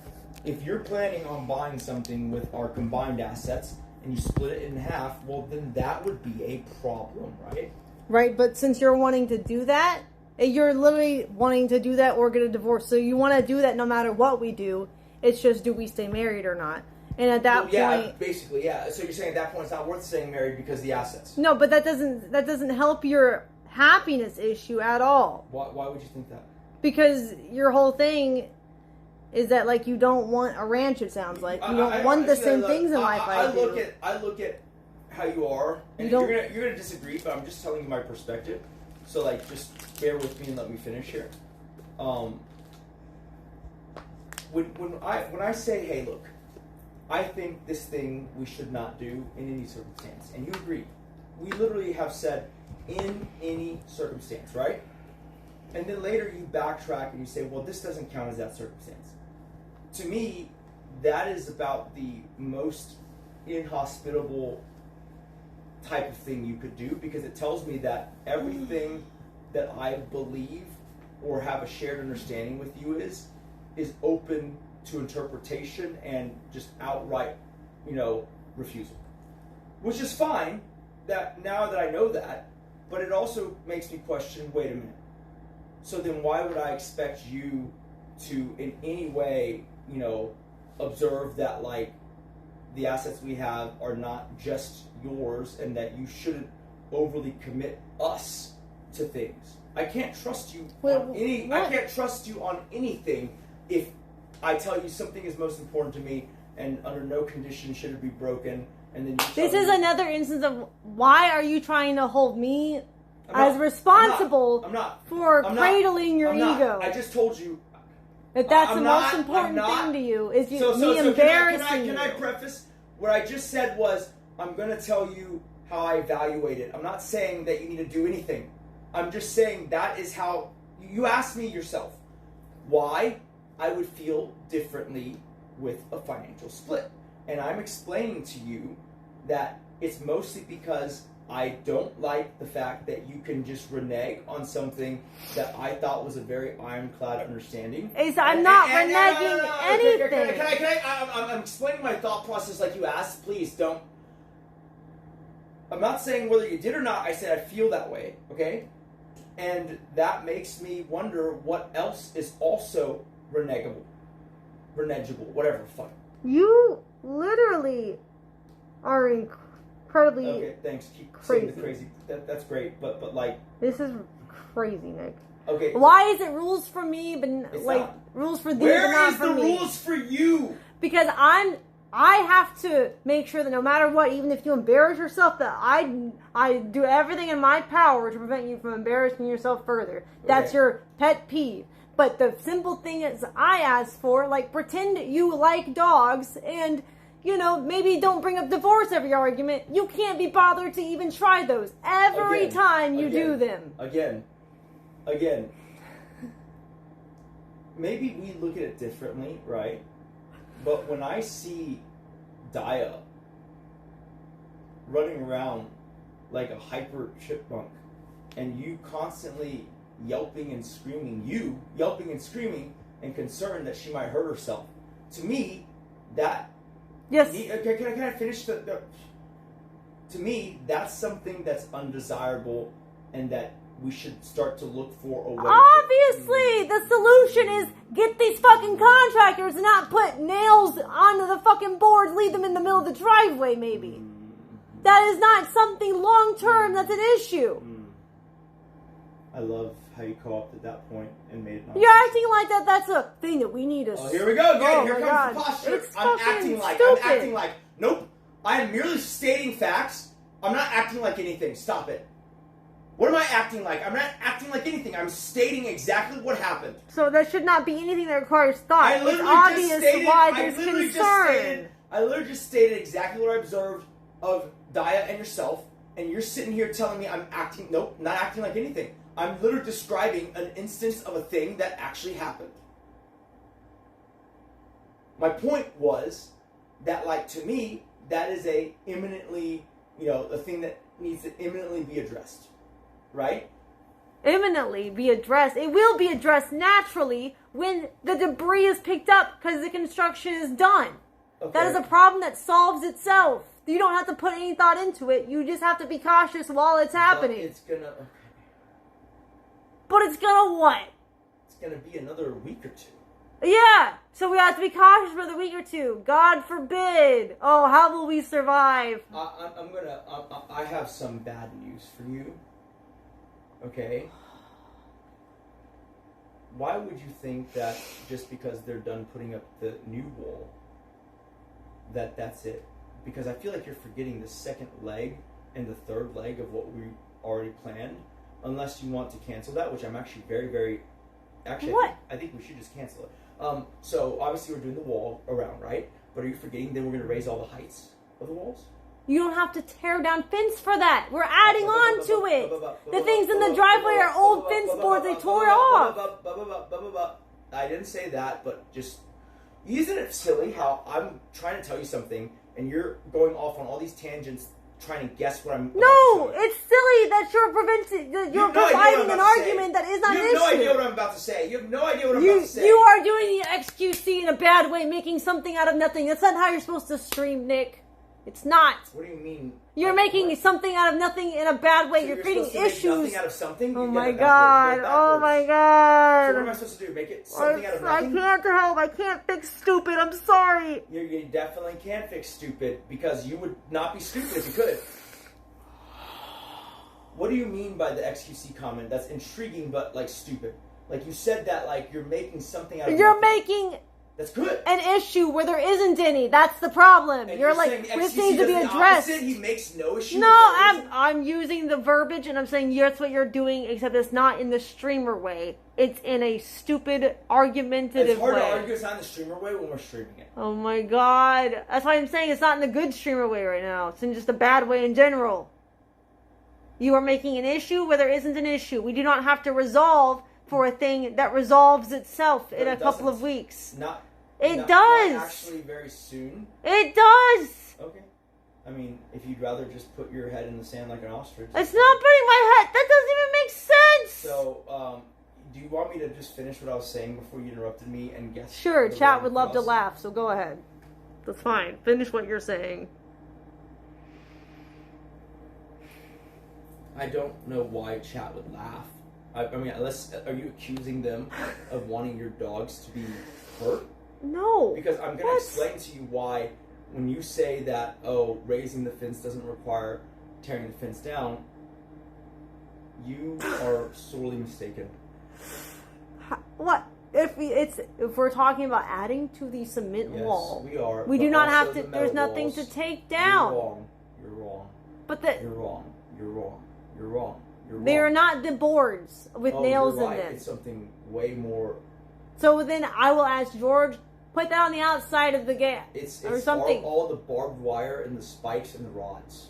Speaker 5: If you're planning on buying something with our combined assets and you split it in half, well, then that would be a problem, right?
Speaker 1: Right, but since you're wanting to do that, you're literally wanting to do that or get a divorce. So you want to do that no matter what we do. It's just, do we stay married or not? And at that point...
Speaker 5: basically, yeah. So you're saying at that point it's not worth staying married because of the assets.
Speaker 1: No, but that doesn't help your happiness issue at all.
Speaker 5: Why would you think that?
Speaker 1: Because your whole thing is that, like, you don't want a ranch, it sounds like. You don't want the same things in life I do.
Speaker 5: I look at how you are, and you're gonna disagree, but I'm just telling you my perspective. So, like, just bear with me and let me finish here. When I say, hey, look, I think this thing we should not do in any circumstance, and you agree, we literally have said in any circumstance, right? And then later you backtrack and you say, well, this doesn't count as that circumstance. To me, that is about the most inhospitable
Speaker 7: type of thing you could do, because it tells me that everything that I believe or have a shared understanding with you is open to interpretation and just outright, refusal. Which is fine, that now that I know that, but it also makes me question, wait a minute. So then why would I expect you to in any way, observe that like the assets we have are not just yours and that you shouldn't overly commit us to things? I can't trust you on any. I can't trust you on anything if I tell you something is most important to me, and under no condition should it be broken. And then
Speaker 1: this is another instance of why are you trying to hold me as responsible for cradling your ego?
Speaker 7: I just told you
Speaker 1: that that's the most important thing to you is me embarrassing you.
Speaker 7: Can I preface what I just said was I'm going to tell you how I evaluate it. I'm not saying that you need to do anything. I'm just saying that is how you asked me yourself why I would feel differently with a financial split. And I'm explaining to you that it's mostly because I don't like the fact that you can just renege on something that I thought was a very ironclad understanding.
Speaker 1: I'm not reneging anything.
Speaker 7: I'm explaining my thought process like you asked. Please don't. I'm not saying whether you did or not. I said I feel that way, okay? And that makes me wonder what else is also renegeable, whatever the fuck.
Speaker 1: You literally are incredibly
Speaker 7: okay. Thanks. Keep saying the crazy. That's great, but like
Speaker 1: this is crazy, Nick.
Speaker 7: Okay.
Speaker 1: Why is it rules for me, but rules for these, but not for me?
Speaker 7: Where is the rules for you?
Speaker 1: Because I have to make sure that no matter what, even if you embarrass yourself, that I do everything in my power to prevent you from embarrassing yourself further. That's your pet peeve. But the simple thing is I ask for, like, pretend you like dogs and, maybe don't bring up divorce every argument. You can't be bothered to even try those every time you do them.
Speaker 7: Again. Maybe we look at it differently, right? But when I see Daya running around like a hyper chipmunk and you constantly yelping and screaming and concerned that she might hurt herself, to me, that...
Speaker 1: Yes.
Speaker 7: Can I finish to me, that's something that's undesirable and that we should start to look for a way.
Speaker 1: Obviously, the solution is get these fucking contractors and not put nails onto the fucking boards, leave them in the middle of the driveway, maybe. That is not something long-term that's an issue.
Speaker 7: I love how you co-opted that point and made it not.
Speaker 1: You're acting like that's a thing that we need to...
Speaker 7: Oh, here we go again. Here comes the posture. I'm acting like... Nope. I am merely stating facts. I'm not acting like anything. Stop it. What am I acting like? I'm not acting like anything. I'm stating exactly what happened.
Speaker 1: So there should not be anything that requires thought. It's obvious why there's concern.
Speaker 7: I literally just stated exactly what I observed of Daya and yourself, and you're sitting here telling me I'm acting... Nope, not acting like anything. I'm literally describing an instance of a thing that actually happened. My point was that, like, to me, that is a imminently, a thing that needs to imminently be addressed. Right?
Speaker 1: Imminently be addressed. It will be addressed naturally when the debris is picked up because the construction is done. Okay. That is a problem that solves itself. You don't have to put any thought into it. You just have to be cautious while it's happening.
Speaker 7: But it's gonna... Okay.
Speaker 1: But it's gonna what?
Speaker 7: It's gonna be another week or two.
Speaker 1: Yeah, so we have to be cautious for the week or two. God forbid. Oh, how will we survive?
Speaker 7: I have some bad news for you. Okay? Why would you think that just because they're done putting up the new wall, that's it? Because I feel like you're forgetting the second leg and the third leg of what we already planned. Unless you want to cancel that, which I'm actually very, very... Actually, I think we should just cancel it. So, obviously we're doing the wall around, right? But are you forgetting then we're going to raise all the heights of the walls?
Speaker 1: You don't have to tear down fence for that. We're adding on to it. The things in the driveway are old fence boards they tore off.
Speaker 7: I didn't say that, but just... Isn't it silly how I'm trying to tell you something and you're going off on all these tangents trying to guess what I'm.
Speaker 1: No, it's silly that you're providing an argument that is not an issue.
Speaker 7: You have no idea what I'm about to say. You have no idea what I'm about to say.
Speaker 1: You are doing the XQC in a bad way, making something out of nothing. That's not how you're supposed to stream, Nick. It's not.
Speaker 7: What do you mean?
Speaker 1: You're making something out of nothing in a bad way.
Speaker 7: So
Speaker 1: you're creating issues.
Speaker 7: Make nothing out of something?
Speaker 1: Oh my god. Oh my god.
Speaker 7: So what am I supposed to do? Make it something out of nothing?
Speaker 1: I can't help. I can't fix stupid. I'm sorry.
Speaker 7: You definitely can't fix stupid because you would not be stupid if you could. What do you mean by the XQC comment? That's intriguing, but like stupid. Like you said that like you're making something out of
Speaker 1: You're
Speaker 7: nothing.
Speaker 1: making
Speaker 7: That's good.
Speaker 1: An issue where there isn't any. That's the problem.
Speaker 7: And
Speaker 1: you're like this needs to be addressed.
Speaker 7: He makes no issue.
Speaker 1: No, I'm using the verbiage and I'm saying that's what you're doing, except it's not in the streamer way. It's in a stupid argumentative way.
Speaker 7: It's hard to argue it's not in the streamer way when we're streaming it.
Speaker 1: Oh my god. That's why I'm saying it's not in the good streamer way right now. It's in just a bad way in general. You are making an issue where there isn't an issue. We do not have to resolve for a thing that resolves itself in a couple of weeks. It does.
Speaker 7: Not actually very soon.
Speaker 1: It does.
Speaker 7: Okay. I mean, if you'd rather just put your head in the sand like an ostrich.
Speaker 1: It's not putting my head. That doesn't even make sense.
Speaker 7: So, do you want me to just finish what I was saying before you interrupted me and guess?
Speaker 1: Sure, chat would love to laugh, so go ahead. That's fine. Finish what you're saying.
Speaker 7: I don't know why chat would laugh. I mean, unless, are you accusing them of wanting your dogs to be hurt?
Speaker 1: No.
Speaker 7: Because I'm going to explain to you why, when you say that, oh, raising the fence doesn't require tearing the fence down, you are sorely mistaken.
Speaker 1: What? If we're talking about adding to the cement wall,
Speaker 7: we are.
Speaker 1: We do not have to. There's nothing to take down.
Speaker 7: You're wrong. You're wrong.
Speaker 1: But
Speaker 7: you're wrong. You're wrong. You're wrong. You're wrong.
Speaker 1: They are not the boards with nails in them.
Speaker 7: It's something way more.
Speaker 1: So then I will ask George, put that on the outside of the gate or something.
Speaker 7: All the barbed wire and the spikes and the rods.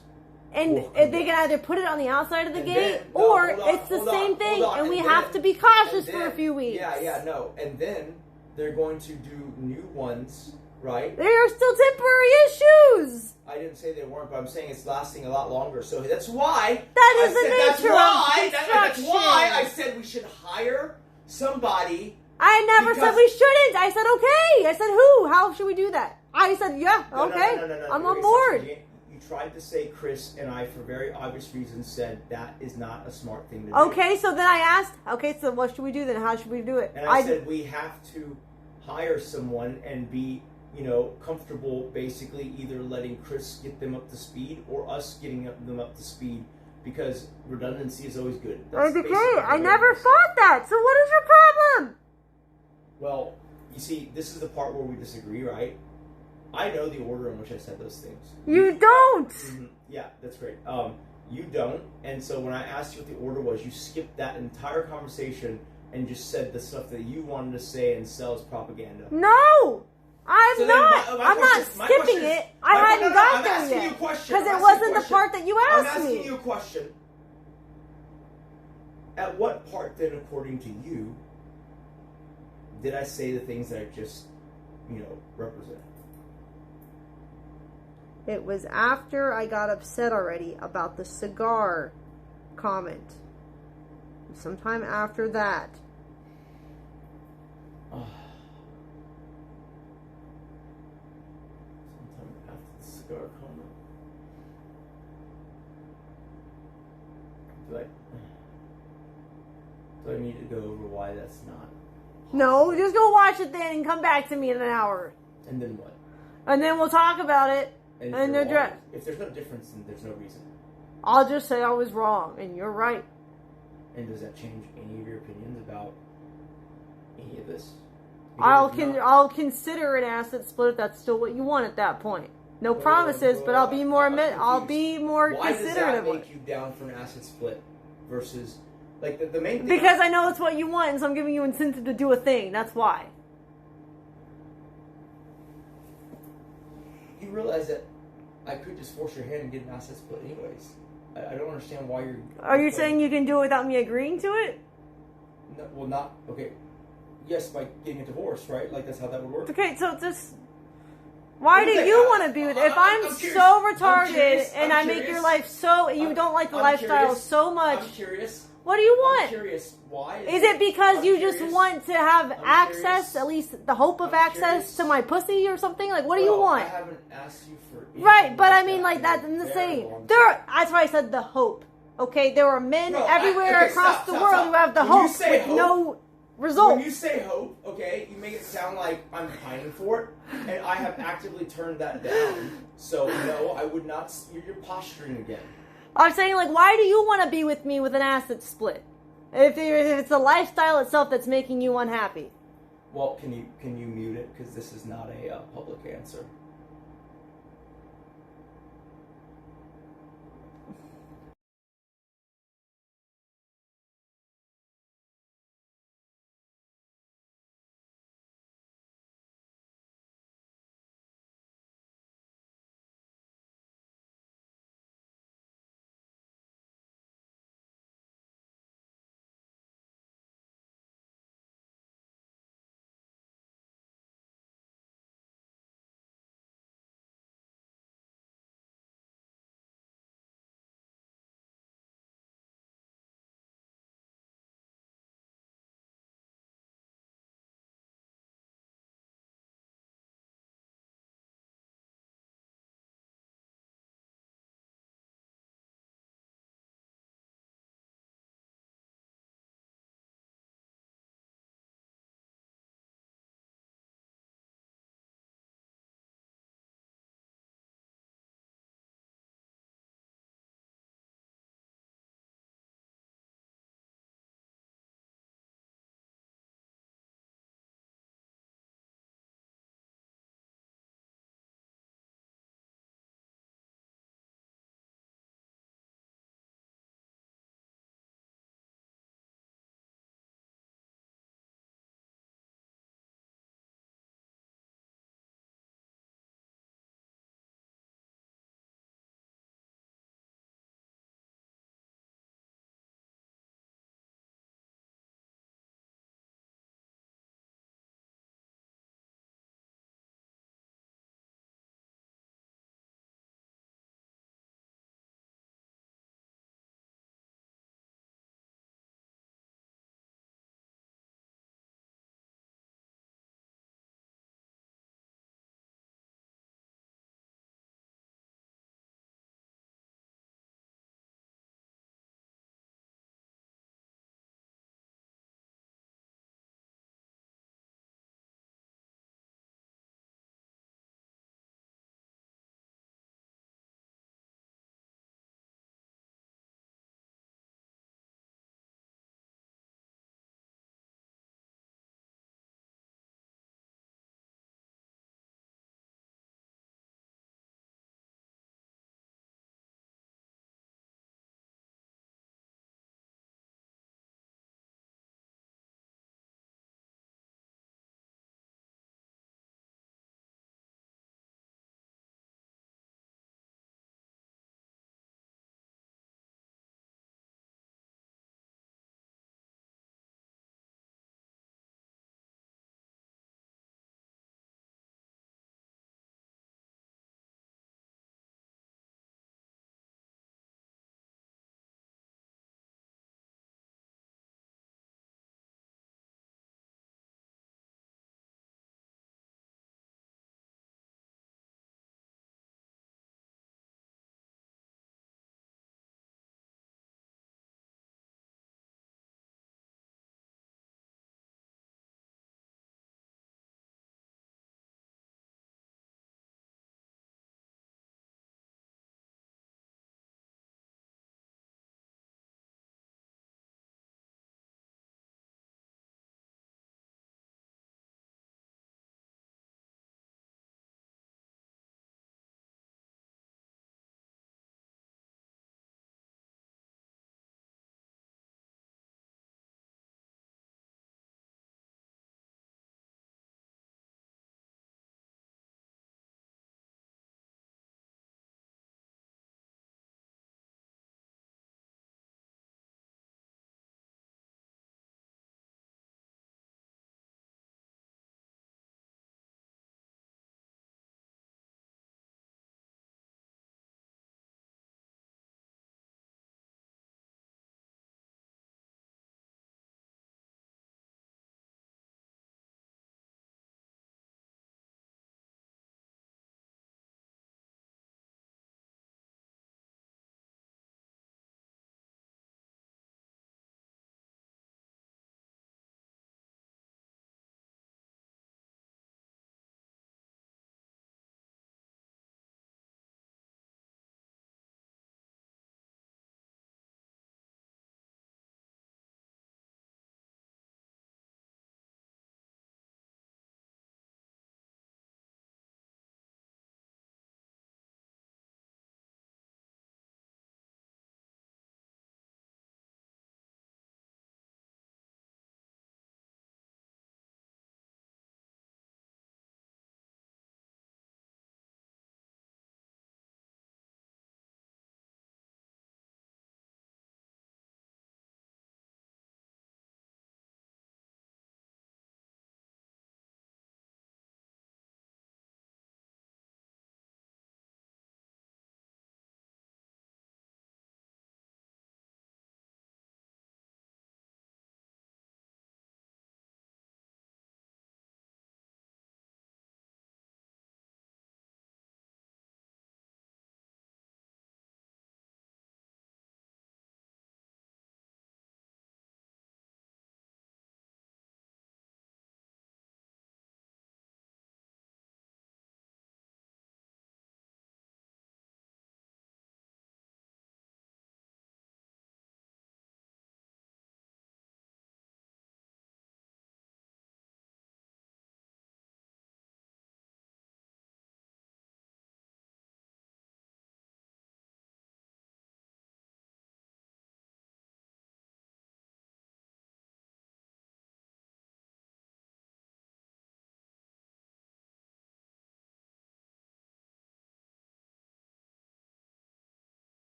Speaker 1: And they can either put it on the outside of the gate or it's the same thing, and we have to be cautious for a few weeks.
Speaker 7: No. And then they're going to do new ones, right?
Speaker 1: They are still temporary issues.
Speaker 7: I didn't say they weren't, but I'm saying it's lasting a lot longer. So that's why.
Speaker 1: That is the nature of construction.
Speaker 7: That's why I said we should hire somebody.
Speaker 1: I never said we shouldn't. I said okay. I said who? How should we do that? I said yeah. Okay.
Speaker 7: No,
Speaker 1: I'm on board.
Speaker 7: You tried to say Chris and I, for very obvious reasons, said that is not a smart thing to do.
Speaker 1: Okay, so then I asked, okay, so what should we do then? How should we do it?
Speaker 7: And I said we have to hire someone and be, comfortable basically either letting Chris get them up to speed or us getting them up to speed because redundancy is always good.
Speaker 1: Okay, I never thought that. So what is your problem?
Speaker 7: Well, you see, this is the part where we disagree, right? I know the order in which I said those things.
Speaker 1: You don't!
Speaker 7: Mm-hmm. Yeah, that's great. You don't, and so when I asked you what the order was, you skipped that entire conversation and just said the stuff that you wanted to say and sell as propaganda.
Speaker 1: No! I'm not skipping it. I hadn't got there yet. Because it wasn't the part that you asked me.
Speaker 7: I'm asking you a question. At what part then, according to you, did I say the things that I just, represent?
Speaker 1: It was after I got upset already about the cigar comment. Sometime after that.
Speaker 7: Sometime after the cigar comment. Do I need to go over why that's not?
Speaker 1: No, just go watch it then and come back to me in an hour.
Speaker 7: And then what?
Speaker 1: And then we'll talk about it.
Speaker 7: And if there's no difference, then there's no reason.
Speaker 1: I'll just say I was wrong, and you're right.
Speaker 7: And does that change any of your opinions about any of this?
Speaker 1: I'll consider an asset split if that's still what you want at that point. No promises, but I'll be more
Speaker 7: Why
Speaker 1: considerate
Speaker 7: does that
Speaker 1: of it.
Speaker 7: make you down for an asset split versus the main thing?
Speaker 1: Because I know it's what you want, and so I'm giving you incentive to do a thing. That's why.
Speaker 7: You realize that I could just force your hand and get an asset split anyways. I don't understand why you're...
Speaker 1: Are you saying you can do it without me agreeing to it?
Speaker 7: No, well, not... Okay. Yes, by getting a divorce, right? Like, that's how that would work.
Speaker 1: Okay, so just... Why do you want to be with? If I'm so retarded and I make your life so you don't like the lifestyle so much.
Speaker 7: I'm curious.
Speaker 1: What do you want?
Speaker 7: I'm curious. Why?
Speaker 1: Is it because you just want to have access, at least the hope of access to my pussy or something? Like, what do you want?
Speaker 7: I haven't asked you for.
Speaker 1: Right, but I mean, like that's the same. That's why I said the hope. Okay, there are men everywhere across the world who have the hope with no result.
Speaker 7: When you say hope, okay, you make it sound like I'm pining for it, and I have actively turned that down. So no, I would not. You're posturing again.
Speaker 1: I'm saying, like, why do you want to be with me with an ass that's split? If it's the lifestyle itself that's making you unhappy.
Speaker 7: Well, can you mute it, because this is not a public answer.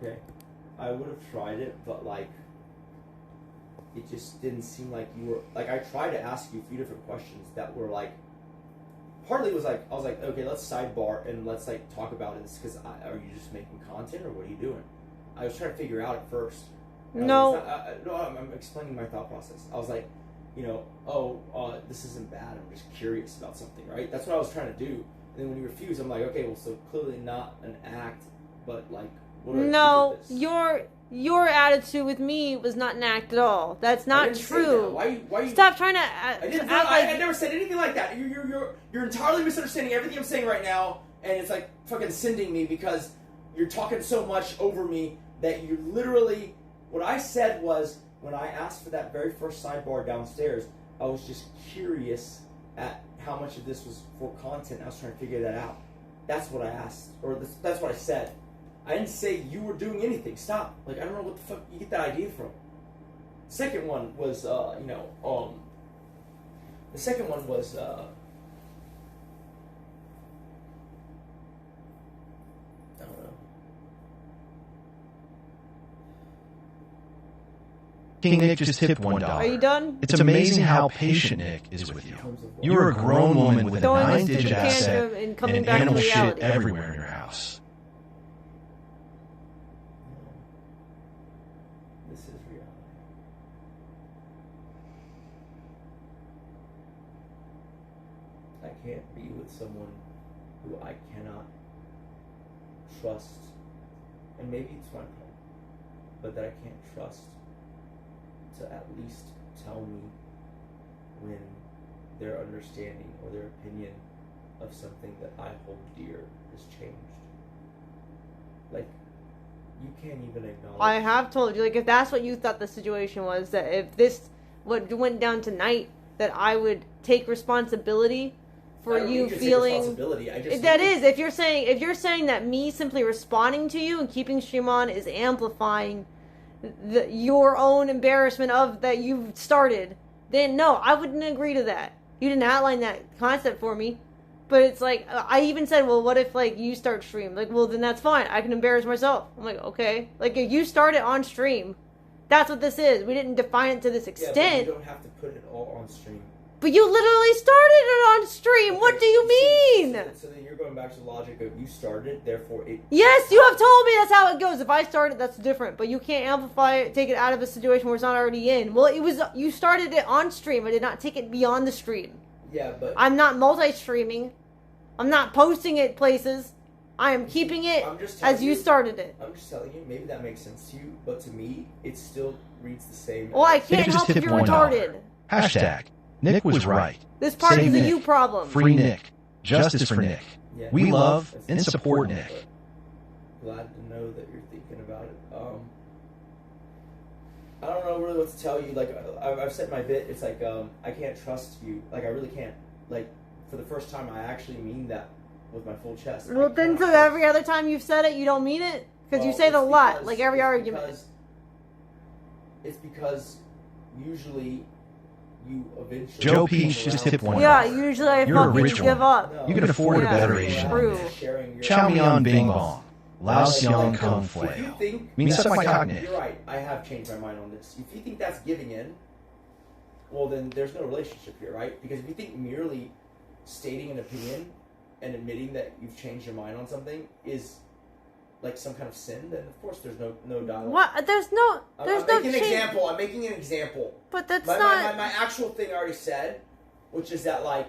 Speaker 7: Okay. I would have tried it, but like, it just didn't seem like you were, like, I tried to ask you a few different questions that were like, partly was like, I was like, okay, let's sidebar and let's like talk about this, because are you just making content or what are you doing? I was trying to figure out at first.
Speaker 1: No.
Speaker 7: I'm explaining my thought process. I was like, you know, this isn't bad, I'm just curious about something, right? That's what I was trying to do. And then when you refused, I'm like, okay, well, so clearly not an act, but like, what do I do with this?
Speaker 1: Your attitude with me was not an act at all. That's not true.
Speaker 7: Why
Speaker 1: Stop trying to
Speaker 7: I never said anything like that. You're entirely misunderstanding everything I'm saying right now, and it's like fucking sending me because you're talking so much over me that you literally. What I said was, when I asked for that very first sidebar downstairs, I was just curious at how much of this was for content. I was trying to figure that out. That's what I asked, or that's what I said. I didn't say you were doing anything. Stop. Like, I don't know what the fuck you get that idea from. Second one was, the second one was, I don't know.
Speaker 9: King Nick just tipped $1.
Speaker 1: Are you done?
Speaker 9: It's amazing how patient Nick is with you. You're a grown woman with a 9-digit asset and animal shit everywhere in your house.
Speaker 7: This is reality. I can't be with someone who I cannot trust, and maybe it's my problem, but that I can't trust to at least tell me when their understanding or their opinion of something that I hold dear has changed. Like, you can't even acknowledge.
Speaker 1: I have told you, like, if that's what you thought the situation was, that if this what went down tonight, that I would take responsibility for you feeling. If you're saying that me simply responding to you and keeping stream on is amplifying your own embarrassment of that you've started, then no, I wouldn't agree to that. You didn't outline that concept for me. But it's like, I even said, well, what if, like, you start stream? Like, well, then that's fine. I can embarrass myself. I'm like, okay. Like, if you start it on stream, that's what this is. We didn't define it to this extent.
Speaker 7: Yeah, but you don't have to put it all on stream.
Speaker 1: But you literally started it on stream. Okay, what do you mean?
Speaker 7: So then you're going back to the logic of you started, therefore it...
Speaker 1: Yes, you have told me that's how it goes. If I start it, that's different. But you can't amplify it, take it out of a situation where it's not already in. Well, you started it on stream. I did not take it beyond the stream.
Speaker 7: Yeah, but...
Speaker 1: I'm not multi-streaming. I'm not posting it places. I am keeping it as you started it.
Speaker 7: I'm just telling you, maybe that makes sense to you, but to me, it still reads the same.
Speaker 1: Well, I can't help if you're retarded.
Speaker 9: Hashtag Nick was right.
Speaker 1: This part
Speaker 9: Save
Speaker 1: is a
Speaker 9: Nick.
Speaker 1: you problem.
Speaker 9: Free Nick. Justice for Nick.
Speaker 7: Yeah.
Speaker 9: We love and support Nick.
Speaker 7: Glad to know that you're thinking about it. I don't know really what to tell you. Like, I've said my bit. It's like, I can't trust you. Like, I really can't. Like, for the first time, I actually mean that with my full chest.
Speaker 1: Well, then, so every other time you've said it, you don't mean it? Because you say it a lot, like every argument.
Speaker 7: It's because usually you eventually...
Speaker 9: Joe Peach just tipped $1.
Speaker 1: Yeah, usually I fucking give up.
Speaker 9: No, you can afford a better Asian.
Speaker 1: True.
Speaker 9: Chow Mian Bing Bong. Lao Xiong Kung Flail. I mean, suck my cock, Nick.
Speaker 7: You're right, I have changed my mind on this. If you think that's giving in, well then there's no relationship here, right? Because if you think merely stating an opinion and admitting that you've changed your mind on something is like some kind of sin, then of course there's no dialogue.
Speaker 1: What? There's no
Speaker 7: I'm making an example. I'm making an example.
Speaker 1: But that's
Speaker 7: my actual thing I already said, which is that, like,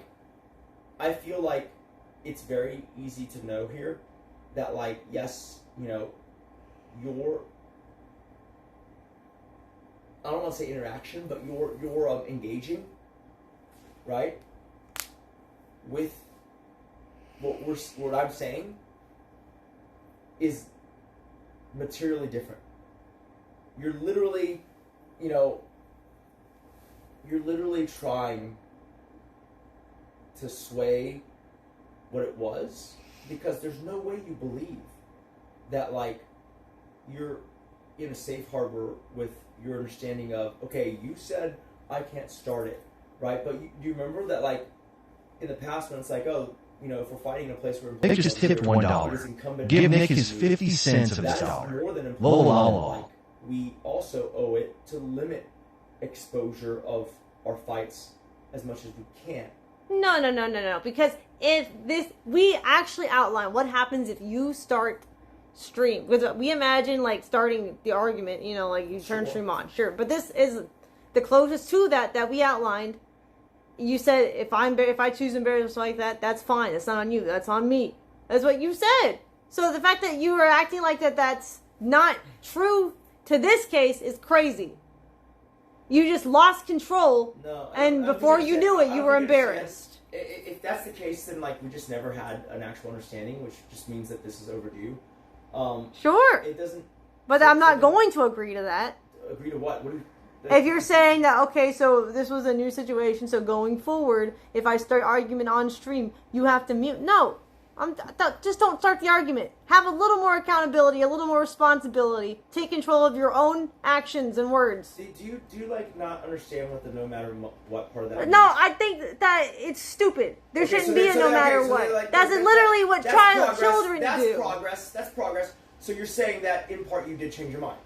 Speaker 7: I feel like it's very easy to know here that, like, yes, you know, your, I don't want to say interaction, but you're engaging, right, with what I'm saying is materially different. You're literally, you know, trying to sway what it was, because there's no way you believe that, like, you're in a safe harbor with your understanding of, okay, you said I can't start it, right? But do you remember that, like, in the past when it's like, oh, you know, if we're fighting in a place where
Speaker 9: Nick just tipped $1. Give Nick his 50 cents of his dollar. Lol.
Speaker 7: We also owe it to limit exposure of our fights as much as we can.
Speaker 1: No. Because if this, we actually outline what happens if you start stream. Because we imagine like starting the argument, you know, like you turn stream on, sure. But this is the closest to that we outlined. You said if I choose to embarrass myself like that, that's fine. That's not on you. That's on me. That's what you said. So the fact that you are acting like that's not true to this case is crazy. You just lost control, and before you knew it, you were embarrassed.
Speaker 7: If that's the case, then like we just never had an actual understanding, which just means that this is overdue.
Speaker 1: Sure.
Speaker 7: It doesn't.
Speaker 1: But I'm not going to agree to that.
Speaker 7: Agree to what? What do you?
Speaker 1: If you're saying that, okay, so this was a new situation, so going forward, if I start argument on stream, you have to mute. No, just don't start the argument. Have a little more accountability, a little more responsibility. Take control of your own actions and words.
Speaker 7: Do you like not understand what the no matter what part of that means?
Speaker 1: No, I think that it's stupid. There shouldn't be a no matter what.
Speaker 7: Like,
Speaker 1: that's literally what children do.
Speaker 7: That's progress. So you're saying that in part you did change your mind.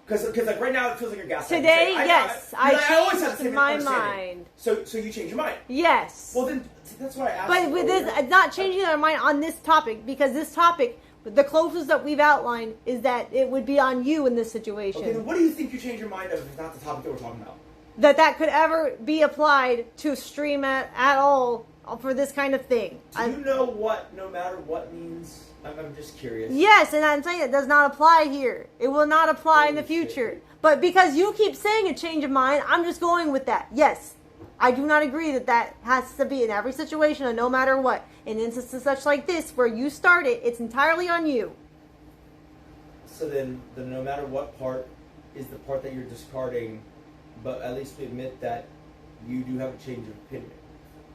Speaker 7: Because like right now it feels like you're gaslighting.
Speaker 1: Today, yes, I changed my mind.
Speaker 7: So you changed your mind.
Speaker 1: Yes.
Speaker 7: Well then, that's why I asked.
Speaker 1: But with this, not changing our mind on this topic, because this topic, the closest that we've outlined is that it would be on you in this situation.
Speaker 7: Okay, then what do you think you changed your mind of if it's not the topic that we're talking about?
Speaker 1: That could ever be applied to stream at all for this kind of thing.
Speaker 7: Do you know what no matter what means? I'm just curious.
Speaker 1: Yes, and I'm saying it does not apply here. It will not apply in the future. But because you keep saying a change of mind, I'm just going with that. Yes, I do not agree that has to be in every situation and no matter what. In instances such like this, where you start it, it's entirely on you.
Speaker 7: So then the no matter what part is the part that you're discarding, but at least we admit that you do have a change of opinion.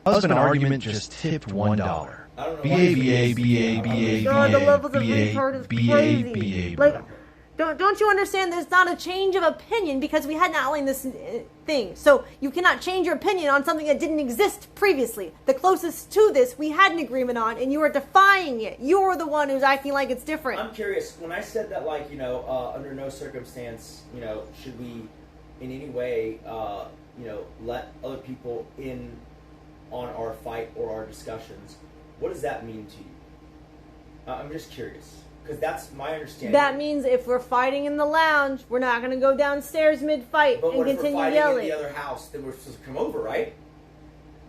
Speaker 9: Husband argument just tipped $1.
Speaker 1: God, the levels of retard is crazy. Like, don't you understand? There's not a change of opinion because we hadn't outlined this thing. So you cannot change your opinion on something that didn't exist previously. The closest to this we had an agreement on, and you are defying it. You're the one who's acting like it's different.
Speaker 7: I'm curious. When I said that, like, you know, under no circumstance, you know, should we in any way, you know, let other people in on our fight or our discussions. What does that mean to you? I'm just curious, because that's my understanding.
Speaker 1: That means if we're fighting in the lounge, we're not going to go downstairs mid-fight and continue yelling.
Speaker 7: But if we're fighting in the other house, then we're supposed to come over, right?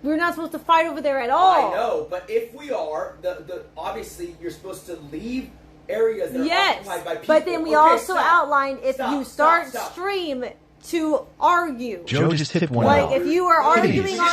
Speaker 1: We're not supposed to fight over there at all.
Speaker 7: I know, but if we are, obviously you're supposed to leave areas that are occupied by people.
Speaker 1: But then we also outlined if you start stream to argue.
Speaker 9: Joe just tipped $1.
Speaker 1: Like if you are arguing on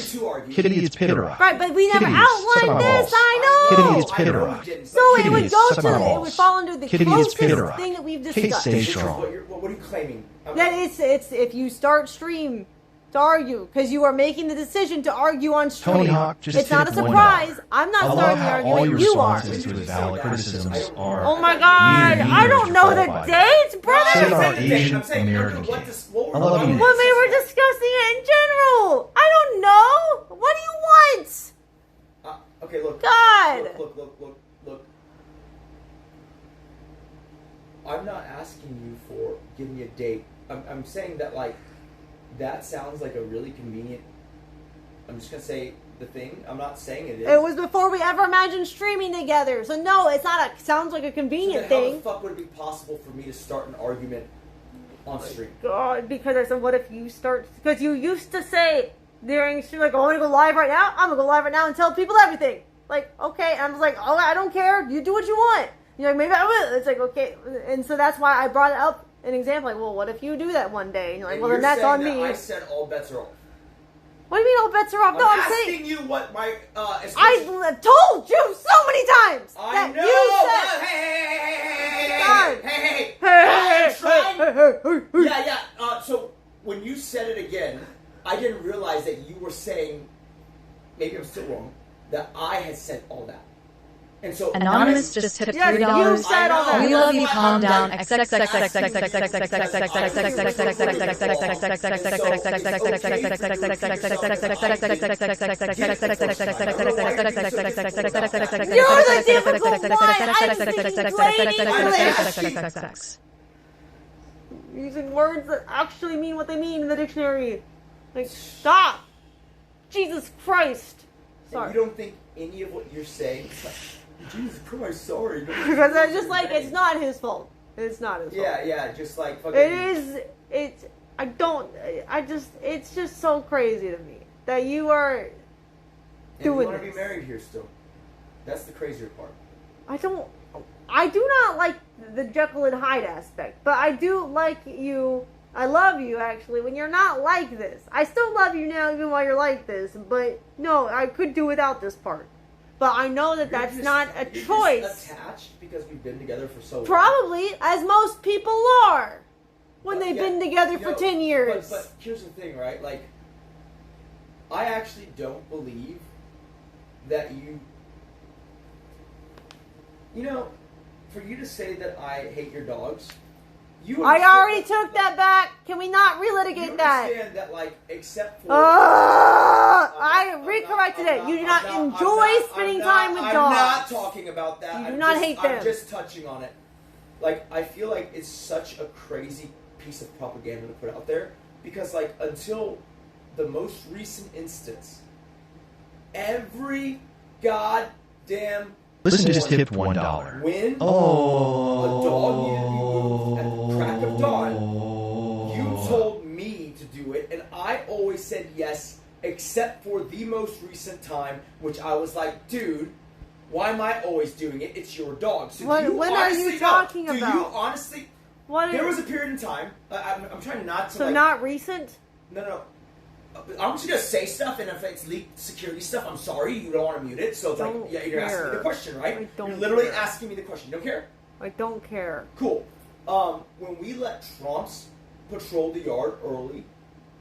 Speaker 9: stream. Kitty eats pita rock.
Speaker 1: Right, but we never outlined this. I know.
Speaker 9: Kitty eats pita rock.
Speaker 1: So it would go to it would fall under the closest thing that we've discussed.
Speaker 9: Kate stays strong.
Speaker 7: What are you claiming?
Speaker 1: That it's if you start stream to argue because you are making the decision to argue on stream.
Speaker 9: Tony Hawk just
Speaker 1: it's not a surprise. I'm not starting the argument.
Speaker 9: All your
Speaker 1: you are.
Speaker 9: responses to his valid criticisms are.
Speaker 1: Oh my God! I don't know the dates, brother.
Speaker 9: Say our Asian American kid. I love you.
Speaker 1: Well, we were discussing it in general. I don't know. What do you want?
Speaker 7: Okay, look.
Speaker 1: God.
Speaker 7: Look. I'm not asking you for give me a date. I'm saying that like that sounds like a really convenient. I'm just gonna say the thing. I'm not saying it is.
Speaker 1: It was before we ever imagined streaming together. So no, it's not a. Sounds like a convenient thing.
Speaker 7: How the fuck would it be possible for me to start an argument on stream?
Speaker 1: God, because I said, what if you start? Because you used to say during stream, like, I want to go live right now. I'm gonna go live right now and tell people everything. Like, okay, and I was like, oh, I don't care. You do what you want. You're like, maybe I will. It's like, okay, and so that's why I brought it up an example. Like, well, what if you do that one day? And you're like, well, then that's on me.
Speaker 7: I said all bets are off.
Speaker 1: What do you mean all bets are off? No, I'm saying.
Speaker 7: asking you what my.
Speaker 1: I told you so many times.
Speaker 7: I know.
Speaker 1: You said,
Speaker 7: hey. So when you said it again, I didn't realize that you were saying. Maybe I'm still wrong. That I had said all that. And so
Speaker 16: Anonymous just tipped $3.
Speaker 1: You said all that.
Speaker 16: We love you. Calm down.
Speaker 1: You're the difficult one. I'm explaining. Using words that actually mean what they mean in the dictionary. Like, stop. Jesus Christ. Sorry.
Speaker 7: You don't think any of what you're saying is like, Jesus Christ, sorry.
Speaker 1: Because I just like, it's not his fault. It's not his fault.
Speaker 7: Yeah, just like fucking.
Speaker 1: It's just so crazy to me that you are doing
Speaker 7: you want to
Speaker 1: this.
Speaker 7: be married here still. That's the crazier part.
Speaker 1: I do not like the Jekyll and Hyde aspect, but I do like you. I love you, actually, when you're not like this. I still love you now, even while you're like this, but no, I could do without this part. But I know that that's not a choice.
Speaker 7: Just attached because we've been together for so long.
Speaker 1: Probably, as most people are, when they've been together for 10 years.
Speaker 7: But here's the thing, right? Like, I actually don't believe that you know, for you to say that I hate your dogs,
Speaker 1: I already took that back. Can we not relitigate that?
Speaker 7: You understand that, like, except for...
Speaker 1: I recorrected it. You do not enjoy spending time with dogs.
Speaker 7: I'm not talking about that.
Speaker 1: You do not hate them.
Speaker 7: I'm just touching on it. Like, I feel like it's such a crazy piece of propaganda to put out there. Because, like, until the most recent instance, every goddamn...
Speaker 9: Listen just tipped $1.
Speaker 7: When a dog needed to be moved at the crack of dawn, you told me to do it, and I always said yes, except for the most recent time, which I was like, dude, why am I always doing it? It's your dog. So
Speaker 1: when are you talking about?
Speaker 7: Do you honestly... There was a period in time, I'm trying not to...
Speaker 1: So not recent?
Speaker 7: No. I'm just gonna say stuff, and if it's leaked security stuff, I'm sorry, you don't want to mute it. So it's like, yeah, you're asking me the question, right? You're literally asking me the question. You don't care?
Speaker 1: I don't care.
Speaker 7: Cool. When we let Trumps patrol the yard early,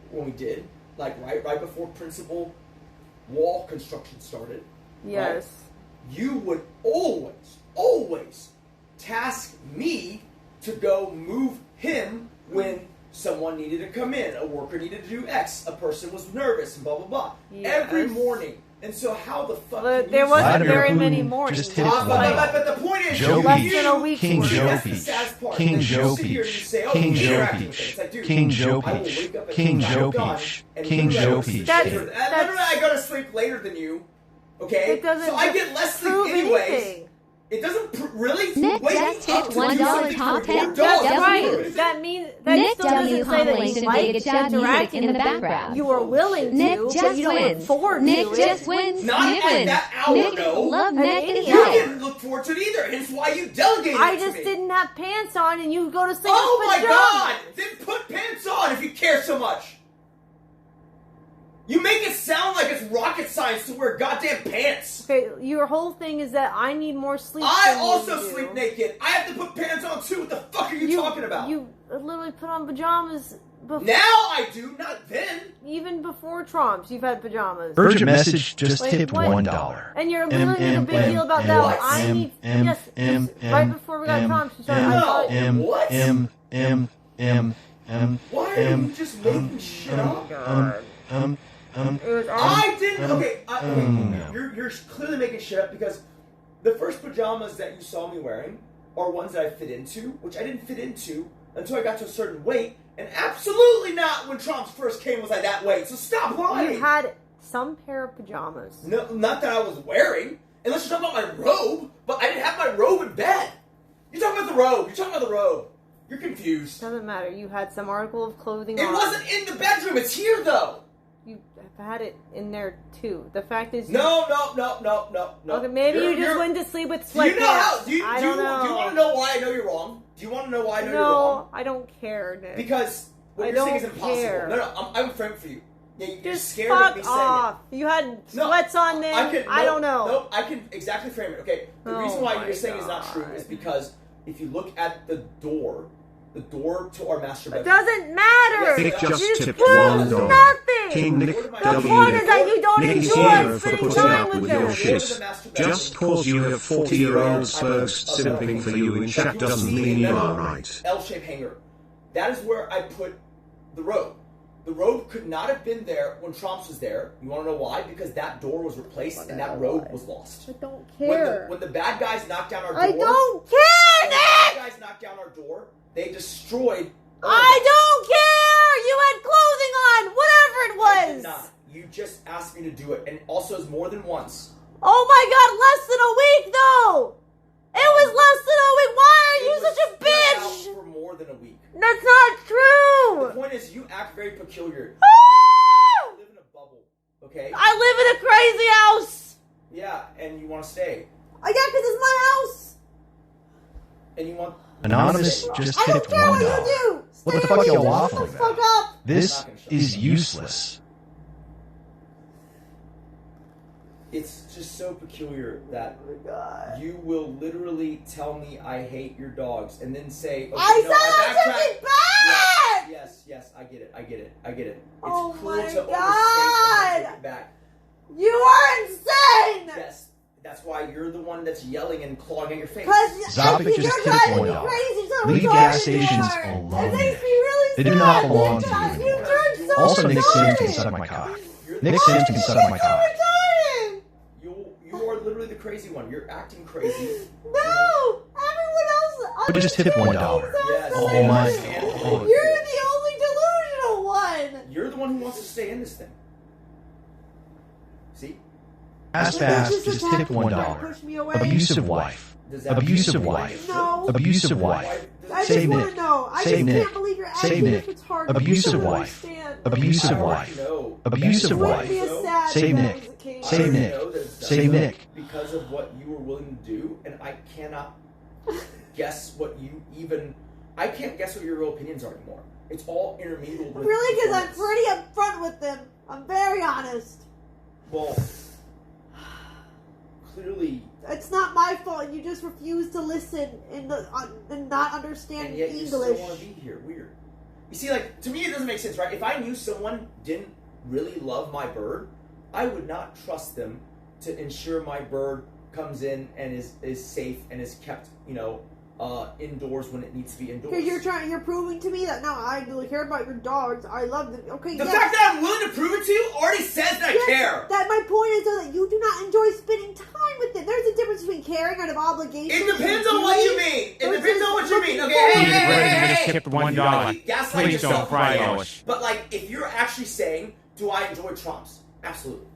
Speaker 7: when we did, like right before principal wall construction started.
Speaker 1: Yes.
Speaker 7: Right, you would always task me to go move him when someone needed to come in, a worker needed to do X, a person was nervous, and blah, blah, blah. Yes. Every morning. And so how the fuck
Speaker 1: can there wasn't very many mornings.
Speaker 7: But the point is,
Speaker 1: less than a week.
Speaker 9: King Joe Peach. King Joe Peach. King Joe Peach. King Joe Peach. King Joe Peach. King Joe Peach.
Speaker 7: I go to sleep later than you, okay?
Speaker 1: It doesn't
Speaker 7: so I get less sleep anyways. It doesn't really.
Speaker 13: Nick just tipped $1 top 10.
Speaker 1: That's right. That means that
Speaker 13: Nick
Speaker 1: still doesn't say that you like
Speaker 13: to interact
Speaker 1: in the background. You are willing to,
Speaker 13: Nick just
Speaker 1: but you don't
Speaker 13: wins.
Speaker 1: look forward to
Speaker 13: Nick
Speaker 1: it.
Speaker 13: just wins.
Speaker 7: Not at that hour,
Speaker 13: Nick
Speaker 7: no.
Speaker 13: love Nick and
Speaker 7: You didn't look forward to it either. Hence why you delegated
Speaker 1: I
Speaker 7: it to
Speaker 1: just
Speaker 7: me.
Speaker 1: didn't have pants on, and you go to sleep.
Speaker 7: Oh
Speaker 1: with
Speaker 7: my
Speaker 1: pajamas.
Speaker 7: God! Then put pants on if you care so much. You make it sound like it's rocket science to wear goddamn pants.
Speaker 1: Okay, your whole thing is that I need more sleep.
Speaker 7: I
Speaker 1: than
Speaker 7: also
Speaker 1: you do.
Speaker 7: sleep naked. I have to put pants on too. What the fuck are you talking about?
Speaker 1: You literally put on pajamas before.
Speaker 7: Now I do, not then.
Speaker 1: Even before Trumps, you've had pajamas.
Speaker 9: Urgent message just tipped $1.
Speaker 1: And you're literally making a big deal about that. I need right before we got Trumps.
Speaker 7: Why are you just making shit up? I didn't. Okay, you're clearly making shit up because the first pajamas that you saw me wearing are ones that I fit into, which I didn't fit into until I got to a certain weight, and absolutely not when Trumps first came was I that weight. So stop lying.
Speaker 1: You had some pair of pajamas.
Speaker 7: No, not that I was wearing. Unless you're talking about my robe, but I didn't have my robe in bed. You're talking about the robe. You're talking about the robe. You're confused.
Speaker 1: Doesn't matter. You had some article of clothing
Speaker 7: on.
Speaker 1: It
Speaker 7: wasn't in the bedroom. It's here, though.
Speaker 1: You had it in there, too. The fact is...
Speaker 7: No.
Speaker 1: Okay, maybe you just went to sleep with sweatpants.
Speaker 7: Do you want to know why I know you're wrong? Do you want to know why I know you're wrong?
Speaker 1: No, I don't care, Nick.
Speaker 7: Because what you're saying is impossible.
Speaker 1: Care.
Speaker 7: No, I'm afraid for you. Yeah, you're
Speaker 1: just
Speaker 7: scared
Speaker 1: fuck
Speaker 7: of me saying
Speaker 1: off.
Speaker 7: it.
Speaker 1: You had sweats on then. I don't know.
Speaker 7: Nope, I can exactly frame it. Okay, the reason why you're saying it's not true is because if you look at the door to our master bedroom.
Speaker 1: It doesn't matter.
Speaker 9: Nick just tipped
Speaker 1: $1. Nothing.
Speaker 9: King Nick
Speaker 1: the point is that you don't don't
Speaker 9: Nikki's
Speaker 1: enjoy
Speaker 9: here for
Speaker 1: spending
Speaker 9: putting
Speaker 1: time
Speaker 9: up
Speaker 1: with
Speaker 9: with your
Speaker 1: her.
Speaker 9: shit. Just cause you have 40-year-old Spurs simping for you in chat doesn't mean you are right.
Speaker 7: L-shaped hanger. That is where I put the road. The road could not have been there when Trumps was there. You want to know why? Because that door was replaced and that road was lost.
Speaker 1: I don't care.
Speaker 7: When the bad guys knocked down our door...
Speaker 1: I don't care,
Speaker 7: When the
Speaker 1: Nick!
Speaker 7: bad guys knocked down our door, they destroyed...
Speaker 1: I don't care! You had clothing on! Whatever it
Speaker 7: I did
Speaker 1: was!
Speaker 7: not. You just asked me to do it. And also it's more than once.
Speaker 1: Oh my god, less than a week though! It was less than a week! Why are you such a bitch?
Speaker 7: For more than a week.
Speaker 1: That's not true!
Speaker 7: The point is, you act very peculiar.
Speaker 1: Ah!
Speaker 7: You live in a bubble, okay?
Speaker 1: I live in a crazy house!
Speaker 7: Yeah, and you want to stay.
Speaker 1: Yeah, because it's my house!
Speaker 7: And you want...
Speaker 9: Anonymous just
Speaker 1: I don't
Speaker 9: tipped
Speaker 1: care what you
Speaker 9: $1.
Speaker 1: do!
Speaker 9: What the fuck y'all
Speaker 1: Shut
Speaker 9: waffling
Speaker 1: the fuck
Speaker 9: about?
Speaker 1: up!
Speaker 9: This is useless.
Speaker 7: It's just so peculiar that
Speaker 1: Oh my god.
Speaker 7: you will literally tell me I hate your dogs and then say, okay,
Speaker 1: I
Speaker 7: no,
Speaker 1: said I took it back!
Speaker 7: Yes, I get it. It's
Speaker 1: Oh
Speaker 7: cool
Speaker 1: my
Speaker 7: to overstate
Speaker 1: God.
Speaker 7: and take it back.
Speaker 1: You are insane!
Speaker 7: Yes, that's why you're the one that's yelling and clawing at your face.
Speaker 1: Because
Speaker 9: Zopic
Speaker 1: you're
Speaker 9: just tipped
Speaker 1: driving me
Speaker 9: $1.
Speaker 1: crazy, so
Speaker 9: Leave
Speaker 1: retarded
Speaker 9: gas
Speaker 1: you
Speaker 9: stations
Speaker 1: are.
Speaker 9: alone.
Speaker 1: It makes me really
Speaker 9: They
Speaker 1: sad.
Speaker 9: do not belong to you
Speaker 1: You
Speaker 9: anymore.
Speaker 1: turned so
Speaker 9: Also, Nick Sims can
Speaker 1: retarded.
Speaker 9: suck my cock. Nick Sims can suck my cock.
Speaker 1: Retarded.
Speaker 7: You are literally the crazy one. You're acting crazy.
Speaker 1: No! Everyone else...
Speaker 9: But just tipped $1.
Speaker 7: Yes.
Speaker 9: Oh my
Speaker 1: You're the only delusional one!
Speaker 7: You're the one who wants to stay in this thing. See?
Speaker 9: Fast just tipped $1. Abusive wife. Abusive wife.
Speaker 1: No.
Speaker 9: Abusive wife.
Speaker 1: I just
Speaker 9: Save
Speaker 1: want to
Speaker 9: Nick.
Speaker 1: know. I
Speaker 9: Save
Speaker 1: just
Speaker 9: Nick.
Speaker 1: can't believe you're
Speaker 9: Save
Speaker 1: acting
Speaker 9: Nick.
Speaker 1: this retarded.
Speaker 9: Abusive
Speaker 1: I don't
Speaker 9: wife.
Speaker 1: understand.
Speaker 9: Abusive wife. Abusive
Speaker 1: Wouldn't be
Speaker 9: wife.
Speaker 1: as sad
Speaker 9: Save
Speaker 1: if that
Speaker 9: Nick.
Speaker 1: was the case.
Speaker 9: Save Nick. Save Nick.
Speaker 7: Because of what you were willing to do, and I cannot guess what you even... I can't guess what your real opinions are anymore. It's all intermingled with...
Speaker 1: Really, because I'm
Speaker 7: performance.
Speaker 1: pretty upfront with them. I'm very honest.
Speaker 7: Well, clearly...
Speaker 1: It's not my fault. You just refuse to listen and not understand
Speaker 7: And yet you
Speaker 1: English.
Speaker 7: still want to be here. Weird. You see, like, to me it doesn't make sense, right? If I knew someone didn't really love my bird, I would not trust them to ensure my bird comes in and is safe and is kept, indoors when it needs to be indoors.
Speaker 1: Because you're proving to me that no, I really care about your dogs. I love them. Okay,
Speaker 7: The
Speaker 1: yes.
Speaker 7: fact that I'm willing to prove it to you already says that I
Speaker 1: Yes,
Speaker 7: care.
Speaker 1: That my point is though that you do not enjoy spending time with them. There's a difference between caring out of obligation.
Speaker 7: It depends on what you mean. It depends on what you mean. Okay, hey.
Speaker 17: Tip $1.
Speaker 7: Gaslight
Speaker 17: Please don't
Speaker 7: yourself.
Speaker 17: cry, Lois.
Speaker 7: But like, if you're actually saying, do I enjoy Trumps? Absolutely.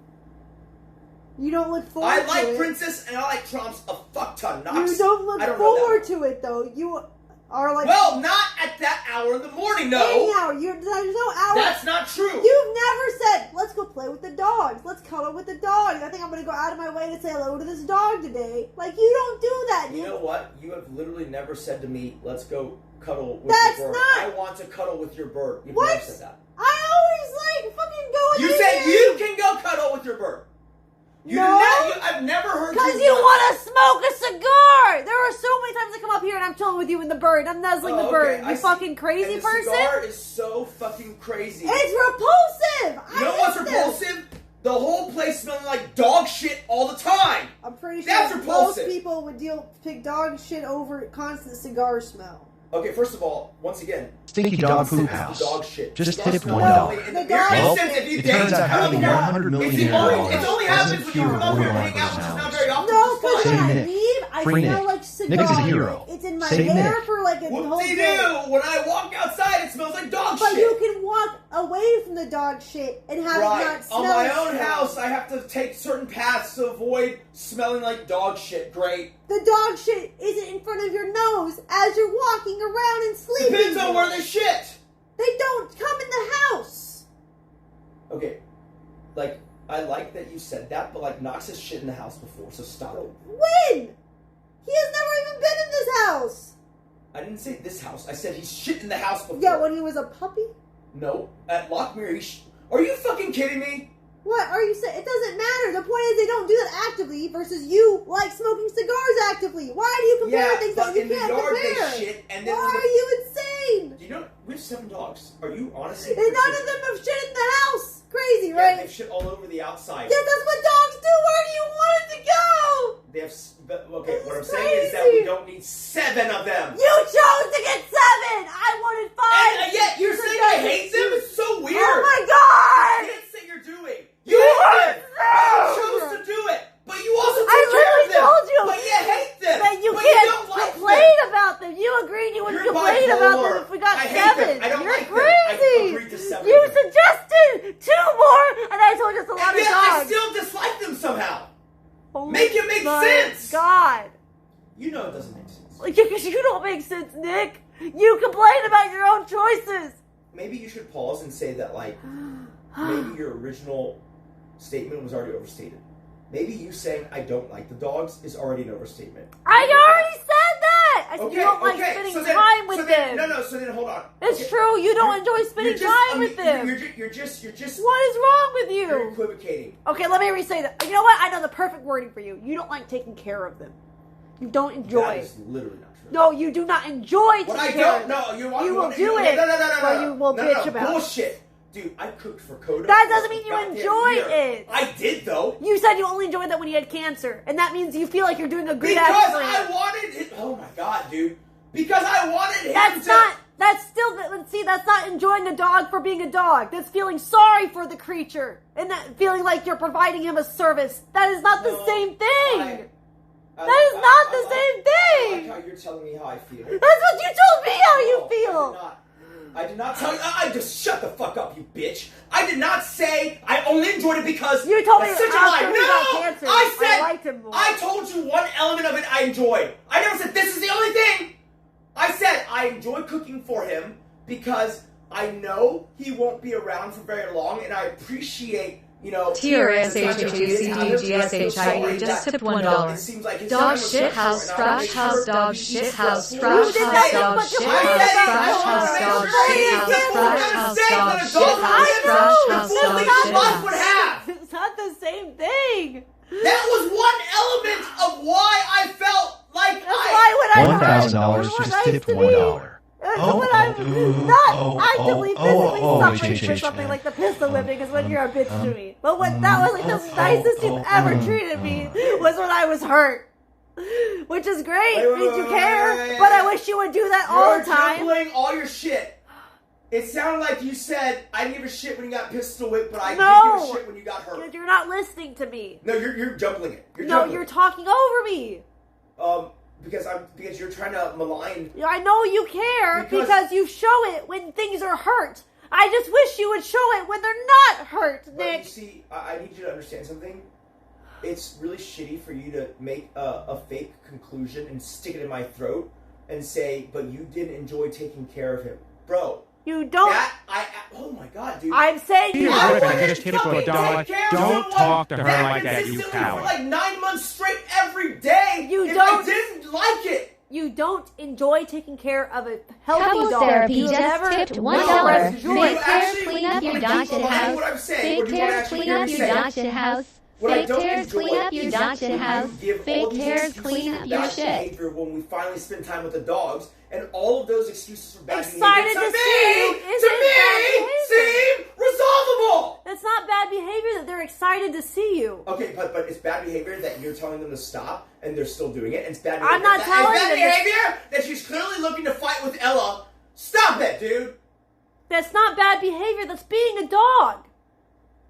Speaker 1: You don't look forward
Speaker 7: I
Speaker 1: to
Speaker 7: like
Speaker 1: it.
Speaker 7: Princess and I like Trumps a fuck ton. Knox.
Speaker 1: You don't look
Speaker 7: I don't know
Speaker 1: forward to it though. You are like...
Speaker 7: Well, not at that hour in the morning, no.
Speaker 1: Any hour. There's no hour.
Speaker 7: That's not true.
Speaker 1: You've never said, let's go play with the dogs. Let's cuddle with the dogs. I think I'm going to go out of my way to say hello to this dog today. Like, you don't do that.
Speaker 7: You know what? You have literally never said to me, let's go cuddle with
Speaker 1: That's
Speaker 7: your bird.
Speaker 1: not-
Speaker 7: I want to cuddle with your bird. You've
Speaker 1: What?
Speaker 7: never said that.
Speaker 1: I always, like, fucking go in
Speaker 7: You
Speaker 1: there.
Speaker 7: said you can go cuddle with your bird. You
Speaker 1: No.
Speaker 7: did not, I've never heard you.
Speaker 1: Because you want to smoke a cigar. There are so many times I come up here and I'm chilling with you and the bird. I'm nuzzling the bird. You fucking crazy
Speaker 7: and the
Speaker 1: person.
Speaker 7: cigar is so fucking crazy.
Speaker 1: It's repulsive.
Speaker 7: You know what's repulsive? The whole place smelling like dog shit all the time.
Speaker 1: I'm pretty
Speaker 7: That's
Speaker 1: sure
Speaker 7: repulsive.
Speaker 1: most people would pick dog shit over constant cigar smell.
Speaker 7: Okay, first of all, once again,
Speaker 9: Stinky dog poop
Speaker 7: it's
Speaker 9: house.
Speaker 7: Dog shit.
Speaker 9: Just
Speaker 7: Dog
Speaker 9: tip
Speaker 7: smell.
Speaker 9: $1.
Speaker 7: In the
Speaker 1: The
Speaker 7: very
Speaker 1: dog-
Speaker 7: instance, if you
Speaker 9: It
Speaker 7: date,
Speaker 9: turns out having
Speaker 7: I don't know.
Speaker 9: $100 million
Speaker 7: It's only
Speaker 9: doesn't
Speaker 7: happens when
Speaker 9: cure
Speaker 7: you come up here and
Speaker 9: borderline
Speaker 7: hang out, which is not
Speaker 9: personalities.
Speaker 7: very often.
Speaker 1: No,
Speaker 7: which is
Speaker 1: because
Speaker 7: fine.
Speaker 1: when I
Speaker 9: Nick.
Speaker 1: leave, I
Speaker 9: Free
Speaker 1: smell
Speaker 9: Nick.
Speaker 1: like cigar.
Speaker 9: Nick is a hero.
Speaker 1: It's in my
Speaker 9: Save
Speaker 1: hair
Speaker 9: Nick.
Speaker 1: for like a whole day.
Speaker 7: Whoop-de-doo! When I walk outside, it smells like dog
Speaker 1: But
Speaker 7: shit.
Speaker 1: you can walk away from the dog shit and have it not
Speaker 7: Right.
Speaker 1: smell
Speaker 7: On my
Speaker 1: as
Speaker 7: own
Speaker 1: strong.
Speaker 7: house, I have to take certain paths to avoid smelling like dog shit. Great.
Speaker 1: The dog shit isn't in front of your nose as you're walking around and sleeping.
Speaker 7: Depends on where they shit.
Speaker 1: They don't come in the house.
Speaker 7: Okay. Like, I like that you said that, but like, Knox has shit in the house before, so stop it.
Speaker 1: When? He has never even been in this house.
Speaker 7: I didn't say this house. I said he's shit in the house before.
Speaker 1: Yeah, when he was a puppy.
Speaker 7: No. At Lockmere, are you fucking kidding me?
Speaker 1: What are you saying? It doesn't matter. The point is they don't do that actively versus you like smoking cigars actively. Why do you compare things that you
Speaker 7: in the
Speaker 1: can't
Speaker 7: yard
Speaker 1: compare?
Speaker 7: they shit, and then
Speaker 1: Why
Speaker 7: when
Speaker 1: are you insane?
Speaker 7: You know, we have 7 dogs. Are you honestly?
Speaker 1: And none of them have shit in the house. Crazy crazy,
Speaker 7: Yeah,
Speaker 1: right?
Speaker 7: they have shit all over the outside.
Speaker 1: Yeah, that's what dogs do. Where do you want it to go?
Speaker 7: They have. Okay, what I'm saying is that we don't need 7 of them.
Speaker 1: You chose to get 7. I wanted 5.
Speaker 7: And yet you're saying I hate them? It's so weird.
Speaker 1: Oh my god!
Speaker 7: You can't say you're doing. You hate them. You chose to do it, but you also take care of them.
Speaker 1: told you.
Speaker 7: But you hate them.
Speaker 1: That you
Speaker 7: but
Speaker 1: can't
Speaker 7: you don't like
Speaker 1: complain
Speaker 7: them.
Speaker 1: about them. You agreed you wouldn't
Speaker 7: You're
Speaker 1: complain about
Speaker 7: bipolar.
Speaker 1: them if we got
Speaker 7: I hate
Speaker 1: 7.
Speaker 7: them. I don't
Speaker 1: You're
Speaker 7: like them.
Speaker 1: crazy.
Speaker 7: I agreed to 7
Speaker 1: You
Speaker 7: of them.
Speaker 1: suggested 2 more, and I told you it's a lot
Speaker 7: And
Speaker 1: of
Speaker 7: yet I
Speaker 1: dogs.
Speaker 7: still dislike them somehow.
Speaker 1: Oh
Speaker 7: Make it make
Speaker 1: my
Speaker 7: sense.
Speaker 1: God.
Speaker 7: You know it doesn't make sense.
Speaker 1: Because you don't make sense, Nick. You complain about your own choices.
Speaker 7: Maybe you should pause and say that, like, maybe your original statement was already overstated. Maybe you saying I don't like the dogs is already an overstatement.
Speaker 1: I already said that. I said you don't like spending
Speaker 7: so then-
Speaker 1: time with
Speaker 7: so then-
Speaker 1: them.
Speaker 7: No, so then hold on.
Speaker 1: It's
Speaker 7: Okay.
Speaker 1: true. You don't enjoy spending time with them.
Speaker 7: You're just.
Speaker 1: What is wrong with you?
Speaker 7: You're equivocating.
Speaker 1: Okay, let me re-say that. You know what? I know the perfect wording for you. You don't like taking care of them. You don't enjoy.
Speaker 7: That is literally not true.
Speaker 1: No, you do not enjoy taking
Speaker 7: What I
Speaker 1: care
Speaker 7: don't.
Speaker 1: of
Speaker 7: No,
Speaker 1: them.
Speaker 7: you want.
Speaker 1: You will
Speaker 7: want-
Speaker 1: do
Speaker 7: okay,
Speaker 1: it.
Speaker 7: No.
Speaker 1: But you will bitch about it.
Speaker 7: Bullshit. Dude, I cooked for Coda.
Speaker 1: That doesn't mean you
Speaker 7: goddamn
Speaker 1: enjoy
Speaker 7: year.
Speaker 1: it.
Speaker 7: I did though.
Speaker 1: You said you only enjoyed that when you had cancer, and that means you feel like you're doing a good
Speaker 7: Because
Speaker 1: act for
Speaker 7: I
Speaker 1: him.
Speaker 7: wanted it. Oh my god, dude. Because I wanted him
Speaker 1: That's
Speaker 7: to.
Speaker 1: not. That's still. See, that's not enjoying a dog for being a dog. That's feeling sorry for the creature and that feeling like you're providing him a service. That is not the same thing. That is not the same thing.
Speaker 7: I like how you're telling me how I feel.
Speaker 1: That's what you told me how you feel.
Speaker 7: I did not tell you. I just shut the fuck up, you bitch. I did not say I only enjoyed it because
Speaker 1: You told me
Speaker 7: that's such a
Speaker 1: after
Speaker 7: lie.
Speaker 1: we
Speaker 7: No,
Speaker 1: got cancer,
Speaker 7: I said
Speaker 1: I liked him more.
Speaker 7: I told you one element of it I enjoyed. I never said this is the only thing. I said I enjoy cooking for him because I know he won't be around for very long, and I appreciate. You know,
Speaker 16: TRSHUCDGSHIE just tipped $1.
Speaker 7: It seems like his
Speaker 16: Dog
Speaker 7: time was
Speaker 16: shit
Speaker 7: short,
Speaker 16: house,
Speaker 7: and I wanna
Speaker 16: trash
Speaker 7: make
Speaker 16: house,
Speaker 7: sure
Speaker 16: dog
Speaker 7: that he
Speaker 16: shit
Speaker 7: gets
Speaker 16: house,
Speaker 7: the-
Speaker 16: trash house, dog shit house, trash house, dog shit house, trash house, dog shit house, trash house, dog shit house.
Speaker 1: It's not the same thing.
Speaker 7: That was one element of why I felt like
Speaker 9: $1,000 just tipped $1.
Speaker 1: When I'm not actively physically suffering for something like the pistol whipping is when you're a bitch to me. But when that was like the nicest you've ever treated me was when I was hurt. Which is great, means you care, but I wish you would do that all the time.
Speaker 7: You're jumbling all your shit. It sounded like you said, I didn't give a shit when you got pistol whipped, but I did give a shit when you got hurt.
Speaker 1: You're not listening to me.
Speaker 7: No, you're jumbling it.
Speaker 1: You're talking over me.
Speaker 7: Because you're trying to malign.
Speaker 1: I know you care because you show it when things are hurt. I just wish you would show it when they're not hurt, Nick.
Speaker 7: But you see, I need you to understand something. It's really shitty for you to make a fake conclusion and stick it in my throat and say, but you didn't enjoy taking care of him. Bro.
Speaker 1: You don't.
Speaker 7: Oh my god, dude.
Speaker 1: I'm saying
Speaker 15: You would have just hit a dog. Don't talk to her like that, you
Speaker 7: for
Speaker 15: coward.
Speaker 7: like 9 months straight every day.
Speaker 1: You
Speaker 7: if
Speaker 1: don't-
Speaker 7: I didn't like it.
Speaker 1: You don't enjoy taking care of a healthy
Speaker 13: Couples
Speaker 1: dog.
Speaker 13: therapy
Speaker 1: You
Speaker 13: just
Speaker 1: never
Speaker 13: tipped
Speaker 1: express
Speaker 13: $1.
Speaker 1: joy.
Speaker 13: Fake tears, clean up your dog house. Fake tears, clean up your dog house. Fake tears, clean up your dog house. Fake tears, clean up your shit.
Speaker 7: Behavior when we finally spend time with the dogs, and all of those excuses for bad
Speaker 1: Excited
Speaker 7: behavior
Speaker 1: to see you isn't bad behavior.
Speaker 7: seem resolvable.
Speaker 1: It's not bad behavior that they're excited to see you.
Speaker 7: Okay, but it's bad behavior that you're telling them to stop, and they're still doing it. And it's bad behavior.
Speaker 1: I'm not telling
Speaker 7: it's bad
Speaker 1: them to-
Speaker 7: behavior that she's clearly looking to fight with Ella. Stop it, dude.
Speaker 1: That's not bad behavior. That's being a dog.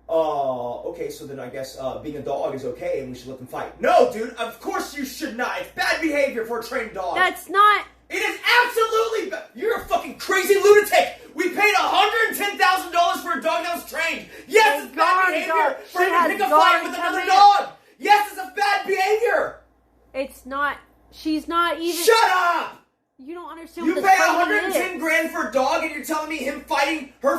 Speaker 7: Okay, so then I guess being a dog is okay, and we should let them fight. No, dude, of course you should not. It's bad behavior for a trained dog.
Speaker 1: That's not.
Speaker 7: It is absolutely. You're a fucking crazy lunatic. We paid $110,000 for a dog that was trained. Yes, it's bad behavior for him to pick a fight with another dog. Yes, it's a bad behavior.
Speaker 1: It's not. She's not even.
Speaker 7: Shut up.
Speaker 1: You don't understand
Speaker 7: You
Speaker 1: what
Speaker 7: pay
Speaker 1: the training
Speaker 7: $110
Speaker 1: is.
Speaker 7: grand for a dog, and you're telling me her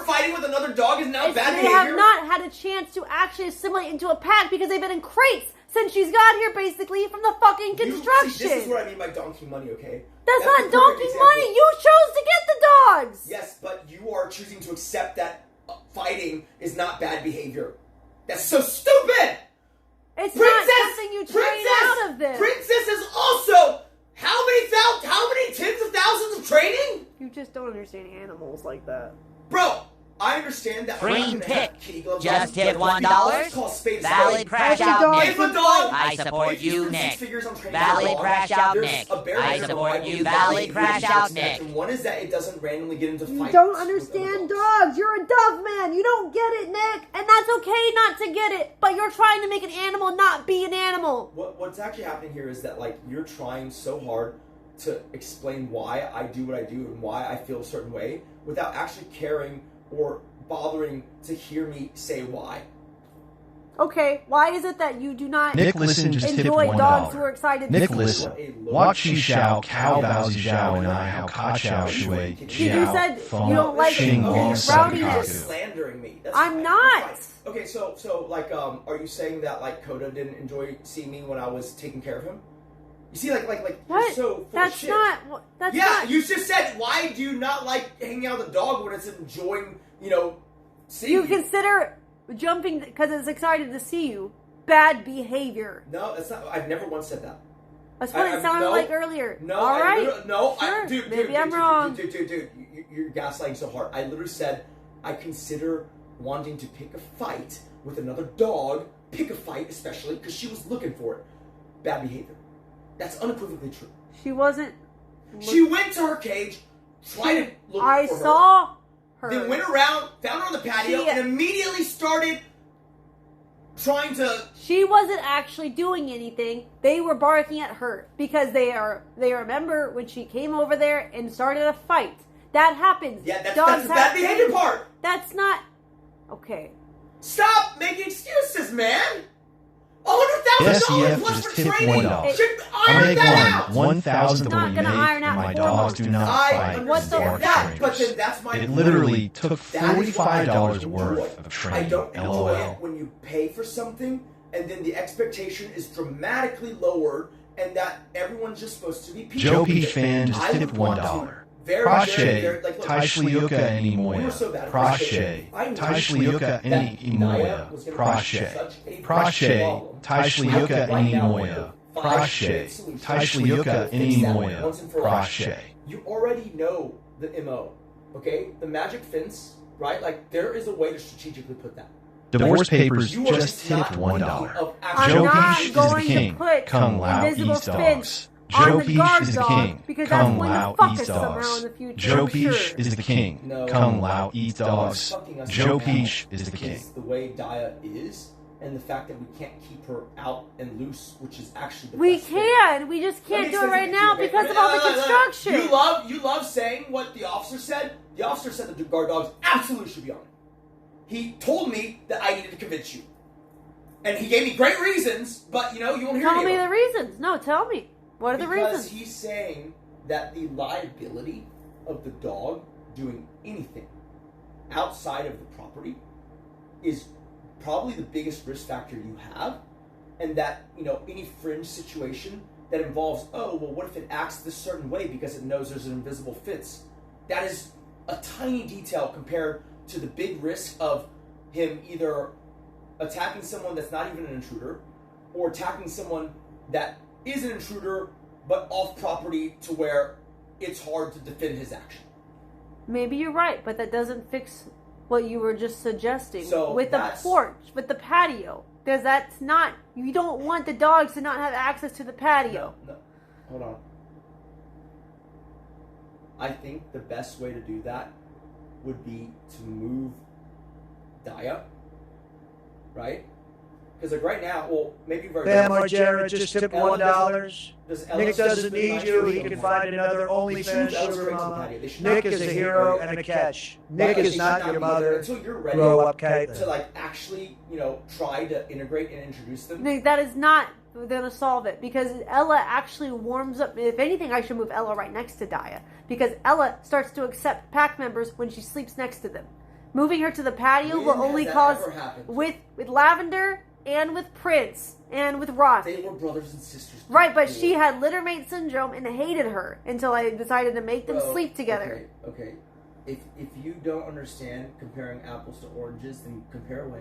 Speaker 7: fighting with another dog is now bad
Speaker 1: They
Speaker 7: behavior?
Speaker 1: have not had a chance to actually assimilate into a pack because they've been in crates since she's got here, basically, from the fucking construction.
Speaker 7: See, this is what I mean by donkey money, okay?
Speaker 1: That's
Speaker 7: the
Speaker 1: not
Speaker 7: perfect
Speaker 1: donkey
Speaker 7: example.
Speaker 1: money. You chose to get the dogs.
Speaker 7: Yes, but you are choosing to accept that fighting is not bad behavior. That's so stupid!
Speaker 1: It's not something you train out of them.
Speaker 7: Princess is also how many tens of thousands of training?
Speaker 1: You just don't understand animals like that.
Speaker 7: Bro, I understand that.
Speaker 17: Green tick. Just tip $1. Valid crash out, Nick. I support you, Nick. Valid crash out, Nick. I support you. Valid crash out, Nick.
Speaker 7: And one is that it doesn't randomly get into fights.
Speaker 1: You don't understand dogs. You're a dog man. You don't get it, Nick. And that's okay not to get it. But you're trying to make an animal not be an animal.
Speaker 7: What's actually happening here is that, like, you're trying so hard to explain why I do what I do and why I feel a certain way without actually caring or bothering to hear me say why.
Speaker 1: Okay, why is it that you do not
Speaker 9: Nicholas just tipped
Speaker 1: enjoy
Speaker 9: $1.
Speaker 1: dogs who are excited to
Speaker 9: Nicholas, Wak Shi Xiao, Cow Bao Zi Xiao, and I How Ka Xiao Shui,
Speaker 1: You said you don't like rowdiness.
Speaker 7: Slandering me.
Speaker 1: I'm not.
Speaker 7: Okay, so like, are you saying that, like, Coda didn't enjoy seeing me when I was taking care of him? You see, like,
Speaker 1: what?
Speaker 7: You're so full
Speaker 1: That's
Speaker 7: of shit.
Speaker 1: not. That's
Speaker 7: yeah,
Speaker 1: not.
Speaker 7: you just said, why do you not like hanging out with a dog when it's enjoying, seeing
Speaker 1: You consider jumping because it's excited to see you bad behavior.
Speaker 7: No, that's not. I've never once said that.
Speaker 1: That's what it sounded like earlier.
Speaker 7: No,
Speaker 1: all right.
Speaker 7: Dude,
Speaker 1: maybe I'm wrong.
Speaker 7: Dude, you're gaslighting so hard. I literally said I consider wanting to pick a fight with another dog. Pick a fight, especially because she was looking for it. Bad behavior. That's unequivocally true.
Speaker 1: She wasn't.
Speaker 7: She went to her cage, tried to look for her.
Speaker 1: I saw her.
Speaker 7: Then went around, found her on the patio, and immediately started trying to.
Speaker 1: She wasn't actually doing anything. They were barking at her because they remember when she came over there and started a fight. That happens.
Speaker 7: Yeah, that's the bad behavior part.
Speaker 1: That's not okay.
Speaker 7: Stop making excuses, man. $100,000 plus for training.
Speaker 9: I make $1,000 a week, and my dogs do not fight.
Speaker 7: But then that's my.
Speaker 9: It literally took $45 worth of training.
Speaker 7: I don't enjoy
Speaker 9: LOL.
Speaker 7: it when you pay for something and then the expectation is dramatically lowered, and that everyone's just supposed to be people.
Speaker 9: Joe P. fan just tipped $1. Prache, Taishliuka any moya. Prache, Taishliuka any moya. Prache, Prache, Taishliuka any moya. Prache, Taishliuka any moya. Prache.
Speaker 7: You already know the MO, okay? The magic fence, right? Like, there is a way to strategically put that.
Speaker 9: Divorce papers just tipped $1. Joe Peach is the king. Kung Lao eats dogs. Joe Peach is the king. Kung Lao eats dogs. Joe Peach is the king. Kung Lao eats dogs. Joe Peach is the king.
Speaker 7: The way Daya is, and the fact that we can't keep her out and loose, which is actually the
Speaker 1: We
Speaker 7: best
Speaker 1: can. We just can't do it right now because of all the construction.
Speaker 7: You love saying what the officer said. The officer said that the guard dogs absolutely should be on it. He told me that I needed to convince you, and he gave me great reasons. But you won't hear
Speaker 1: Tell me the reasons. No, tell me. What are the reasons?
Speaker 7: Because he's saying that the liability of the dog doing anything outside of the property is probably the biggest risk factor you have, and that any fringe situation that involves, what if it acts this certain way because it knows there's an invisible fence? That is a tiny detail compared to the big risk of him either attacking someone that's not even an intruder, or attacking someone that is an intruder but off property to where it's hard to defend his action.
Speaker 1: Maybe you're right, but that doesn't fix what you were just suggesting with the porch, with the patio. Because that's not, you don't want the dogs to not have access to the patio.
Speaker 7: No. Hold on. I think the best way to do that would be to move Daya, right? Because like right now, maybe
Speaker 11: Bam Margera just tipped $1. Nick doesn't need you. He can find another OnlyFans sugar mama. Nick is a hero and a catch. Nick is not your mother.
Speaker 7: Until you're ready
Speaker 11: Grow up, Caitlin.
Speaker 7: to actually, try to integrate and introduce them.
Speaker 1: Nick, that is not going to solve it, because Ella actually warms up. If anything, I should move Ella right next to Daya, because Ella starts to accept pack members when she sleeps next to them. Moving her to the patio will only cause, with Lavender and with Prince and with Roth.
Speaker 7: They were brothers and sisters.
Speaker 1: Right, but she had littermate syndrome and hated her until I decided to make them sleep together.
Speaker 7: Okay. If you don't understand comparing apples to oranges, then compare away.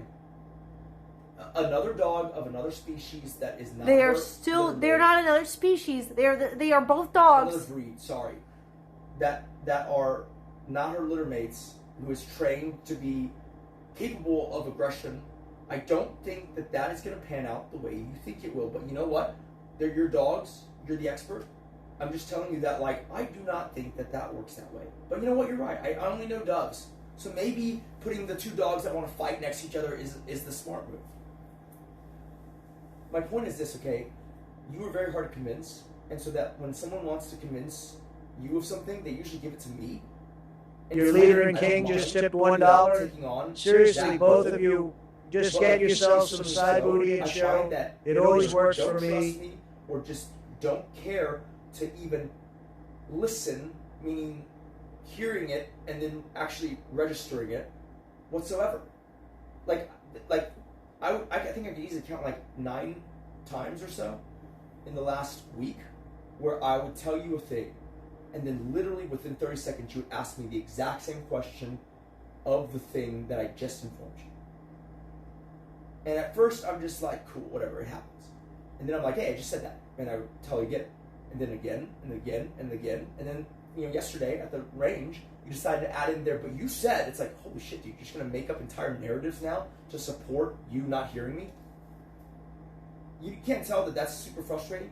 Speaker 7: Another dog of another species that is not.
Speaker 1: They're not another species. They are both dogs.
Speaker 7: Another breed. Sorry, that are not her litter mates, who is trained to be capable of aggression, I don't think that that is going to pan out the way you think it will. But you know what? They're your dogs. You're the expert. I'm just telling you that, like, I do not think that that works that way. But you know what? You're right. I only know dogs. So maybe putting the two dogs that want to fight next to each other is the smart move. My point is this, okay? You are very hard to convince. And so that when someone wants to convince you of something, they usually give it to me. And
Speaker 11: Your leader and king just tipped $1. Seriously, both of you, just get yourselves some side booty and show. It always works for me.
Speaker 7: Or just don't care to even listen, meaning hearing it and then actually registering it whatsoever. Like I think I could easily count like 9 times or so in the last week where I would tell you a thing and then literally within 30 seconds you would ask me the exact same question of the thing that I just informed you. And at first I'm just like, cool, whatever, it happens. And then I'm like, hey, I just said that. And I would tell you again. And then again, and again, and again. And then, yesterday at the range, you decided to add in there, but you said, it's like, holy shit, dude, you're just going to make up entire narratives now to support you not hearing me? You can't tell that that's super frustrating?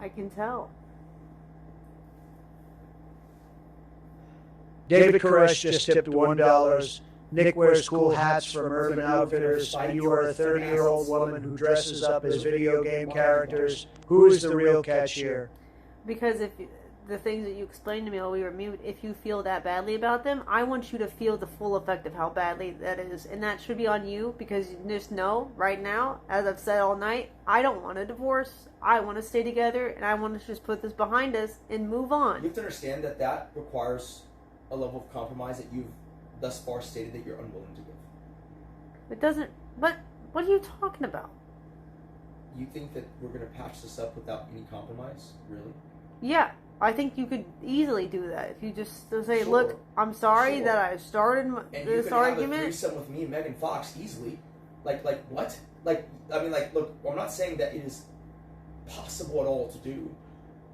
Speaker 1: I can tell.
Speaker 11: David Koresh just tipped $1. Nick wears cool hats from Urban Outfitters, and you are a 30-year-old woman who dresses up as video game characters. Who is the real catch here?
Speaker 1: Because if the things that you explained to me while we were mute, if you feel that badly about them, I want you to feel the full effect of how badly that is. And that should be on you, because you just know right now, as I've said all night, I don't want a divorce. I want to stay together, and I want to just put this behind us and move on.
Speaker 7: You have to understand that that requires a level of compromise that you've thus far stated that you're unwilling to give.
Speaker 1: It doesn't... What are you talking about?
Speaker 7: You think that we're going to patch this up without any compromise? Really?
Speaker 1: Yeah, I think you could easily do that. If you just say, look, I'm sorry that I started this argument.
Speaker 7: And you could have a threesome with me and Megan Fox easily. Like what? Look, I'm not saying that it is possible at all to do.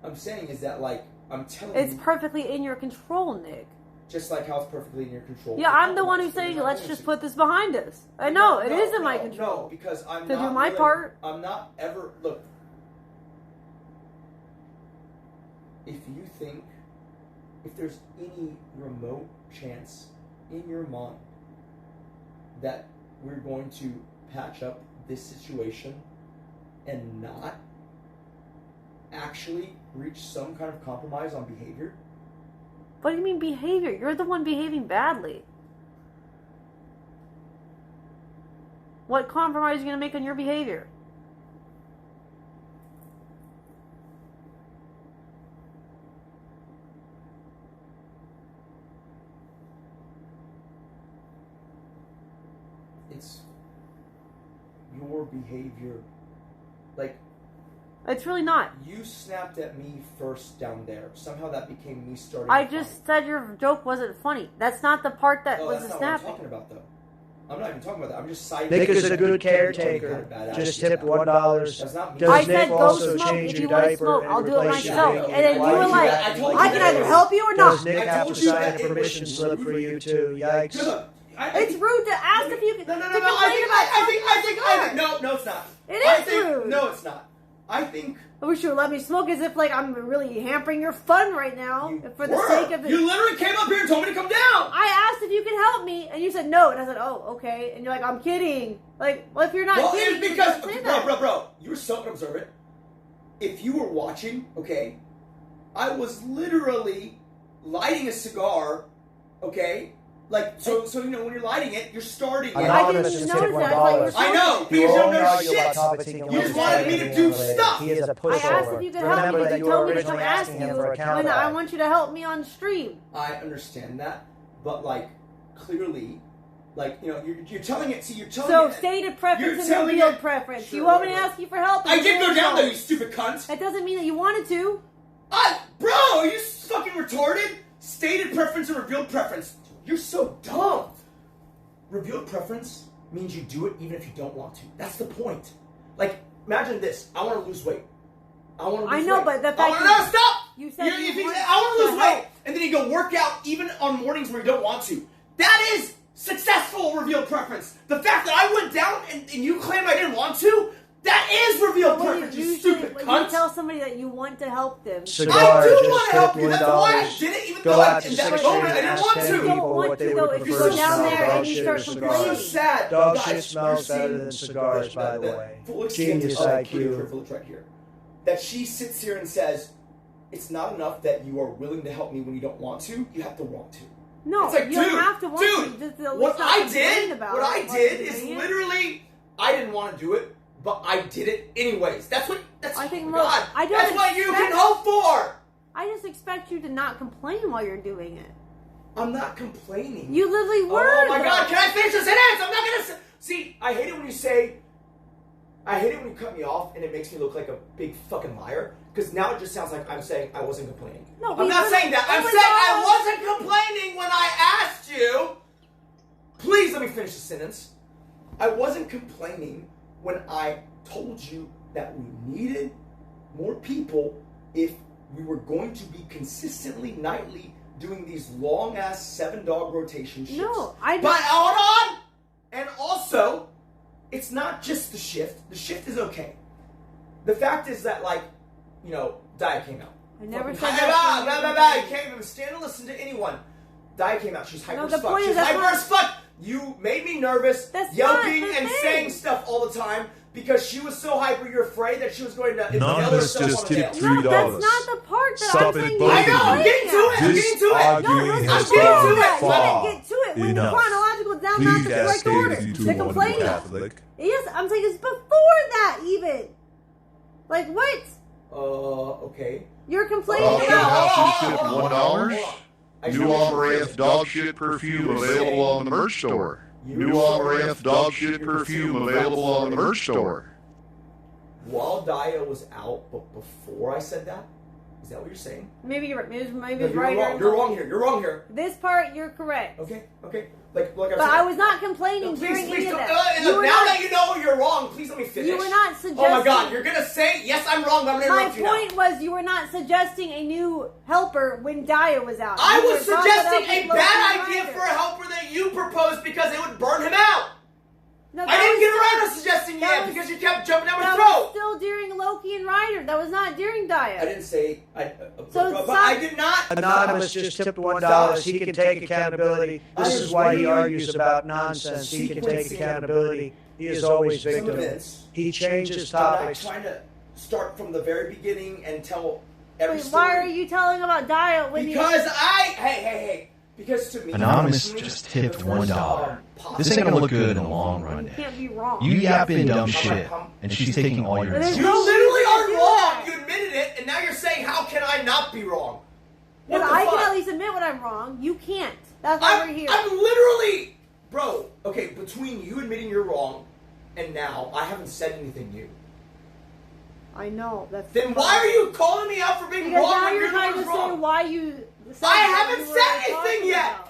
Speaker 7: I'm saying is that, I'm telling you...
Speaker 1: It's perfectly in your control, Nick.
Speaker 7: Just like how it's perfectly in your control.
Speaker 1: Yeah, I'm the one who's saying, let's just put this behind us. I know, it is in my control.
Speaker 7: No, because I'm
Speaker 1: to
Speaker 7: not...
Speaker 1: do my part.
Speaker 7: I'm not ever... Look. If you think... If there's any remote chance in your mind that we're going to patch up this situation and not actually reach some kind of compromise on behavior...
Speaker 1: What do you mean behavior? You're the one behaving badly. What compromise are you going to make on your behavior?
Speaker 7: It's your behavior.
Speaker 1: It's really not.
Speaker 7: You snapped at me first down there. Somehow that became me starting.
Speaker 1: I just said your joke wasn't funny. That's not the part that was the snapping.
Speaker 7: That's not what I'm talking about, though. I'm not even talking about that. I'm just citing...
Speaker 11: Nick is a good caretaker. Just tipped $1.
Speaker 1: I said go smoke if you want to smoke. I'll do it myself. And then you were like, I can either help you or not.
Speaker 11: Does Nick have to sign a permission slip for you too? Yikes.
Speaker 1: It's rude to ask if you can
Speaker 7: No, I think no, it's not.
Speaker 1: It is rude.
Speaker 7: No, it's not. I think...
Speaker 1: I wish you would let me smoke as if, I'm really hampering your fun right now. For the sake of it.
Speaker 7: You literally came up here and told me to come down!
Speaker 1: I asked if you could help me, and you said no. And I said, oh, okay. And you're like, I'm kidding. Well, if you're not kidding,
Speaker 7: it's because... Bro, you were so observant. If you were watching, okay, I was literally lighting a cigar, okay? So when you're lighting it, you're starting it.
Speaker 1: I didn't notice that.
Speaker 7: I know, because you don't know shit. You just wanted me to do stuff.
Speaker 11: He is a pushover.
Speaker 1: I asked if you could help me, because you told me to come ask you when I want you to help me on stream.
Speaker 7: I understand that, but clearly, you're telling it. See, you're telling
Speaker 1: So
Speaker 7: it.
Speaker 1: stated preference and revealed preference. Sure, you want me to ask you for help?
Speaker 7: I did go down there, you stupid cunt.
Speaker 1: That doesn't mean that you wanted to.
Speaker 7: Bro, are you fucking retarded? Stated preference and revealed preference. You're so dumb. Revealed preference means you do it even if you don't want to. That's the point. Imagine this. I want to lose weight.
Speaker 1: I know, but the fact
Speaker 7: that... No, stop!
Speaker 1: You said
Speaker 7: I want to lose weight. and then you go work out even on mornings where you don't want to. That is successful revealed preference. The fact that I went down and you claimed I didn't want to, that is revealed preference, you stupid cunt.
Speaker 1: You tell somebody that you want to help them.
Speaker 11: Cigar,
Speaker 7: I do
Speaker 11: just
Speaker 7: want to help you. That's
Speaker 11: $1.
Speaker 7: why I did it, even
Speaker 11: Go
Speaker 7: though
Speaker 11: out
Speaker 7: in
Speaker 11: to
Speaker 7: that
Speaker 11: 6
Speaker 7: moment I
Speaker 11: and
Speaker 7: didn't
Speaker 11: ask
Speaker 7: want
Speaker 11: 10
Speaker 7: to.
Speaker 11: people what they would
Speaker 1: if you
Speaker 11: prefer
Speaker 1: go down
Speaker 11: smell.
Speaker 1: there
Speaker 11: Dog
Speaker 1: and you
Speaker 11: shit
Speaker 1: start
Speaker 11: or
Speaker 1: complaining.
Speaker 11: cigars.
Speaker 7: So sad.
Speaker 11: Dog
Speaker 7: Guys,
Speaker 11: shit smells
Speaker 7: you're
Speaker 11: better
Speaker 7: seeing
Speaker 11: than cigars, by the way.
Speaker 7: Full extent
Speaker 11: Genius
Speaker 7: of
Speaker 11: IQ.
Speaker 7: privilege right here. That she sits here and says, it's not enough that you are willing to help me when you don't want to. You have to want to.
Speaker 1: No,
Speaker 7: it's like,
Speaker 1: you don't have to want
Speaker 7: dude,
Speaker 1: to. Just at
Speaker 7: what
Speaker 1: least not
Speaker 7: I
Speaker 1: complain
Speaker 7: did,
Speaker 1: about
Speaker 7: what
Speaker 1: it
Speaker 7: I
Speaker 1: while
Speaker 7: did
Speaker 1: you're
Speaker 7: is
Speaker 1: doing it.
Speaker 7: literally, I didn't want to do it, but I did it anyways. That's what. That's
Speaker 1: I think.
Speaker 7: oh
Speaker 1: Look,
Speaker 7: God,
Speaker 1: I don't
Speaker 7: that's what you
Speaker 1: expect-
Speaker 7: can hope for.
Speaker 1: I just expect you to not complain while you're doing it.
Speaker 7: I'm not complaining.
Speaker 1: You literally were.
Speaker 7: Oh my
Speaker 1: though.
Speaker 7: God! Can I finish the sentence? I'm not gonna see. I hate it when you say. I hate it when you cut me off and it makes me look like a big fucking liar. Because now it just sounds like I'm saying I wasn't complaining.
Speaker 1: No,
Speaker 7: I'm not saying that. I'm saying I wasn't complaining when I asked you. Please let me finish the sentence. I wasn't complaining when I told you that we needed more people if we were going to be consistently nightly doing these long ass 7-dog rotation shifts.
Speaker 1: No, I.
Speaker 7: But hold on! And also, it's not just the shift. The shift is okay. The fact is that, like, you know, Daya came out.
Speaker 1: I never
Speaker 7: Fucking
Speaker 1: said that.
Speaker 7: You can't even stand to listen to anyone. Daya came out. She's hyper
Speaker 1: the
Speaker 7: as fuck.
Speaker 1: point is
Speaker 7: She's
Speaker 1: that's
Speaker 7: hyper
Speaker 1: not-
Speaker 7: as fuck. You made me nervous,
Speaker 1: That's
Speaker 7: yelping
Speaker 1: not the
Speaker 7: and
Speaker 1: thing.
Speaker 7: saying stuff all the time because she was so hyper. You're afraid that she was going to
Speaker 8: None of
Speaker 7: impale
Speaker 8: us
Speaker 7: herself
Speaker 8: just
Speaker 7: on a nail.
Speaker 8: tipped
Speaker 1: No,
Speaker 8: $3.
Speaker 1: that's not the part that
Speaker 8: Stop
Speaker 1: I'm
Speaker 8: it,
Speaker 1: saying.
Speaker 8: both
Speaker 1: you're
Speaker 7: I know. I'm
Speaker 8: of you.
Speaker 7: getting to it. I'm
Speaker 8: This
Speaker 7: getting to it.
Speaker 8: arguing
Speaker 1: No,
Speaker 8: has
Speaker 1: let's
Speaker 7: getting
Speaker 1: go
Speaker 7: to
Speaker 1: to
Speaker 7: it.
Speaker 1: that.
Speaker 8: gone
Speaker 1: Let
Speaker 8: far
Speaker 1: me get to it. When the
Speaker 8: enough.
Speaker 1: chronological down, not
Speaker 8: Please
Speaker 1: the correct order.
Speaker 8: cascade
Speaker 1: The
Speaker 8: to one
Speaker 1: complaining.
Speaker 8: Catholic.
Speaker 1: Yes, I'm saying it's before that even. Like what?
Speaker 7: Okay.
Speaker 1: You're complaining
Speaker 6: Dog shit
Speaker 1: about.
Speaker 6: house you shipped $1.
Speaker 7: I
Speaker 6: New
Speaker 7: should-
Speaker 6: Amaranth dog shit perfume available on the merch store. New Amaranth dog shit perfume available on the merch store.
Speaker 7: While Daya was out, but before I said that, is that what you're saying?
Speaker 1: Maybe you're right. Maybe
Speaker 7: No,
Speaker 1: it's
Speaker 7: you're
Speaker 1: right.
Speaker 7: wrong. You're wrong here. You're wrong here.
Speaker 1: This part, you're correct.
Speaker 7: Okay. Like
Speaker 1: But
Speaker 7: said.
Speaker 1: I was not complaining
Speaker 7: No,
Speaker 1: during any of
Speaker 7: don't.
Speaker 1: that.
Speaker 7: Now
Speaker 1: You were
Speaker 7: that
Speaker 1: not.
Speaker 7: you know you're wrong, please let me finish.
Speaker 1: You were not suggesting.
Speaker 7: Oh my God, you're gonna say yes, I'm wrong, but I'm gonna
Speaker 1: My
Speaker 7: interrupt you now.
Speaker 1: point was you were not suggesting a new helper when Daya was out.
Speaker 7: I
Speaker 1: You
Speaker 7: was
Speaker 1: were talking
Speaker 7: suggesting
Speaker 1: about
Speaker 7: a
Speaker 1: Loki
Speaker 7: bad
Speaker 1: and
Speaker 7: idea
Speaker 1: Ryder.
Speaker 7: for a helper that you proposed because it would burn him out.
Speaker 1: No,
Speaker 7: I didn't
Speaker 1: was
Speaker 7: get
Speaker 1: still-
Speaker 7: around to suggesting
Speaker 1: that
Speaker 7: yet
Speaker 1: was-
Speaker 7: because you kept jumping down my
Speaker 1: That
Speaker 7: throat.
Speaker 1: was still during Loki and Ryder. That was not during Daya.
Speaker 7: I didn't say.
Speaker 1: So
Speaker 7: but
Speaker 1: stop-
Speaker 7: I did not.
Speaker 11: Anonymous just tipped $1. He can take accountability. This is why he argues about nonsense. He can take accountability. He is always
Speaker 7: Some
Speaker 11: victim.
Speaker 7: events.
Speaker 11: He changes
Speaker 7: I'm not
Speaker 11: topics.
Speaker 7: trying to start from the very beginning and tell every
Speaker 1: Wait,
Speaker 7: story.
Speaker 1: why are you telling about Daya when
Speaker 7: Because hey. Because to me,
Speaker 9: Anonymous just tipped $1. This ain't gonna look good in the long run.
Speaker 1: you can't be wrong?
Speaker 9: You yapping dumb shit, and she's taking all your
Speaker 1: There's
Speaker 9: insults.
Speaker 7: You
Speaker 1: no
Speaker 7: literally
Speaker 1: reason to
Speaker 7: are
Speaker 1: do
Speaker 7: wrong.
Speaker 1: that.
Speaker 7: You admitted it, and now you're saying, how can I not be wrong? What
Speaker 1: But
Speaker 7: the
Speaker 1: I
Speaker 7: fuck?
Speaker 1: can at least admit when I'm wrong. You can't. That's why we're here.
Speaker 7: I'm literally, bro. Okay, between you admitting you're wrong and now, I haven't said anything new.
Speaker 1: I know. That's
Speaker 7: Then why are you calling me out for being
Speaker 1: Because
Speaker 7: wrong
Speaker 1: now
Speaker 7: when
Speaker 1: you're
Speaker 7: you're the
Speaker 1: trying
Speaker 7: one
Speaker 1: to
Speaker 7: who's
Speaker 1: say
Speaker 7: wrong?
Speaker 1: why you. said
Speaker 7: I
Speaker 1: what
Speaker 7: haven't
Speaker 1: you
Speaker 7: said
Speaker 1: were
Speaker 7: anything
Speaker 1: talking
Speaker 7: yet.
Speaker 1: about.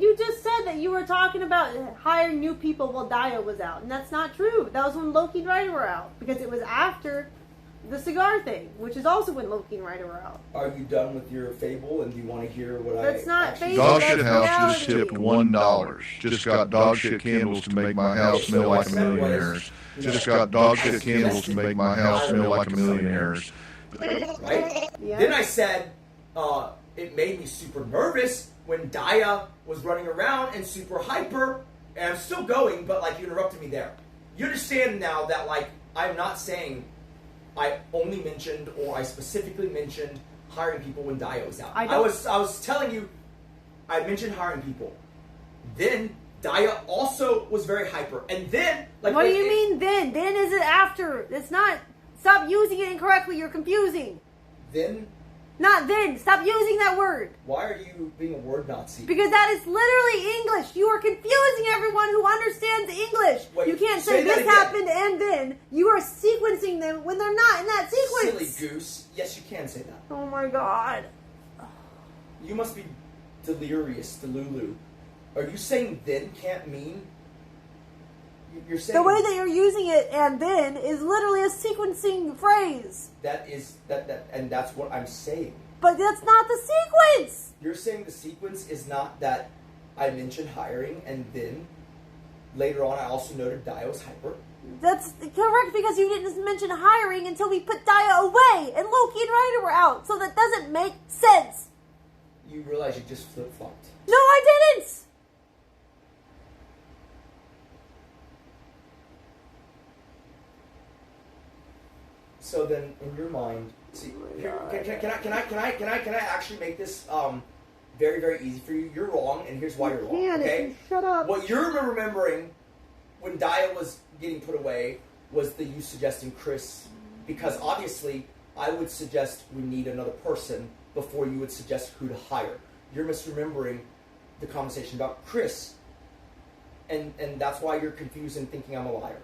Speaker 1: You just said that you were talking about hiring new people while Daya was out, and that's not true. That was when Loki and Ryder were out, because it was after the cigar thing, which is also when Loki and Ryder were out.
Speaker 7: Are you done with your fable, and do you want to hear what
Speaker 1: That's
Speaker 7: I
Speaker 1: not
Speaker 7: actually...
Speaker 1: fable.
Speaker 6: Dog
Speaker 1: That's
Speaker 6: shit house just
Speaker 1: reality.
Speaker 6: tipped $1. Just got dog shit candles to make my house smell like a millionaire's. Just got dog shit candles to make my house smell like a millionaire's.
Speaker 7: Right?
Speaker 1: Yeah.
Speaker 7: Then I said, it made me super nervous when Daya was running around and super hyper, and I'm still going, but like you interrupted me there. You understand now that like I'm not saying I only mentioned or I specifically mentioned hiring people when Daya was out. I was telling you I mentioned hiring people. Then Daya also was very hyper, and then like
Speaker 1: What do you mean then? Then is it after? It's not. Stop using it incorrectly. You're confusing.
Speaker 7: Then
Speaker 1: Not then. Stop using that word.
Speaker 7: why are you being a word Nazi?
Speaker 1: Because that is literally English. You are confusing everyone who understands English.
Speaker 7: Wait,
Speaker 1: you can't
Speaker 7: say
Speaker 1: say
Speaker 7: that
Speaker 1: this
Speaker 7: again.
Speaker 1: happened and then. You are sequencing them when they're not in that sequence.
Speaker 7: Silly goose. Yes, you can say that.
Speaker 1: Oh my god.
Speaker 7: You must be delirious, Delulu. Are you saying then can't mean? You're saying
Speaker 1: The way that you're using it and then is literally a sequencing phrase.
Speaker 7: that is that and that's what I'm saying.
Speaker 1: But that's not the sequence!
Speaker 7: You're saying the sequence is not that I mentioned hiring and then later on I also noted Dio was hyper?
Speaker 1: That's correct because you didn't mention hiring until we put Dia away and Loki and Ryder were out. So that doesn't make sense.
Speaker 7: You realize you just flip-flopped.
Speaker 1: No, I didn't!
Speaker 7: So then, in your mind, see, here, can I actually make this very, very easy for you? You're wrong, and here's why you're wrong. Okay,
Speaker 1: shut up.
Speaker 7: What you're remembering when Dia was getting put away was you suggesting Chris, because obviously I would suggest we need another person before you would suggest who to hire. You're misremembering the conversation about Chris, and that's why you're confused and thinking I'm a liar.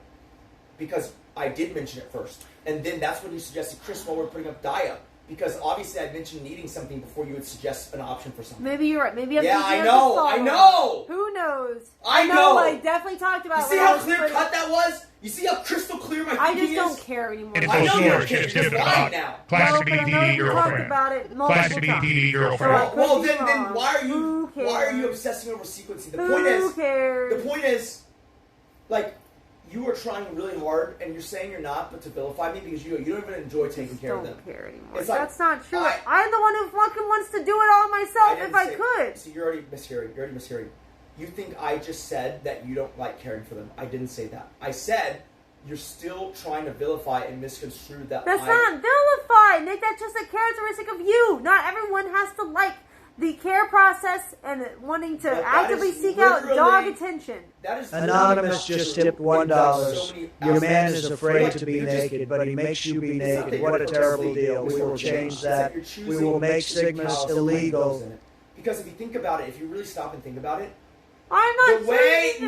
Speaker 7: Because I did mention it first, and then that's when you suggested Chris while we're putting up Dia. Because obviously I mentioned needing something before you would suggest an option for something.
Speaker 1: Maybe you're right. Maybe I'm
Speaker 7: I know.
Speaker 1: Who knows?
Speaker 7: I know.
Speaker 1: I definitely talked about.
Speaker 7: You see how clear cut that was? You see how crystal clear my thinking is?
Speaker 1: I just don't care anymore.
Speaker 7: I know you don't care. You're just lying now.
Speaker 12: Classic ED girlfriend.
Speaker 1: About it
Speaker 12: Classic ED girlfriend.
Speaker 7: Well, then why are you obsessing over sequencing? The point is, like, you are trying really hard, and you're saying you're not, but to vilify me because you don't even enjoy taking care of them.
Speaker 1: I don't care anymore.
Speaker 7: It's like,
Speaker 1: that's not true. I'm the one who fucking wants to do it all myself if I could.
Speaker 7: See, you're already mishearing. You think I just said that you don't like caring for them. I didn't say that. I said you're still trying to vilify and misconstrue that.
Speaker 1: That's not vilify, Nick. That's just a characteristic of you. Not everyone has to like the care process and wanting to actively seek out dog attention.
Speaker 11: Anonymous just tipped $1. Your man is afraid to be naked, but he makes you be naked. What a terrible deal. We will change that. We will make Sigmas illegal.
Speaker 7: Because if you think about it, if you really stop and think about it,
Speaker 1: I'm not
Speaker 7: if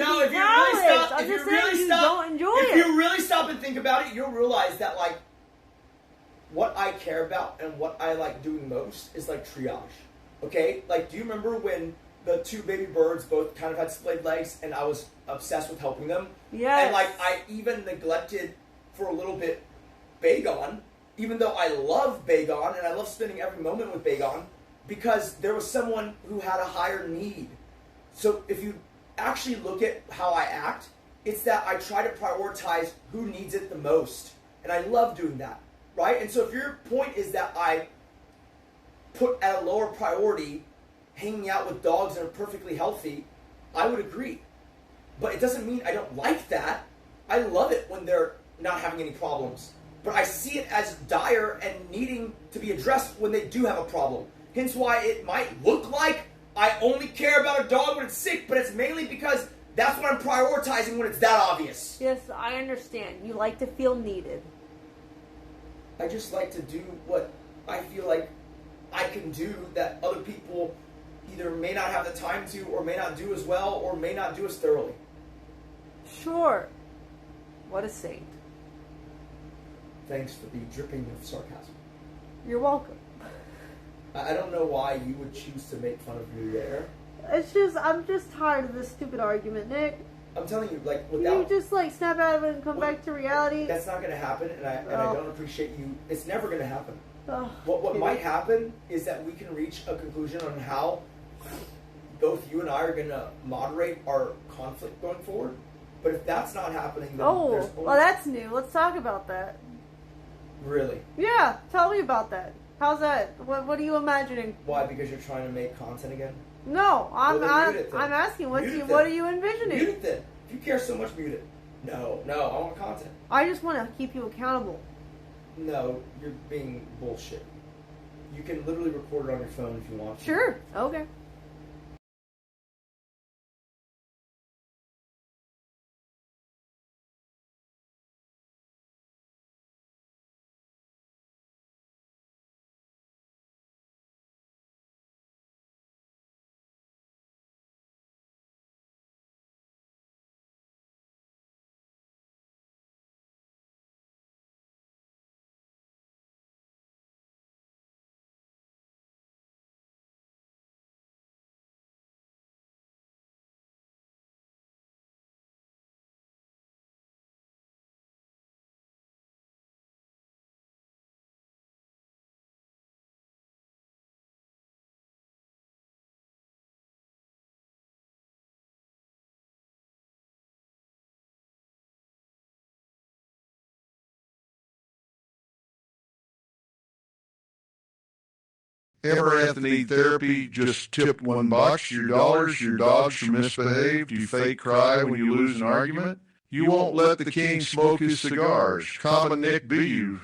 Speaker 7: you really stop and think about it, you'll realize that like what I care about and what I like doing most is like triage. Okay? Like, do you remember when the two baby birds both kind of had splayed legs and I was obsessed with helping them?
Speaker 1: Yes.
Speaker 7: And, like, I even neglected for a little bit Bagon, even though I love Bagon and I love spending every moment with Bagon, because there was someone who had a higher need. So if you actually look at how I act, it's that I try to prioritize who needs it the most. And I love doing that, right? And so if your point is that I put at a lower priority hanging out with dogs that are perfectly healthy, I would agree. But it doesn't mean I don't like that. I love it when they're not having any problems. But I see it as dire and needing to be addressed when they do have a problem. Hence why it might look like I only care about a dog when it's sick, but it's mainly because that's what I'm prioritizing when it's that obvious.
Speaker 1: Yes, I understand. You like to feel needed.
Speaker 7: I just like to do what I feel like I can do that other people either may not have the time to, or may not do as well, or may not do as thoroughly.
Speaker 1: Sure. What a saint.
Speaker 7: Thanks for the dripping of sarcasm.
Speaker 1: You're welcome.
Speaker 7: I don't know why you would choose to make fun of me there.
Speaker 1: I'm just tired of this stupid argument, Nick.
Speaker 7: I'm telling you, like,
Speaker 1: Can you just, like, snap out of it and come back to reality?
Speaker 7: That's not going to happen, and I don't appreciate you. It's never going to happen.
Speaker 1: Oh,
Speaker 7: what might happen is that we can reach a conclusion on how both you and I are going to moderate our conflict going forward. But if that's not happening, then there's only...
Speaker 1: well, that's new. Let's talk about that.
Speaker 7: Really?
Speaker 1: Yeah, tell me about that. How's that? What are you imagining?
Speaker 7: Why? Because you're trying to make content again?
Speaker 1: No, I'm asking. What are you envisioning?
Speaker 7: Mute it then. If you care so much, mute it. No, I want content.
Speaker 1: I just want to keep you accountable.
Speaker 7: No, you're being bullshit. You can literally record it on your phone if you want to.
Speaker 1: Sure. Okay.
Speaker 6: Amaranth need therapy, just tipped $1, your dollars, your dogs are misbehaved, you fake cry when you lose an argument. You won't let the king smoke his cigars. Common Nick, do you?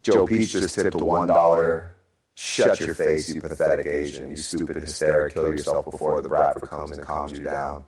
Speaker 18: Joe Peach just tipped a $1. Shut your face, you pathetic Asian. You stupid hysteric. Kill yourself before the Bradford comes and calms you down.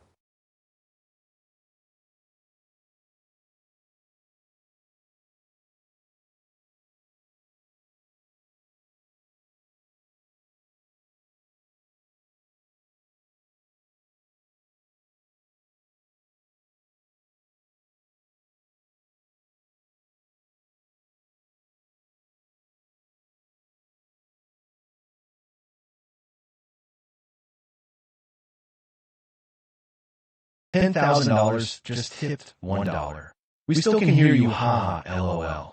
Speaker 9: $10,000 just tipped $1. We still can hear you, haha, lol.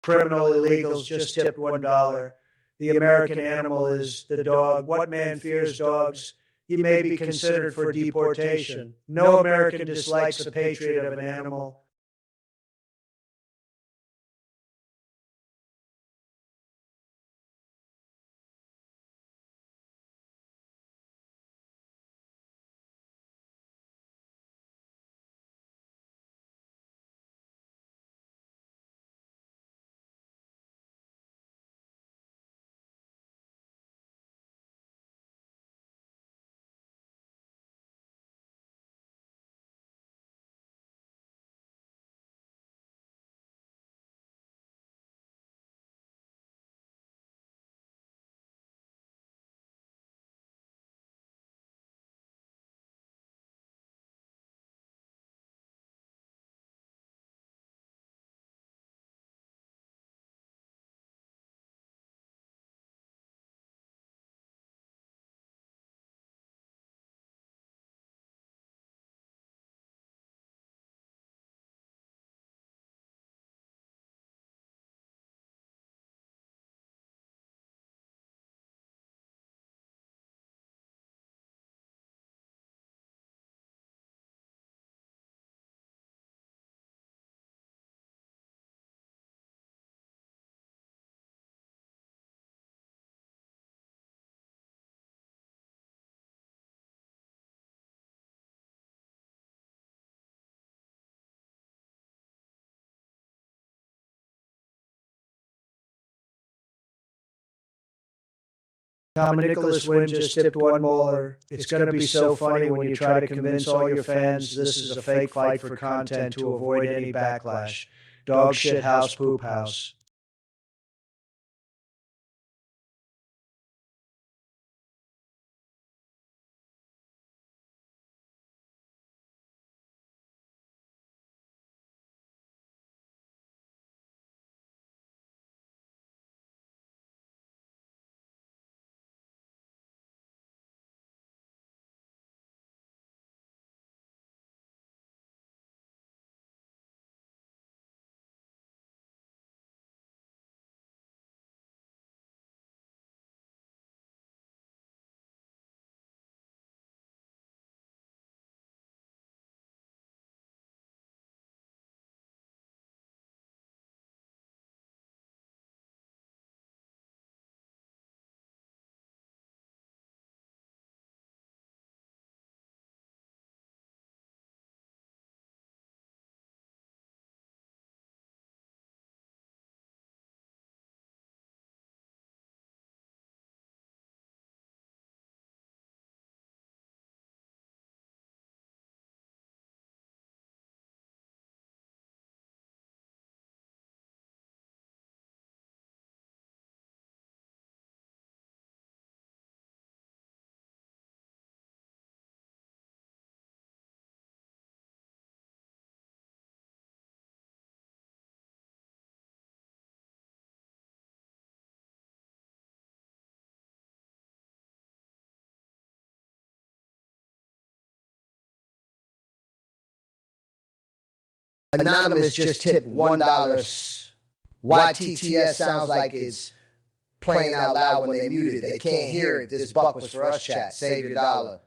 Speaker 11: Criminal illegals just tipped $1. The American animal is the dog. What man fears dogs? He may be considered for deportation. No American dislikes a patriot of an animal. Tom Nicholas Wynn just tipped $1. It's going to be so funny when you try to convince all your fans this is a fake fight for content to avoid any backlash. Dog shit house, poop house. Anonymous just tipped $1. Why TTS sounds like it's playing out loud when they muted. They can't hear it. This buck was for us, chat. Save your dollar.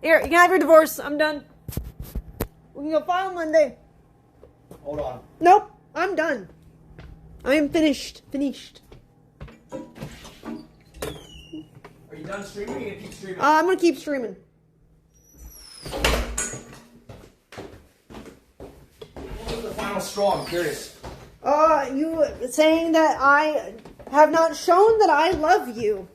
Speaker 1: Here, you can have your divorce. I'm done. We can go file Monday.
Speaker 7: Hold on.
Speaker 1: Nope, I'm done. I am finished. Finished.
Speaker 7: Are you done streaming or are you gonna keep streaming?
Speaker 1: I'm gonna keep streaming.
Speaker 7: What was the final straw? I'm curious.
Speaker 1: You saying that I have not shown that I love you.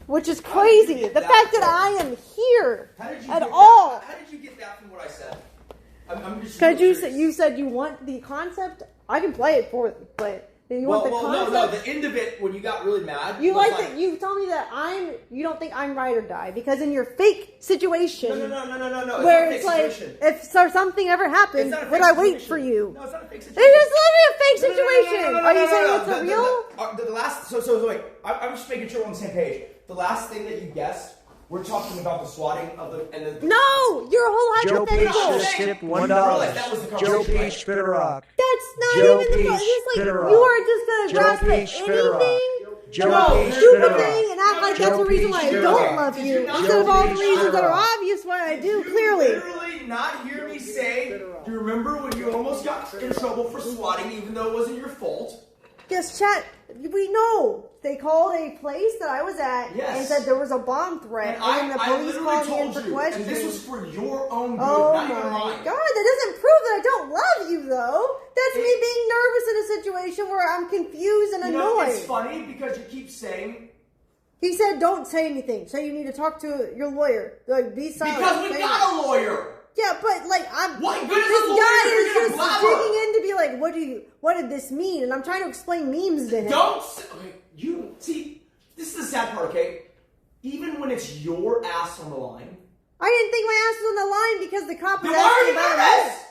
Speaker 1: Which is crazy. The fact that I am here at all.
Speaker 7: How did you get that from what I said? I'm just
Speaker 1: Because you said you want the concept. I can play it for you, but you want the concept.
Speaker 7: No. The end of it when you got really mad.
Speaker 1: You like that? You tell me that you don't think I'm ride or die because in your fake situation.
Speaker 7: No.
Speaker 1: Where it's like, if something ever happened, would I wait for you?
Speaker 7: No, it's not a fake situation.
Speaker 1: It's just literally a fake situation. Are you saying it's a real?
Speaker 7: The last. So wait. I'm just making sure we're on the same page. The last thing that you guessed, we're talking about the swatting of the.
Speaker 1: No, your whole
Speaker 11: Joe
Speaker 1: hypothetical.
Speaker 11: Peach just tipped $1. Joe Peach, Spitter Rock.
Speaker 1: That's not
Speaker 11: Joe
Speaker 1: even the
Speaker 11: Peach,
Speaker 1: It's like
Speaker 11: Spitter
Speaker 1: you
Speaker 11: Rock.
Speaker 1: are just gonna grasp at anything.
Speaker 11: Joe Peach,
Speaker 1: Stupid
Speaker 11: Spitter
Speaker 1: thing
Speaker 11: Rock.
Speaker 1: and act like that's the reason why I don't love you. Instead of all the reasons that are obvious why I do, clearly.
Speaker 7: Literally not hear me say, do you remember when you almost got in trouble for swatting even though it wasn't your fault?
Speaker 1: Yes, chat. We know. They called a place that I was at and said there was a bomb threat. And the police called me in for questions.
Speaker 7: And this was for your own good,
Speaker 1: Oh
Speaker 7: not
Speaker 1: my
Speaker 7: even mine.
Speaker 1: God, that doesn't prove that I don't love you, though. That's me being nervous in a situation where I'm confused and annoyed.
Speaker 7: It's funny because you keep saying...
Speaker 1: He said, don't say anything. So you need to talk to your lawyer. Like, be silent.
Speaker 7: Because we got a lawyer.
Speaker 1: Yeah, but like
Speaker 7: What good is
Speaker 1: this
Speaker 7: a lawyer
Speaker 1: guy
Speaker 7: if
Speaker 1: is
Speaker 7: you're
Speaker 1: just
Speaker 7: gonna blabber?
Speaker 1: digging in to be like, what did this mean? And I'm trying to explain memes to him.
Speaker 7: You see, this is the sad part, okay? Even when it's your ass on the line.
Speaker 1: I didn't think my ass was on the line because the cop was
Speaker 7: Then why are
Speaker 1: asking
Speaker 7: you
Speaker 1: about
Speaker 7: nervous?
Speaker 1: it.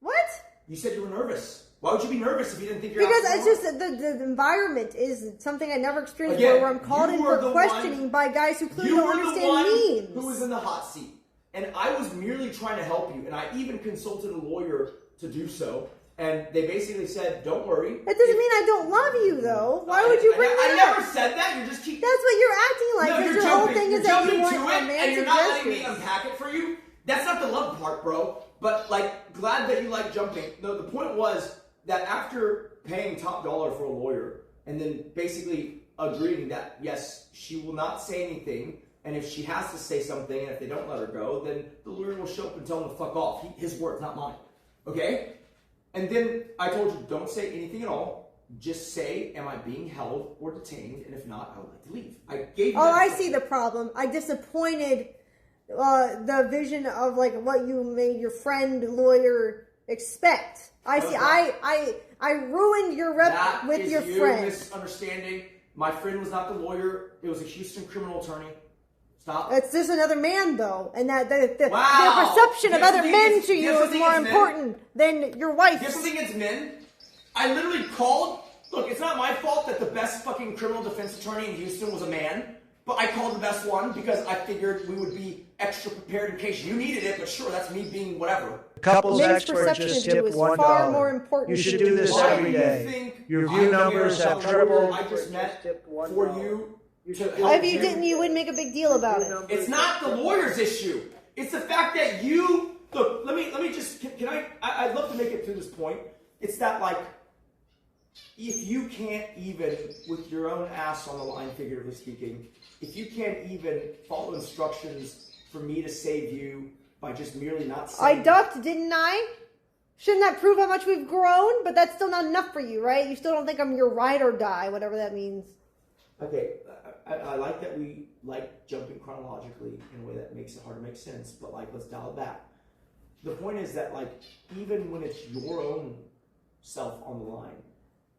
Speaker 1: What?
Speaker 7: You said you were nervous. Why would you be nervous if you didn't think your
Speaker 1: Because
Speaker 7: ass
Speaker 1: it's
Speaker 7: was on
Speaker 1: just the environment is something I never experienced
Speaker 7: Again,
Speaker 1: where I'm called in
Speaker 7: you were
Speaker 1: for
Speaker 7: the
Speaker 1: questioning
Speaker 7: one-
Speaker 1: by guys who clearly
Speaker 7: You
Speaker 1: don't
Speaker 7: were the
Speaker 1: understand
Speaker 7: one
Speaker 1: memes.
Speaker 7: who was in the hot seat. And I was merely trying to help you. And I even consulted a lawyer to do so. And they basically said, don't worry.
Speaker 1: That doesn't mean I don't love you, though. Why would you bring
Speaker 7: I
Speaker 1: that up?
Speaker 7: never said that. You just keep...
Speaker 1: That's what you're acting like.
Speaker 7: No,
Speaker 1: because
Speaker 7: you're
Speaker 1: your whole
Speaker 7: jumping.
Speaker 1: thing
Speaker 7: You're
Speaker 1: is that you
Speaker 7: jumping
Speaker 1: want
Speaker 7: to it, and
Speaker 1: romantic
Speaker 7: you're not letting me
Speaker 1: gestures.
Speaker 7: unpack it for you. That's not the love part, bro. But, like, glad that you like jumping. No, the point was that after paying top dollar for a lawyer, and then basically agreeing that, yes, she will not say anything, and if she has to say something, and if they don't let her go, then the lawyer will show up and tell him to fuck off. His words, not mine. Okay? And then I told you, don't say anything at all. Just say, am I being held or detained? And if not, I would like to leave. I gave you
Speaker 1: Oh,
Speaker 7: that
Speaker 1: I see the problem. I disappointed the vision of like what you made your friend lawyer expect. I see. I ruined your rep with your friend.
Speaker 7: Misunderstanding. My friend was not the lawyer. It was a Houston criminal attorney. Stop.
Speaker 1: It's just another man, though, and that the
Speaker 7: Wow.
Speaker 1: perception of
Speaker 7: Here's
Speaker 1: other
Speaker 7: the thing
Speaker 1: men
Speaker 7: is-
Speaker 1: to you
Speaker 7: here's the
Speaker 1: is
Speaker 7: thing
Speaker 1: more
Speaker 7: is, men.
Speaker 1: important than your wife.
Speaker 7: Here's something against men. I literally called. Look, it's not my fault that the best fucking criminal defense attorney in Houston was a man. But I called the best one because I figured we would be extra prepared in case you needed it. But sure, that's me being whatever.
Speaker 11: Couples
Speaker 1: Men's
Speaker 11: expert
Speaker 1: perception
Speaker 11: just
Speaker 1: of you
Speaker 11: tipped
Speaker 1: is far more
Speaker 11: $1.
Speaker 1: important.
Speaker 11: You should
Speaker 1: than
Speaker 11: do this
Speaker 1: why
Speaker 11: every
Speaker 1: you
Speaker 11: day.
Speaker 1: think
Speaker 11: Your view numbers have tripled.
Speaker 7: I just met for you to help
Speaker 1: If you
Speaker 7: him.
Speaker 1: didn't, you wouldn't make a big deal about it.
Speaker 7: It's not the lawyer's issue. It's the fact that you look. Let me just. Can I? I'd love to make it to this point. It's that like if you can't even, with your own ass on the line, figuratively speaking, if you can't even follow instructions for me to save you by just merely not saying...
Speaker 1: I ducked, didn't I? Shouldn't that prove how much we've grown? But that's still not enough for you, right? You still don't think I'm your ride or die, whatever that means.
Speaker 7: Okay, I like that we like jumping chronologically in a way that makes it hard to make sense, but like, let's dial it back. The point is that, like, even when it's your own self on the line,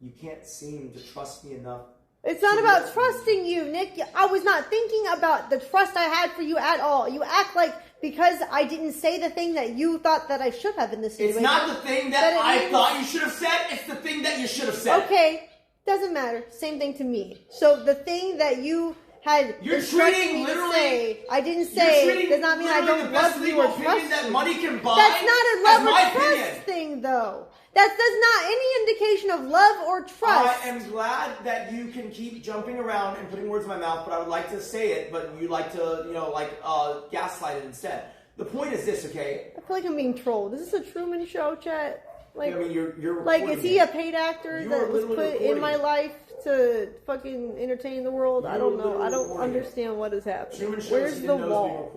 Speaker 7: you can't seem to trust me enough.
Speaker 1: It's not about trusting you, Nick. I was not thinking about the trust I had for you at all. You act like because I didn't say the thing that you thought that I should have in this situation.
Speaker 7: It's not the thing that I thought you should have said. It's the thing that you should have said.
Speaker 1: Okay, doesn't matter. Same thing to me. So the thing that you had instructed me to say, I didn't say, does not mean I don't love you or trust you.
Speaker 7: That money can buy.
Speaker 1: That's not a love or trust thing, though. That's not any indication of love or trust.
Speaker 7: I am glad that you can keep jumping around and putting words in my mouth, but I would like to say it, but you like to, gaslight it instead. The point is this, okay?
Speaker 1: I feel like I'm being trolled. Is this a Truman Show, chat? Like,
Speaker 7: I mean, you're
Speaker 1: like, is he a paid actor that was put in my life to fucking entertain the world? I don't know. I don't understand what is happening. Where's the wall?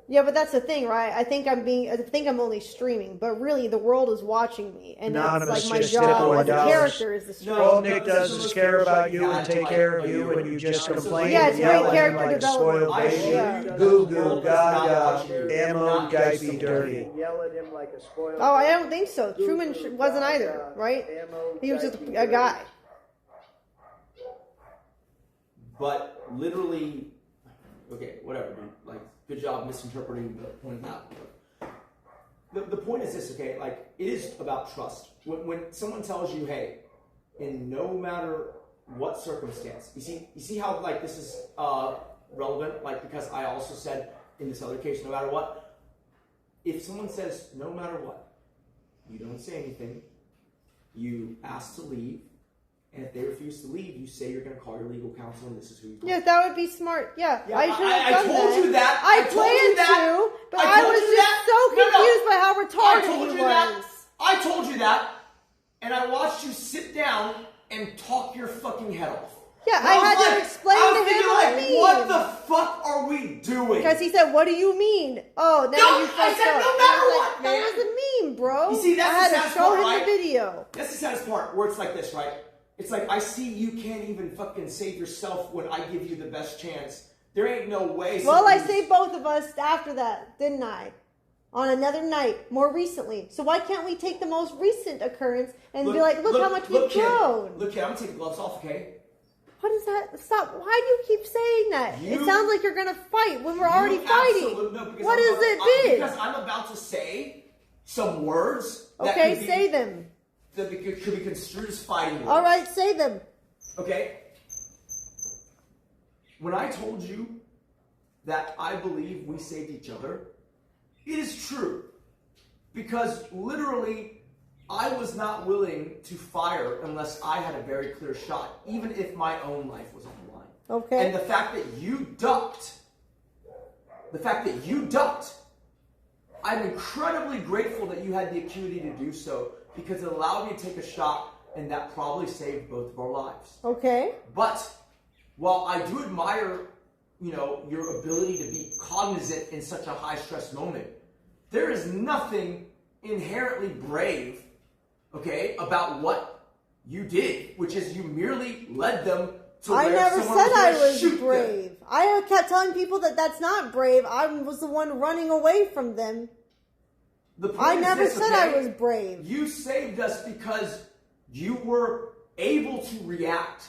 Speaker 1: Yeah, but that's the thing, right? I think I'm only streaming, but really the world is watching me, and that's like my job as a character is the stream.
Speaker 11: All Nick does is care about you and take care of you, and you just complain.
Speaker 1: Yeah, it's
Speaker 11: and
Speaker 1: great character
Speaker 11: like
Speaker 1: development.
Speaker 11: A spoiled baby. Goo goo gaga, ammo guy be dirty.
Speaker 1: Yell at him like a spoiled. Oh, I don't think so. Truman wasn't either, right? He was just a guy.
Speaker 7: But literally, okay, whatever, dude. Like, good job misinterpreting the point out. The point is this, okay? Like, it is about trust. When someone tells you, hey, in no matter what circumstance, you see how like this is relevant? Like, because I also said in this other case, no matter what. If someone says no matter what, you don't say anything. You ask to leave. And if they refuse to leave, you say you're going to call your legal counsel, and this is who you talk to.
Speaker 1: Yeah, that would be smart. Yeah, I should have done that.
Speaker 7: I told you that.
Speaker 1: I planned to, but I was just so confused by how retarded he was.
Speaker 7: I told you that, and I watched you sit down and talk your fucking head off.
Speaker 1: Yeah, I had to explain to him what I mean.
Speaker 7: What the fuck are we doing?
Speaker 1: Because he said, "What do you mean?" Oh, now you fucked up.
Speaker 7: No matter what, man.
Speaker 1: That wasn't mean, bro.
Speaker 7: You see, that's
Speaker 1: I had to show him the video.
Speaker 7: That's the saddest part, where it's like this, right? It's like, I see you can't even fucking save yourself when I give you the best chance. There ain't no way.
Speaker 1: Well, I saved both of us after that, didn't I? On another night, more recently. So why can't we take the most recent occurrence and be like, look how much we've grown?
Speaker 7: Look, kid, I'm going to take the gloves off, okay?
Speaker 1: What is that? Stop. Why do you keep saying that? It sounds like you're going to fight when we're already fighting. What is it,
Speaker 7: Because I'm about to say some words.
Speaker 1: Okay, say them.
Speaker 7: That could be construed as fighting words.
Speaker 1: All right, say them.
Speaker 7: Okay. When I told you that I believe we saved each other, it is true. Because literally, I was not willing to fire unless I had a very clear shot, even if my own life was on the line.
Speaker 1: Okay.
Speaker 7: And the fact that you ducked, I'm incredibly grateful that you had the acuity to do so, because it allowed me to take a shot, and that probably saved both of our lives.
Speaker 1: Okay.
Speaker 7: But while I do admire, your ability to be cognizant in such a high-stress moment, there is nothing inherently brave, okay, about what you did, which is you merely led them to
Speaker 1: I
Speaker 7: where
Speaker 1: never
Speaker 7: someone
Speaker 1: said I
Speaker 7: was
Speaker 1: was brave.
Speaker 7: Them.
Speaker 1: I kept telling people that that's not brave. I was the one running away from them. I never said I was brave.
Speaker 7: You saved us because you were able to react.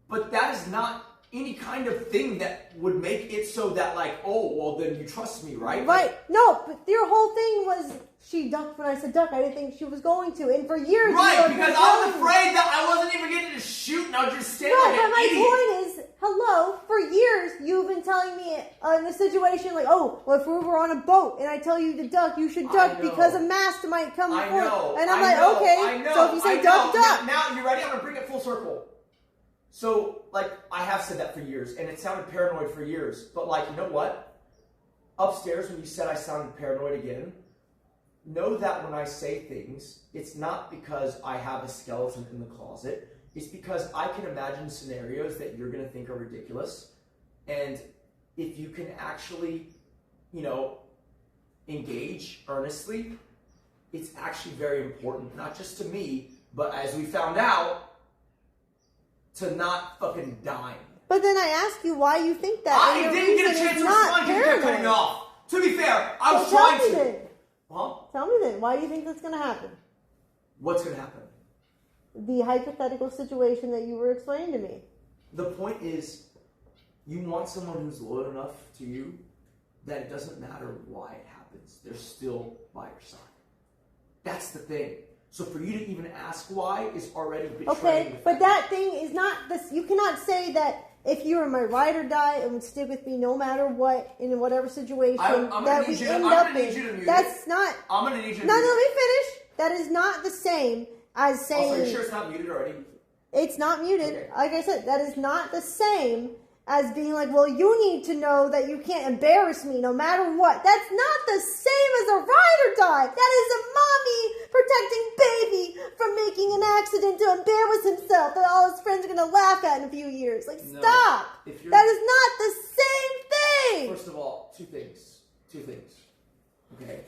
Speaker 7: But that is not any kind of thing that would make it so that, like, oh, well, then you trust me, right?
Speaker 1: Right. No, but your whole thing was she ducked when I said duck. I didn't think she was going to. And for years...
Speaker 7: Right, because I was afraid that I wasn't even getting to shoot and I was just standing like an idiot.
Speaker 1: No, but my point is, hello, for years you've been telling me in a situation like, oh, well, if we were on a boat and I tell you to duck, you should duck because a mast might come before. And I'm like, okay, so if you say duck, duck.
Speaker 7: Now, you ready? I'm going to bring it full circle. So, like, I have said that for years, and it sounded paranoid for years. But, like, you know what? Upstairs, when you said I sounded paranoid again, know that when I say things, it's not because I have a skeleton in the closet. It's because I can imagine scenarios that you're going to think are ridiculous. And if you can actually, you know, engage earnestly, it's actually very important, not just to me, but as we found out, to not fucking die.
Speaker 1: But then I ask you why you think that.
Speaker 7: I didn't get a chance to respond because you kept cutting me off. To be fair, I was trying to.
Speaker 1: Then.
Speaker 7: Huh?
Speaker 1: Tell me then, why do you think that's going to happen?
Speaker 7: What's going to happen?
Speaker 1: The hypothetical situation that you were explaining to me.
Speaker 7: The point is, you want someone who's loyal enough to you that it doesn't matter why it happens. They're still by your side. That's the thing. So for you to even ask why is already betraying.
Speaker 1: Okay, but that thing is not this. You cannot say that if you were my ride or die, it would stick with me no matter what, in whatever situation that we end up in. That's not.
Speaker 7: I'm gonna need you to.
Speaker 1: No, let me finish. That is not the same as saying.
Speaker 7: Also, are you sure it's not muted already?
Speaker 1: It's not muted.
Speaker 7: Okay.
Speaker 1: Like I said, that is not the same as being like, well, you need to know that you can't embarrass me no matter what. That's not the same as a ride or die. That is a mommy protecting baby from making an accident to embarrass himself that all his friends are going to laugh at in a few years. Like,
Speaker 7: No,
Speaker 1: stop. That is not the same thing.
Speaker 7: First of all, two things. Okay.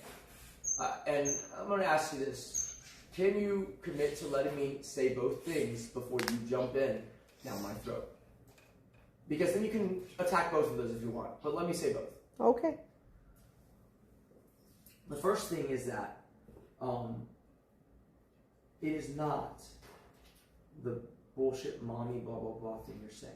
Speaker 7: And I'm going to ask you this. Can you commit to letting me say both things before you jump in down my throat? Because then you can attack both of those if you want. But let me say both.
Speaker 1: Okay.
Speaker 7: The first thing is that it is not the bullshit mommy blah blah blah thing you're saying.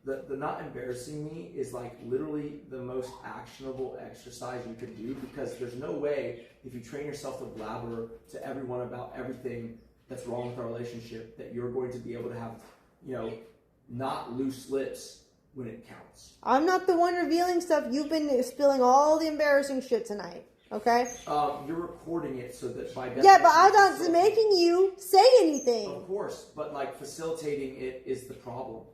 Speaker 7: The not embarrassing me is like literally the most actionable exercise you could do, because there's no way if you train yourself to blabber to everyone about everything that's wrong with our relationship that you're going to be able to have, you know, not loose lips when it counts.
Speaker 1: I'm not the one revealing stuff. You've been spilling all the embarrassing shit tonight. Okay?
Speaker 7: You're recording it so that by
Speaker 1: yeah, but I'm not making you say anything.
Speaker 7: Of course, but like facilitating it is the problem.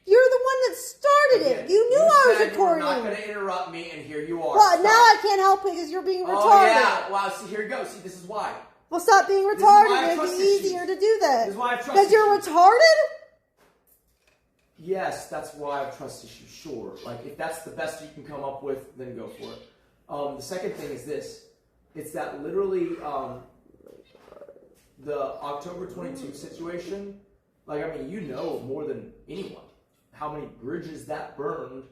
Speaker 1: You're the one that started it. You knew I was recording.
Speaker 7: You're not going to interrupt me, and here you are.
Speaker 1: Well,
Speaker 7: Stop.
Speaker 1: now I can't help it because you're being retarded.
Speaker 7: Oh yeah, wow. See, here you go. See, this is why.
Speaker 1: Well, stop being retarded. It'd be easier to do that.
Speaker 7: This is why I have trust
Speaker 1: because you're retarded.
Speaker 7: Yes, that's why I have trust issues. Sure, like if that's the best you can come up with, then go for it. The second thing is this: it's that literally the October 22 situation. Like, I mean, you know more than anyone how many bridges that burned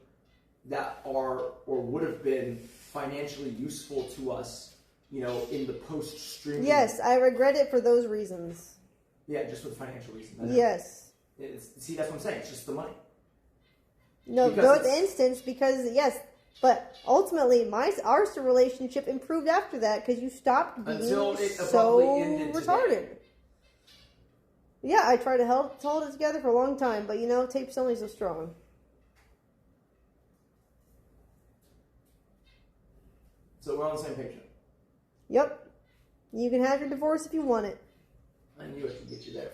Speaker 7: that are or would have been financially useful to us, you know, in the post-streaming.
Speaker 1: Yes, I regret it for those reasons.
Speaker 7: Yeah, just for the financial reasons.
Speaker 1: Yes.
Speaker 7: See, that's what I'm saying. It's just the money.
Speaker 1: No, those instance, because, yes, but ultimately, our relationship improved after that because you stopped being so retarded. Yeah, I tried to hold it together for a long time, but you know, tape's only so strong.
Speaker 7: So we're on the same page.
Speaker 1: Yep. You can have your divorce if you want it.
Speaker 7: I knew it could get you there.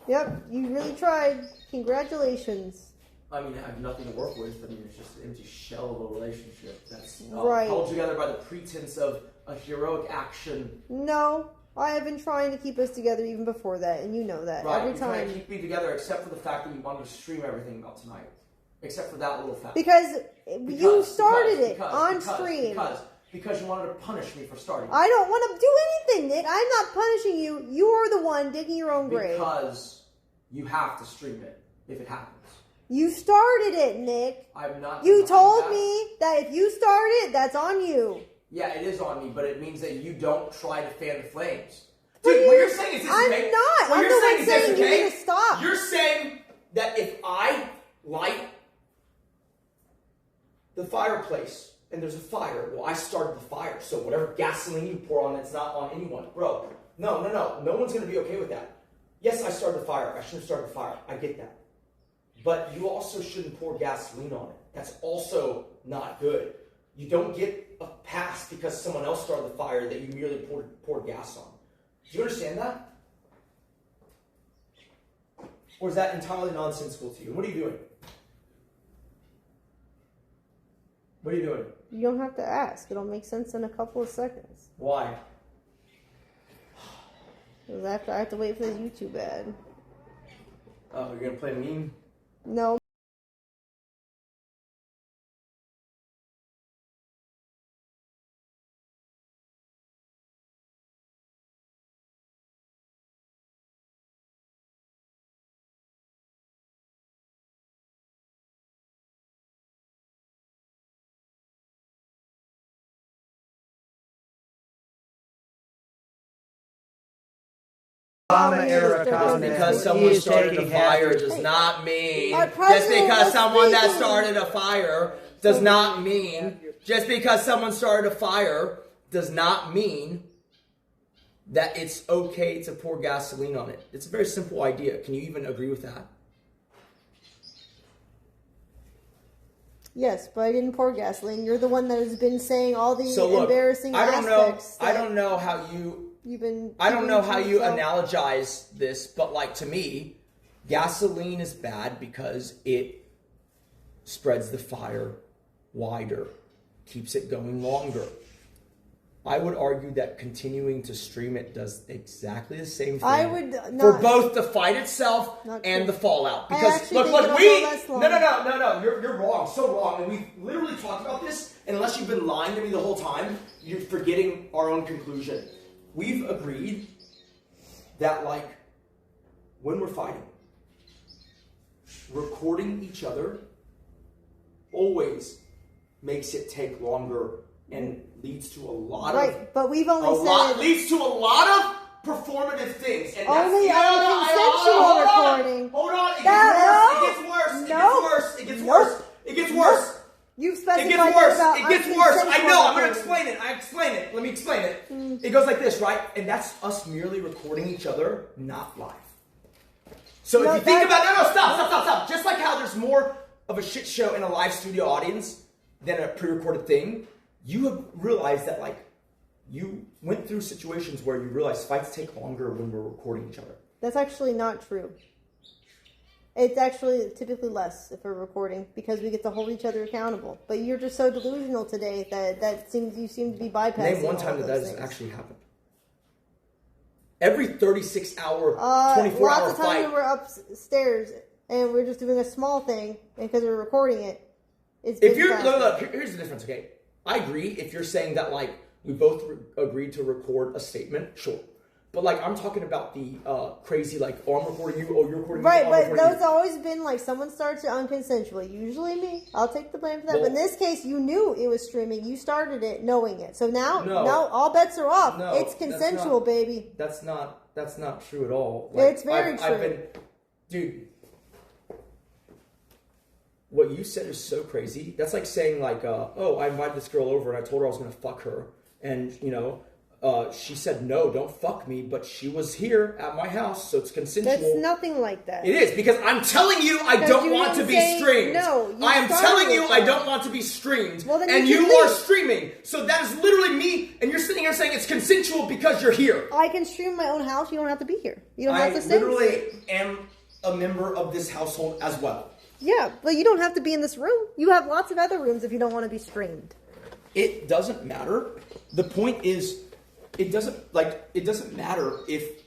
Speaker 1: Yep, you really tried. Congratulations.
Speaker 7: I mean, I have nothing to work with. I mean, it's just an empty shell of a relationship that's held together by the pretense of a heroic action.
Speaker 1: No. I have been trying to keep us together even before that, and you know that.
Speaker 7: Right,
Speaker 1: every time.
Speaker 7: Trying to keep me together, except for the fact that you wanted to stream everything about tonight. Except for that little fact.
Speaker 1: Because you started it on stream.
Speaker 7: Because you wanted to punish me for starting it.
Speaker 1: I don't want to do anything, Nick. I'm not punishing you. You are the one digging your own grave.
Speaker 7: Because you have to stream it if it happens.
Speaker 1: You started it, Nick.
Speaker 7: I'm not.
Speaker 1: You told me that if you start it, that's on you.
Speaker 7: Yeah, it is on me, but it means that you don't try to fan the flames. Dude, what you're saying is this,
Speaker 1: I'm
Speaker 7: okay?
Speaker 1: not.
Speaker 7: What
Speaker 1: I'm
Speaker 7: you're
Speaker 1: the
Speaker 7: saying
Speaker 1: one
Speaker 7: is this,
Speaker 1: saying
Speaker 7: okay?
Speaker 1: you need to stop.
Speaker 7: You're saying that if I light the fireplace and there's a fire, well, I started the fire, so whatever gasoline you pour on it's not on anyone. Bro, no. No one's going to be okay with that. Yes, I started the fire. I shouldn't have started the fire. I get that. But you also shouldn't pour gasoline on it. That's also not good. You don't get a pass because someone else started the fire that you merely poured gas on. Do you understand that? Or is that entirely nonsensical to you? What are you doing? What are you doing?
Speaker 1: You don't have to ask. It'll make sense in a couple of seconds.
Speaker 7: Why?
Speaker 1: Because I have to wait for this YouTube ad.
Speaker 7: Oh, you're gonna play a meme?
Speaker 1: No.
Speaker 11: Obama era comment.
Speaker 7: Because someone started a fire does not mean just because someone that started a fire does not mean just because someone started a fire does not mean that it's okay to pour gasoline on it. It's a very simple idea. Can you even agree with that?
Speaker 1: Yes, but I didn't pour gasoline. You're the one that has been saying all the embarrassing aspects.
Speaker 7: I don't know how you analogize this, but like to me, gasoline is bad because it spreads the fire wider, keeps it going longer. I would argue that continuing to stream it does exactly the same thing.
Speaker 1: I would not,
Speaker 7: for both the fight itself and the fallout. Because look, you're wrong, so wrong, and we literally talked about this. And unless you've been lying to me the whole time, you're forgetting our own conclusion. We've agreed that, like, when we're fighting, recording each other always makes it take longer and leads to a lot of...
Speaker 1: but we've only said...
Speaker 7: leads to a lot of performative things. And
Speaker 1: only consensual recording.
Speaker 7: Hold on, it gets worse. It gets worse. It gets worse.
Speaker 1: You've specified
Speaker 7: it gets worse.
Speaker 1: About
Speaker 7: it gets worse. I know. I'm going to explain it. Let me explain it. It goes like this, right? And that's us merely recording each other, not live. So if you think about... Stop. Just like how there's more of a shit show in a live studio audience than a pre-recorded thing, you have realized that, like, you went through situations where you realize fights take longer when we're recording each other.
Speaker 1: That's actually not true. It's actually typically less if we're recording because we get to hold each other accountable. But you're just so delusional today that you seem to be bypassing.
Speaker 7: Name one time that has actually happened. Every 36-hour, 24-hour
Speaker 1: lots of times
Speaker 7: fight.
Speaker 1: when we're upstairs and we're just doing a small thing because we're recording it. It's
Speaker 7: if you're here's the difference. Okay, I agree. If you're saying that, like, we both agreed to record a statement, sure. But, like, I'm talking about the crazy, like, oh, I'm recording you, oh, you're recording me.
Speaker 1: Right, but those always been, like, someone starts it unconsensually. Usually me. I'll take the blame for that. Well, but in this case, you knew it was streaming. You started it knowing it. So now all bets are off. No, it's consensual, baby.
Speaker 7: That's not true at all. Like,
Speaker 1: it's very true.
Speaker 7: Dude, what you said is so crazy. That's like saying, like, oh, I invited this girl over and I told her I was going to fuck her. And, you know... she said, no, don't fuck me, but she was here at my house, so it's consensual.
Speaker 1: That's nothing like that.
Speaker 7: It is, because I'm telling you I don't want to be streamed.
Speaker 1: No,
Speaker 7: I am telling you I don't want to be streamed.
Speaker 1: Well, then
Speaker 7: and you are streaming. So that is literally me, and you're sitting here saying it's consensual because you're here.
Speaker 1: I can stream my own house. You don't have to be here. You don't have to stay.
Speaker 7: I literally am a member of this household as well.
Speaker 1: Yeah, but you don't have to be in this room. You have lots of other rooms if you don't want to be streamed.
Speaker 7: It doesn't matter. The point is... It doesn't matter if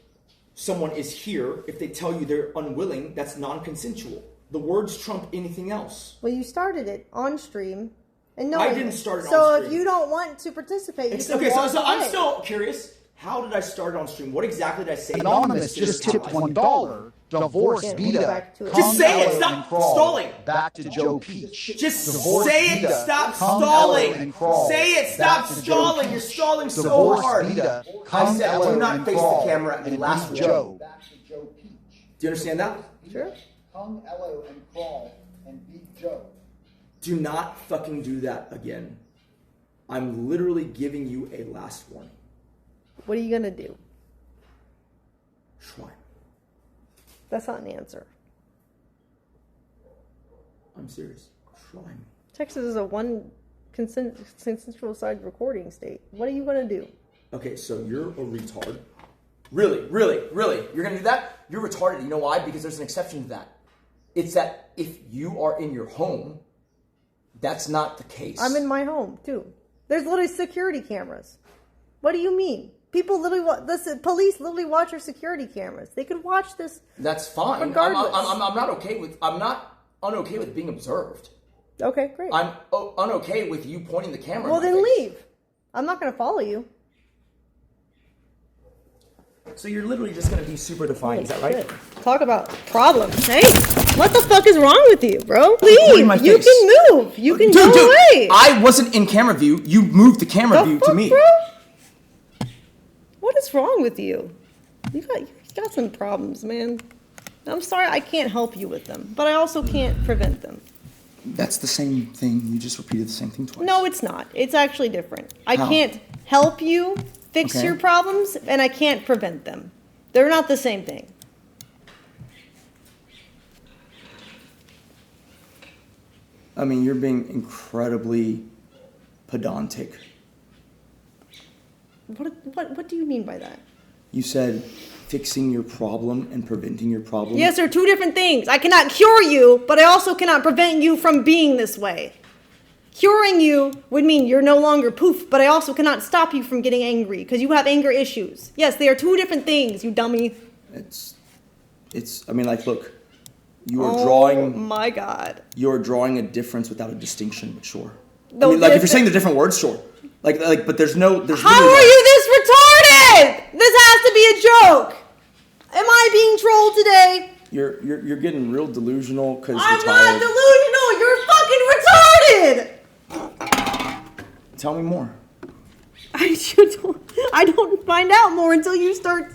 Speaker 7: someone is here, if they tell you they're unwilling, that's non-consensual. The words trump anything else.
Speaker 1: Well, you started it on stream. And no,
Speaker 7: I didn't start it on stream.
Speaker 1: So if you don't want to participate, you can walk away.
Speaker 7: I'm still curious. How did I start it on stream? What exactly did I say?
Speaker 12: Anonymous just tipped $1. Divorce Vita.
Speaker 7: Just say it. Stop stalling.
Speaker 12: Back to Joe Peach.
Speaker 7: Just say it. Stop stalling. Say it. Stop stalling. You're stalling so hard. I said, do not face the camera at me last week.
Speaker 12: Joe.
Speaker 7: Do you understand that?
Speaker 1: Sure.
Speaker 12: Hung Ello and crawl and beat Joe.
Speaker 7: Do not fucking do that again. I'm literally giving you a last warning.
Speaker 1: What are you going to do?
Speaker 7: Try.
Speaker 1: That's not an answer.
Speaker 7: I'm serious. Try me.
Speaker 1: Texas is a one consensual side recording state. What are you going to do?
Speaker 7: Okay, so you're a retard. Really? You're going to do that? You're retarded. You know why? Because there's an exception to that. It's that if you are in your home That's not the case.
Speaker 1: I'm in my home, too. There's literally security cameras. What do you mean? People literally, police literally watch our security cameras. They could watch this.
Speaker 7: That's fine.
Speaker 1: Regardless.
Speaker 7: I'm not okay with. I'm not unokay with being observed.
Speaker 1: Okay, great.
Speaker 7: I'm unokay with you pointing the camera.
Speaker 1: Well, then leave. I'm not going to follow you.
Speaker 7: So you're literally just going to be super defiant, is that right?
Speaker 1: Talk about problems. Hey, what the fuck is wrong with you, bro? Leave. You can move. You can go away.
Speaker 7: I wasn't in camera view. You moved the camera view to me.
Speaker 1: Bro? What is wrong with you? You got some problems, man. I'm sorry I can't help you with them, but I also can't prevent them.
Speaker 7: That's the same thing. You just repeated the same thing twice.
Speaker 1: No, it's not. It's actually different. I can't help you fix your problems, and I can't prevent them. They're not the same thing.
Speaker 7: I mean, you're being incredibly pedantic.
Speaker 1: What do you mean by that?
Speaker 7: You said fixing your problem and preventing your problem.
Speaker 1: Yes, they're two different things. I cannot cure you, but I also cannot prevent you from being this way. Curing you would mean you're no longer poof, but I also cannot stop you from getting angry because you have anger issues. Yes, they are two different things, you dummy.
Speaker 7: I mean, like, look, you are drawing.
Speaker 1: Oh my God.
Speaker 7: You're drawing a difference without a distinction, but sure. I mean, like, if you're saying the different words, sure. Like, but there's no.
Speaker 1: How are you this retarded? This has to be a joke. Am I being trolled today?
Speaker 7: You're getting real delusional because you're
Speaker 1: I'm
Speaker 7: tired.
Speaker 1: not delusional. You're fucking retarded.
Speaker 7: Tell me more.
Speaker 1: I don't find out more until you start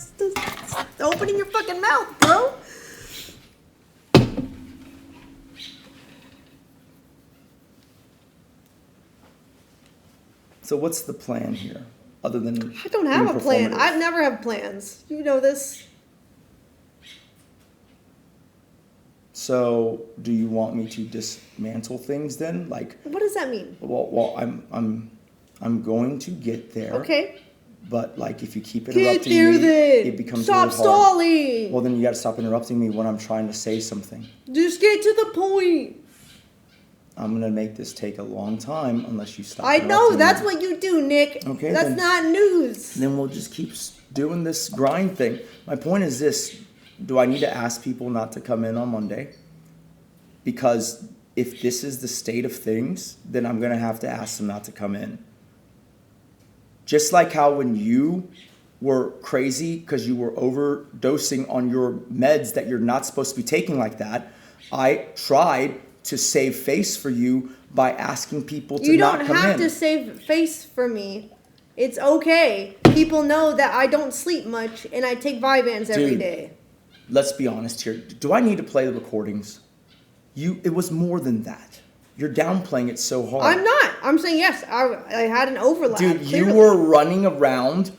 Speaker 1: opening your fucking mouth, bro.
Speaker 7: So what's the plan here, other than?
Speaker 1: I don't have a plan. I've never had plans. You know this.
Speaker 7: So, do you want me to dismantle things then? Like,
Speaker 1: what does that mean?
Speaker 7: Well, I'm going to get there.
Speaker 1: Okay.
Speaker 7: But like, if you keep interrupting me, it becomes
Speaker 1: Stop
Speaker 7: really hard.
Speaker 1: stalling.
Speaker 7: Well, then you got to stop interrupting me when I'm trying to say something.
Speaker 1: Just get to the point.
Speaker 7: I'm gonna make this take a long time unless you stop.
Speaker 1: I know that's what you do, Nick.
Speaker 7: Okay.
Speaker 1: That's not news.
Speaker 7: Then we'll just keep doing this grind thing. My point is this: do I need to ask people not to come in on Monday? Because if this is the state of things, then I'm gonna have to ask them not to come in. Just like how when you were crazy because you were overdosing on your meds that you're not supposed to be taking like that, I tried to save face for you by asking people to not come in. You don't have
Speaker 1: to save face for me. It's okay. People know that I don't sleep much and I take Vyvanse every day.
Speaker 7: Let's be honest here. Do I need to play the recordings? It was more than that. You're downplaying it so hard.
Speaker 1: I'm not. I'm saying yes. I had an overlap.
Speaker 7: Dude,
Speaker 1: clearly.
Speaker 7: You were running around,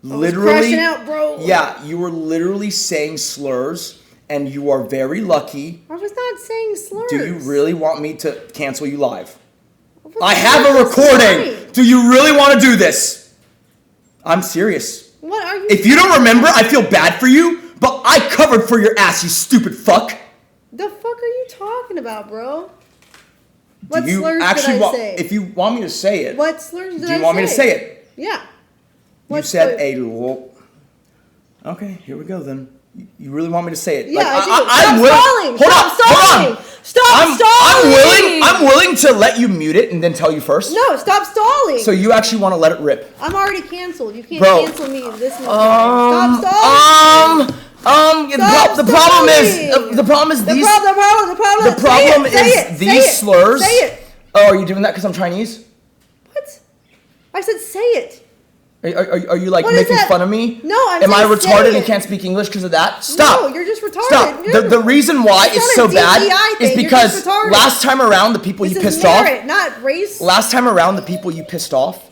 Speaker 7: literally.
Speaker 1: I was crashing out, bro.
Speaker 7: Yeah, you were literally saying slurs, and you are very lucky.
Speaker 1: I was not saying slurs.
Speaker 7: Do you really want me to cancel you live? I have a recording. Do you really want to do this? I'm serious.
Speaker 1: What are you?
Speaker 7: If you don't remember, I feel bad for you, but I covered for your ass, you stupid fuck.
Speaker 1: The fuck are you talking about, bro? What
Speaker 7: do you
Speaker 1: slurs
Speaker 7: actually
Speaker 1: did I say?
Speaker 7: If you want me to say it.
Speaker 1: What slurs did I say?
Speaker 7: Do you want me to say it?
Speaker 1: Yeah.
Speaker 7: You said a little. Okay, here we go then. You really want me to say it?
Speaker 1: Yeah,
Speaker 7: like,
Speaker 1: I'm willing. Stop stalling.
Speaker 7: I'm willing to let you mute it and then tell you first.
Speaker 1: No, stop stalling.
Speaker 7: So you actually want to let it rip?
Speaker 1: I'm already canceled. You can't cancel me this much.
Speaker 7: Stop
Speaker 1: stalling.
Speaker 7: The problem is these slurs.
Speaker 1: Say it.
Speaker 7: Oh, are you doing that because I'm Chinese?
Speaker 1: What? I said say it.
Speaker 7: Are you like making fun of me?
Speaker 1: No,
Speaker 7: Am I retarded and can't speak English because of that? Stop.
Speaker 1: No, you're just retarded.
Speaker 7: Stop. The reason why it's so bad is because last time around the people you pissed off.
Speaker 1: Not race.
Speaker 7: Last time around the people you pissed off.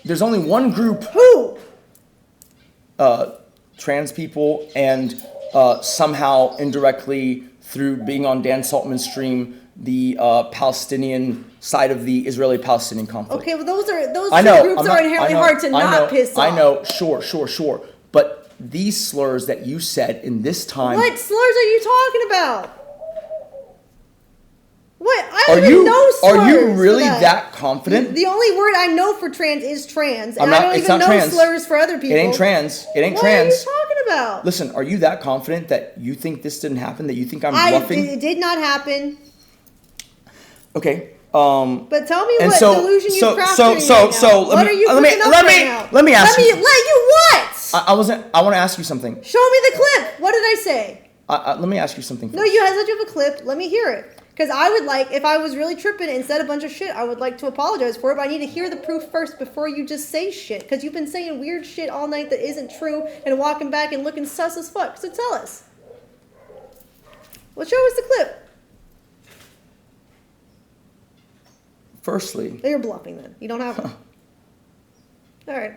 Speaker 7: There's only one group.
Speaker 1: Who?
Speaker 7: Trans people and somehow indirectly through being on Dan Saltman's stream, the Palestinian side of the Israeli-Palestinian conflict.
Speaker 1: Okay, well those groups are inherently hard to not piss off.
Speaker 7: I know, sure. But these slurs that you said in this time.
Speaker 1: What slurs are you talking about? What? I don't even know slurs.
Speaker 5: Are you really that confident?
Speaker 1: The only word I know for trans is trans. And
Speaker 5: I
Speaker 1: don't even know
Speaker 5: trans.
Speaker 1: slurs for other people.
Speaker 5: It ain't trans. It ain't
Speaker 1: what
Speaker 5: trans.
Speaker 1: What are you talking about?
Speaker 5: Listen, are you that confident that you think this didn't happen? That you think I'm bluffing?
Speaker 1: It did not happen.
Speaker 5: Okay.
Speaker 1: But tell me what delusion you're crafting
Speaker 5: Let me ask you.
Speaker 1: Let you what?
Speaker 5: I want to ask you something.
Speaker 1: Show me the clip. What did I say?
Speaker 5: Let me ask you something first.
Speaker 1: No, you have a clip. Let me hear it. Because I would like, if I was really tripping and said a bunch of shit, I would like to apologize for it. But I need to hear the proof first before you just say shit. Because you've been saying weird shit all night that isn't true and walking back and looking sus as fuck. So tell us. Well, show us the clip.
Speaker 5: Firstly.
Speaker 1: You're bluffing then. You don't have one. All right.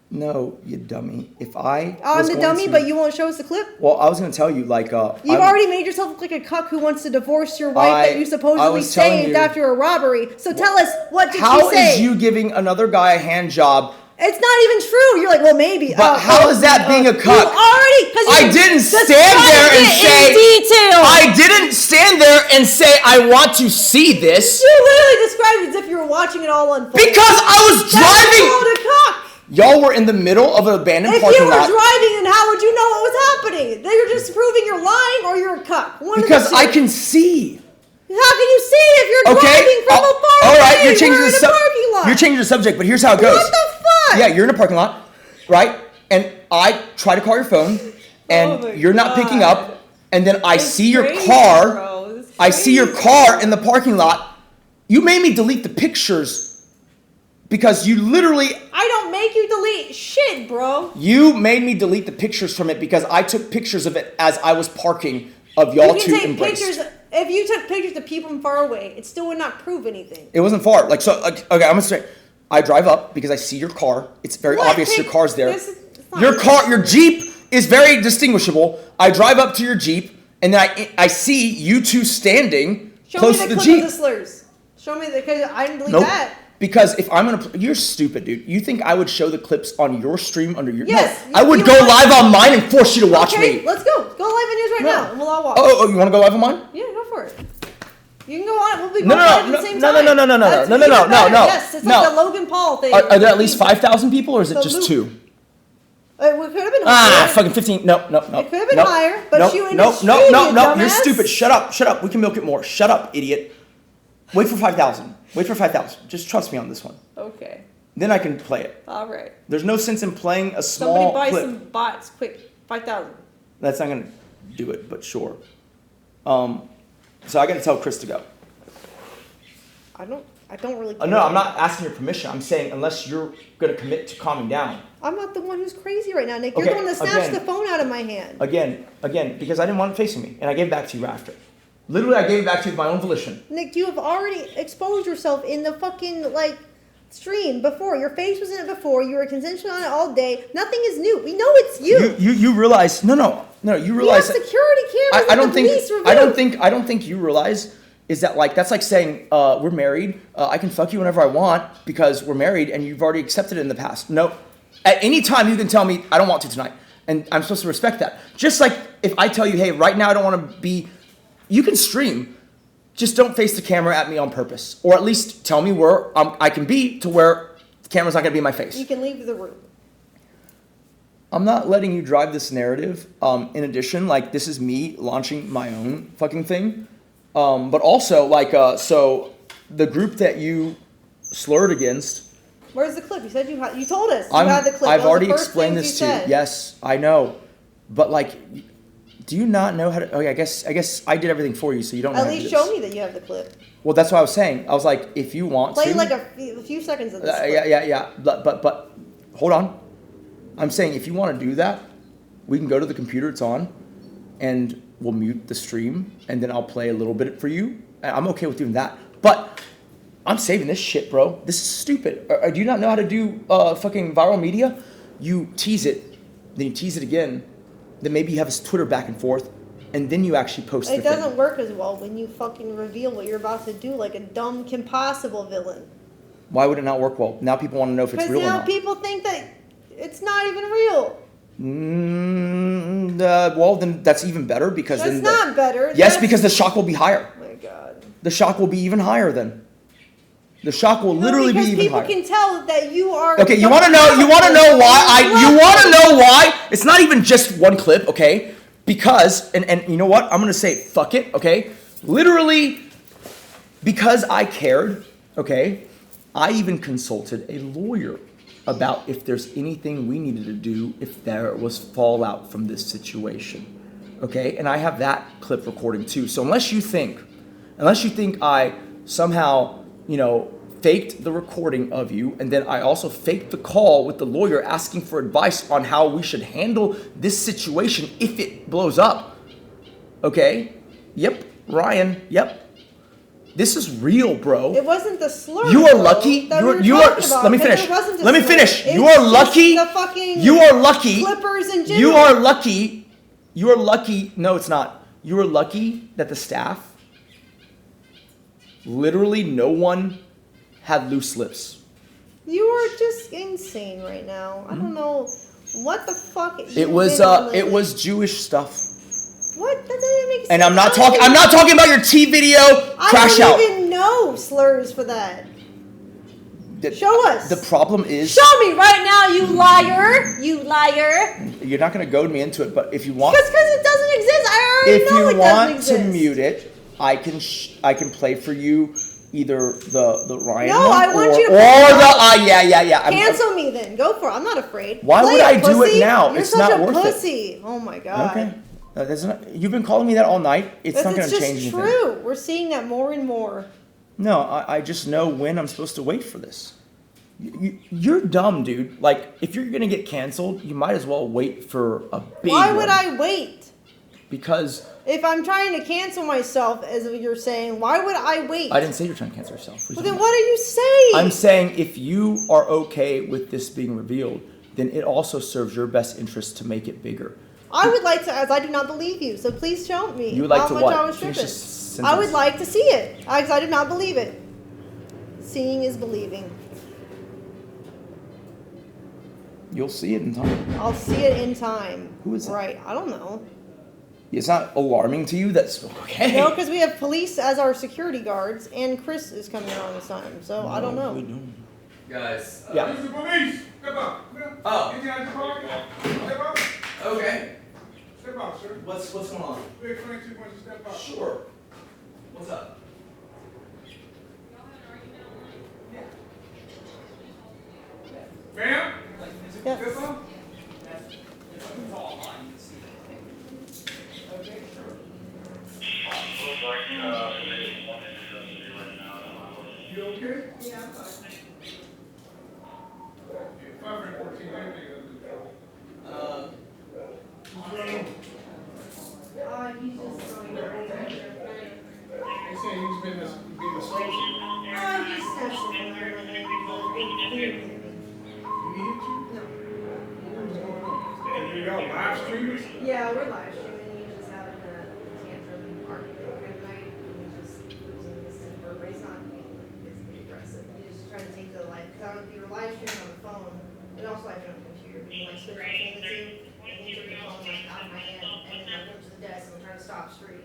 Speaker 5: No, you dummy.
Speaker 1: I'm the dummy, but you won't show us the clip?
Speaker 5: Well, I was going to tell you, like...
Speaker 1: You've already made yourself look like a cuck who wants to divorce your wife that you supposedly saved after a robbery. So tell us, what did she say?
Speaker 5: How is you giving another guy a hand job?
Speaker 1: It's not even true. You're like, well, maybe.
Speaker 5: But how is that being a cuck?
Speaker 1: I
Speaker 5: didn't stand there and say...
Speaker 1: detail.
Speaker 5: I didn't stand there and say, I want to see this.
Speaker 1: You literally described it as if you were watching it all unfold.
Speaker 5: Because I was driving...
Speaker 1: That's called a cuck.
Speaker 5: Y'all were in the middle of an abandoned parking lot.
Speaker 1: If you were driving, then how would you know what was happening? They were just proving you're lying or you're a cuck.
Speaker 5: Because I can see.
Speaker 1: How can you see if you're driving from a far
Speaker 5: all right,
Speaker 1: away?
Speaker 5: you're changing
Speaker 1: We're in a parking lot.
Speaker 5: You're changing the subject, but here's how it goes.
Speaker 1: What the fuck?
Speaker 5: Yeah, you're in a parking lot, right? And I try to call your phone, and you're not picking up. And then I see your car. I see your car in the parking lot. You made me delete the pictures. Because you literally...
Speaker 1: I don't make you delete shit, bro.
Speaker 5: You made me delete the pictures from it because I took pictures of it as I was parking of y'all two embraced.
Speaker 1: If you took pictures of people from far away, it still would not prove anything.
Speaker 5: It wasn't far. Okay, I'm gonna say, I drive up because I see your car. It's very obvious your car's there. Your Jeep is very distinguishable. I drive up to your Jeep and then I see you two standing close to the Jeep.
Speaker 1: Show me the clip of the slurs. Show me because I didn't believe that.
Speaker 5: Because if I'm gonna, you're stupid, dude. You think I would show the clips on your stream under your?
Speaker 1: Yes.
Speaker 5: No, I would go live on mine and force you to watch me.
Speaker 1: Let's go. Go live on yours right now, and we'll all watch.
Speaker 5: Oh, you want to go live on mine?
Speaker 1: Yeah, go for it. You can go on. We'll be both live at the same time.
Speaker 5: No.
Speaker 1: Yes, it's like the Logan Paul thing.
Speaker 5: Are there at least 5,000 people, or is it just 2?
Speaker 1: It could have been higher.
Speaker 5: Fucking 15. No.
Speaker 1: It could have been higher, but you in the stream,
Speaker 5: No. You're stupid. Shut up. We can milk it more. Shut up, idiot. Wait for 5,000. Just trust me on this one.
Speaker 1: Okay.
Speaker 5: Then I can play it.
Speaker 1: All right.
Speaker 5: There's no sense in playing a small
Speaker 1: Somebody buy
Speaker 5: clip.
Speaker 1: some bots, quick. 5,000.
Speaker 5: That's not gonna do it, but sure. So I gotta tell Chris to go.
Speaker 1: I don't really care.
Speaker 5: No, I'm not asking your permission. I'm saying unless you're gonna commit to calming down.
Speaker 1: I'm not the one who's crazy right now, Nick. You're the one that snatched the phone out of my hand.
Speaker 5: Again, because I didn't want it facing me, and I gave it back to you after. Literally, I gave it back to you with my own volition.
Speaker 1: Nick, you have already exposed yourself in the fucking, stream before. Your face was in it before. You were consensual on it all day. Nothing is new. We know it's you.
Speaker 5: You realize, no, you realize.
Speaker 1: You have security cameras
Speaker 5: I don't think you realize is that, that's like saying, we're married, I can fuck you whenever I want because we're married and you've already accepted it in the past. No. At any time you can tell me, I don't want to tonight. And I'm supposed to respect that. Just like if I tell you, hey, right now I don't want to be... You can stream, just don't face the camera at me on purpose. Or at least tell me where I can be to where the camera's not going to be in my face.
Speaker 1: You can leave the room.
Speaker 5: I'm not letting you drive this narrative. In addition, this is me launching my own fucking thing. But also, so the group that you slurred against...
Speaker 1: Where's the clip? You said you told us you had the clip.
Speaker 5: I've already explained this to you. Yes, I know. But, do you not know how to... Okay, I guess I did everything for you, so you don't know how to do this.
Speaker 1: At least show me that you have the clip.
Speaker 5: Well, that's what I was saying. I was like, if you want
Speaker 1: Play
Speaker 5: to...
Speaker 1: a few seconds of this clip.
Speaker 5: Yeah. But hold on. I'm saying if you want to do that, we can go to the computer it's on, and we'll mute the stream, and then I'll play a little bit for you. I'm okay with doing that. But I'm saving this shit, bro. This is stupid. Do you not know how to do fucking viral media? You tease it, then you tease it again, then maybe you have a Twitter back and forth, and then you actually post
Speaker 1: it. It doesn't work as well when you fucking reveal what you're about to do like a dumb Kim Possible villain.
Speaker 5: Why would it not work well? Now people want to know if it's real or not.
Speaker 1: Because now people think that it's not even real.
Speaker 5: Well, then that's even better because
Speaker 1: that's not better.
Speaker 5: Yes, because the shock will be higher.
Speaker 1: Oh my God.
Speaker 5: The shock will be even higher then. The shock will literally be even higher.
Speaker 1: People can tell that you are.
Speaker 5: Okay, you want to know? You want to know why? You want to know why? It's not even just one clip, okay? Because and you know what? I'm gonna say fuck it, okay? Literally, because I cared, okay? I even consulted a lawyer about if there's anything we needed to do if there was fallout from this situation, okay? And I have that clip recording too. So unless you think I somehow, faked the recording of you, and then I also faked the call with the lawyer asking for advice on how we should handle this situation if it blows up, okay? Yep, Ryan, yep. This is real, bro.
Speaker 1: It wasn't the slur.
Speaker 5: You are lucky. You are. Let me finish. Let me finish. You are lucky. You are lucky.
Speaker 1: Clippers in general.
Speaker 5: You are lucky. You are lucky. No, it's not. You are lucky that the staff, literally no one had loose lips.
Speaker 1: You are just insane right now. I don't know what the fuck.
Speaker 5: It was Jewish stuff.
Speaker 1: What? That doesn't make sense.
Speaker 5: And I'm not talking about your T video crash out.
Speaker 1: I don't even know slurs for that. Show us.
Speaker 5: The problem is.
Speaker 1: Show me right now, you liar! You liar!
Speaker 5: You're not gonna goad me into it, but if you want.
Speaker 1: Because it doesn't exist. I already know it doesn't exist.
Speaker 5: If you want to mute it, I can play for you either the Ryan
Speaker 1: no,
Speaker 5: one
Speaker 1: I want you to
Speaker 5: yeah.
Speaker 1: Cancel me then. Go for it. I'm not afraid.
Speaker 5: Why would I do it now?
Speaker 1: You're
Speaker 5: it's
Speaker 1: such
Speaker 5: not
Speaker 1: a
Speaker 5: worth
Speaker 1: pussy.
Speaker 5: it.
Speaker 1: Oh my god.
Speaker 5: Okay. You've been calling me that all night. It's not going to change anything.
Speaker 1: It's true. We're seeing that more and more.
Speaker 5: No, I just know when I'm supposed to wait for this. You're dumb, dude. Like, if you're going to get canceled, you might as well wait for a big
Speaker 1: Why would I wait?
Speaker 5: Because...
Speaker 1: If I'm trying to cancel myself, as you're saying, why would I wait?
Speaker 5: I didn't say you're trying to cancel yourself.
Speaker 1: Well, then what are you saying?
Speaker 5: I'm saying if you are okay with this being revealed, then it also serves your best interest to make it bigger.
Speaker 1: I would like to, as I do not believe you, so please show me.
Speaker 5: You would like
Speaker 1: how
Speaker 5: to
Speaker 1: much
Speaker 5: what?
Speaker 1: I was tripping. I would like to see it, because I do not believe it. Seeing is believing.
Speaker 5: You'll see it in time.
Speaker 1: I'll see it in time.
Speaker 5: Who is it?
Speaker 1: Right, I don't know.
Speaker 5: It's not alarming to you? That's okay.
Speaker 1: No, because we have police as our security guards, and Chris is coming around this time, so I don't know.
Speaker 19: Guys.
Speaker 5: Yeah.
Speaker 19: This is the police. Step up.
Speaker 5: Oh.
Speaker 19: Get out of the car. Step up.
Speaker 5: Okay.
Speaker 19: Step up, sir.
Speaker 5: What's going on?
Speaker 19: We're explaining to you once you step up.
Speaker 5: Sure. What's up?
Speaker 19: Ma'am?
Speaker 1: Yes.
Speaker 19: Step up.
Speaker 5: Okay, sure.
Speaker 19: You okay?
Speaker 1: Yeah, I'm fine.
Speaker 19: 514, anything under control.
Speaker 1: He's just throwing it over there.
Speaker 19: They say he's been assaulted.
Speaker 1: He snatched it from her when he hit me.
Speaker 19: He hit you?
Speaker 1: No.
Speaker 19: What's going on? And y'all live streamers?
Speaker 1: Yeah, we're live streaming. He's just having a tantrum argument every night. He's just losing his temper, but he's not being physically aggressive. He's just trying to take the live. Because we were live streaming on the phone. We also live streaming on the computer. We can like switch between the two. And he took the phone like out of my hand and then like went to the desk and we're trying to stop stream.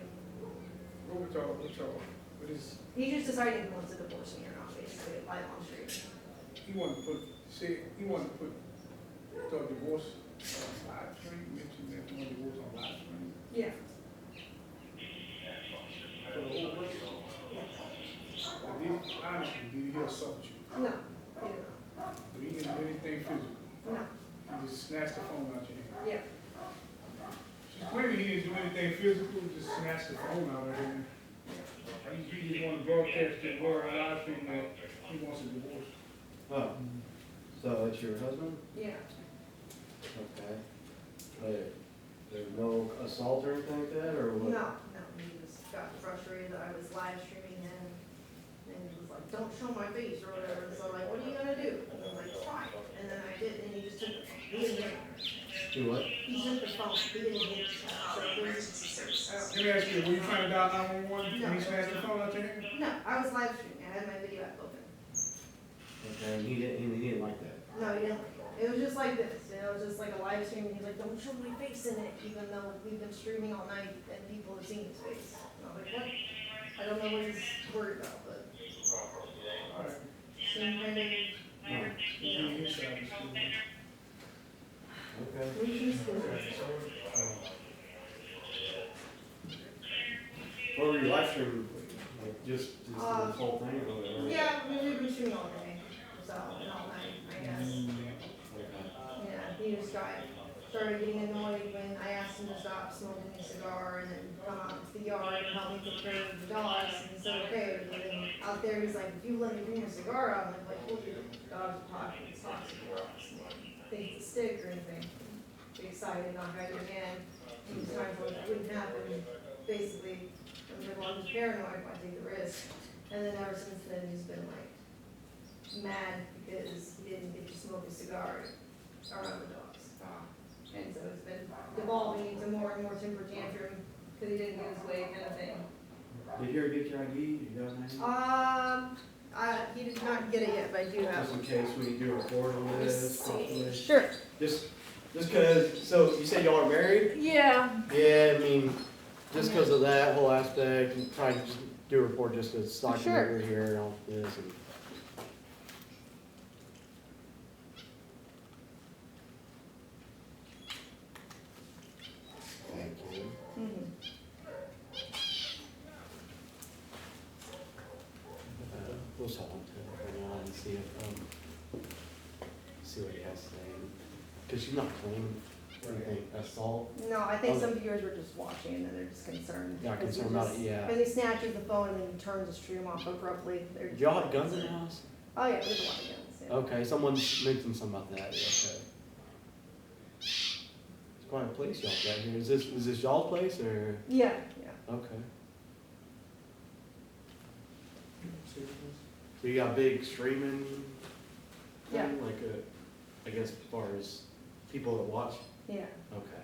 Speaker 19: What is?
Speaker 1: He just decided he wants to divorce me or not, basically, live on stream.
Speaker 19: He wanted to put the divorce on live stream. You mentioned that he wanted divorce on live stream.
Speaker 1: Yeah.
Speaker 19: For the whole world. Honestly, did he assault you?
Speaker 1: No.
Speaker 19: He didn't do anything physical.
Speaker 1: No.
Speaker 19: He just snatched the phone out your hand.
Speaker 1: Yeah.
Speaker 19: She's claiming he didn't do anything physical, just snatched the phone out of her hand. He just want to broadcast it word on live stream that he wants a divorce.
Speaker 10: Oh, so it's your husband?
Speaker 1: Yeah.
Speaker 10: Okay. There's no assault or anything like that, or what?
Speaker 1: No. He just got frustrated that I was live streaming him. And he was like, don't show my face or whatever. So I'm like, what are you gonna do? And I was like, try. And then I did, and he just took the phone. He didn't hit me.
Speaker 10: Do what?
Speaker 1: He took the phone. He didn't hit me.
Speaker 19: Let me ask you, were you trying to dial 911 when he snatched the phone out your hand?
Speaker 1: No, I was live streaming. I had my video app open.
Speaker 10: Okay, he didn't like that.
Speaker 1: No, he didn't like it. It was just like this. It was just like a live stream. And he's like, don't show my face in it, even though we've been streaming all night and people have seen his face. And I was like, what? I don't know what he's worried about, but.
Speaker 19: All right.
Speaker 1: Some kind of,
Speaker 10: What were you live streaming? Like just the whole thing or whatever?
Speaker 1: Yeah, we've been shooting all day, so, and all night, I guess. Yeah, he just started getting annoyed when I asked him to stop smoking a cigar and then come out into the yard and help me take care of the dogs. And he said, okay, but then out there he's like, if you let me bring a cigar out, I'm like, well, your dog's pocket, it's toxic for us. Think it's a stick or anything. Be excited, not right your hand. And these times when that wouldn't happen, basically, I'm like, well, I'm just paranoid, why take the risk? And then ever since then, he's been like, mad because he didn't get to smoke a cigar around the dogs. And so it's been devolving into more and more temper tantrum because he didn't get his way kind of thing.
Speaker 10: Did you ever get your ID? You got an ID?
Speaker 1: He did not get it yet, but I do have
Speaker 10: Just in case we do a report on this. Properly.
Speaker 1: Sure.
Speaker 10: Just because, so you said y'all are married?
Speaker 1: Yeah.
Speaker 10: Yeah, I mean, just because of that whole aspect, and trying to just do a report just to document
Speaker 1: Sure.
Speaker 10: you're here and all this. And thank you. We'll just hold on to it right now and see if, see what he has to say. Because she's not claiming anything, assault.
Speaker 1: No, I think some viewers were just watching and then they're just concerned.
Speaker 10: Yeah, concerned about it, yeah.
Speaker 1: Because he snatches the phone and then he turns the stream off abruptly.
Speaker 10: Do y'all have guns in the house?
Speaker 1: Oh yeah, there's a lot of guns. Yeah.
Speaker 10: Okay, someone mentioned something about that. Yeah, okay. It's quite a place y'all got here. Is this y'all's place or?
Speaker 1: Yeah, yeah.
Speaker 10: Okay. So you got a big streaming thing?
Speaker 1: Yeah.
Speaker 10: Like I guess as far as people that watch?
Speaker 1: Yeah.
Speaker 10: Okay.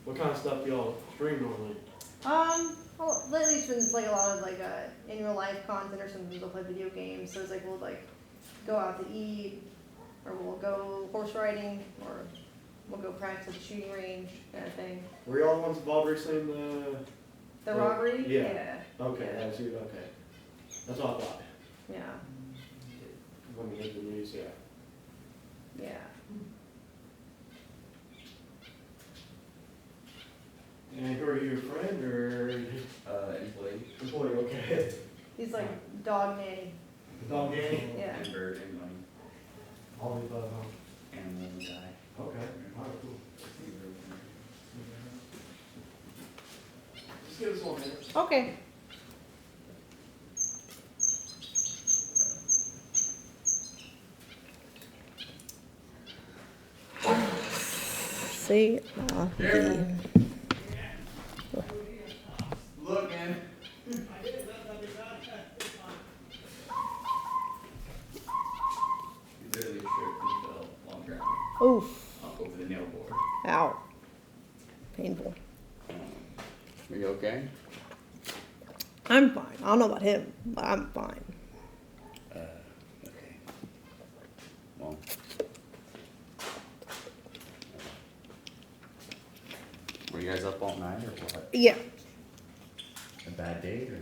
Speaker 10: What kind of stuff do y'all stream normally?
Speaker 1: Well, lately it's been just like a lot of like in real life content, or sometimes we'll play video games. So it's like we'll like go out to eat, or we'll go horse riding, or we'll go practice at the shooting range, kind of thing.
Speaker 10: Were y'all the ones involved recently in
Speaker 1: The robbery?
Speaker 10: Yeah.
Speaker 1: Yeah.
Speaker 10: Okay,
Speaker 1: Yeah.
Speaker 10: that's you. Okay. That's what I thought.
Speaker 1: Yeah.
Speaker 10: When you hit the news, yeah.
Speaker 1: Yeah.
Speaker 10: And who are you, a friend or?
Speaker 20: Employee.
Speaker 10: Employee, okay.
Speaker 1: He's like dog nanny.
Speaker 10: Dog nanny?
Speaker 1: Yeah.
Speaker 20: And bird and money.
Speaker 10: All the above, huh?
Speaker 20: Animal guy.
Speaker 10: Okay. All right, cool. Just give us 1 minute.
Speaker 1: Okay. See,
Speaker 10: Look, man.
Speaker 20: Literally tripped and fell long ground.
Speaker 1: Oof.
Speaker 20: Up over the nail board.
Speaker 1: Ow. Painful.
Speaker 20: Are you okay?
Speaker 1: I'm fine. I don't know about him, but I'm fine.
Speaker 20: Okay. Well. Were you guys up all night or what?
Speaker 1: Yeah.
Speaker 20: A bad date or?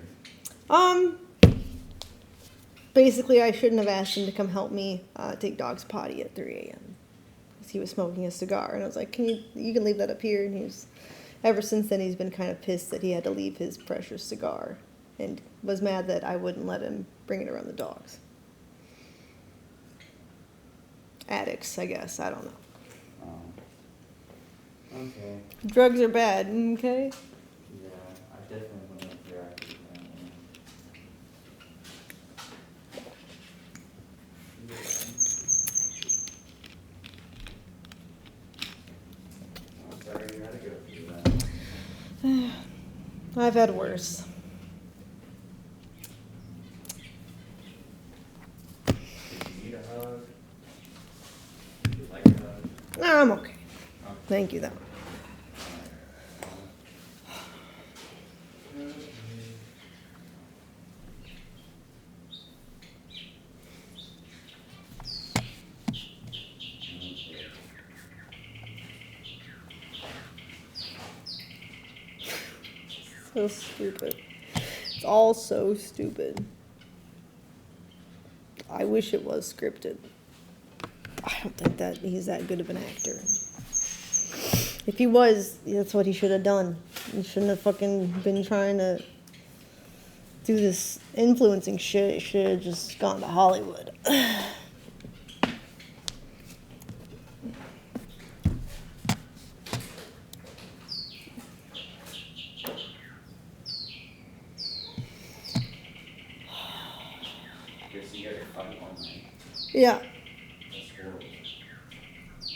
Speaker 1: Basically, I shouldn't have asked him to come help me take dog's potty at 3 a.m. because he was smoking a cigar, and I was like, you can leave that up here?" And he was, ever since then, he's been kind of pissed that he had to leave his precious cigar, and was mad that I wouldn't let him bring it around the dogs. Addicts, I guess. I don't know.
Speaker 20: Okay.
Speaker 1: Drugs are bad. Okay.
Speaker 20: Yeah, I definitely wouldn't interact with that one. I'm sorry you had to go through that.
Speaker 1: I've had worse.
Speaker 20: Did you need a hug? Would you like a hug?
Speaker 1: No, I'm okay. Thank you, though. So stupid. It's all so stupid. I wish it was scripted. I don't think that he's that good of an actor. If he was, that's what he should have done. He shouldn't have fucking been trying to do this influencing shit. He should have just gone to Hollywood. Yeah.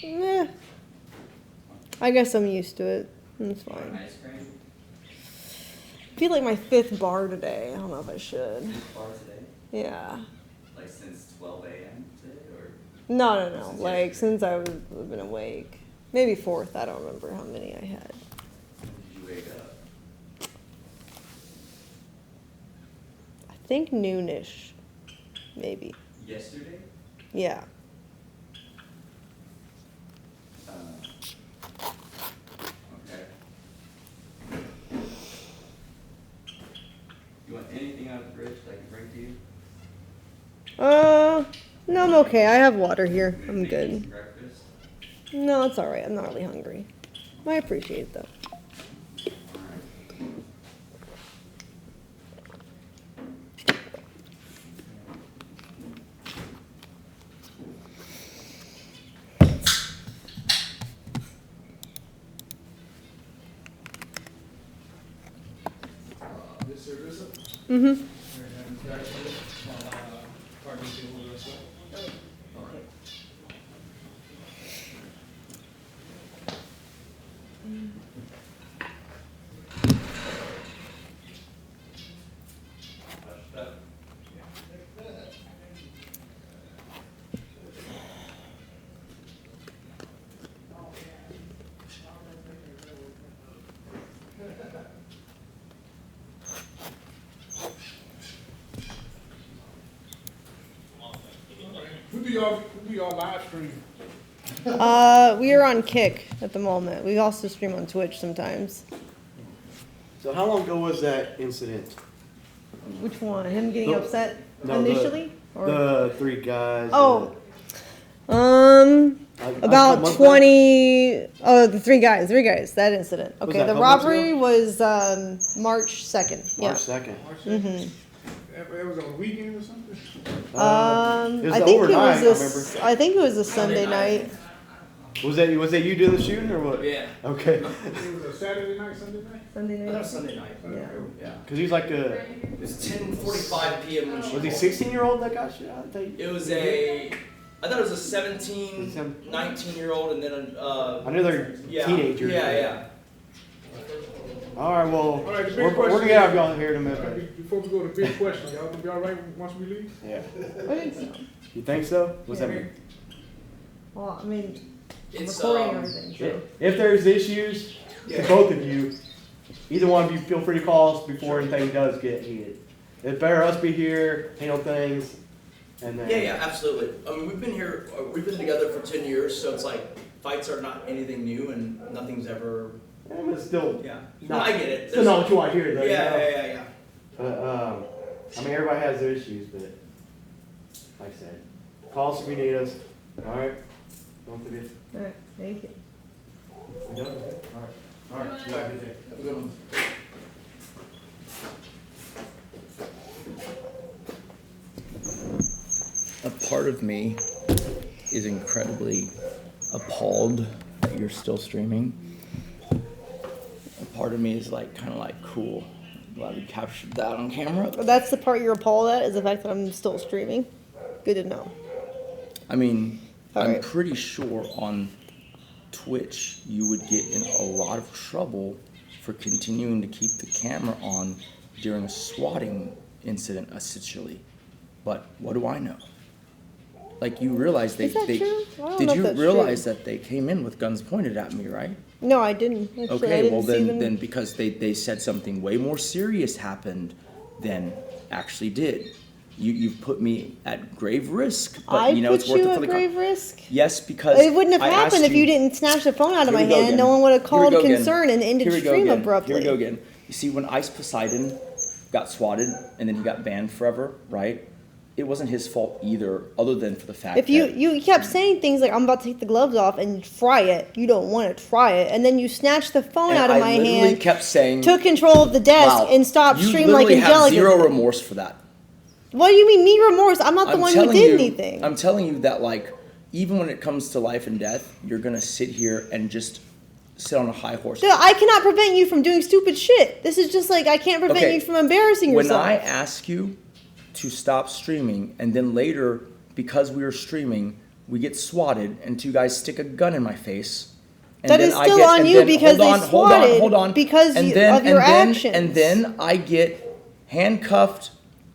Speaker 1: Yeah. I guess I'm used to it. It's fine. I feel like my 5th bar today. I don't know if I should.
Speaker 20: 5th bar today?
Speaker 1: Yeah.
Speaker 20: Like since 12 a.m. today, or?
Speaker 1: No. Like since I've been awake. Maybe 4th. I don't remember how many I had.
Speaker 20: When did you wake up?
Speaker 1: I think noonish. Maybe.
Speaker 20: Yesterday?
Speaker 1: Yeah.
Speaker 20: Okay. You want anything out of the fridge that I can bring to you?
Speaker 1: No, I'm okay. I have water here. I'm good.
Speaker 20: Breakfast?
Speaker 1: No, it's alright. I'm not really hungry. I appreciate it though. Mm-hmm.
Speaker 19: Who do y'all live stream?
Speaker 1: We are on Kick at the moment. We also stream on Twitch sometimes.
Speaker 10: So how long ago was that incident?
Speaker 1: Which one? Him getting upset
Speaker 10: No,
Speaker 1: initially?
Speaker 10: The 3 guys.
Speaker 1: Oh. About 20. Oh, the 3 guys. 3 guys. That incident.
Speaker 10: Was
Speaker 1: Okay,
Speaker 10: that
Speaker 1: the
Speaker 10: a couple
Speaker 1: robbery was March 2nd.
Speaker 10: March 2nd.
Speaker 1: Mm-hmm.
Speaker 19: It was on a weekend or something?
Speaker 10: It was
Speaker 1: I think
Speaker 10: overnight,
Speaker 1: it was I think it was a Sunday night.
Speaker 10: Was that you doing the shooting or what?
Speaker 20: Yeah.
Speaker 10: Okay.
Speaker 19: It was a Saturday night, Sunday night?
Speaker 1: Sunday night.
Speaker 20: That was Sunday night.
Speaker 1: Yeah.
Speaker 10: Because he's like a.
Speaker 20: It was 10:45 p.m. when she
Speaker 10: Was he 16-year-old that got shot?
Speaker 20: It was I thought it was a 17, 19-year-old, and then
Speaker 10: I knew they're teenagers.
Speaker 20: Yeah.
Speaker 10: All right, well,
Speaker 19: All right, the big
Speaker 10: we're
Speaker 19: question
Speaker 10: gonna have y'all here in a minute.
Speaker 19: Before we go to the big question, y'all gonna be all right once we leave?
Speaker 10: Yeah.
Speaker 1: I think so.
Speaker 10: You think so? What's that mean?
Speaker 1: Well, I mean, I'm
Speaker 20: It's,
Speaker 1: recording everything. So.
Speaker 10: If there's issues to both of you, either one of you feel free to call us before anything does get heated. It's better us be here, handle things, and then.
Speaker 21: Yeah, absolutely. I mean, we've been together for 10 years, so it's like fights are not anything new, and nothing's ever.
Speaker 10: It's still.
Speaker 21: Yeah.
Speaker 10: Not,
Speaker 21: I get it.
Speaker 10: Still not what you want to hear, though.
Speaker 21: Yeah.
Speaker 10: But I mean, everybody has their issues, but like I said, call us if you need us. All right. Don't forget.
Speaker 1: All right. Thank you.
Speaker 10: We done? All right. You have a good day.
Speaker 21: Have a good one.
Speaker 5: A part of me is incredibly appalled that you're still streaming. A part of me is like kind of like cool. Glad we captured that on camera.
Speaker 1: That's the part you're appalled at, is the fact that I'm still streaming. Good to know.
Speaker 5: I mean, I'm
Speaker 1: right.
Speaker 5: pretty sure on Twitch you would get in a lot of trouble for continuing to keep the camera on during a swatting incident, essentially. But what do I know? Like, you realize
Speaker 1: Is that true? I don't
Speaker 5: did
Speaker 1: know if
Speaker 5: you
Speaker 1: that's
Speaker 5: realize
Speaker 1: true.
Speaker 5: that they came in with guns pointed at me, right?
Speaker 1: No, I didn't. Actually, I
Speaker 5: Okay,
Speaker 1: didn't
Speaker 5: well
Speaker 1: see them.
Speaker 5: then because they said something way more serious happened than actually did. You've put me at grave risk, but you know it's worth it for the
Speaker 1: grave risk?
Speaker 5: Yes, because
Speaker 1: It wouldn't have
Speaker 5: I
Speaker 1: happened
Speaker 5: asked
Speaker 1: if you didn't snatch the phone out of my
Speaker 5: Here we go
Speaker 1: hand.
Speaker 5: again.
Speaker 1: No one would have
Speaker 5: Here we
Speaker 1: called
Speaker 5: go again.
Speaker 1: concern and ended
Speaker 5: Here we go
Speaker 1: stream
Speaker 5: again.
Speaker 1: abruptly.
Speaker 5: Here we go again. You see, when Ice Poseidon got swatted and then he got banned forever, right?
Speaker 7: it wasn't his fault either, other than for the fact
Speaker 1: if you kept saying things like, I'm about to take the gloves off and try it, you don't want to try it, and then you snatched the phone out of my hand,
Speaker 7: kept saying,
Speaker 1: took control of the desk, and stopped streaming like Angelica.
Speaker 7: You have zero remorse for that.
Speaker 1: What do you mean, me remorse? I'm not the one who did anything.
Speaker 7: I'm telling you that, like, even when it comes to life and death, you're going to sit here and just sit on a high horse.
Speaker 1: Dude, I cannot prevent you from doing stupid shit. This is just like, I can't prevent you from embarrassing yourself.
Speaker 7: When I ask you to stop streaming, and then later, because we were streaming, we get swatted, and 2 guys stick a gun in my face. And
Speaker 1: that is still on you because they swatted because of your actions.
Speaker 7: And then I get handcuffed,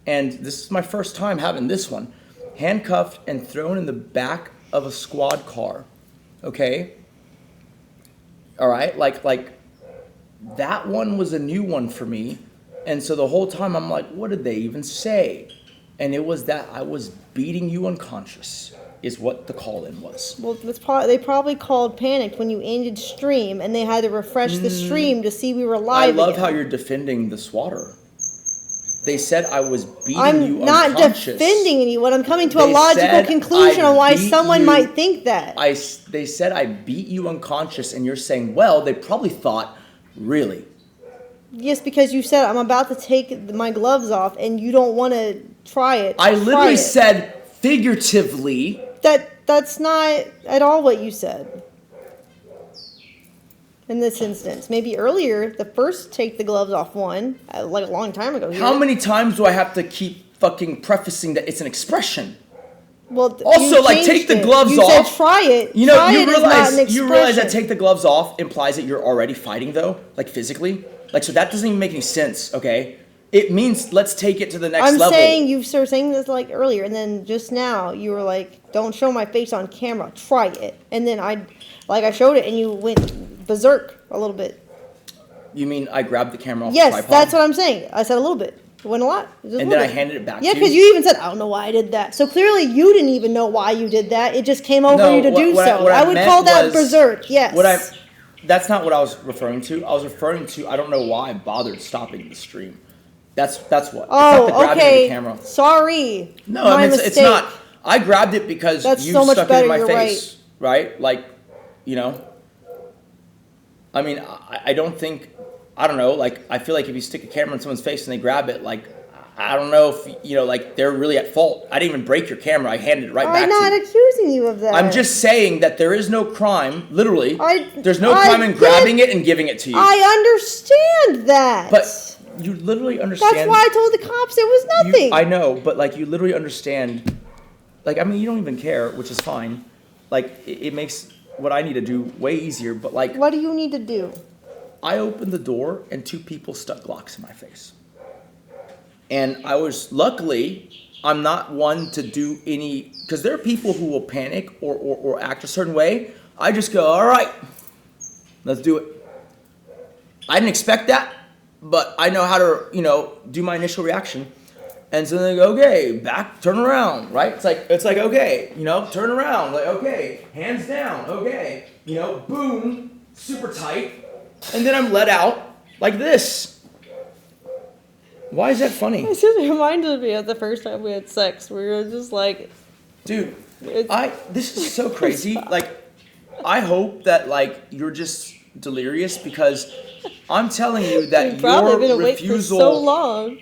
Speaker 7: and this is my first time having this one, handcuffed and thrown in the back of a squad car, okay? All right, like that one was a new one for me. And so the whole time I'm like, what did they even say? And it was that I was beating you unconscious is what the call-in was.
Speaker 1: Well, they probably called panicked when you ended stream and they had to refresh the stream to see we were live again.
Speaker 7: I love how you're defending the swatter. They said I was beating you
Speaker 1: unconscious. I'm not defending anyone. I'm coming to a logical conclusion on why someone might think that.
Speaker 7: They said I beat you unconscious, and you're saying, well, they probably thought, really?
Speaker 1: Yes, because you said I'm about to take my gloves off, and you don't want to try it.
Speaker 7: I literally said figuratively.
Speaker 1: That's not at all what you said. In this instance, maybe earlier, the first take the gloves off one, like a long time ago.
Speaker 7: How many times do I have to keep fucking prefacing that it's an expression?
Speaker 1: Well,
Speaker 7: also, like, take the gloves off.
Speaker 1: You said try it.
Speaker 7: You know, you realize that take the gloves off implies that you're already fighting, though, like physically. Like, so that doesn't even make any sense. Okay, it means let's take it to the next level.
Speaker 1: I'm saying you were saying this like earlier, and then just now you were like, "Don't show my face on camera. Try it." And then I showed it, and you went berserk a little bit.
Speaker 7: You mean I grabbed the camera off
Speaker 1: the
Speaker 7: tripod?
Speaker 1: Yes, that's what I'm saying. I said a little bit. It went a lot.
Speaker 7: And then I handed it back to you?
Speaker 1: Yeah, because you even said, I don't know why I did that. So clearly you didn't even know why you did that. It just came over you to do so. I would call that berserk, yes.
Speaker 7: That's not what I was referring to. I was referring to, I don't know why I bothered stopping the stream. That's what.
Speaker 1: Oh,
Speaker 7: it's not the grabbing of the camera.
Speaker 1: Sorry.
Speaker 7: No, I mean, it's not. I grabbed it because you stuck it in my face. Right? Like, you know. I mean, I don't think, I don't know, like, I feel like if you stick a camera in someone's face and they grab it, like, I don't know if, you know, like, they're really at fault. I didn't even break your camera. I handed it right back to you.
Speaker 1: I'm not accusing you of that.
Speaker 7: I'm just saying that there is no crime, literally. There's no crime in grabbing it and giving it to you.
Speaker 1: I understand that.
Speaker 7: But you literally understand.
Speaker 1: That's why I told the cops it was nothing.
Speaker 7: I know, but, like, you literally understand. Like, I mean, you don't even care, which is fine. Like, it makes what I need to do way easier, but, like.
Speaker 1: What do you need to do?
Speaker 7: I opened the door and 2 people stuck Glocks in my face. And I was, luckily, I'm not one to do any, because there are people who will panic or act a certain way. I just go, all right, let's do it. I didn't expect that, but I know how to, you know, do my initial reaction. And so they go, okay, back, turn around, right? It's like, okay, you know, turn around, like, okay, hands down, okay, you know, boom, super tight. And then I'm let out like this. Why is that funny?
Speaker 1: It just reminded me of the first time we had sex. We were just like...
Speaker 7: Dude, this is so crazy. Like, I hope that, like, you're just delirious because I'm telling you that your refusal...
Speaker 1: so long.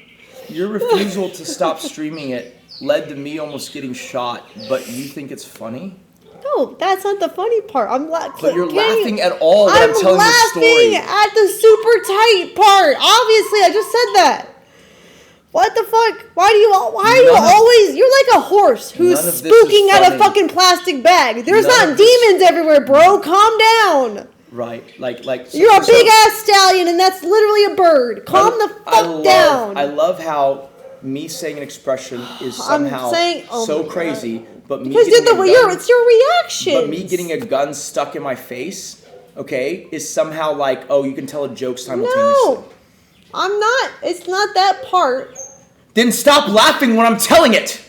Speaker 7: Your refusal to stop streaming it led to me almost getting shot, but you think it's funny?
Speaker 1: No, that's not the funny part.
Speaker 7: But you're laughing at all when I'm telling the story.
Speaker 1: I'm laughing at the super tight part. Obviously, I just said that. What the fuck? Why are you always... You're like a horse who's spooking out a fucking plastic bag. There's not demons everywhere, bro. Calm down.
Speaker 7: Right, like
Speaker 1: you're a big ass stallion, and that's literally a bird. Calm the fuck down.
Speaker 7: I love how me saying an expression is somehow so crazy, but me
Speaker 1: because it's your reaction.
Speaker 7: But me getting a gun stuck in my face, okay, is somehow like, oh, you can tell a joke simultaneously.
Speaker 1: No, I'm not. It's not that part.
Speaker 7: Then stop laughing when I'm telling it.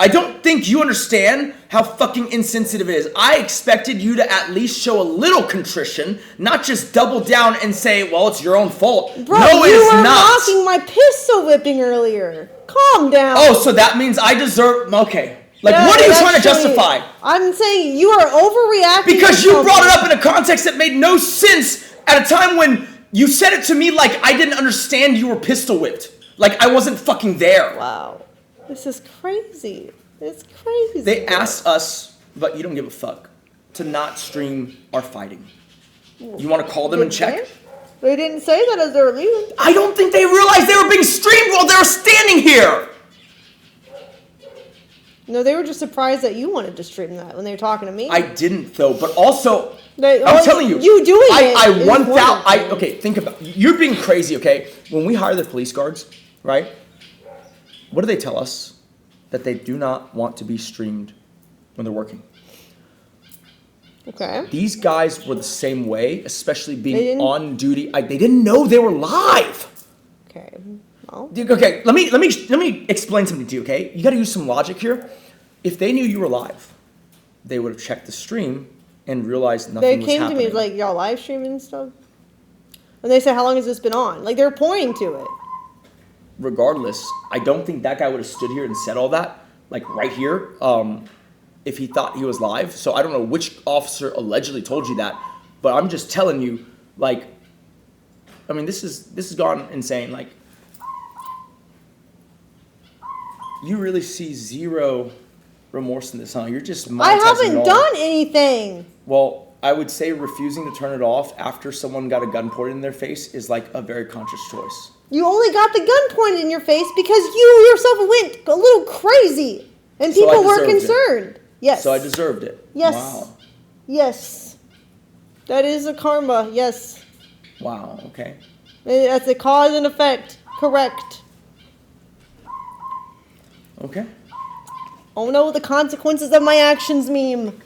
Speaker 7: I don't think you understand how fucking insensitive it is. I expected you to at least show a little contrition, not just double down and say, well, it's your own fault.
Speaker 1: Bro,
Speaker 7: no, it
Speaker 1: you
Speaker 7: is
Speaker 1: were
Speaker 7: not.
Speaker 1: mocking my pistol whipping earlier. Calm down.
Speaker 7: Oh, so that means I deserve... Okay. Like,
Speaker 1: Yeah,
Speaker 7: what are you
Speaker 1: actually,
Speaker 7: trying to justify?
Speaker 1: I'm saying you are overreacting.
Speaker 7: Because you brought it up in a context that made no sense at a time when you said it to me like I didn't understand you were pistol whipped. Like I wasn't fucking there.
Speaker 1: Wow. This is crazy. It's crazy.
Speaker 7: They asked us, but you don't give a fuck, to not stream our fighting. You want to call them and check?
Speaker 1: They didn't say that as they were leaving.
Speaker 7: I don't think they realized they were being streamed while they were standing here.
Speaker 1: No, they were just surprised that you wanted to stream that when they were talking to me.
Speaker 7: I didn't though, but also
Speaker 1: well,
Speaker 7: I'm telling you,
Speaker 1: you doing it.
Speaker 7: I 1,000. Okay, think about you're being crazy. Okay, when we hire the police guards, right? What do they tell us? That they do not want to be streamed when they're working.
Speaker 1: Okay.
Speaker 7: These guys were the same way, especially being on duty. They didn't know they were live.
Speaker 1: Okay. Well.
Speaker 7: Okay, let me explain something to you. Okay, you got to use some logic here. If they knew you were live, they would have checked the stream and realized nothing was happening.
Speaker 1: They came to me like, y'all live streaming and stuff, and they said, how long has this been on? Like they're pointing to it.
Speaker 7: Regardless, I don't think that guy would have stood here and said all that, like right here, if he thought he was live. So I don't know which officer allegedly told you that, but I'm just telling you, like, I mean, this has gone insane. Like, you really see zero remorse in this, huh? You're just monetizing
Speaker 1: I haven't
Speaker 7: it all.
Speaker 1: done anything.
Speaker 7: Well, I would say refusing to turn it off after someone got a gun pointed in their face is like a very conscious choice.
Speaker 1: You only got the gun pointed in your face because you yourself went a little crazy and people were concerned. Yes.
Speaker 7: So I deserved it.
Speaker 1: Yes.
Speaker 7: Wow.
Speaker 1: Yes. That is a karma. Yes.
Speaker 7: Wow. Okay.
Speaker 1: That's a cause and effect. Correct.
Speaker 7: Okay.
Speaker 1: Oh no, the consequences of my actions meme.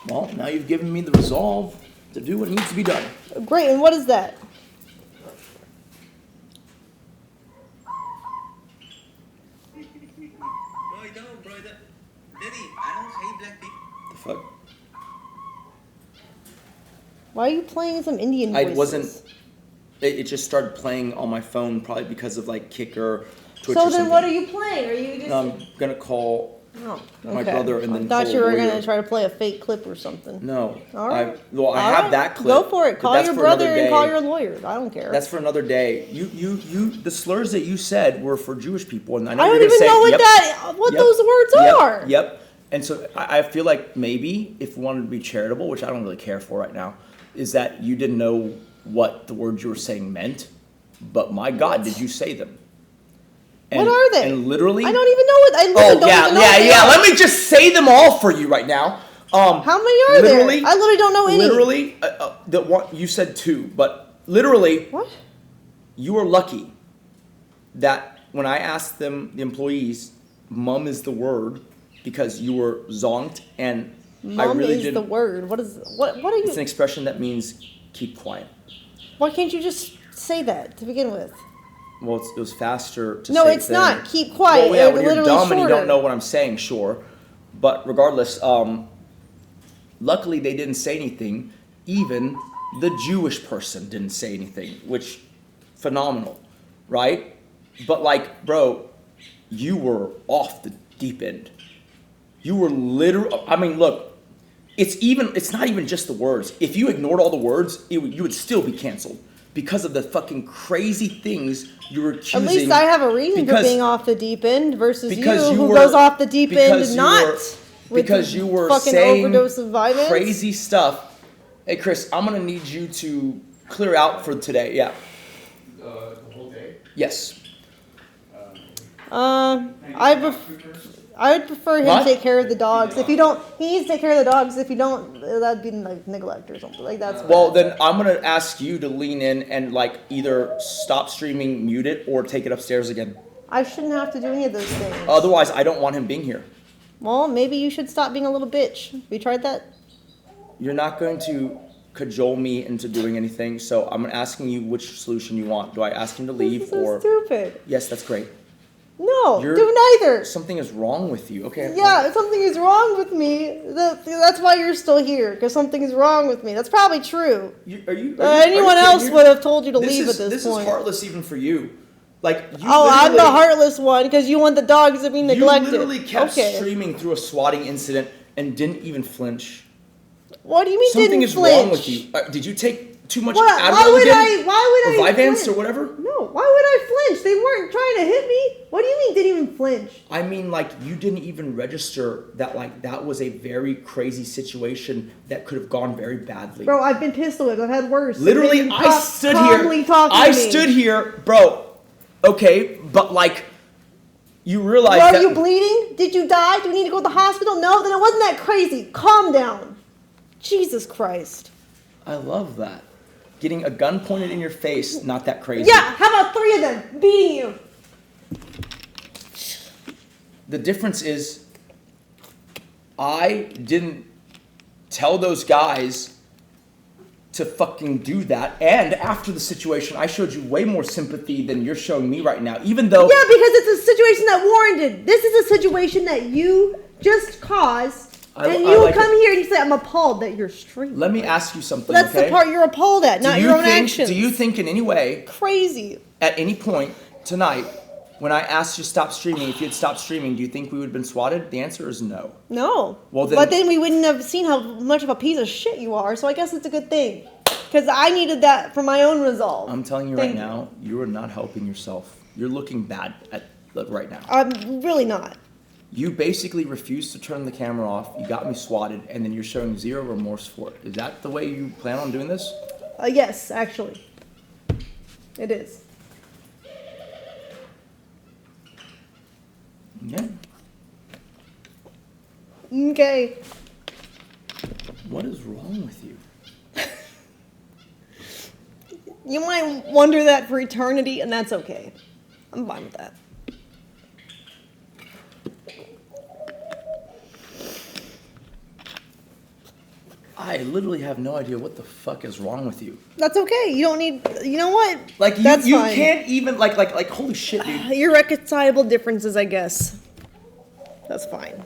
Speaker 7: Well, now you've given me the resolve to do what needs to be done.
Speaker 1: Great, and what is that?
Speaker 7: The fuck?
Speaker 1: Why are you playing some Indian voices?
Speaker 7: I wasn't. It just started playing on my phone, probably because of like Kicker, Twitch.
Speaker 1: So
Speaker 7: or
Speaker 1: then,
Speaker 7: something.
Speaker 1: what are you playing? Are you just?
Speaker 7: I'm gonna call my brother and then.
Speaker 1: I thought you
Speaker 7: call
Speaker 1: were
Speaker 7: a lawyer.
Speaker 1: gonna try to play a fake clip or something.
Speaker 7: No.
Speaker 1: All right.
Speaker 7: I have that clip.
Speaker 1: Go for it. Call
Speaker 7: that's
Speaker 1: your
Speaker 7: for
Speaker 1: brother
Speaker 7: another
Speaker 1: and
Speaker 7: day.
Speaker 1: call your lawyer. I don't care.
Speaker 7: That's for another day. The slurs that you said were for Jewish people, and I know
Speaker 1: I
Speaker 7: you're
Speaker 1: don't
Speaker 7: gonna
Speaker 1: even
Speaker 7: say,
Speaker 1: know what those words are.
Speaker 7: Yep. And so I feel like maybe if we wanted to be charitable, which I don't really care for right now, is that you didn't know what the words you were saying meant, but my God, did you say them? And,
Speaker 1: what are they?
Speaker 7: And literally,
Speaker 1: I don't even know what. I literally don't even know what they are.
Speaker 7: Let me just say them all for you right now.
Speaker 1: How many are there? I literally don't know any.
Speaker 7: Literally, the one you said two, but literally,
Speaker 1: what?
Speaker 7: You were lucky that when I asked them, the employees, "Mum is the word," because you were zonked, and I really didn't.
Speaker 1: Mum is the word. What are you?
Speaker 7: It's an expression that means keep quiet.
Speaker 1: Why can't you just say that to begin with?
Speaker 7: Well, it was faster to say.
Speaker 1: No, it's not. Keep quiet.
Speaker 7: Well, yeah, when you're
Speaker 1: literally
Speaker 7: dumb
Speaker 1: shorter.
Speaker 7: and you don't know what I'm saying, sure. But regardless, luckily they didn't say anything. Even the Jewish person didn't say anything, which, phenomenal, right? But like, bro, you were off the deep end. You were literally, I mean, look, it's not even just the words. If you ignored all the words, you would still be canceled because of the fucking crazy things you were accusing.
Speaker 1: At least I have a reason for being off the deep end versus you who goes off the deep end
Speaker 7: because you were
Speaker 1: fucking
Speaker 7: saying
Speaker 1: overdose of vitamins.
Speaker 7: Crazy stuff. Hey, Chris, I'm gonna need you to clear out for today. Yeah.
Speaker 19: The whole day?
Speaker 7: Yes.
Speaker 1: I would prefer him take care of the dogs. If you don't, he needs to take care of the dogs. If you don't, that'd be like neglect or something. Like that's.
Speaker 7: Well, then I'm gonna ask you to lean in and like either stop streaming, mute it, or take it upstairs again.
Speaker 1: I shouldn't have to do any of those things.
Speaker 7: Otherwise, I don't want him being here.
Speaker 1: Well, maybe you should stop being a little bitch. Have you tried that?
Speaker 7: You're not going to cajole me into doing anything, so I'm asking you which solution you want. Do I ask him to leave
Speaker 1: This is so
Speaker 7: or?
Speaker 1: stupid.
Speaker 7: Yes, that's great.
Speaker 1: No, do neither.
Speaker 7: Something is wrong with you. Okay.
Speaker 1: Yeah, something is wrong with me. That's why you're still here, because something is wrong with me. That's probably true. Anyone else would have told you to leave at this point.
Speaker 7: This is heartless even for you. Like,
Speaker 1: I'm the heartless one because you want the dogs to be neglected.
Speaker 7: You literally kept streaming through a swatting incident and didn't even flinch.
Speaker 1: What do you mean
Speaker 7: something
Speaker 1: didn't
Speaker 7: is
Speaker 1: flinch?
Speaker 7: wrong with you? Did you take too much Adderall again?
Speaker 1: Why would I
Speaker 7: Vyvanse
Speaker 1: flinch?
Speaker 7: or whatever?
Speaker 1: No, why would I flinch? They weren't trying to hit me. What do you mean didn't even flinch?
Speaker 7: I mean, like, you didn't even register that, like, that was a very crazy situation that could have gone very badly.
Speaker 1: Bro, I've been pistol whipped. I've had worse.
Speaker 7: Literally, I stood here, bro. Okay, but like, you realize
Speaker 1: Are you bleeding? Did you die? Do we need to go to the hospital? No, then it wasn't that crazy. Calm down. Jesus Christ.
Speaker 7: I love that. Getting a gun pointed in your face, not that crazy.
Speaker 1: Yeah, how about 3 of them beating you?
Speaker 7: The difference is, I didn't tell those guys to fucking do that. And after the situation, I showed you way more sympathy than you're showing me right now. Even though...
Speaker 1: Yeah, because it's a situation that warranted. This is a situation that you just caused. And you come here and you say, I'm appalled that you're streaming.
Speaker 7: Let me ask you something,
Speaker 1: That's the part you're appalled at, not your own actions.
Speaker 7: Do you think in any way...
Speaker 1: Crazy.
Speaker 7: At any point tonight, when I asked you to stop streaming, if you had stopped streaming, do you think we would have been swatted? The answer is no.
Speaker 1: No.
Speaker 7: Well, then,
Speaker 1: but then we wouldn't have seen how much of a piece of shit you are, so I guess it's a good thing. Because I needed that for my own resolve.
Speaker 7: I'm telling you right now, you are not helping yourself. You're looking bad right now.
Speaker 1: I'm really not.
Speaker 7: You basically refused to turn the camera off, you got me swatted, and then you're showing zero remorse for it. Is that the way you plan on doing this?
Speaker 1: Yes, actually. It is.
Speaker 7: Yeah.
Speaker 1: Okay.
Speaker 7: What is wrong with you?
Speaker 1: You might wonder that for eternity, and that's okay. I'm fine with that.
Speaker 7: I literally have no idea what the fuck is wrong with you.
Speaker 1: That's okay. You don't need. You know what?
Speaker 7: Like
Speaker 1: That's
Speaker 7: you
Speaker 1: fine.
Speaker 7: can't even like holy shit, dude.
Speaker 1: Irreconcilable differences, I guess. That's fine.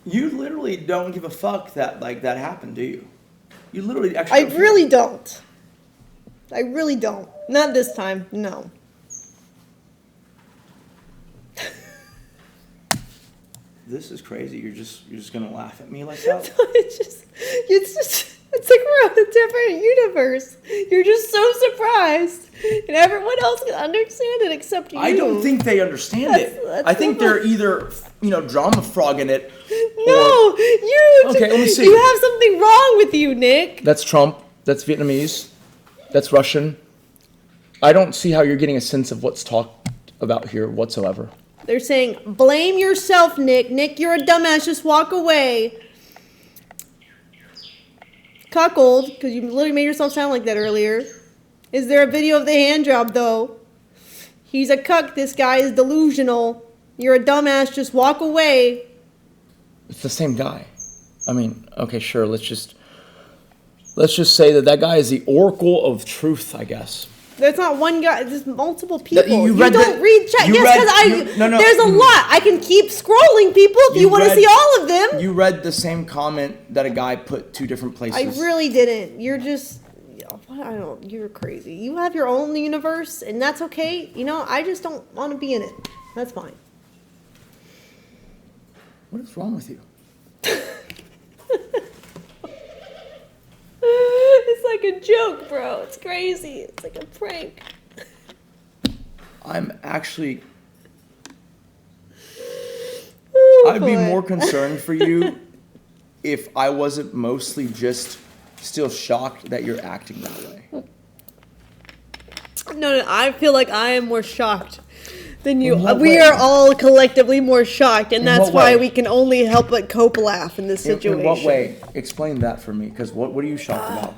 Speaker 7: You literally don't give a fuck that that happened, do you? You literally actually.
Speaker 1: I really don't. I really don't. Not this time. No.
Speaker 7: This is crazy. You're just gonna laugh at me like that?
Speaker 1: It's like we're on a different universe. You're just so surprised, and everyone else can understand it except you.
Speaker 7: I don't think they understand it. I think they're either drama frogging it.
Speaker 1: No, you.
Speaker 7: Okay, let me see.
Speaker 1: You have something wrong with you, Nick.
Speaker 7: That's Trump. That's Vietnamese. That's Russian. I don't see how you're getting a sense of what's talked about here whatsoever.
Speaker 1: They're saying, blame yourself, Nick. Nick, you're a dumbass. Just walk away. Cuckold, because you literally made yourself sound like that earlier. Is there a video of the hand job, though? He's a cuck. This guy is delusional. You're a dumbass. Just walk away.
Speaker 7: It's the same guy. I mean, okay, sure. Let's just say that guy is the oracle of truth, I guess.
Speaker 1: There's not one guy. There's multiple people.
Speaker 7: You
Speaker 1: don't read chat. Yes, because there's a lot. I can keep scrolling people if you want to see all of them.
Speaker 7: You read the same comment that a guy put 2 different places.
Speaker 1: I really didn't. You're just, you're crazy. You have your own universe, and that's okay. I just don't want to be in it. That's fine.
Speaker 7: What is wrong with you?
Speaker 1: It's like a joke, bro. It's crazy. It's like a prank.
Speaker 7: I'm actually...
Speaker 1: Ooh,
Speaker 7: I'd be more concerned for you if I wasn't mostly just still shocked that you're acting that way.
Speaker 1: No, I feel like I am more shocked than you. We are all collectively more shocked, and that's why we can only help but cope laugh in this situation.
Speaker 7: In what way? Explain that for me, because what are you shocked about?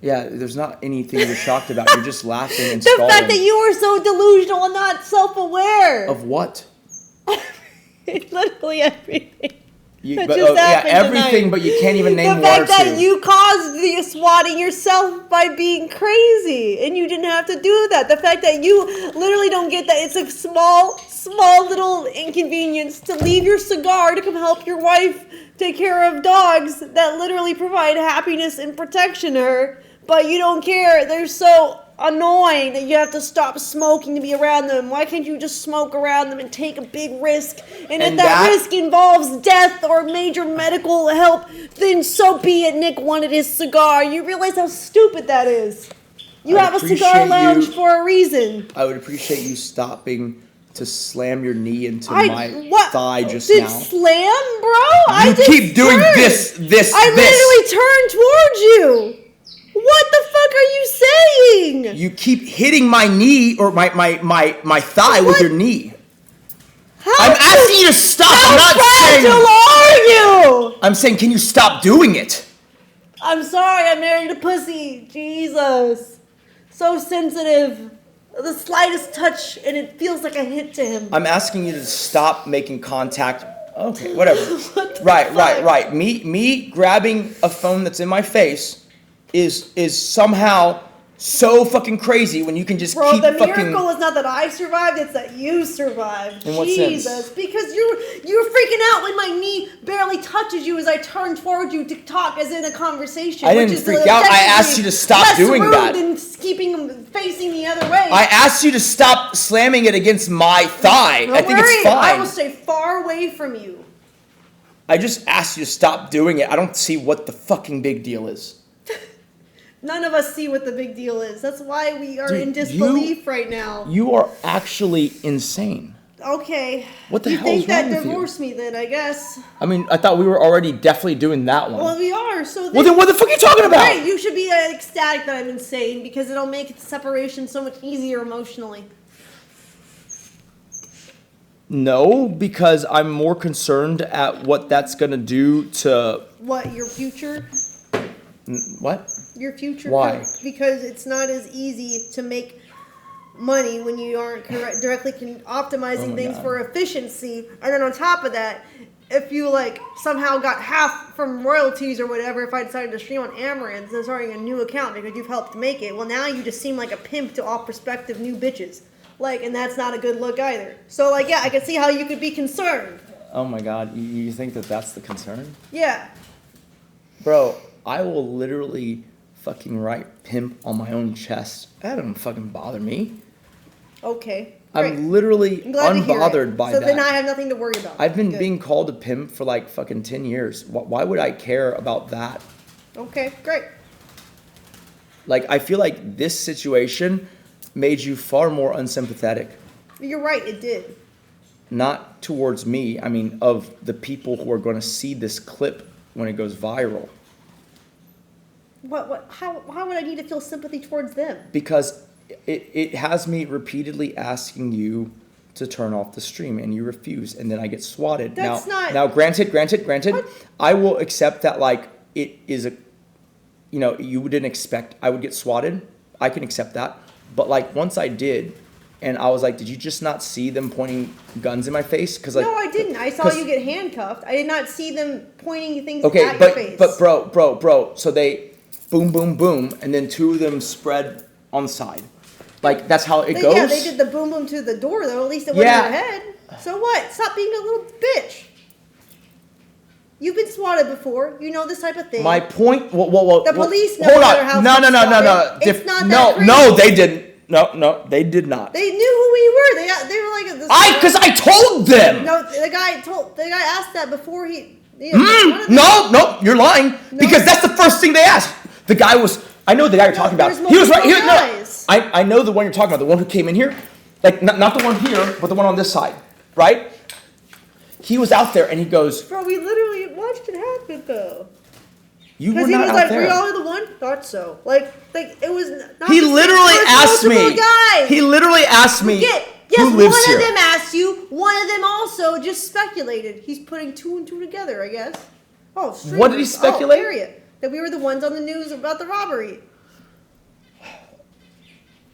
Speaker 7: Yeah, there's not anything you're shocked about. You're just laughing and stalling.
Speaker 1: The fact that you are so delusional and not self-aware.
Speaker 7: Of what?
Speaker 1: Literally everything.
Speaker 7: everything,
Speaker 1: tonight.
Speaker 7: but you can't even name
Speaker 1: the
Speaker 7: one or
Speaker 1: fact
Speaker 7: two.
Speaker 1: that you caused the swatting yourself by being crazy, and you didn't have to do that. The fact that you literally don't get that it's a small little inconvenience to leave your cigar to come help your wife take care of dogs that literally provide happiness and protection to her, but you don't care. They're so annoying that you have to stop smoking to be around them. Why can't you just smoke around them and take a big risk? And if that risk involves death or major medical help, then so be it. Nick wanted his cigar. You realize how stupid that is? You have a cigar lounge for a reason.
Speaker 7: I would appreciate you stopping to slam your knee into my thigh just now.
Speaker 1: Slam, bro?
Speaker 7: You keep doing this.
Speaker 1: I literally turned towards you. What the fuck are you saying?
Speaker 7: You keep hitting my knee or my thigh with your knee. I'm asking you to stop. I'm not saying.
Speaker 1: How fragile are you?
Speaker 7: I'm saying, can you stop doing it?
Speaker 1: I'm sorry. I married a pussy. Jesus, so sensitive. The slightest touch and it feels like a hit to him.
Speaker 7: I'm asking you to stop making contact. Okay, whatever. Right. Me grabbing a phone that's in my face is somehow so fucking crazy when you can just keep
Speaker 1: the
Speaker 7: fucking...
Speaker 1: miracle is not that I survived, it's that you survived.
Speaker 7: In what
Speaker 1: Jesus,
Speaker 7: sense?
Speaker 1: because you're freaking out when my knee barely touches you as I turn towards you to talk as in a conversation.
Speaker 7: I didn't freak out. I asked you to stop doing that.
Speaker 1: Than keeping him facing the other way.
Speaker 7: I asked you to stop slamming it against my thigh. I think it's fine.
Speaker 1: I will stay far away from you.
Speaker 7: I just asked you to stop doing it. I don't see what the fucking big deal is.
Speaker 1: None of us see what the big deal is. That's why we are in disbelief right now.
Speaker 7: You are actually insane.
Speaker 1: Okay.
Speaker 7: What the hell is wrong with you?
Speaker 1: You think that divorce me then, I guess.
Speaker 7: I mean, I thought we were already definitely doing that one.
Speaker 1: Well, we are. So
Speaker 7: well, then what the fuck are you talking about?
Speaker 1: Right, you should be ecstatic that I'm insane because it'll make the separation so much easier emotionally.
Speaker 7: No, because I'm more concerned at what that's going to do to...
Speaker 1: What, your future?
Speaker 7: What?
Speaker 1: Your future.
Speaker 7: Why?
Speaker 1: Because it's not as easy to make money when you aren't directly optimizing things for efficiency. And then on top of that, if you somehow got half from royalties or whatever, if I decided to stream on Amouranth, and starting a new account because you've helped make it, well, now you just seem like a pimp to all prospective new bitches. And that's not a good look either. So yeah, I can see how you could be concerned.
Speaker 7: Oh my God, you think that that's the concern?
Speaker 1: Yeah.
Speaker 7: Bro, I will literally fucking write pimp on my own chest. That doesn't fucking bother me.
Speaker 1: Okay. Great.
Speaker 7: I'm literally unbothered by that.
Speaker 1: So then I have nothing to worry about.
Speaker 7: I've been being called a pimp for fucking 10 years. Why would I care about that?
Speaker 1: Okay, great.
Speaker 7: I feel like this situation made you far more unsympathetic.
Speaker 1: You're right, it did.
Speaker 7: Not towards me. I mean, of the people who are going to see this clip when it goes viral.
Speaker 1: How would I need to feel sympathy towards them?
Speaker 7: Because it has me repeatedly asking you to turn off the stream and you refuse and then I get swatted. Now granted, what? I will accept that it is you didn't expect I would get swatted. I can accept that. But once I did and I was like, did you just not see them pointing guns in my face?
Speaker 1: No, I didn't. I saw you get handcuffed. I did not see them pointing things at your face.
Speaker 7: But bro, so they boom, boom, boom, and then two of them spread on the side. That's how it goes?
Speaker 1: Yeah, they did the boom, boom to the door, though. At least it wasn't your head. So what? Stop being a little bitch. You've been swatted before. You know this type of thing.
Speaker 7: My point...
Speaker 1: the police know
Speaker 7: hold
Speaker 1: their house
Speaker 7: on.
Speaker 1: No. It's not that crazy.
Speaker 7: No, they didn't. No, they did not.
Speaker 1: They knew who we were. They were like...
Speaker 7: Because I told them!
Speaker 1: No, the guy asked that before he...
Speaker 7: No, you're lying. No. Because that's the first thing they asked. The guy was... I know the guy you're talking about. He was right here. No, I know the one you're talking about. The one who came in here. Not the one here, but the one on this side. Right? He was out there and he goes... Bro,
Speaker 1: we literally watched it happen, though.
Speaker 7: You were not out there.
Speaker 1: Were y'all the one? Thought so. It was not
Speaker 7: He literally asked me. He literally asked me who lives here.
Speaker 1: One of them asked you. One of them also just speculated. He's putting two and two together, I guess. Oh, streamers.
Speaker 7: What did he speculate?
Speaker 1: Period. That we were the ones on the news about the robbery.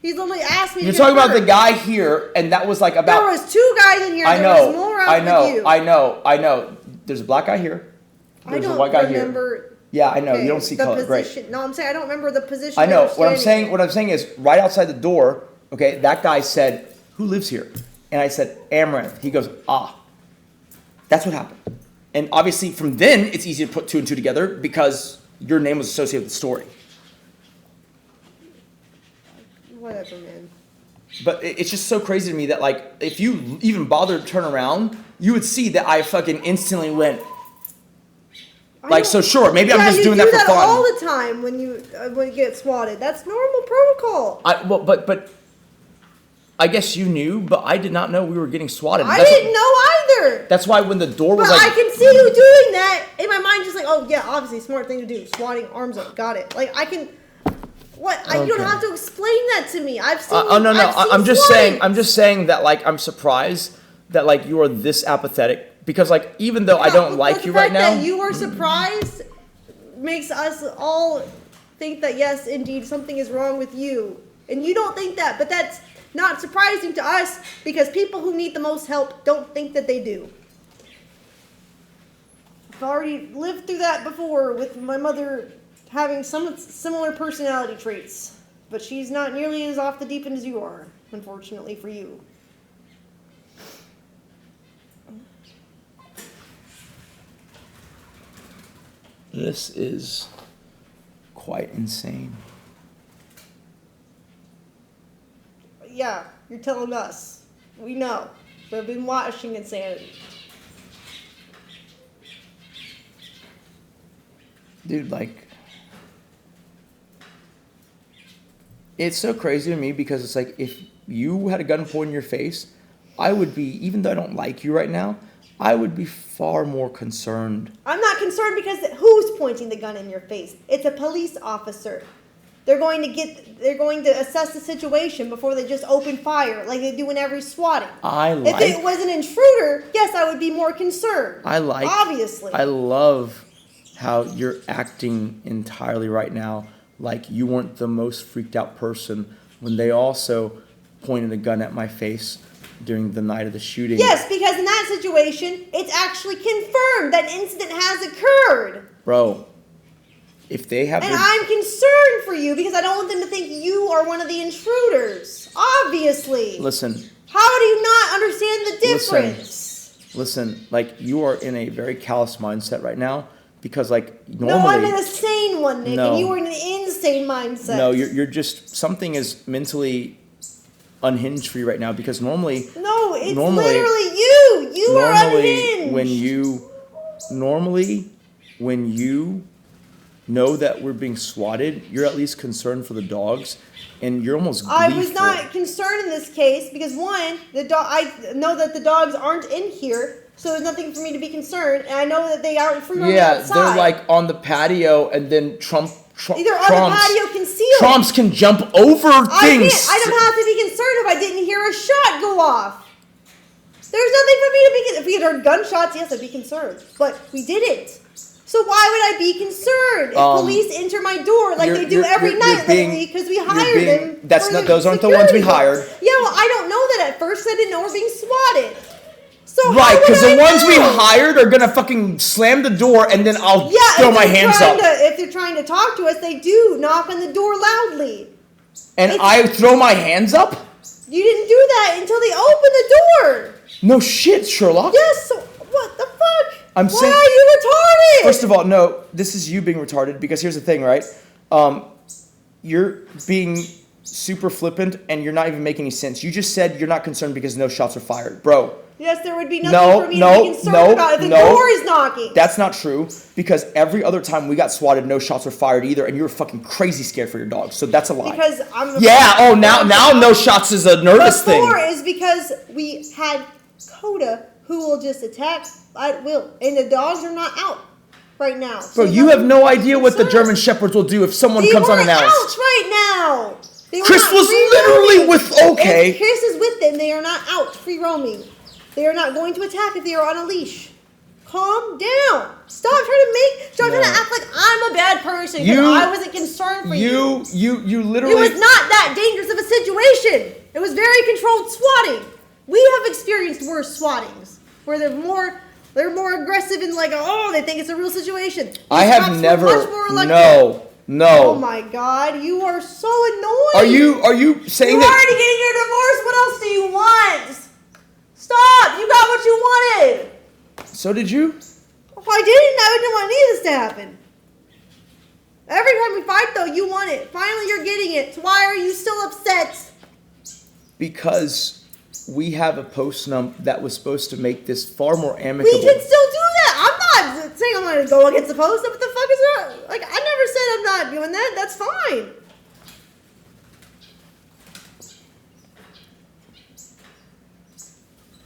Speaker 1: He's only asked me.
Speaker 7: You're talking about the guy here, and that was about...
Speaker 1: There was two guys in here. There was more out with you.
Speaker 7: I know. there's a black guy here.
Speaker 1: I
Speaker 7: There's a
Speaker 1: don't
Speaker 7: white guy
Speaker 1: remember.
Speaker 7: here. Yeah, I know.
Speaker 1: Okay,
Speaker 7: You don't see
Speaker 1: the
Speaker 7: color.
Speaker 1: position.
Speaker 7: Great.
Speaker 1: No, I'm saying I don't remember the position.
Speaker 7: I know.
Speaker 1: they were
Speaker 7: What I'm
Speaker 1: standing
Speaker 7: saying. What I'm saying is, right outside the door. Okay, that guy said, "Who lives here?" And I said, "Amaranth." He goes, "Ah." That's what happened. And obviously, from then, it's easy to put 2 and 2 together because your name was associated with the story.
Speaker 1: Whatever, man.
Speaker 7: But it's just so crazy to me that, like, if you even bothered to turn around, you would see that I fucking instantly went. Like, so sure, maybe I'm just doing that for fun.
Speaker 1: You do that all the time when you get swatted. That's normal protocol.
Speaker 7: But I guess you knew, but I did not know we were getting swatted.
Speaker 1: I didn't know either.
Speaker 7: That's why when the door was
Speaker 1: But
Speaker 7: like,
Speaker 1: I can see you doing that in my mind, just like, oh yeah, obviously smart thing to do, swatting arms up, got it. Like I can. What? You don't have to explain that to me. I've seen.
Speaker 7: I'm just saying that, like, I'm surprised that, like, you are this apathetic because, like, even though I don't like you right now,
Speaker 1: the fact that you are surprised makes us all think that yes, indeed, something is wrong with you, and you don't think that, but that's not surprising to us because people who need the most help don't think that they do. I've already lived through that before with my mother having some similar personality traits, but she's not nearly as off the deep end as you are, unfortunately for you.
Speaker 7: this is quite insane.
Speaker 1: Yeah, you're telling us. We know. We've been watching insanity.
Speaker 7: Dude, like, it's so crazy to me because it's like if you had a gun pointed in your face, I would be, even though I don't like you right now, I would be far more concerned.
Speaker 1: I'm not concerned because who's pointing the gun in your face? It's a police officer. They're going to assess the situation before they just open fire like they do in every swatting. If it was an intruder, yes, I would be more concerned. Obviously.
Speaker 7: I love how you're acting entirely right now like you weren't the most freaked out person when they also pointed a gun at my face during the night of the shooting.
Speaker 1: Yes, because in that situation, it's actually confirmed that an incident has occurred.
Speaker 7: Bro, if they have...
Speaker 1: And I'm concerned for you because I don't want them to think you are one of the intruders. Obviously.
Speaker 7: Listen.
Speaker 1: How do you not understand the difference?
Speaker 7: Listen, like, you are in a very callous mindset right now because, like, normally...
Speaker 1: No, I'm in a sane one, Nick,
Speaker 7: No.
Speaker 1: and you were in an insane mindset.
Speaker 7: No, you're just... Something is mentally unhinged for you right now because normally...
Speaker 1: No, it's literally you! You are unhinged!
Speaker 7: Normally, when you know that we're being swatted, you're at least concerned for the dogs, and you're almost gleeful.
Speaker 1: I was not concerned in this case because one, I know that the dogs aren't in here, so there's nothing for me to be concerned, and I know that they aren't free roaming outside.
Speaker 7: They're like on the patio, and then
Speaker 1: Either on the patio concealed.
Speaker 7: Trumps can jump over things.
Speaker 1: I don't have to be concerned if I didn't hear a shot go off. There's nothing for me to be concerned. If we had heard gunshots, yes, I'd be concerned, but we didn't. So why would I be concerned if police enter my door like they do every night lately because we hired them?
Speaker 7: Those aren't the ones we hired.
Speaker 1: Yeah, well, I don't know that at first. I didn't know we're being swatted. So
Speaker 7: right, because the ones we hired are gonna fucking slam the door and then I'll throw my hands up.
Speaker 1: If they're trying to talk to us, they do knock on the door loudly.
Speaker 7: And I throw my hands up?
Speaker 1: You didn't do that until they opened the door.
Speaker 7: No shit, Sherlock.
Speaker 1: Yes, so what the fuck?
Speaker 7: Why
Speaker 1: are you retarded?
Speaker 7: First of all, no, this is you being retarded because here's the thing, right? You're being super flippant and you're not even making any sense. You just said you're not concerned because no shots are fired. Bro.
Speaker 1: Yes, there would be nothing for me to be concerned about if the door is knocking.
Speaker 7: That's not true because every other time we got swatted, no shots were fired either, and you were fucking crazy scared for your dog. So that's a lie.
Speaker 1: Because I'm
Speaker 7: now no shots is a nervous thing.
Speaker 1: Before is because we had Coda who will just attack at will, and the dogs are not out right now.
Speaker 7: Bro, you have no idea what the German Shepherds will do if someone comes unannounced.
Speaker 1: They weren't out right now.
Speaker 7: Chris was literally with. Okay.
Speaker 1: If Chris is with them. They are not out free roaming. They are not going to attack if they are on a leash. Calm down. Stop trying to act like I'm a bad person because I wasn't concerned for you.
Speaker 7: You literally.
Speaker 1: It was not that dangerous of a situation. It was very controlled swatting. We have experienced worse swattings where they're more They're more aggressive and like, oh, they think it's a real situation.
Speaker 5: I have never. No.
Speaker 1: Oh my God, you are so annoying.
Speaker 5: Are you saying
Speaker 1: You're
Speaker 5: that?
Speaker 1: already getting your divorce. What else do you want? Stop. You got what you wanted.
Speaker 5: So did you?
Speaker 1: If I didn't want any of this to happen. Every time we fight, though, you want it. Finally, you're getting it. So why are you still upset?
Speaker 5: Because we have a post-num that was supposed to make this far more amicable.
Speaker 1: We can still do that. I'm not saying I'm going to go against the post. What the fuck is that? Like, I never said I'm not doing that. That's fine.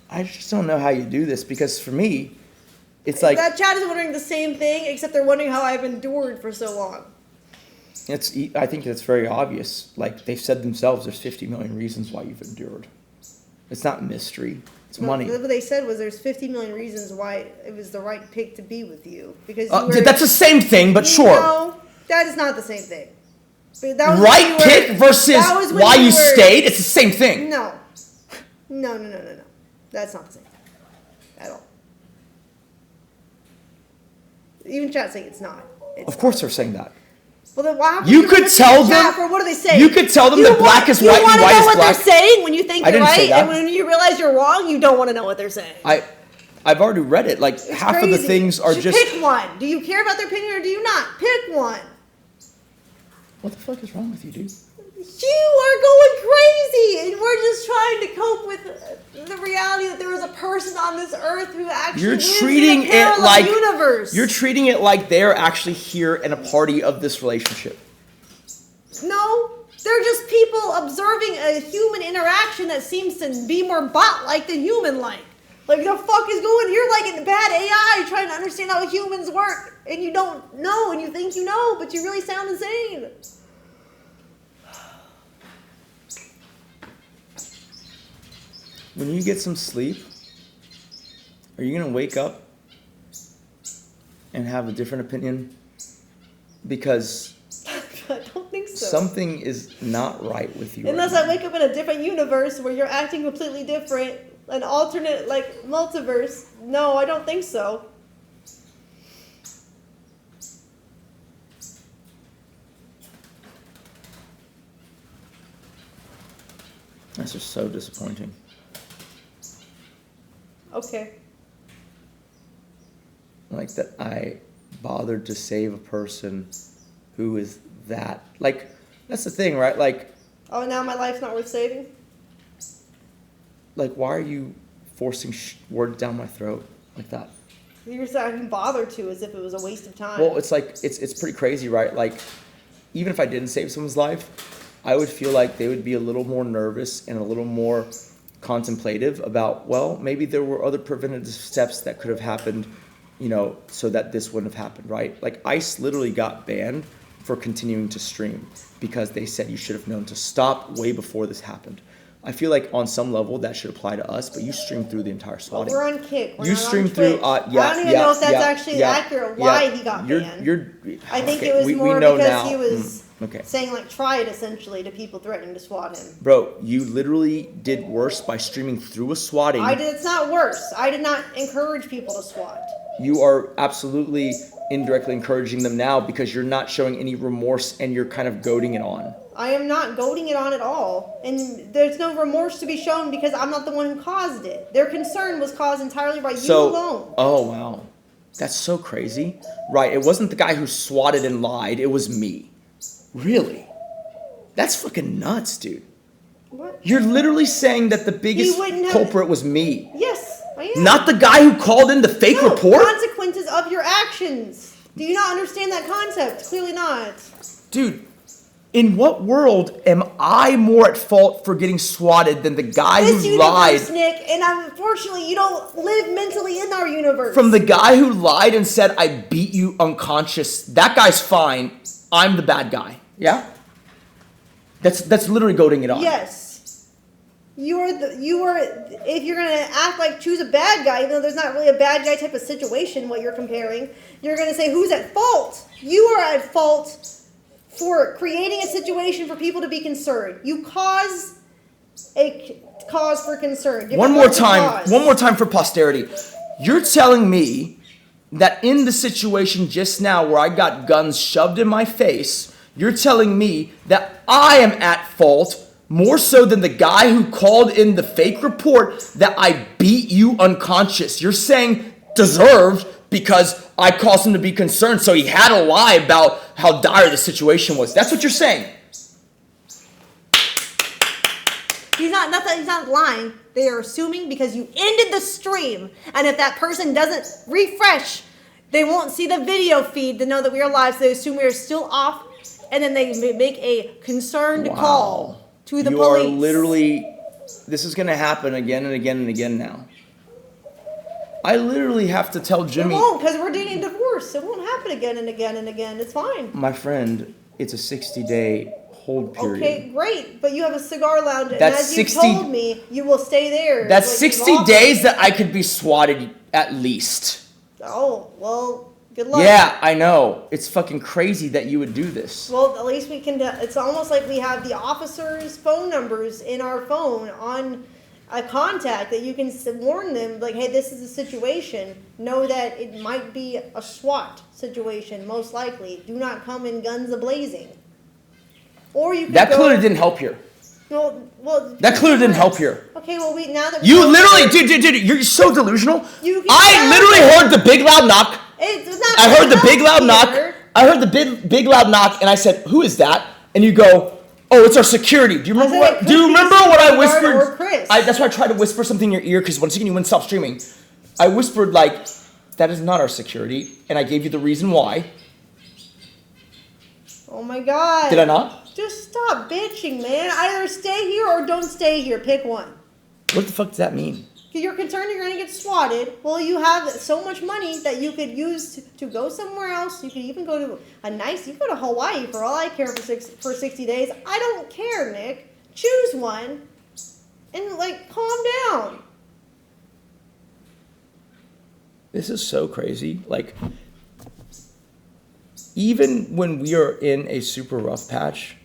Speaker 5: I just don't know how you do this because for me, it's like
Speaker 1: that chat is wondering the same thing, except they're wondering how I've endured for so long.
Speaker 5: I think it's very obvious. Like they've said themselves, there's 50 million reasons why you've endured. It's not mystery. It's money.
Speaker 1: What they said was there's 50 million reasons why it was the right pick to be with you because
Speaker 5: that's the same thing, but sure.
Speaker 1: No, that is not the same thing. That was
Speaker 5: right pick versus why you stayed. It's the same thing.
Speaker 1: No. That's not the same thing at all. Even chat saying it's not.
Speaker 5: Of course they're saying that.
Speaker 1: Well, then why?
Speaker 5: You could tell them.
Speaker 1: What are they saying?
Speaker 5: You could tell them that black is white and white is black.
Speaker 1: You want to know what they're saying when you think you're right,
Speaker 5: and
Speaker 1: when you realize you're wrong, you don't want to know what they're saying.
Speaker 5: I've already read it. Like
Speaker 1: it's
Speaker 5: half
Speaker 1: crazy.
Speaker 5: of the things are just.
Speaker 1: Pick one. Do you care about their opinion or do you not? Pick one.
Speaker 5: What the fuck is wrong with you, dude?
Speaker 1: You are going crazy, and we're just trying to cope with the reality that there is a person on this earth who actually lives in a parallel universe.
Speaker 5: You're treating it like they're actually here and a party of this relationship.
Speaker 1: No, they're just people observing a human interaction that seems to be more bot-like than human-like. Like, the fuck is going? You're like a bad AI trying to understand how humans work, and you don't know, and you think you know, but you really sound insane.
Speaker 5: When you get some sleep, are you going to wake up and have a different opinion? Because
Speaker 1: I don't think so.
Speaker 5: Something is not right with you.
Speaker 1: Unless I wake up in a different universe where you're acting completely different, an alternate, like, multiverse. No, I don't think so.
Speaker 5: That's just so disappointing.
Speaker 1: Okay.
Speaker 5: Like that I bothered to save a person who is that. Like, that's the thing, right? Like.
Speaker 1: Oh, now my life's not worth saving?
Speaker 5: Like, why are you forcing words down my throat like that?
Speaker 1: You're saying I didn't bother to as if it was a waste of time.
Speaker 5: Well, it's like, it's pretty crazy, right? Like, even if I didn't save someone's life, I would feel like they would be a little more nervous and a little more contemplative about, well, maybe there were other preventative steps that could have happened, you know, so that this wouldn't have happened, right? Like, ICE literally got banned for continuing to stream because they said you should have known to stop way before this happened. I feel like on some level that should apply to us, but you streamed through the entire swatting.
Speaker 1: Well, we're on Kick. We're
Speaker 5: you
Speaker 1: not
Speaker 5: streamed
Speaker 1: on
Speaker 5: through,
Speaker 1: I don't even know if that's actually accurate why he got banned. I think it was more because he was saying, like, try it, essentially, to people threatening to swat him.
Speaker 5: Bro, you literally did worse by streaming through a swatting.
Speaker 1: It's not worse. I did not encourage people to swat.
Speaker 5: You are absolutely indirectly encouraging them now because you're not showing any remorse and you're kind of goading it on.
Speaker 1: I am not goading it on at all. And there's no remorse to be shown because I'm not the one who caused it. Their concern was caused entirely by you alone.
Speaker 5: Oh, wow. That's so crazy. Right, it wasn't the guy who swatted and lied. It was me. Really? That's fucking nuts, dude.
Speaker 1: What?
Speaker 5: You're literally saying that the biggest culprit was me.
Speaker 1: Yes, I am.
Speaker 5: Not the guy who called in the fake report?
Speaker 1: Consequences of your actions. Do you not understand that concept? Clearly not.
Speaker 5: Dude, in what world am I more at fault for getting swatted than the guy who lied?
Speaker 1: Nick, and unfortunately, you don't live mentally in our universe.
Speaker 5: From the guy who lied and said, I beat you unconscious. That guy's fine. I'm the bad guy. Yeah? That's literally goading it on.
Speaker 1: Yes. You are if you're gonna act like choose a bad guy, even though there's not really a bad guy type of situation what you're comparing, you're gonna say who's at fault. You are at fault for creating a situation for people to be concerned. You cause a cause for concern.
Speaker 5: One more time for posterity.
Speaker 7: You're telling me that in the situation just now where I got guns shoved in my face, you're telling me that I am at fault more so than the guy who called in the fake report that I beat you unconscious. You're saying deserved because I caused him to be concerned, so he had to lie about how dire the situation was. That's what you're saying.
Speaker 1: He's not lying. They are assuming because you ended the stream, and if that person doesn't refresh, they won't see the video feed to know that we are live, so they assume we are still off, and then they make a concerned call to the police.
Speaker 7: You are literally, this is going to happen again and again and again now. I literally have to tell Jimmy.
Speaker 1: It won't, because we're dating divorce. It won't happen again and again and again. It's fine.
Speaker 7: My friend, it's a 60-day hold period.
Speaker 1: Okay, great, but you have a cigar lounge, and
Speaker 7: That's
Speaker 1: as you told me, you will stay there.
Speaker 7: That's 60 days that I could be swatted at least.
Speaker 1: Oh, well, good luck.
Speaker 7: Yeah, I know. It's fucking crazy that you would do this.
Speaker 1: Well, at least we can, it's almost like we have the officers' phone numbers in our phone on a contact that you can warn them, like, hey, this is a situation. Know that it might be a SWAT situation, most likely. Do not come in guns a-blazing. Or you could
Speaker 7: That clearly didn't help here.
Speaker 1: Well,
Speaker 7: that clearly didn't help here.
Speaker 1: Okay, well, now that
Speaker 7: you literally, dude, you're so delusional. I literally heard the big loud knock. I heard the big loud knock. I heard the big loud knock, and I said, "Who is that?" And you go, "Oh, it's our security." Do you remember what? Do you remember what I whispered? That's why I tried to whisper something in your ear because once again you wouldn't stop streaming. I whispered like, "That is not our security," and I gave you the reason why.
Speaker 1: Oh my God!
Speaker 7: Did I not?
Speaker 1: Just stop bitching, man. Either stay here or don't stay here. Pick one.
Speaker 7: What the fuck does that mean?
Speaker 1: You're concerned you're going to get swatted. Well, you have so much money that you could use to go somewhere else. You could even go to you go to Hawaii for all I care for 60 days. I don't care, Nick. Choose one and, like, calm down.
Speaker 7: This is so crazy. Like, even when we are in a super rough patch,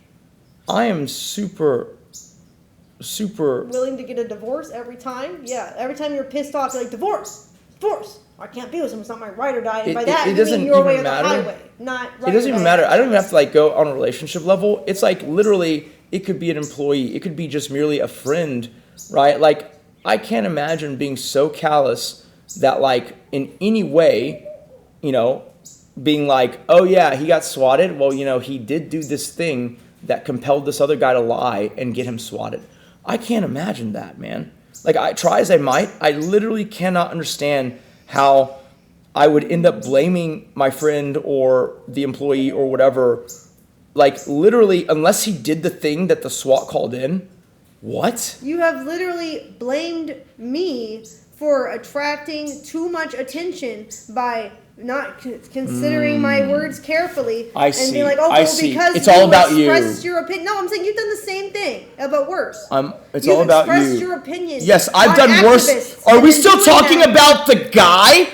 Speaker 7: I am super
Speaker 1: willing to get a divorce every time. Yeah, every time you're pissed off, you're like, divorce. I can't be with someone. It's not my right or die. And by that, you mean your way or the highway, not right.
Speaker 7: It doesn't even matter. I don't even have to like go on a relationship level. It's like literally, it could be an employee. It could be just merely a friend, right? Like, I can't imagine being so callous that like in any way, you know, being like, oh yeah, he got swatted. Well, you know, he did do this thing that compelled this other guy to lie and get him swatted. I can't imagine that, man. Like, I try as I might, I literally cannot understand how I would end up blaming my friend or the employee or whatever. Like, literally, unless he did the thing that the SWAT called in. What?
Speaker 1: You have literally blamed me for attracting too much attention by not considering my words carefully.
Speaker 7: I see.
Speaker 1: And be like, oh,
Speaker 7: I
Speaker 1: well,
Speaker 7: see.
Speaker 1: because
Speaker 7: it's all about you.
Speaker 1: Expressed your opinion. No, I'm saying you've done the same thing, but worse.
Speaker 7: It's all about you.
Speaker 1: You've expressed your opinion.
Speaker 7: Yes, I've done worse. Are we still talking about the guy?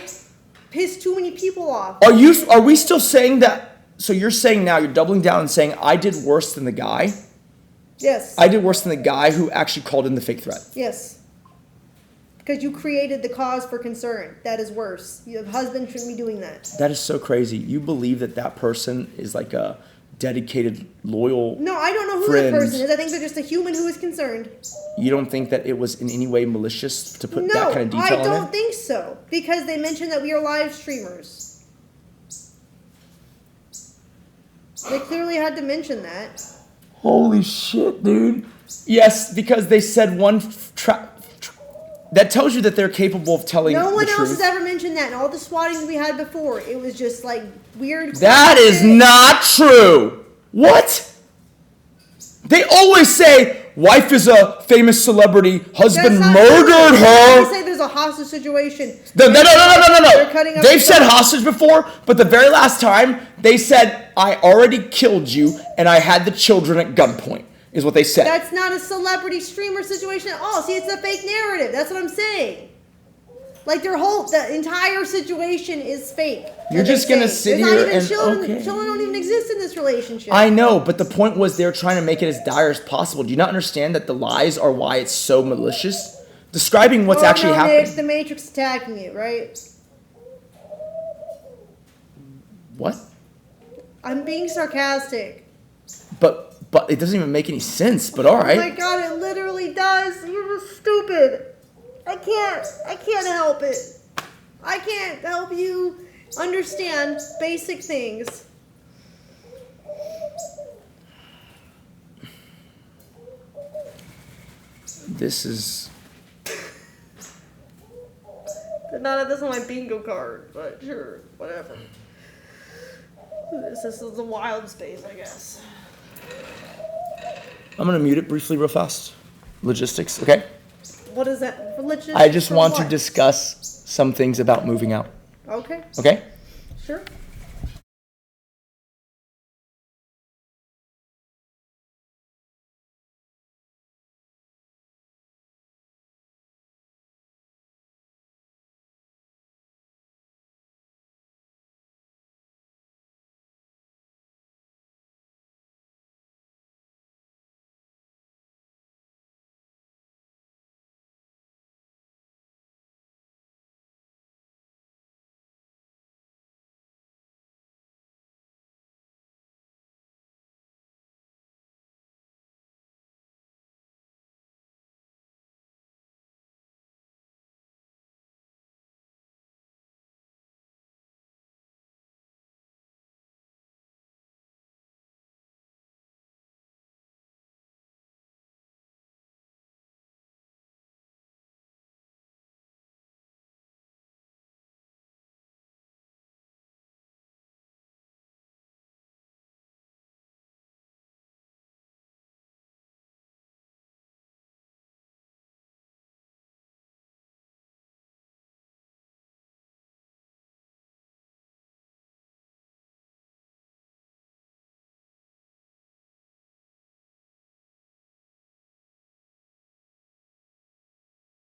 Speaker 1: Pissed too many people off.
Speaker 7: Are we still saying that? So you're saying now, you're doubling down and saying I did worse than the guy?
Speaker 1: Yes.
Speaker 7: I did worse than the guy who actually called in the fake threat.
Speaker 1: Yes. Because you created the cause for concern. That is worse. Your husband shouldn't be doing that.
Speaker 7: That is so crazy. You believe that that person is like a dedicated, loyal
Speaker 1: No, I don't know who
Speaker 7: friend.
Speaker 1: the person is. I think they're just a human who is concerned.
Speaker 7: You don't think that it was in any way malicious to put that kind of detail
Speaker 1: I
Speaker 7: on
Speaker 1: don't
Speaker 7: it?
Speaker 1: think so. Because they mentioned that we are live streamers. They clearly had to mention that.
Speaker 7: Holy shit, dude. Yes, because they said one that tells you that they're capable of telling the truth.
Speaker 1: No one else has ever mentioned that. In all the swottings we had before, it was just like weird.
Speaker 7: That is not true. What? They always say wife is a famous celebrity, husband murdered her.
Speaker 1: They say there's a hostage situation.
Speaker 7: No.
Speaker 1: They're cutting up
Speaker 7: They've said hostage before, but the very last time they said I already killed you and I had the children at gunpoint. Is what they said.
Speaker 1: That's not a celebrity streamer situation at all. See, it's a fake narrative. That's what I'm saying. Like the entire situation is fake.
Speaker 7: You're just gonna sit here and
Speaker 1: children don't even exist in this relationship.
Speaker 7: I know, but the point was they're trying to make it as dire as possible. Do you not understand that the lies are why it's so malicious? describing what's actually happening.
Speaker 1: It's the Matrix attacking you, right?
Speaker 7: What?
Speaker 1: I'm being sarcastic.
Speaker 7: But it doesn't even make any sense. But all right.
Speaker 1: Oh my god, it literally does. You're just stupid. I can't help it. I can't help you understand basic things.
Speaker 7: This is.
Speaker 1: Did not have this on my bingo card, but sure, whatever. This is the wild space, I guess.
Speaker 7: I'm gonna mute it briefly, real fast. Logistics, okay?
Speaker 1: What is that? Religious?
Speaker 7: I just want
Speaker 1: what?
Speaker 7: to discuss some things about moving out.
Speaker 1: Okay.
Speaker 7: Okay?
Speaker 1: Sure.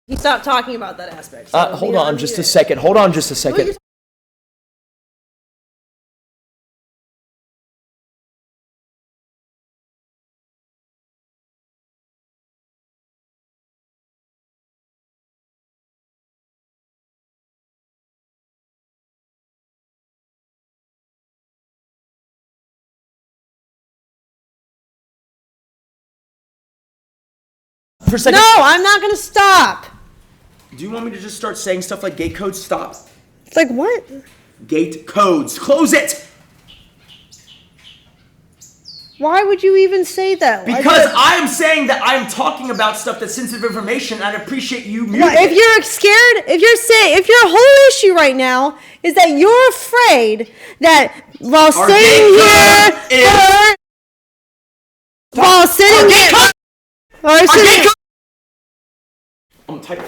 Speaker 1: He stopped talking about that aspect. So
Speaker 7: Hold on just a second. Hold on just a second. For a second.
Speaker 1: No, I'm not gonna stop.
Speaker 7: Do you want me to just start saying stuff like gate codes? Stop.
Speaker 1: It's like what?
Speaker 7: Gate codes. Close it!
Speaker 1: Why would you even say that?
Speaker 7: Because I am saying that I am talking about stuff that's sensitive information, and I appreciate you muting
Speaker 1: If
Speaker 7: it.
Speaker 1: you're scared, if your whole issue right now is that you're afraid that while sitting here, while sitting here,
Speaker 7: I'm typing.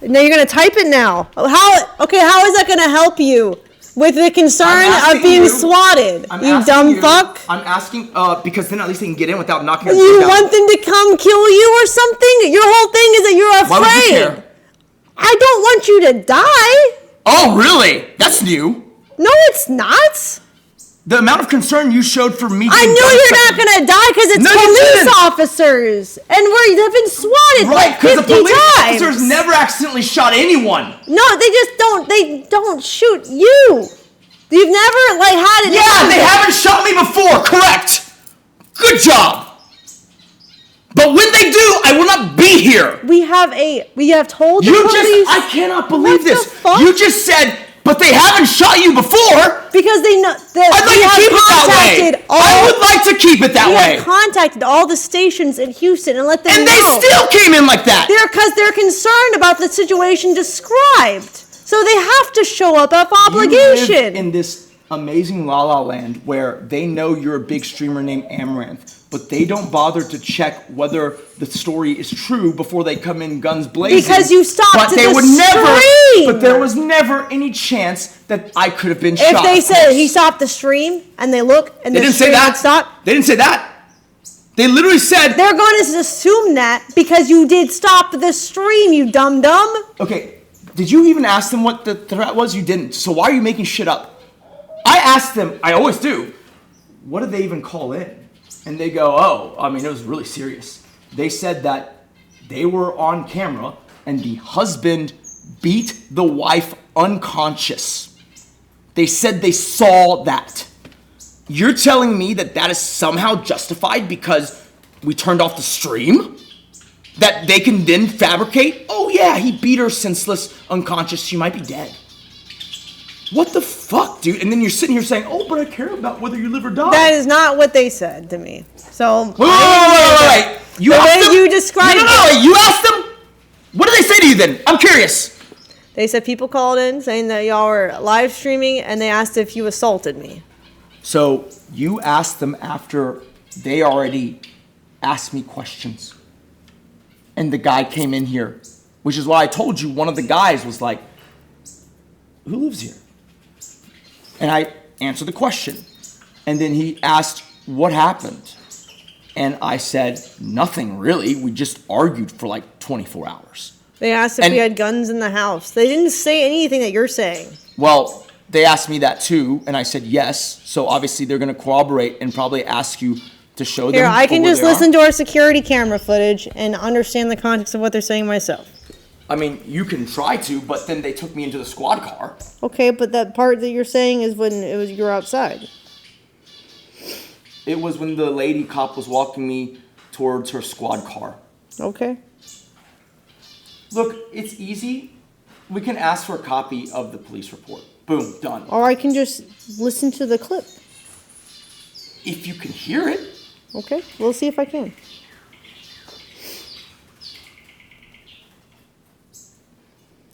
Speaker 1: now you're gonna type it now. How? Okay, how is that gonna help you with the concern of being swatted? You dumb fuck.
Speaker 7: I'm asking, because then at least they can get in without knocking.
Speaker 1: You want them to come kill you or something? Your whole thing is that you're afraid.
Speaker 7: Why would you care?
Speaker 1: I don't want you to die.
Speaker 7: Oh, really? That's new.
Speaker 1: No, it's not.
Speaker 7: The amount of concern you showed for me.
Speaker 1: I knew you're not gonna die because it's police officers, and we've been swatted like 50
Speaker 7: because the police
Speaker 1: times.
Speaker 7: officers never accidentally shot anyone.
Speaker 1: No, they just don't. They don't shoot you. You've never had it.
Speaker 7: Yeah, they haven't shot me before. Correct. Good job. But when they do, I will not be here.
Speaker 1: We have told the police.
Speaker 7: I cannot believe this. You just said. But they haven't shot you before!
Speaker 1: Because they know that
Speaker 7: I'd like to keep it that way! I would like to keep it that way!
Speaker 1: We have contacted all the stations in Houston and let them know.
Speaker 7: And they still came in like that!
Speaker 1: Because they're concerned about the situation described. So they have to show up of obligation.
Speaker 7: You live in this amazing La La Land where they know you're a big streamer named Amaranth, but they don't bother to check whether the story is true before they come in guns blazing.
Speaker 1: Because you stopped stream.
Speaker 7: But there was never any chance that I could have been shot.
Speaker 1: If they said he stopped the stream and they look and
Speaker 7: they didn't say that.
Speaker 1: Stopped,
Speaker 7: they didn't say that. They literally said
Speaker 1: they're going to assume that because you did stop the stream, you dumb.
Speaker 7: Okay, did you even ask them what the threat was? You didn't. So why are you making shit up? I asked them, I always do, what did they even call in? And they go, oh, I mean, it was really serious. They said that they were on camera and the husband beat the wife unconscious. They said they saw that. You're telling me that that is somehow justified because we turned off the stream? That they can then fabricate, oh yeah, he beat her senseless, unconscious, she might be dead. What the fuck, dude? And then you're sitting here saying, oh, but I care about whether you live or die.
Speaker 1: That is not what they said to me. So,
Speaker 7: wait. You
Speaker 1: the
Speaker 7: asked
Speaker 1: way
Speaker 7: them?
Speaker 1: you described
Speaker 7: No, you asked them? What did they say to you then? I'm curious.
Speaker 1: They said people called in saying that y'all were live streaming and they asked if you assaulted me.
Speaker 7: So you asked them after they already asked me questions. And the guy came in here, which is why I told you one of the guys was like, who lives here? And I answered the question. And then he asked, what happened? And I said, nothing really. We just argued for like 24 hours.
Speaker 1: They asked if we had guns in the house. They didn't say anything that you're saying.
Speaker 7: Well, they asked me that too, and I said yes. So obviously they're going to corroborate and probably ask you to show them.
Speaker 1: Here, I can just listen to our security camera footage and understand the context of what they're saying myself.
Speaker 7: I mean, you can try to, but then they took me into the squad car.
Speaker 1: Okay, but that part that you're saying is when you were outside.
Speaker 7: It was when the lady cop was walking me towards her squad car.
Speaker 1: Okay.
Speaker 7: Look, it's easy. We can ask for a copy of the police report. Boom, done.
Speaker 1: Or I can just listen to the clip.
Speaker 7: If you can hear it.
Speaker 1: Okay, we'll see if I can.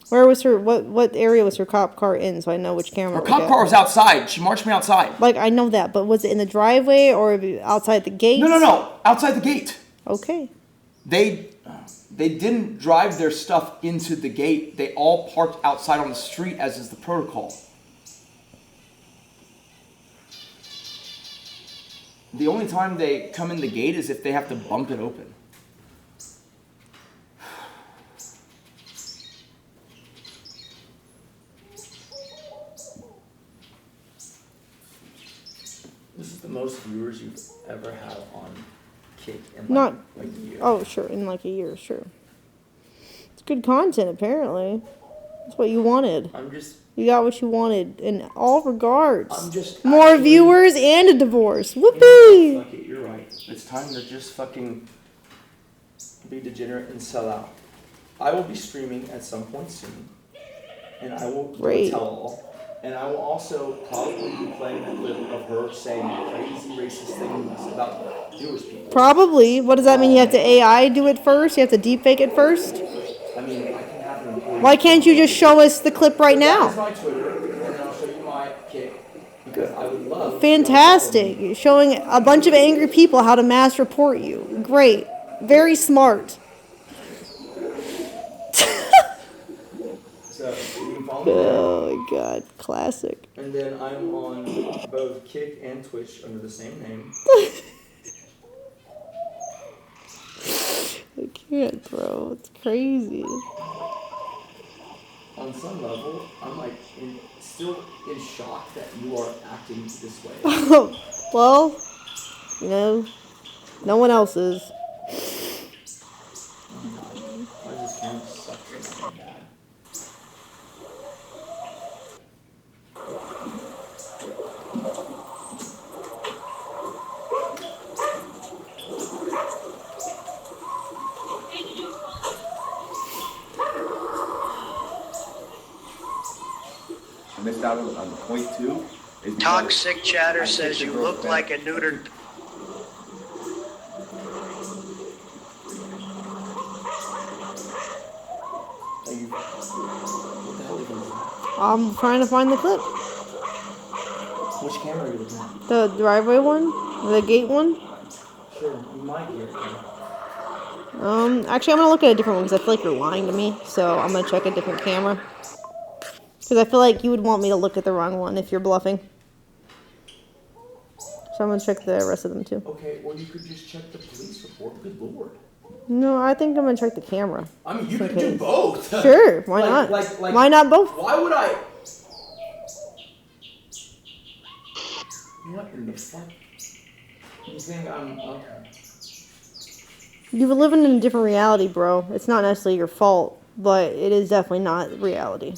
Speaker 1: Where was her, what area was her cop car in so I know which camera?
Speaker 7: Her cop car was outside. She marched me outside.
Speaker 1: Like, I know that, but was it in the driveway or outside the gate?
Speaker 7: No. Outside the gate.
Speaker 1: Okay.
Speaker 7: They didn't drive their stuff into the gate. They all parked outside on the street, as is the protocol. The only time they come in the gate is if they have to bump it open.
Speaker 20: This is the most viewers you've ever had on Kick in
Speaker 1: Not,
Speaker 20: like a year.
Speaker 1: Oh, sure, in like a year, sure. It's good content, apparently. That's what you wanted. You got what you wanted in all regards. More viewers and a divorce. Whoopee!
Speaker 7: Fuck it, you're right. It's time to just fucking be degenerate and sell out. I will be streaming at some point soon. And I will do a tell-all. And I will also probably be playing a clip of her saying crazy racist things about Jewish people.
Speaker 1: Probably. What does that mean? You have to AI do it first? You have to deepfake it first?
Speaker 7: I mean, I can have an employee.
Speaker 1: Why can't you just show us the clip right now?
Speaker 7: That's my Twitter, and then I'll show you my Kick. Because I would love.
Speaker 1: Fantastic. You're showing a bunch of angry people how to mass report you. Great. Very smart.
Speaker 7: So, you can follow me there.
Speaker 1: Oh my god. Classic.
Speaker 7: And then I'm on both Kick and Twitch under the same name.
Speaker 1: I can't, bro. It's crazy.
Speaker 7: On some level, I'm like still in shock that you are acting this way.
Speaker 1: Well, you know, no one else is.
Speaker 7: I just can't suck so bad.
Speaker 18: I missed out on point 2.
Speaker 11: Toxic chatter says you look like a neutered.
Speaker 1: I'm trying to find the clip.
Speaker 7: Which camera are you looking at?
Speaker 1: The driveway one? The gate one?
Speaker 7: Sure, you might get it.
Speaker 1: Actually, I'm gonna look at a different one because I feel like you're lying to me. So I'm gonna check a different camera. Because I feel like you would want me to look at the wrong one if you're bluffing. So I'm gonna check the rest of them too.
Speaker 7: Okay, well you could just check the police report. Good lord.
Speaker 1: No, I think I'm gonna check the camera.
Speaker 7: I mean, you could do both.
Speaker 1: Sure, why not? Why not both?
Speaker 7: Why would I? What in the fuck? You think I'm okay?
Speaker 1: You're living in a different reality, bro. It's not necessarily your fault, but it is definitely not reality.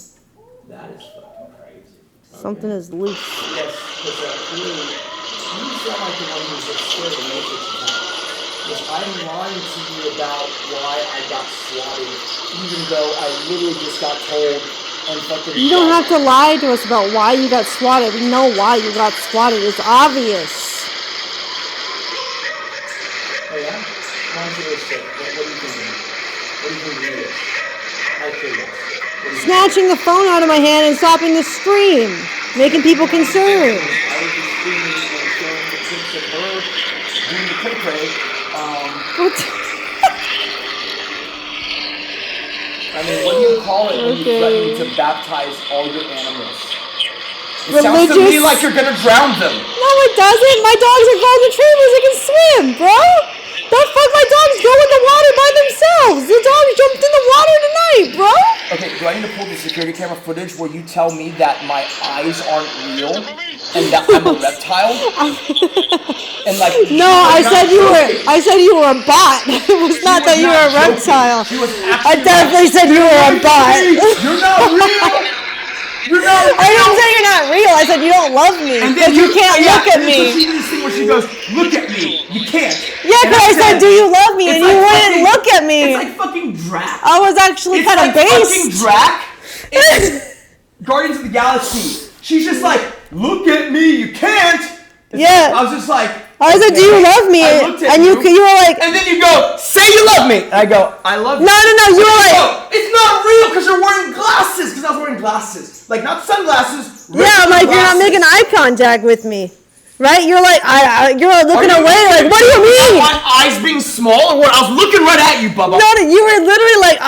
Speaker 21: That is fucking crazy.
Speaker 1: Something is loose.
Speaker 21: Yes, because really, you sound like the one who's scared of the Matrix attack. Because I'm lying to you about why I got swatted, even though I literally just got told and fucking.
Speaker 1: You don't have to lie to us about why you got swatted. We know why you got swatted. It's obvious.
Speaker 21: Oh yeah? Why don't you go sit? What do you think? What do you think it is? I feel this.
Speaker 1: Snatching the phone out of my hand and stopping the stream. Making people concerned.
Speaker 21: I would be screaming and showing the pics of her doing the cray-cray. I mean, what do you call it when you threaten to baptize all your animals? It sounds to me like you're gonna drown them.
Speaker 1: No, it doesn't. My dogs are golden retrievers. They can swim, bro. The fuck, my dogs go in the water by themselves. The dogs jumped in the water tonight, bro.
Speaker 21: Okay, do I need to pull the security camera footage where you tell me that my eyes aren't real and that I'm a reptile? And like,
Speaker 1: no, I said you were a bot. It was not that you were a reptile. I definitely said you were a bot.
Speaker 21: You're not real. You're not real.
Speaker 1: I didn't say you're not real. I said you don't love me.
Speaker 21: And then
Speaker 1: you can't look at me.
Speaker 21: So she did this thing where she goes, "Look at me." You can't.
Speaker 1: Yeah, because I said, "Do you love me?" And you wouldn't look at me.
Speaker 21: It's like fucking Drac.
Speaker 1: I was actually kind of based.
Speaker 21: It's like fucking Drac. In Guardians of the Galaxy. She's just like, "Look at me." You can't.
Speaker 1: Yeah.
Speaker 21: I was just like,
Speaker 1: I said, "Do you love me?" And you were like,
Speaker 21: and then you go, "Say you love me." And I go, "I love you."
Speaker 1: No, you were like,
Speaker 21: "It's not real because you're wearing glasses." Because I was wearing glasses, like not sunglasses.
Speaker 1: Yeah, I'm like, you're not making eye contact with me, right? You're like, you're looking away. Like, what do you mean?
Speaker 21: My eyes being small, or what? I was looking right at you, Bubba.
Speaker 1: No, you were literally like,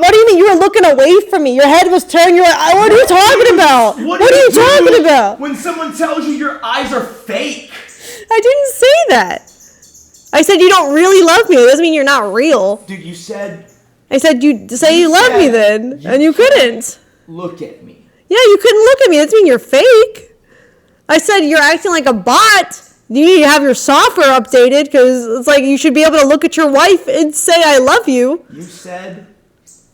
Speaker 1: what do you mean? You were looking away from me. Your head was turned. You're like, what are you talking about? What are you talking about?
Speaker 21: When someone tells you your eyes are fake.
Speaker 1: I didn't say that. I said you don't really love me. It doesn't mean you're not real.
Speaker 21: Dude, you said.
Speaker 1: I said you say you love me then, and you couldn't.
Speaker 21: Look at me.
Speaker 1: Yeah, you couldn't look at me. That doesn't mean you're fake. I said you're acting like a bot. You need to have your software updated because it's like you should be able to look at your wife and say I love you.
Speaker 21: You said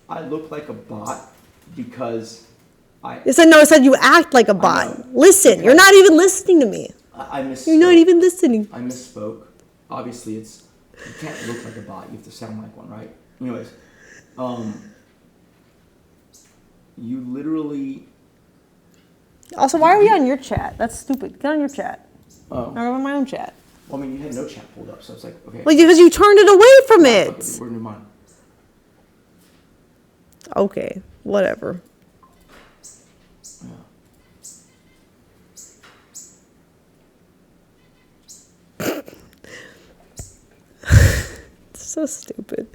Speaker 21: I look like a bot because I
Speaker 1: said you act like a bot. Listen, you're not even listening to me.
Speaker 21: I misspoke.
Speaker 1: You're not even listening.
Speaker 21: I misspoke. Obviously, you can't look like a bot. You have to sound like one, right? Anyways, you literally.
Speaker 1: Also, why are we on your chat? That's stupid. Get on your chat.
Speaker 21: Oh.
Speaker 1: I'm on my own chat.
Speaker 21: Well, I mean, you had no chat pulled up, so it's like, okay.
Speaker 1: Well, because you turned it away from it.
Speaker 21: We're in mine.
Speaker 1: Okay, whatever. So stupid.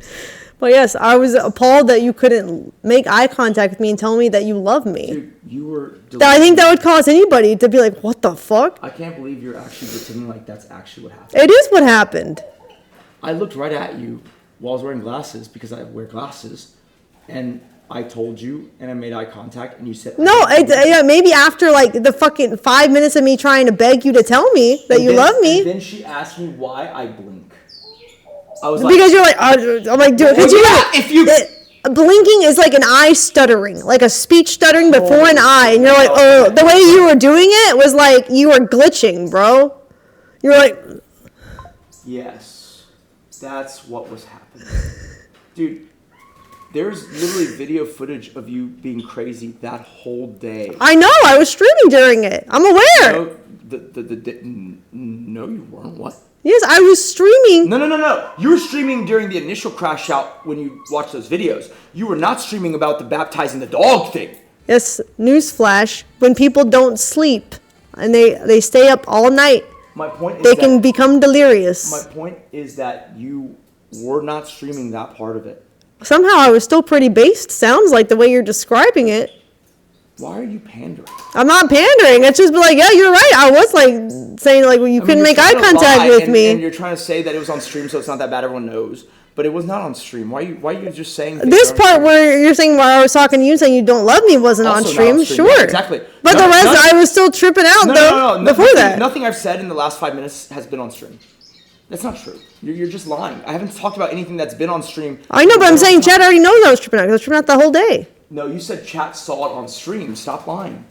Speaker 1: But yes, I was appalled that you couldn't make eye contact with me and tell me that you love me.
Speaker 21: Dude, you were.
Speaker 1: I think that would cause anybody to be like, "What the fuck?"
Speaker 21: I can't believe you're actually pretending like that's actually what happened.
Speaker 1: It is what happened.
Speaker 21: I looked right at you while I was wearing glasses because I wear glasses, and I told you, and I made eye contact, and you said
Speaker 1: no. Yeah, maybe after like the fucking 5 minutes of me trying to beg you to tell me that you love me.
Speaker 21: And then she asked me why I blink. I was like,
Speaker 1: because you're like, I'm like, dude, blinking is like an eye stuttering, like a speech stuttering before an eye, and you're like, oh, the way you were doing it was like you were glitching, bro. You're like,
Speaker 21: yes, that's what was happening, dude. There's literally video footage of you being crazy that whole day.
Speaker 1: I know, I was streaming during it. I'm aware.
Speaker 21: No, you weren't. What?
Speaker 1: Yes, I was streaming.
Speaker 21: No. You were streaming during the initial crash out when you watched those videos. You were not streaming about the baptizing the dog thing.
Speaker 1: Yes, newsflash. When people don't sleep and they stay up all night,
Speaker 21: my point is
Speaker 1: they can become delirious.
Speaker 21: My point is that you were not streaming that part of it.
Speaker 1: Somehow I was still pretty based, sounds like the way you're describing it.
Speaker 21: Why are you pandering?
Speaker 1: I'm not pandering. It's just like, yeah, you're right. I was like saying like, well, you couldn't make eye contact with me.
Speaker 21: And you're trying to say that it was on stream, so it's not that bad. Everyone knows, but it was not on stream. Why are you just saying
Speaker 1: this part where you're saying while I was talking to you saying you don't love me wasn't on stream? Sure,
Speaker 21: yeah, exactly.
Speaker 1: But the rest, I was still tripping out though. Before that,
Speaker 21: nothing I've said in the last 5 minutes has been on stream.
Speaker 7: That's not true. You're just lying. I haven't talked about anything that's been on stream.
Speaker 1: I know, but I'm saying chat already knows I was tripping out because I was tripping out the whole day.
Speaker 7: No, you said chat saw it on stream. Stop lying.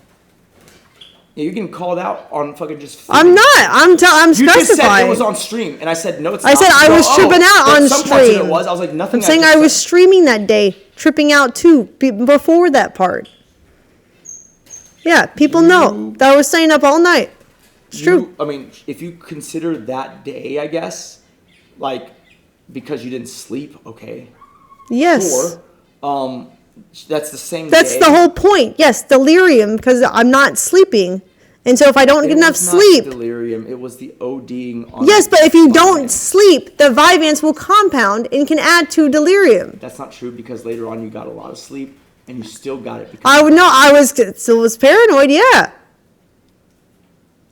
Speaker 7: Yeah, you're getting called out on fucking just.
Speaker 1: I'm not. I'm
Speaker 7: You
Speaker 1: specifying.
Speaker 7: just said it was on stream, and I said no, it's not.
Speaker 1: I said I was tripping out on
Speaker 7: some parts of
Speaker 1: stream.
Speaker 7: it was. I was like nothing.
Speaker 1: I'm saying I was streaming that day, tripping out too, before that part. Yeah, people know that I was staying up all night. It's true.
Speaker 7: I mean, if you consider that day, I guess, like, because you didn't sleep, okay.
Speaker 1: Yes.
Speaker 7: Sure. That's the same
Speaker 1: That's
Speaker 7: day.
Speaker 1: the whole point. Yes, delirium, because I'm not sleeping. And so if I don't get enough sleep.
Speaker 7: It was not delirium. It was the ODing on.
Speaker 1: Yes, but if you don't sleep, the Vyvanse will compound and can add to delirium.
Speaker 7: That's not true because later on you got a lot of sleep and you still got it. Because
Speaker 1: I still was paranoid, yeah.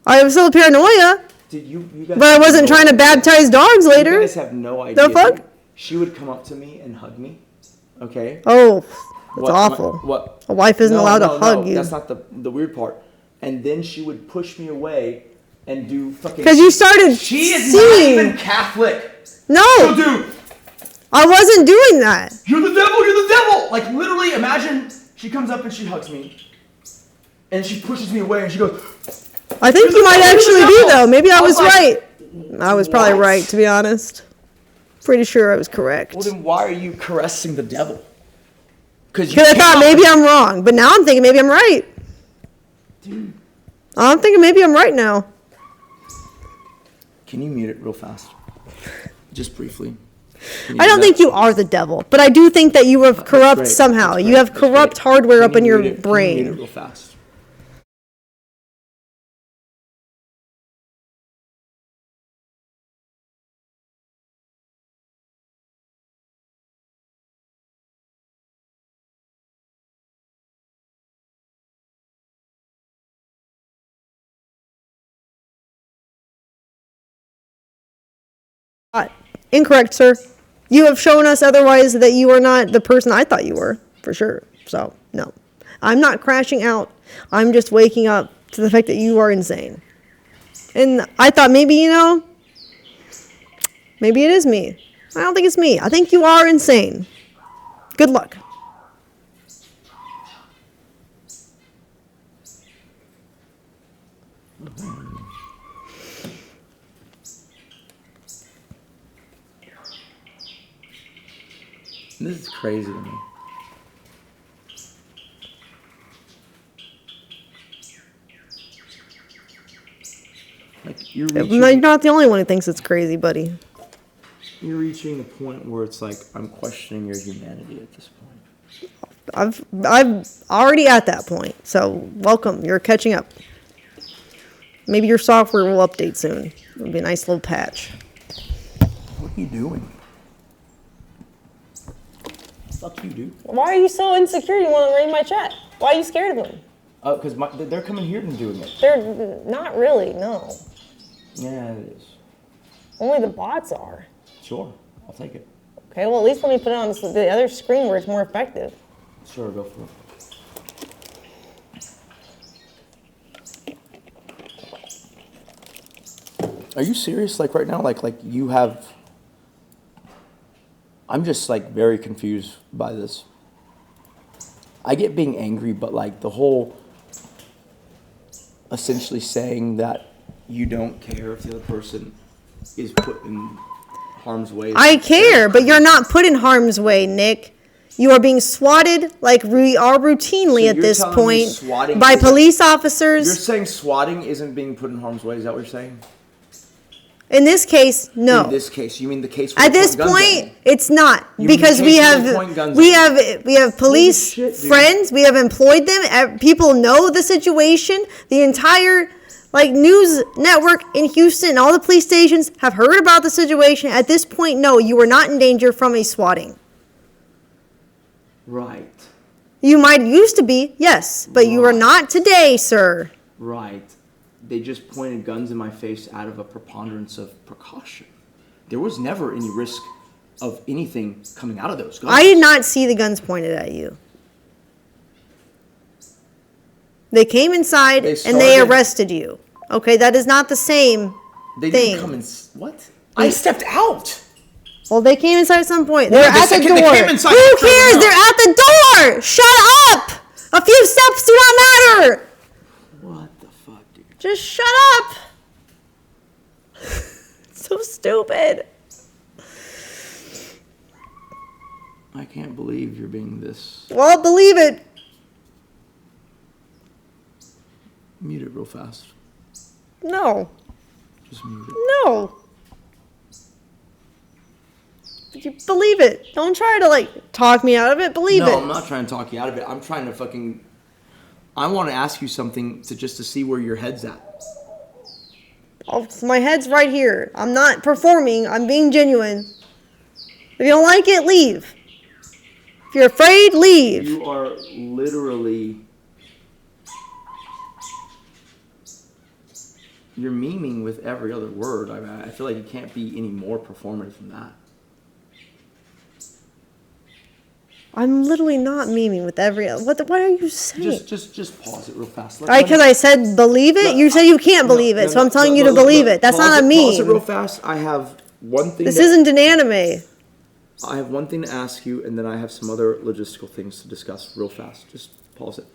Speaker 1: I was still paranoia.
Speaker 7: Did you guys
Speaker 1: but I wasn't trying to baptize dogs later.
Speaker 7: You guys have no idea.
Speaker 1: The fuck?
Speaker 7: She would come up to me and hug me. Okay.
Speaker 1: Oh, that's awful.
Speaker 7: What?
Speaker 1: A wife isn't allowed to hug you.
Speaker 7: That's not the weird part. And then she would push me away and do fucking.
Speaker 1: Because you started
Speaker 7: She is
Speaker 1: seeing.
Speaker 7: not even Catholic.
Speaker 1: No.
Speaker 7: So, dude.
Speaker 1: I wasn't doing that.
Speaker 7: You're the devil. You're the devil. Like literally, imagine she comes up and she hugs me, and she pushes me away and she goes.
Speaker 1: I think you might actually be though. Maybe I was right. I was probably
Speaker 7: what?
Speaker 1: right, to be honest. Pretty sure I was correct.
Speaker 7: Well, then why are you caressing the devil?
Speaker 1: Because I thought maybe I'm wrong, but now I'm thinking maybe I'm right.
Speaker 7: Dude.
Speaker 1: I'm thinking maybe I'm right now.
Speaker 7: Can you mute it real fast? Just briefly.
Speaker 1: I don't think you are the devil, but I do think that you are corrupt
Speaker 7: great.
Speaker 1: somehow. You have corrupt hardware up in your brain.
Speaker 7: Can you mute it real fast?
Speaker 1: Incorrect, sir. You have shown us otherwise that you are not the person I thought you were, for sure. So, no. I'm not crashing out. I'm just waking up to the fact that you are insane. And I thought maybe, maybe it is me. I don't think it's me. I think you are insane. Good luck.
Speaker 7: This is crazy to me. Like you're
Speaker 1: not the only one who thinks it's crazy, buddy.
Speaker 7: You're reaching the point where it's like I'm questioning your humanity at this point.
Speaker 1: I'm already at that point. So welcome. You're catching up. Maybe your software will update soon. It'll be a nice little patch.
Speaker 7: What are you doing? Fuck you, dude.
Speaker 1: Why are you so insecure? You want to read my chat? Why are you scared of them?
Speaker 7: Because they're coming here and doing it.
Speaker 1: They're not really, no.
Speaker 7: Yeah, it is.
Speaker 1: Only the bots are.
Speaker 7: Sure, I'll take it.
Speaker 1: Okay, well, at least let me put it on the other screen where it's more effective.
Speaker 7: Sure, go for it. Are you serious? Like right now, like you have. I'm just like very confused by this. I get being angry, but like the whole essentially saying that you don't care if the other person is put in harm's way.
Speaker 1: I care, but you're not put in harm's way, Nick. You are being swatted like we are routinely at this point by police officers.
Speaker 7: You're saying swatting isn't being put in harm's way? Is that what you're saying?
Speaker 1: In this case, no.
Speaker 7: In this case, you mean the case where
Speaker 1: at this point, it's not because we have police friends. We have employed them. People know the situation. The entire news network in Houston and all the police stations have heard about the situation. At this point, no, you are not in danger from a swatting.
Speaker 7: Right.
Speaker 1: You might used to be, yes, but you are not today, sir.
Speaker 7: Right. They just pointed guns in my face out of a preponderance of precaution. There was never any risk of anything coming out of those guns.
Speaker 1: I did not see the guns pointed at you. They came inside and they arrested you. Okay, that is not the same
Speaker 7: They
Speaker 1: thing.
Speaker 7: didn't come in. What?
Speaker 21: I stepped out.
Speaker 1: Well, they came inside at some point.
Speaker 21: Well,
Speaker 1: They're at the door.
Speaker 21: They came inside.
Speaker 1: Who cares? They're at the door. Shut up. A few steps do not matter.
Speaker 21: What the fuck, dude?
Speaker 1: Just shut up. So stupid.
Speaker 21: I can't believe you're being this.
Speaker 1: Well, believe it.
Speaker 21: Mute it real fast.
Speaker 1: No.
Speaker 21: Just mute it.
Speaker 1: No. You believe it. Don't try to like talk me out of it. Believe it.
Speaker 21: No, I'm not trying to talk you out of it. I'm trying to fucking. I want to ask you something to see where your head's at.
Speaker 1: Oh, my head's right here. I'm not performing. I'm being genuine. If you don't like it, leave. If you're afraid, leave.
Speaker 21: You are literally. You're memeing with every other word. I mean, I feel like you can't be any more performative than that.
Speaker 1: I'm literally not memeing with every. What are you saying?
Speaker 21: Just pause it real fast.
Speaker 1: All right, because I said believe it. You said you can't believe it, so I'm telling you to believe it. That's not a meme.
Speaker 21: Pause it real fast. I have one thing.
Speaker 1: This isn't an anime.
Speaker 21: I have one thing to ask you, and then I have some other logistical things to discuss real fast. Just pause it.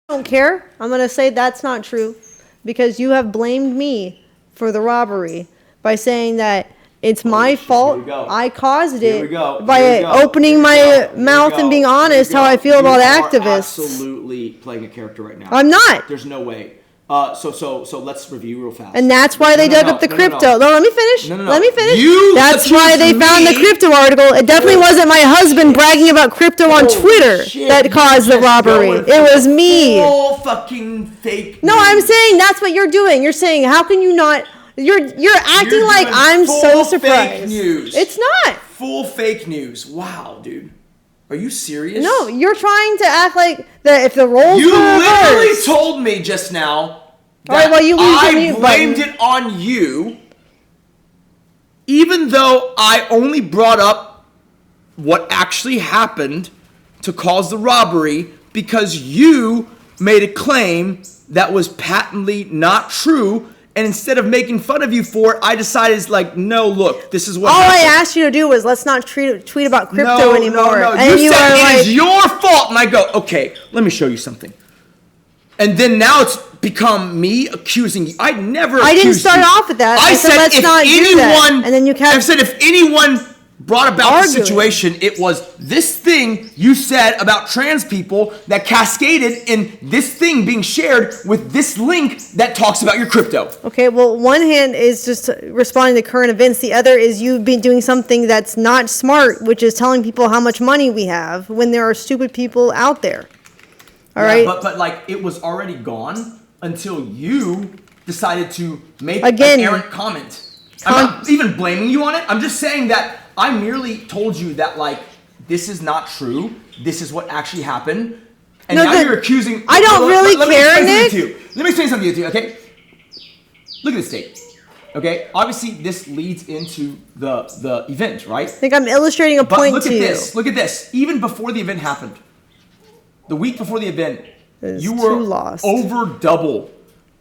Speaker 1: I don't care. I'm going to say that's not true because you have blamed me for the robbery by saying that it's my fault. I caused it by opening my mouth and being honest how I feel about activists.
Speaker 21: Absolutely playing a character right now.
Speaker 1: I'm not.
Speaker 21: There's no way. So let's review real fast.
Speaker 1: And that's why they dug up the crypto. No, let me finish. Let me finish. That's why they found the crypto article. It definitely wasn't my husband bragging about crypto on Twitter that caused the robbery. It was me.
Speaker 21: Full fucking fake.
Speaker 1: No, I'm saying that's what you're doing. You're saying how can you not? You're acting like I'm so surprised.
Speaker 21: Fake news.
Speaker 1: It's not.
Speaker 21: Full fake news. Wow, dude. Are you serious?
Speaker 1: No, you're trying to act like that if the roles
Speaker 21: you
Speaker 1: were
Speaker 21: literally
Speaker 1: reversed.
Speaker 21: told me just now that
Speaker 1: all right, well, you
Speaker 21: I blamed it on you, even though I only brought up what actually happened to cause the robbery because you made a claim that was patently not true. And instead of making fun of you for it, I decided, like, no, look, this is what happened.
Speaker 1: All I asked you to do was let's not tweet about crypto anymore.
Speaker 21: No.
Speaker 1: And
Speaker 21: you said it is your fault. And I go, okay, let me show you something. And then now it's become me accusing you. I didn't
Speaker 1: start off with that. I said let's not do that. And then you kept.
Speaker 21: I said if anyone brought about the situation, it was this thing you said about trans people that cascaded in this thing being shared with this link that talks about your crypto.
Speaker 1: Okay, well, one hand is just responding to current events. The other is you being doing something that's not smart, which is telling people how much money we have when there are stupid people out there. All right?
Speaker 21: But like it was already gone until you decided to make an errant comment. I'm not even blaming you on it. I'm just saying that I merely told you that, like, this is not true. This is what actually happened. And now you're accusing...
Speaker 1: I don't really care, Nick.
Speaker 21: Let me explain something to you, okay? Look at this date. Okay? Obviously, this leads into the event, right?
Speaker 1: I think I'm illustrating a point to you.
Speaker 21: Look at this. Even before the event happened, the week before the event, you were over double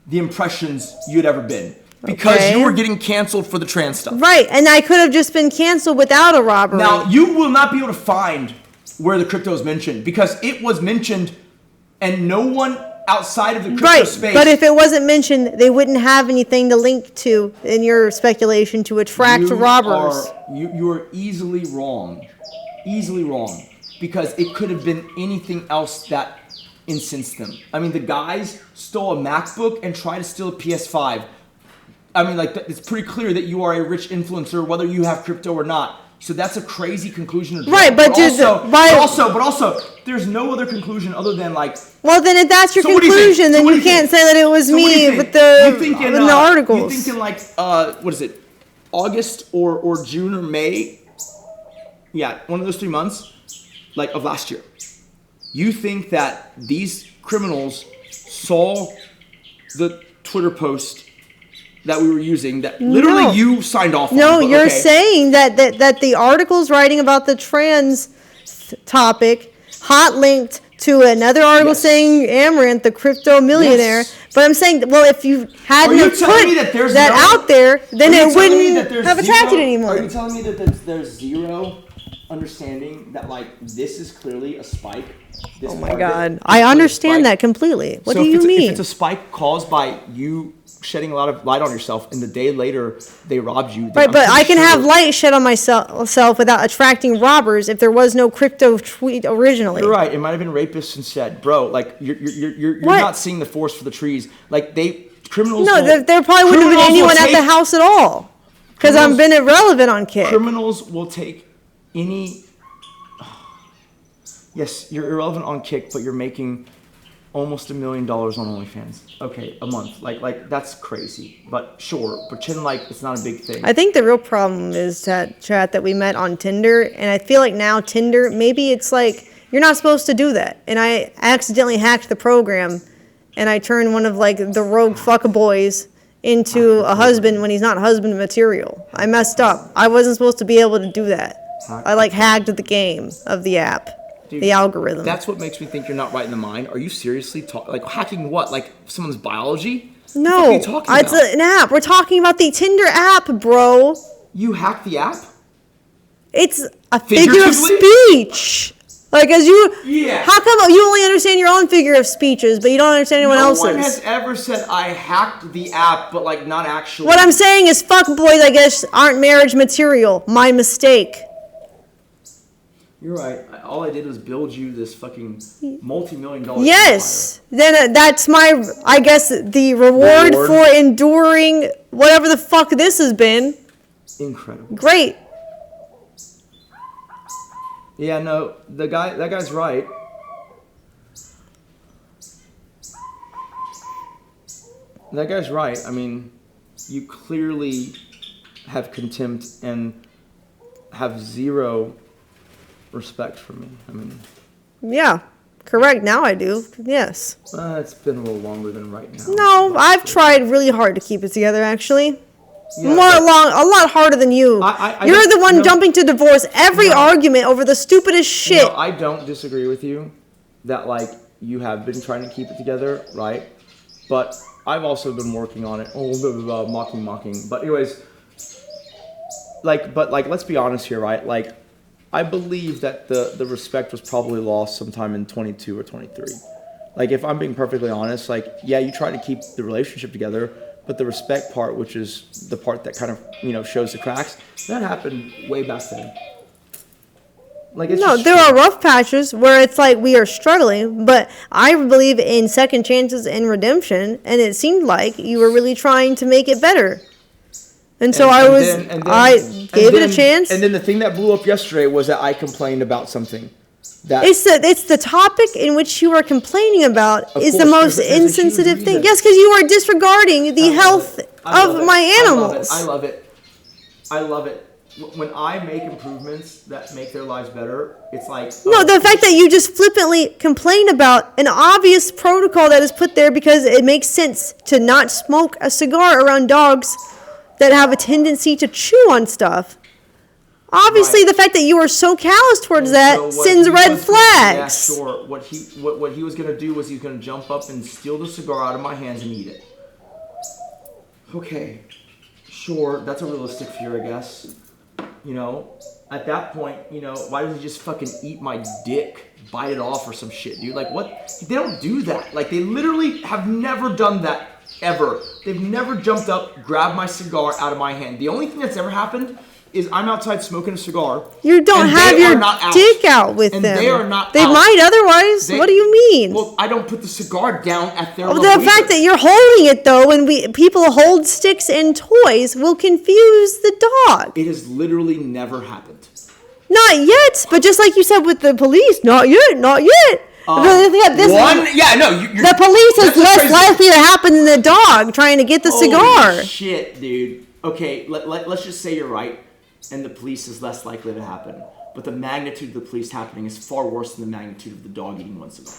Speaker 21: the impressions you had ever been. Because you were getting canceled for the trans stuff.
Speaker 1: Right, and I could have just been canceled without a robbery.
Speaker 21: Now, you will not be able to find
Speaker 7: where the crypto is mentioned, because it was mentioned and no one outside of the crypto space.
Speaker 1: But if it wasn't mentioned, they wouldn't have anything to link to in your speculation to attract robbers.
Speaker 7: You are easily wrong. Easily wrong. Because it could have been anything else that incensed them. I mean, the guys stole a MacBook and tried to steal a PS5. I mean, like, it's pretty clear that you are a rich influencer, whether you have crypto or not. So that's a crazy conclusion to draw.
Speaker 1: Right, but
Speaker 7: also, there's no other conclusion other than like.
Speaker 1: Well, then if that's your conclusion, then you can't say that it was me with the articles.
Speaker 7: You think in like what is it, August or June or May? Yeah, one of those 3 months, like of last year. You think that these criminals saw the Twitter post that we were using that literally you signed off on?
Speaker 1: No, you're saying that the articles writing about the trans topic hot linked to another article saying Amaranth, the crypto millionaire. Yes. But I'm saying, well, if you hadn't put that out there, then it wouldn't have attracted anymore.
Speaker 7: Are you telling me that there's zero understanding that like this is clearly a spike?
Speaker 1: Oh my God, I understand that completely. What do you mean?
Speaker 7: If it's a spike caused by you shedding a lot of light on yourself, and the day later they robbed you.
Speaker 1: Right, but I can have light shed on myself without attracting robbers if there was no crypto tweet originally.
Speaker 7: You're right. It might have been rapists instead, bro. Like you're not seeing the forest for the trees. Like criminals.
Speaker 1: No, there probably wouldn't have been anyone at the house at all because I've been irrelevant on Kick.
Speaker 7: Criminals will take any. Yes, you're irrelevant on Kick, but you're making almost $1 million on OnlyFans. Okay, a month. Like that's crazy. But sure, pretend like it's not a big thing.
Speaker 1: I think the real problem is that we met on Tinder, and I feel like now Tinder, maybe it's like you're not supposed to do that. And I accidentally hacked the program, and I turned one of like the rogue fuckboys into a husband when he's not husband material. I messed up. I wasn't supposed to be able to do that. I like hacked the game of the app. Dude, the algorithm.
Speaker 7: That's what makes me think you're not right in the mind. Are you seriously like hacking what? Like someone's biology?
Speaker 1: No,
Speaker 7: what are you talking about?
Speaker 1: It's an app. We're talking about the Tinder app, bro.
Speaker 7: You hacked the app?
Speaker 1: It's a figure of speech. Like how come you only understand your own figure of speeches, but you don't understand anyone else's?
Speaker 7: No one has ever said I hacked the app, but like not actually.
Speaker 1: What I'm saying is fuckboys, I guess, aren't marriage material. My mistake.
Speaker 7: You're right. All I did was build you this fucking multi-million-dollar
Speaker 1: Yes. Empire. Then that's my, I guess, the reward for enduring whatever the fuck this has been.
Speaker 7: Incredible.
Speaker 1: Great.
Speaker 7: Yeah, no, that guy's right. That guy's right. I mean, you clearly have contempt and have zero respect for me. I mean,
Speaker 1: yeah, correct. Now I do. Yes.
Speaker 7: It's been a little longer than right now.
Speaker 1: No, I've tried really hard to keep it together. Actually, a lot harder than you. You're the one jumping to divorce every argument over the stupidest shit.
Speaker 7: No, I don't disagree with you that like you have been trying to keep it together, right? But I've also been working on it. Oh, blah, blah, blah, mocking. But anyways, let's be honest here, right? Like, I believe that the respect was probably lost sometime in 22 or 23. Like, if I'm being perfectly honest, like, yeah, you try to keep the relationship together, but the respect part, which is the part that kind of, shows the cracks, that happened way back then. Like,
Speaker 1: there are rough patches where it's like we are struggling, but I believe in second chances and redemption, and it seemed like you were really trying to make it better. And so I gave it a chance.
Speaker 7: And then the thing that blew up yesterday was that I complained about something.
Speaker 1: It's the topic in which you are complaining about is the most insensitive thing. Yes, because you are disregarding the health of my animals.
Speaker 7: I love it. When I make improvements that make their lives better, it's like...
Speaker 1: No, the fact that you just flippantly complain about an obvious protocol that is put there because it makes sense to not smoke a cigar around dogs that have a tendency to chew on stuff. Obviously, the fact that you are so callous towards that sends red flags.
Speaker 7: Yeah, sure. What he was going to do was he was going to jump up and steal the cigar out of my hands and eat it. Okay. Sure, that's a realistic fear, I guess. at that point, you know, why doesn't he just fucking eat my dick, bite it off or some shit, dude? Like, what? They don't do that. Like, they literally have never done that, ever. They've never jumped up, grabbed my cigar out of my hand. The only thing that's ever happened is I'm outside smoking a cigar.
Speaker 1: You don't have your dick out with them.
Speaker 7: They are not
Speaker 1: They
Speaker 7: out.
Speaker 1: might otherwise. What do you mean?
Speaker 7: Well, I don't put the cigar down at their
Speaker 1: The fact that you're holding it, though, when people hold sticks and toys, will confuse the dog.
Speaker 7: It has literally never happened.
Speaker 1: Not yet, but just like you said with the police, not yet, not yet.
Speaker 7: The
Speaker 1: police is less likely to happen than the dog trying to get the cigar.
Speaker 7: Holy shit, dude. Okay, let's just say you're right, and the police is less likely to happen. But the magnitude of the police happening is far worse than the magnitude of the dog eating one cigar.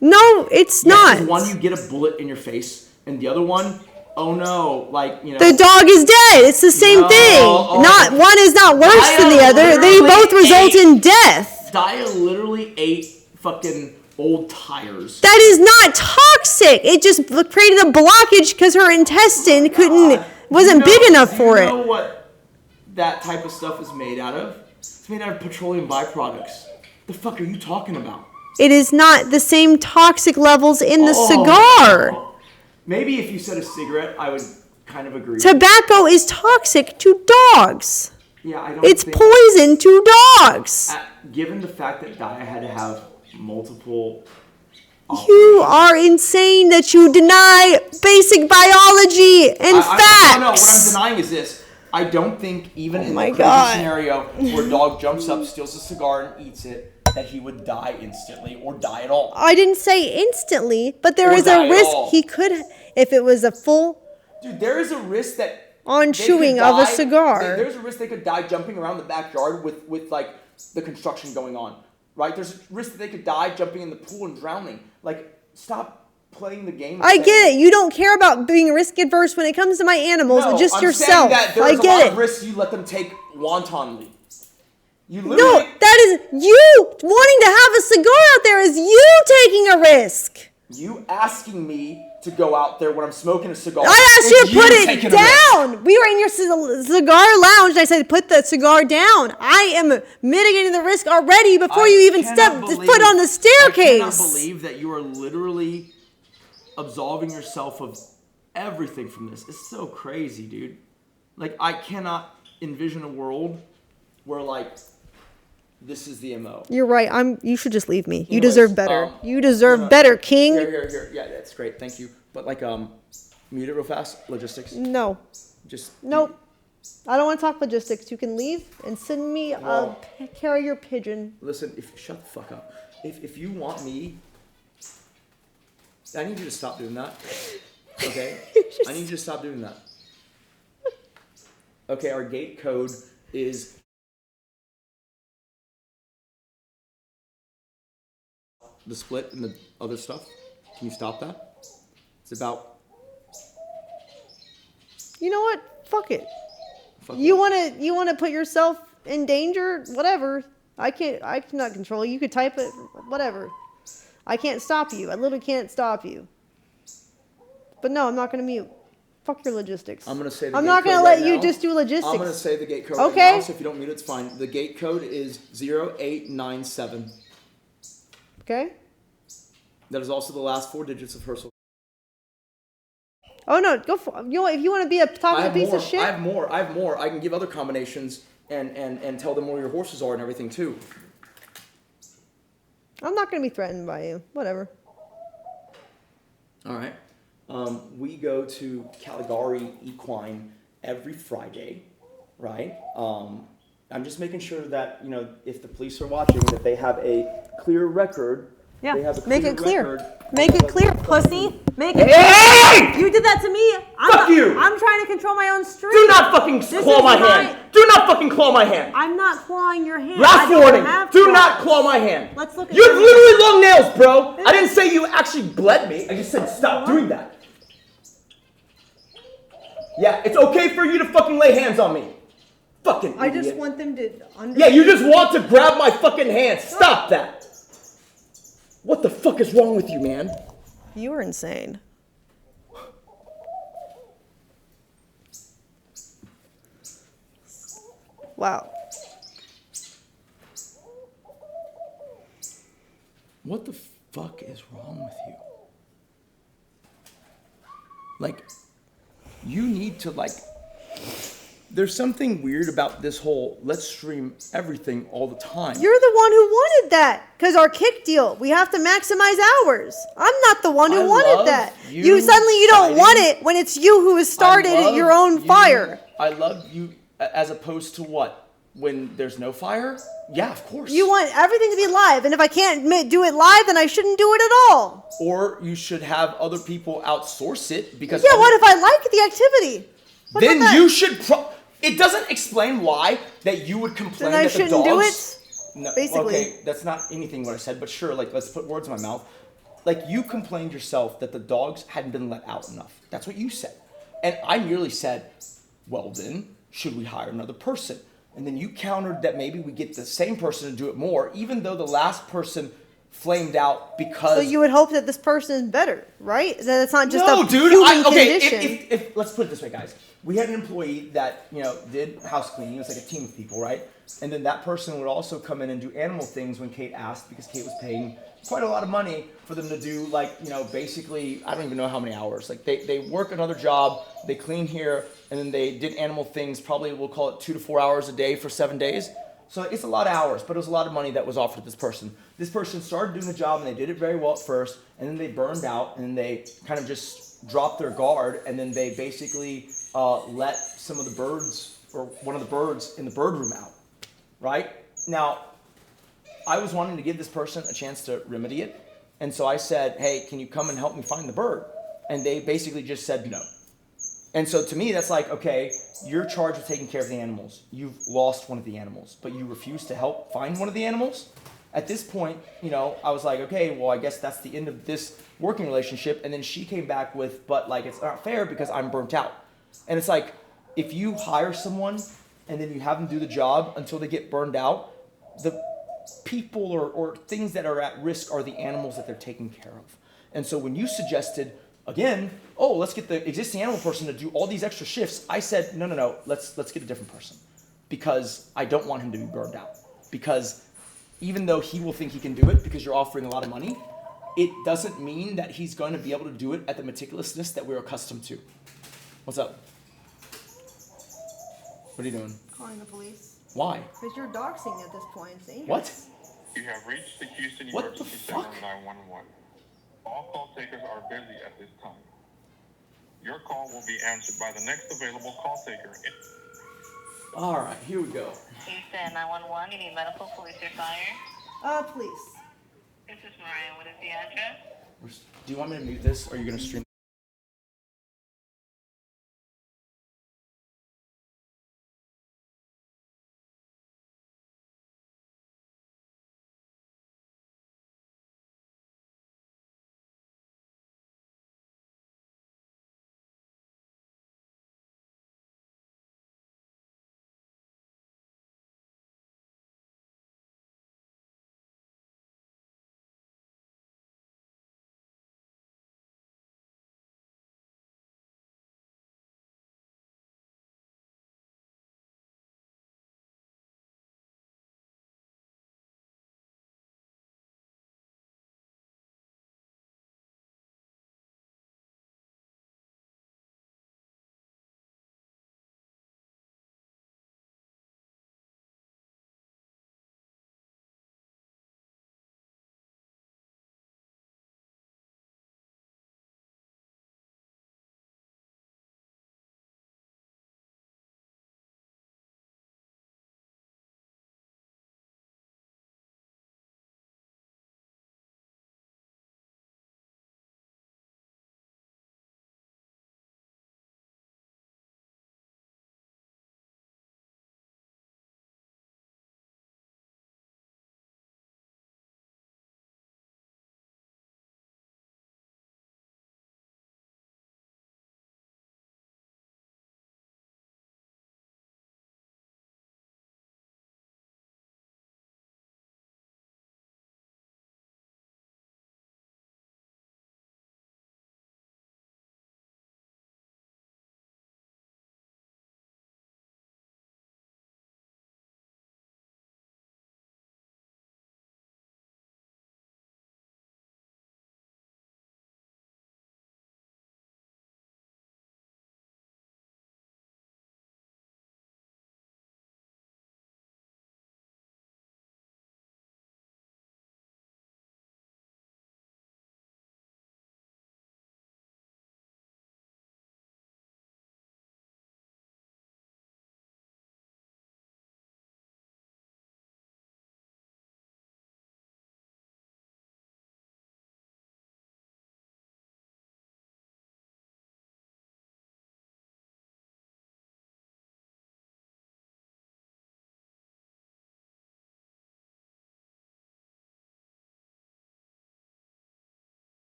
Speaker 1: No, it's not.
Speaker 7: One, you get a bullet in your face, and the other one, oh no, like, you know.
Speaker 1: The dog is dead. It's the same thing. Not one is not worse than the other. They both result in death.
Speaker 7: Dia literally ate fucking old tires.
Speaker 1: That is not toxic. It just created a blockage because her intestine wasn't big enough for it.
Speaker 7: You know what that type of stuff is made out of? It's made out of petroleum byproducts. The fuck are you talking about?
Speaker 1: It is not the same toxic levels in the cigar.
Speaker 7: Maybe if you said a cigarette, I would kind of agree.
Speaker 1: Tobacco is toxic to dogs.
Speaker 7: Yeah, I don't
Speaker 1: It's
Speaker 7: think
Speaker 1: poison to dogs.
Speaker 7: Given the fact that Dia had to have multiple...
Speaker 1: You are insane that you deny basic biology and facts.
Speaker 7: No, what I'm denying is this. I don't think even in the crazy scenario where a dog jumps up, steals a cigar, and eats it, that he would die instantly or die at all.
Speaker 1: I didn't say instantly, but there is a risk he could, if it was a full...
Speaker 7: Dude, there is a risk that...
Speaker 1: on chewing of a cigar.
Speaker 7: There's a risk they could die jumping around the backyard with like, the construction going on. Right? There's a risk that they could die jumping in the pool and drowning. Like, stop playing the game.
Speaker 1: I get it. You don't care about being risk adverse when it comes to my animals, just
Speaker 7: I'm
Speaker 1: yourself.
Speaker 7: Saying that there's
Speaker 1: I get
Speaker 7: a lot
Speaker 1: it.
Speaker 7: of risks you let them take wantonly. You
Speaker 1: No, that is you wanting to have a cigar out there is you taking a risk.
Speaker 7: You asking me to go out there when I'm smoking a cigar.
Speaker 1: I asked you to put it down. We were in your cigar lounge. And I said, put the cigar down. I am mitigating the risk already before you even step foot on the staircase.
Speaker 7: I cannot believe that you are literally absolving yourself of everything from this. It's so crazy, dude. Like, I cannot envision a world where, like, this is the MO.
Speaker 1: You're right. You should just leave me. You deserve better. You deserve better, King.
Speaker 7: Here. Yeah, that's great. Thank you. But like, mute it real fast. Logistics.
Speaker 1: No. Nope. I don't want to talk logistics. You can leave and send me a carrier pigeon.
Speaker 7: Listen, shut the fuck up. If you want me, I need you to stop doing that. Okay? I need you to stop doing that. Okay, our gate code is... the split and the other stuff. Can you stop that? It's about...
Speaker 1: You know what? Fuck it. You wanna put yourself in danger? Whatever. I cannot control you. You could type it, whatever. I can't stop you. I literally can't stop you. But no, I'm not gonna mute. Fuck your logistics.
Speaker 7: I'm gonna say the
Speaker 1: I'm
Speaker 7: gate
Speaker 1: not gonna
Speaker 7: code
Speaker 1: let
Speaker 7: right
Speaker 1: you
Speaker 7: now.
Speaker 1: just do logistics.
Speaker 7: I'm gonna say the gate code
Speaker 1: okay.
Speaker 7: right now, so if you don't mute it, it's fine. The gate code is 0897.
Speaker 1: Okay.
Speaker 7: That is also the last 4 digits of her social.
Speaker 1: Oh no, go for you know what, if you want to be a toxic piece of shit.
Speaker 7: I have more. I can give other combinations and tell them where your horses are and everything too.
Speaker 1: I'm not gonna be threatened by you. Whatever.
Speaker 7: All right. We go to Caligari Equine every Friday, right? I'm just making sure that, you know, if the police are watching, that they have a clear record.
Speaker 1: Yeah,
Speaker 7: they have a
Speaker 1: make it clear.
Speaker 7: record.
Speaker 1: Make it clear, pussy. Make it
Speaker 7: Hey!
Speaker 1: clear. You did that to me.
Speaker 7: Fuck you!
Speaker 1: I'm trying to control my own street.
Speaker 7: Do not fucking claw my hand. Do not fucking claw my hand.
Speaker 1: I'm not clawing your hand.
Speaker 7: Last warning. Do not claw my hand.
Speaker 1: Let's look at
Speaker 7: You have literally long nails, bro. I didn't say you actually bled me. I just said stop doing that. Yeah, it's okay for you to fucking lay hands on me. Fucking
Speaker 1: I just
Speaker 7: idiot.
Speaker 1: want them to understand.
Speaker 7: Yeah, you just want to grab my fucking hand. Stop that. What the fuck is wrong with you, man?
Speaker 1: You are insane. Wow.
Speaker 7: What the fuck is wrong with you? Like, you need to, like, there's something weird about this whole let's stream everything all the time.
Speaker 1: You're the one who wanted that because our kick deal. We have to maximize hours. I'm not the one who wanted that. You suddenly you don't want it when it's you who has started your own fire.
Speaker 7: I love you as opposed to what? When there's no fire? Yeah, of course.
Speaker 1: You want everything to be live, and if I can't do it live, then I shouldn't do it at all.
Speaker 7: Or you should have other people outsource it because.
Speaker 1: Yeah, what if I like the activity?
Speaker 7: Then you should. It doesn't explain why that you would complain
Speaker 1: that
Speaker 7: the dogs.
Speaker 1: Do it.
Speaker 7: No,
Speaker 1: basically.
Speaker 7: Okay, that's not anything what I said, but sure, like let's put words in my mouth. Like you complained yourself that the dogs hadn't been let out enough. That's what you said, and I merely said, well then, should we hire another person? And then you countered that maybe we get the same person to do it more, even though the last person flamed out because.
Speaker 1: So you would hope that this person is better, right? That it's not just
Speaker 7: a
Speaker 1: human condition.
Speaker 7: If let's put it this way, guys. We had an employee that did house cleaning. It was like a team of people, right? And then that person would also come in and do animal things when Kate asked, because Kate was paying quite a lot of money for them to do, like, basically, I don't even know how many hours. Like they work another job, they clean here, and then they did animal things. Probably we'll call it 2 to 4 hours a day for 7 days. So it's a lot of hours, but it was a lot of money that was offered to this person. This person started doing the job, and they did it very well at first, and then they burned out, and then they kind of just dropped their guard, and then they basically let some of the birds, or one of the birds in the bird room out, right? Now, I was wanting to give this person a chance to remedy it, and so I said, hey, can you come and help me find the bird? And they basically just said no. And so to me, that's like, okay, you're charged with taking care of the animals. You've lost one of the animals, but you refuse to help find one of the animals? At this point, I was like, okay, well, I guess that's the end of this working relationship. And then she came back with, but like, it's not fair because I'm burnt out. And it's like, if you hire someone and then you have them do the job until they get burned out, the people or things that are at risk are the animals that they're taking care of. And so when you suggested, again, let's get the existing animal person to do all these extra shifts, I said, no, let's get a different person. Because I don't want him to be burned out. Because even though he will think he can do it because you're offering a lot of money, it doesn't mean that he's going to be able to do it at the meticulousness that we're accustomed to. What's up? What are you doing?
Speaker 1: Calling the police.
Speaker 7: Why?
Speaker 1: Because you're doxing at this point. It's dangerous.
Speaker 7: What?
Speaker 3: You have reached the Houston Emergency Center 911. All call takers are busy at this time. Your call will be answered by the next available call taker.
Speaker 7: All right, here we go.
Speaker 22: Houston 911, you need medical, police, or fire?
Speaker 1: Police.
Speaker 22: This is Mariah. What is the address?
Speaker 7: Do you want me to mute this, or are you going to stream?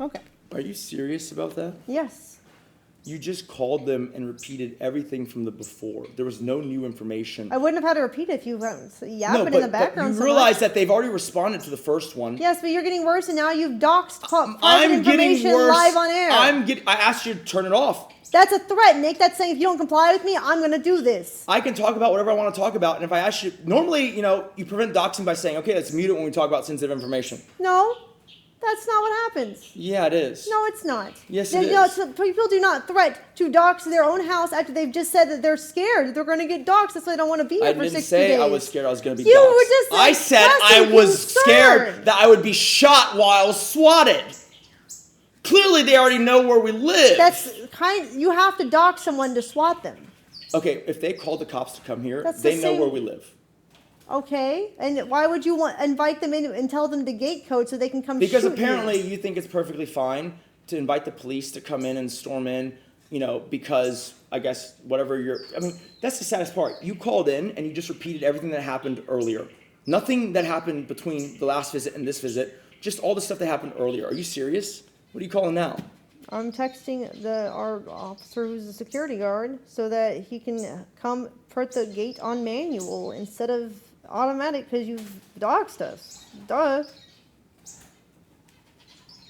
Speaker 1: Okay.
Speaker 7: Are you serious about that?
Speaker 1: Yes.
Speaker 7: You just called them and repeated everything from the before. There was no new information.
Speaker 1: I wouldn't have had to repeat it if you weren't yapping
Speaker 7: No,
Speaker 1: in the background.
Speaker 7: you realize that they've already responded to the first one.
Speaker 1: Yes, but you're getting worse, and now you've doxed private
Speaker 7: I'm getting
Speaker 1: information
Speaker 7: worse.
Speaker 1: live on air.
Speaker 7: I asked you to turn it off.
Speaker 1: That's a threat, Nick. That's saying if you don't comply with me, I'm going to do this.
Speaker 7: I can talk about whatever I want to talk about, and if I ask you, normally, you prevent doxing by saying, okay, let's mute it when we talk about sensitive information.
Speaker 1: No, that's not what happens.
Speaker 7: Yeah, it is.
Speaker 1: No, it's not.
Speaker 7: Yes, it is.
Speaker 1: People do not threat to dox their own house after they've just said that they're scared that they're going to get doxed. That's why they don't want to be here for 60 days.
Speaker 7: I didn't say I was scared I was going to be doxed.
Speaker 1: You were just
Speaker 7: I said I was scared that I would be shot while I was swatted. Clearly, they already know where we live.
Speaker 1: You have to dox someone to swat them.
Speaker 7: Okay, if they called the cops to come here,
Speaker 1: That's
Speaker 7: they
Speaker 1: the
Speaker 7: know
Speaker 1: same-
Speaker 7: where we live.
Speaker 1: Okay, and why would you invite them in and tell them the gate code so they can come
Speaker 7: Because
Speaker 1: shoot
Speaker 7: apparently
Speaker 1: you?
Speaker 7: you think it's perfectly fine to invite the police to come in and storm in, because I guess that's the saddest part. You called in and you just repeated everything that happened earlier. Nothing that happened between the last visit and this visit, just all the stuff that happened earlier. Are you serious? What are you calling now?
Speaker 1: I'm texting our officer who's a security guard so that he can come put the gate on manual instead of automatic because you've doxed us. Duh.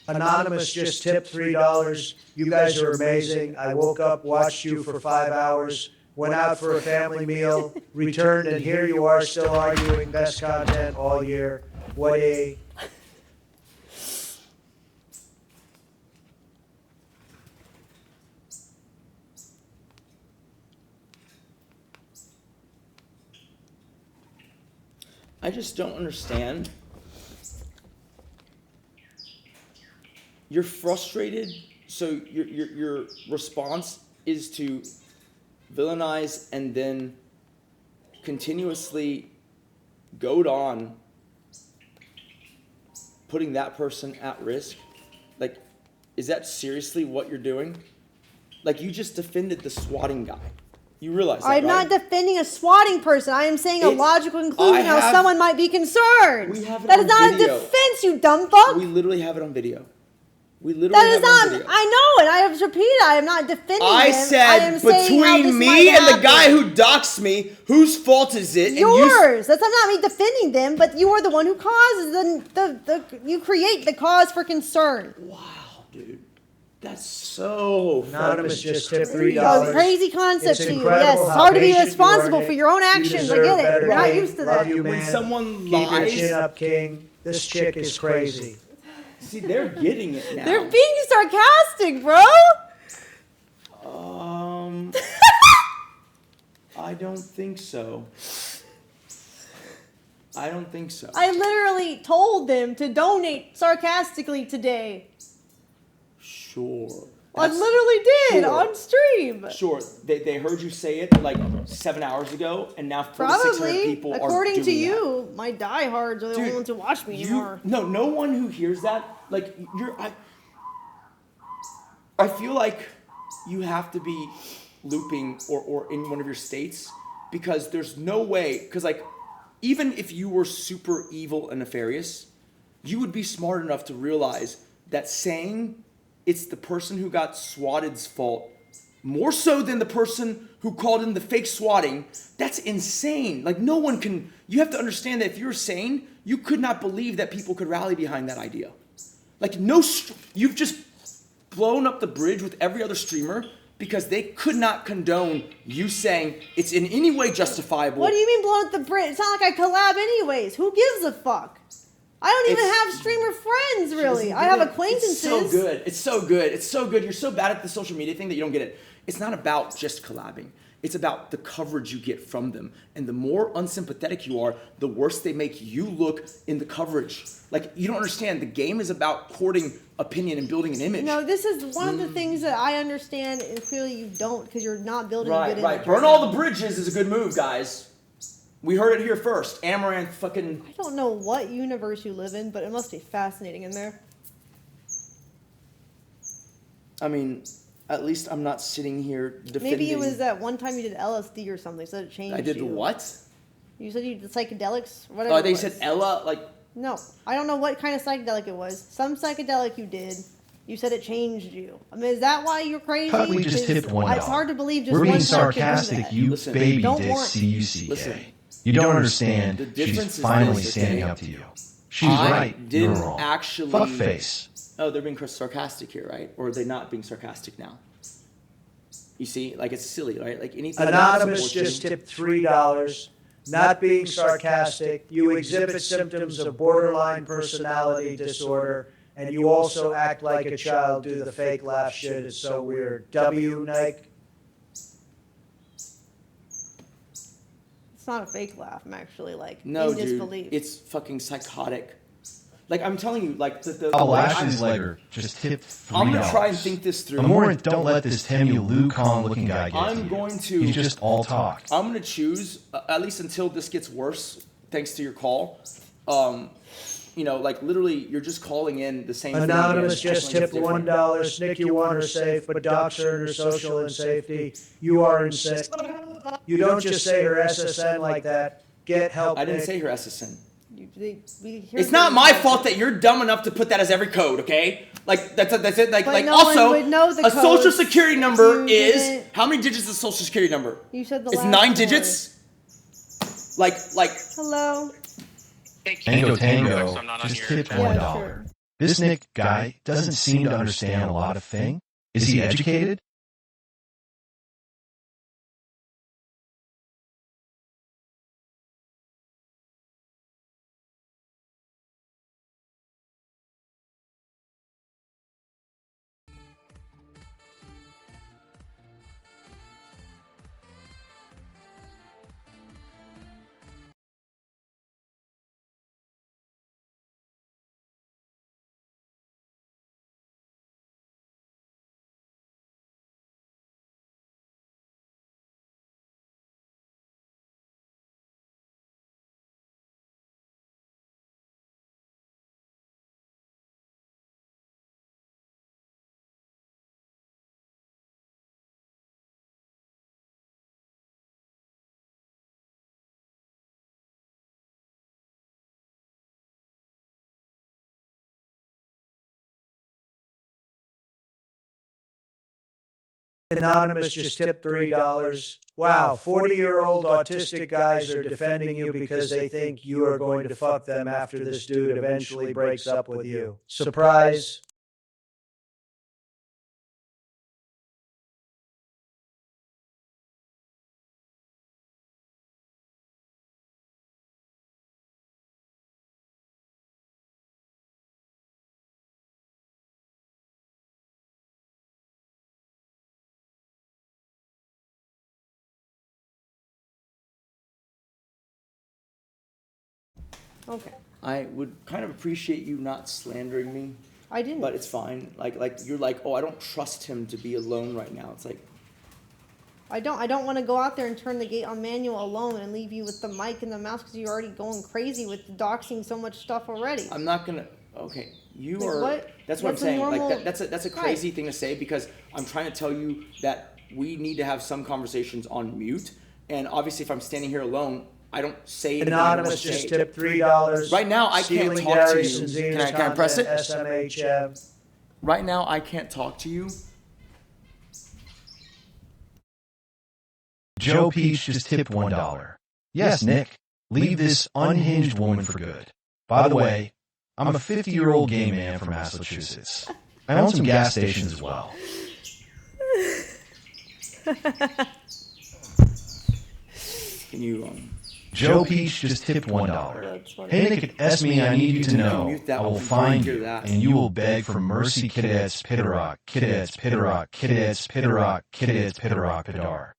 Speaker 11: Anonymous just tipped $3. You guys are amazing. I woke up, watched you for 5 hours, went out for a family meal, returned, and here you are still arguing best content all year. What a...
Speaker 7: I just don't understand. You're frustrated, so your response is to villainize and then continuously goad on putting that person at risk. Like, is that seriously what you're doing? Like, you just defended the swatting guy. You realize that,
Speaker 1: I'm not defending a swatting person. I am saying a logical conclusion how someone might be concerned.
Speaker 7: We have it
Speaker 1: That
Speaker 7: on
Speaker 1: is not
Speaker 7: video.
Speaker 1: a defense, you dumb fuck.
Speaker 7: We literally have it on video. We literally
Speaker 1: That
Speaker 7: have
Speaker 1: is
Speaker 7: it on
Speaker 1: not.
Speaker 7: video.
Speaker 1: I know, and I have repeated. I am not defending
Speaker 7: I
Speaker 1: him.
Speaker 7: said
Speaker 1: I am saying how this
Speaker 7: between me
Speaker 1: might
Speaker 7: and the
Speaker 1: happen.
Speaker 7: guy who doxed me, whose fault is it? And
Speaker 1: Yours. That's not me defending them, but you are the one who causes you create the cause for concern.
Speaker 7: Wow, dude. That's so
Speaker 11: Anonymous just tipped
Speaker 1: Oh,
Speaker 11: $3.
Speaker 1: crazy concept
Speaker 11: It's
Speaker 1: to you.
Speaker 11: incredible
Speaker 1: Yes, it's
Speaker 11: how
Speaker 1: hard to be
Speaker 11: patient you
Speaker 1: responsible
Speaker 11: are,
Speaker 1: for
Speaker 11: Nick.
Speaker 1: your own
Speaker 11: You
Speaker 1: actions. I
Speaker 11: deserve
Speaker 1: get it.
Speaker 11: better,
Speaker 1: We're not
Speaker 11: King.
Speaker 1: used to
Speaker 11: Love
Speaker 1: that.
Speaker 11: you,
Speaker 7: When
Speaker 11: man.
Speaker 7: someone
Speaker 11: Keep your
Speaker 7: lies-
Speaker 11: chin up, King. This chick is crazy.
Speaker 7: See, they're getting it now.
Speaker 1: They're being sarcastic, bro.
Speaker 7: I don't think so. I don't think so.
Speaker 1: I literally told them to donate sarcastically today.
Speaker 7: Sure.
Speaker 1: I literally did
Speaker 7: Sure.
Speaker 1: on stream.
Speaker 7: Sure, they heard you say it like 7 hours ago, and now 4,600
Speaker 1: Probably,
Speaker 7: people are doing
Speaker 1: according to
Speaker 7: that.
Speaker 1: you, my diehards are the only ones who watch me anymore.
Speaker 7: No one who hears that, like, I feel like you have to be looping or in one of your states, because there's no way, because like, even if you were super evil and nefarious, you would be smart enough to realize that saying it's the person who got swatted's fault, more so than the person who called in the fake swatting, that's insane. Like, no one can, you have to understand that if you're sane, you could not believe that people could rally behind that idea. Like, you've just blown up the bridge with every other streamer because they could not condone you saying it's in any way justifiable.
Speaker 1: What do you mean blowing up the bridge? It's not like I collab anyways. Who gives a fuck? I don't even have streamer friends, really. I have acquaintances.
Speaker 7: It's so good. It's so good. It's so good. You're so bad at the social media thing that you don't get it. It's not about just collabing. It's about the coverage you get from them. And the more unsympathetic you are, the worse they make you look in the coverage. Like, you don't understand. The game is about courting opinion and building an image.
Speaker 1: No, this is one of the things that I understand, and clearly you don't, because you're not building a good image.
Speaker 7: Right. Burn all the bridges is a good move, guys. We heard it here first. Amaranth fucking...
Speaker 1: I don't know what universe you live in, but it must be fascinating in there.
Speaker 7: I mean, at least I'm not sitting here defending...
Speaker 1: Maybe it was that one time you did LSD or something, so it changed.
Speaker 7: I did
Speaker 1: you.
Speaker 7: what?
Speaker 1: You said you did psychedelics, whatever.
Speaker 7: Oh, they said Ella, like...
Speaker 1: No, I don't know what kind of psychedelic it was. Some psychedelic you did. You said it changed you. I mean, is that why you're crazy?
Speaker 9: Cut, we just tipped $1.
Speaker 1: It's hard to believe just
Speaker 9: We're
Speaker 1: one
Speaker 9: being
Speaker 1: person can do
Speaker 9: sarcastic,
Speaker 1: that.
Speaker 9: you
Speaker 7: Listen,
Speaker 9: baby
Speaker 1: don't
Speaker 9: did
Speaker 1: want-
Speaker 9: C-U-C-K.
Speaker 7: Listen,
Speaker 9: You don't understand.
Speaker 7: the difference
Speaker 9: She's
Speaker 7: is
Speaker 9: finally
Speaker 7: this,
Speaker 9: standing
Speaker 7: okay?
Speaker 9: up to you. She's right. You're
Speaker 7: didn't
Speaker 9: wrong.
Speaker 7: actually.
Speaker 9: Fuckface.
Speaker 7: Oh, they're being sarcastic here, right? Or are they not being sarcastic now? You see, like it's silly, right? Like anything.
Speaker 11: Anonymous just tipped $3. Not being sarcastic, you exhibit symptoms of borderline personality disorder, and you also act like a child. Do the fake laugh shit. It's so weird. W, Nike.
Speaker 1: It's not a fake laugh. I'm actually like
Speaker 7: No,
Speaker 1: in
Speaker 7: dude,
Speaker 1: disbelief.
Speaker 7: it's fucking psychotic. Like I'm telling you, like the
Speaker 9: Oh, Ashley's Legger just tipped $3.
Speaker 7: I'm gonna try and think this through.
Speaker 9: Amaranth, don't let this Temu Liu Kong looking guy get to
Speaker 7: I'm
Speaker 9: you.
Speaker 7: going to.
Speaker 9: He's just all talk.
Speaker 7: I'm gonna choose at least until this gets worse, thanks to your call. You know, like literally, you're just calling in the same.
Speaker 11: Anonymous
Speaker 7: thing again,
Speaker 11: just tipped $1. Snick, you want her safe, but docs her in her social and safety. You are insane. You don't just say her SSN like that. Get help.
Speaker 7: I didn't
Speaker 11: Nick.
Speaker 7: say her SSN.
Speaker 1: It's
Speaker 7: It's not my fault that you're dumb enough to put that as every code, okay? Like that's it. Like
Speaker 1: But
Speaker 7: like
Speaker 1: no one
Speaker 7: also
Speaker 1: would know the
Speaker 7: a social
Speaker 1: codes
Speaker 7: security
Speaker 1: if
Speaker 7: number
Speaker 1: you
Speaker 7: is
Speaker 1: didn't-
Speaker 7: how many digits is a social security number?
Speaker 1: You said the
Speaker 7: It's
Speaker 1: last
Speaker 7: 9
Speaker 1: four.
Speaker 7: digits. Like
Speaker 1: Hello.
Speaker 9: Tango just tipped $1.
Speaker 1: Yeah, sure.
Speaker 9: This Nick guy doesn't seem to understand a lot of things. Is he educated?
Speaker 11: Anonymous just tipped $3. Wow, 40-year-old autistic guys are defending you because they think you are going to fuck them after this dude eventually breaks up with you. Surprise.
Speaker 1: Okay.
Speaker 7: I would kind of appreciate you not slandering me.
Speaker 1: I didn't.
Speaker 7: But it's fine. Like you're like, oh, I don't trust him to be alone right now. It's like
Speaker 1: I don't want to go out there and turn the gate on manual alone and leave you with the mic and the mouse because you're already going crazy with doxing so much stuff already.
Speaker 7: I'm not gonna. Okay, you
Speaker 1: Like
Speaker 7: are.
Speaker 1: what?
Speaker 7: That's what
Speaker 1: That's
Speaker 7: I'm
Speaker 1: a
Speaker 7: saying.
Speaker 1: normal-
Speaker 7: Like that's a crazy thing to say because I'm trying to tell you that we need to have some conversations on mute. And obviously, if I'm standing here alone, I don't say anything.
Speaker 11: Anonymous just tipped $3.
Speaker 7: Right now, I can't
Speaker 11: Stealing
Speaker 7: talk to
Speaker 11: Darius
Speaker 7: you.
Speaker 11: and Zena's
Speaker 7: Can I press it?
Speaker 11: content, SMHM.
Speaker 7: Right now, I can't talk to you.
Speaker 9: Joe Peach just tipped $1. Yes, Nick. Leave this unhinged woman for good. By the way, I'm a 50-year-old gay man from Massachusetts. I own some gas stations as well.
Speaker 7: Can you
Speaker 9: Joe Peach just tipped $1. Hey Nick, S me, I need you to know. I will find you, and you will beg for mercy, Kiddets, Pitterock, Kiddets, Pitterock, Kiddets, Pitterock, Kiddets, Pitterock, Piddar.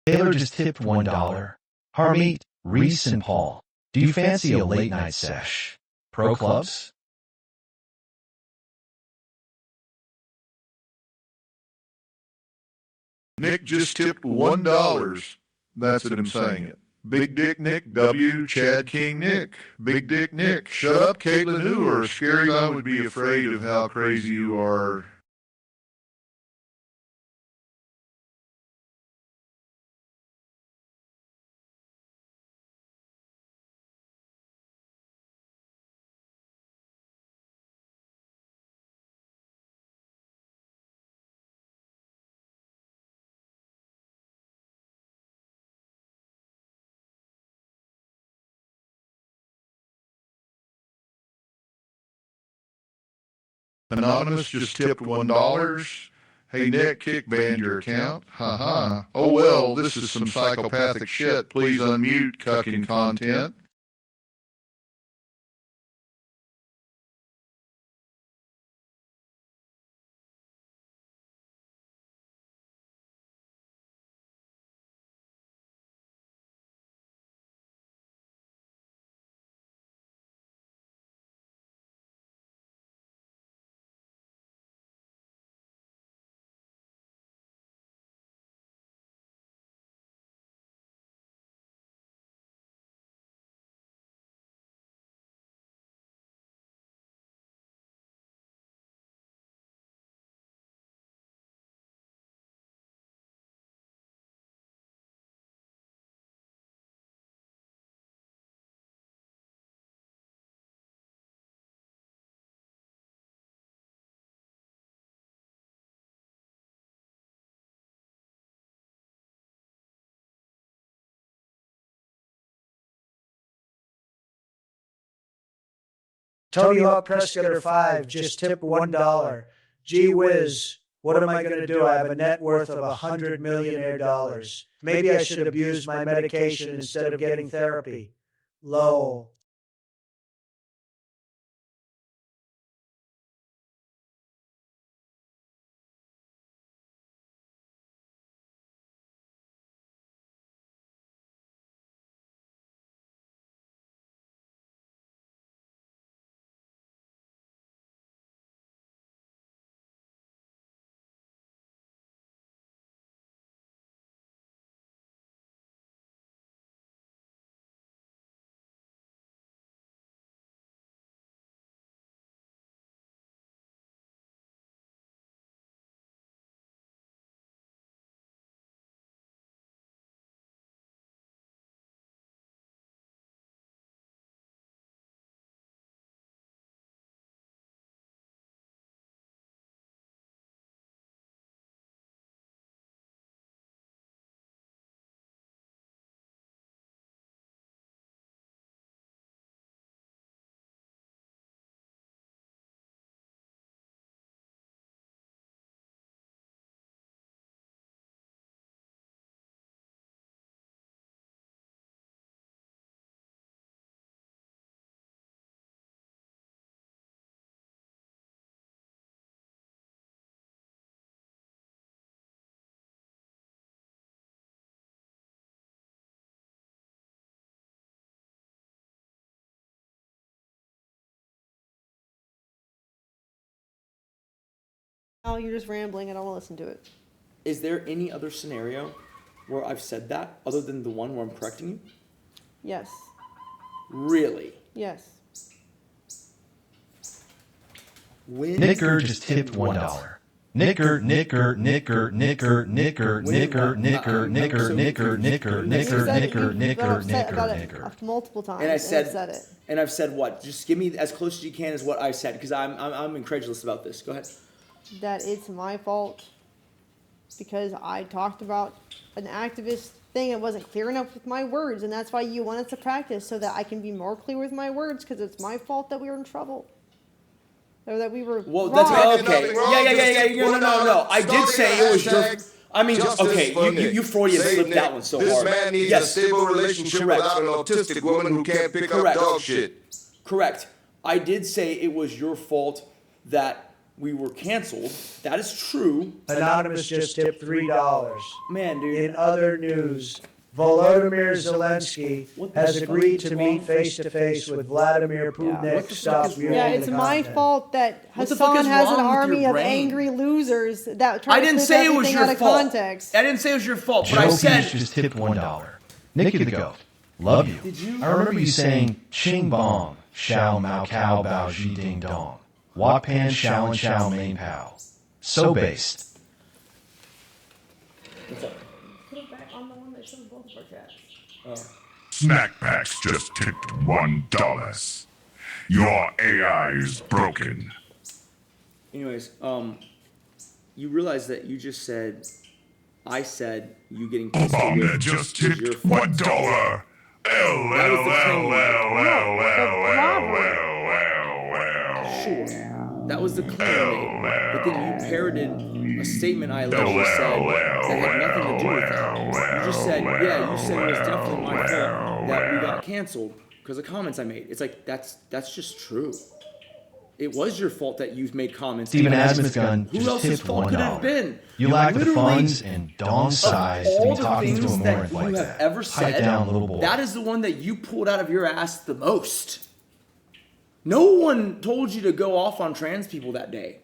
Speaker 9: Taylor just tipped $1. Harmeet, Reese, and Paul. Do you fancy a late night sesh? Pro clubs?
Speaker 6: Nick just tipped $1. That's it, I'm saying it. Big Dick Nick W. Chad King Nick. Big Dick Nick. Shut up, Caitlin Hoover. Scary guy would be afraid of how crazy you are. Anonymous just tipped $1. Hey, Nick, kick banned your account. Haha. Oh, well, this is some psychopathic shit. Please unmute cucking content.
Speaker 11: Tony Hawk Prescott 5 just tipped $1. Gee whiz, what am I going to do? I have a net worth of $100 million. Maybe I should abuse my medication instead of getting therapy. Lol.
Speaker 1: Oh, you're just rambling. I don't want to listen to it.
Speaker 7: Is there any other scenario where I've said that other than the one where I'm correcting you?
Speaker 1: Yes.
Speaker 7: Really?
Speaker 1: Yes.
Speaker 9: Nicker just tipped $1. Nicker.
Speaker 1: Multiple times.
Speaker 7: And I said
Speaker 1: it.
Speaker 7: And I've said what? Just give me as close as you can as what I said, because I'm incredulous about this. Go ahead.
Speaker 1: That it's my fault because I talked about an activist thing and wasn't clear enough with my words, and that's why you want us to practice so that I can be more clear with my words, because it's my fault that we were in trouble. Or that we were
Speaker 7: Well,
Speaker 1: wrong.
Speaker 7: that's okay. Yeah. No. I did say it was your. I mean, okay, you Freudian flipped that one so hard.
Speaker 18: This man needs a stable relationship without an autistic woman who can't pick up dog shit.
Speaker 7: Correct. I did say it was your fault that we were canceled. That is true.
Speaker 11: Anonymous just tipped $3.
Speaker 7: Man, dude.
Speaker 11: In other news, Volodymyr Zelensky has agreed to meet face-to-face with Vladimir Putin to stop viewing
Speaker 1: Yeah, it's my fault that Hassan has an army of angry losers that try to flip everything out of context.
Speaker 7: I didn't say it was your fault, but
Speaker 9: Joe
Speaker 7: I said...
Speaker 9: Peach just tipped $1. Nicky the Goat. Love you.
Speaker 21: Did you?
Speaker 9: I remember you saying, Ching Bong, Shao Mao Cow Bao Ji Ding Dong. Wok Pan Shao and Shao Main Pow. So based.
Speaker 21: What's up?
Speaker 1: Put it back on the one that shows both of our chats.
Speaker 21: Oh.
Speaker 14: Snack packs just tipped $1. Your AI is broken.
Speaker 7: Anyways, you realize that you just said, I said you getting pissed
Speaker 14: Obama just tipped $1.
Speaker 7: Sure. That was the claim I made. But then you parroted a statement I allegedly said that had nothing to do with that. You just said, yeah, you said it was definitely my fault that we got canceled because of comments I made. It's like, that's just true. It was your fault that you've made comments.
Speaker 9: Steven Asmuthgun
Speaker 7: Who
Speaker 9: just
Speaker 7: else's
Speaker 9: tipped
Speaker 7: fault could it have
Speaker 9: $1.
Speaker 7: been?
Speaker 9: You lack the
Speaker 7: Literally,
Speaker 9: funds and dong size to be talking to a
Speaker 7: that
Speaker 9: Morinth
Speaker 7: you
Speaker 9: like
Speaker 7: have
Speaker 9: that.
Speaker 7: ever
Speaker 9: Pipe
Speaker 7: said,
Speaker 9: down, little boy.
Speaker 7: that is the one that you pulled out of your ass the most. No one told you to go off on trans people that day.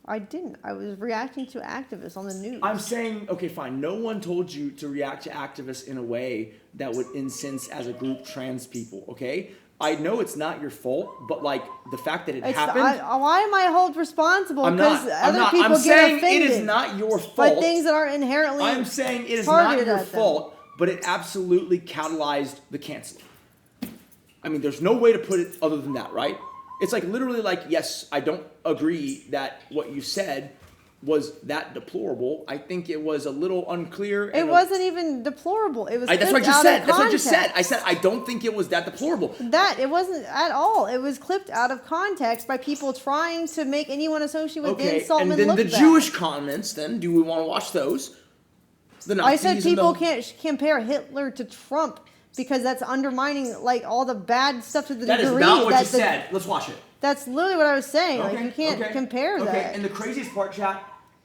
Speaker 1: I didn't. I was reacting to activists on the news.
Speaker 7: I'm saying, okay, fine. No one told you to react to activists in a way that would incense as a group trans people, okay? I know it's not your fault, but like the fact that it happened.
Speaker 1: Why am I held responsible?
Speaker 7: I'm
Speaker 1: Because
Speaker 7: not.
Speaker 1: other
Speaker 7: I'm
Speaker 1: people
Speaker 7: not. I'm
Speaker 1: get
Speaker 7: saying
Speaker 1: offended
Speaker 7: it is not your fault.
Speaker 1: by things that are inherently
Speaker 7: I'm saying it is not
Speaker 1: targeted
Speaker 7: your
Speaker 1: at them.
Speaker 7: fault, but it absolutely catalyzed the canceling. I mean, there's no way to put it other than that, right? It's like literally like, yes, I don't agree that what you said was that deplorable. I think it was a little unclear.
Speaker 1: It wasn't even deplorable. It was.
Speaker 7: That's what I just
Speaker 1: out
Speaker 7: said.
Speaker 1: of
Speaker 7: That's what I just said.
Speaker 1: context.
Speaker 7: I said I don't think it was that deplorable.
Speaker 1: It wasn't at all. It was clipped out of context by people trying to make anyone associated with Dan Saltman
Speaker 7: and then
Speaker 1: look
Speaker 7: the
Speaker 1: bad.
Speaker 7: Jewish comments. Then, do we want to watch those? The Nazis
Speaker 1: I said people
Speaker 7: and
Speaker 1: can't compare Hitler to Trump because that's undermining like all the bad stuff to the
Speaker 7: That
Speaker 1: degree
Speaker 7: is not what
Speaker 1: that
Speaker 7: you said. Let's watch it.
Speaker 1: That's literally what I was saying. Like you can't compare that.
Speaker 7: Okay, and the craziest part, chat,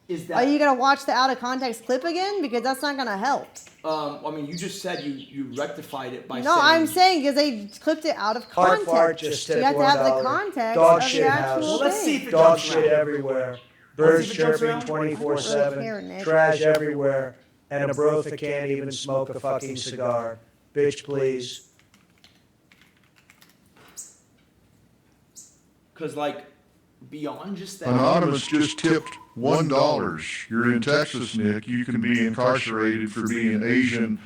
Speaker 7: is that.
Speaker 1: Are you gonna watch the out of context clip again? Because that's not gonna help.
Speaker 7: I mean, you just said you rectified it by saying.
Speaker 1: No, I'm saying because they clipped it out of context.
Speaker 11: Fart just
Speaker 1: you
Speaker 11: tipped
Speaker 1: have to have the
Speaker 11: $1.
Speaker 1: context
Speaker 11: Dog
Speaker 1: of the
Speaker 11: shit
Speaker 1: actual
Speaker 11: house.
Speaker 1: thing.
Speaker 7: Let's see if it
Speaker 11: Dog
Speaker 7: jumps
Speaker 11: shit
Speaker 7: around.
Speaker 11: everywhere.
Speaker 7: Let's
Speaker 11: Birds
Speaker 7: see if it jumps
Speaker 11: chirping
Speaker 7: around.
Speaker 11: 24/7. Trash everywhere. And a brother can't even smoke a fucking cigar. Bitch, please.
Speaker 7: Because, like, beyond just that.
Speaker 6: Anonymous just tipped $1. You're in Texas, Nick. You can be incarcerated for being Asian.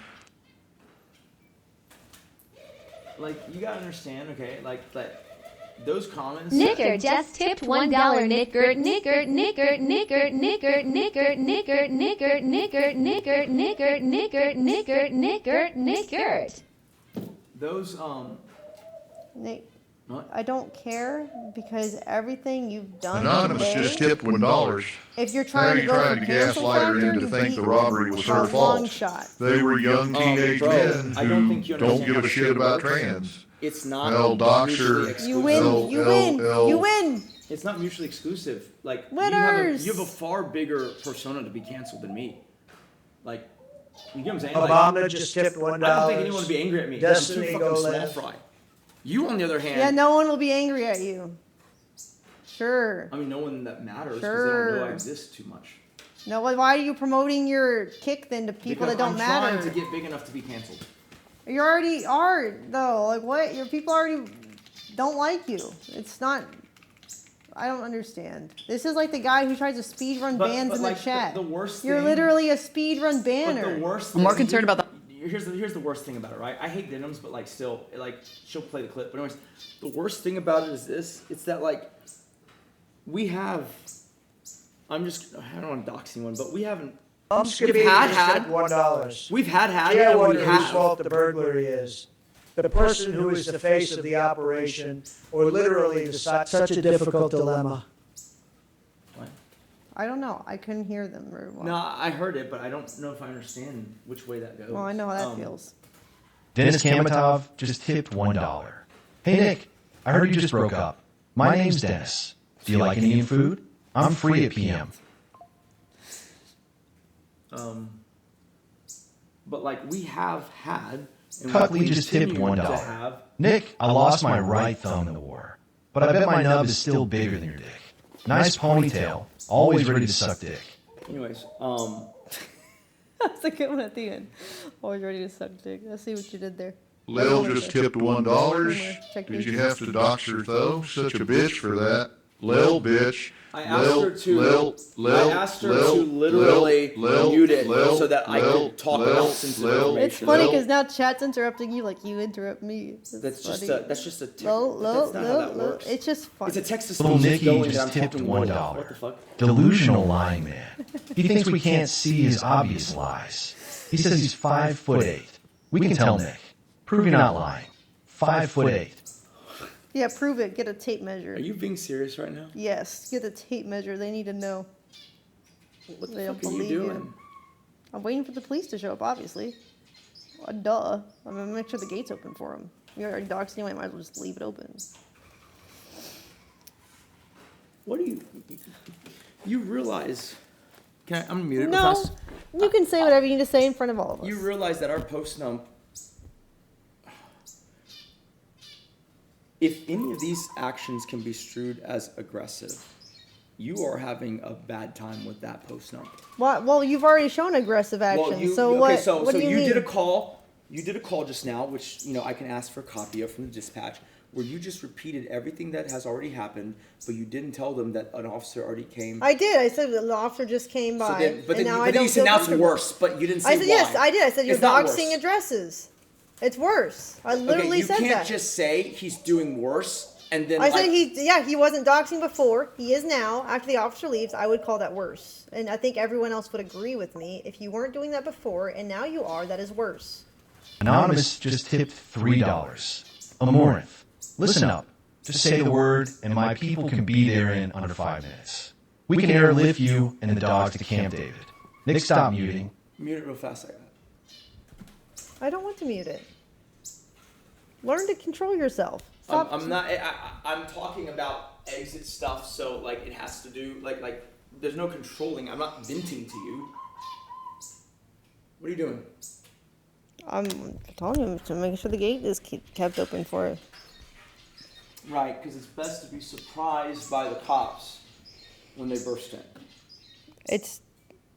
Speaker 7: Like, you gotta understand, okay? Like those comments.
Speaker 13: Nicker just tipped $1. Nicker, Nicker, Nicker, Nicker, Nicker, Nicker, Nicker, Nicker, Nicker, Nicker, Nicker, Nicker, Nicker, Nicker, Nicker.
Speaker 7: Those
Speaker 1: Nick, I don't care because everything you've done
Speaker 6: Anonymous
Speaker 1: today,
Speaker 6: just tipped $1.
Speaker 1: if you're trying to go
Speaker 6: trying
Speaker 1: for
Speaker 6: to
Speaker 1: cancel
Speaker 6: gaslight her
Speaker 1: factor,
Speaker 6: into
Speaker 1: you
Speaker 6: think
Speaker 1: beat
Speaker 6: the robbery was her
Speaker 1: a long
Speaker 6: fault.
Speaker 1: shot.
Speaker 6: They were young teenage
Speaker 7: bro,
Speaker 6: men
Speaker 7: I don't
Speaker 6: who
Speaker 7: think you
Speaker 6: don't
Speaker 7: understand
Speaker 6: give a
Speaker 7: how
Speaker 6: shit about trans.
Speaker 7: It's not
Speaker 6: Well, docs
Speaker 7: mutually
Speaker 6: are
Speaker 7: exclusive.
Speaker 1: You win, you win, you win.
Speaker 7: It's not mutually exclusive. Like
Speaker 1: Winners.
Speaker 7: You have a far bigger persona to be canceled than me. Like, you get what I'm saying?
Speaker 11: Obama just tipped $1.
Speaker 7: I don't think anyone would be angry at me.
Speaker 11: Destiny,
Speaker 7: I'm too
Speaker 11: go
Speaker 7: fucking small
Speaker 11: live.
Speaker 7: fry. You, on the other hand.
Speaker 1: Yeah, no one will be angry at you. Sure.
Speaker 7: I mean, no one that matters because
Speaker 1: Sure.
Speaker 7: they don't know I exist too much.
Speaker 1: No, why are you promoting your kick then to people
Speaker 7: Because
Speaker 1: that don't
Speaker 7: I'm
Speaker 1: matter?
Speaker 7: trying to get big enough to be canceled.
Speaker 1: You already are though. Like what? Your people already don't like you. It's not. I don't understand. This is like the guy who tries to speed run bans in the
Speaker 7: like,
Speaker 1: chat.
Speaker 7: The worst
Speaker 1: You're
Speaker 7: thing,
Speaker 1: literally a speed run banner.
Speaker 7: But the worst
Speaker 2: I'm more
Speaker 7: thing-
Speaker 2: concerned about the.
Speaker 7: Here's the worst thing about it, right? I hate Denims, but like still, like she'll play the clip. But anyways, the worst thing about it is this: it's that like we have. I don't want to dox anyone, but we haven't.
Speaker 11: We've
Speaker 7: We've
Speaker 11: had
Speaker 7: had
Speaker 11: $1.
Speaker 7: We've had.
Speaker 11: Yeah,
Speaker 7: and
Speaker 11: wonder
Speaker 7: we
Speaker 11: whose
Speaker 7: have.
Speaker 11: fault the burglary is. The person who is the face of the operation, or literally such a difficult dilemma.
Speaker 1: I don't know. I couldn't hear them very well.
Speaker 7: No, I heard it, but I don't know if I understand which way that goes.
Speaker 1: Well, I know how that feels.
Speaker 9: Dennis Kamatov just tipped $1. Hey Nick, I heard you just broke up. My name's Dennis. Do you like Indian food? I'm free at PM.
Speaker 7: But like we have had. And
Speaker 9: Cutley
Speaker 7: we
Speaker 9: just tipped
Speaker 7: continue to
Speaker 9: $1.
Speaker 7: have-
Speaker 9: Nick, I lost my right thumb in the war, but I bet my nub is still bigger than your dick. Nice ponytail, always ready to suck dick.
Speaker 7: Anyways,
Speaker 1: That's a good one at the end. Always ready to suck dick. Let's see what you did there.
Speaker 6: Lil just tipped $1. Did you have to dox her though? Such a bitch for that. Lil bitch.
Speaker 7: I asked her to literally mute it so that I could talk about sensitive information.
Speaker 1: It's funny because now chat's interrupting you like you interrupt me.
Speaker 7: That's just a that's not how that works.
Speaker 1: It's just funny.
Speaker 7: It's a text to
Speaker 9: Little
Speaker 7: speech
Speaker 9: Nicky
Speaker 7: going
Speaker 9: just
Speaker 7: that I'm
Speaker 9: tipped
Speaker 7: talking
Speaker 9: $1.
Speaker 7: What the fuck?
Speaker 9: Delusional lying man. He thinks we can't see his obvious lies. He says he's 5'8". We can tell Nick. Prove you're not lying. 5'8".
Speaker 1: Yeah, prove it. Get a tape measure.
Speaker 7: Are you being serious right now?
Speaker 1: Yes, get a tape measure. They need to know.
Speaker 7: What the fuck are you doing?
Speaker 1: I'm waiting for the police to show up, obviously. Duh. I'm going to make sure the gate's open for them. You're already doxed anyway, might as well just leave it open.
Speaker 7: What do you... You realize... I'm going to mute it
Speaker 1: No,
Speaker 7: real fast.
Speaker 1: you can say whatever you need to say in front of all of us.
Speaker 7: You realize that our post-nump... If any of these actions can be construed as aggressive, you are having a bad time with that post-nump.
Speaker 1: Well, you've already shown aggressive action, what do you mean?
Speaker 7: Did a call. You did a call just now, which I can ask for a copy of from the dispatch, where you just repeated everything that has already happened, but you didn't tell them that an officer already came.
Speaker 1: I did. I said the officer just came by.
Speaker 7: But then you said now it's worse, but you didn't say why.
Speaker 1: I said yes. I did. I said you're
Speaker 7: It's not
Speaker 1: doxing
Speaker 7: worse.
Speaker 1: addresses. It's worse. I literally said that.
Speaker 7: You can't just say he's doing worse and then.
Speaker 1: I said he wasn't doxing before. He is now. After the officer leaves, I would call that worse. And I think everyone else would agree with me. If you weren't doing that before and now you are, that is worse.
Speaker 9: Anonymous just tipped $3. Amouranth. Listen up. Just say the word, and my people can be there in under 5 minutes. We can airlift you and the dog to Camp David. Nick, stop muting.
Speaker 7: Mute it real fast.
Speaker 1: I don't want to mute it. Learn to control yourself. Stop.
Speaker 7: I'm not. I'm talking about exit stuff, so it has to do like there's no controlling. I'm not venting to you. What are you doing?
Speaker 1: I'm telling you to make sure the gate is kept open for it.
Speaker 7: Right, because it's best to be surprised by the cops when they burst in.
Speaker 1: It's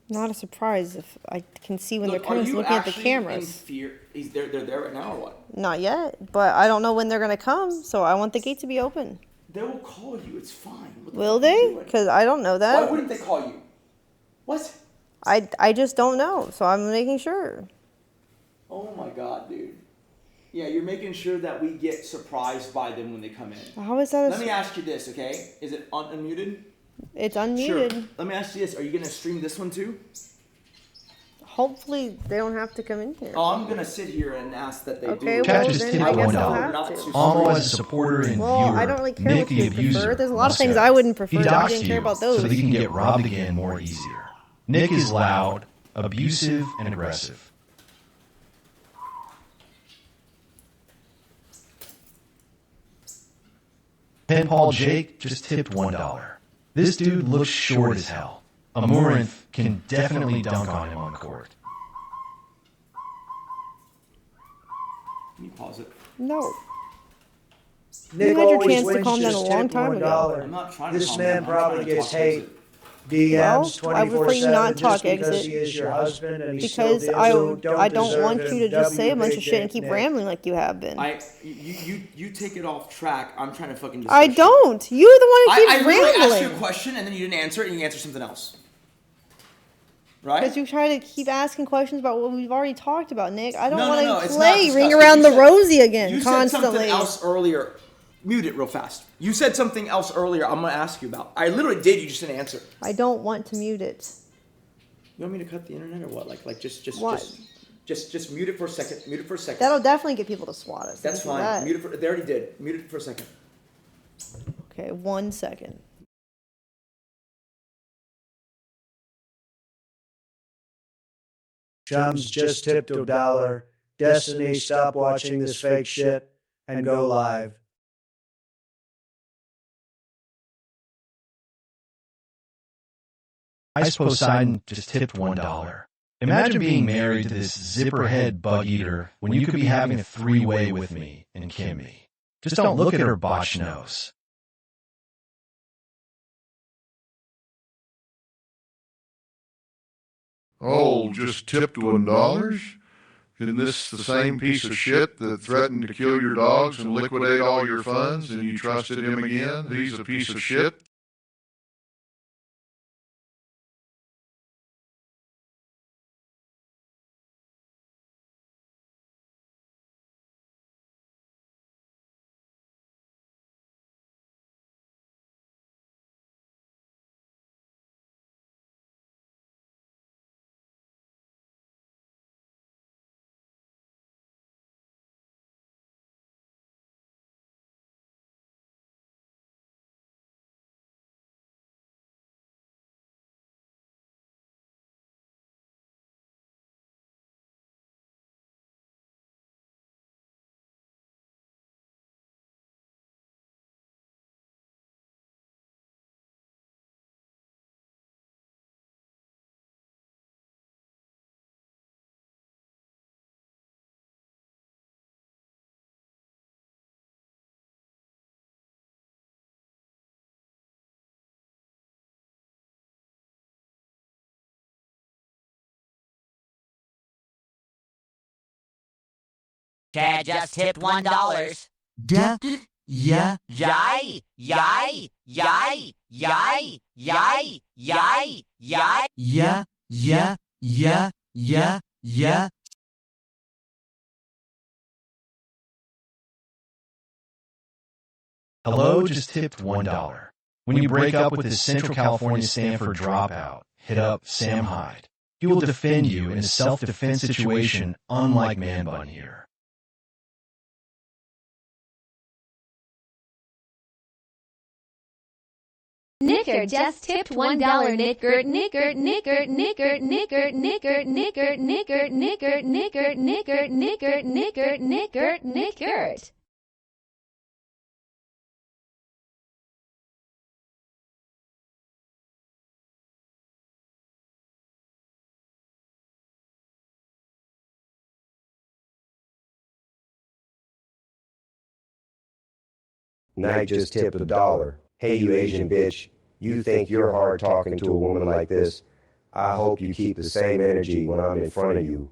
Speaker 1: not a surprise if I can see when they're coming, looking at the cameras.
Speaker 7: In fear? They're there right now or what?
Speaker 1: Not yet, but I don't know when they're gonna come, so I want the gate to be open.
Speaker 7: They will call you. It's fine.
Speaker 1: Will they? Because I don't know that.
Speaker 7: Why wouldn't they call you? What?
Speaker 1: I just don't know, so I'm making sure.
Speaker 7: Oh my God, dude. Yeah, you're making sure that we get surprised by them when they come in.
Speaker 1: How is that?
Speaker 7: Let me ask you this, okay? Is it unmuted?
Speaker 1: It's unmuted.
Speaker 7: Sure. Let me ask you this. Are you going to stream this one too?
Speaker 1: Hopefully they don't have to come in here.
Speaker 7: Oh, I'm going to sit here and ask that they do.
Speaker 1: Okay, well, then I guess I'll have to.
Speaker 9: Almo as a supporter and
Speaker 1: well,
Speaker 9: viewer,
Speaker 1: I don't really care
Speaker 9: Nick
Speaker 1: what
Speaker 9: the
Speaker 1: you
Speaker 9: abuser
Speaker 1: prefer. There's a lot of
Speaker 9: must
Speaker 1: things
Speaker 9: go.
Speaker 1: I wouldn't prefer.
Speaker 9: He
Speaker 1: I
Speaker 9: doxed
Speaker 1: didn't care
Speaker 9: you
Speaker 1: about those.
Speaker 9: so that he can get robbed again more easier. Nick is loud, abusive, and aggressive. Pen Paul Jake just tipped $1. This dude looks short as hell. Amouranth can definitely dunk on him on court.
Speaker 7: Can you pause it?
Speaker 1: No.
Speaker 11: Nick
Speaker 1: you had your
Speaker 11: always
Speaker 1: chance to
Speaker 11: wins,
Speaker 1: calm down a
Speaker 11: just
Speaker 1: long
Speaker 11: tip
Speaker 1: time ago.
Speaker 7: I'm not trying
Speaker 11: This
Speaker 7: to calm
Speaker 11: man
Speaker 7: down. I'm
Speaker 11: probably
Speaker 7: trying to
Speaker 11: gets
Speaker 7: talk
Speaker 11: hate.
Speaker 1: Well,
Speaker 11: DMs
Speaker 1: I would prefer you not
Speaker 11: 24/7
Speaker 1: talk
Speaker 11: just because
Speaker 1: exit
Speaker 11: he is your husband and he
Speaker 1: because
Speaker 11: still
Speaker 1: I
Speaker 11: don't
Speaker 1: don't
Speaker 11: deserve
Speaker 1: want
Speaker 11: it.
Speaker 1: you to just say a bunch of
Speaker 11: Big
Speaker 1: shit and keep
Speaker 11: Nick.
Speaker 1: rambling like you have been.
Speaker 7: You take it off track. I'm trying to fucking.
Speaker 1: I don't. You're the one who keeps
Speaker 7: I literally asked
Speaker 1: rambling.
Speaker 7: you a question and then you didn't answer it and you answered something else. Right?
Speaker 1: Because you try to keep asking questions about what we've already talked about, Nick. I don't
Speaker 7: No,
Speaker 1: want
Speaker 7: no,
Speaker 1: to
Speaker 7: it's
Speaker 1: play
Speaker 7: not
Speaker 1: ring
Speaker 7: disgusting.
Speaker 1: around
Speaker 7: You
Speaker 1: the
Speaker 7: said-
Speaker 1: rosy again
Speaker 7: You
Speaker 1: constantly.
Speaker 7: said something else earlier. Mute it real fast. You said something else earlier. I'm gonna ask you about. I literally did. You just didn't answer.
Speaker 1: I don't want to mute it.
Speaker 7: You want me to cut the internet or what? Like just
Speaker 1: What?
Speaker 7: just mute it for a second. Mute it for a second.
Speaker 1: That'll definitely get people to swat us.
Speaker 7: That's
Speaker 1: Do
Speaker 7: fine.
Speaker 1: that.
Speaker 7: Mute it for. They already did. Mute it for a second.
Speaker 1: Okay, 1 second.
Speaker 11: Chums just tipped $1. Destiny, stop watching this fake shit and go live.
Speaker 9: Ice Poseidon just tipped $1. Imagine being married to this zipperhead bug eater when you could be having a three-way with me and Kimmy. Just don't look at her botch nose.
Speaker 6: Oh, just tipped $1? Isn't this the same piece of shit that threatened to kill your dogs and liquidate all your funds, and you trusted him again? He's a piece of shit.
Speaker 17: Chad just tipped $1.
Speaker 2: Yeah.
Speaker 17: Yay! Yay! Yay! Yay! Yay! Yay! Yay!
Speaker 2: Yeah.
Speaker 9: Hello just tipped $1. When you break up with this Central California Stanford dropout, hit up Sam Hyde. He will defend you in a self-defense situation unlike Man Bun here.
Speaker 13: Nicker just tipped $1. Nicker, nicker, nicker, nicker, nicker, nicker, nicker, nicker, nicker, nicker, nicker, nicker, nicker, nicker, nicker.
Speaker 18: Knight just tipped $1. Hey, you Asian bitch. You think you're hard talking to a woman like this? I hope you keep the same energy when I'm in front of you.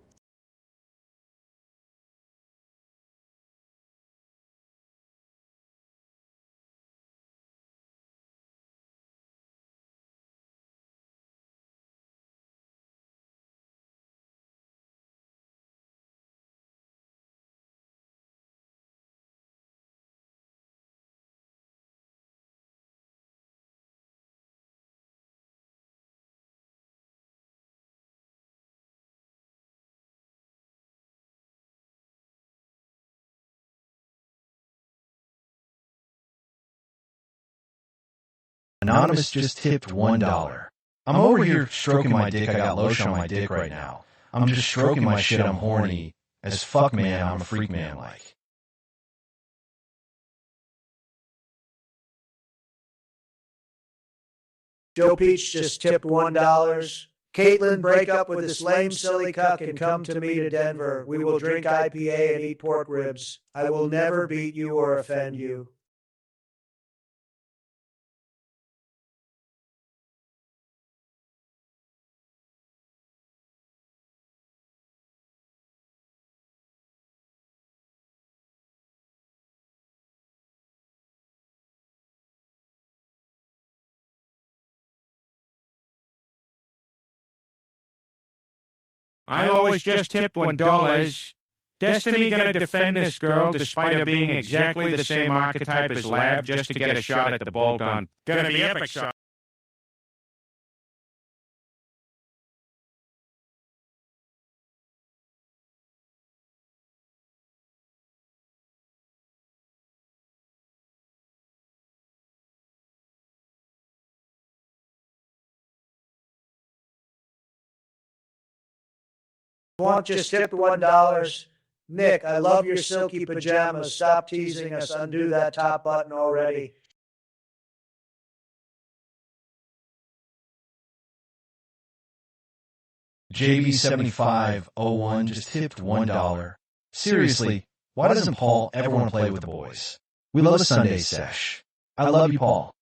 Speaker 9: Anonymous just tipped $1. I'm over here stroking my dick. I got lotion on my dick right now. I'm just stroking my shit. I'm horny as fuck, man. I'm a freak man like.
Speaker 11: Joe Peach just tipped $1. Caitlin, break up with this lame, silly cuck and come to me to Denver. We will drink IPA and eat pork ribs. I will never beat you or offend you.
Speaker 19: I always just tip $1. Destiny gonna defend this girl despite her being exactly the same archetype as Lab just to get a shot at the bolt gun. Gonna be epic shot.
Speaker 11: Want just tipped $1. Nick, I love your silky pajamas. Stop teasing us. Undo that top button already.
Speaker 9: JB7501 just tipped $1. Seriously, why doesn't Paul ever want to play with the boys? We love a Sunday sesh. I love you, Paul.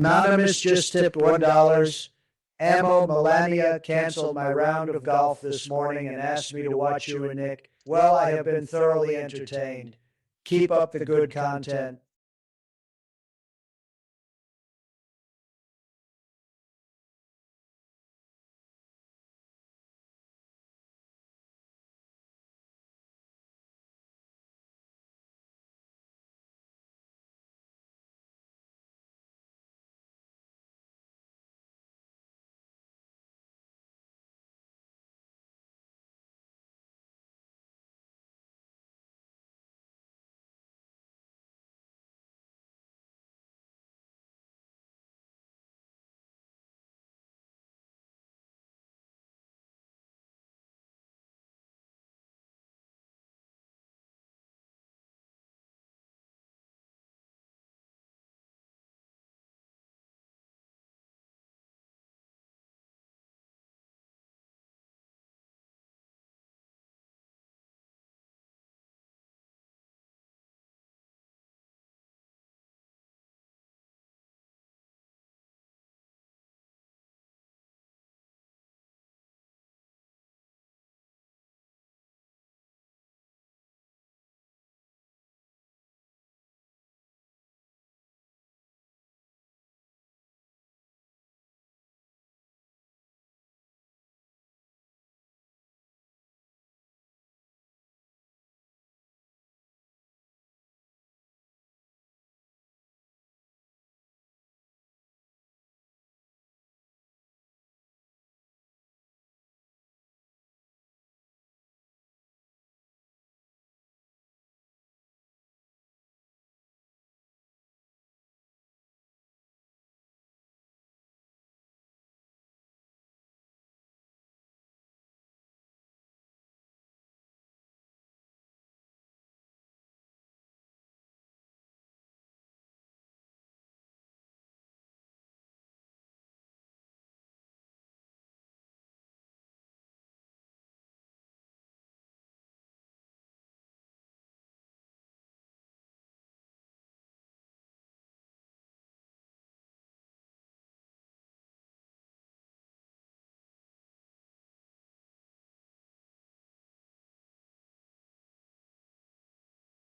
Speaker 11: Anonymous just tipped $1. Ammo Melania canceled my round of golf this morning and asked me to watch you and Nick. Well, I have been thoroughly entertained. Keep up the good content.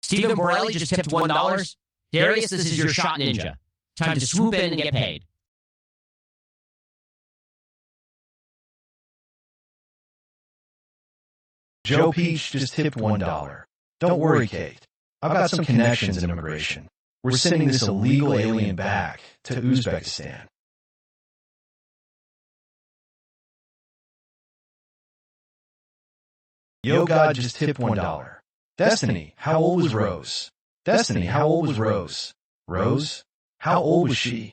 Speaker 17: Stephen Borelli just tipped $1. Darius, this is your shot ninja. Time to swoop in and get paid.
Speaker 9: Joe Peach just tipped $1. Don't worry, Kate. I've got some connections in immigration. We're sending this illegal alien back to Uzbekistan. Yo God just tipped $1. Destiny, how old was Rose? Destiny, how old was Rose? Rose? How old was she?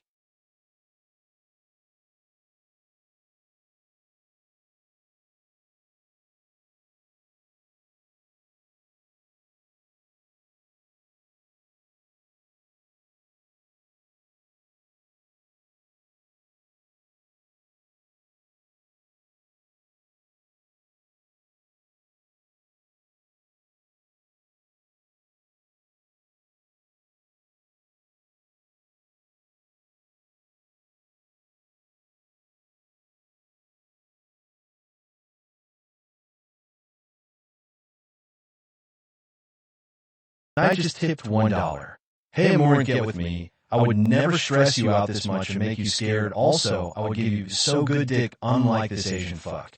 Speaker 9: I just tipped $1. Hey, amouranth, get with me. I would never stress you out this much and make you scared. Also, I would give you so good dick, unlike this Asian fuck.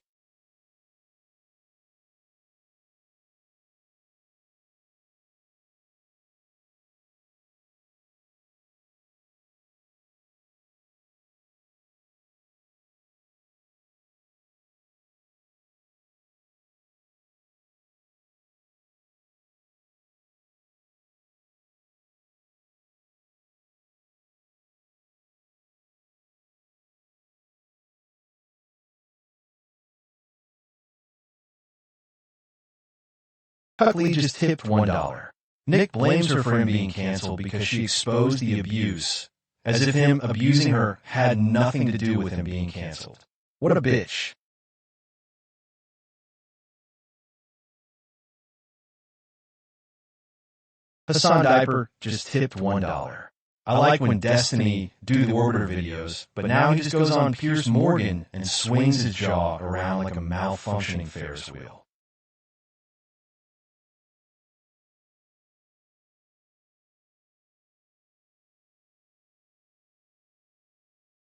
Speaker 9: Huckley just tipped $1. Nick blames her for him being canceled because she exposed the abuse, as if him abusing her had nothing to do with him being canceled. What a bitch. Hassan Diaper just tipped $1. I like when Destiny do the Orbiter videos, but now he just goes on Piers Morgan and swings his jaw around like a malfunctioning Ferris wheel.